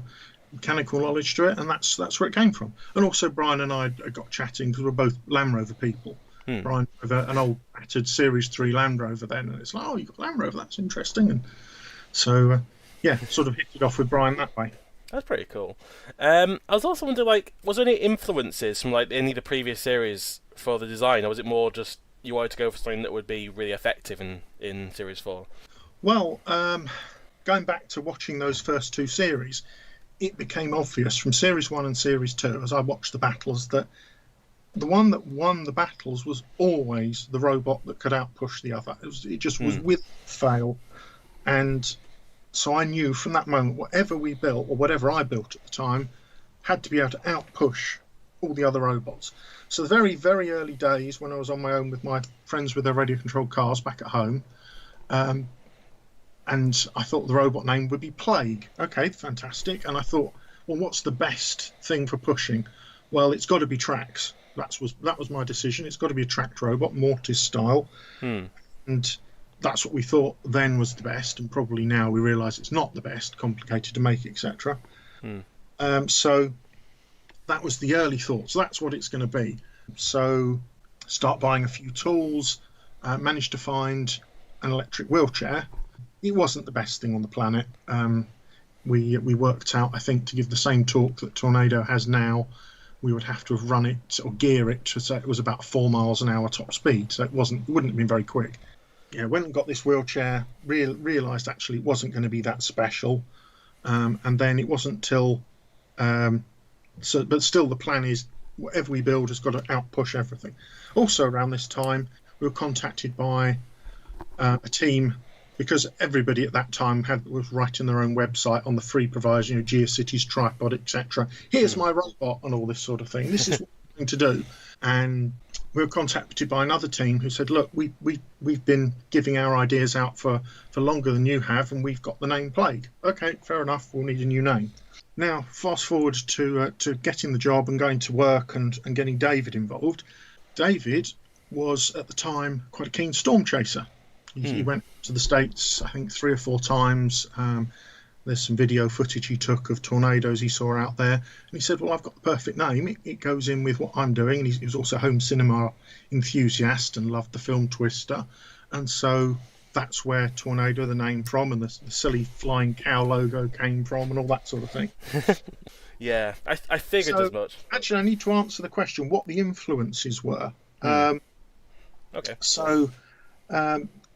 knowledge to it, and that's where it came from. And also Brian and I got chatting because we're both Land Rover people. Brian with an old battered Series 3 Land Rover then, and it's like, oh, you've got Land Rover, that's interesting. And so, sort of hit it off with Brian that way. That's pretty cool. I was also wondering, like, was there any influences from like any of the previous series for the design, or was it more just you wanted to go for something that would be really effective in Series 4? Well, going back to watching those first 2 series, it became obvious from Series 1 and Series 2, as I watched the battles, that the one that won the battles was always the robot that could outpush the other. It just was with fail. And so I knew from that moment, whatever we built, or whatever I built at the time, had to be able to outpush all the other robots. So the very, very early days, when I was on my own with my friends with their radio-controlled cars back at home, and I thought the robot name would be Plague. Okay, fantastic. And I thought, well, what's the best thing for pushing? Well, it's got to be tracks. That was my decision. It's got to be a tracked robot, Mortis style. And that's what we thought then was the best. And probably now we realise it's not the best, complicated to make, etc. So that was the early thought. So that's what it's going to be. So start buying a few tools, managed to find an electric wheelchair. It wasn't the best thing on the planet. We worked out, I think, to give the same torque that Tornado has now, we would have to have run it or gear it to say it was about 4 miles an hour top speed. So it wouldn't have been very quick. Went and got this wheelchair, realised actually it wasn't going to be that special. And then it wasn't till... but still the plan is whatever we build has got to outpush everything. Also around this time, we were contacted by a team, because everybody at that time was writing their own website on the free providers, GeoCities, Tripod, etc. Here's my robot and all this sort of thing. This is what we're going to do. And we were contacted by another team who said, look, we've been giving our ideas out for longer than you have, and we've got the name Plague. Okay, fair enough, we'll need a new name. Now, fast forward to getting the job and going to work and getting David involved. David was, at the time, quite a keen storm chaser. He went to the States, I think, 3 or 4 times. There's some video footage he took of tornadoes he saw out there. And he said, well, I've got the perfect name. It goes in with what I'm doing. And he was also a home cinema enthusiast and loved the film Twister. And so that's where Tornado, the name from, and the silly flying cow logo came from, and all that sort of thing. Yeah, I figured as much. Actually, I need to answer the question what the influences were. Okay. So...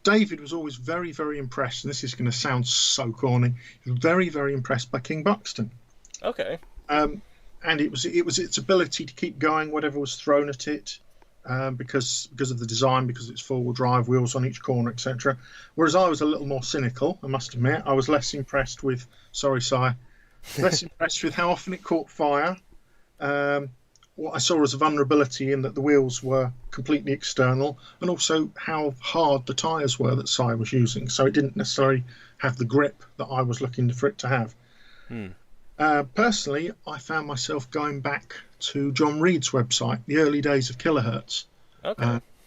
David was always very, very impressed, and this is going to sound so corny. He was very, very impressed by King Buxton. Okay. And it was its ability to keep going whatever was thrown at it, because of the design, because it's 4-wheel drive, wheels on each corner, etc. Whereas I was a little more cynical, I must admit. I was less impressed with, less impressed with how often it caught fire. What I saw as a vulnerability in that the wheels were completely external, and also how hard the tyres were that Si was using. So it didn't necessarily have the grip that I was looking for it to have. Personally, I found myself going back to John Reed's website, the early days of kilohertz,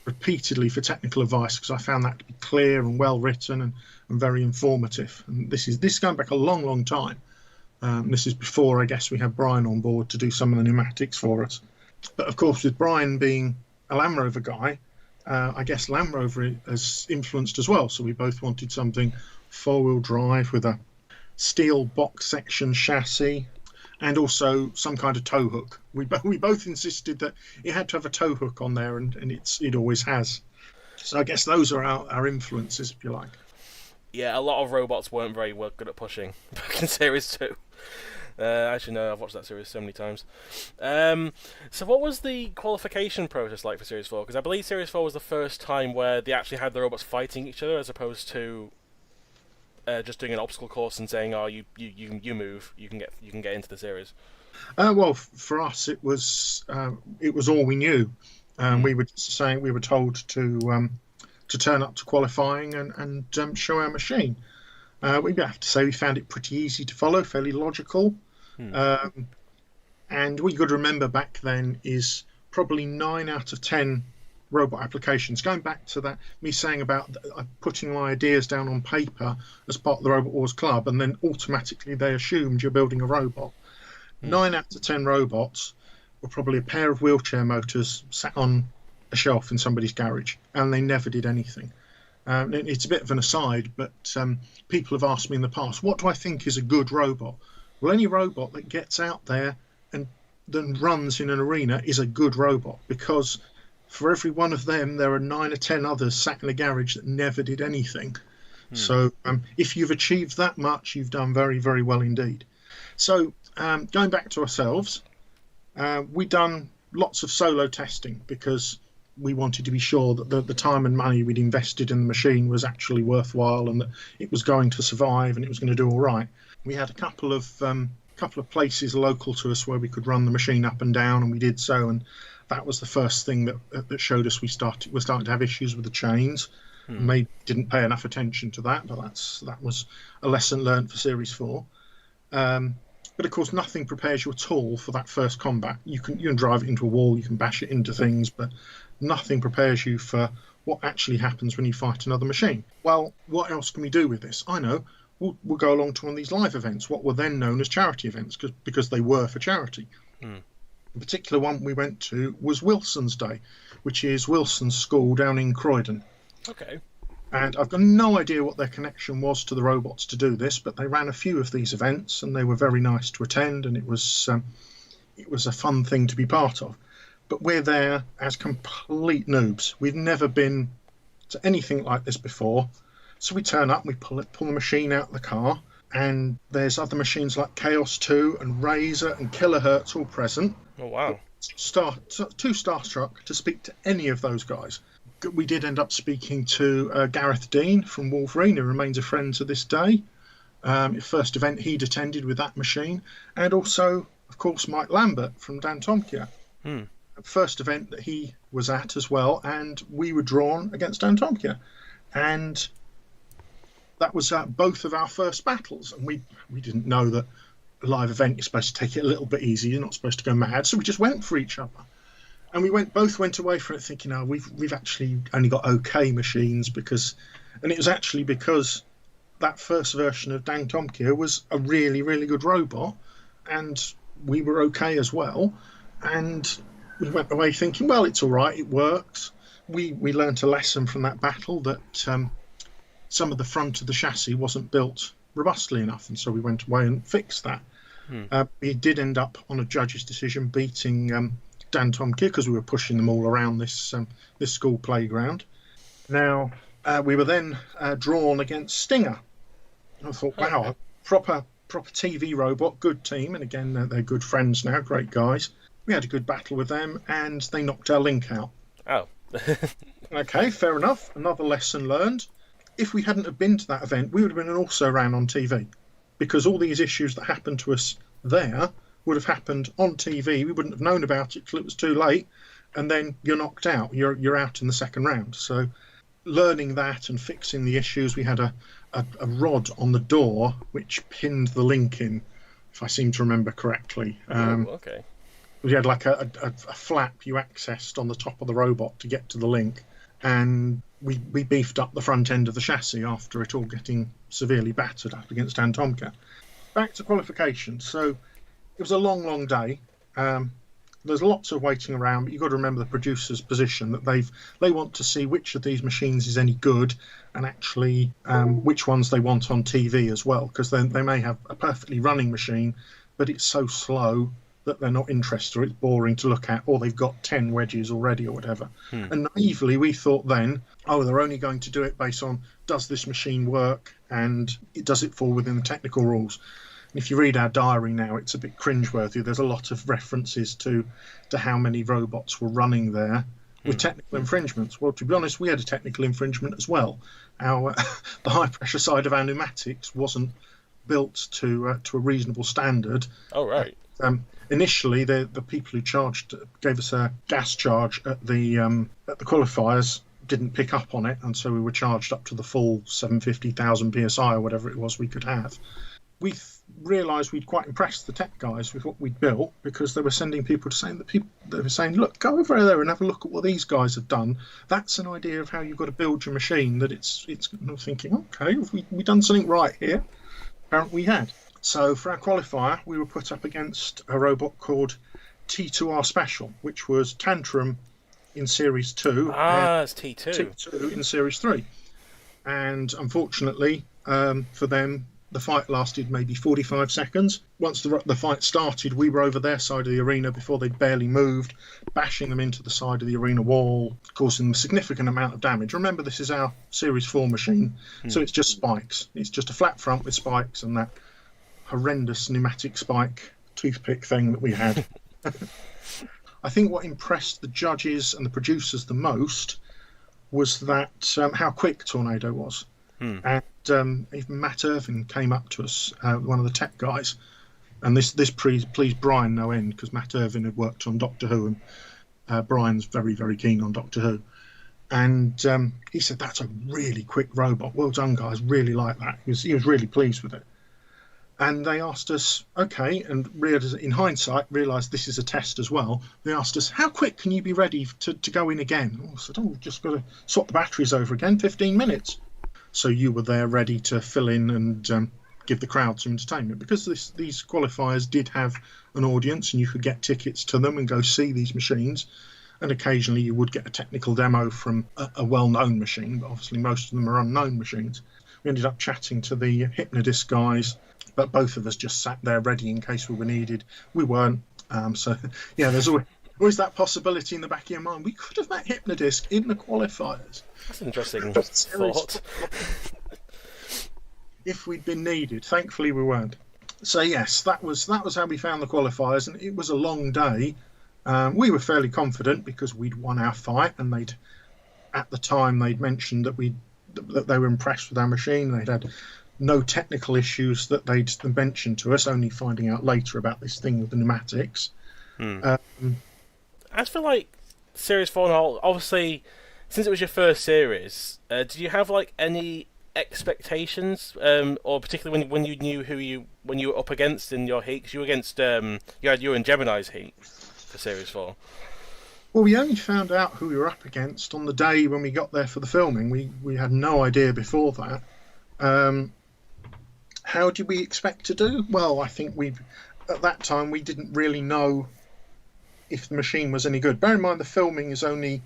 repeatedly for technical advice, because I found that to be clear and well written and very informative. And this is going back a long, long time. This is before, I guess, we had Brian on board to do some of the pneumatics for us. But of course, with Brian being a Land Rover guy, I guess Land Rover has influenced as well. So we both wanted something 4-wheel drive with a steel box section chassis, and also some kind of tow hook. We both insisted that it had to have a tow hook on there, and it always has. So I guess those are our influences, if you like. Yeah, a lot of robots weren't very good at pushing back in Series 2. Actually, no, I've watched that series so many times. So what was the qualification process like for Series 4? Because I believe Series 4 was the first time where they actually had the robots fighting each other, as opposed to just doing an obstacle course and saying, "Oh, you move, you can get into the series." Well, for us, it was all we knew. We were told to turn up to qualifying and show our machine. We have to say we found it pretty easy to follow, fairly logical. And what you got to remember back then is probably 9 out of 10 robot applications. Going back to that, me saying about putting my ideas down on paper as part of the Robot Wars Club, and then automatically they assumed you're building a robot. 9 out of 10 robots were probably a pair of wheelchair motors sat on a shelf in somebody's garage, and they never did anything. It's a bit of an aside, but people have asked me in the past, what do I think is a good robot? Well, any robot that gets out there and then runs in an arena is a good robot, because for every one of them, there are 9 or 10 others sat in a garage that never did anything. So if you've achieved that much, you've done very, very well indeed. So going back to ourselves, we've done lots of solo testing because we wanted to be sure that the time and money we'd invested in the machine was actually worthwhile, and that it was going to survive and it was going to do all right. We had a couple of places local to us where we could run the machine up and down, and we did so. And that was the first thing that showed us we're starting to have issues with the chains. Maybe didn't pay enough attention to that, but that was a lesson learned for Series 4. But of course, nothing prepares you at all for that first combat. You can drive it into a wall, you can bash it into things, but nothing prepares you for what actually happens when you fight another machine. Well, what else can we do with this? I know. We'll go along to one of these live events, what were then known as charity events, because they were for charity. The particular one we went to was Wilson's Day, which is Wilson's school down in Croydon. Okay. And I've got no idea what their connection was to the robots to do this, but they ran a few of these events, and they were very nice to attend, and it was a fun thing to be part of. But we're there as complete noobs. We've never been to anything like this before. So we turn up, we pull the machine out of the car, and there's other machines like Chaos 2 and Razer and Kilohertz all present. Oh, wow. Too starstruck to speak to any of those guys. We did end up speaking to Gareth Dean from Wolverine, who remains a friend to this day. First event he'd attended with that machine. And also, of course, Mike Lambert from Dantomkia. First event that he was at as well, and we were drawn against Dantomkia. And that was both of our first battles, and we didn't know that a live event, you're supposed to take it a little bit easy, you're not supposed to go mad, so we just went for each other. And we both went away from it thinking, oh, we've actually only got okay machines, and it was actually because that first version of Dantomkia was a really, really good robot, and we were okay as well. And we went away thinking, well, it's all right, it works. We learnt a lesson from that battle that some of the front of the chassis wasn't built robustly enough, and so we went away and fixed that. We did end up on a judge's decision beating Dantomkia because we were pushing them all around this school playground. Now we were then drawn against Stinger. I thought, wow, proper TV robot, good team, and again they're good friends now, great guys. We had a good battle with them, and they knocked our link out. Oh. Okay, fair enough. Another lesson learned. If we hadn't have been to that event, we would have been also ran on TV, because all these issues that happened to us there would have happened on TV. We wouldn't have known about it till it was too late, and then you're knocked out. You're out in the second round. So learning that and fixing the issues, we had a rod on the door which pinned the link in, if I seem to remember correctly. Okay. We had like a flap you accessed on the top of the robot to get to the link, and we beefed up the front end of the chassis after it all getting severely battered up against Dantomkia. Back to qualification. So it was a long, long day. The there's lots of waiting around, but you've got to remember the producer's position, that they want to see which of these machines is any good, and actually which ones they want on TV as well, because then they may have a perfectly running machine, but it's so slow that they're not interested, or it's boring to look at, or they've got 10 wedges already or whatever. And naively we thought then, oh, they're only going to do it based on, does this machine work, and does it fall within the technical rules. And if you read our diary now, it's a bit cringeworthy. There's a lot of references to how many robots were running there with technical infringements. Well, to be honest, we had a technical infringement as well. Our the high pressure side of our pneumatics wasn't built to a reasonable standard. Oh, right. Initially, the people who gave us a gas charge at the qualifiers didn't pick up on it, and so we were charged up to the full 750,000 psi or whatever it was we could have. We realised we'd quite impressed the tech guys with what we'd built, because they were sending people to saying they were saying, look, go over there and have a look at what these guys have done. That's an idea of how you've got to build your machine. That it's I'm thinking, okay, have we done something right here? Apparently we had. So for our qualifier, we were put up against a robot called T2R Special, which was Tantrum in Series 2. It's T2. T2 in Series 3. And unfortunately, for them, the fight lasted maybe 45 seconds. Once the fight started, we were over their side of the arena before they'd barely moved, bashing them into the side of the arena wall, causing them a significant amount of damage. Remember, this is our Series 4 machine, so it's just spikes. It's just a flat front with spikes and that horrendous pneumatic spike toothpick thing that we had. I think what impressed the judges and the producers the most was that how quick Tornado was. And even Matt Irvin came up to us, one of the tech guys, and this pleased Brian no end, because Matt Irvin had worked on Doctor Who, and Brian's very, very keen on Doctor Who. And he said, that's a really quick robot. Well done, guys. Really like that. He was really pleased with it. And they asked us, okay, and in hindsight realised this is a test as well. They asked us, how quick can you be ready to go in again? I said, we've just got to swap the batteries over again, 15 minutes. So you were there ready to fill in and give the crowd some entertainment. Because these qualifiers did have an audience and you could get tickets to them and go see these machines. And occasionally you would get a technical demo from a well-known machine, but obviously most of them are unknown machines. We ended up chatting to the Hypnodisc guys, but both of us just sat there ready in case we were needed. We weren't. So, yeah, there's always that possibility in the back of your mind. We could have met Hypnodisc in the qualifiers. That's an interesting thought. If we'd been needed. Thankfully, we weren't. So, yes, that was how we found the qualifiers, and it was a long day. We were fairly confident because we'd won our fight, and at the time they'd mentioned that they were impressed with our machine. They'd had no technical issues that they'd mentioned to us, only finding out later about this thing with the pneumatics. As for like Series 4 and all, obviously, since it was your first series, did you have like any expectations, or particularly when you knew when you were up against in your heat? Because you were against you were in Gemini's heat for Series 4. Well, we only found out who we were up against on the day when we got there for the filming. We had no idea before that. How did we expect to do? Well, I think at that time we didn't really know if the machine was any good. Bear in mind the filming is only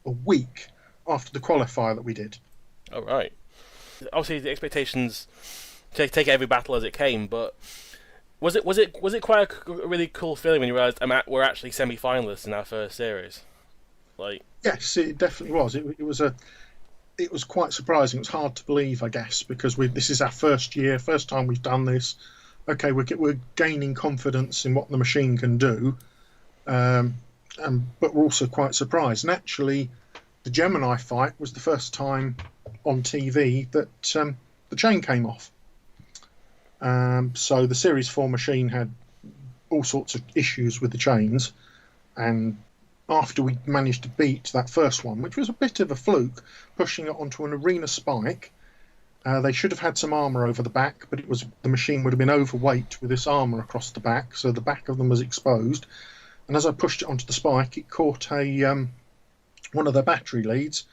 a week after the qualifier that we did. Oh, right. Obviously the expectations take every battle as it came, but was it quite a really cool feeling when you realised we're actually semi-finalists in our first series? Like, yes, it definitely was. It was quite surprising. It was hard to believe, I guess, because this is our first time we've done this. Okay, we're gaining confidence in what the machine can do, but we're also quite surprised. And actually, the Gemini fight was the first time on TV that the chain came off. So the Series 4 machine had all sorts of issues with the chains, and after we managed to beat that first one, which was a bit of a fluke, pushing it onto an arena spike, they should have had some armour over the back, but the machine would have been overweight with this armour across the back, so the back of them was exposed. And as I pushed it onto the spike, it caught one of their battery leads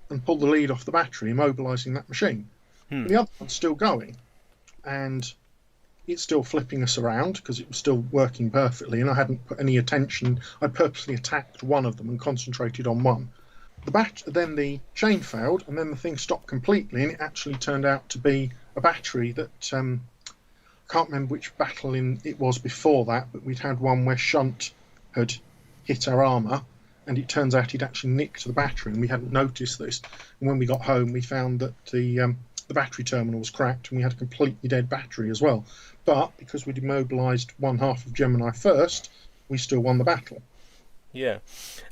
and pulled the lead off the battery, immobilising that machine. The other one's still going. And it's still flipping us around because it was still working perfectly, and I hadn't put any attention. I purposely attacked one of them and concentrated on one. Then the chain failed, and then the thing stopped completely, and it actually turned out to be a battery that I can't remember which battle it was before that, but we'd had one where Shunt had hit our armour, and it turns out he'd actually nicked the battery, and we hadn't noticed this. And when we got home, we found that the battery terminal was cracked, and we had a completely dead battery as well. But because we'd immobilised one half of Gemini first, we still won the battle. Yeah,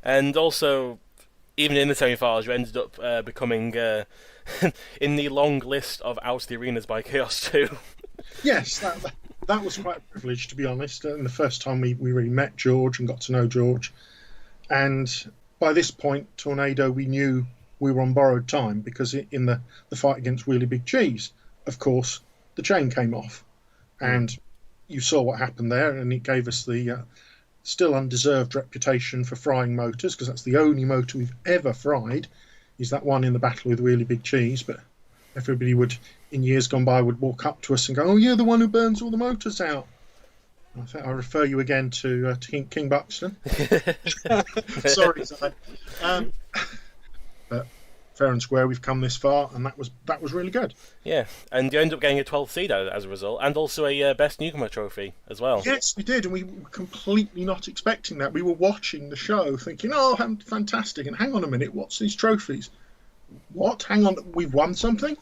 and also, even in the semi-finals, you ended up becoming in the long list of out of the arenas by Chaos 2. Yes, that was quite a privilege, to be honest. And the first time we really met George and got to know George. And by this point, Tornado, we knew we were on borrowed time, because in the fight against Really Big Cheese, of course, the chain came off. And you saw what happened there, and it gave us the still undeserved reputation for frying motors, because that's the only motor we've ever fried, is that one in the battle with Really Big Cheese. But everybody would, in years gone by, would walk up to us and go, "Oh yeah, the one who burns all the motors out." I think I refer you again to King Buxton. Sorry, Si. But fair and square, we've come this far, and that was really good. Yeah, and you end up getting a 12th seed as a result, and also a Best Newcomer trophy as well. Yes, we did, and we were completely not expecting that. We were watching the show thinking, "Oh, fantastic," and hang on a minute, what's these trophies? What? Hang on, we've won something?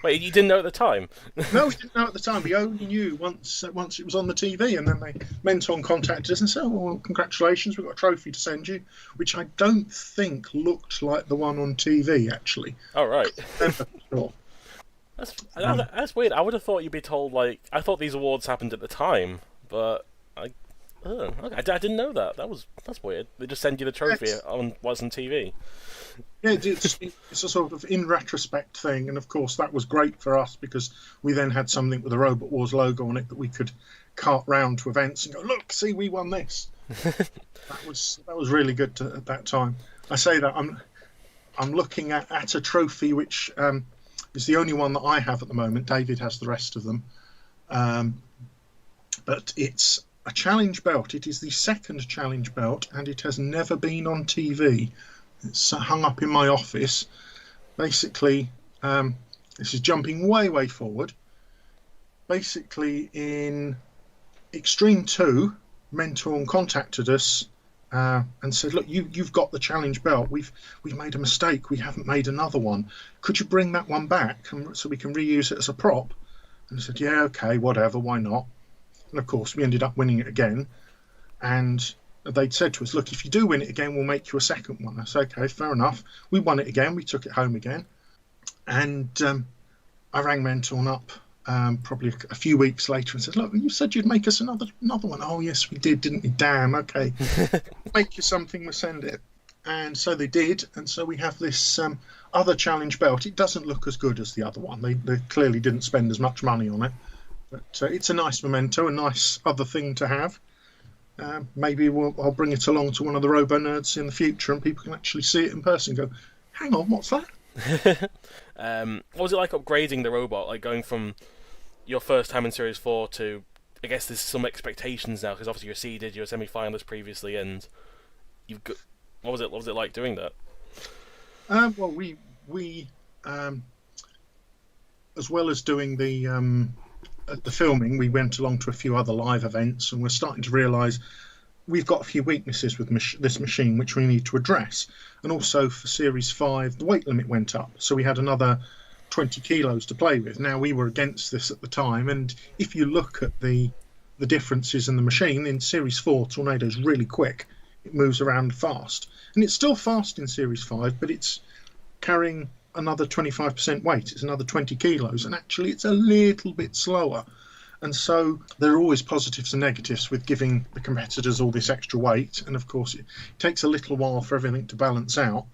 Wait, you didn't know at the time? No, we didn't know at the time. We only knew once it was on the TV, and then Menton contacted us and said, "Oh, well, congratulations, we've got a trophy to send you," which I don't think looked like the one on TV, actually. Oh, right. Sure. That's weird. I would have thought you'd be told, like, I thought these awards happened at the time, but I didn't know that. That's weird. They just send you the trophy on what's on TV. Yeah, it's a sort of in retrospect thing, and of course that was great for us because we then had something with the Robot Wars logo on it that we could cart round to events and go, "Look, see, we won this." That was really good at that time. I say that I'm looking at a trophy which is the only one that I have at the moment. David has the rest of them, but it's a challenge belt. It is the second challenge belt, and it has never been on TV. It's hung up in my office. Basically, this is jumping way forward. Basically, in Extreme 2, Mentorn contacted us and said, "Look, you've got the challenge belt. We've made a mistake. We haven't made another one. Could you bring that one back so we can reuse it as a prop?" And I said, "Yeah, okay, whatever, why not?" And of course, we ended up winning it again. And they'd said to us, "Look, if you do win it again, we'll make you a second one." I said, "Okay, fair enough." We won it again. We took it home again. And I rang Mentorn up probably a few weeks later and said, "Look, you said you'd make us another one." "Oh, yes, we did, didn't we? Damn, okay. Make you something, we'll send it." And so they did. And so we have this other challenge belt. It doesn't look as good as the other one. They clearly didn't spend as much money on it. But it's a nice memento, a nice other thing to have. Maybe I'll bring it along to one of the RoboNerds in the future, and people can actually see it in person and go, "Hang on, what's that?" What was it like upgrading the robot? Like going from your first time in Series 4 to, I guess there's some expectations now, because obviously you're seeded, you're a semi-finalist previously, and you've got. What was it like doing that? Well, we as well as doing the filming, we went along to a few other live events, and we're starting to realise we've got a few weaknesses with this machine which we need to address. And also for Series 5, the weight limit went up, so we had another 20 kilos to play with. Now, we were against this at the time, and if you look at the differences in the machine, in Series 4, Tornado's really quick. It moves around fast. And it's still fast in Series 5, but it's carrying another 25% weight. It's another 20 kilos, and actually it's a little bit slower. And so there are always positives and negatives with giving the competitors all this extra weight, and of course it takes a little while for everything to balance out,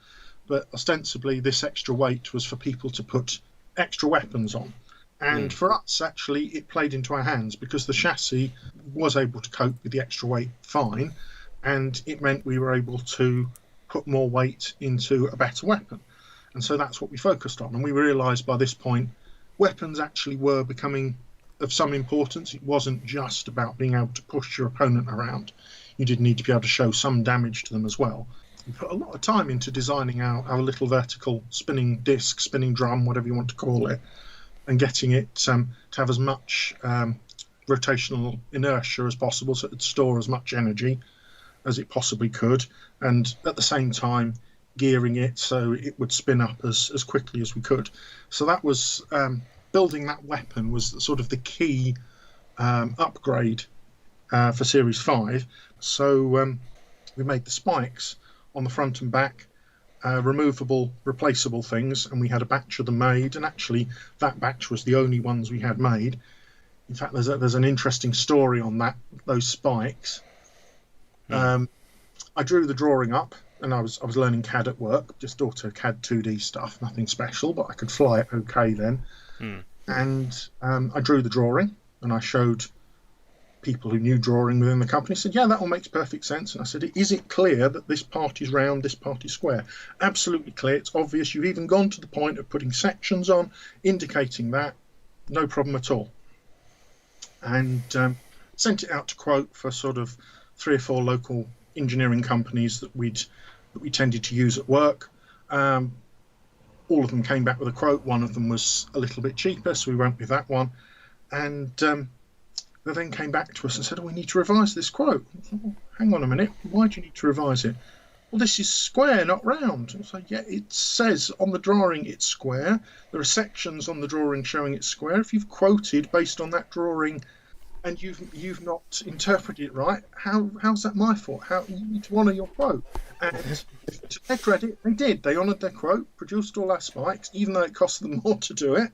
but ostensibly this extra weight was for people to put extra weapons on. And for us, actually, it played into our hands because the chassis was able to cope with the extra weight fine, and it meant we were able to put more weight into a better weapon. And so that's what we focused on. And we realised by this point, weapons actually were becoming of some importance. It wasn't just about being able to push your opponent around. You did need to be able to show some damage to them as well. We put a lot of time into designing our little vertical spinning disc, spinning drum, whatever you want to call it, and getting it to have as much rotational inertia as possible, so it would store as much energy as it possibly could, and at the same time gearing it so it would spin up as quickly as we could. So that was building that weapon was sort of the key upgrade for Series 5. So we made the spikes on the front and back, removable, replaceable things, and we had a batch of them made, and actually that batch was the only ones we had made. In fact, there's an interesting story on those spikes. I drew the drawing up, and I was learning CAD at work, just AutoCAD 2D stuff, nothing special, but I could fly it okay then. And I drew the drawing, and I showed people who knew drawing within the company, said, yeah, that all makes perfect sense. And I said, is it clear that this part is round, this part is square? Absolutely clear, it's obvious. You've even gone to the point of putting sections on, indicating that. No problem at all. And sent it out to quote for sort of 3 or 4 local engineering companies that we tended to use at work. All of them came back with a quote. One of them was a little bit cheaper, so we went with that one. And they then came back to us and said, we need to revise this quote. I thought, well, hang on a minute, why do you need to revise it? Well, this is square, not round. I said, yeah, it says on the drawing it's square. There are sections on the drawing showing it's square. If you've quoted based on that drawing and you've not interpreted it right, how's that my fault? You need to honour your quote. And to their credit, they did. They honoured their quote, produced all our spikes, even though it cost them more to do it.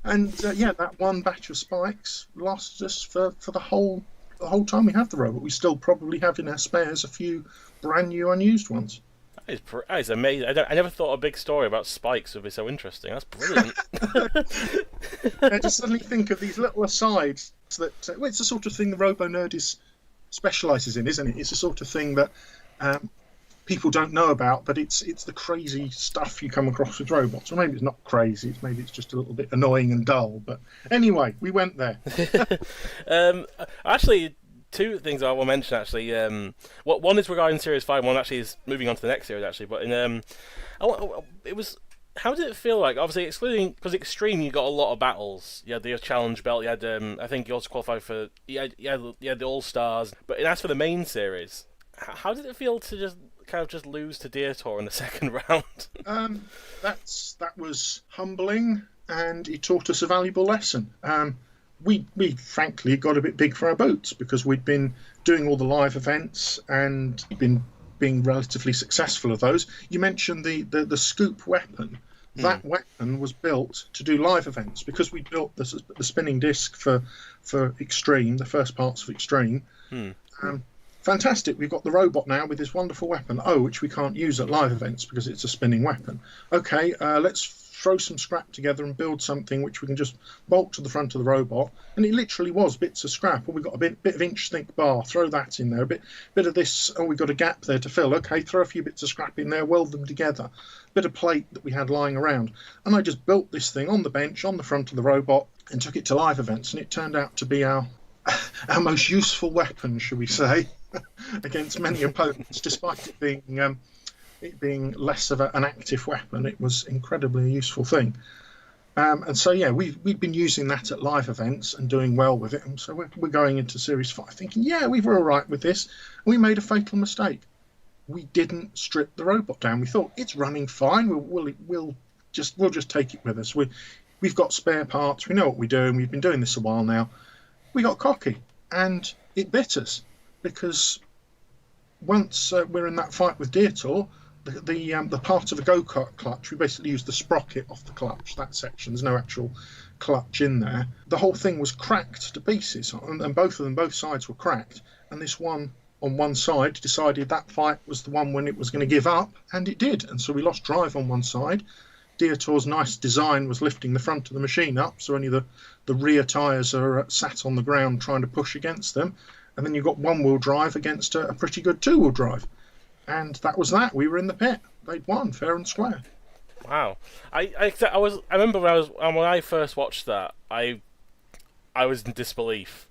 And that one batch of spikes lasted us for the whole time we had the robot. We still probably have in our spares a few brand new unused ones. That is amazing. I never thought a big story about spikes would be so interesting. That's brilliant. I just suddenly think of these little asides that it's the sort of thing the RoboNerd specialises in, isn't it? It's the sort of thing that people don't know about, but it's the crazy stuff you come across with robots. Or maybe it's not crazy, maybe it's just a little bit annoying and dull. But anyway, we went there. Actually, 2 things I will mention, actually. One is regarding Series 5, one actually is moving on to the next series, actually. But how did it feel like? Obviously, excluding, because Extreme, you got a lot of battles. You had the Challenge Belt, you had, I think you also qualified for, you had the All-Stars. But as for the main series, how did it feel to just lose to Diotoir in the second round? That was humbling, and it taught us a valuable lesson. We frankly got a bit big for our boots because we'd been doing all the live events and been being relatively successful of those. You mentioned the scoop weapon. That weapon was built to do live events because we built the spinning disc for Extreme, the first parts of Extreme. Fantastic, we've got the robot now with this wonderful weapon, which we can't use at live events because it's a spinning weapon. Okay, let's throw some scrap together and build something which we can just bolt to the front of the robot. And it literally was bits of scrap. We've got a bit of inch-thick bar, throw that in there. A bit of this, we've got a gap there to fill. Okay, throw a few bits of scrap in there, weld them together. Bit of plate that we had lying around. And I just built this thing on the bench, on the front of the robot, and took it to live events. And it turned out to be our most useful weapon, shall we say, against many opponents, despite it being less of an active weapon. It was incredibly a useful thing. And so, we've been using that at live events and doing well with it. And so we're going into Series 5 thinking, we were all right with this. We made a fatal mistake. We didn't strip the robot down. We thought, it's running fine. We'll just take it with us. We've got spare parts. We know what we're doing. We've been doing this a while now. We got cocky, and it bit us because once we're in that fight with Diotoir, the part of the go-kart clutch, we basically used the sprocket off the clutch, that section, there's no actual clutch in there. The whole thing was cracked to pieces, and both sides were cracked, and this one on one side decided that fight was the one when it was going to give up, and it did, and so we lost drive on one side. Diotoir's nice design was lifting the front of the machine up, so only the rear tyres are sat on the ground trying to push against them, and then you've got one-wheel drive against a pretty good two-wheel drive. And that was that. We were in the pit. They'd won, fair and square. Wow. I remember when I first watched that, I I was in disbelief.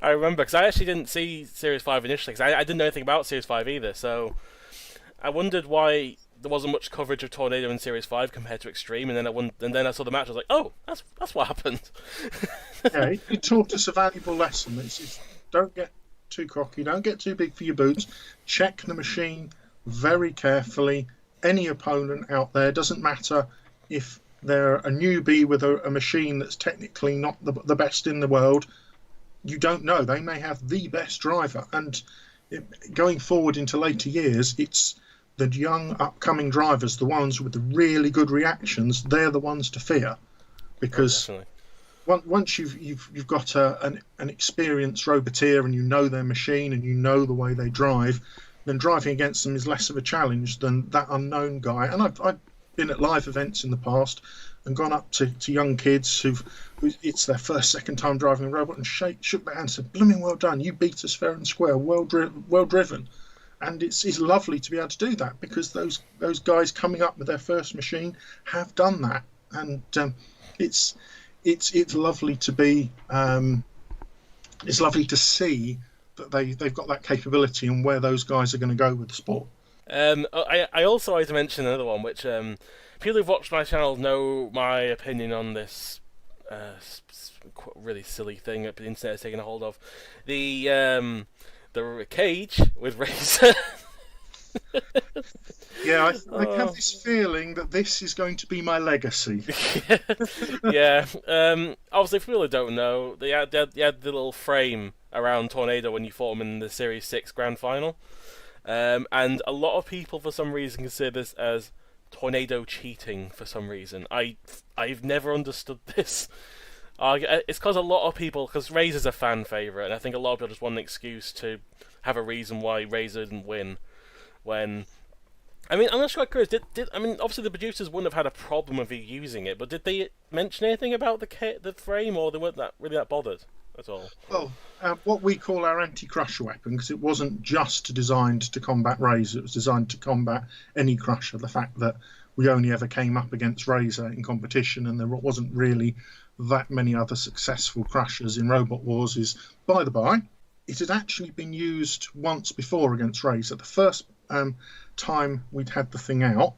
I remember, because I actually didn't see Series 5 initially, because I didn't know anything about Series 5 either, so I wondered why there wasn't much coverage of Tornado in Series 5 compared to Extreme, and then I saw the match, I was like, oh, that's what happened. Yeah, it taught us a valuable lesson. It's don't get too cocky, don't get too big for your boots, check the machine very carefully. Any opponent out there, doesn't matter if they're a newbie with a machine that's technically not the best in the world, you don't know. They may have the best driver. And going forward into later years, it's the young upcoming drivers, the ones with the really good reactions, they're the ones to fear. Because once you've got an experienced roboteer and you know their machine and you know the way they drive, then driving against them is less of a challenge than that unknown guy. And I've been at live events in the past and gone up to young kids who it's their first, second time driving a robot and shook their hand and said, blooming well done, you beat us fair and square, well driven. And it's lovely to be able to do that, because those guys coming up with their first machine have done that. And it's lovely to be it's lovely to see that they've got that capability and where those guys are going to go with the sport. I also like to mention another one, which people who've watched my channel know my opinion on this really silly thing that the internet is taking a hold of. The cage with Razer. Yeah, I have this feeling that this is going to be my legacy. Yeah. Obviously, for people who don't know, they had the little frame around Tornado when you fought him in the Series 6 Grand Final. And a lot of people, for some reason, consider this as Tornado cheating for some reason. I've never understood this. It's because a lot of people, because Razer's a fan favourite, and I think a lot of people just want an excuse to have a reason why Razer didn't win. When, I mean, I'm not sure. Curious. I mean, obviously the producers wouldn't have had a problem with you using it, but did they mention anything about the frame, or they weren't really that bothered at all? Well, what we call our anti-crusher weapon, because it wasn't just designed to combat Razer, it was designed to combat any crusher. The fact that we only ever came up against Razer in competition, and there wasn't really that many other successful crushers in Robot Wars is by the by. It had actually been used once before against Razer. The first time we'd had the thing out,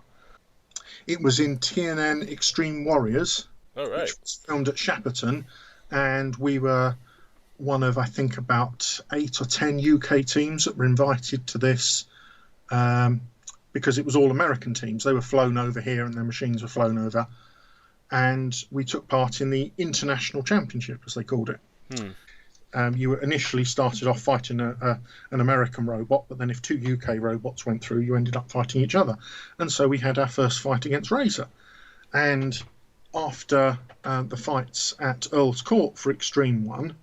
it was in TNN Extreme Warriors, which was filmed at Shepperton, and we were one of, I think, about 8 or 10 UK teams that were invited to this because it was all American teams. They were flown over here and their machines were flown over, and we took part in the International Championship, as they called it. You initially started off fighting an American robot, but then if 2 UK robots went through, you ended up fighting each other. And so we had our first fight against Razer. And after the fights at Earl's Court for Extreme 1,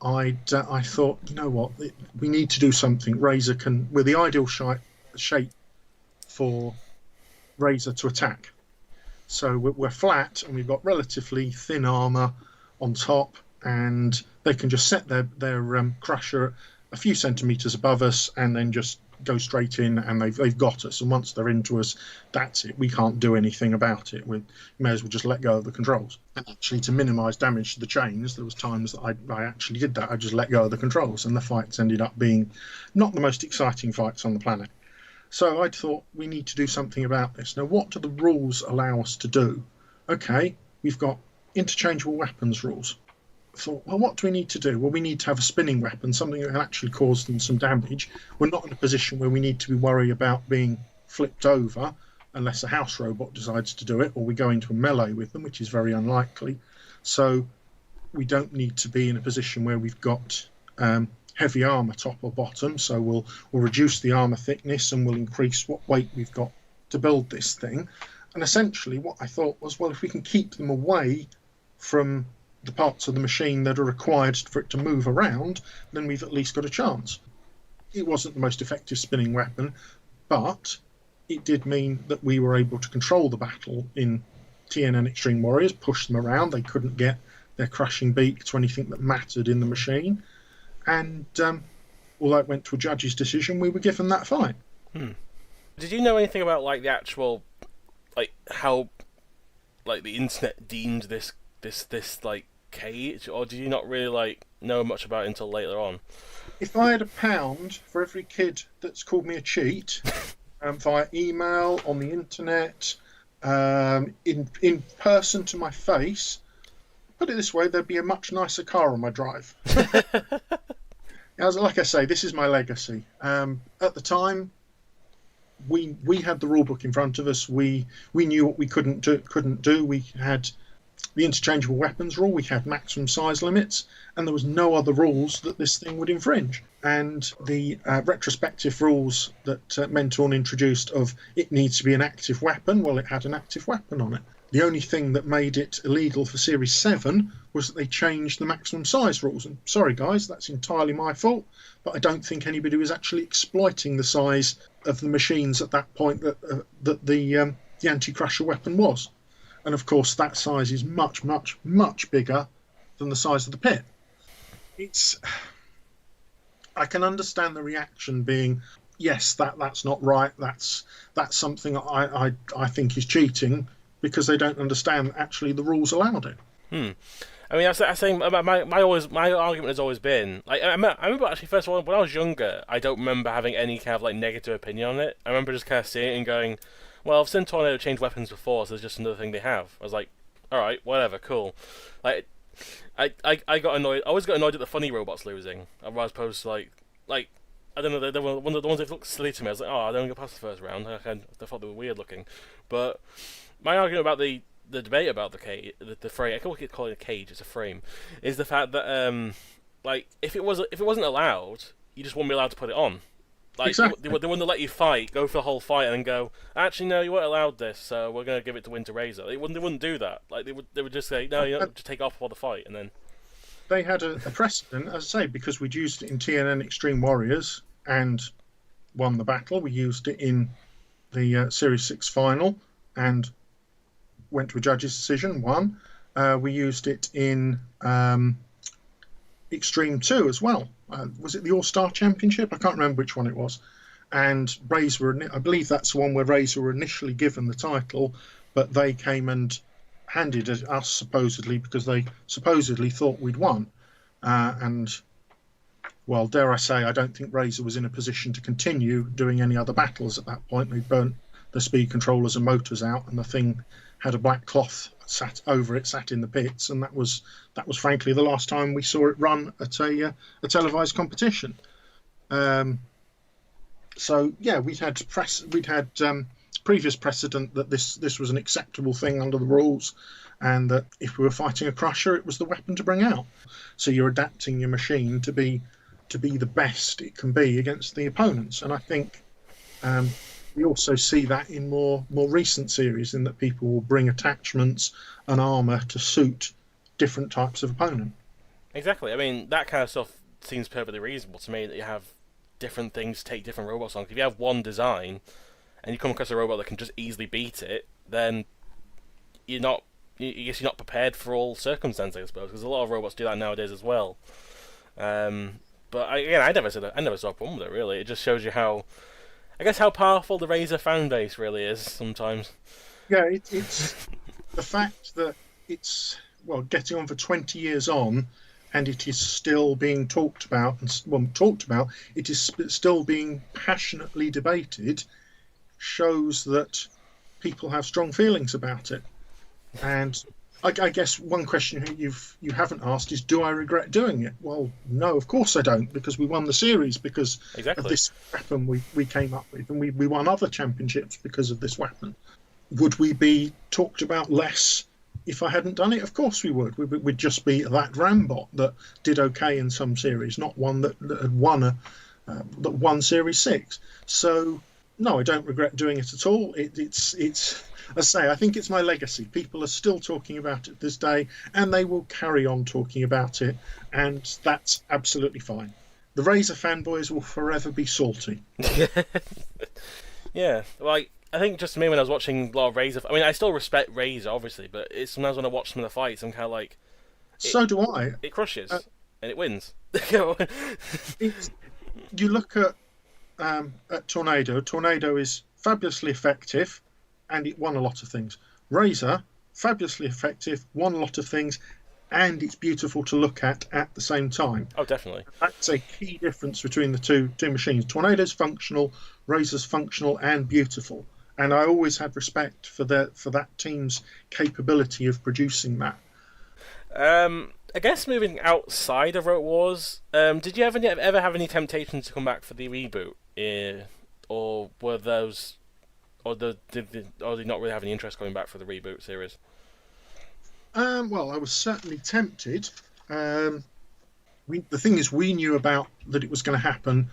I thought, you know what, we need to do something. Razer we're the ideal shape for Razer to attack. So we're flat, and we've got relatively thin armour on top, and they can just set their crusher a few centimetres above us and then just go straight in, and they've got us. And once they're into us, that's it. We can't do anything about it. We may as well just let go of the controls. And actually, to minimise damage to the chains, there was times that I actually did that. I just let go of the controls, and the fights ended up being not the most exciting fights on the planet. So I thought, we need to do something about this. Now, what do the rules allow us to do? Okay, we've got interchangeable weapons rules. Thought, well, what do we need to do? Well, we need to have a spinning weapon, something that can actually cause them some damage. We're not in a position where we need to be worried about being flipped over unless a house robot decides to do it, or we go into a melee with them, which is very unlikely. So we don't need to be in a position where we've got heavy armour top or bottom, so we'll reduce the armour thickness and we'll increase what weight we've got to build this thing. And essentially what I thought was, well, if we can keep them away from the parts of the machine that are required for it to move around, then we've at least got a chance. It wasn't the most effective spinning weapon, but it did mean that we were able to control the battle in TNN Extreme Warriors, push them around. They couldn't get their crushing beak to anything that mattered in the machine. And although it went to a judge's decision, we were given that fight. Did you know anything about like the actual, like how, like the internet deemed this like cage, or did you not really like know much about it until later on? If I had £1 for every kid that's called me a cheat, via email, on the internet, in person to my face, put it this way, there'd be a much nicer car on my drive. As like I say, this is my legacy. At the time, we had the rule book in front of us. We knew what we couldn't do. We had the interchangeable weapons rule. We had maximum size limits, and there was no other rules that this thing would infringe. And the retrospective rules that Mentorn introduced of it needs to be an active weapon. Well, it had an active weapon on it. The only thing that made it illegal for Series 7 was that they changed the maximum size rules. And sorry, guys, that's entirely my fault, but I don't think anybody was actually exploiting the size of the machines at that point that the anti-crusher weapon was. And of course, that size is much, much, much bigger than the size of the pit. I can understand the reaction being, yes, that's not right. That's something I think is cheating, because they don't understand actually the rules allowed it. I mean, I think my argument has always been, like, I remember actually, first of all, when I was younger, I don't remember having any kind of like negative opinion on it. I remember just kind of seeing it and going, well, I've seen Tornado change weapons before, so it's just another thing they have. I was like, all right, whatever, cool. Like, I got annoyed. I always got annoyed at the funny robots losing, as opposed to like I don't know, they were one of the ones that looked silly to me. I was like, oh, I don't get past the first round. I thought they were weird looking, but my argument about the debate about the cage, the frame, I can't call it a cage, it's a frame, is the fact that like if it wasn't allowed, you just wouldn't be allowed to put it on. Like exactly. they wouldn't let you fight, go for the whole fight, and then go, actually no, you weren't allowed this, so we're gonna give it to Winter Razer. They wouldn't do that. Like they would just say, no, you have to take off for the fight, and then they had a precedent, as I say, because we'd used it in TNN Extreme Warriors and won the battle. We used it in the Series 6 final and went to a judge's decision, won. We used it in Extreme 2 as well. Was it the All-Star Championship? I can't remember which one it was. And Razer, I believe that's the one where Razer were initially given the title, but they came and handed it us supposedly because they supposedly thought we'd won. And, well, dare I say, I don't think Razer was in a position to continue doing any other battles at that point. They burnt the speed controllers and motors out, and the thing had a black cloth sat over it, sat in the pits, and that was frankly the last time we saw it run at a televised competition. So yeah, we'd had previous precedent that this was an acceptable thing under the rules, and that if we were fighting a crusher, it was the weapon to bring out. So you're adapting your machine to be the best it can be against the opponents, and I think. We also see that in more recent series, in that people will bring attachments and armour to suit different types of opponent. Exactly. I mean, that kind of stuff seems perfectly reasonable to me, that you have different things to take different robots on. If you have one design and you come across a robot that can just easily beat it, then you're not prepared for all circumstances, I suppose, because a lot of robots do that nowadays as well. But I never saw a problem with it, really. It just shows you how powerful the Razer fan base really is sometimes. Yeah, it's the fact that it's, well, getting on for 20 years on, and it is still being talked about, it is still being passionately debated, shows that people have strong feelings about it. And I guess one question you haven't asked is, do I regret doing it? Well, no, of course I don't, because we won the series because of this weapon we came up with, and we won other championships because of this weapon. Would we be talked about less if I hadn't done it? Of course we would. We'd just be that Rambot that did okay in some series, not one that had won that won Series 6. So no, I don't regret doing it at all. It's as I say, I think it's my legacy. People are still talking about it this day, and they will carry on talking about it, and that's absolutely fine. The Razer fanboys will forever be salty. Yeah, like, I think just to me, when I was watching a lot of Razer, I mean, I still respect Razer, obviously, but it's sometimes when I watch some of the fights, I'm kind of like... So do I. It crushes, and it wins. You look at Tornado. Tornado is fabulously effective, and it won a lot of things. Razer, fabulously effective, won a lot of things, and it's beautiful to look at the same time. Oh, definitely. That's a key difference between the two machines. Tornado's functional, Razor's functional and beautiful. And I always had respect for that team's capability of producing that. I guess moving outside of Road Wars, did you ever have any temptations to come back for the reboot, or were those, or did you not really have any interest coming back for the reboot series? Well, I was certainly tempted. The thing is, we knew about that it was going to happen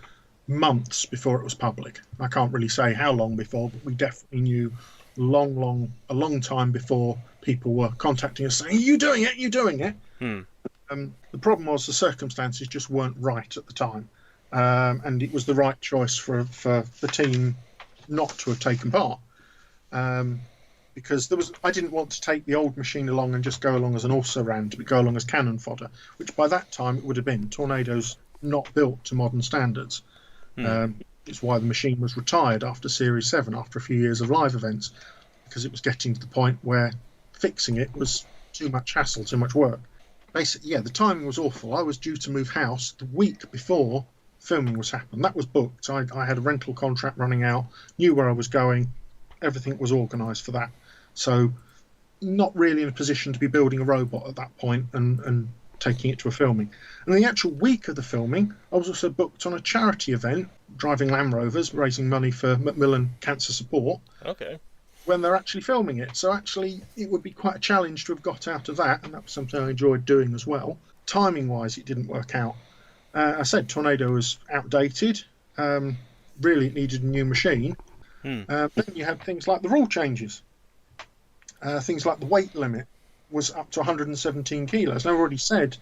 months before it was public. I can't really say how long before, but we definitely knew a long time before people were contacting us saying, "Are you doing it? Are you doing it?" The problem was the circumstances just weren't right at the time, and it was the right choice for the team not to have taken part, because I didn't want to take the old machine along and just go along as an also-ran, to go along as cannon fodder, which by that time it would have been. Tornado's not built to modern standards. It's why the machine was retired after Series 7, after a few years of live events, because it was getting to the point where fixing it was too much hassle, too much work. Basically, yeah, the timing was awful. I was due to move house the week before filming was happening. That was booked. I had a rental contract running out, knew where I was going, everything was organised for that. So not really in a position to be building a robot at that point and taking it to a filming. And the actual week of the filming, I was also booked on a charity event, driving Land Rovers, raising money for Macmillan Cancer Support. Okay. When they're actually filming it. So actually, it would be quite a challenge to have got out of that, and that was something I enjoyed doing as well. Timing-wise, it didn't work out. I said Tornado was outdated. Really, it needed a new machine. Then you had things like the rule changes. Things like the weight limit was up to 117 kilos. And I already said,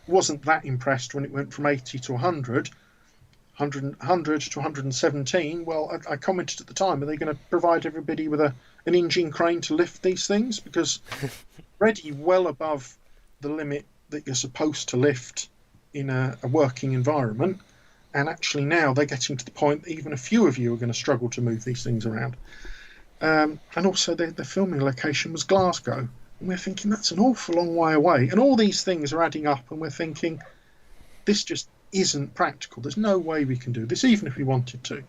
wasn't that impressed when it went from 80 to 100 to 117. Well, I commented at the time, are they going to provide everybody with an engine crane to lift these things? Because already well above the limit that you're supposed to lift in a working environment, and actually now they're getting to the point that even a few of you are going to struggle to move these things around. And also the filming location was Glasgow, and we're thinking that's an awful long way away, and all these things are adding up, and we're thinking this just isn't practical. There's no way we can do this, even if we wanted to.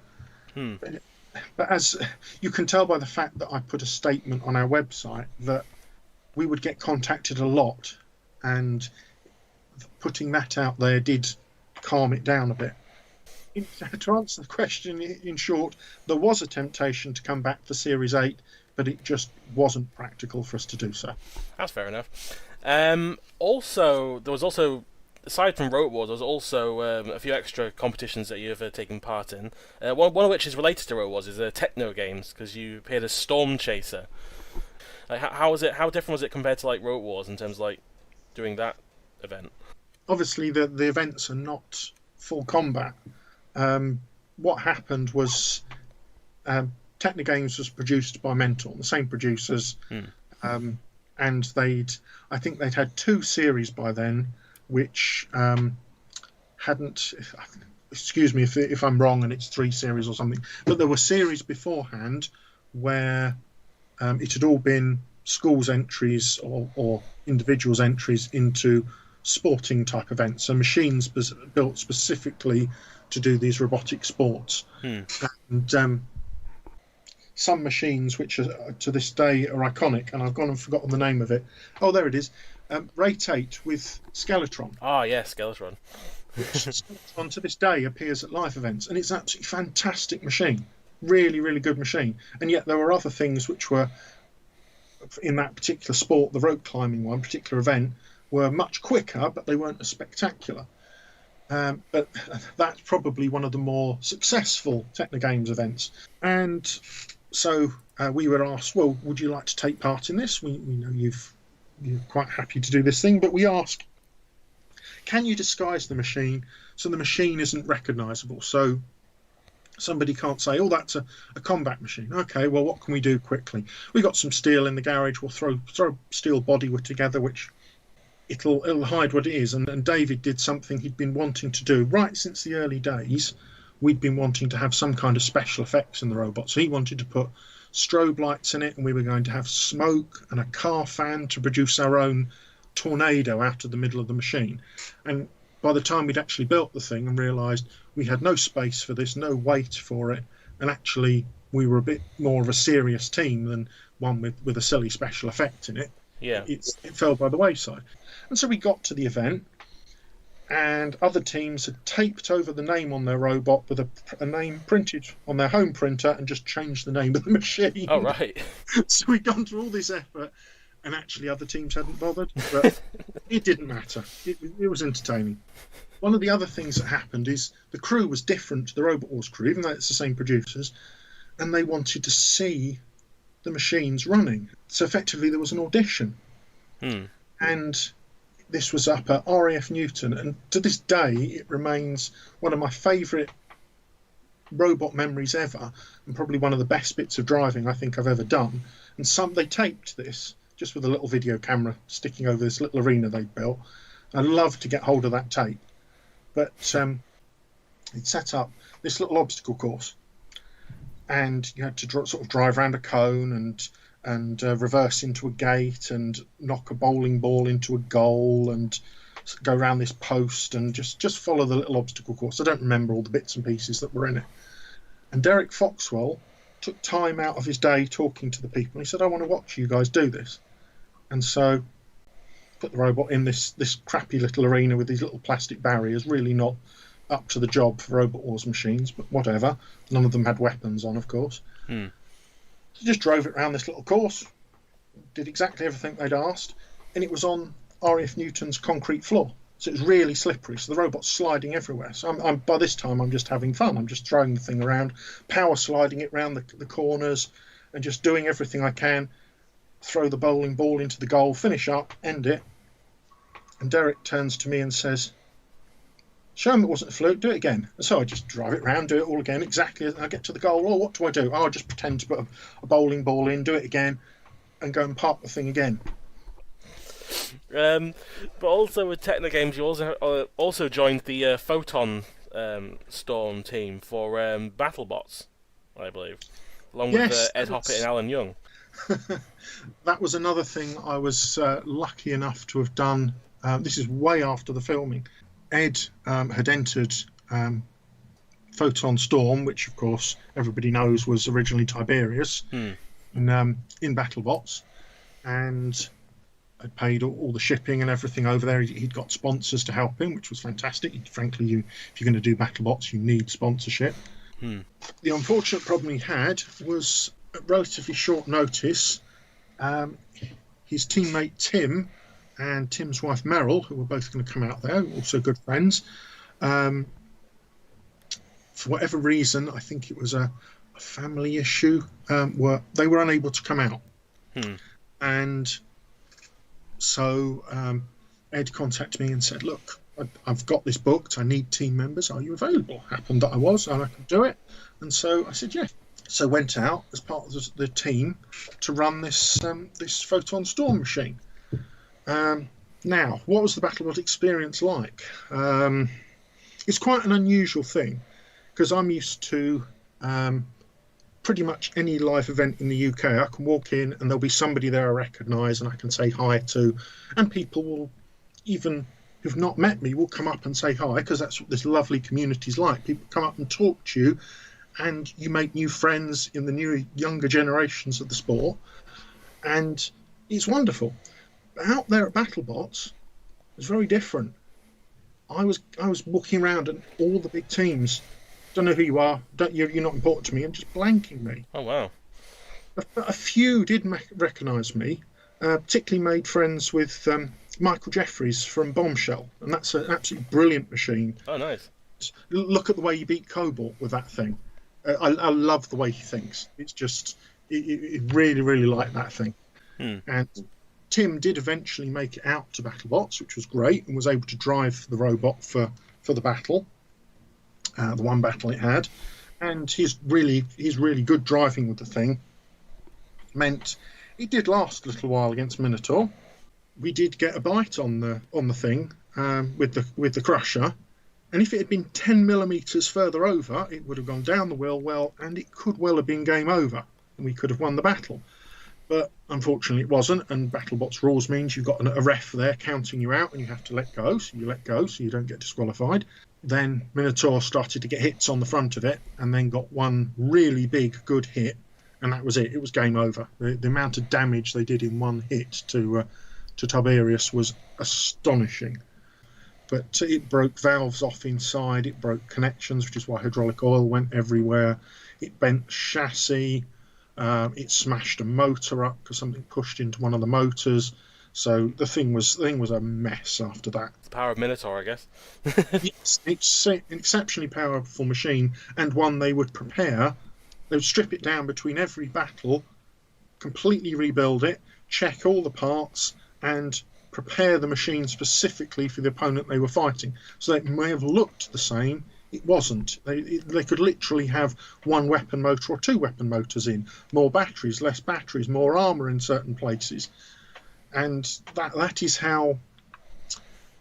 But as you can tell by the fact that I put a statement on our website that we would get contacted a lot, and putting that out there did calm it down a bit. To answer the question in short, there was a temptation to come back for Series 8, but it just wasn't practical for us to do so. That's fair enough. Also, there was also, aside from Road Wars, there was also a few extra competitions that you've taken part in. One of which is related to Road Wars, is Techno Games, because you appeared as Storm Chaser. How different was it compared to like Road Wars in terms of like doing that event? Obviously, the events are not full combat. What happened was Techno Games was produced by Mentor, the same producers, and I think they'd had 2 series by then, which hadn't. Excuse me if I'm wrong, and it's 3 series or something. But there were series beforehand where it had all been schools entries or individuals entries into sporting type events, so machines built specifically to do these robotic sports. And some machines which are, to this day are iconic, and I've gone and forgotten the name of it. Oh, there it is. Rate 8 with Skeletron. Ah, yeah, Skeletron. Skeletron to this day appears at live events, and it's an absolutely fantastic machine. Really, really good machine. And yet there were other things which were, in that particular sport, the rope climbing one, particular event, were much quicker, but they weren't as spectacular. But that's probably one of the more successful Techno Games events. And so we were asked, well, would you like to take part in this? We know you're quite happy to do this thing, but we ask, can you disguise the machine so the machine isn't recognisable? So somebody can't say, oh, that's a combat machine. Okay, well, what can we do quickly? We got some steel in the garage. We'll throw steel bodywood together, which it'll hide what it is. And David did something he'd been wanting to do right since the early days. We'd been wanting to have some kind of special effects in the robot. So he wanted to put strobe lights in it, and we were going to have smoke and a car fan to produce our own tornado out of the middle of the machine. And by the time we'd actually built the thing and realised we had no space for this, no weight for it, and actually we were a bit more of a serious team than one with a silly special effect in it, it fell by the wayside. And so we got to the event, and other teams had taped over the name on their robot with a name printed on their home printer and just changed the name of the machine. Oh, right. So we'd gone through all this effort, and actually other teams hadn't bothered, but it didn't matter. It was entertaining. One of the other things that happened is the crew was different to the Robot Wars crew, even though it's the same producers, and they wanted to see the machines running. So effectively there was an audition. And this was up at RAF Newton, and to this day it remains one of my favourite robot memories ever, and probably one of the best bits of driving I think I've ever done. And they taped this just with a little video camera sticking over this little arena they'd built. I'd love to get hold of that tape, but it set up this little obstacle course, and you had to sort of drive around a cone and reverse into a gate and knock a bowling ball into a goal and go around this post and just follow the little obstacle course. I don't remember all the bits and pieces that were in it. And Derek Foxwell took time out of his day talking to the people. He said, I want to watch you guys do this. And so put the robot in this crappy little arena with these little plastic barriers, really not up to the job for Robot Wars machines, but whatever. None of them had weapons on, of course. So just drove it around this little course, did exactly everything they'd asked, and it was on RAF Newton's concrete floor. So it was really slippery, so the robot's sliding everywhere. So by this time I'm just having fun. I'm just throwing the thing around, power sliding it around the corners, and just doing everything I can. Throw the bowling ball into the goal, finish up, end it. And Derek turns to me and says, show him it wasn't a fluke, do it again. And so I just drive it around, do it all again, exactly as I get to the goal. Oh, what do I do? Oh, I just pretend to put a bowling ball in, do it again, and go and park the thing again. But also with Technogames, you also joined the Photon Storm team for Battlebots, I believe, along with Ed Hoppett and Alan Young. That was another thing I was lucky enough to have done. This is way after the filming. Ed had entered Photon Storm, which of course everybody knows was originally Tiberius, in Battlebots, and I'd paid all the shipping and everything over there. He'd got sponsors to help him, which was fantastic. Frankly, if you're going to do Battlebots, you need sponsorship. The unfortunate problem he had was at relatively short notice, his teammate Tim and Tim's wife Meryl, who were both going to come out there, also good friends, for whatever reason, I think it was a family issue, they were unable to come out. And so Ed contacted me and said, look, I've got this booked, I need team members, are you available? Happened that I was, and I could do it. And so I said, yeah. So went out as part of the team to run this Photon Storm machine. Now, what was the Battlebot experience like? It's quite an unusual thing, because I'm used to pretty much any live event in the UK. I can walk in and there'll be somebody there I recognise and I can say hi to, and people will, even who've not met me, will come up and say hi, because that's what this lovely community's like. People come up and talk to you, and you make new friends in the younger generations of the sport, and it's wonderful. But out there at Battlebots, it was very different. I was walking around and all the big teams, don't know who you are, you're not important to me, and just blanking me. Oh wow! A few did recognise me. Particularly made friends with Michael Jeffries from Bombshell, and that's an absolutely brilliant machine. Oh nice! Look at the way you beat Cobalt with that thing. I love the way he thinks. It's just, it really like that thing. And Tim did eventually make it out to Battlebots, which was great, and was able to drive the robot for the battle, the one battle it had. And his really good driving with the thing meant it did last a little while against Minotaur. We did get a bite on the thing with the crusher. And if it had been 10 millimetres further over, it would have gone down the wheel well, and it could well have been game over, and we could have won the battle. But unfortunately it wasn't, and Battlebots rules means you've got a ref there counting you out and you have to let go, so you let go so you don't get disqualified. Then Minotaur started to get hits on the front of it and then got one really big good hit, and that was it. It was game over. The amount of damage they did in one hit to Tiberius was astonishing. But it broke valves off inside, it broke connections, which is why hydraulic oil went everywhere. It bent chassis. It smashed a motor up because something pushed into one of the motors. So the thing was a mess after that. The power of Minotaur, I guess. Yes, it's an exceptionally powerful machine, and one they would prepare. They would strip it down between every battle, completely rebuild it, check all the parts, and prepare the machine specifically for the opponent they were fighting. So it may have looked the same. It wasn't. They could literally have one weapon motor or two weapon motors in, more batteries, less batteries, more armour in certain places. And that is how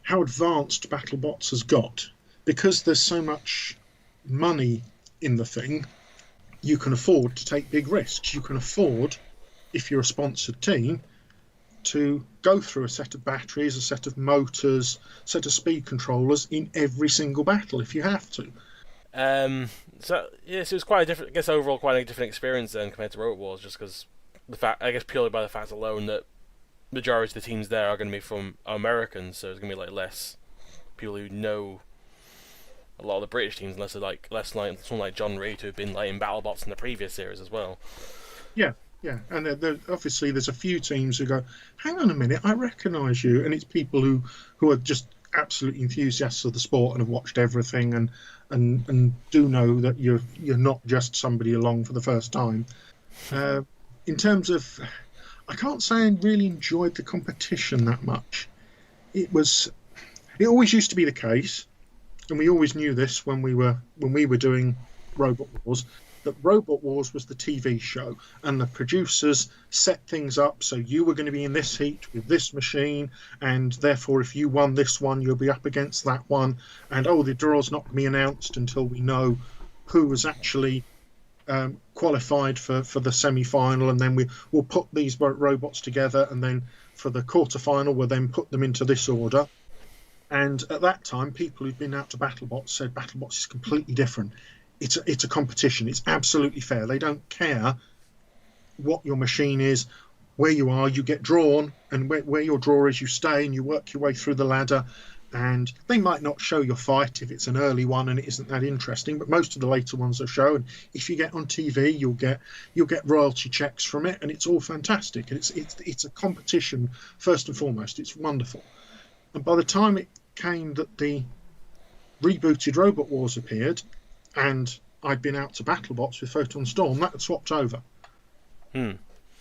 advanced Battlebots has got. Because there's so much money in the thing, you can afford to take big risks. You can afford, if you're a sponsored team, to go through a set of batteries, a set of motors, a set of speed controllers in every single battle if you have to. So yes, it was quite a different. I guess overall, quite a different experience then compared to Robot Wars, just because I guess purely by the fact alone that majority of the teams there are going to be from Americans, so there's going to be like less people who know a lot of the British teams, unless they're like someone like John Reed who have been like in Battlebots in the previous series as well. Yeah. Yeah, and obviously there's a few teams who go, hang on a minute, I recognise you, and it's people who are just absolute enthusiasts of the sport and have watched everything and do know that you're not just somebody along for the first time. In terms of, I can't say I really enjoyed the competition that much. It always used to be the case, and we always knew this when we were doing Robot Wars, that Robot Wars was the TV show, and the producers set things up so you were going to be in this heat with this machine, and therefore if you won this one you'll be up against that one, and the draw's not going to be announced until we know who was actually qualified for the semi-final, and then we'll put these robots together, and then for the quarter-final we'll then put them into this order. And at that time, people who'd been out to Battlebots said Battlebots is completely different. It's a competition. It's absolutely fair. They don't care what your machine is, where you are. You get drawn, and where your draw is, you stay, and you work your way through the ladder. And they might not show your fight if it's an early one and it isn't that interesting, but most of the later ones will show. And if you get on TV, you'll get royalty checks from it, and it's all fantastic. And it's a competition first and foremost. It's wonderful. And by the time it came that the rebooted Robot Wars appeared, and I'd been out to Battlebots with Photon Storm, that had swapped over.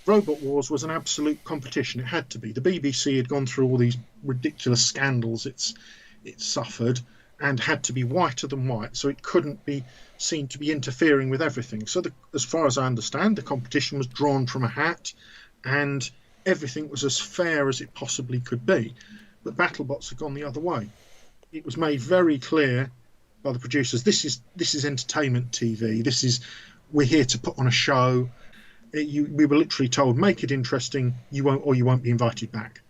Robot Wars was an absolute competition. It had to be. The BBC had gone through all these ridiculous scandals it suffered, and had to be whiter than white, so it couldn't be seen to be interfering with everything. So as far as I understand, the competition was drawn from a hat, and everything was as fair as it possibly could be. But Battlebots had gone the other way. It was made very clear by the producers, this is entertainment TV. We're here to put on a show. We were literally told, make it interesting, you won't be invited back.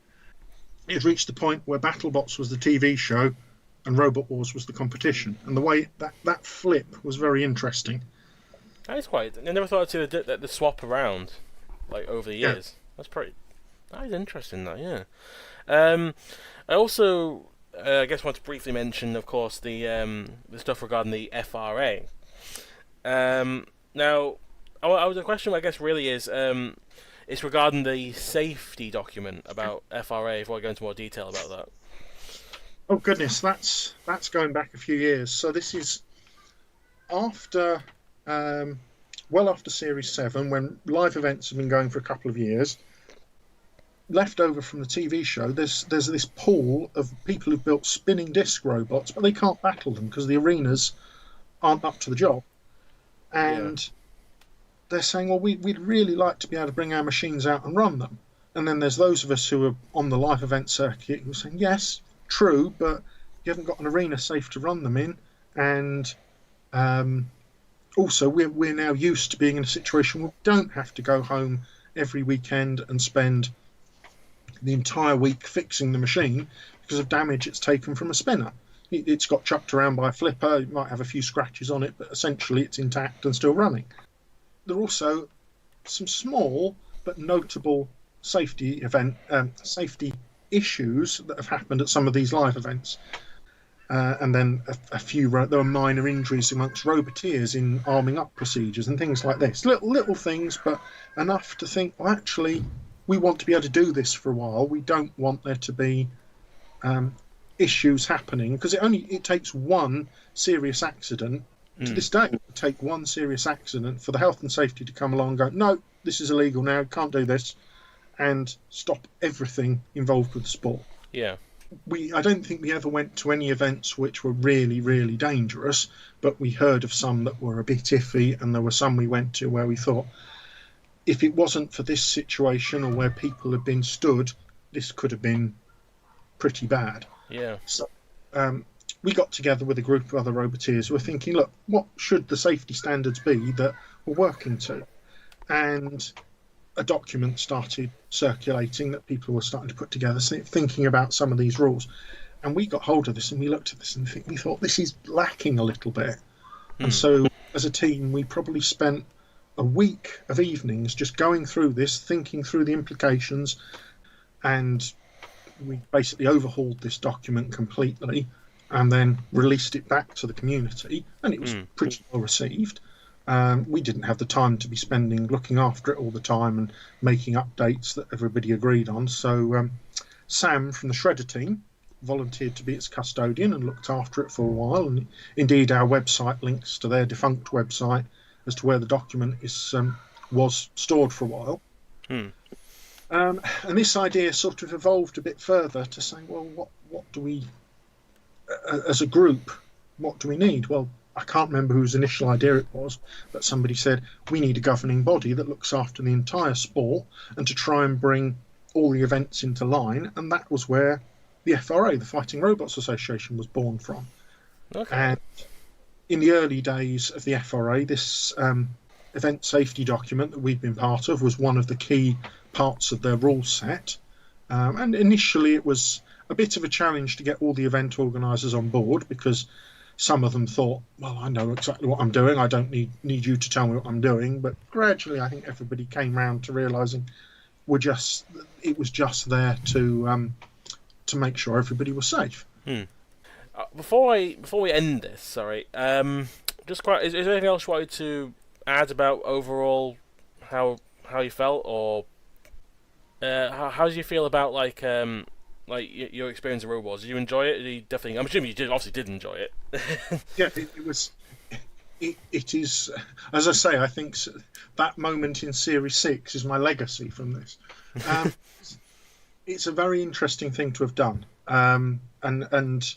It had reached the point where Battlebots was the TV show and Robot Wars was the competition, and the way that flip was very interesting. That is quite. I never thought I'd see the swap around like over the years. Yeah. That is interesting. That I also. I guess I want to briefly mention, of course, the stuff regarding the FRA. Now, the question, I guess, really is it's regarding the safety document about FRA. If I go into more detail about that. Oh goodness, that's going back a few years. So this is after, well after Series 7, when live events have been going for a couple of years. Left over from the TV show, there's this pool of people who've built spinning disc robots, but they can't battle them because the arenas aren't up to the job. And they're saying, well, we'd really like to be able to bring our machines out and run them. And then there's those of us who are on the live event circuit who are saying, yes, true, but you haven't got an arena safe to run them in. And also, we're now used to being in a situation where we don't have to go home every weekend and spend the entire week fixing the machine because of damage it's taken from a spinner. It's got chucked around by a flipper, it might have a few scratches on it, but essentially it's intact and still running. There are also some small but notable safety issues that have happened at some of these live events. And then there were minor injuries amongst roboteers in arming up procedures and things like this. Little things, but enough to think, well, actually, we want to be able to do this for a while. We don't want there to be issues happening, because it takes one serious accident. To this day, it would take one serious accident for the health and safety to come along and go, no, this is illegal now, can't do this, and stop everything involved with the sport. Yeah. I don't think we ever went to any events which were really, really dangerous, but we heard of some that were a bit iffy, and there were some we went to where we thought, if it wasn't for this situation or where people had been stood, this could have been pretty bad. Yeah. So we got together with a group of other roboteers who were thinking, look, what should the safety standards be that we're working to? And a document started circulating that people were starting to put together, thinking about some of these rules. And we got hold of this and we looked at this and we thought this is lacking a little bit. And so as a team, we probably spent a week of evenings just going through this, thinking through the implications, and we basically overhauled this document completely and then released it back to the community, and it was pretty well received. We didn't have the time to be spending looking after it all the time and making updates that everybody agreed on. So Sam from the Shredder team volunteered to be its custodian and looked after it for a while. And indeed, our website links to their defunct website as to where the document was stored for a while. And this idea sort of evolved a bit further to say, well, what do we, as a group, what do we need? Well, I can't remember whose initial idea it was, but somebody said, we need a governing body that looks after the entire sport and to try and bring all the events into line. And that was where the FRA, the Fighting Robots Association, was born from. Okay. And in the early days of the FRA, this event safety document that we've been part of was one of the key parts of their rule set. And initially it was a bit of a challenge to get all the event organisers on board, because some of them thought, well, I know exactly what I'm doing, I don't need you to tell me what I'm doing. But gradually I think everybody came round to realising it was just there to make sure everybody was safe. Before we end this, sorry, is there anything else you wanted to add about overall how you felt, or how do you feel about like your experience of Robo? Did you enjoy it? I'm assuming you obviously did enjoy it. Yeah, it was. It is, as I say, I think that moment in Series 6 is my legacy from this. It's a very interesting thing to have done, and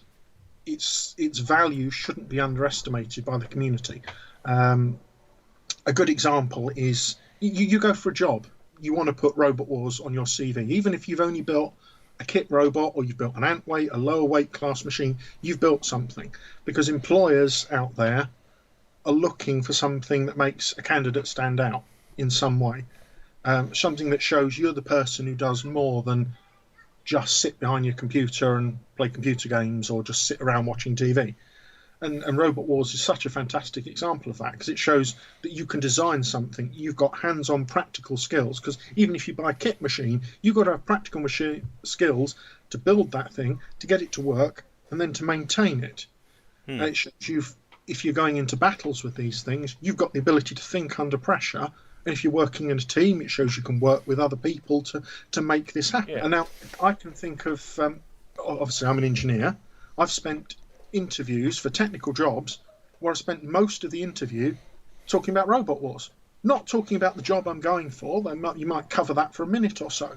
its value shouldn't be underestimated by the community. A good example is you go for a job, you want to put Robot Wars on your CV, even if you've only built a kit robot or you've built an ant weight, a lower weight class machine, you've built something, because employers out there are looking for something that makes a candidate stand out in some way, something that shows you're the person who does more than just sit behind your computer and play computer games or just sit around watching TV. And Robot Wars is such a fantastic example of that, because it shows that you can design something. You've got hands-on practical skills, because even if you buy a kit machine, you've got to have practical machine skills to build that thing, to get it to work, and then to maintain it. It shows if you're going into battles with these things, you've got the ability to think under pressure. And if you're working in a team, it shows you can work with other people to make this happen. Yeah. And now I can think of, obviously I'm an engineer, I've spent interviews for technical jobs where I spent most of the interview talking about Robot Wars, not talking about the job I'm going for. You might cover that for a minute or so,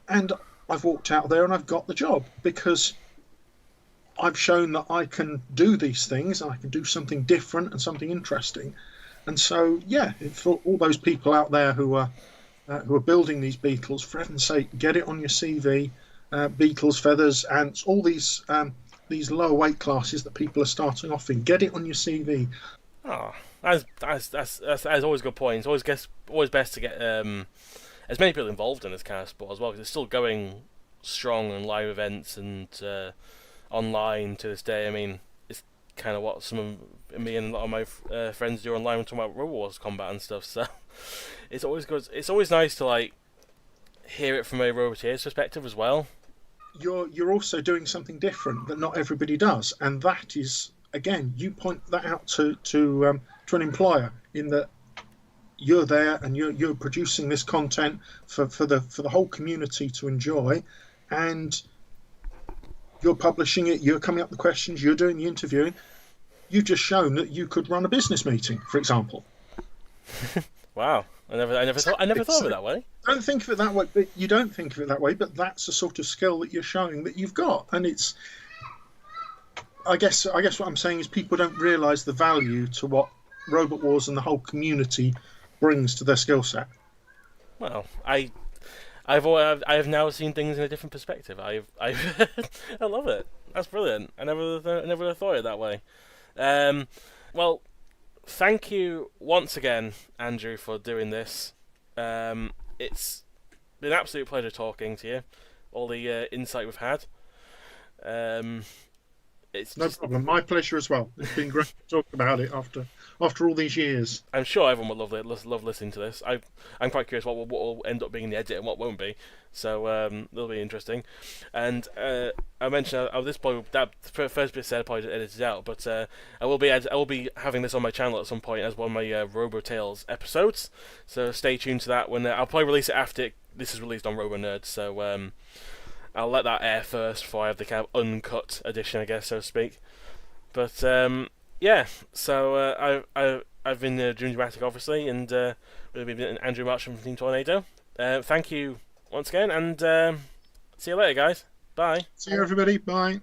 and I've walked out there and I've got the job because I've shown that I can do these things and I can do something different and something interesting. And so yeah, for all those people out there who are building these beetles, for heaven's sake, get it on your CV. Beetles, feathers, ants, all these lower weight classes that people are starting off in. Get it on your CV. That's always a good point. It's always best to get as many people involved in this kind of sport as well, because it's still going strong and live events and online to this day. I mean, it's kind of what some of me and a lot of my friends do online when talking about Robo Wars combat and stuff. So it's always good. It's always nice to like hear it from a roboteers perspective as well. You're also doing something different that not everybody does, and that is, again, you point that out to an employer, in that you're there and you're producing this content for the whole community to enjoy, and you're publishing it, you're coming up with the questions, you're doing the interviewing. You've just shown that you could run a business meeting, for example. Wow. I never thought of it that way. Don't think of it that way, but you don't think of it that way, but that's the sort of skill that you're showing that you've got. And it's, I guess what I'm saying is people don't realise the value to what Robot Wars and the whole community brings to their skill set. Well, I have now seen things in a different perspective. I love it. That's brilliant. I never thought of it that way. Well, thank you once again, Andrew, for doing this. It's been an absolute pleasure talking to you. All the insight we've had. It's no problem. My pleasure as well. It's been great to talk about it after all these years. I'm sure everyone will love listening to this. I'm quite curious what will end up being in the edit and what won't be. So it'll be interesting. And I mentioned this probably that first bit said probably edited out, but I will be having this on my channel at some point as one of my Robo Tales episodes. So stay tuned to that. When I'll probably release it after this is released on RoboNerd. So I'll let that air first before I have the kind of uncut edition, I guess, so to speak. But yeah, so I've been Jimjamatic, obviously, and we've been Andrew Marchant from Team Tornado. Thank you once again, and see you later, guys. Bye. See you, everybody. Bye.